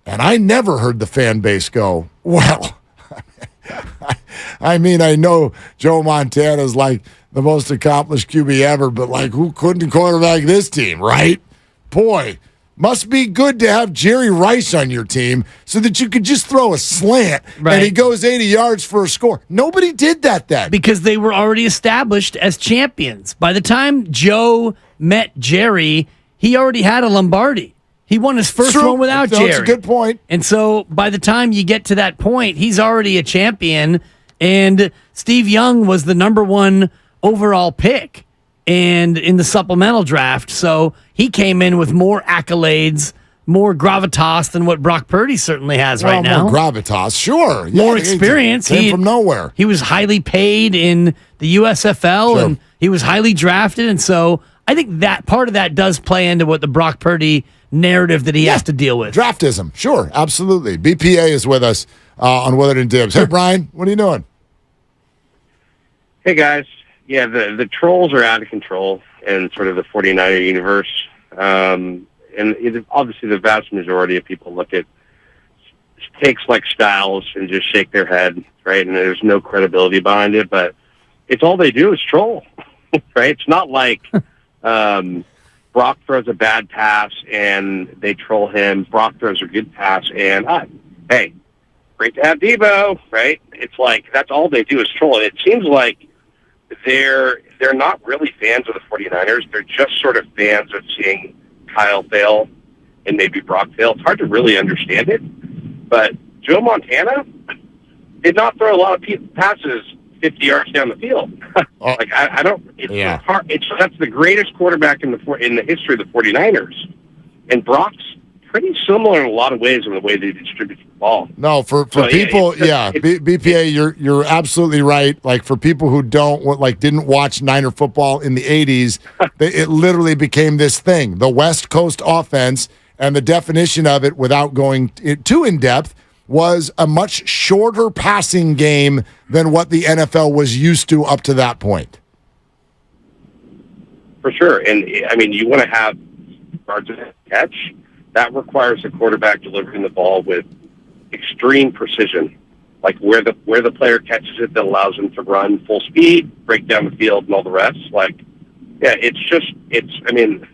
S14: And I never heard the fan base go, well, I mean, I know Joe Montana's like the most accomplished QB ever, but like, who couldn't quarterback this team, right? Boy, must be good to have Jerry Rice on your team so that you could just throw a slant and he goes 80 yards for a score. Nobody did that then.
S13: Because they were already established as champions. By the time Joe met Jerry, he already had a Lombardi. He won his first one without Jerry.
S14: That's a good point.
S13: And so by the time you get to that point, he's already a champion. And Steve Young was the number 1 overall pick. and in the supplemental draft. So he came in with more accolades, more gravitas than what Brock Purdy certainly has right now.
S14: More gravitas, sure.
S13: More experience.
S14: Came from nowhere.
S13: He was highly paid in the USFL, and he was highly drafted. And so I think that part of that does play into what the Brock Purdy narrative that he has to deal with.
S14: Draftism, sure, absolutely. BPA is with us on Willard and Dibs. Hey, Brian, what are you doing?
S20: Hey, guys. Yeah, the trolls are out of control in sort of the 49er universe. And obviously the vast majority of people look at takes like Styles and just shake their head, right? And there's no credibility behind it, but it's all they do is troll, right? It's not like Brock throws a bad pass and they troll him. Brock throws a good pass and, hey, great to have Debo, right? It's like that's all they do is troll. And it seems like they're not really fans of the 49ers. They're just sort of fans of seeing Kyle fail and maybe Brock fail. It's hard to really understand it. But Joe Montana did not throw a lot of passes 50 yards down the field. Like I don't. It's hard. That's the greatest quarterback in the history of the 49ers, and Brock's pretty similar in a lot of ways in the way they distribute the ball.
S14: No, for people, BPA, you're absolutely right. Like for people who didn't watch Niner football in the 80s, it literally became this thing, the West Coast offense, and the definition of it, without going too in depth, was a much shorter passing game than what the NFL was used to up to that point.
S20: For sure, and I mean, you want to have yards of catch. That requires a quarterback delivering the ball with extreme precision, like where the player catches it that allows him to run full speed, break down the field, and all the rest. Like, yeah, I mean,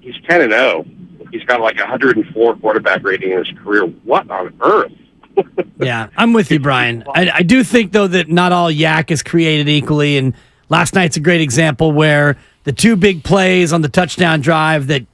S20: he's 10-0. He's got like 104 quarterback rating in his career. What on earth?
S13: Yeah, I'm with you, Brian. I do think, though, that not all yak is created equally, and last night's a great example where the two big plays on the touchdown drive that,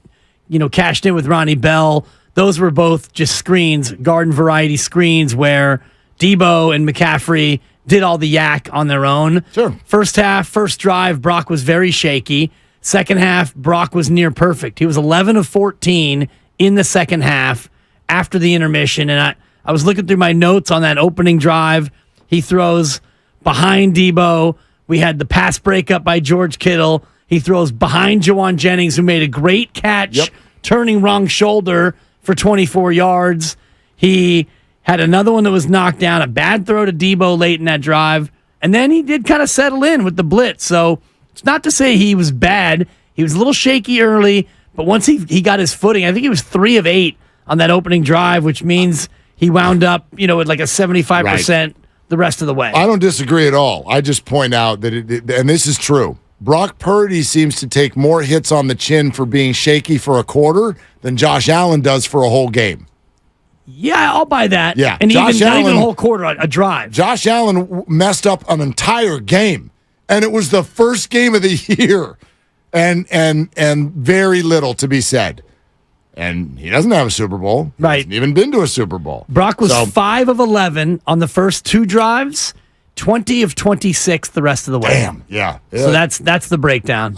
S13: cashed in with Ronnie Bell, those were both just screens, garden variety screens where Debo and McCaffrey did all the yak on their own.
S14: Sure.
S13: First half, first drive, Brock was very shaky. Second half, Brock was near perfect. He was 11 of 14 in the second half after the intermission. And I was looking through my notes on that opening drive. He throws behind Debo. We had the pass breakup by George Kittle. He throws behind Jawan Jennings, who made a great catch, turning wrong shoulder for 24 yards. He had another one that was knocked down, a bad throw to Debo late in that drive. And then he did kind of settle in with the blitz. So it's not to say he was bad. He was a little shaky early, but once he got his footing, I think he was 3 of 8 on that opening drive, which means he wound up, with like a 75% the rest of the way.
S14: I don't disagree at all. I just point out that, and this is true, Brock Purdy seems to take more hits on the chin for being shaky for a quarter than Josh Allen does for a whole game.
S13: Yeah, I'll buy that.
S14: Yeah,
S13: and not even a whole quarter, a drive.
S14: Josh Allen messed up an entire game, and it was the first game of the year, and very little to be said. And he doesn't have a Super Bowl. He hasn't even been to a Super Bowl.
S13: Brock was 5 of 11 on the first 2 drives, 20 of 26 the rest of the way.
S14: Damn, yeah.
S13: So that's the breakdown.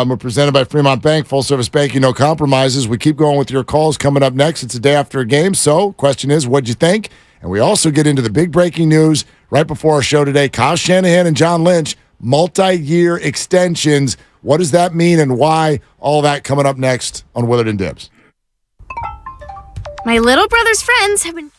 S14: We're presented by Fremont Bank, full service banking, no compromises. We keep going with your calls. Coming up next, it's a day after a game. So, question is, what'd you think? And we also get into the big breaking news right before our show today. Kyle Shanahan and John Lynch, multi-year extensions. What does that mean and why? All that coming up next on Willard and Dibs.
S21: My little brother's friends have been...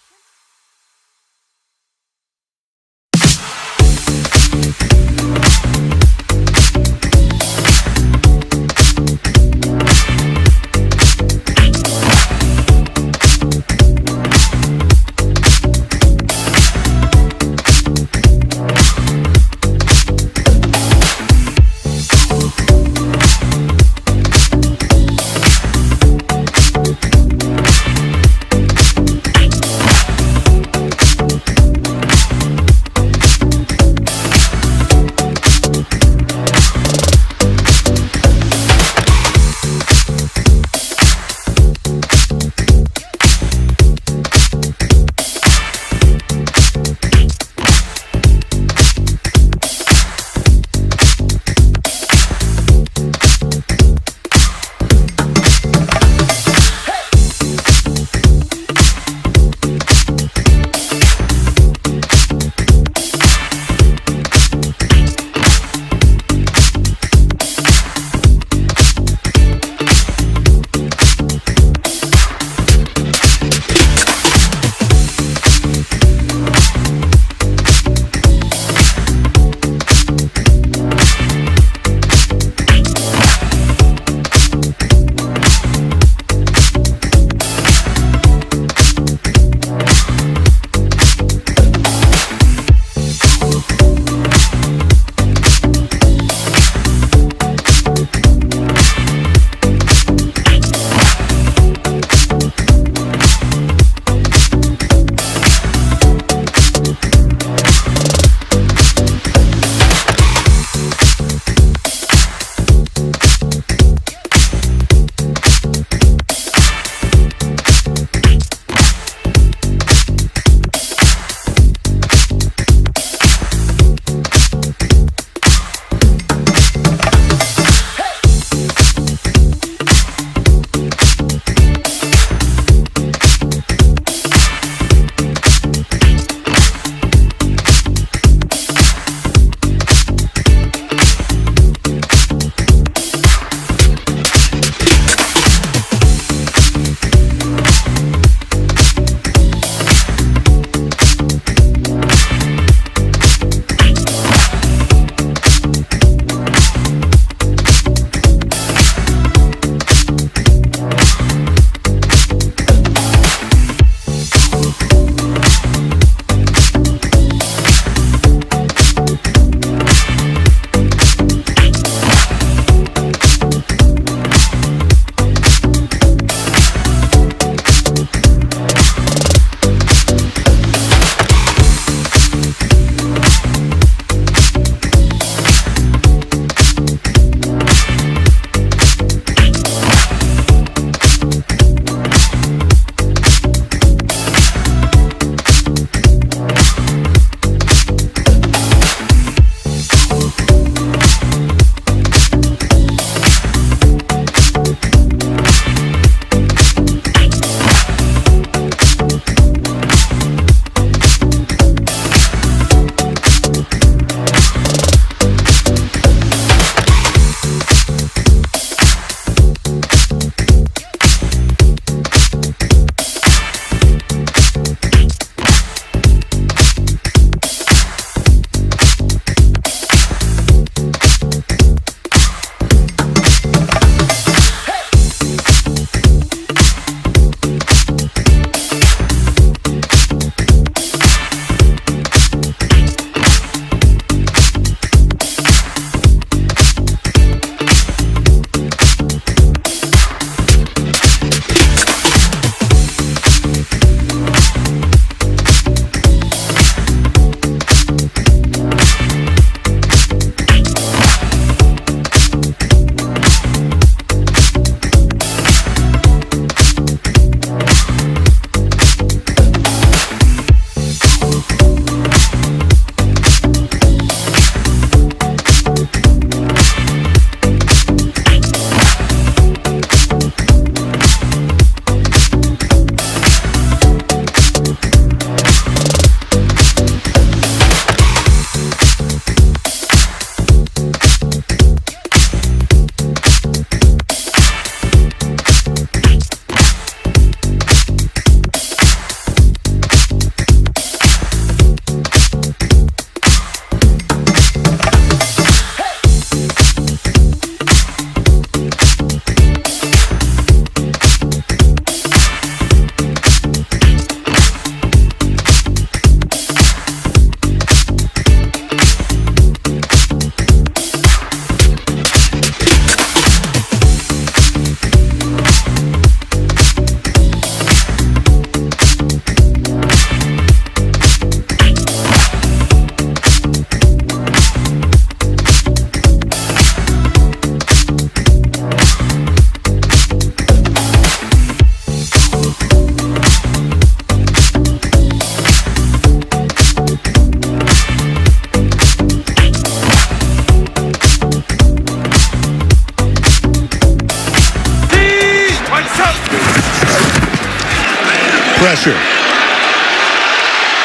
S9: Pressure.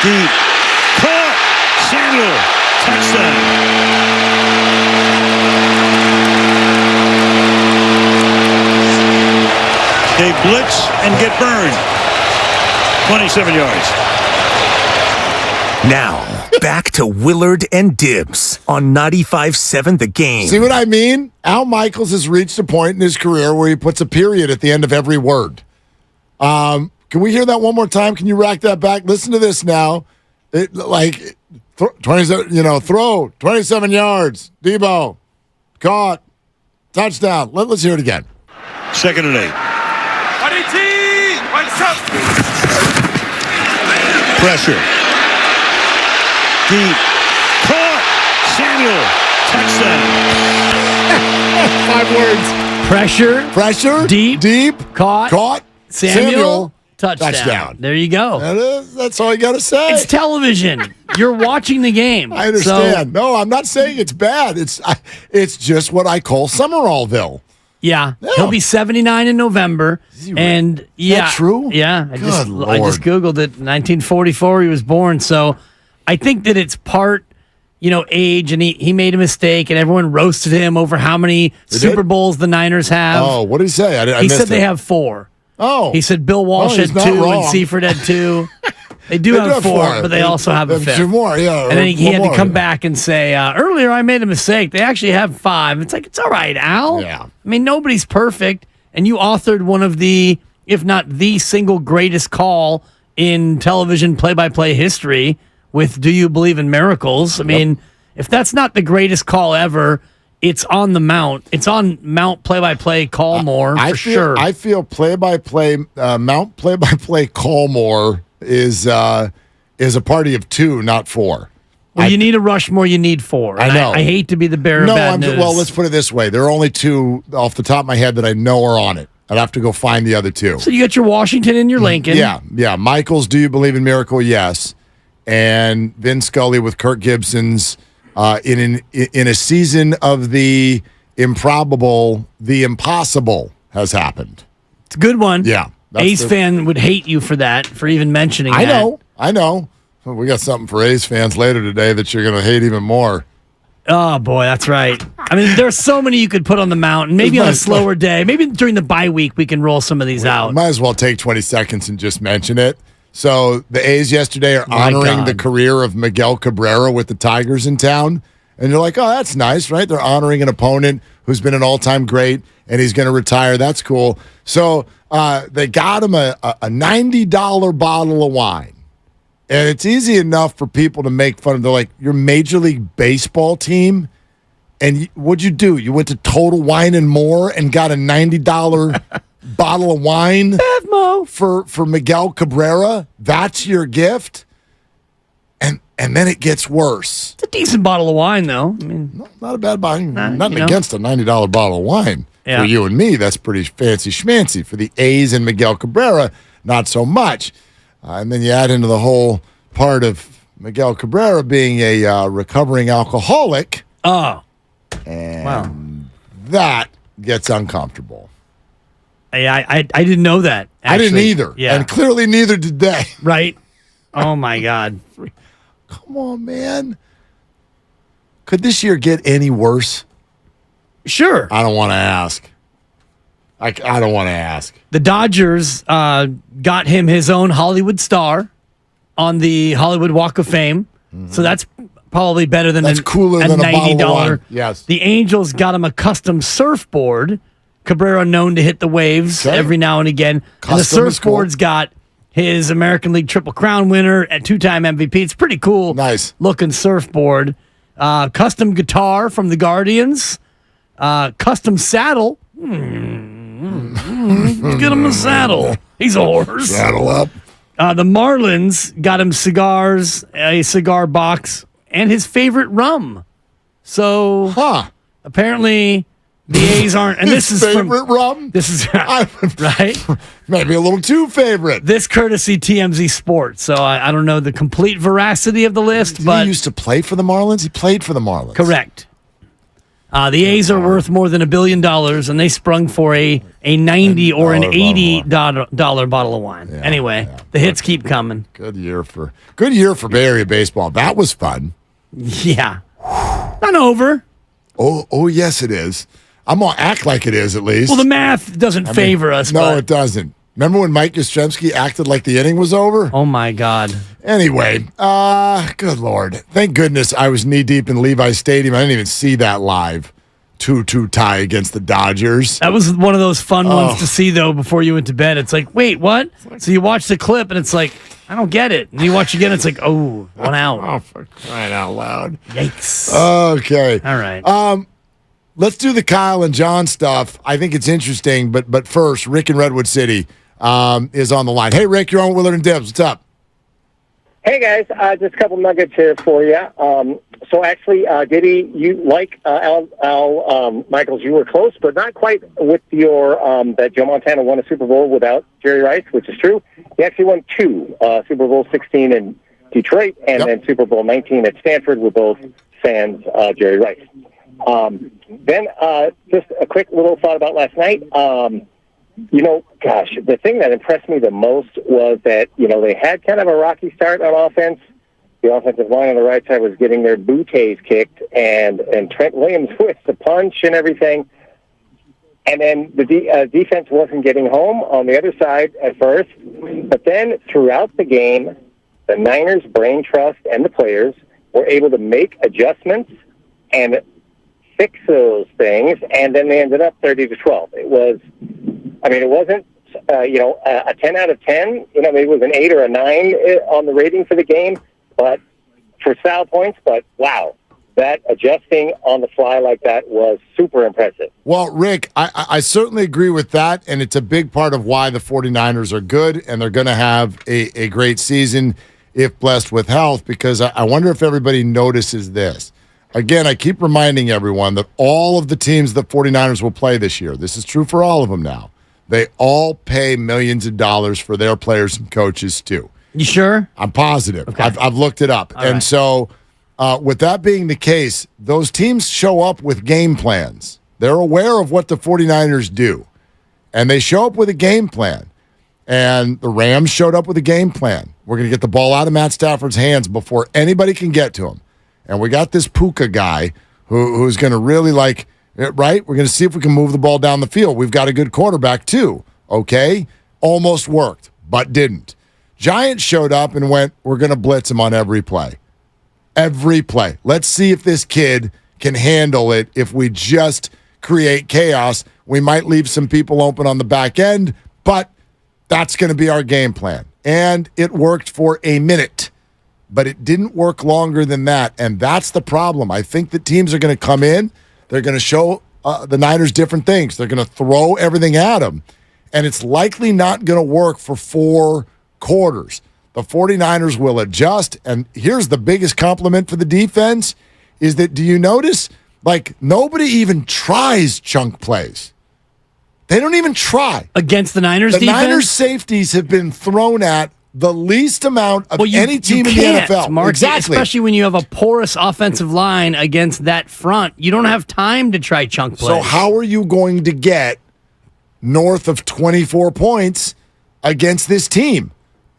S9: Deep. Caught. Samuel. Touchdown. They blitz and get burned. 27 yards.
S5: Now, back to Willard and Dibbs on 95.7 The Game.
S14: See what I mean? Al Michaels has reached a point in his career where he puts a period at the end of every word. Can we hear that one more time? Can you rack that back? Listen to this now. Throw 27 yards. Debo caught, touchdown. Let's hear it again.
S9: 2nd and 8. Pressure. Deep. Caught. Samuel. Touchdown.
S13: 5 words.
S14: Pressure.
S13: Deep. Caught.
S14: Samuel.
S13: Touchdown. There you go.
S14: That's all you got to say.
S13: It's television. You're watching the game.
S14: I understand. No, I'm not saying it's bad. It's just what I call Summerallville.
S13: Yeah. He'll be 79 in November. And
S14: Is that true?
S13: Yeah. I just
S14: Lord.
S13: Googled it. 1944 he was born. So I think that it's part, age, and he made a mistake, and everyone roasted him over how many Super Bowls the Niners have.
S14: Oh, what did he say? I
S13: he
S14: missed
S13: said
S14: it.
S13: they have 4.
S14: Oh.
S13: He said Bill Walsh
S14: he's
S13: had
S14: not
S13: 2
S14: wrong.
S13: and Seifert had 2. They do have 4, but they also have a 5th.
S14: 2 more, yeah.
S13: And then he had to
S14: more.
S13: come back and say, earlier I made a mistake. They actually have 5. It's like, it's all right, Al.
S14: Yeah.
S13: I mean, nobody's perfect. And you authored one of the, if not the single greatest call in television play-by-play history with Do You Believe in Miracles? I mean, if that's not the greatest call ever, it's on the Mount. It's on Mount play-by-play call more for sure.
S14: I feel play-by-play, Mount play-by-play call more is a party of 2, not 4.
S13: Well, you need a Rushmore. You need 4.
S14: I know.
S13: I hate to be the bearer of bad news.
S14: Well, let's put it this way. There are only 2 off the top of my head that I know are on it. I'd have to go find the other 2.
S13: So you got your Washington and your Lincoln.
S14: Yeah. Michael's Do You Believe in Miracle? Yes. And Vin Scully with Kirk Gibson's in a season of the improbable, the impossible has happened.
S13: It's a good one.
S14: Yeah.
S13: A's fan would hate you for that, for even mentioning that.
S14: I know. Well, we got something for A's fans later today that you're going to hate even more.
S13: Oh, boy, that's right. I mean, there's so many you could put on the mountain. Maybe on a slower day. Maybe during the bye week we can roll some of these out.
S14: Might as well take 20 seconds and just mention it. So the A's yesterday are honoring the career of Miguel Cabrera with the Tigers in town. And you're like, oh, that's nice, right? They're honoring an opponent who's been an all-time great, and he's going to retire. That's cool. So they got him a $90 bottle of wine. And it's easy enough for people to make fun of. They're like, your Major League Baseball team, and what'd you do? You went to Total Wine and More and got a $90 bottle of wine for Miguel Cabrera? That's your gift? And then it gets worse.
S13: It's a decent bottle of wine, though. I mean,
S14: not a bad bottle. Nothing against a $90 bottle of wine.
S13: Yeah.
S14: For you and me, that's pretty fancy schmancy. For the A's and Miguel Cabrera, not so much. And then you add into the whole part of Miguel Cabrera being a recovering alcoholic.
S13: Oh.
S14: And that gets uncomfortable.
S13: I didn't know that. Actually.
S14: I didn't either.
S13: Yeah.
S14: And clearly neither did they.
S13: Right? Oh, my God.
S14: Come on, man. Could this year get any worse?
S13: Sure.
S14: I don't want to ask. I don't want to ask.
S13: The Dodgers got him his own Hollywood star on the Hollywood Walk of Fame. Mm-hmm. So that's probably better than
S14: cooler than a bottle of wine. Yes.
S13: The Angels got him a custom surfboard. Cabrera known to hit the waves every now and again.
S14: Custom
S13: and the surfboard's got his American League Triple Crown winner and 2-time MVP. It's pretty cool.
S14: Nice
S13: looking surfboard. Custom guitar from the Guardians. Custom saddle. Get him a saddle. He's a horse.
S14: Saddle up.
S13: The Marlins got him cigars, a cigar box, and his favorite rum. So apparently the A's aren't. And this is
S14: favorite rum.
S13: This is right.
S14: Maybe a little too favorite.
S13: This courtesy TMZ Sports. So I don't know the complete veracity of the list, but
S14: he used to play for the Marlins. He played for the Marlins.
S13: Correct. The A's are worth more than $1 billion, and they sprung for a $90 or an $80 bottle of wine. Anyway, the hits keep coming.
S14: Good year for Bay Area baseball. That was fun.
S13: Yeah, not over.
S14: Oh, yes, it is. I'm gonna act like it is at least.
S13: Well, the math doesn't favor us.
S14: No,
S13: but
S14: it doesn't. Remember when Mike Yastrzemski acted like the inning was over?
S13: Oh my God.
S14: Anyway, good Lord. Thank goodness I was knee deep in Levi Stadium. I didn't even see that live. 2-2 tie against the Dodgers.
S13: That was one of those fun ones to see, though, before you went to bed. It's like, wait, what? So you watch the clip, and it's like, I don't get it. And you watch again, it's like, oh, 1 out.
S14: Oh, for crying out loud.
S13: Yikes.
S14: Okay.
S13: All right.
S14: Let's do the Kyle and John stuff. I think it's interesting, but first, Rick in Redwood City is on the line. Hey, Rick, you're on Willard and Dibs. What's up?
S1: Hey, guys. Just a couple nuggets here for you. So actually, Diddy, you like Al Michaels, you were close, but not quite with your that Joe Montana won a Super Bowl without Jerry Rice, which is true. He actually won 2, Super Bowl 16 in Detroit and then Super Bowl 19 at Stanford with both sans Jerry Rice. Then just a quick little thought about last night. Gosh, the thing that impressed me the most was that, they had kind of a rocky start on offense. The offensive line on the right side was getting their booties kicked, and Trent Williams with the punch and everything. And then the defense wasn't getting home on the other side at first. But then throughout the game, the Niners' brain trust and the players were able to make adjustments and fix those things, and then they ended up 30-12. It wasn't, a 10 out of 10. Maybe it was an 8 or a 9 on the rating for the game, but for style points. But wow, that adjusting on the fly like that was super impressive.
S14: Well, Rick, I certainly agree with that, and it's a big part of why the 49ers are good, and they're going to have a great season if blessed with health, because I wonder if everybody notices this. Again, I keep reminding everyone that all of the teams the 49ers will play this year, this is true for all of them now, they all pay millions of dollars for their players and coaches too.
S13: You sure?
S14: I'm positive.
S13: Okay.
S14: I've looked it up.
S13: All
S14: and
S13: right.
S14: so with that being the case, those teams show up with game plans. They're aware of what the 49ers do, and they show up with a game plan. And the Rams showed up with a game plan. We're going to get the ball out of Matt Stafford's hands before anybody can get to him. And we got this Puka guy who's going to really right? We're going to see if we can move the ball down the field. We've got a good quarterback too, okay? Almost worked, but didn't. Giants showed up and went, we're going to blitz him on every play. Every play. Let's see if this kid can handle it. If we just create chaos, we might leave some people open on the back end, but that's going to be our game plan. And it worked for a minute. But it didn't work longer than that, and that's the problem. I think that teams are going to come in. They're going to show the Niners different things. They're going to throw everything at them, and it's likely not going to work for 4 quarters. The 49ers will adjust, and here's the biggest compliment for the defense is that, do you notice, nobody even tries chunk plays. They don't even try.
S13: Against the Niners defense?
S14: The Niners safeties have been thrown at the least amount of any team in the NFL.
S13: Mark,
S14: exactly.
S13: Especially when you have a porous offensive line against that front. You don't have time to try chunk plays.
S14: So how are you going to get north of 24 points against this team?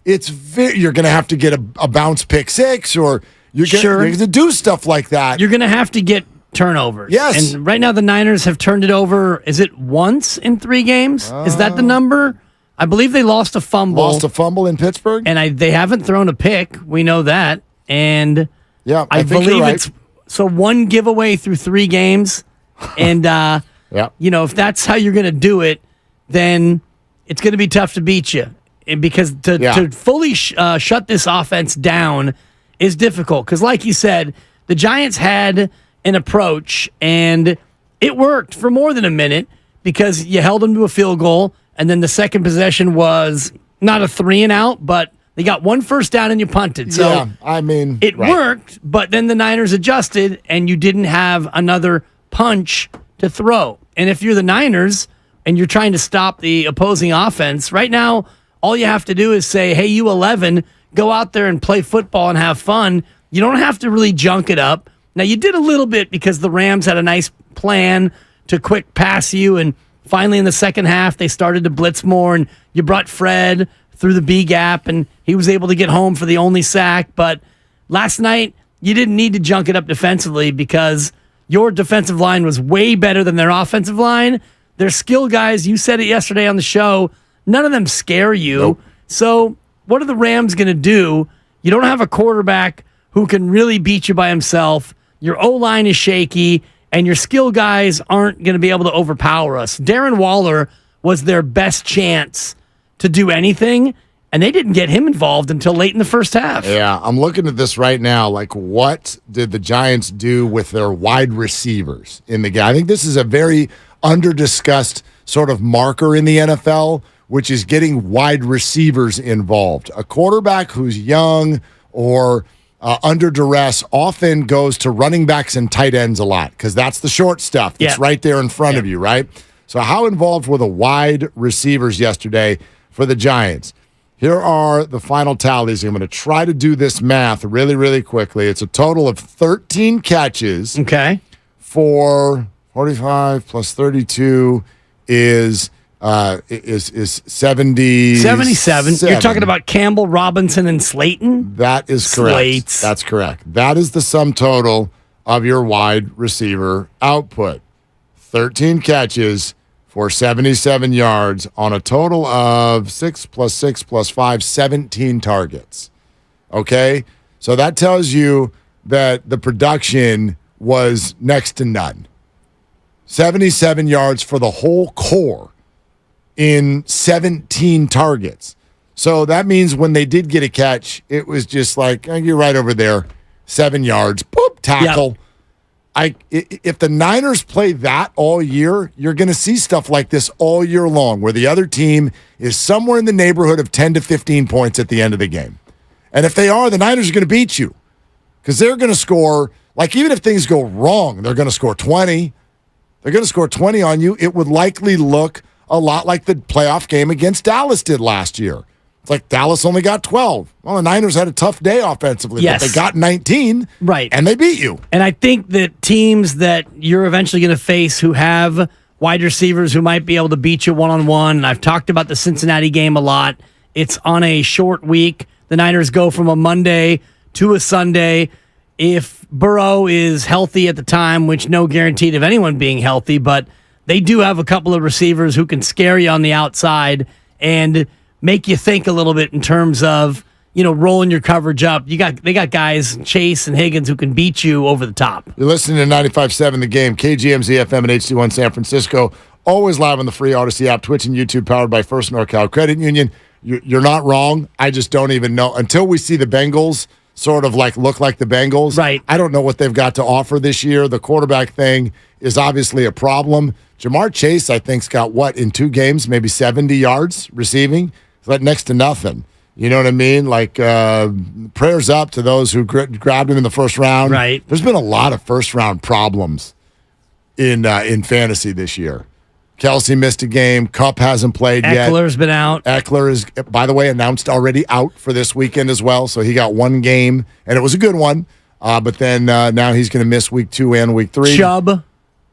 S14: You're going to have to get a bounce pick 6, or you're going to do stuff like that.
S13: You're going to have to get turnovers.
S14: Yes.
S13: And right now the Niners have turned it over, is it once in 3 games? Is that the number? I believe they lost a fumble.
S14: Lost a fumble in Pittsburgh?
S13: And they haven't thrown a pick. We know that. And
S14: yeah,
S13: I
S14: think
S13: believe
S14: you're right.
S13: it's so 1 giveaway through 3 games. And, if that's how you're going to do it, then it's going to be tough to beat you. Because to fully shut this offense down is difficult. Because like you said, the Giants had an approach, and it worked for more than a minute because you held them to a field goal. And then the second possession was not a 3-and-out, but they got 1 first down and you punted. So
S14: it
S13: worked, but then the Niners adjusted and you didn't have another punch to throw. And if you're the Niners and you're trying to stop the opposing offense, right now, all you have to do is say, hey, you 11, go out there and play football and have fun. You don't have to really junk it up. Now, you did a little bit because the Rams had a nice plan to quick pass you, and finally in the second half, they started to blitz more, and you brought Fred through the B gap, and he was able to get home for the only sack. But last night, you didn't need to junk it up defensively because your defensive line was way better than their offensive line. Their skill guys, you said it yesterday on the show, none of them scare you.
S14: Nope.
S13: So what are the Rams going to do? You don't have a quarterback who can really beat you by himself. Your O-line is shaky, and your skill guys aren't going to be able to overpower us. Darren Waller was their best chance to do anything, and they didn't get him involved until late in the first half.
S14: Yeah, I'm looking at this right now. Like, what did the Giants do with their wide receivers in the game? I think this is a very under-discussed sort of marker in the NFL, which is getting wide receivers involved. A quarterback who's young or under duress often goes to running backs and tight ends a lot because that's the short stuff that's right there in front of you, right? So how involved were the wide receivers yesterday for the Giants? Here are the final tallies. I'm going to try to do this math really, really quickly. It's a total of 13 catches.
S13: Okay.
S14: For 45 plus 32 is 70.
S13: 77. You're talking about Campbell, Robinson, and Slayton?
S14: That is correct.
S13: Slates.
S14: That's correct. That is the sum total of your wide receiver output. 13 catches for 77 yards on a total of 6 plus 6 plus 5, 17 targets. Okay? So that tells you that the production was next to none. 77 yards for the whole core in 17 targets. So that means when they did get a catch, it was just like, you're right over there, 7 yards, boop, tackle. Yep. If the Niners play that all year, you're going to see stuff like this all year long, where the other team is somewhere in the neighborhood of 10 to 15 points at the end of the game. And if they are, the Niners are going to beat you because they're going to score, like even if things go wrong, they're going to score 20. They're going to score 20 on you. It would likely look a lot like the playoff game against Dallas did last year. It's like Dallas only got 12. Well, the Niners had a tough day offensively, but they got 19,
S13: right,
S14: and they beat you.
S13: And I think that teams that you're eventually going to face who have wide receivers who might be able to beat you one-on-one, and I've talked about the Cincinnati game a lot. It's on a short week. The Niners go from a Monday to a Sunday. If Burrow is healthy at the time, which no guarantee of anyone being healthy, but they do have a couple of receivers who can scare you on the outside and make you think a little bit in terms of, rolling your coverage up. They got guys, Chase and Higgins, who can beat you over the top.
S14: You're listening to 95.7 The Game, KGMZ FM and HD1 San Francisco. Always live on the free Odyssey app, Twitch and YouTube, powered by First NorCal Credit Union. You're not wrong. I just don't even know. Until we see the Bengals sort of look like the Bengals,
S13: right? I
S14: don't know what they've got to offer this year. The quarterback thing is obviously a problem. Jamar Chase, I think, has got, in 2 games, maybe 70 yards receiving? It's next to nothing. You know what I mean? Prayers up to those who grabbed him in the first round.
S13: Right.
S14: There's been a lot of first-round problems in fantasy this year. Kelsey missed a game. Kupp hasn't played yet.
S13: Eckler's been out.
S14: Eckler is, by the way, announced already out for this weekend as well. So he got 1 game, and it was a good one. But then now he's going to miss week 2 and week 3.
S13: Chubb,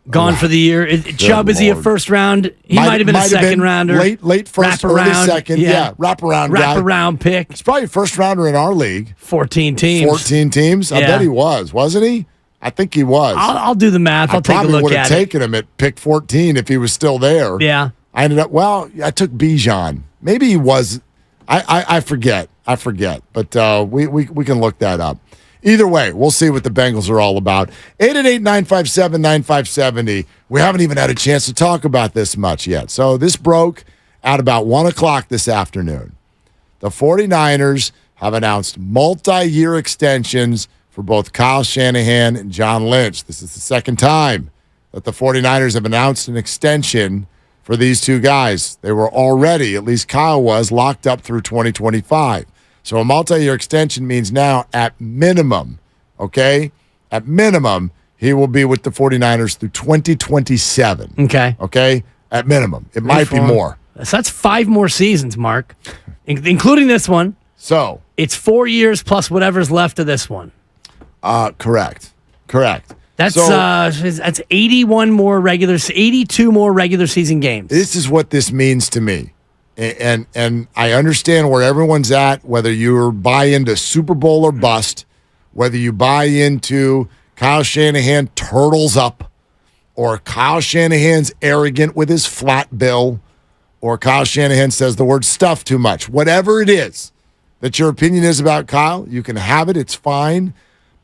S13: gone for the year. Chubb, is he a first round? He might have been a second rounder.
S14: Late first, early second. Yeah, wraparound guy.
S13: Wraparound pick.
S14: He's probably a first rounder in our league.
S13: 14 teams.
S14: 14 teams? I bet he was, wasn't he? I think he was.
S13: I'll do the math. I'll take a look at it.
S14: I probably would have taken him at pick 14 if he was still there.
S13: Yeah.
S14: I ended up, I took Bijan. Maybe he was. I forget. But we can look that up. Either way, we'll see what the Bengals are all about. 888-957-9570. We haven't even had a chance to talk about this much yet. So this broke at about 1 o'clock this afternoon. The 49ers have announced multi-year extensions for both Kyle Shanahan and John Lynch. This is the second time that the 49ers have announced an extension for these two guys. They were already, at least Kyle was, locked up through 2025. So a multi-year extension means now at minimum, he will be with the 49ers through 2027. Okay? At minimum. It might be more.
S13: So that's 5 more seasons, Mark, including this one.
S14: So
S13: it's 4 years plus whatever's left of this one.
S14: Correct.
S8: Correct.
S13: That's 82 more regular season games.
S14: This is what this means to me. And I understand where everyone's at, whether you buy into Super Bowl or bust, whether you buy into Kyle Shanahan turtles up, or Kyle Shanahan's arrogant with his flat bill, or Kyle Shanahan says the word stuff too much. Whatever it is that your opinion is about Kyle, you can have it. It's fine.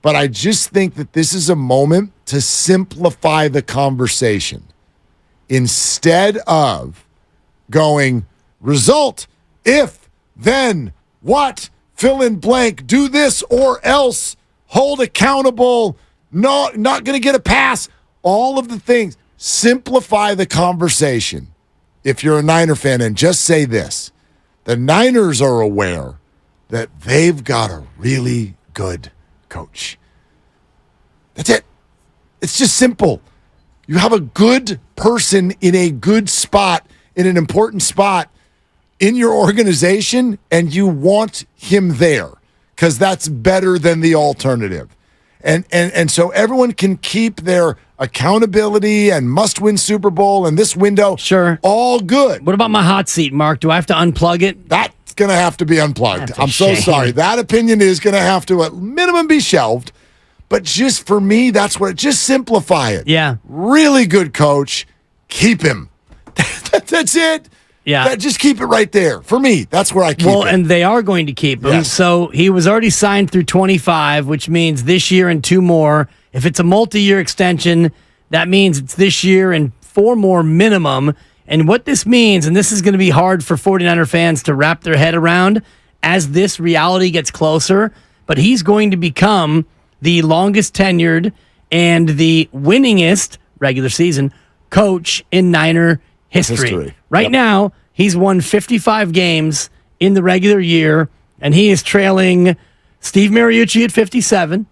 S14: But I just think that this is a moment to simplify the conversation. Instead of going, result, if, then, what, fill in blank, do this or else, hold accountable, no, not going to get a pass, all of the things. Simplify the conversation if you're a Niner fan, and just say this. The Niners are aware that they've got a really good coach. That's it. It's just simple. You have a good person in a good spot, in an important spot in your organization, and you want him there because that's better than the alternative. And so everyone can keep their accountability and must-win Super Bowl and this window all good.
S13: What about my hot seat, Mark? Do I have to unplug it?
S14: That's going to have to be unplugged. I'm so sorry. That opinion is going to have to, at minimum, be shelved. But just for me, that's what, just simplify it.
S13: Yeah.
S14: Really good coach. Keep him. That's it.
S13: Yeah.
S14: Just keep it right there. For me, that's where I keep it.
S13: Well, and they are going to keep him.
S14: Yes.
S13: So he was already signed through 25, which means this year and 2 more. If it's a multi-year extension, that means it's this year and 4 more minimum. And what this means, and this is going to be hard for 49er fans to wrap their head around as this reality gets closer, but he's going to become the longest tenured and the winningest regular season coach in Niner history. Right now, he's won 55 games in the regular year, and he is trailing Steve Mariucci at 57.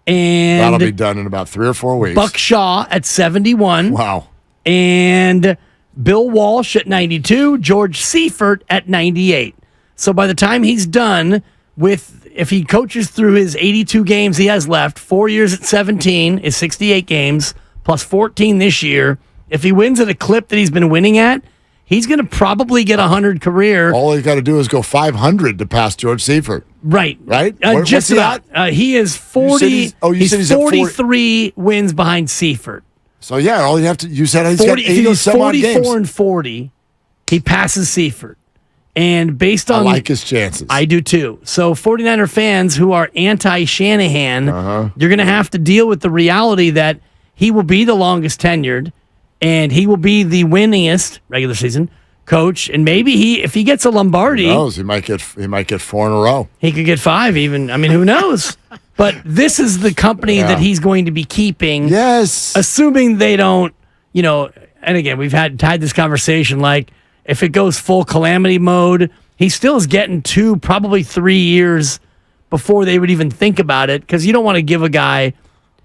S13: And
S14: that'll be done in about 3 or 4 weeks.
S13: Buck Shaw at 71.
S14: Wow.
S13: And Bill Walsh at 92. George Seifert at 98. So by the time he's done with, if he coaches through his 82 games he has left, 4 years at 17 is 68 games, plus 14 this year. If he wins at a clip that he's been winning at, he's going to probably get 100 career.
S14: All he's got to do is go 500 to pass George Seifert.
S13: Right.
S14: Right?
S13: Just about. He is 40. He's 43 wins behind Seifert.
S14: So, yeah, all you have to, you said he's 40, got 80
S13: if he goes
S14: some odd games.
S13: 44 and 40, he passes Seifert. And based on...
S14: I like his chances.
S13: I do too. So 49er fans who are anti-Shanahan, you're going to have to deal with the reality that he will be the longest tenured, and he will be the winningest regular season coach. And maybe if he gets a Lombardi...
S14: Who knows? He might get 4 in a row.
S13: He could get 5 even. I mean, who knows? But this is the company that he's going to be keeping.
S14: Yes.
S13: Assuming they don't, and again, we've had this conversation, like, if it goes full calamity mode, he still is getting 2, probably 3 years before they would even think about it, because you don't want to give a guy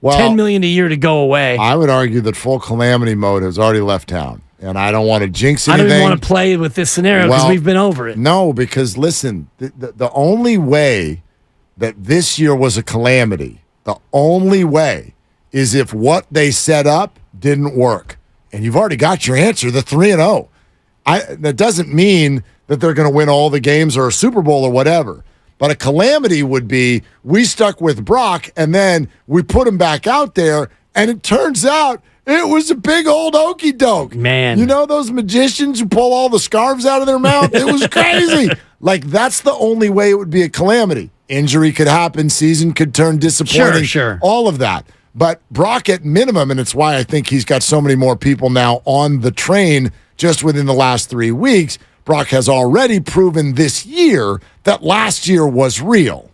S13: $10 million a year to go away.
S14: I would argue that full calamity mode has already left town, and I don't want to jinx anything.
S13: I don't even want to play with this scenario because we've been over it.
S14: No, because listen, the only way that this year was a calamity, the only way is if what they set up didn't work. And you've already got your answer, the 3-0. That doesn't mean that they're going to win all the games or a Super Bowl or whatever. But a calamity would be we stuck with Brock and then we put him back out there, and it turns out it was a big old okey doke.
S13: Man.
S14: You know those magicians who pull all the scarves out of their mouth? It was crazy. Like, that's the only way it would be a calamity. Injury could happen, season could turn disappointing.
S13: Sure.
S14: All of that. But Brock at minimum, and it's why I think he's got so many more people now on the train just within the last 3 weeks. Brock has already proven this year that last year was real.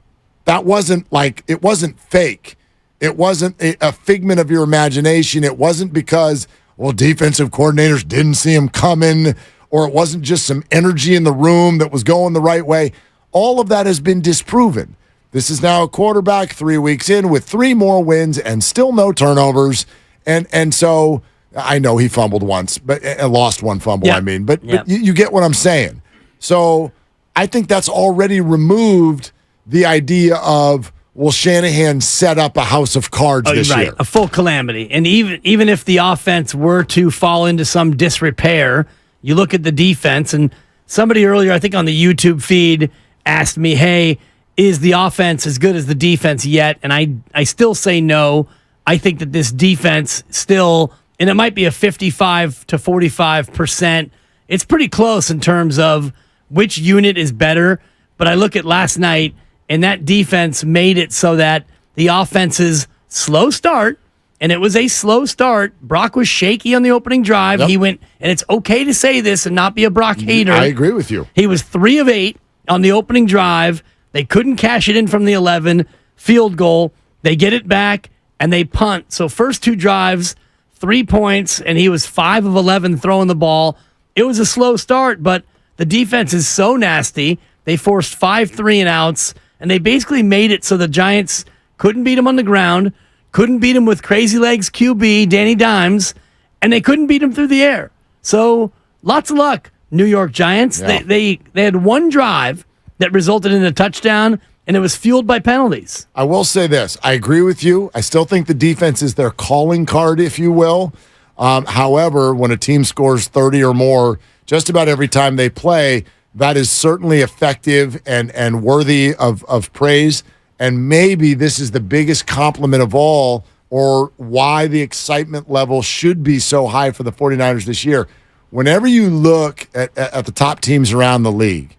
S14: That wasn't it wasn't fake. It wasn't a figment of your imagination. It wasn't because, defensive coordinators didn't see him coming, or it wasn't just some energy in the room that was going the right way. All of that has been disproven. This is now a quarterback 3 weeks in with 3 more wins and still no turnovers. And so I know he fumbled once, but lost 1 fumble,
S13: Yep.
S14: but you get what I'm saying. So I think that's already removed the idea of, will Shanahan set up a house of cards this year?
S13: A full calamity. And even if the offense were to fall into some disrepair, you look at the defense, and somebody earlier, I think on the YouTube feed, asked me, hey, is the offense as good as the defense yet? And I still say no. I think that this defense still, and it might be a 55 to 45%. It's pretty close in terms of which unit is better. But I look at last night, and that defense made it so that the offense's slow start, and it was a slow start. Brock was shaky on the opening drive. Yep. He went, and it's okay to say this and not be a Brock hater.
S14: I agree with you.
S13: He was 3 of 8 on the opening drive. They couldn't cash it in from the 11. Field goal. They get it back, and they punt. So first 2 drives, 3 points, and he was 5 of 11 throwing the ball. It was a slow start, but the defense is so nasty. They forced 5 3-and-outs, and they basically made it so the Giants couldn't beat him on the ground, couldn't beat him with crazy legs QB, Danny Dimes, and they couldn't beat him through the air. So lots of luck, New York Giants.
S14: Yeah.
S13: They had 1 drive that resulted in a touchdown, and it was fueled by penalties.
S14: I will say this. I agree with you. I still think the defense is their calling card, if you will. However, when a team scores 30 or more just about every time they play, that is certainly effective and worthy of praise. And maybe this is the biggest compliment of all, or why the excitement level should be so high for the 49ers this year. Whenever you look at the top teams around the league,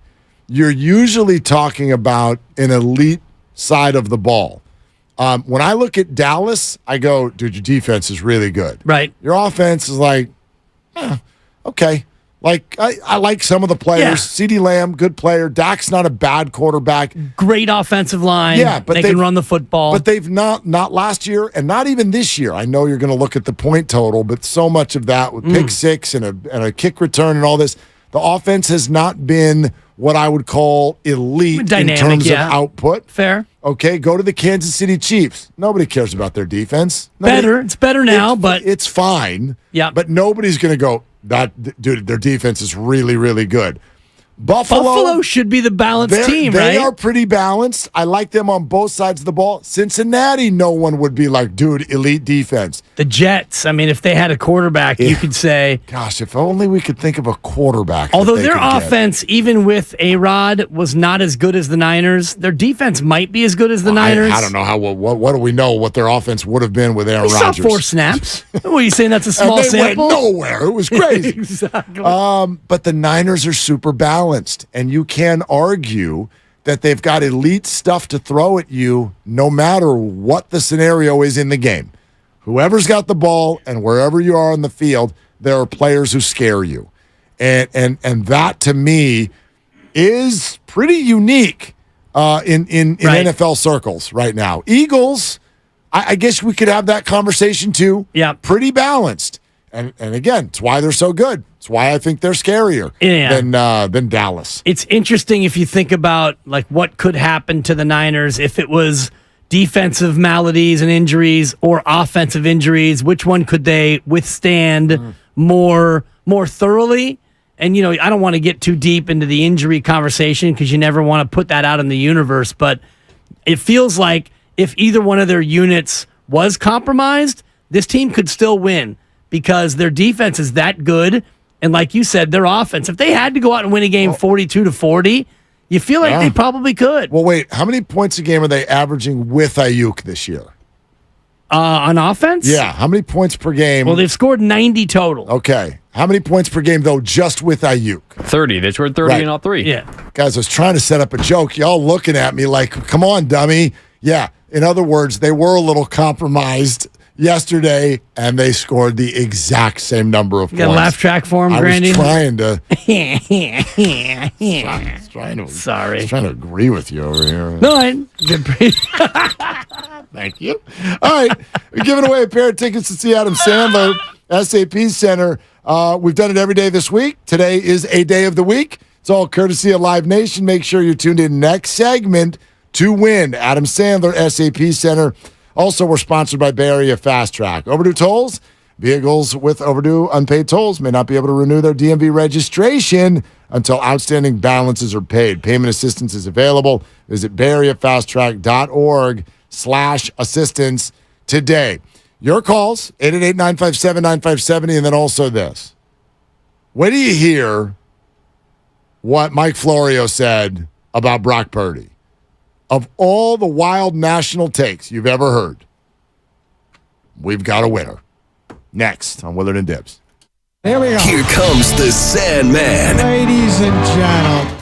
S14: you're usually talking about an elite side of the ball. When I look at Dallas, I go, dude, your defense is really good.
S13: Right.
S14: Your offense is like, okay. Like, I like some of the players.
S13: Yeah.
S14: CeeDee Lamb, good player. Dak's not a bad quarterback.
S13: Great offensive line.
S14: Yeah, but
S13: they can run the football.
S14: But they've not last year, and not even this year. I know you're going to look at the point total, but so much of that with pick six and a kick return and all this, the offense has not been what I would call elite
S13: Dynamic,
S14: in terms of output.
S13: Fair.
S14: Okay, go to the Kansas City Chiefs. Nobody cares about their defense.
S13: It's better now, but
S14: it's fine.
S13: Yeah.
S14: But nobody's going to go, dude, their defense is really, really good.
S13: Buffalo should be the balanced team, right?
S14: They are pretty balanced. I like them on both sides of the ball. Cincinnati, no one would be like, dude, elite defense.
S13: The Jets, I mean, if they had a quarterback, you could say...
S14: Gosh, if only we could think of a quarterback.
S13: Although their offense, even with A-Rod, was not as good as the Niners, their defense might be as good as the Niners.
S14: I don't know how. What do we know what their offense would have been with Aaron Rodgers?
S13: Saw 4 snaps. What are you saying? That's a small
S14: and they
S13: sample?
S14: went nowhere. It was crazy.
S13: Exactly.
S14: But the Niners are super balanced, and you can argue that they've got elite stuff to throw at you no matter what the scenario is in the game. Whoever's got the ball and wherever you are on the field, there are players who scare you. And that, to me, is pretty unique in NFL circles right now. Eagles, I guess we could have that conversation too.
S13: Yeah.
S14: Pretty balanced. And again, it's why they're so good. It's why I think they're scarier than Dallas.
S13: It's interesting if you think about like what could happen to the Niners if it was defensive maladies and injuries or offensive injuries. Which one could they withstand more thoroughly? And, you know, I don't want to get too deep into the injury conversation because you never want to put that out in the universe. But it feels like if either one of their units was compromised, this team could still win because their defense is that good. And like you said, their offense, if they had to go out and win a game 42-40, you feel like they probably could.
S14: Well, wait, how many points a game are they averaging with Ayuk this year?
S13: On offense?
S14: Yeah, how many points per game?
S13: Well, they've scored 90 total.
S14: Okay. How many points per game, though, just with Ayuk?
S16: 30. They scored 30 in all 3.
S13: Yeah.
S14: Guys, I was trying to set up a joke. Y'all looking at me like, come on, dummy. Yeah. In other words, they were a little compromised yesterday, and they scored the exact same number of points.
S13: You got a laugh track for him,
S14: I
S13: Grandy?
S14: was trying to.
S13: Sorry.
S14: I was trying to agree with you over here.
S13: No,
S14: Thank you. All right. We're giving away a pair of tickets to see Adam Sandler, SAP Center. We've done it every day this week. Today is a day of the week. It's all courtesy of Live Nation. Make sure you're tuned in next segment to win Adam Sandler, SAP Center. Also, we're sponsored by Bay Area Fast Track. Overdue tolls, Vehicles with overdue unpaid tolls may not be able to renew their DMV registration until outstanding balances are paid. Payment assistance is available. Visit BayAreaFastTrack.org/assistance today. Your calls, 888-957-9570, and then also this. When do you hear what Mike Florio said about Brock Purdy? Of all the wild national takes you've ever heard, we've got a winner. Next on Willard and Dibs.
S4: Here we go.
S5: Here comes the Sandman.
S4: Ladies and gentlemen.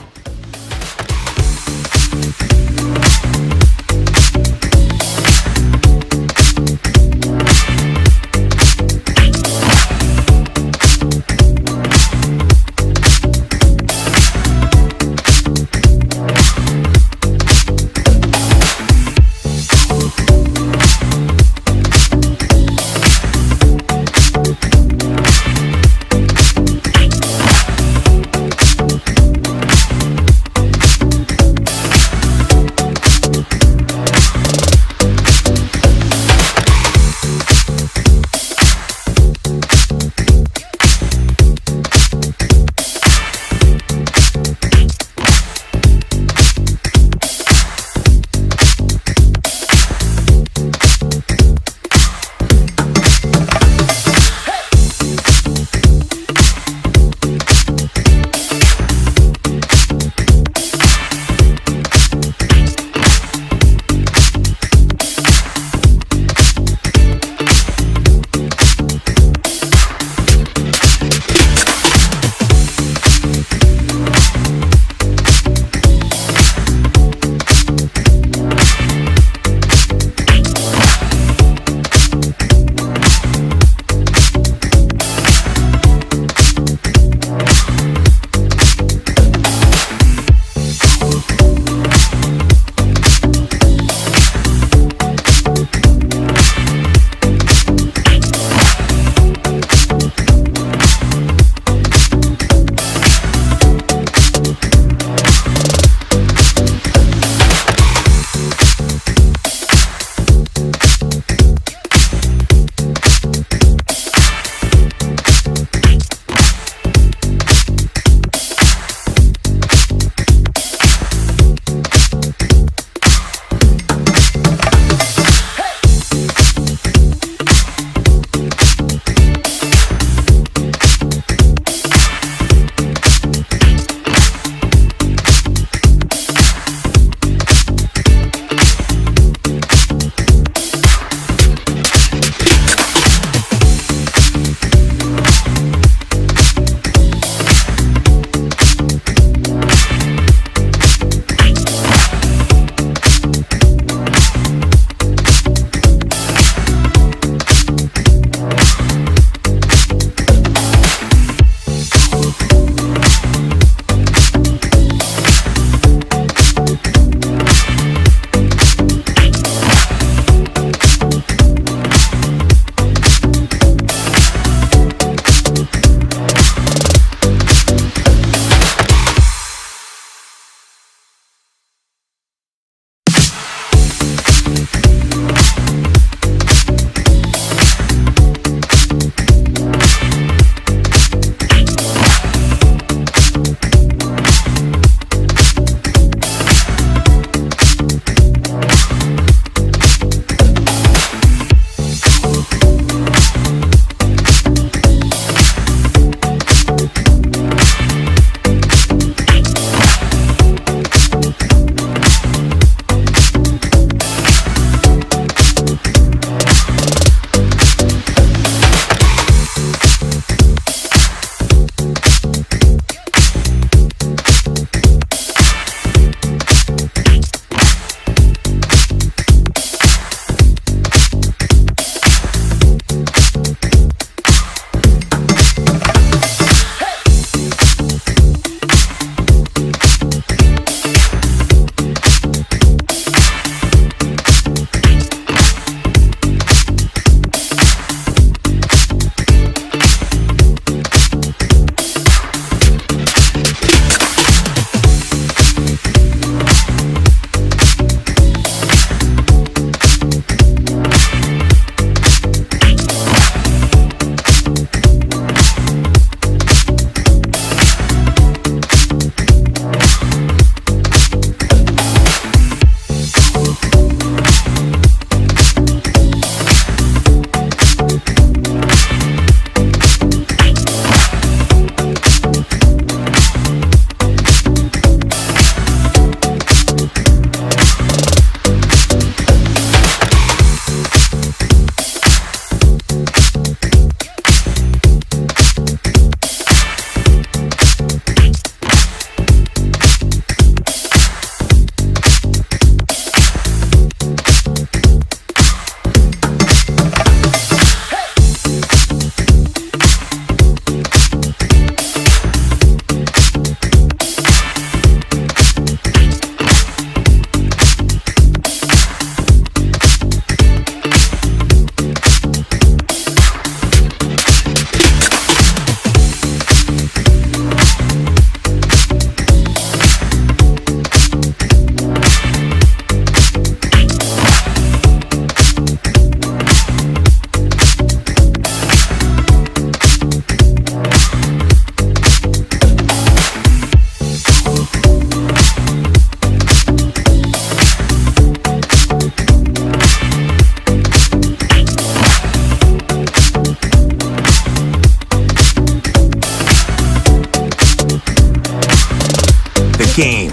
S5: game.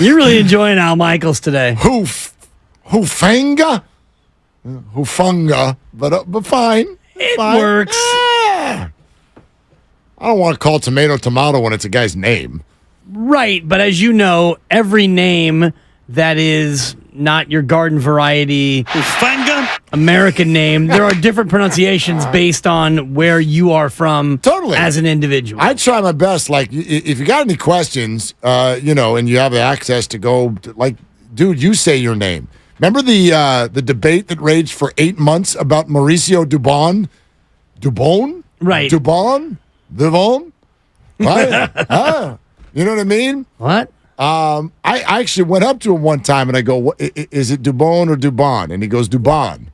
S13: You're really enjoying Al Michaels today.
S14: Hufanga? Hufunga, but fine.
S13: It
S14: Fine.
S13: works.
S14: I don't want to call tomato when it's a guy's name.
S13: Right, but as you know, every name that is not your garden variety American name, there are different pronunciations based on where you are from as an individual.
S14: I try my best. Like, if you got any questions, and you have access to go, dude, you say your name. Remember the debate that raged for 8 months about Mauricio Dubon? Dubon?
S13: Right.
S14: Dubon? Right? You know what I mean?
S13: What?
S14: I actually went up to him one time and I go, is it Dubon or Dubon? And he goes, Dubon.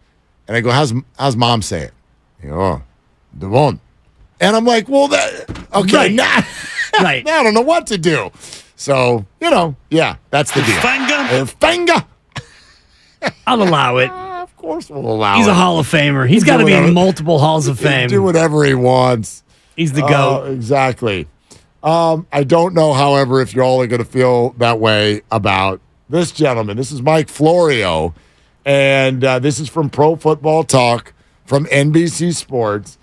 S14: And I go, how's mom say it? He goes, oh, Dubon. And I'm like, well, okay,
S13: Right.
S14: now,
S13: Right.
S14: now I don't know what to do. So, yeah, that's the deal. Fanga.
S13: I'll allow it.
S14: Of course we'll allow it.
S13: He's a Hall of Famer. He's got to be in multiple Halls of Fame.
S14: Do whatever he wants.
S13: He's the GOAT.
S14: Exactly. I don't know, however, if you're all going to feel that way about this gentleman. This is Mike Florio, and this is from Pro Football Talk from NBC Sports.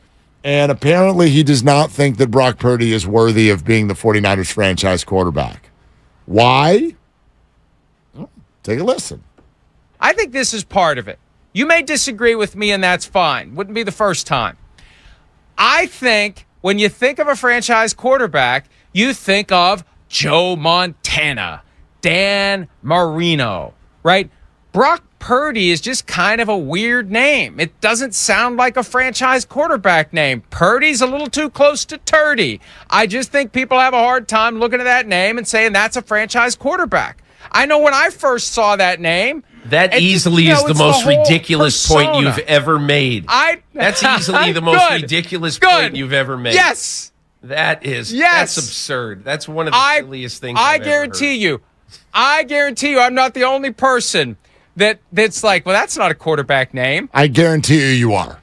S14: And apparently he does not think that Brock Purdy is worthy of being the 49ers franchise quarterback. Why? Well, take a listen.
S11: I think this is part of it. You may disagree with me, and that's fine. Wouldn't be the first time. I think when you think of a franchise quarterback, you think of Joe Montana, Dan Marino, right? Brock Purdy is just kind of a weird name. It doesn't sound like a franchise quarterback name. Purdy's a little too close to Turdy. I just think people have a hard time looking at that name and saying that's a franchise quarterback. I know when I first saw that name,
S21: that easily is the most ridiculous point you've ever made. That's easily the most ridiculous point you've ever made.
S11: Yes.
S21: That's absurd. That's one of the silliest things I've ever heard.
S11: I guarantee you I'm not the only person that's like, well, that's not a quarterback name.
S14: I guarantee you are.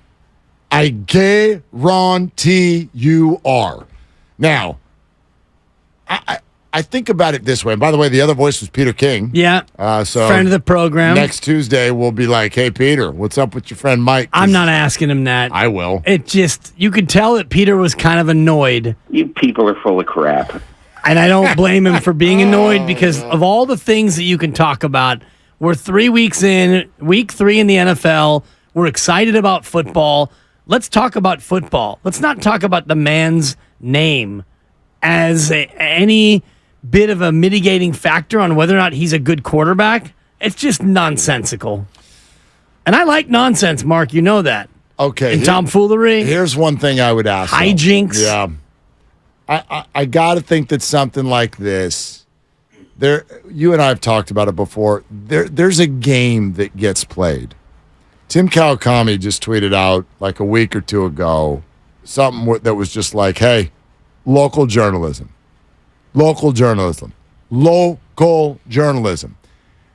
S14: I guarantee you are. Now, I think about it this way. And by the way, the other voice was Peter King.
S13: Yeah.
S14: So
S13: friend of the program.
S14: Next Tuesday, we'll be like, hey, Peter, what's up with your friend Mike?
S13: I'm not asking him that.
S14: I will.
S13: It just, you could tell that Peter was kind of annoyed.
S19: You people are full of crap.
S13: And I don't blame him for being annoyed because of all the things that you can talk about. We're 3 weeks in, week 3 in the NFL. We're excited about football. Let's talk about football. Let's not talk about the man's name as any bit of a mitigating factor on whether or not he's a good quarterback. It's just nonsensical. And I like nonsense, Mark. You know that.
S14: Okay.
S13: And tomfoolery.
S14: Here's one thing I would ask.
S13: Hijinks.
S14: Yeah. I got to think that something like this, you and I have talked about it before. There's a game that gets played. Tim Kawakami just tweeted out like a week or two ago something that was just like, hey, local journalism. Local journalism. Local journalism.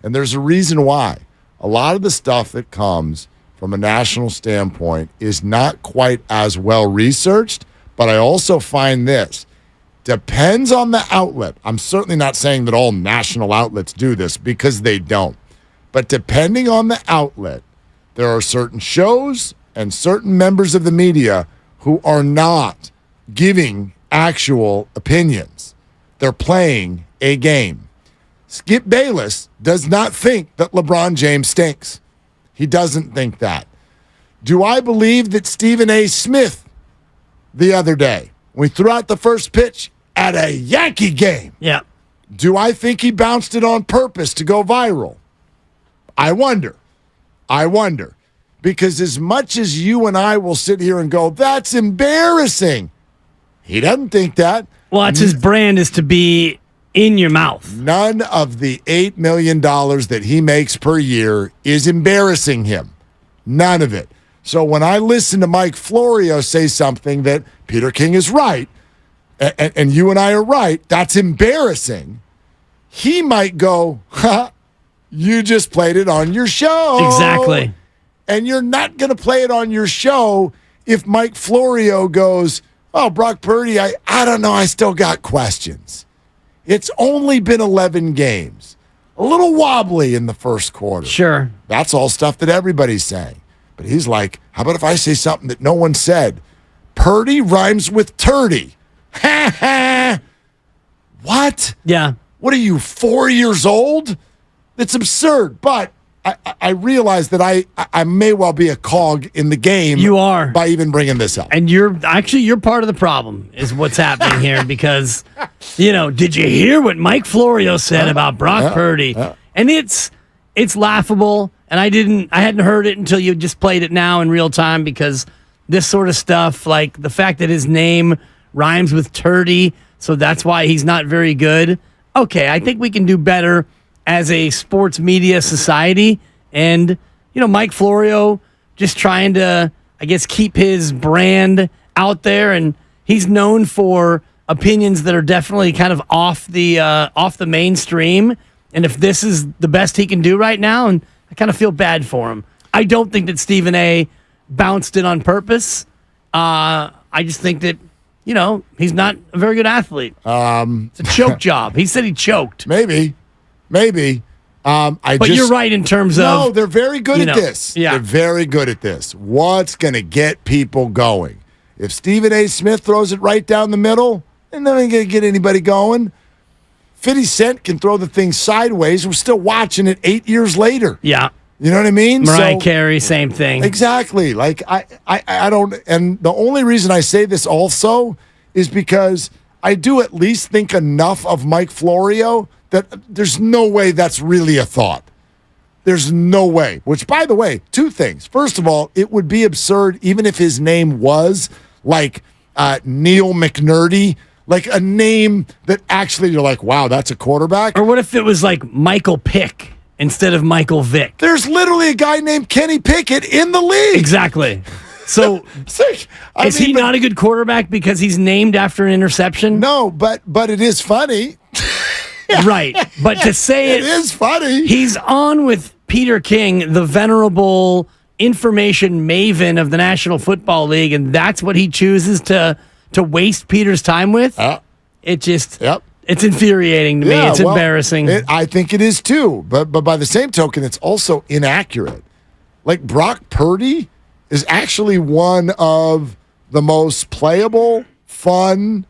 S14: And there's a reason why. A lot of the stuff that comes from a national standpoint is not quite as well researched, but I also find this. Depends on the outlet. I'm certainly not saying that all national outlets do this because they don't. But depending on the outlet, there are certain shows and certain members of the media who are not giving actual opinions. They're playing a game. Skip Bayless does not think that LeBron James stinks. He doesn't think that. Do I believe that Stephen A. Smith the other day, when he threw out the first pitch at a Yankee game, do I think he bounced it on purpose to go viral? I wonder. Because as much as you and I will sit here and go, that's embarrassing, he doesn't think that.
S13: Well, that's his brand, is to be in your mouth.
S14: None of the $8 million that he makes per year is embarrassing him. None of it. So when I listen to Mike Florio say something that Peter King is right, and you and I are right, that's embarrassing, he might go, ha, you just played it on your show.
S13: Exactly.
S14: And you're not going to play it on your show if Mike Florio goes, Oh, Brock Purdy, I don't know. I still got questions. It's only been 11 games. A little wobbly in the first quarter.
S13: Sure.
S14: That's all stuff that everybody's saying. But he's like, how about if I say something that no one said? Purdy rhymes with turdy. Ha ha. What?
S13: Yeah.
S14: What are you, 4 years old? It's absurd. But I realize that I may well be a cog in the game.
S13: You are.
S14: By even bringing this up.
S13: And you're part of the problem is what's happening here because, did you hear what Mike Florio said about Brock Purdy? And it's laughable. And I hadn't heard it until you just played it now in real time because this sort of stuff, like the fact that his name rhymes with turdy, so that's why he's not very good. Okay, I think we can do better as a sports media society. And, Mike Florio just trying to, I guess, keep his brand out there. And he's known for opinions that are definitely kind of off the mainstream. And if this is the best he can do right now, and I kind of feel bad for him. I don't think that Stephen A. bounced it on purpose. I just think that, he's not a very good athlete. It's a choke job. He said he choked.
S14: Maybe.
S13: But you're right in terms of...
S14: No, they're very good at this.
S13: Yeah.
S14: They're very good at this. What's going to get people going? If Stephen A. Smith throws it right down the middle, and then ain't going to get anybody going. 50 Cent can throw the thing sideways. We're still watching it 8 years later.
S13: Yeah.
S14: You know what I mean?
S13: Mariah Carey, same thing.
S14: Exactly. Like, I don't... And the only reason I say this also is because I do at least think enough of Mike Florio that there's no way that's really a thought. There's no way. Which, by the way, two things. First of all, it would be absurd even if his name was like Neil McNerdy, like a name that actually you're like, wow, that's a quarterback.
S13: Or what if it was like Michael Pick instead of Michael Vick?
S14: There's literally a guy named Kenny Pickett in the league.
S13: Exactly. So is he not a good quarterback because he's named after an interception?
S14: No, but it is funny.
S13: Right. But to say
S14: it is funny.
S13: He's on with Peter King, the venerable information maven of the National Football League, and that's what he chooses to waste Peter's time with. It just it's infuriating to me. It's embarrassing.
S14: I think it is too. But by the same token, it's also inaccurate. Like Brock Purdy is actually one of the most playable, fun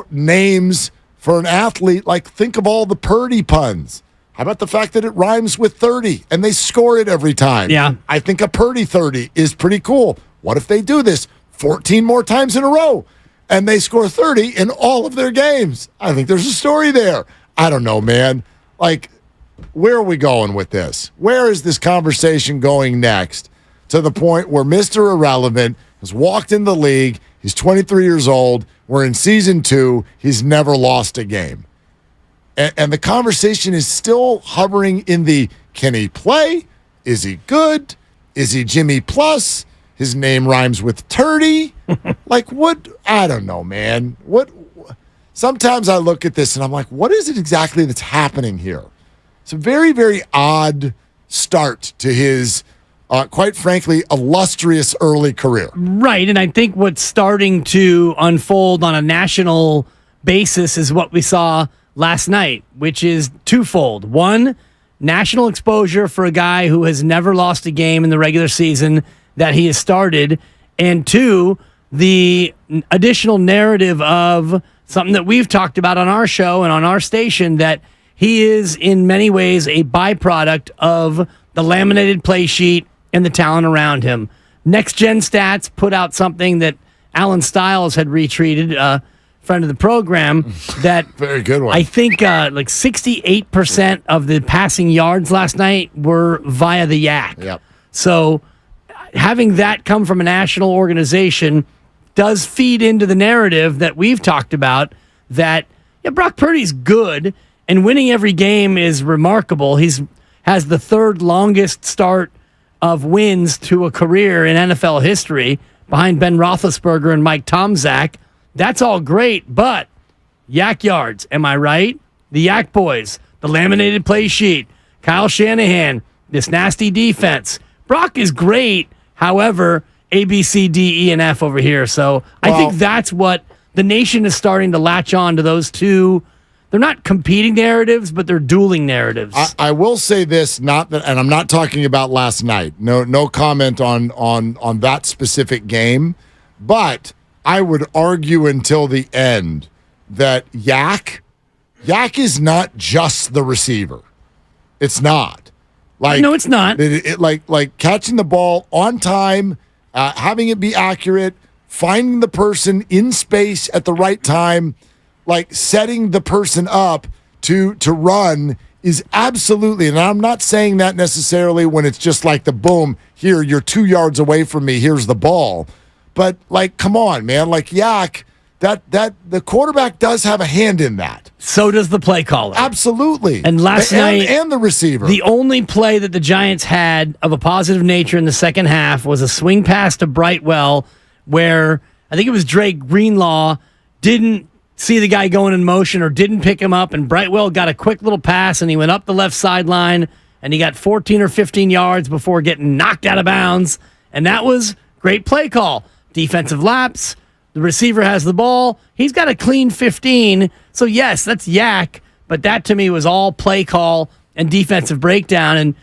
S14: names for an athlete. Like, think of all the Purdy puns. How about the fact that it rhymes with 30 and they score it every time?
S13: Yeah.
S14: I think a Purdy 30 is pretty cool. What if they do this 14 more times in a row and they score 30 in all of their games? I think there's a story there. I don't know, man. Like, where are we going with this? Where is this conversation going next? To the point where Mr. Irrelevant has walked in the league. He's 23 years old. We're in season 2. He's never lost a game. And the conversation is still hovering in the, can he play? Is he good? Is he Jimmy Plus? His name rhymes with turdy. Like, what? I don't know, man. What? Sometimes I look at this and I'm like, what is it exactly that's happening here? It's a very, very odd start to his, quite frankly, illustrious early career.
S13: Right, and I think what's starting to unfold on a national basis is what we saw last night, which is twofold. One, national exposure for a guy who has never lost a game in the regular season that he has started. And two, the additional narrative of something that we've talked about on our show and on our station, that he is in many ways a byproduct of the laminated play sheet and the talent around him. Next Gen Stats put out something that Alan Stiles had retweeted, friend of the program, that
S14: very good one.
S13: I think like 68% of the passing yards last night were via the Yak.
S14: Yep.
S13: So having that come from a national organization does feed into the narrative that we've talked about, that Brock Purdy's good and winning every game is remarkable. Has the third longest start of wins to a career in NFL history behind Ben Roethlisberger and Mike Tomczak. That's all great, but Yak yards, am I right? The Yak boys, the laminated play sheet, Kyle Shanahan, this nasty defense. Brock is great. However, A, B, C, D, E, and F over here. So I think that's what the nation is starting to latch on to, those two. They're not competing narratives, but they're dueling narratives.
S14: I will say this, and I'm not talking about last night. No comment on that specific game, but I would argue until the end that Yak is not just the receiver. It's not.
S13: No, it's not.
S14: Like catching the ball on time, having it be accurate, finding the person in space at the right time, like setting the person up to run is absolutely, and I'm not saying that necessarily when it's just like the boom, here, you're 2 yards away from me, here's the ball. But like, come on, man, like Yak, that the quarterback does have a hand in that.
S13: So does the play caller.
S14: Absolutely.
S13: And last night,
S14: and the receiver.
S13: The only play that the Giants had of a positive nature in the second half was a swing pass to Brightwell where I think it was Drake Greenlaw didn't see the guy going in motion or didn't pick him up, and Brightwell got a quick little pass and he went up the left sideline and he got 14 or 15 yards before getting knocked out of bounds. And that was great play call. Defensive lapse. The receiver has the ball. He's got a clean 15. So, yes, that's Yak, but that to me was all play call and defensive breakdown. And,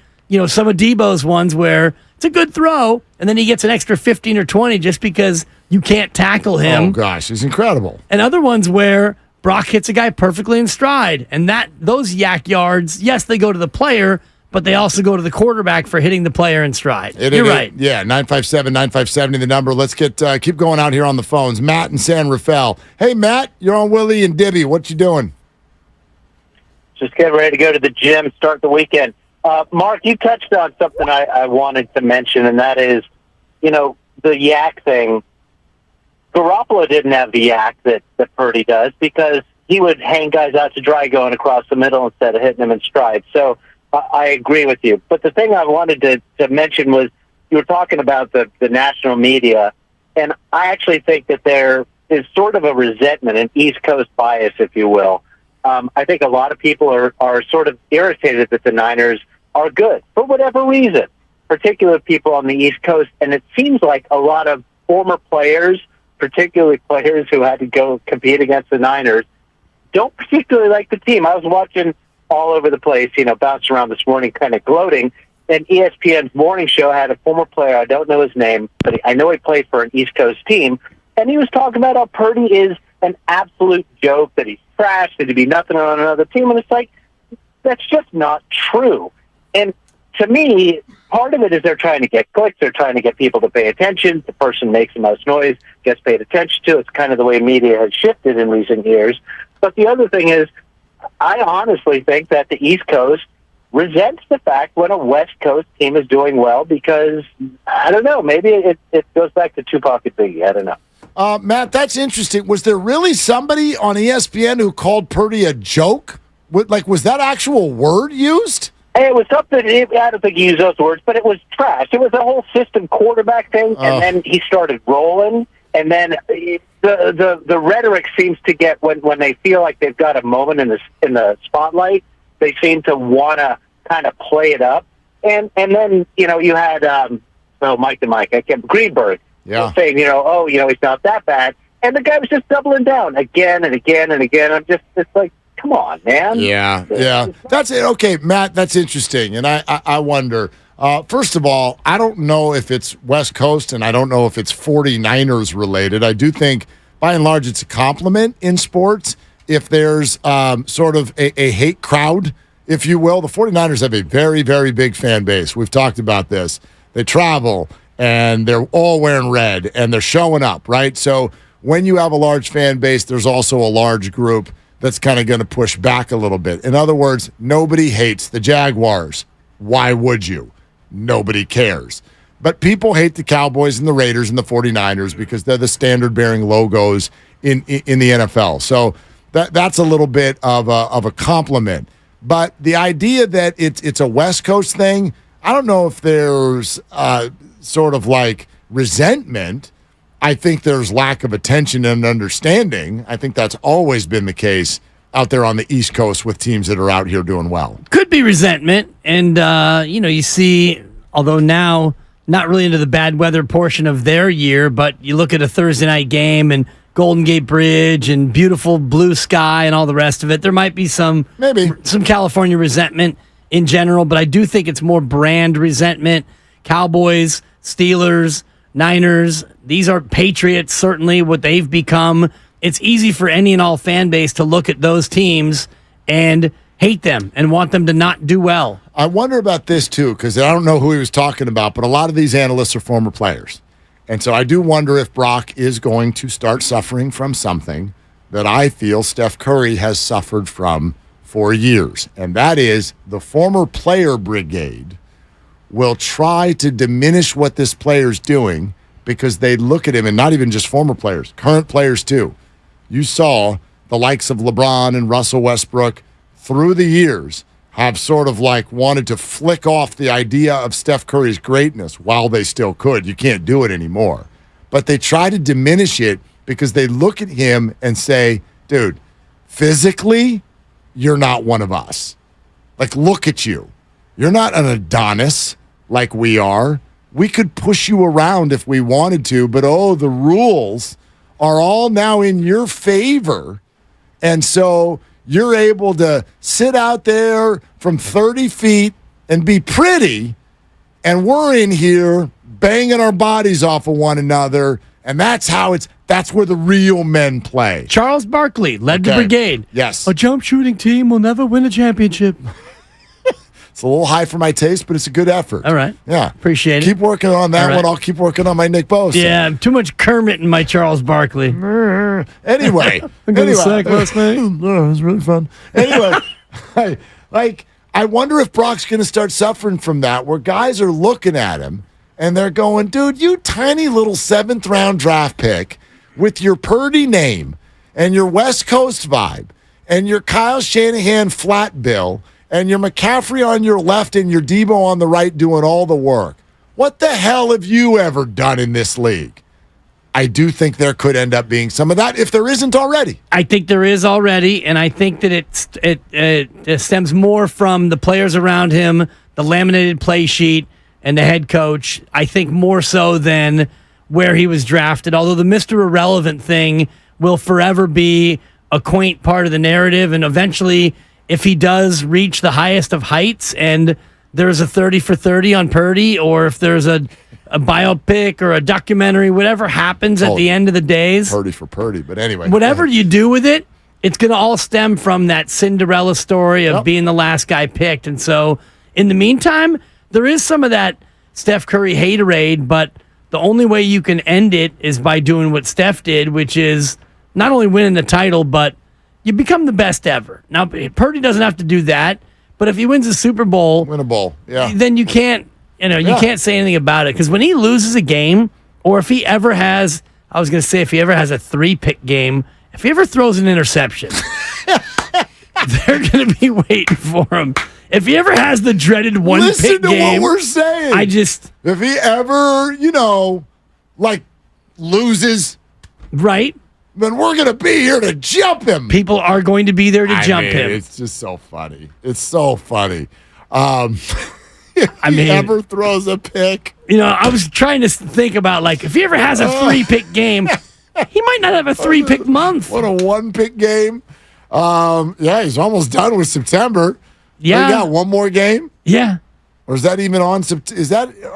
S13: some of Debo's ones where it's a good throw, and then he gets an extra 15 or 20 just because you can't tackle him.
S14: Oh, gosh, he's incredible.
S13: And other ones where Brock hits a guy perfectly in stride. And those Yak yards, yes, they go to the player, but they also go to the quarterback for hitting the player in stride. You're right.
S14: Yeah, 957-9570 the number. Let's keep going out here on the phones. Matt in San Rafael. Hey, Matt, you're on Willie and Dibby. What you doing?
S7: Just getting ready to go to the gym, start the weekend. Mark, you touched on something I wanted to mention, and that is, the Yak thing. Garoppolo didn't have the yak that Purdy does because he would hang guys out to dry going across the middle instead of hitting them in stride. So I agree with you. But the thing I wanted to mention was you were talking about the national media, and I actually think that there is sort of a resentment, an East Coast bias, if you will. I think a lot of people are sort of irritated that the Niners are good for whatever reason, particularly people on the East Coast. And it seems like a lot of former players, particularly players who had to go compete against the Niners, don't particularly like the team. I was watching all over the place, bouncing around this morning, kind of gloating. And ESPN's morning show had a former player, I don't know his name, but I know he played for an East Coast team, and he was talking about how Purdy is an absolute joke, that he's trash, that he'd be nothing on another team. And it's like, that's just not true. And to me, part of it is they're trying to get clicks. They're trying to get people to pay attention. The person makes the most noise, gets paid attention to. It's kind of the way media has shifted in recent years. But the other thing is, I honestly think that the East Coast resents the fact when a West Coast team is doing well because, I don't know, maybe it goes back to Tupac and Biggie. I don't know.
S14: Matt, that's interesting. Was there really somebody on ESPN who called Purdy a joke? Was that actual word used?
S7: It was something, I don't think he used those words, but it was trash. It was a whole system quarterback thing, and then he started rolling, and then the rhetoric seems to get, when they feel like they've got a moment in the spotlight, they seem to want to kind of play it up. And then, you had, Greenberg.
S14: Yeah.
S7: Saying, he's not that bad. And the guy was just doubling down again and again and again. It's like, come on, man.
S14: Yeah. That's it. Okay, Matt, that's interesting. And I wonder, first of all, I don't know if it's West Coast and I don't know if it's 49ers related. I do think, by and large, it's a compliment in sports if there's sort of a hate crowd, if you will. The 49ers have a very, very big fan base. We've talked about this. They travel, and they're all wearing red, and they're showing up, right? So when you have a large fan base, there's also a large group that's kind of going to push back a little bit. In other words, nobody hates the Jaguars. Why would you? Nobody cares. But people hate the Cowboys and the Raiders and the 49ers because they're the standard-bearing logos in the NFL. So that's a little bit of a compliment. But the idea that it's a West Coast thing, I don't know if there's sort of like resentment. I think there's lack of attention and understanding. I think that's always been the case out there on the East Coast with teams that are out here doing well.
S13: Could be resentment. And, you see, although now not really into the bad weather portion of their year, but you look at a Thursday night game and Golden Gate Bridge and beautiful blue sky and all the rest of it. There might be some California resentment in general, but I do think it's more brand resentment. Cowboys, Steelers, Niners, these are Patriots, certainly what they've become. It's easy for any and all fan base to look at those teams and hate them and want them to not do well.
S14: I wonder about this, too, because I don't know who he was talking about, but a lot of these analysts are former players. And so I do wonder if Brock is going to start suffering from something that I feel Steph Curry has suffered from for years, and that is the former player brigade will try to diminish what this player's doing because they look at him, and not even just former players, current players too. You saw the likes of LeBron and Russell Westbrook through the years have sort of like wanted to flick off the idea of Steph Curry's greatness while they still could. You can't do it anymore. But they try to diminish it because they look at him and say, dude, physically, you're not one of us. Like, look at you. You're not an Adonis like we are. We could push you around if we wanted to, but the rules are all now in your favor. And so you're able to sit out there from 30 feet and be pretty, and we're in here banging our bodies off of one another, and that's where the real men play.
S13: Charles Barkley led the brigade.
S14: Yes.
S13: A jump shooting team will never win a championship.
S14: It's a little high for my taste, but it's a good effort.
S13: All right.
S14: Yeah.
S13: Appreciate it.
S14: Keep working on that one. I'll keep working on my Nick Bosa.
S13: Yeah, too much Kermit in my Charles Barkley.
S14: Anyway.
S13: I got a sack last night.
S14: It was really fun. Anyway, I wonder if Brock's going to start suffering from that, where guys are looking at him and they're going, dude, you tiny little 7th-round draft pick with your Purdy name and your West Coast vibe and your Kyle Shanahan flat bill and your McCaffrey on your left and your Debo on the right doing all the work. What the hell have you ever done in this league? I do think there could end up being some of that if there isn't already.
S13: I think there is already, and I think that it stems more from the players around him, the laminated play sheet, and the head coach. I think more so than where he was drafted, although the Mr. Irrelevant thing will forever be a quaint part of the narrative, and eventually, if he does reach the highest of heights and there's a 30 for 30 on Purdy, or if there's a biopic or a documentary, whatever happens at the end of the days.
S14: Purdy for Purdy, but anyway.
S13: Whatever you do with it, it's going to all stem from that Cinderella story of being the last guy picked. And so, in the meantime, there is some of that Steph Curry haterade, but the only way you can end it is by doing what Steph did, which is not only winning the title, but you become the best ever. Now, Purdy doesn't have to do that, but if he wins a Super Bowl,
S14: win a bowl,
S13: then you can't, you can't say anything about it. Because when he loses a game, or if he ever has, I was going to say if he ever has a 3-pick game, if he ever throws an interception, they're going to be waiting for him. If he ever has the dreaded 1-pick game.
S14: Listen to what we're saying. If he ever, loses.
S13: Right.
S14: Then we're going to be here to jump him.
S13: People are going to be there to jump him.
S14: It's just so funny. It's so funny. If he ever throws a pick.
S13: I was trying to think about, if he ever has a 3-pick game, he might not have a 3-pick month.
S14: What a 1-pick game. He's almost done with September.
S13: Yeah.
S14: We got one more game?
S13: Yeah.
S14: Or is that even on?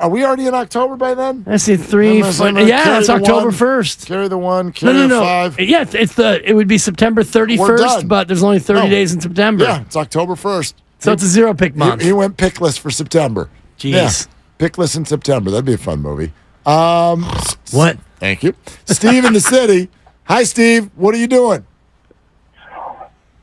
S14: Are we already in October by then?
S13: I see 3. Yeah, it's October 1st.
S14: Carry the 1, carry the 5.
S13: Yeah, it would be September 31st, but there's only 30 days in September.
S14: Yeah, it's October 1st.
S13: So it's a 0-pick month.
S14: He went pickless for September.
S13: Jeez.
S14: Yeah, pickless in September. That'd be a fun movie.
S13: What?
S14: Thank you. Steve in the city. Hi, Steve. What are you doing?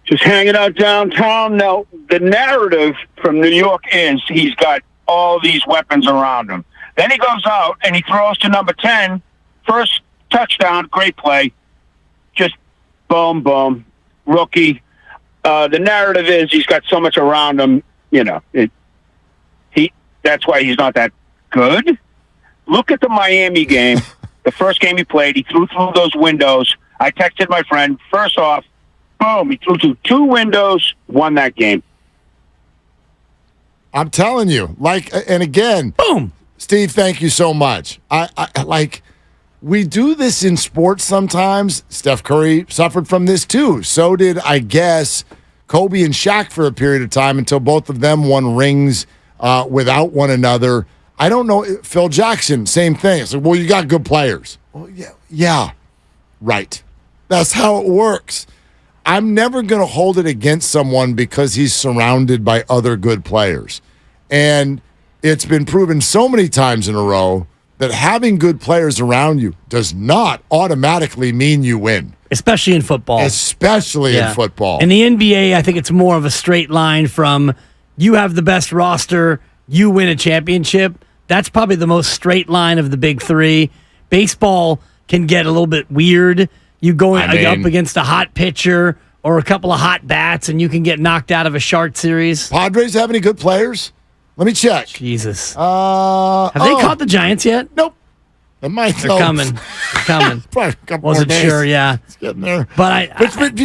S12: Just hanging out downtown. Now, the narrative from New York is he's got all these weapons around him. Then he goes out and he throws to number 10. First touchdown, great play. Just boom, boom. Rookie. The narrative is he's got so much around him, that's why he's not that good. Look at the Miami game. The first game he played, he threw through those windows. I texted my friend, first off, boom, he threw through 2 windows, won that game.
S14: I'm telling you, and again,
S13: boom.
S14: Steve, thank you so much. We do this in sports sometimes. Steph Curry suffered from this too. So did, I guess, Kobe and Shaq for a period of time until both of them won rings without one another. I don't know. Phil Jackson, same thing. It's like, well, you got good players. Well, yeah, right. That's how it works. I'm never going to hold it against someone because he's surrounded by other good players. And it's been proven so many times in a row that having good players around you does not automatically mean you win.
S13: Especially in football.
S14: Especially in football.
S13: In the NBA, I think it's more of a straight line from you have the best roster, you win a championship. That's probably the most straight line of the big three. Baseball can get a little bit weird. You go up against a hot pitcher or a couple of hot bats, and you can get knocked out of a short series.
S14: Padres have any good players? Let me check.
S13: Jesus. Have they caught the Giants yet?
S14: Nope. They might.
S13: They're coming. They're coming.
S14: Probably a couple
S13: Wasn't
S14: more days.
S13: sure, yeah.
S14: It's getting there.
S13: But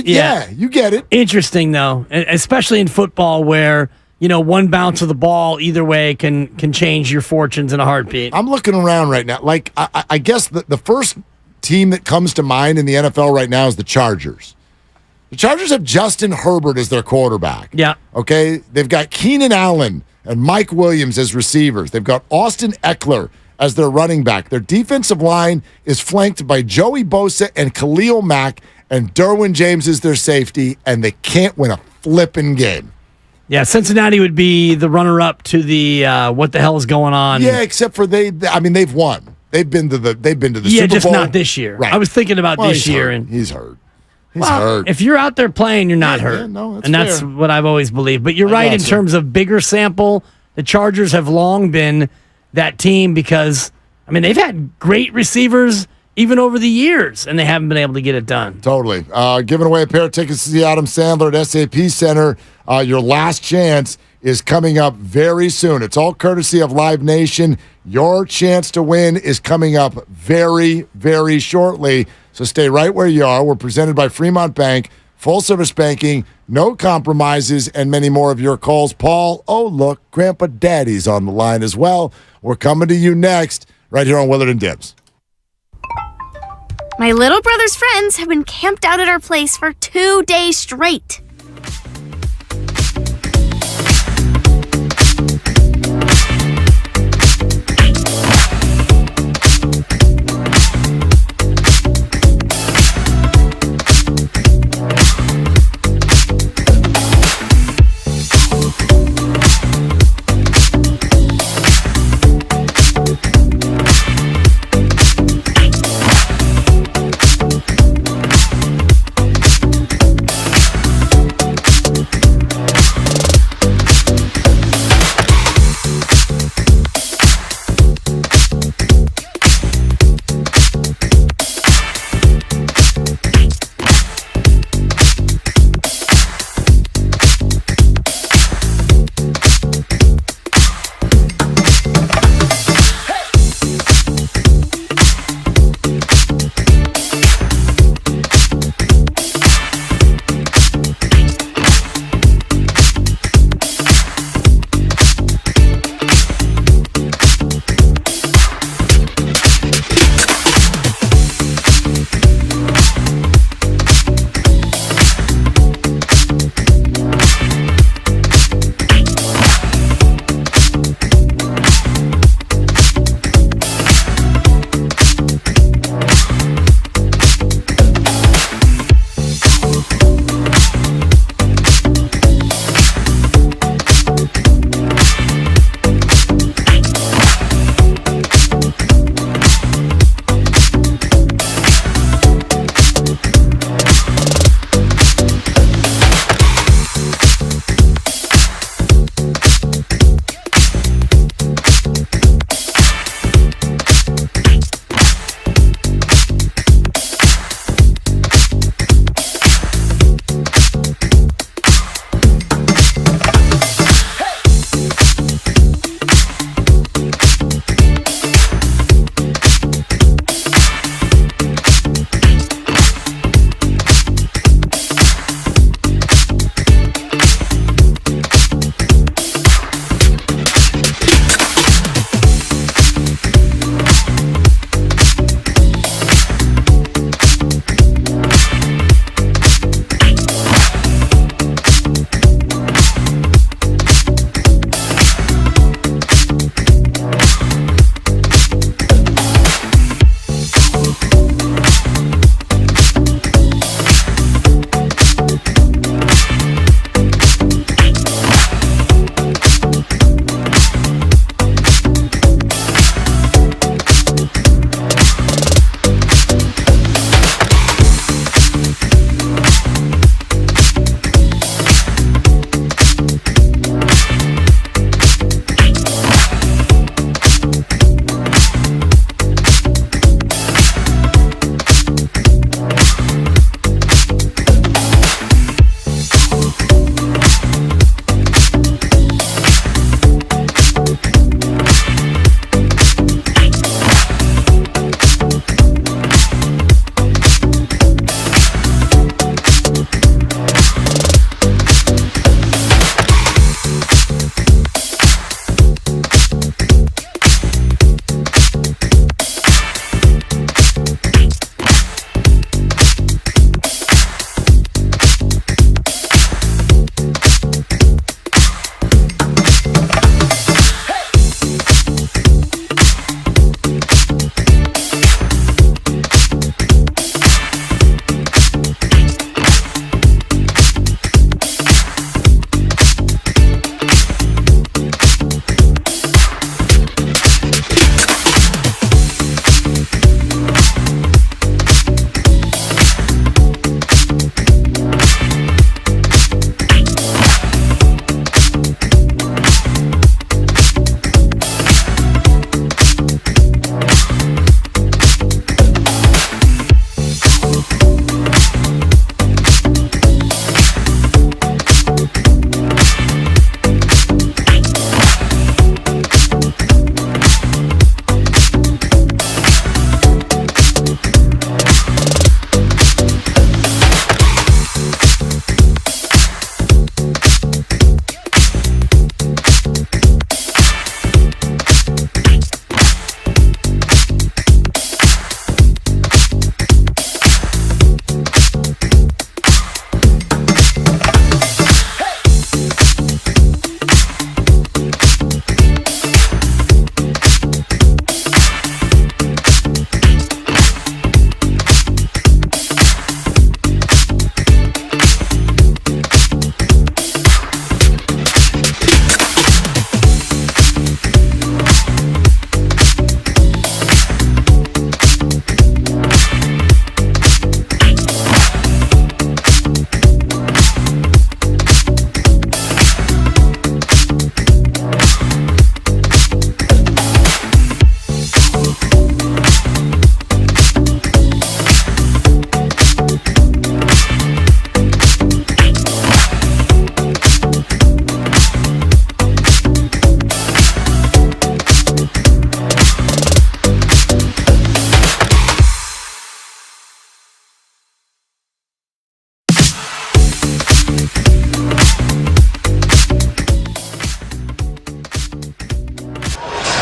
S14: yeah, you get it.
S13: Interesting, though, especially in football where, one bounce of the ball either way can change your fortunes in a heartbeat.
S14: I'm looking around right now. Like, I guess the first team that comes to mind in the NFL right now is the Chargers. The Chargers have Justin Herbert as their quarterback.
S13: Yeah.
S14: Okay? They've got Keenan Allen and Mike Williams as receivers. They've got Austin Eckler as their running back. Their defensive line is flanked by Joey Bosa and Khalil Mack, and Derwin James is their safety, and they can't win a flipping game.
S13: Yeah, Cincinnati would be the runner-up to the what the hell is going on.
S14: Yeah, except for they've won. They've been to the Super Bowl.
S13: Yeah, just not this year.
S14: Right.
S13: I was thinking about this year.
S14: And he's hurt.
S13: He's
S14: hurt.
S13: If you're out there playing, you're not hurt.
S14: Yeah, no,
S13: that's
S14: fair.
S13: what I've always believed. But you're right in terms of bigger sample. The Chargers have long been that team because, they've had great receivers even over the years, and they haven't been able to get it done.
S14: Totally. Giving away a pair of tickets to see Adam Sandler at SAP Center. Your last chance is coming up very soon. It's all courtesy of Live Nation. Your chance to win is coming up very, very shortly. So stay right where you are. We're presented by Fremont Bank, full service banking, no compromises, and many more of your calls. Paul, oh, look, Grandpa Daddy's on the line as well. We're coming to you next, right here on Willard and Dibs.
S2: My little brother's friends have been camped out at our place for 2 days straight.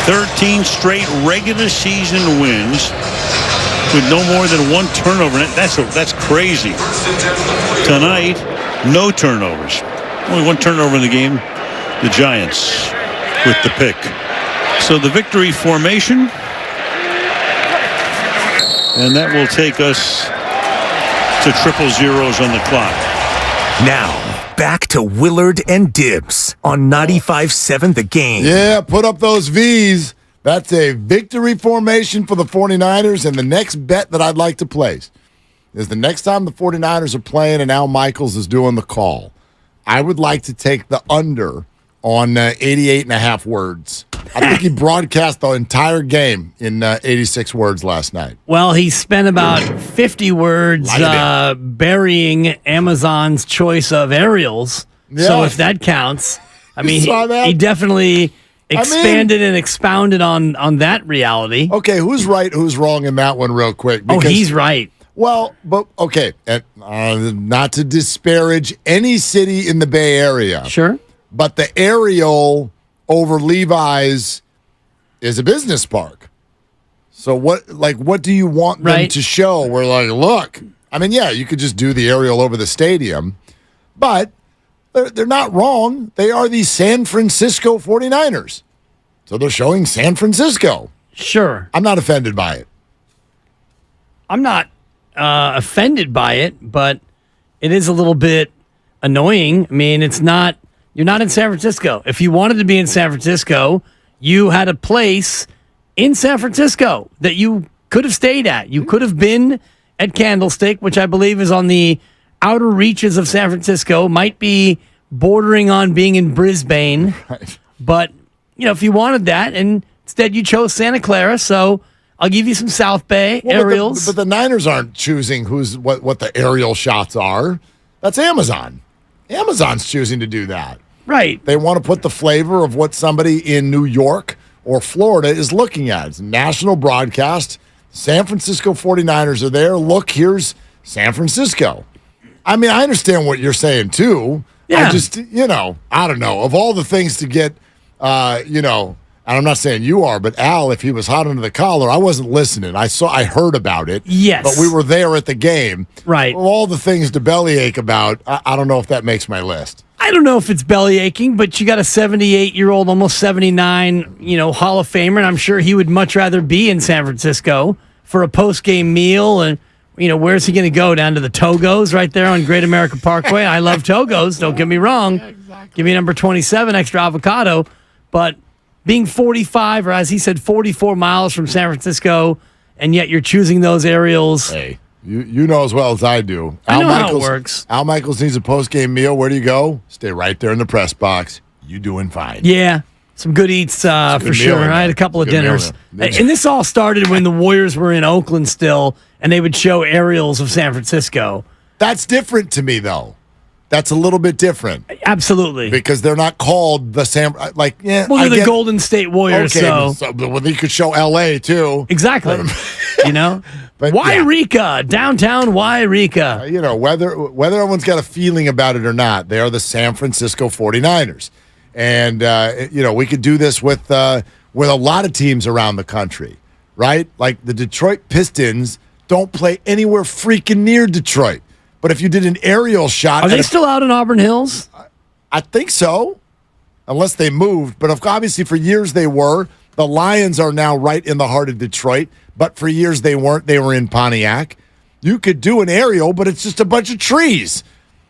S9: 13 straight regular season wins with no more than one turnover. That's crazy. Tonight, no turnovers. Only one turnover in the game. The Giants with the pick. So the victory formation. And that will take us to 000 on the clock.
S5: Now, back to Willard and Dibbs on 95.7 The Game.
S14: Yeah, put up those V's. That's a victory formation for the 49ers, and the next bet that I'd like to place is the next time the 49ers are playing and Al Michaels is doing the call, I would like to take the under on 88.5 words. I think he broadcast the entire game in 86 words last night.
S13: Well, he spent about 50 words burying Amazon's choice of aerials. Yeah. So if that counts, I mean, he definitely expanded and expounded on that reality.
S14: Okay, who's right, who's wrong in that one real quick?
S13: Because, he's right.
S14: Well, but okay, and, not to disparage any city in the Bay Area.
S13: Sure.
S14: But the aerial over Levi's is a business park. So what do you want them to show? We're like, look, I mean, yeah, you could just do the aerial over the stadium, but they're not wrong. They are the San Francisco 49ers. So they're showing San Francisco.
S13: Sure.
S14: I'm not offended by it.
S13: I'm not offended by it, but it is a little bit annoying. I mean, you're not in San Francisco. If you wanted to be in San Francisco, you had a place in San Francisco that you could have stayed at. You could have been at Candlestick, which I believe is on the outer reaches of San Francisco, might be bordering on being in Brisbane.
S14: Right.
S13: But, if you wanted that, and instead you chose Santa Clara, so I'll give you some South Bay aerials.
S14: But the Niners aren't choosing what the aerial shots are. That's Amazon. Amazon's choosing to do that.
S13: Right.
S14: They want to put the flavor of what somebody in New York or Florida is looking at. It's a national broadcast. San Francisco 49ers are there. Look, here's San Francisco. I mean, I understand what you're saying, too.
S13: Yeah.
S14: I just, I don't know. Of all the things to get, and I'm not saying you are, but Al, if he was hot under the collar, I wasn't listening. I heard about it.
S13: Yes.
S14: But we were there at the game.
S13: Right.
S14: Of all the things to bellyache about, I don't know if that makes my list.
S13: I don't know if it's belly aching, but you got a 78-year-old, almost 79, Hall of Famer, and I'm sure he would much rather be in San Francisco for a post-game meal. And, where's he going to go? Down to the Togos right there on Great America Parkway. I love Togos, don't get me wrong. Yeah, exactly. Give me number 27, extra avocado. But being 45, or as he said, 44 miles from San Francisco, and yet you're choosing those aerials.
S14: Hey. You know as well as I do.
S13: I know how it works.
S14: Al Michaels needs a post-game meal. Where do you go? Stay right there in the press box. You doing fine.
S13: Yeah, some good eats for sure. I had a couple of dinners. And this all started when the Warriors were in Oakland still, and they would show aerials of San Francisco.
S14: That's different to me, though. That's a little bit different.
S13: Absolutely.
S14: Because they're not called the
S13: Well, they're the Golden State Warriors,
S14: okay, well, they could show L.A., too.
S13: Exactly. But Wairika, downtown Wairika.
S14: Whether everyone's got a feeling about it or not, they are the San Francisco 49ers. And, we could do this with a lot of teams around the country, right? Like the Detroit Pistons don't play anywhere freaking near Detroit. But if you did an aerial shot...
S13: Are they still out in Auburn Hills?
S14: I think so, unless they moved. But obviously for years they were. The Lions are now right in the heart of Detroit. But for years they weren't. They were in Pontiac. You could do an aerial, but it's just a bunch of trees.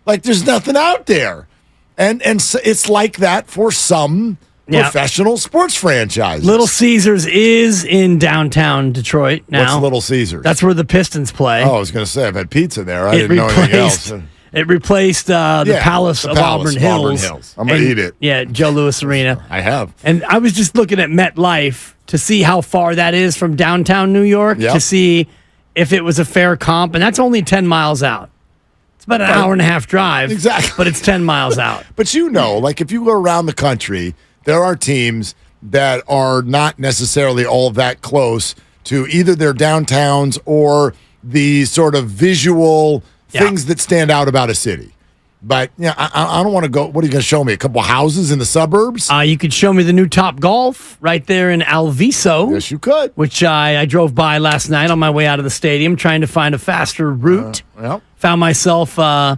S14: Like there's nothing out there. And so it's like that for some professional sports franchises.
S13: Little Caesars is in downtown Detroit now.
S14: What's Little Caesars?
S13: That's where the Pistons play.
S14: Oh, I was going to say, I've had pizza there. I didn't know anything else.
S13: It replaced the Palace of Auburn Hills.
S14: I'm going to eat it.
S13: Yeah, Joe Louis Arena.
S14: I have.
S13: And I was just looking at MetLife to see how far that is from downtown New York to see if it was a fair comp. And that's only 10 miles out. It's about an hour and a half drive.
S14: Exactly.
S13: But it's 10 miles out.
S14: But if you go around the country, there are teams that are not necessarily all that close to either their downtowns or the sort of visual things that stand out about a city. But yeah, I don't want to go. What are you going to show me? A couple houses in the suburbs?
S13: You could show me the new Top Golf right there in Alviso.
S14: Yes, you could.
S13: Which I drove by last night on my way out of the stadium trying to find a faster route.
S14: Yep.
S13: Found myself at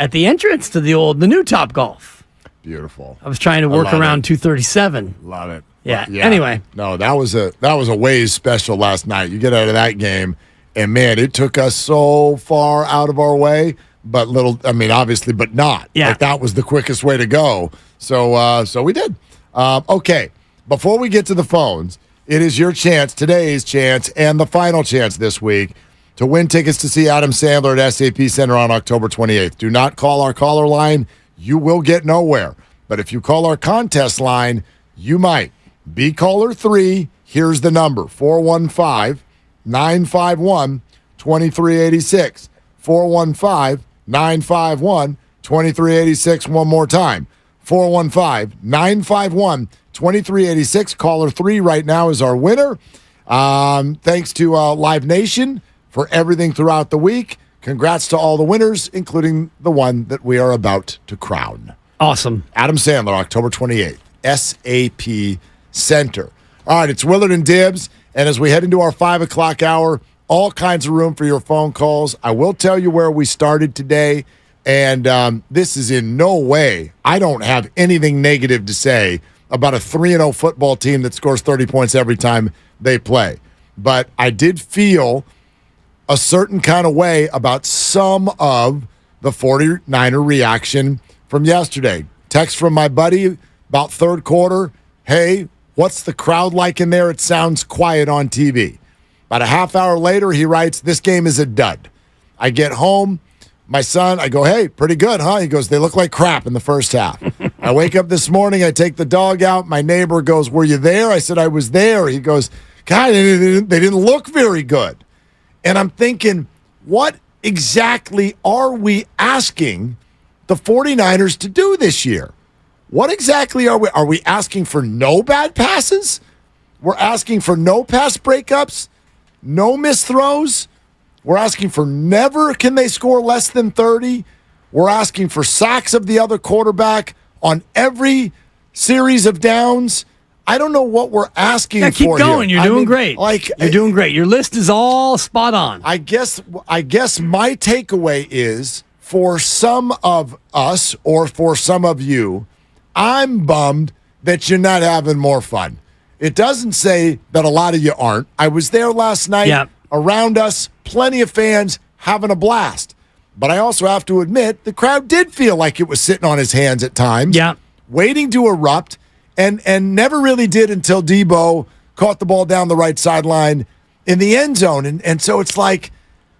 S13: the entrance to the new Top Golf.
S14: Beautiful.
S13: I was trying to work around 237.
S14: Love it.
S13: Yeah. Anyway.
S14: No, that was a Waze special last night. You get out of that game, and man, it took us so far out of our way. But obviously, but not.
S13: Yeah.
S14: Like that was the quickest way to go. So we did. Okay. Before we get to the phones, it is your chance, today's chance, and the final chance this week to win tickets to see Adam Sandler at SAP Center on October 28th. Do not call our caller line. You will get nowhere. But if you call our contest line, you might. Be caller 3. Here's the number, 415-951-2386. 415-951-2386. One more time. 415-951-2386. Caller 3 right now is our winner. Thanks to Live Nation for everything throughout the week. Congrats to all the winners, including the one that we are about to crown.
S13: Awesome.
S14: Adam Sandler, October 28th, SAP Center. All right, it's Willard and Dibbs, and as we head into our 5 o'clock hour, all kinds of room for your phone calls. I will tell you where we started today, and this is in no way, I don't have anything negative to say about a 3-0 football team that scores 30 points every time they play. But I did feel a certain kind of way about some of the 49er reaction from yesterday. Text from my buddy about third quarter. Hey, what's the crowd like in there? It sounds quiet on TV. About a half hour later, he writes, this game is a dud. I get home, my son, I go, hey, pretty good, huh? He goes, they look like crap in the first half. I wake up this morning, I take the dog out. My neighbor goes, were you there? I said, I was there. He goes, God, they didn't look very good. And I'm thinking, what exactly are we asking the 49ers to do this year? What exactly are we? Are we asking for no bad passes? We're asking for no pass breakups? No missed throws. We're asking for never can they score less than 30. We're asking for sacks of the other quarterback on every series of downs. I don't know what we're asking for.
S13: Keep going.
S14: Here.
S13: You're doing great. You're doing great. Your list is all spot on.
S14: I guess my takeaway is for some of us or for some of you, I'm bummed that you're not having more fun. It doesn't say that a lot of you aren't. I was there last night.
S13: Yep.
S14: Around us, plenty of fans having a blast. But I also have to admit, the crowd did feel like it was sitting on his hands at times.
S13: Yeah.
S14: Waiting to erupt, and never really did until Debo caught the ball down the right sideline in the end zone. And so it's like,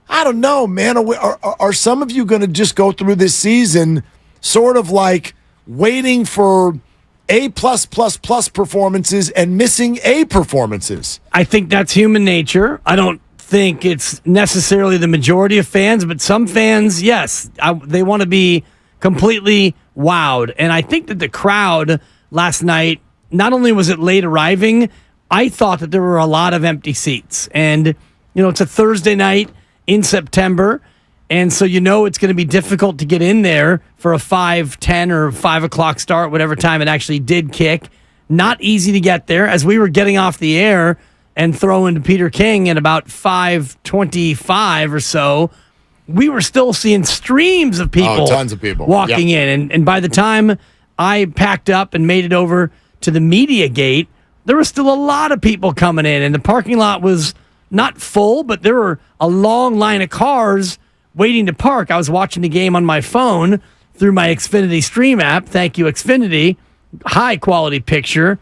S14: I don't know, man. Are some of you going to just go through this season sort of like waiting for A+++ performances and missing A performances?
S13: I think that's human nature. I don't think it's necessarily the majority of fans, but some fans, yes, they want to be completely wowed. And I think that the crowd last night, not only was it late arriving, I thought that there were a lot of empty seats. And, it's a Thursday night in September, and so it's going to be difficult to get in there for a 5:10 or 5 o'clock start, whatever time it actually did kick. Not easy to get there. As we were getting off the air and throwing to Peter King at about 5:25 or so, we were still seeing streams of people.
S14: Oh, tons of people.
S13: Walking in. And by the time I packed up and made it over to the media gate, there was still a lot of people coming in, and the parking lot was not full, but there were a long line of cars waiting to park. I was watching the game on my phone through my Xfinity Stream app. Thank you, Xfinity. High quality picture.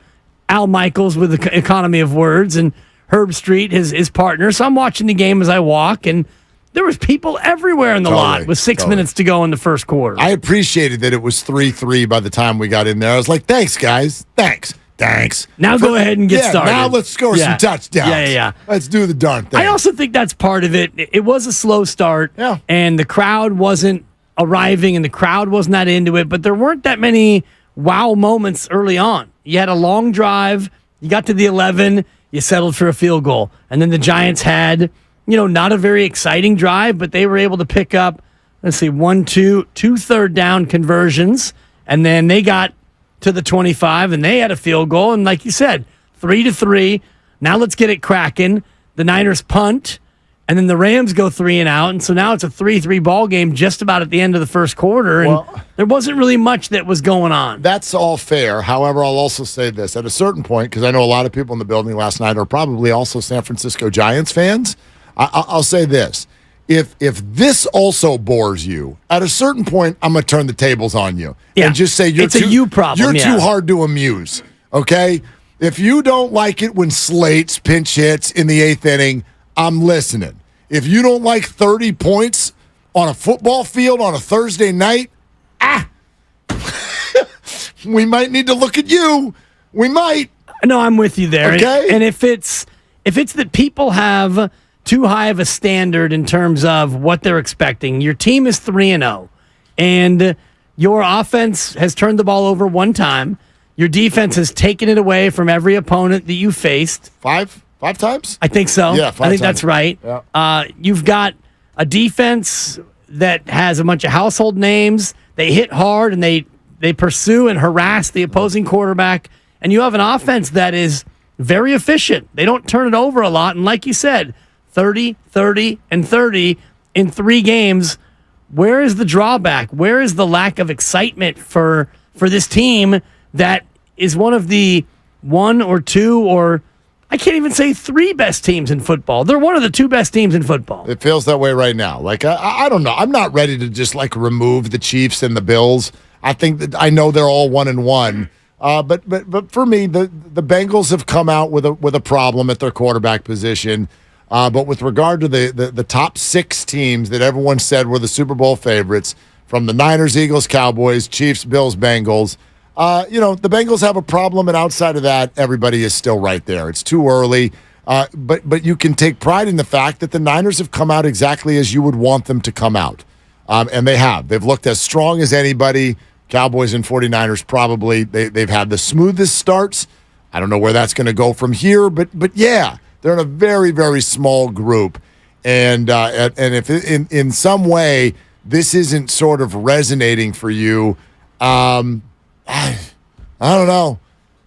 S13: Al Michaels with the economy of words, and Herb Street, his partner. So I'm watching the game as I walk, and there was people everywhere in the lot with 6 minutes to go in the first quarter.
S14: I appreciated that it was 3-3 by the time we got in there. I was like, thanks, guys. Thanks.
S13: Now go ahead and get started.
S14: Now let's score some touchdowns.
S13: Yeah.
S14: Let's do the darn thing.
S13: I also think that's part of it. It was a slow start, and the crowd wasn't arriving, and the crowd was not into it, but there weren't that many wow moments early on. You had a long drive. You got to the 11. You settled for a field goal. And then the Giants had, not a very exciting drive, but they were able to pick up let's see, 2 third down conversions, and then they got to the 25, and they had a field goal, and like you said, 3-3. Now let's get it cracking. The Niners punt, and then the Rams go 3 and out, and so now it's a 3-3 ball game just about at the end of the first quarter, and there wasn't really much that was going on.
S14: That's all fair. However, I'll also say this. At a certain point, because I know a lot of people in the building last night are probably also San Francisco Giants fans, I'll say this. If this also bores you, at a certain point, I'm going to turn the tables on you and just say
S13: it's a you problem.
S14: You're too hard to amuse, okay? If you don't like it when Slate's pinch hits in the 8th inning, I'm listening. If you don't like 30 points on a football field on a Thursday night, we might need to look at you. We might.
S13: No, I'm with you there.
S14: Okay.
S13: And if it's that people have too high of a standard in terms of what they're expecting, your team is 3-0, and your offense has turned the ball over one time. Your defense has taken it away from every opponent that you faced.
S14: Five times?
S13: I think so.
S14: Yeah, 5
S13: I think
S14: times.
S13: that's right.
S14: Yeah.
S13: You've got a defense that has a bunch of household names. They hit hard, and they pursue and harass the opposing quarterback. And you have an offense that is very efficient. They don't turn it over a lot. And like you said, 30, 30, and 30 in 3 games. Where is the drawback? Where is the lack of excitement for this team that is one of the 1 or 2 or I can't even say 3 best teams in football? They're one of the 2 best teams in football.
S14: It feels that way right now. Like, I don't know. I'm not ready to just, like, remove the Chiefs and the Bills. I think that I know they're all 1-1. But for me, the Bengals have come out with a problem at their quarterback position. But with regard to the top 6 teams that everyone said were the Super Bowl favorites, from the Niners, Eagles, Cowboys, Chiefs, Bills, Bengals, the Bengals have a problem, and outside of that, everybody is still right there. It's too early. But you can take pride in the fact that the Niners have come out exactly as you would want them to come out. And they have. They've looked as strong as anybody. Cowboys and 49ers probably. They've had the smoothest starts. I don't know where that's going to go from here, but yeah, they're in a very, very small group. And if in some way this isn't sort of resonating for you, I don't know.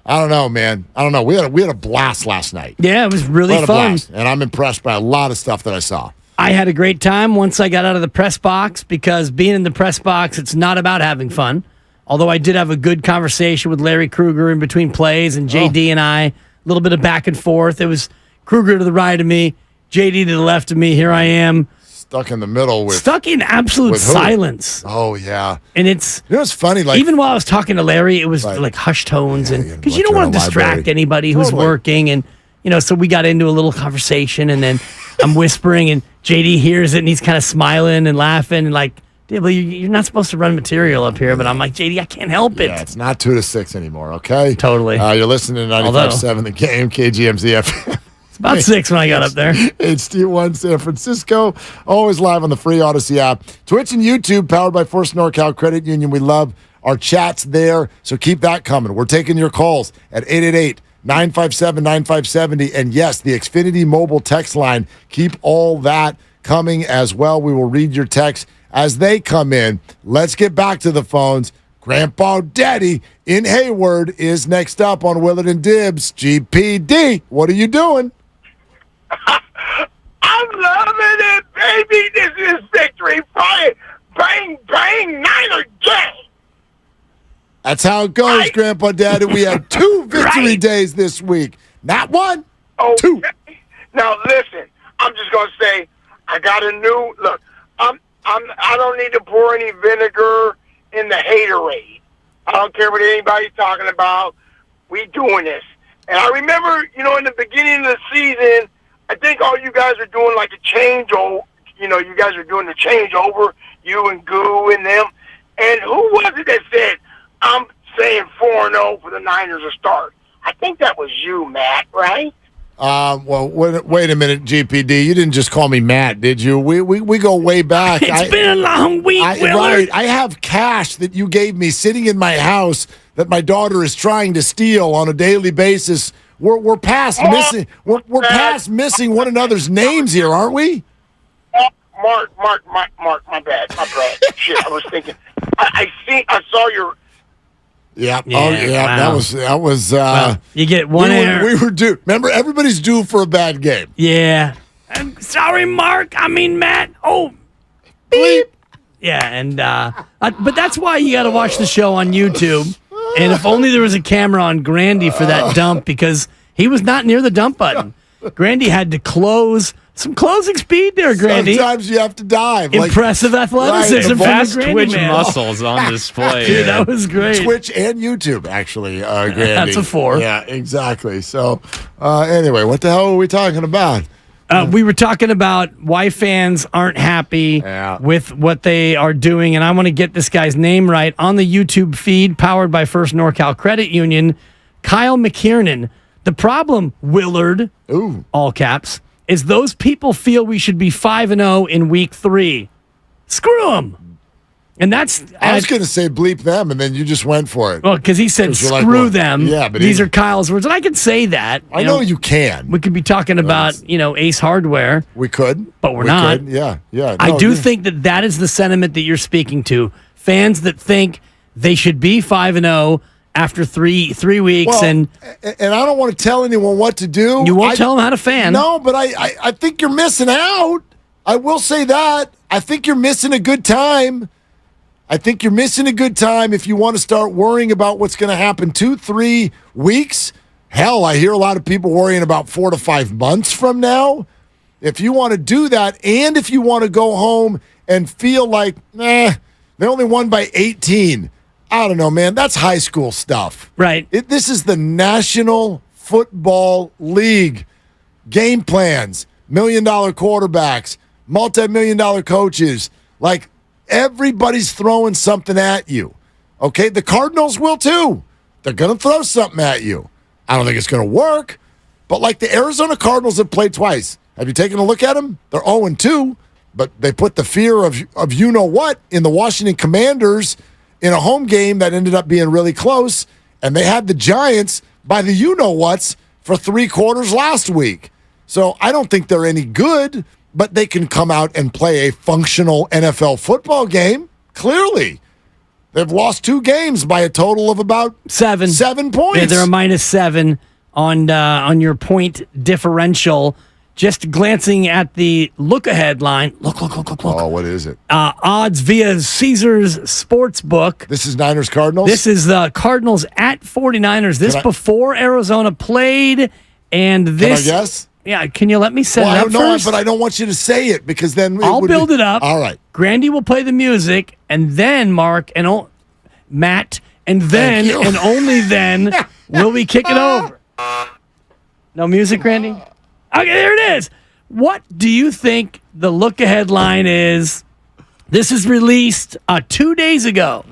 S14: I don't know, man. I don't know. We had a blast last night.
S13: Yeah, it was really fun.
S14: And I'm impressed by a lot of stuff that I saw.
S13: I had a great time once I got out of the press box, because being in the press box, it's not about having fun. Although I did have a good conversation with Larry Krueger in between plays, and JD and I, a little bit of back and forth. It was Krueger to the right of me, JD to the left of me. Here I am.
S14: Stuck in the middle with...
S13: Stuck in absolute silence.
S14: Oh, yeah.
S13: And it's...
S14: You know, it's funny, like...
S13: Even while I was talking to Larry, it was like hushed tones, because you don't want to distract anybody who's working, and, so we got into a little conversation, and then I'm whispering, and JD hears it, and he's kind of smiling and laughing, and like, well, you're not supposed to run material up here, but I'm like, JD, I can't help it.
S14: Yeah, it's not 2 to 6 anymore, okay?
S13: Totally.
S14: You're listening to 95.7 The Game, KGMZ FM.
S13: It's about 6 when I got up there.
S14: HD1 San Francisco, always live on the free Odyssey app. Twitch and YouTube, powered by First NorCal Credit Union. We love our chats there, so keep that coming. We're taking your calls at 888-957-9570. And yes, the Xfinity mobile text line. Keep all that coming as well. We will read your texts as they come in. Let's get back to the phones. Grandpa Daddy in Hayward is next up on Willard and Dibbs. GPD, what are you doing?
S12: I'm loving it, baby. This is victory. Bang, bang, bang, Niner gang.
S14: That's how it goes, Grandpa Daddy. We had 2 victory days this week. Not 1, 2.
S12: Now listen, I'm just gonna say, I got a new look. I don't need to pour any vinegar in the haterade. I don't care what anybody's talking about. We doing this. And I remember, in the beginning of the season, I think all you guys are doing like a changeover. You guys are doing the changeover, you and Goo and them. And who was it that said, I'm saying 4-0 for the Niners to start? I think that was you, Matt, right?
S14: Well, wait a minute, GPD. You didn't just call me Matt, did you? We go way back.
S13: It's been a long week, Willard.
S14: Right. I have cash that you gave me sitting in my house that my daughter is trying to steal on a daily basis. We're past missing. We're past missing one another's names here, aren't we?
S12: Mark, my bad. Shit, I was thinking. I saw your.
S14: Yeah.
S13: Yeah,
S14: Oh, yeah.
S13: wow.
S14: That was.
S13: Well, you get one error.
S14: We were due. Remember, everybody's due for a bad game.
S13: Yeah. I'm sorry, Mark. I mean, Matt. Oh, beep. Yeah, and but that's why you got to watch the show on YouTube. And if only there was a camera on Grandy for that dump, because he was not near the dump button. Grandy had to close. Some closing speed there, Grandy.
S14: Sometimes you have to dive.
S13: Impressive athleticism.
S16: The vast
S13: from the
S16: Twitch
S13: Grandy man.
S16: muscles on display.
S13: Dude, that was great.
S14: Twitch and YouTube, actually, Grandy.
S13: That's a 4.
S14: Yeah, exactly. So, anyway, what the hell are we talking about?
S13: We were talking about why fans aren't happy with what they are doing, and I want to get this guy's name right. On the YouTube feed, powered by First NorCal Credit Union, Kyle McKiernan. The problem, Willard, all caps, is those people feel we should be 5-0 in week 3. Screw them. And that's...
S14: I was going to say bleep them, and then you just went for it.
S13: Well, because he said screw them. Yeah, but these are Kyle's words, and I can say that.
S14: I know you can.
S13: We could be talking about, Ace Hardware.
S14: We could.
S13: But we're not.
S14: Could. Yeah.
S13: I do think that is the sentiment that you're speaking to. Fans that think they should be 5-0 after three weeks.
S14: Well,
S13: and
S14: I don't want to tell anyone what to do.
S13: You won't tell them how to fan.
S14: No, but I think you're missing out. I will say that. I think you're missing a good time. I think you're missing a good time if you want to start worrying about what's going to happen 2-3 weeks. Hell, I hear a lot of people worrying about 4 to 5 months from now. If you want to do that, and if you want to go home and feel like, they only won by 18. I don't know, man. That's high school stuff.
S13: Right.
S14: This is the National Football League. Game plans, $1 million quarterbacks, multi-million-dollar coaches. Like, everybody's throwing something at you. Okay? The Cardinals will too. They're going to throw something at you. I don't think it's going to work. But like the Arizona Cardinals have played twice. Have you taken a look at them? They're 0-2, but they put the fear of you-know-what in the Washington Commanders in a home game that ended up being really close, and they had the Giants by the you-know-whats for 3 quarters last week. So I don't think they're any good, but they can come out and play a functional NFL football game, clearly. They've lost 2 games by a total of about 7 points.
S13: Yeah, they're a -7 on your point differential. Just glancing at the look-ahead line. Look.
S14: Oh, what is it?
S13: Odds via Caesars Sportsbook.
S14: This is Niners Cardinals?
S13: This is the Cardinals at 49ers. This before Arizona played, and this...
S14: Can I guess?
S13: Yeah, can you let me set it up first?
S14: But I don't want you to say it, because then...
S13: I'll build it up.
S14: All right.
S13: Grandy will play the music, and then Mark and Matt, and then, and only then, will we kick it over. No music, Grandy? Okay, there it is. What do you think the look-ahead line is? This is released 2 days ago.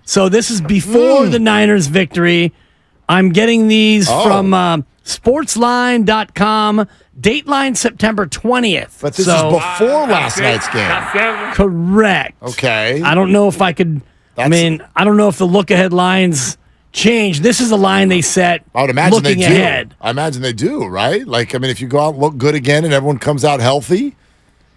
S13: So this is before the Niners victory. I'm getting these from sportsline.com. Dateline September 20th.
S14: But this is before last night's game.
S13: Correct.
S14: Okay.
S13: I don't know if I could... I don't know if the look-ahead lines... change. This is the line they set.
S14: I would imagine
S13: looking
S14: they do.
S13: ahead.
S14: I imagine they do, right? Like, I mean, if you go out and look good again and everyone comes out healthy.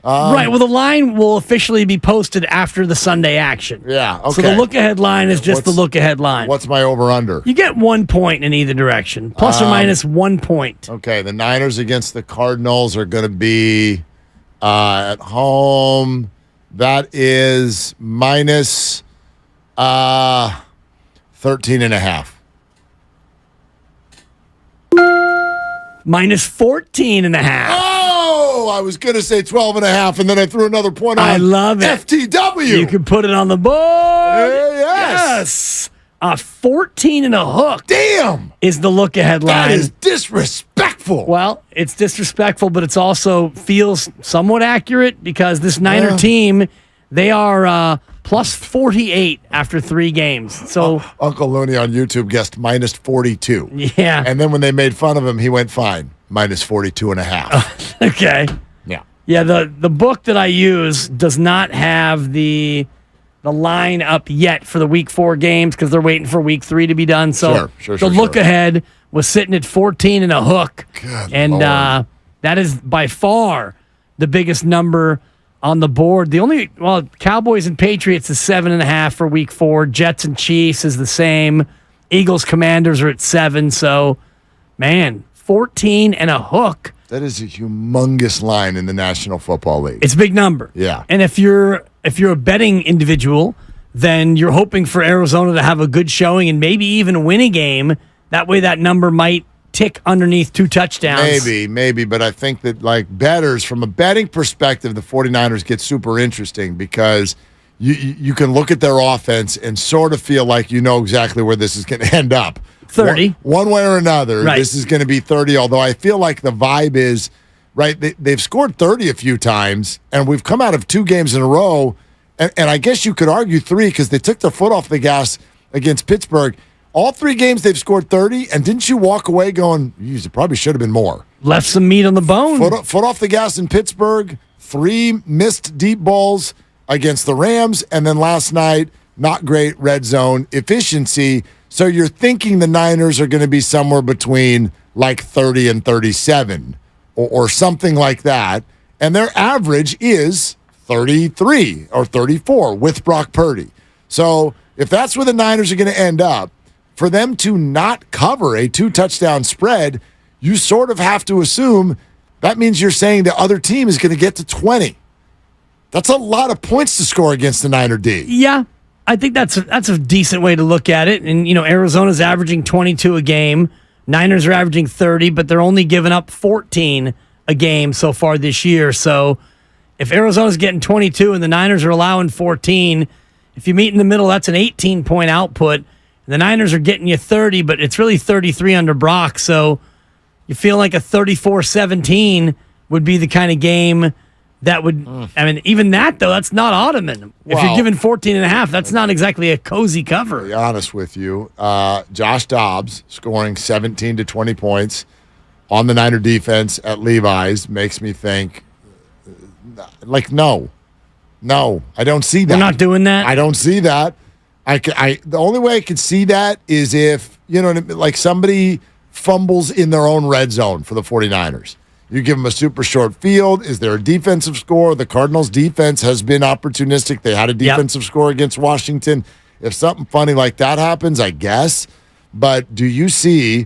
S13: Right. Well, the line will officially be posted after the Sunday action.
S14: Yeah. Okay.
S13: So the look-ahead line is just the look-ahead line.
S14: What's my over-under?
S13: You get 1 point in either direction, plus or minus 1 point.
S14: Okay. The Niners against the Cardinals are going to be at home. That is minus 13.5.
S13: Minus 14.5.
S14: Oh, I was going to say 12.5, and then I threw another point on.
S13: I love it.
S14: FTW.
S13: You can put it on the board.
S14: Yes.
S13: 14 and a hook.
S14: Damn.
S13: Is the look ahead line.
S14: That is disrespectful.
S13: Well, it's disrespectful, but it's also feels somewhat accurate because this Niner team, they are plus 48 after 3 games. So
S14: Uncle Looney on YouTube guessed minus 42.
S13: Yeah.
S14: And then when they made fun of him, he went fine. Minus 42.5.
S13: Okay.
S14: Yeah.
S13: Yeah, the book that I use does not have the line up yet for the week 4 games because they're waiting for week 3 to be done. So the look ahead was sitting at 14 and a hook.
S14: Good
S13: and
S14: Lord.
S13: That is by far the biggest number on the board. Cowboys and Patriots is 7.5 for week 4. Jets and Chiefs is the same. Eagles, Commanders are at 7. So, man, 14 and a hook.
S14: That is a humongous line in the National Football League.
S13: It's a big number.
S14: Yeah.
S13: And if you're a betting individual, then you're hoping for Arizona to have a good showing and maybe even win a game. That way that number might tick underneath 2 touchdowns.
S14: Maybe, but I think that like bettors, from a betting perspective, the 49ers get super interesting because you can look at their offense and sort of feel like you know exactly where this is going to end up.
S13: 30.
S14: One way or another,
S13: right.
S14: This is going to be 30, although I feel like the vibe is, right, they've scored 30 a few times, and we've come out of 2 games in a row, and I guess you could argue 3 because they took their foot off the gas against Pittsburgh. All 3 games they've scored 30, and didn't you walk away going, it probably should have been more?
S13: Left some meat on the bone.
S14: Foot off the gas in Pittsburgh, 3 missed deep balls against the Rams, and then last night, not great red zone efficiency. So you're thinking the Niners are going to be somewhere between like 30 and 37 or something like that. And their average is 33 or 34 with Brock Purdy. So if that's where the Niners are going to end up, for them to not cover a 2-touchdown spread, you sort of have to assume that means you're saying the other team is going to get to 20. That's a lot of points to score against the Niner D.
S13: Yeah. I think that's a decent way to look at it. And, Arizona's averaging 22 a game. Niners are averaging 30, but they're only giving up 14 a game so far this year. So if Arizona's getting 22 and the Niners are allowing 14, if you meet in the middle, that's an 18-point output. The Niners are getting you 30, but it's really 33 under Brock. So you feel like a 34-17 would be the kind of game that would, even that, though, that's not Ottoman. If you're giving 14.5, that's not exactly a cozy cover.
S14: To be honest with you, Josh Dobbs scoring 17 to 20 points on the Niner defense at Levi's makes me think, no, I don't see that.
S13: They're not doing that?
S14: I don't see that. The only way I could see that is if, like somebody fumbles in their own red zone for the 49ers. You give them a super short field. Is there a defensive score? The Cardinals' defense has been opportunistic. They had a defensive score against Washington. If something funny like that happens, I guess. But do you see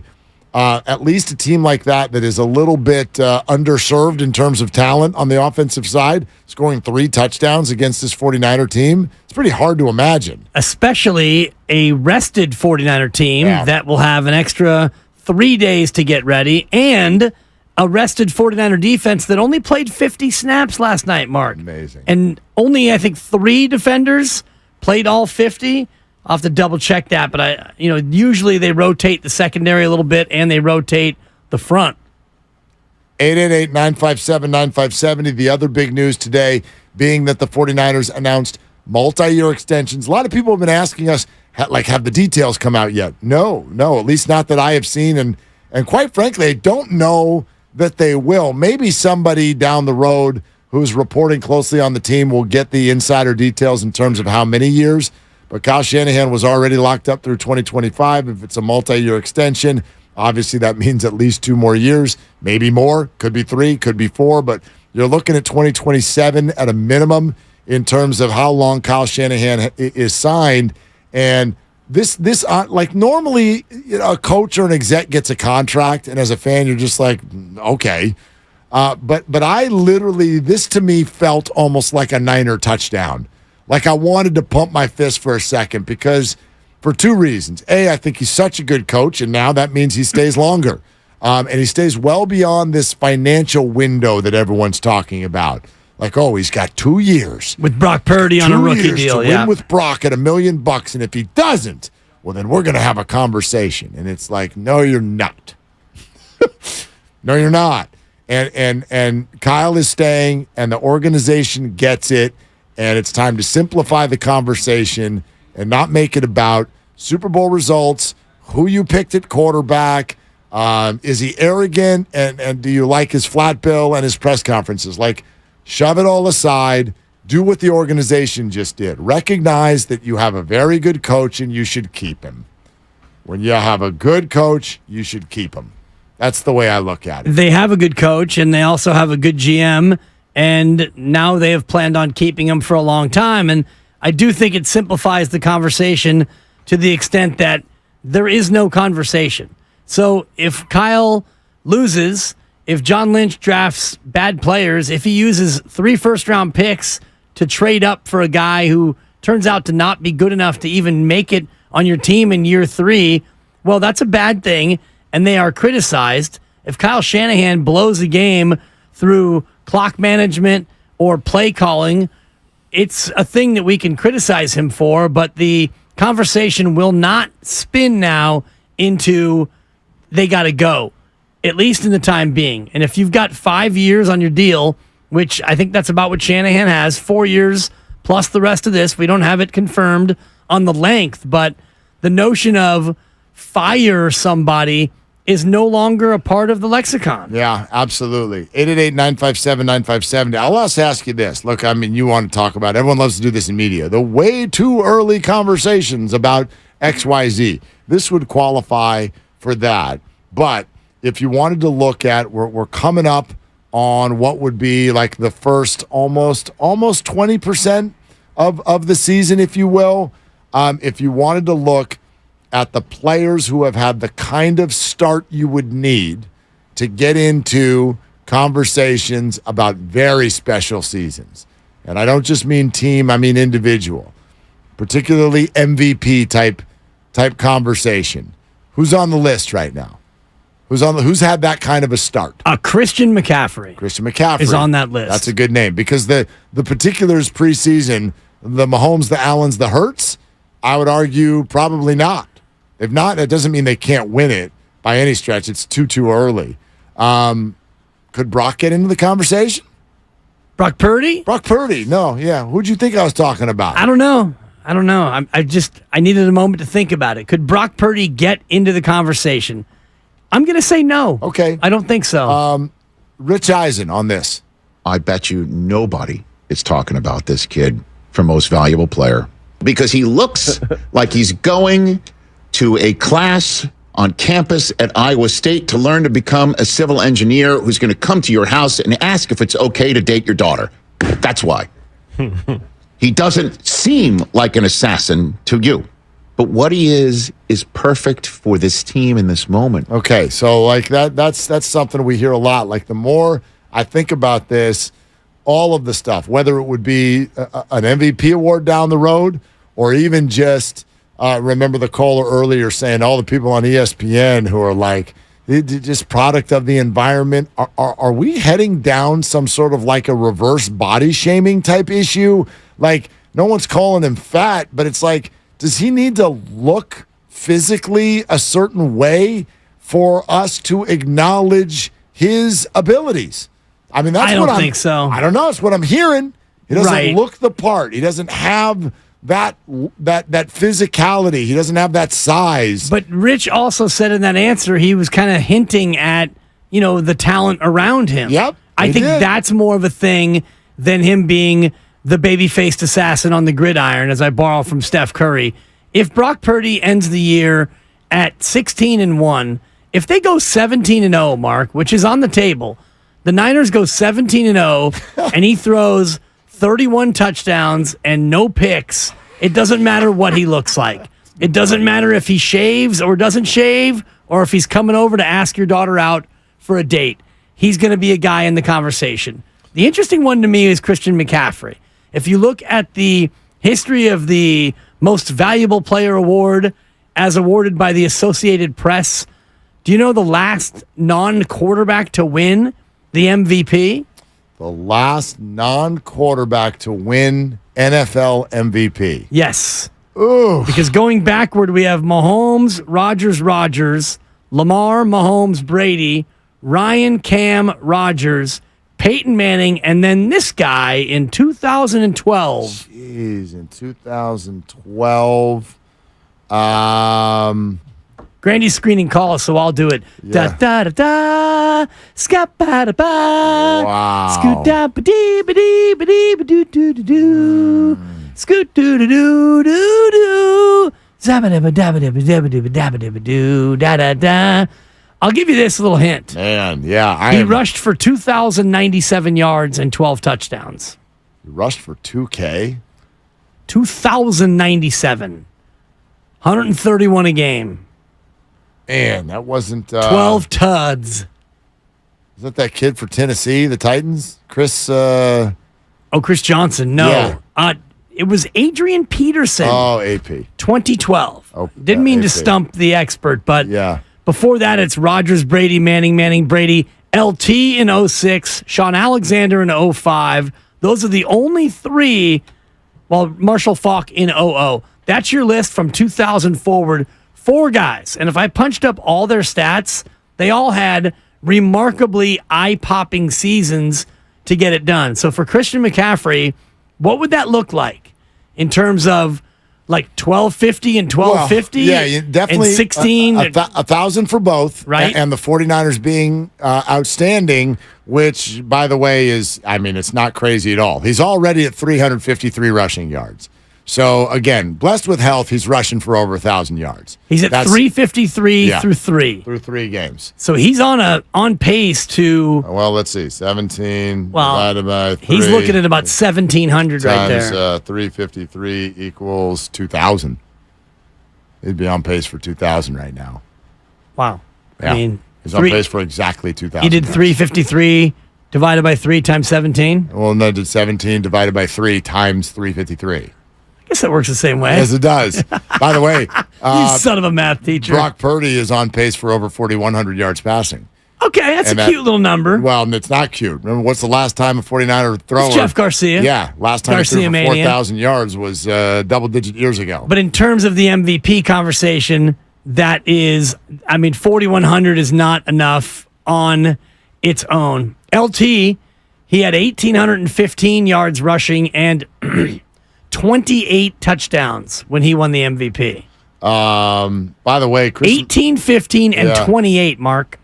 S14: at least a team like that is a little bit underserved in terms of talent on the offensive side, scoring 3 touchdowns against this 49er team? It's pretty hard to imagine.
S13: Especially a rested 49er team that will have an extra 3 days to get ready, and a rested 49er defense that only played 50 snaps last night, Mark.
S14: Amazing.
S13: And only, I think, 3 defenders played all 50. I'll have to double check that, but usually they rotate the secondary a little bit and they rotate the front.
S14: 888-957-9570. The other big news today being that the 49ers announced multi-year extensions. A lot of people have been asking us, have the details come out yet? No, at least not that I have seen. And quite frankly, I don't know that they will. Maybe somebody down the road who's reporting closely on the team will get the insider details in terms of how many years. But Kyle Shanahan was already locked up through 2025. If it's a multi-year extension, obviously that means at least 2 more years, maybe more. Could be 3, could be 4. But you're looking at 2027 at a minimum in terms of how long Kyle Shanahan is signed. And this like normally a coach or an exec gets a contract, and as a fan, you're just like, okay. But I literally, this to me felt almost like a Niner touchdown. Like I wanted to pump my fist for a second because for 2 reasons. A, I think he's such a good coach, and now that means he stays longer. And he stays well beyond this financial window that everyone's talking about. Like, he's got 2 years.
S13: With Brock Purdy on a rookie deal,
S14: to win with Brock at $1 million, and if he doesn't, well, then we're going to have a conversation. And it's like, no, you're not. No, you're not. And Kyle is staying, and the organization gets it, and it's time to simplify the conversation and not make it about Super Bowl results, who you picked at quarterback, is he arrogant, and do you like his flat bill and his press conferences? Like, shove it all aside. Do what the organization just did. Recognize that you have a very good coach and you should keep him. When you have a good coach, you should keep him. That's the way I look at it.
S13: They have a good coach and they also have a good GM. and now they have planned on keeping him for a long time. And I do think it simplifies the conversation to the extent that there is no conversation. So if Kyle loses, if John Lynch drafts bad players, if he uses 3 first-round picks to trade up for a guy who turns out to not be good enough to even make it on your team in year 3, well, that's a bad thing, and they are criticized. If Kyle Shanahan blows a game through clock management or play calling, it's a thing that we can criticize him for, but the conversation will not spin now into they got to go, at least in the time being. And if you've got 5 years on your deal, which I think that's about what Shanahan has, 4 years plus the rest of this, we don't have it confirmed on the length, but the notion of fire somebody is no longer a part of the lexicon.
S14: Yeah, absolutely. 888-957-9570. I'll also ask you this. Look, I mean, you want to talk about, everyone loves to do this in media, the way too early conversations about XYZ. This would qualify for that. But if you wanted to look at, we're coming up on what would be like the first almost 20% of the season, if you will. If you wanted to look at the players who have had the kind of start you would need to get into conversations about very special seasons. And I don't just mean team, I mean individual. Particularly MVP type conversation. Who's on the list right now? Who's had that kind of a start?
S13: Christian McCaffrey.
S14: Christian McCaffrey
S13: is on that list.
S14: That's a good name because the particulars preseason, the Mahomes, the Allens, the Hurts, I would argue probably not. If not, that doesn't mean they can't win it by any stretch. It's too early. Could Brock get into the conversation?
S13: Brock Purdy?
S14: Brock Purdy. No, yeah. Who'd you think I was talking about?
S13: I don't know. I needed a moment to think about it. Could Brock Purdy get into the conversation? I'm going to say no.
S14: Okay.
S13: I don't think so.
S14: Rich Eisen on this.
S3: I bet you nobody is talking about this kid for most valuable player because he looks like he's going to a class on campus at Iowa State to learn to become a civil engineer who's going to come to your house and ask if it's okay to date your daughter. That's why. He doesn't seem like an assassin to you. But what he is perfect for this team in this moment.
S14: Okay, so like that's something we hear a lot. Like the more I think about this, all of the stuff, whether it would be an MVP award down the road or even just remember the caller earlier saying all the people on ESPN who are like just product of the environment. Are we heading down some sort of like a reverse body shaming type issue? Like no one's calling him fat, but it's like, does he need to look physically a certain way for us to acknowledge his abilities? I mean, I don't
S13: think so.
S14: I don't know. It's what I'm hearing. He doesn't look the part. He doesn't have that physicality. He doesn't have that size.
S13: But Rich also said in that answer, he was kind of hinting at, the talent around him.
S14: Yep.
S13: I think that's more of a thing than him being the baby-faced assassin on the gridiron, as I borrow from Steph Curry. If Brock Purdy ends the year at 16-1, if they go 17-0, Mark, which is on the table, the Niners go 17-0, and he throws 31 touchdowns and no picks, it doesn't matter what he looks like. It doesn't matter if he shaves or doesn't shave, or if he's coming over to ask your daughter out for a date. He's going to be a guy in the conversation. The interesting one to me is Christian McCaffrey. If you look at the history of the Most Valuable Player Award as awarded by the Associated Press, do you know the last non-quarterback to win the MVP?
S14: The last non-quarterback to win NFL MVP.
S13: Yes.
S14: Ooh.
S13: Because going backward, we have Mahomes, Rodgers, Lamar, Mahomes, Brady, Ryan, Cam, Rodgers, Peyton Manning, and then this guy in 2012.
S14: Jeez, in 2012.
S13: Grandy's screening call us, so I'll do it.
S14: Yeah.
S13: Da da da da, ska ba da ba.
S14: Wow.
S13: Scoot da ba dee ba dee ba dee ba doo doo doo doo. Scoot doo doo doo doo doo. Zabba dabba dabba dabba dabba dabba dabba dabba doo da da da. I'll give you this little hint.
S14: Man, yeah.
S13: He rushed for 2,097 yards and 12 touchdowns.
S14: He rushed for 2K?
S13: 2,097. 131 a game.
S14: Man, that wasn't...
S13: 12 tuds.
S14: Is that kid for Tennessee, the Titans? Chris...
S13: Chris Johnson. No.
S14: Yeah.
S13: It was Adrian Peterson.
S14: Oh, AP.
S13: 2012. Didn't mean
S14: AP.
S13: to stump the expert, but before that, it's Rodgers, Brady, Manning, Brady, LT in 06, Sean Alexander in 05. Those are the only three, while Marshall Faulk in 00. That's your list from 2000 forward. 4 guys. And if I punched up all their stats, they all had remarkably eye-popping seasons to get it done. So for Christian McCaffrey, what would that look like in terms of like 1250 and 1250?
S14: Well, yeah, definitely.
S13: And 16.
S14: 1,000 for both.
S13: Right.
S14: And the 49ers being outstanding, which, by the way, is, it's not crazy at all. He's already at 353 rushing yards. So, again, blessed with health, he's rushing for over 1,000 yards.
S13: He's at 353 through 3.
S14: Through 3 games.
S13: So he's on pace to...
S14: Well, let's see. 17 divided by 3.
S13: He's looking at about 1,700 right there.
S14: Times 353 equals 2,000. He'd be on pace for 2,000 right now.
S13: Wow.
S14: Yeah. He's on pace for exactly 2,000.
S13: He did 353 divided by 3 times 17?
S14: Well, no, did 17 divided by 3 times 353.
S13: I guess that works the same way.
S14: Yes, it does. By the way,
S13: you son of a math teacher.
S14: Brock Purdy is on pace for over 4,100 yards passing.
S13: Okay, that's a cute little number.
S14: Well, it's not cute. Remember, what's the last time a 49er thrower?
S13: It's Jeff Garcia.
S14: Yeah, last time he threw for 4,000 yards was double-digit years ago.
S13: But in terms of the MVP conversation, that is, 4,100 is not enough on its own. LT, he had 1,815 yards rushing and 28 touchdowns when he won the MVP.
S14: By the way,
S13: 18, 15, and 28, Mark.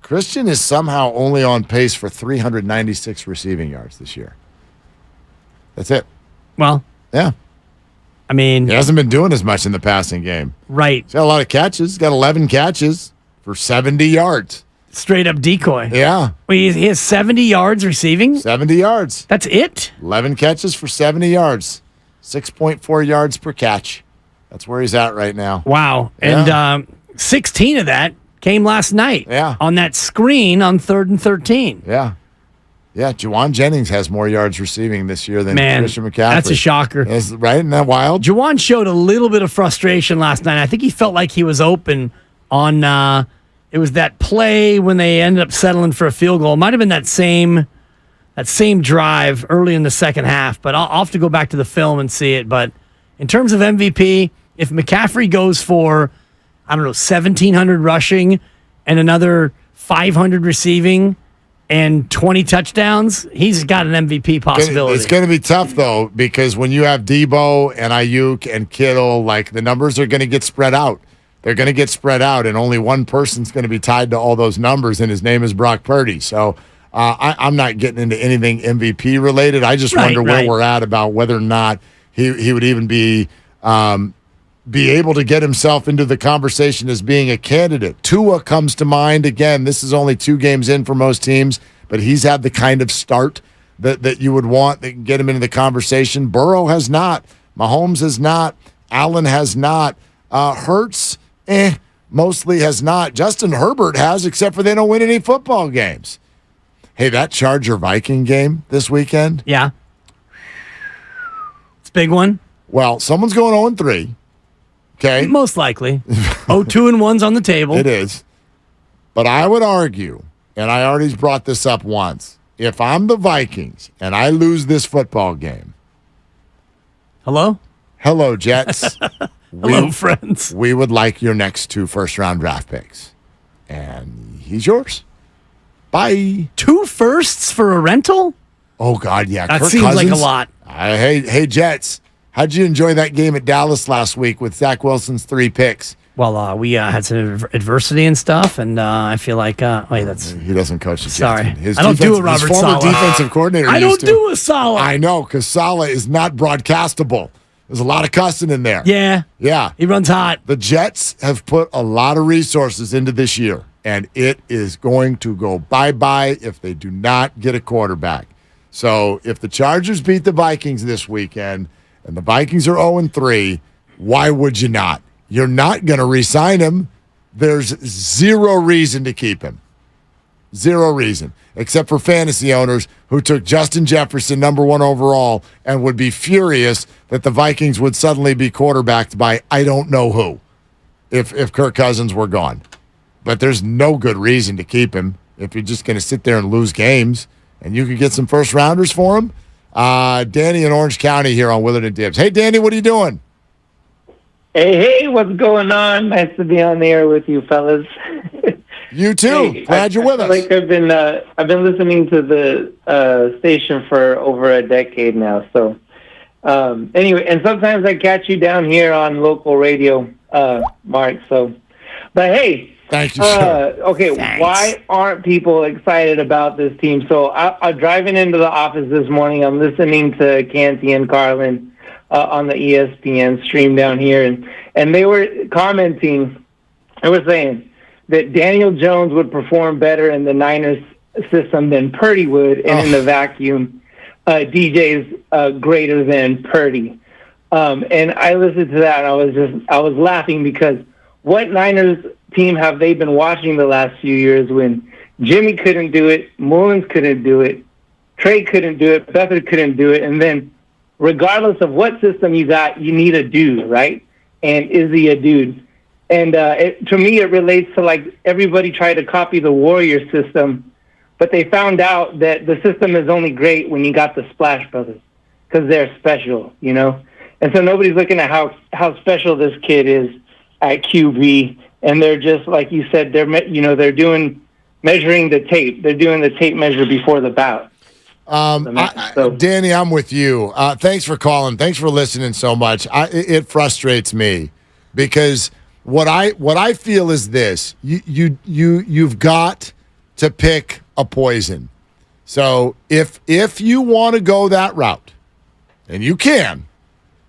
S14: Christian is somehow only on pace for 396 receiving yards this year. That's it.
S13: Well,
S14: yeah. He hasn't been doing as much in the passing game.
S13: Right.
S14: He's got a lot of catches. He's got 11 catches for 70 yards.
S13: Straight up decoy.
S14: Yeah.
S13: Wait, he has 70 yards receiving?
S14: 70 yards.
S13: That's it?
S14: 11 catches for 70 yards. 6.4 yards per catch. That's where he's at right now.
S13: Wow.
S14: Yeah.
S13: And 16 of that came last night.
S14: Yeah.
S13: On that screen on 3rd and 13.
S14: Yeah. Yeah, Juwan Jennings has more yards receiving this year than Christian McCaffrey.
S13: That's a shocker.
S14: Right? Isn't that wild?
S13: Juwan showed a little bit of frustration last night. I think he felt like he was open on it was that play when they ended up settling for a field goal. It might have been that same drive early in the second half, but I'll have to go back to the film and see it. But in terms of MVP, if McCaffrey goes for, 1,700 rushing and another 500 receiving and 20 touchdowns, he's got an MVP possibility.
S14: It's going to be tough, though, because when you have Debo and Ayuk and Kittle, the numbers are going to get spread out. They're going to get spread out, and only one person's going to be tied to all those numbers, and his name is Brock Purdy. So I'm not getting into anything MVP related. I just wonder where we're at about whether or not he would even be able to get himself into the conversation as being a candidate. Tua comes to mind. Again, this is only 2 games in for most teams, but he's had the kind of start that you would want that can get him into the conversation. Burrow has not. Mahomes has not. Allen has not. Hurts, mostly has not. Justin Herbert has, except for they don't win any football games. Hey, that Charger-Viking game this weekend?
S13: Yeah. It's a big one.
S14: Well, someone's going 0-3. Okay.
S13: Most likely. 2-1's on the table.
S14: It is. But I would argue, and I already brought this up once, if I'm the Vikings and I lose this football game.
S13: Hello?
S14: Hello, Jets.
S13: Hello, friends.
S14: We would like your next 2 first-round draft picks. And he's yours. Bye.
S13: 2 firsts for a rental?
S14: Oh, God, yeah.
S13: That
S14: Kirk
S13: seems
S14: Cousins.
S13: like a lot.
S14: Hey, Jets. How'd you enjoy that game at Dallas last week with Zach Wilson's 3 picks?
S13: Well, we had some adversity and stuff, and I feel like
S14: he doesn't coach the Jets.
S13: Sorry, I don't do a Robert
S14: his former
S13: Saleh.
S14: defensive coordinator.
S13: I don't do a Saleh.
S14: I know, because Saleh is not broadcastable. There's a lot of cussing in there.
S13: Yeah,
S14: yeah,
S13: he runs hot.
S14: The Jets have put a lot of resources into this year, and it is going to go bye-bye if they do not get a quarterback. So if the Chargers beat the Vikings this weekend and the Vikings are 0-3, why would you not? You're not going to re-sign him. There's zero reason to keep him. Zero reason, except for fantasy owners who took Justin Jefferson number 1 overall and would be furious that the Vikings would suddenly be quarterbacked by I don't know who if Kirk Cousins were gone. But there's no good reason to keep him if you're just going to sit there and lose games, and you could get some first-rounders for him. Danny in Orange County here on Willard and Dibbs. Hey, Danny, what are you doing?
S10: Hey, what's going on? Nice to be on the air with you, fellas.
S14: You too.
S10: Hey,
S14: Glad you're with us.
S10: Like I've been listening to the station for over a decade now. So anyway, and sometimes I catch you down here on local radio, Mark. So, but hey,
S14: thank you, sir.
S10: Okay,
S14: Thanks.
S10: Why aren't people excited about this team? So I'm driving into the office this morning. I'm listening to Canty and Carlin on the ESPN stream down here, and they were commenting. They were saying that Daniel Jones would perform better in the Niners system than Purdy would, and in the vacuum, DJ's greater than Purdy. And I listened to that, and I was laughing because what Niners team have they been watching the last few years when Jimmy couldn't do it, Mullins couldn't do it, Trey couldn't do it, Beathard couldn't do it, and then regardless of what system you got, you need a dude, right? And is he a dude? And to me, it relates to like everybody tried to copy the Warrior system, but they found out that the system is only great when you got the Splash Brothers because they're special, you know? And so nobody's looking at how special this kid is at QB, and they're just, like you said, they're measuring the tape. They're doing the tape measure before the bout.
S14: Danny, I'm with you. Thanks for calling. Thanks for listening so much. It frustrates me because what I feel is this: you've got to pick a poison. So if you want to go that route, and you can,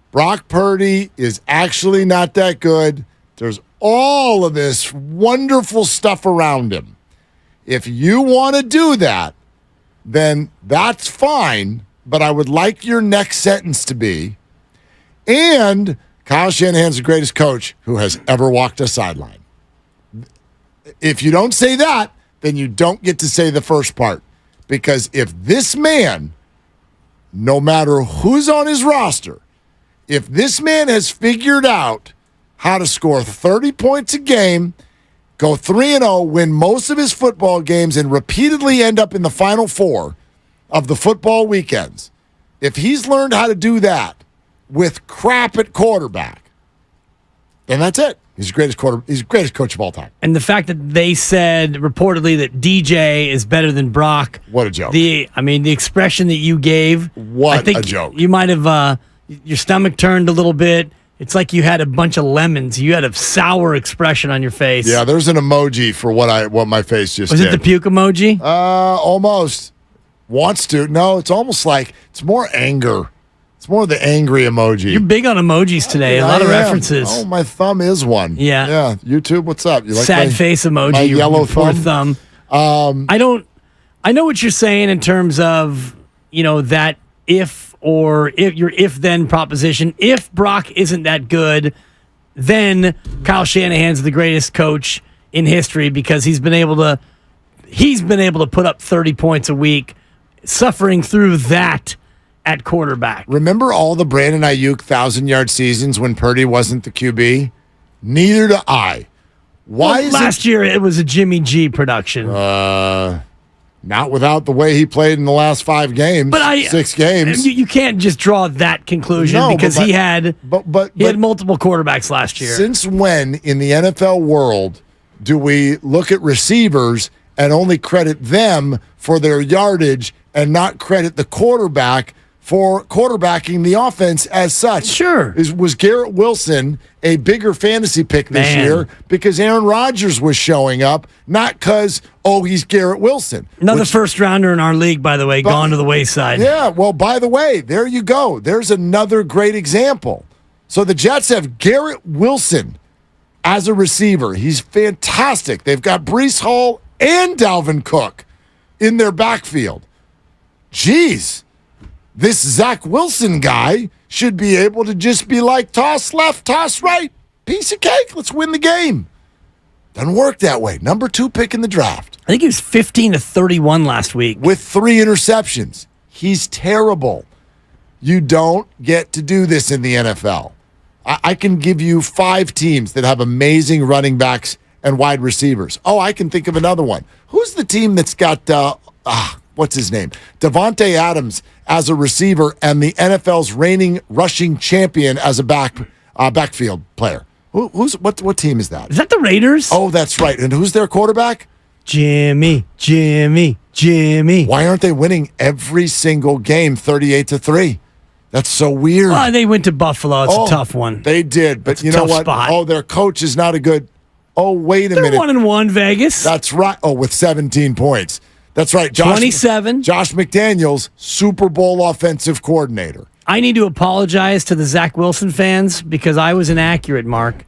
S14: Brock Purdy is actually not that good. There's all of this wonderful stuff around him. If you want to do that, then that's fine, but I would like your next sentence to be, and Kyle Shanahan's the greatest coach who has ever walked a sideline. If you don't say that, then you don't get to say the first part, because if this man, no matter who's on his roster, if this man has figured out how to score 30 points a game, go 3-0, win most of his football games, and repeatedly end up in the Final Four of the football weekends. If he's learned how to do that with crap at quarterback, then that's it. He's the greatest coach of all time.
S13: And the fact that they said reportedly that DJ is better than Brock.
S14: What a joke.
S13: The expression that you gave.
S14: What
S13: I think
S14: a joke.
S13: You might have, your stomach turned a little bit. It's like you had a bunch of lemons. You had a sour expression on your face.
S14: Yeah, there's an emoji for what my face just
S13: Was
S14: did.
S13: it the puke emoji?
S14: Almost. Wants to. No, it's almost like it's more anger. It's more the angry emoji.
S13: You're big on emojis today. A lot of references.
S14: Oh, my thumb is one.
S13: Yeah.
S14: Yeah. YouTube, what's up? You like
S13: sad face emoji.
S14: My yellow
S13: poor
S14: thumb.
S13: I know what you're saying in terms of, that if your if-then proposition. If Brock isn't that good, then Kyle Shanahan's the greatest coach in history because he's been able to put up 30 points a week, suffering through that at quarterback.
S14: Remember all the Brandon Ayuk 1,000-yard seasons when Purdy wasn't the QB? Neither do I.
S13: Last year it was a Jimmy G production.
S14: Not without the way he played in the last 5 games, 6 games.
S13: You can't just draw that conclusion because he had multiple quarterbacks last year.
S14: Since when in the NFL world do we look at receivers and only credit them for their yardage and not credit the quarterback for quarterbacking the offense as such?
S13: Sure.
S14: Was Garrett Wilson a bigger fantasy pick this year because Aaron Rodgers was showing up, not because, he's Garrett Wilson.
S13: Another first rounder in our league, by the way, gone to the wayside.
S14: Yeah, well, by the way, there you go. There's another great example. So the Jets have Garrett Wilson, as a receiver. He's fantastic. They've got Breece Hall and Dalvin Cook in their backfield. Jeez, this Zach Wilson guy should be able to just be like, toss left, toss right, piece of cake, let's win the game. Doesn't work that way. Number 2 pick in the draft.
S13: I think he was 15-31 last week.
S14: With 3 interceptions. He's terrible. You don't get to do this in the NFL. I can give you 5 teams that have amazing running backs and wide receivers. Oh, I can think of another one. Who's the team that's got, what's his name? Devontae Adams as a receiver and the NFL's reigning rushing champion as a backfield player? What team is that?
S13: Is that the Raiders?
S14: Oh, that's right. And who's their quarterback?
S13: Jimmy.
S14: Why aren't they winning every single game 38-3? That's so weird.
S13: Oh, they went to Buffalo. It's a tough one.
S14: They did, but you know what?
S13: Spot.
S14: Oh, their coach is not a good. Oh, wait a minute.
S13: They're 1-1, Vegas.
S14: That's right. Oh, with 17 points. That's right.
S13: 27.
S14: Josh McDaniels, Super Bowl offensive coordinator.
S13: I need to apologize to the Zach Wilson fans because I was inaccurate, Mark.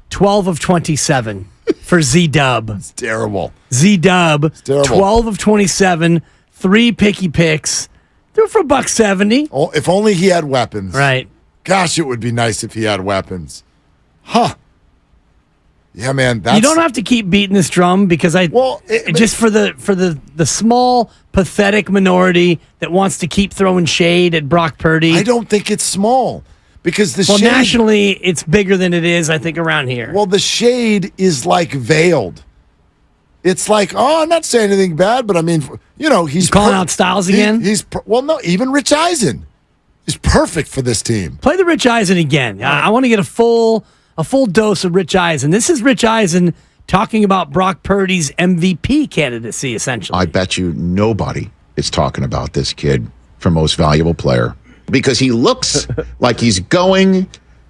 S13: 12 of 27 for Z-Dub.
S14: It's terrible.
S13: Z-Dub.
S14: It's terrible.
S13: 12 of 27, 3 picky picks. Threw for $170.
S14: Oh, if only he had weapons.
S13: Right.
S14: Gosh, it would be nice if he had weapons. Huh. Yeah, man.
S13: You don't have to keep beating this drum because just for the small, pathetic minority that wants to keep throwing shade at Brock Purdy.
S14: I don't think it's small because the shade.
S13: Nationally, it's bigger than it is, I think, around here.
S14: Well, the shade is like veiled. It's like, I'm not saying anything bad, but I mean, he's
S13: calling out Styles again.
S14: No, even Rich Eisen is perfect for this team.
S13: Play the Rich Eisen again. I want to get a full dose of Rich Eisen. This is Rich Eisen talking about Brock Purdy's MVP candidacy, essentially.
S3: I bet you nobody is talking about this kid for most valuable player because he looks like he's going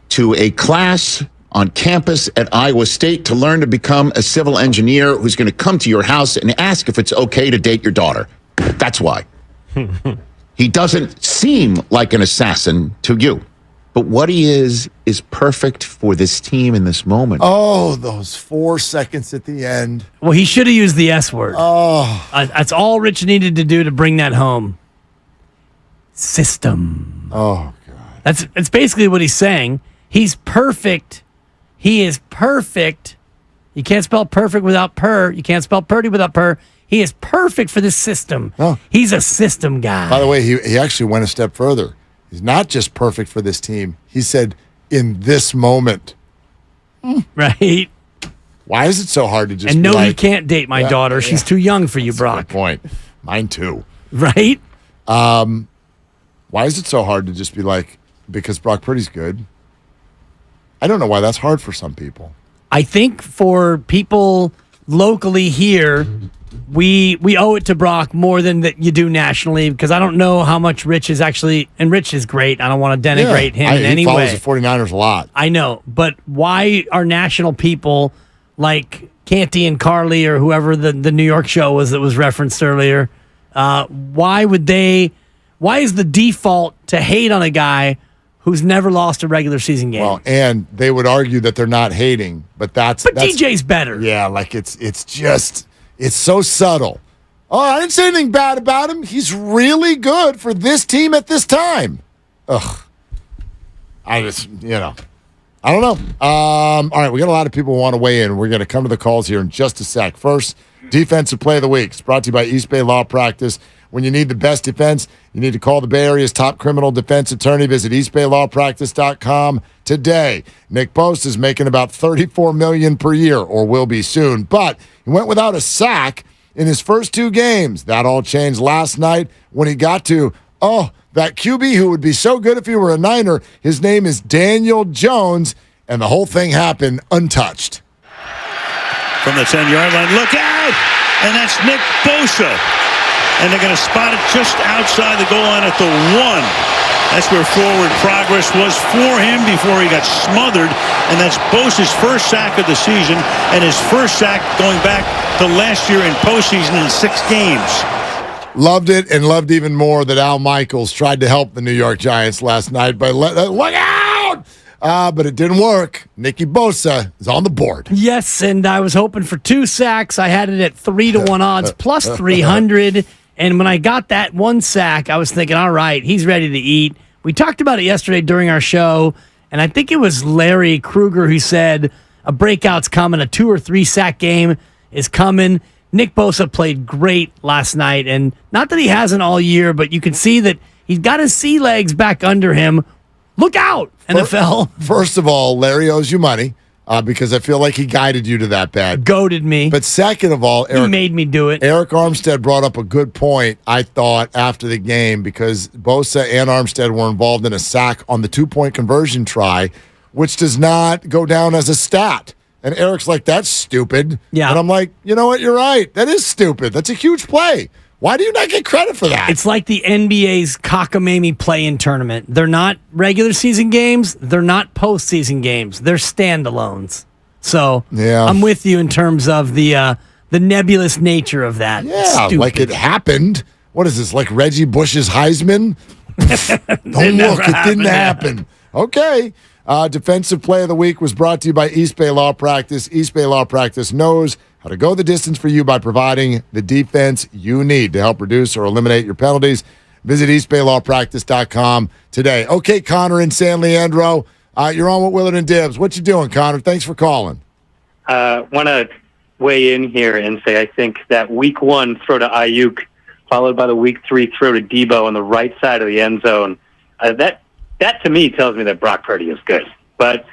S3: to a class on campus at Iowa State to learn to become a civil engineer who's going to come to your house and ask if it's okay to date your daughter. That's why. He doesn't seem like an assassin to you. But what he is perfect for this team in this moment.
S14: Oh, those 4 seconds at the end.
S13: Well, he should have used the S word.
S14: Oh.
S13: That's all Rich needed to do to bring that home. System.
S14: Oh, God.
S13: That's basically what he's saying. He's perfect. He is perfect. You can't spell perfect without per. You can't spell Purdy without per. He is perfect for this system.
S14: Oh.
S13: He's a system guy.
S14: By the way, he actually went a step further. He's not just perfect for this team. He said, in this moment.
S13: Right.
S14: Why is it so hard to just
S13: And
S14: be
S13: no,
S14: like,
S13: you can't date my daughter. She's too young for you,
S14: That's
S13: Brock.
S14: a good point. Mine too.
S13: Right?
S14: Why is it so hard to just be like, because Brock Purdy's good? I don't know why that's hard for some people.
S13: I think for people locally here, we owe it to Brock more than that you do nationally because I don't know how much Rich is actually, and Rich is great. I don't want to denigrate him in any way.
S14: He follows the 49ers a lot.
S13: I know, but why are national people like Canty and Carly or whoever the New York show was that was referenced earlier, why is the default to hate on a guy who's never lost a regular season game?
S14: Well, and they would argue that they're not hating, but that's
S13: DJ's better.
S14: Yeah, like it's so subtle. Oh, I didn't say anything bad about him. He's really good for this team at this time. Ugh. I don't know. All right, we got a lot of people who want to weigh in. We're going to come to the calls here in just a sec. First, defensive play of the week. It's brought to you by East Bay Law Practice. When you need the best defense, you need to call the Bay Area's top criminal defense attorney. Visit eastbaylawpractice.com today. Nick Post is making about $34 million per year, or will be soon. But he went without a sack in his first 2 games. That all changed last night when he got to, that QB who would be so good if he were a Niner. His name is Daniel Jones, and the whole thing happened untouched.
S9: From the 10-yard line, look out! And that's Nick Bosa. And they're going to spot it just outside the goal line at the 1. That's where forward progress was for him before he got smothered. And that's Bosa's first sack of the season and his first sack going back to last year in postseason in 6 games.
S14: Loved it and loved even more that Al Michaels tried to help the New York Giants last night by look out! but it didn't work. Nicky Bosa is on the board.
S13: Yes, and I was hoping for 2 sacks. I had it at 3-1 odds, plus 300. And when I got that 1 sack, I was thinking, all right, he's ready to eat. We talked about it yesterday during our show, and I think it was Larry Kruger who said a breakout's coming, a 2 or 3 sack game is coming. Nick Bosa played great last night, and not that he hasn't all year, but you can see that he's got his sea legs back under him. Look out, NFL.
S14: First of all, Larry owes you money because I feel like he guided you to that bet.
S13: Goaded me.
S14: But second of all,
S13: he made me do it.
S14: Eric Armstead brought up a good point, I thought, after the game, because Bosa and Armstead were involved in a sack on the 2-point conversion try, which does not go down as a stat. And Eric's like, that's stupid.
S13: Yeah.
S14: And I'm like, you know what? You're right. That is stupid. That's a huge play. Why do you not get credit for that?
S13: It's like the NBA's cockamamie play-in tournament. They're not regular season games. They're not postseason games. They're standalones. So
S14: yeah.
S13: I'm with you in terms of the nebulous nature of that.
S14: Yeah,
S13: Stupid.
S14: like it happened. What is this, like Reggie Bush's Heisman? Don't look, it didn't happen. Okay. Defensive Play of the Week was brought to you by East Bay Law Practice. East Bay Law Practice knows how to go the distance for you by providing the defense you need to help reduce or eliminate your penalties. Visit eastbaylawpractice.com today. Okay, Connor in San Leandro, you're on with Willard and Dibbs. What you doing, Connor? Thanks for calling.
S15: Want to weigh in here and say I think that week 1 throw to Ayuk, followed by the week 3 throw to Debo on the right side of the end zone, that to me tells me that Brock Purdy is good. But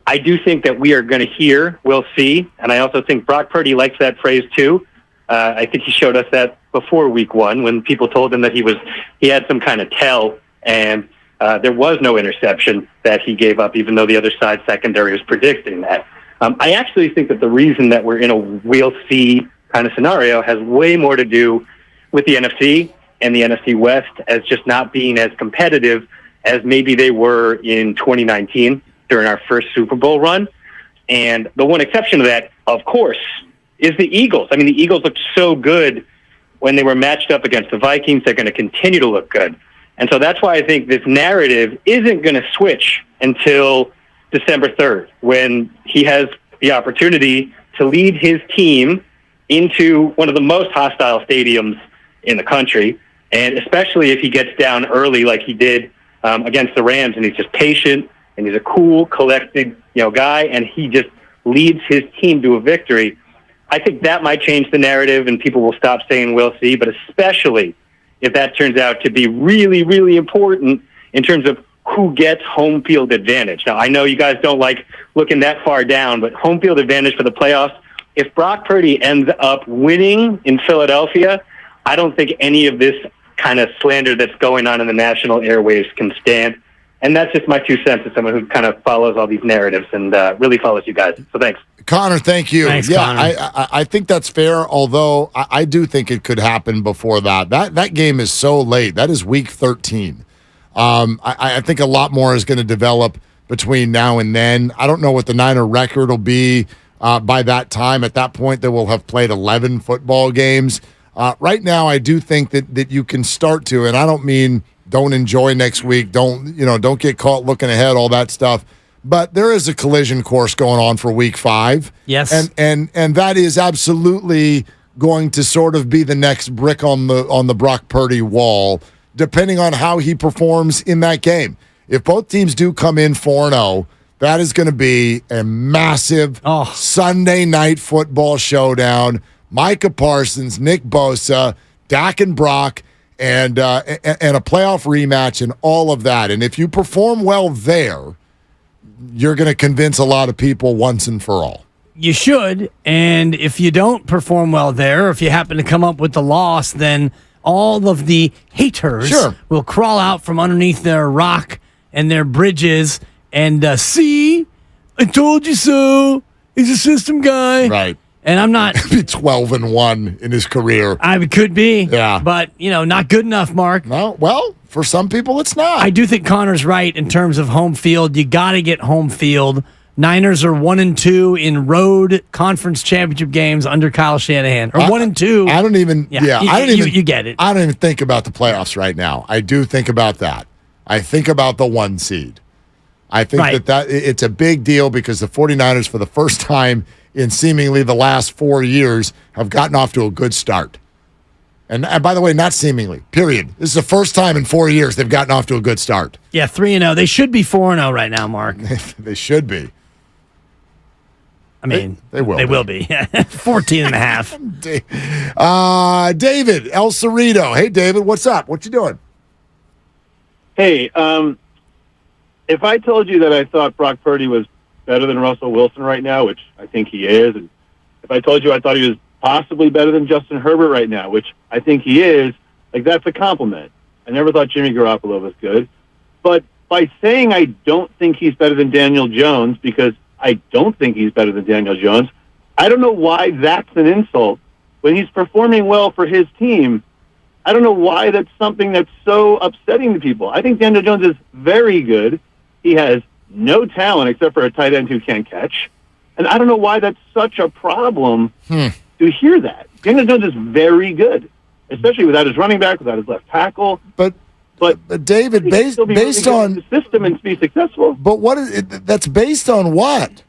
S15: I do think that we are going to hear, we'll see, and I also think Brock Purdy likes that phrase too. I think he showed us that before week 1 when people told him that he had some kind of tell, and there was no interception that he gave up, even though the other side secondary was predicting that. I actually think that the reason that we're in a we'll see kind of scenario has way more to do with the NFC and the NFC West as just not being as competitive as maybe they were in 2019 during our first Super Bowl run. And the one exception to that, of course, is the Eagles. I mean, the Eagles looked so good when they were matched up against the Vikings. They're going to continue to look good. And so that's why I think this narrative isn't going to switch until December 3rd, when he has the opportunity to lead his team into one of the most hostile stadiums in the country, and especially if he gets down early like he did against the Rams, and he's just patient, and he's a cool, collected, guy, and he just leads his team to a victory. I think that might change the narrative, and people will stop saying we'll see, but especially if that turns out to be really, really important in terms of who gets home field advantage. Now, I know you guys don't like looking that far down, but home field advantage for the playoffs, if Brock Purdy ends up winning in Philadelphia, I don't think any of this kind of slander that's going on in the national airwaves can stand. And that's just my 2 cents as someone who kind of follows all these narratives and really follows you guys. So thanks.
S14: Connor, thank you.
S13: Thanks,
S14: yeah,
S13: Connor.
S14: I think that's fair, although I do think it could happen before that. That game is so late. That is week 13. I think a lot more is going to develop between now and then. I don't know what the Niner record will be by that time. At that point, they will have played 11 football games. Right now, I do think that you can start to, and I don't mean don't enjoy next week, don't get caught looking ahead, all that stuff. But there is a collision course going on for week 5.
S13: Yes.
S14: And that is absolutely going to sort of be the next brick on the Brock Purdy wall, depending on how he performs in that game. If both teams do come in 4-0, that is going to be a massive Sunday night football showdown. Micah Parsons, Nick Bosa, Dak and Brock, and a playoff rematch and all of that. And if you perform well there, you're going to convince a lot of people once and for all.
S13: You should. And if you don't perform well there, or if you happen to come up with the loss, then all of the haters will crawl out from underneath their rock and their bridges and see, I told you so. He's a system guy.
S14: Right.
S13: And I'm not.
S14: Be 12-1 in his career.
S13: I could be.
S14: Yeah.
S13: But, not good enough, Mark.
S14: No, well, for some people, it's not.
S13: I do think Connor's right in terms of home field. You got to get home field. Niners are 1-2 in road conference championship games under Kyle Shanahan. Or 1-2.
S14: I don't even.
S13: You get it.
S14: I don't even think about the playoffs right now. I do think about that. I think about the 1 seed. I think that it's a big deal because the 49ers, for the first time in seemingly the last 4 years, have gotten off to a good start. And by the way, not seemingly, period. This is the first time in 4 years they've gotten off to a good start.
S13: Yeah, 3-0. They should be 4-0 right now, Mark.
S14: They should be.
S13: I mean,
S14: they will.
S13: They will be. 14 and a half.
S14: David El Cerrito. Hey, David, what's up? What you doing?
S17: Hey, if I told you that I thought Brock Purdy was better than Russell Wilson right now, which I think he is, and if I told you I thought he was possibly better than Justin Herbert right now, which I think he is, like, that's a compliment. I never thought Jimmy Garoppolo was good. But by saying I don't think he's better than Daniel Jones, because I don't think he's better than Daniel Jones, I don't know why that's an insult. When he's performing well for his team, I don't know why that's something that's so upsetting to people. I think Daniel Jones is very good. He has no talent except for a tight end who can't catch. And I don't know why that's such a problem to hear that. Daniel Jones is very good, especially without his running back, without his left tackle.
S14: But David, based on
S17: the system and be successful.
S14: But that's based on what?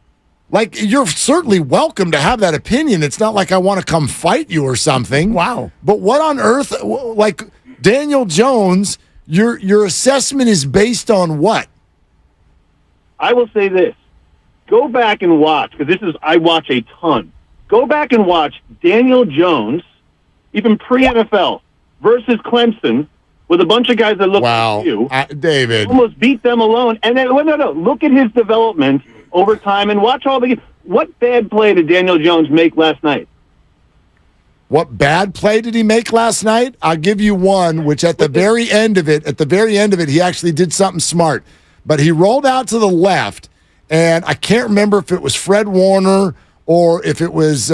S14: Like, you're certainly welcome to have that opinion. It's not like I want to come fight you or something.
S13: Wow.
S14: But what on earth? Like, Daniel Jones, your assessment is based on what?
S17: I will say this. Go back and watch, because I watch a ton. Go back and watch Daniel Jones, even pre-NFL, versus Clemson, with a bunch of guys that look like you.
S14: David.
S17: Almost beat them alone. And then, look at his development over time and watch all the... What bad play did Daniel Jones make last night?
S14: What bad play did he make last night? I'll give you one, which at the very end of it, he actually did something smart. But he rolled out to the left, and I can't remember if it was Fred Warner or if it was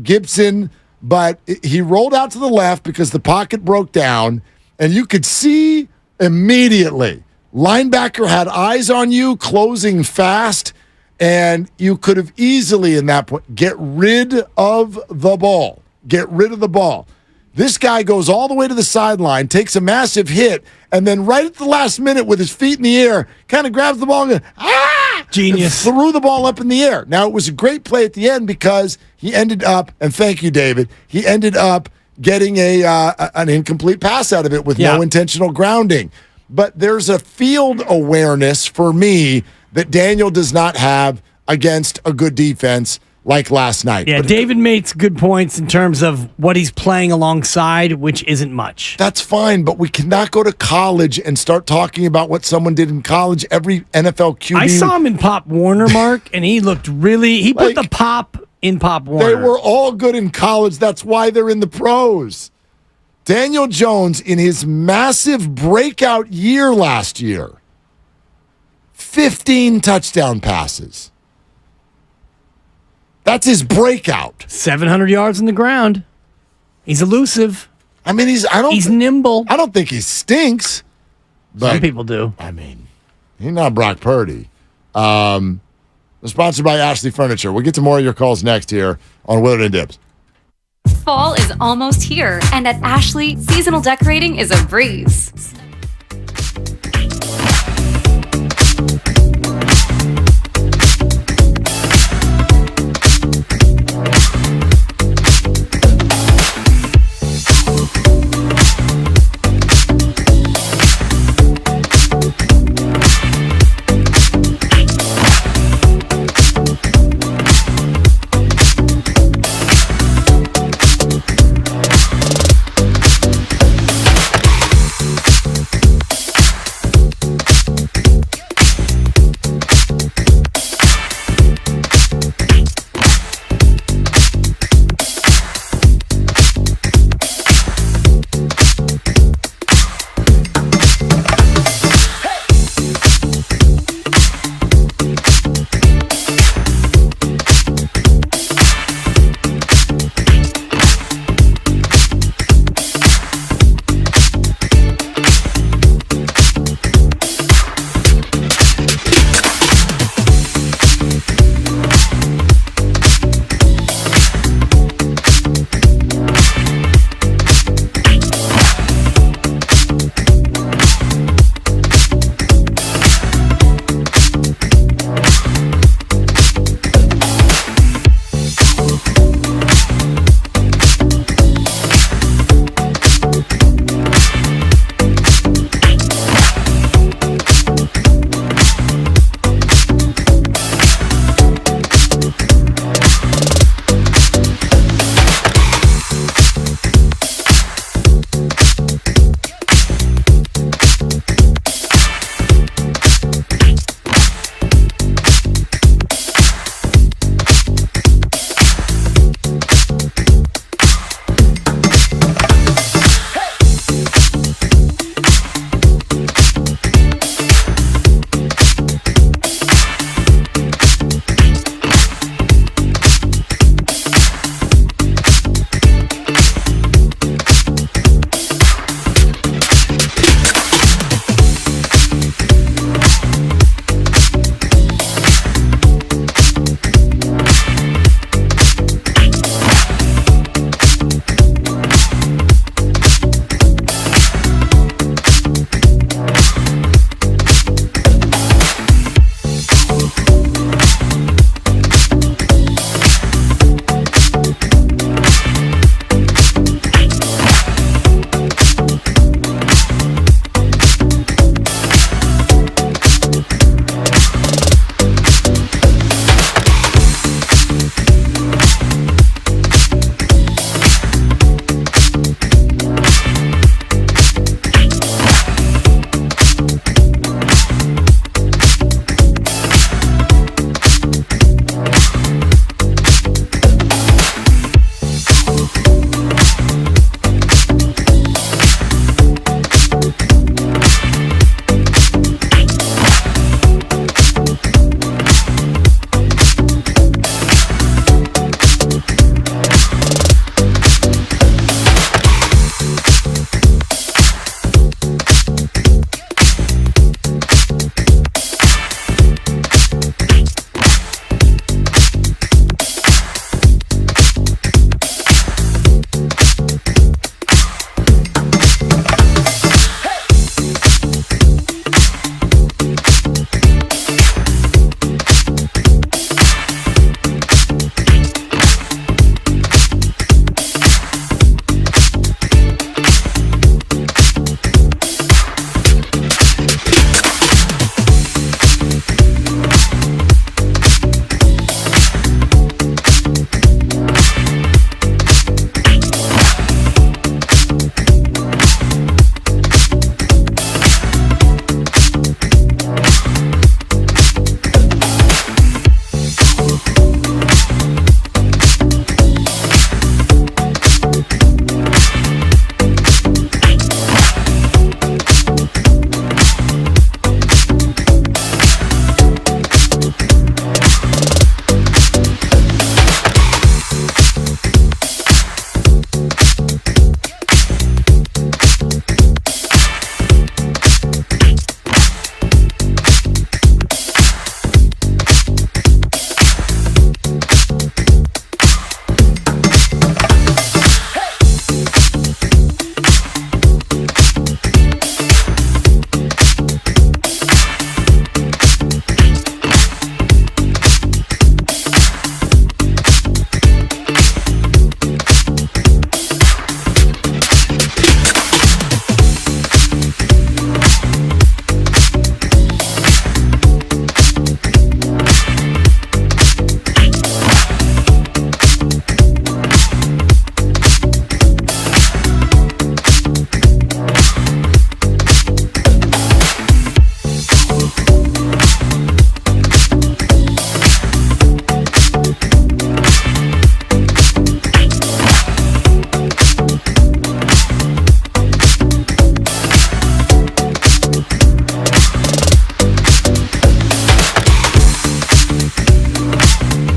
S14: Gibson, but he rolled out to the left because the pocket broke down, and you could see immediately linebacker had eyes on you, closing fast, and you could have easily, in that point, get rid of the ball. Get rid of the ball. This guy goes all the way to the sideline, takes a massive hit, and then right at the last minute with his feet in the air, kind of grabs the ball and goes,
S13: Genius.
S14: And threw the ball up in the air. Now, it was a great play at the end because he ended up, and thank you, David, he ended up getting an incomplete pass out of it with no intentional grounding. But there's a field awareness for me that Daniel does not have against a good defense like last night.
S13: Yeah,
S14: but
S13: David makes good points in terms of what he's playing alongside, which isn't much.
S14: That's fine, but we cannot go to college and start talking about what someone did in college. Every NFL QB...
S13: I saw him in Pop Warner, Mark, and he looked really... He put the pop in Pop Warner.
S14: They were all good in college. That's why they're in the pros. Daniel Jones, in his massive breakout year last year, 15 touchdown passes. That's his breakout.
S13: 700 yards on the ground. He's elusive.
S14: I mean, he's
S13: nimble.
S14: I don't think he stinks. But,
S13: some people do.
S14: I mean, he's not Brock Purdy. We're sponsored by Ashley Furniture. We'll get to more of your calls next here on Willard and Dibs.
S22: Fall is almost here, and at Ashley, seasonal decorating is a breeze.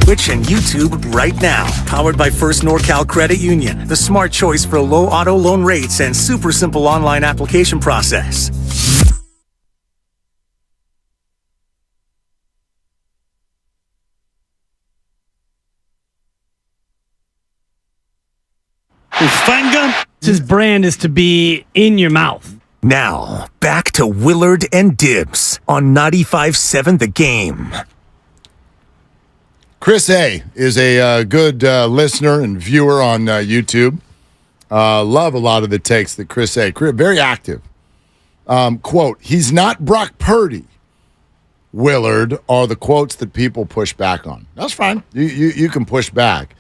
S5: Twitch and YouTube right now. Powered by First NorCal Credit Union, the smart choice for low auto loan rates and super simple online application process.
S13: His brand is to be in your mouth.
S5: Now, back to Willard and Dibs on 95.7 The Game.
S14: Chris A. is a good listener and viewer on YouTube. Love a lot of the takes that Chris A. Very active. Quote, he's not Brock Purdy. Willard are the quotes that people push back on. That's fine. You can push back.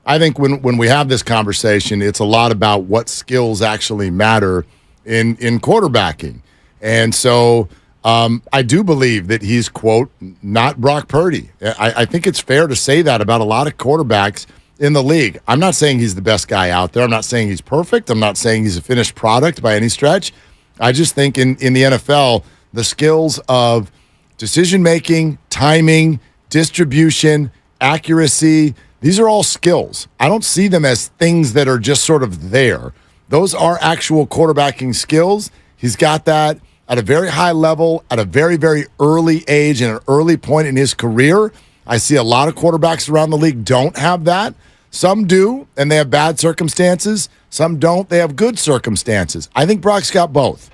S14: I think when we have this conversation, it's a lot about what skills actually matter in quarterbacking. And so I do believe that he's, quote, not Brock Purdy. I think it's fair to say that about a lot of quarterbacks in the league. I'm not saying he's the best guy out there. I'm not saying he's perfect. I'm not saying he's a finished product by any stretch. I just think in the NFL, the skills of decision-making, timing, distribution, accuracy, these are all skills. I don't see them as things that are just sort of there. Those are actual quarterbacking skills. He's got that at a very high level, at a very, very early age and an early point in his career. I see a lot of quarterbacks around the league don't have that. Some do, and they have bad circumstances. Some don't. They have good circumstances. I think Brock's got both.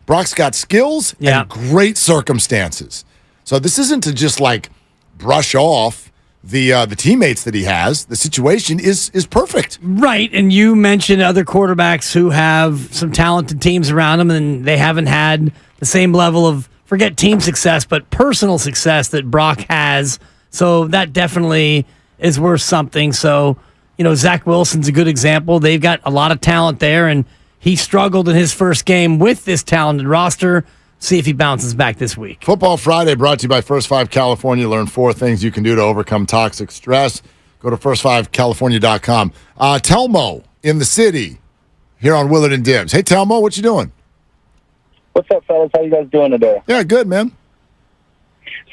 S14: Brock's got skills and great circumstances. So this isn't to just like brush off the teammates that he has. The situation is perfect.
S13: Right, and you mentioned other quarterbacks who have some talented teams around them, and they haven't had the same level of, forget team success, but personal success that Brock has. So that definitely is worth something. So, Zach Wilson's a good example. They've got a lot of talent there, and he struggled in his first game with this talented roster. See if he bounces back this week.
S14: Football Friday brought to you by First 5 California. Learn 4 things you can do to overcome toxic stress. Go to first5california.com. Telmo in the city here on Willard and Dibs. Hey, Telmo, what you doing?
S6: What's up, fellas? How you guys doing today?
S14: Yeah, good, man.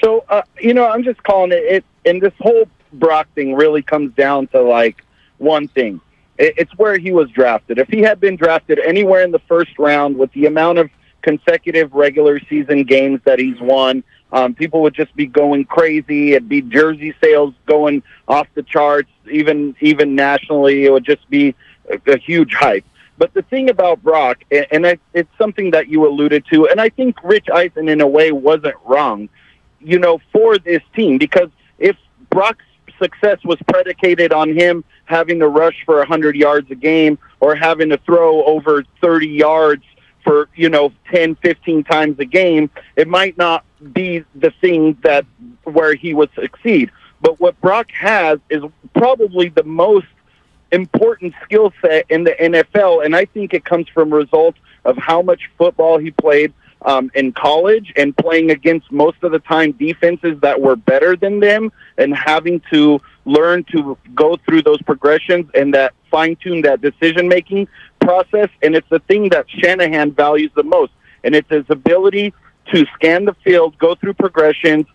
S6: So, I'm just calling it, and this whole Brock thing really comes down to, like, one thing. It's where he was drafted. If he had been drafted anywhere in the first round with the amount of consecutive regular season games that he's won, people would just be going crazy. It'd be jersey sales going off the charts, even nationally. It would just be a huge hype. But the thing about Brock, and it's something that you alluded to, and I think Rich Eisen in a way wasn't wrong, for this team, because if Brock's success was predicated on him having to rush for 100 yards a game or having to throw over 30 yards for 10, 15 times a game, it might not be the thing that where he would succeed. But what Brock has is probably the most important skill set in the NFL, and I think it comes from results of how much football he played in college and playing against most of the time defenses that were better than them, and having to learn to go through those progressions and that fine-tune that decision-making process. And it's the thing that Shanahan values the most, and it's his ability to scan the field, go through progressions,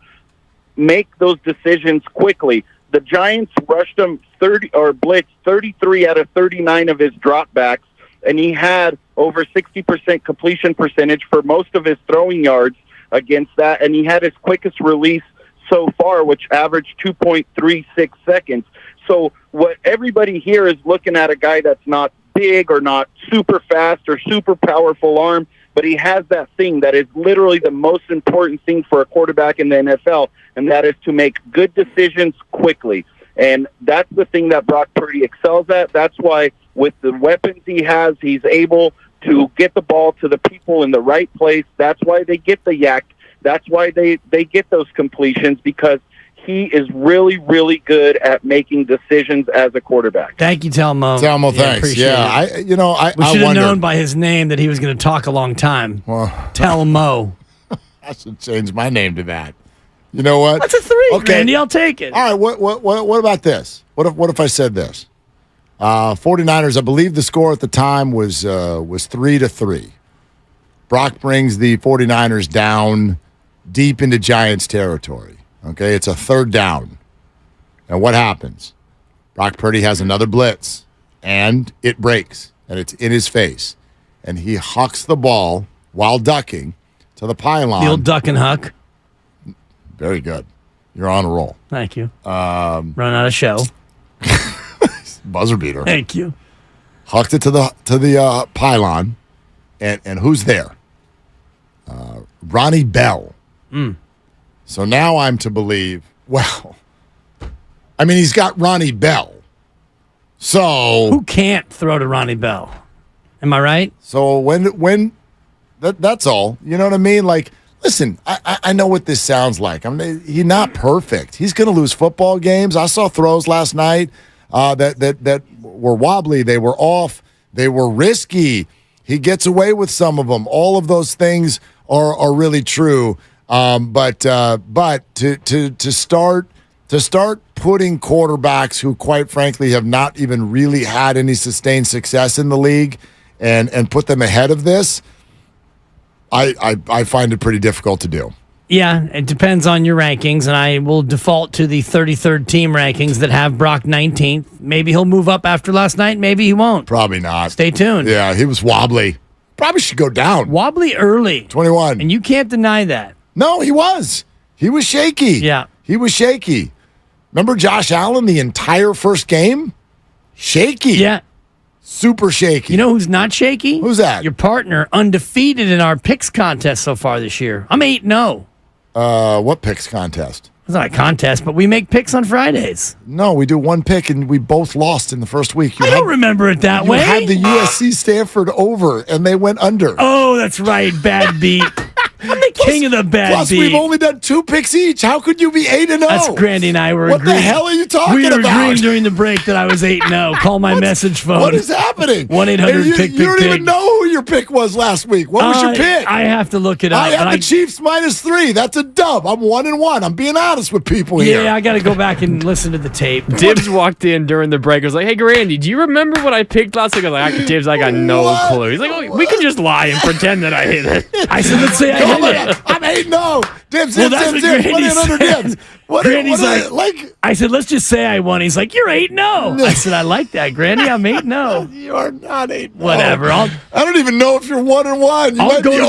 S6: make those decisions quickly. The Giants rushed him blitzed 33 out of 39 of his dropbacks, and he had over 60% completion percentage for most of his throwing yards against that, and he had his quickest release so far, which averaged 2.36 seconds. So what everybody here is looking at, a guy that's not big or not super fast or super powerful arm, but he has that thing that is literally the most important thing for a quarterback in the NFL, and that is to make good decisions quickly. And that's the thing that Brock Purdy excels at. That's why with the weapons he has, he's able to get the ball to the people in the right place. That's why they get the yak. That's why they get those completions, because he is really, really good at making decisions as a quarterback.
S13: Thank you, Telmo.
S14: Telmo, thanks. Yeah,
S13: we should have known by his name that he was going to talk a long time.
S14: Well,
S13: Telmo.
S14: I should change my name to that. You know what?
S13: That's a 3, Randy. I'll take it.
S14: All right. What about this? What if I said this? 49ers, I believe the score at the time was 3-3. Brock brings the 49ers down deep into Giants territory. Okay, it's a 3rd down. And what happens? Brock Purdy has another blitz, and it breaks, and it's in his face. And he hucks the ball while ducking to the pylon.
S13: The old duck and huck.
S14: Very good. You're on a roll.
S13: Thank you. Run out of show.
S14: Buzzer beater.
S13: Thank you.
S14: Hucked it to the pylon, and who's there? Ronnie Bell. So now I'm to believe, well, I mean, he's got Ronnie Bell. So
S13: who can't throw to Ronnie Bell? Am I right?
S14: So when that's all. You know what I mean? Like, listen, I know what this sounds like. He's not perfect. He's going to lose football games. I saw throws last night that were wobbly. They were off. They were risky. He gets away with some of them. All of those things are really true. But to start putting quarterbacks who, quite frankly, have not even really had any sustained success in the league and put them ahead of this, I find it pretty difficult to do.
S13: Yeah, it depends on your rankings, and I will default to the 33rd team rankings that have Brock 19th. Maybe he'll move up after last night. Maybe he won't.
S14: Probably not.
S13: Stay tuned.
S14: Yeah, he was wobbly. Probably should go down.
S13: Wobbly early.
S14: 21.
S13: And you can't deny that.
S14: No, he was. He was shaky.
S13: Yeah.
S14: He was shaky. Remember Josh Allen the entire first game? Shaky.
S13: Yeah.
S14: Super shaky.
S13: You know who's not shaky?
S14: Who's that?
S13: Your partner, undefeated in our picks contest so far this year. I'm 8-0.
S14: What picks contest?
S13: It's not a contest, but we make picks on Fridays.
S14: No, we do one pick, and we both lost in the first week.
S13: I don't remember it that way.
S14: You had the USC Stanford over, and they went under.
S13: Oh, that's right. Bad beat. I'm the king of the bad
S14: Plus,
S13: beat.
S14: we've only done 2 picks each. How could you be 8-0?
S13: That's Grandy and I were
S14: What
S13: agreeing.
S14: the hell are you talking
S13: we were
S14: about?
S13: agreeing during the break that I was 8-0. Call my message phone.
S14: What is happening?
S13: 1-800-PICK-PICK-PICK.
S14: You don't even know who your pick was last week. What was your pick?
S13: I have to look it up.
S14: I have the Chiefs -3. That's a dub. I'm 1-1. I'm being honest with people here.
S13: Yeah, I got to go back and listen to the tape.
S16: Dibs walked in during the break. I was like, hey, Grandy, do you remember what I picked last week? I was like, Dibs, I got no clue. He's like, oh, we can just lie and pretend that I hit it.
S13: I said, let's say I hit it.
S14: I'm 8-0. Dibs,
S13: Well,
S14: dibs,
S13: that's
S14: dibs,
S13: what
S14: dibs.
S13: Grandy
S14: Put in under
S13: said.
S14: dibs. What
S13: Grandy's
S14: like,
S13: I said, let's just say I won. He's like, you're 8-0. I said, I like that, Grandy. I'm 8-0.
S14: You are not 8-0.
S13: Whatever.
S14: I don't even know if you're 1-1. You
S13: I'll
S14: might
S13: go
S14: be
S13: to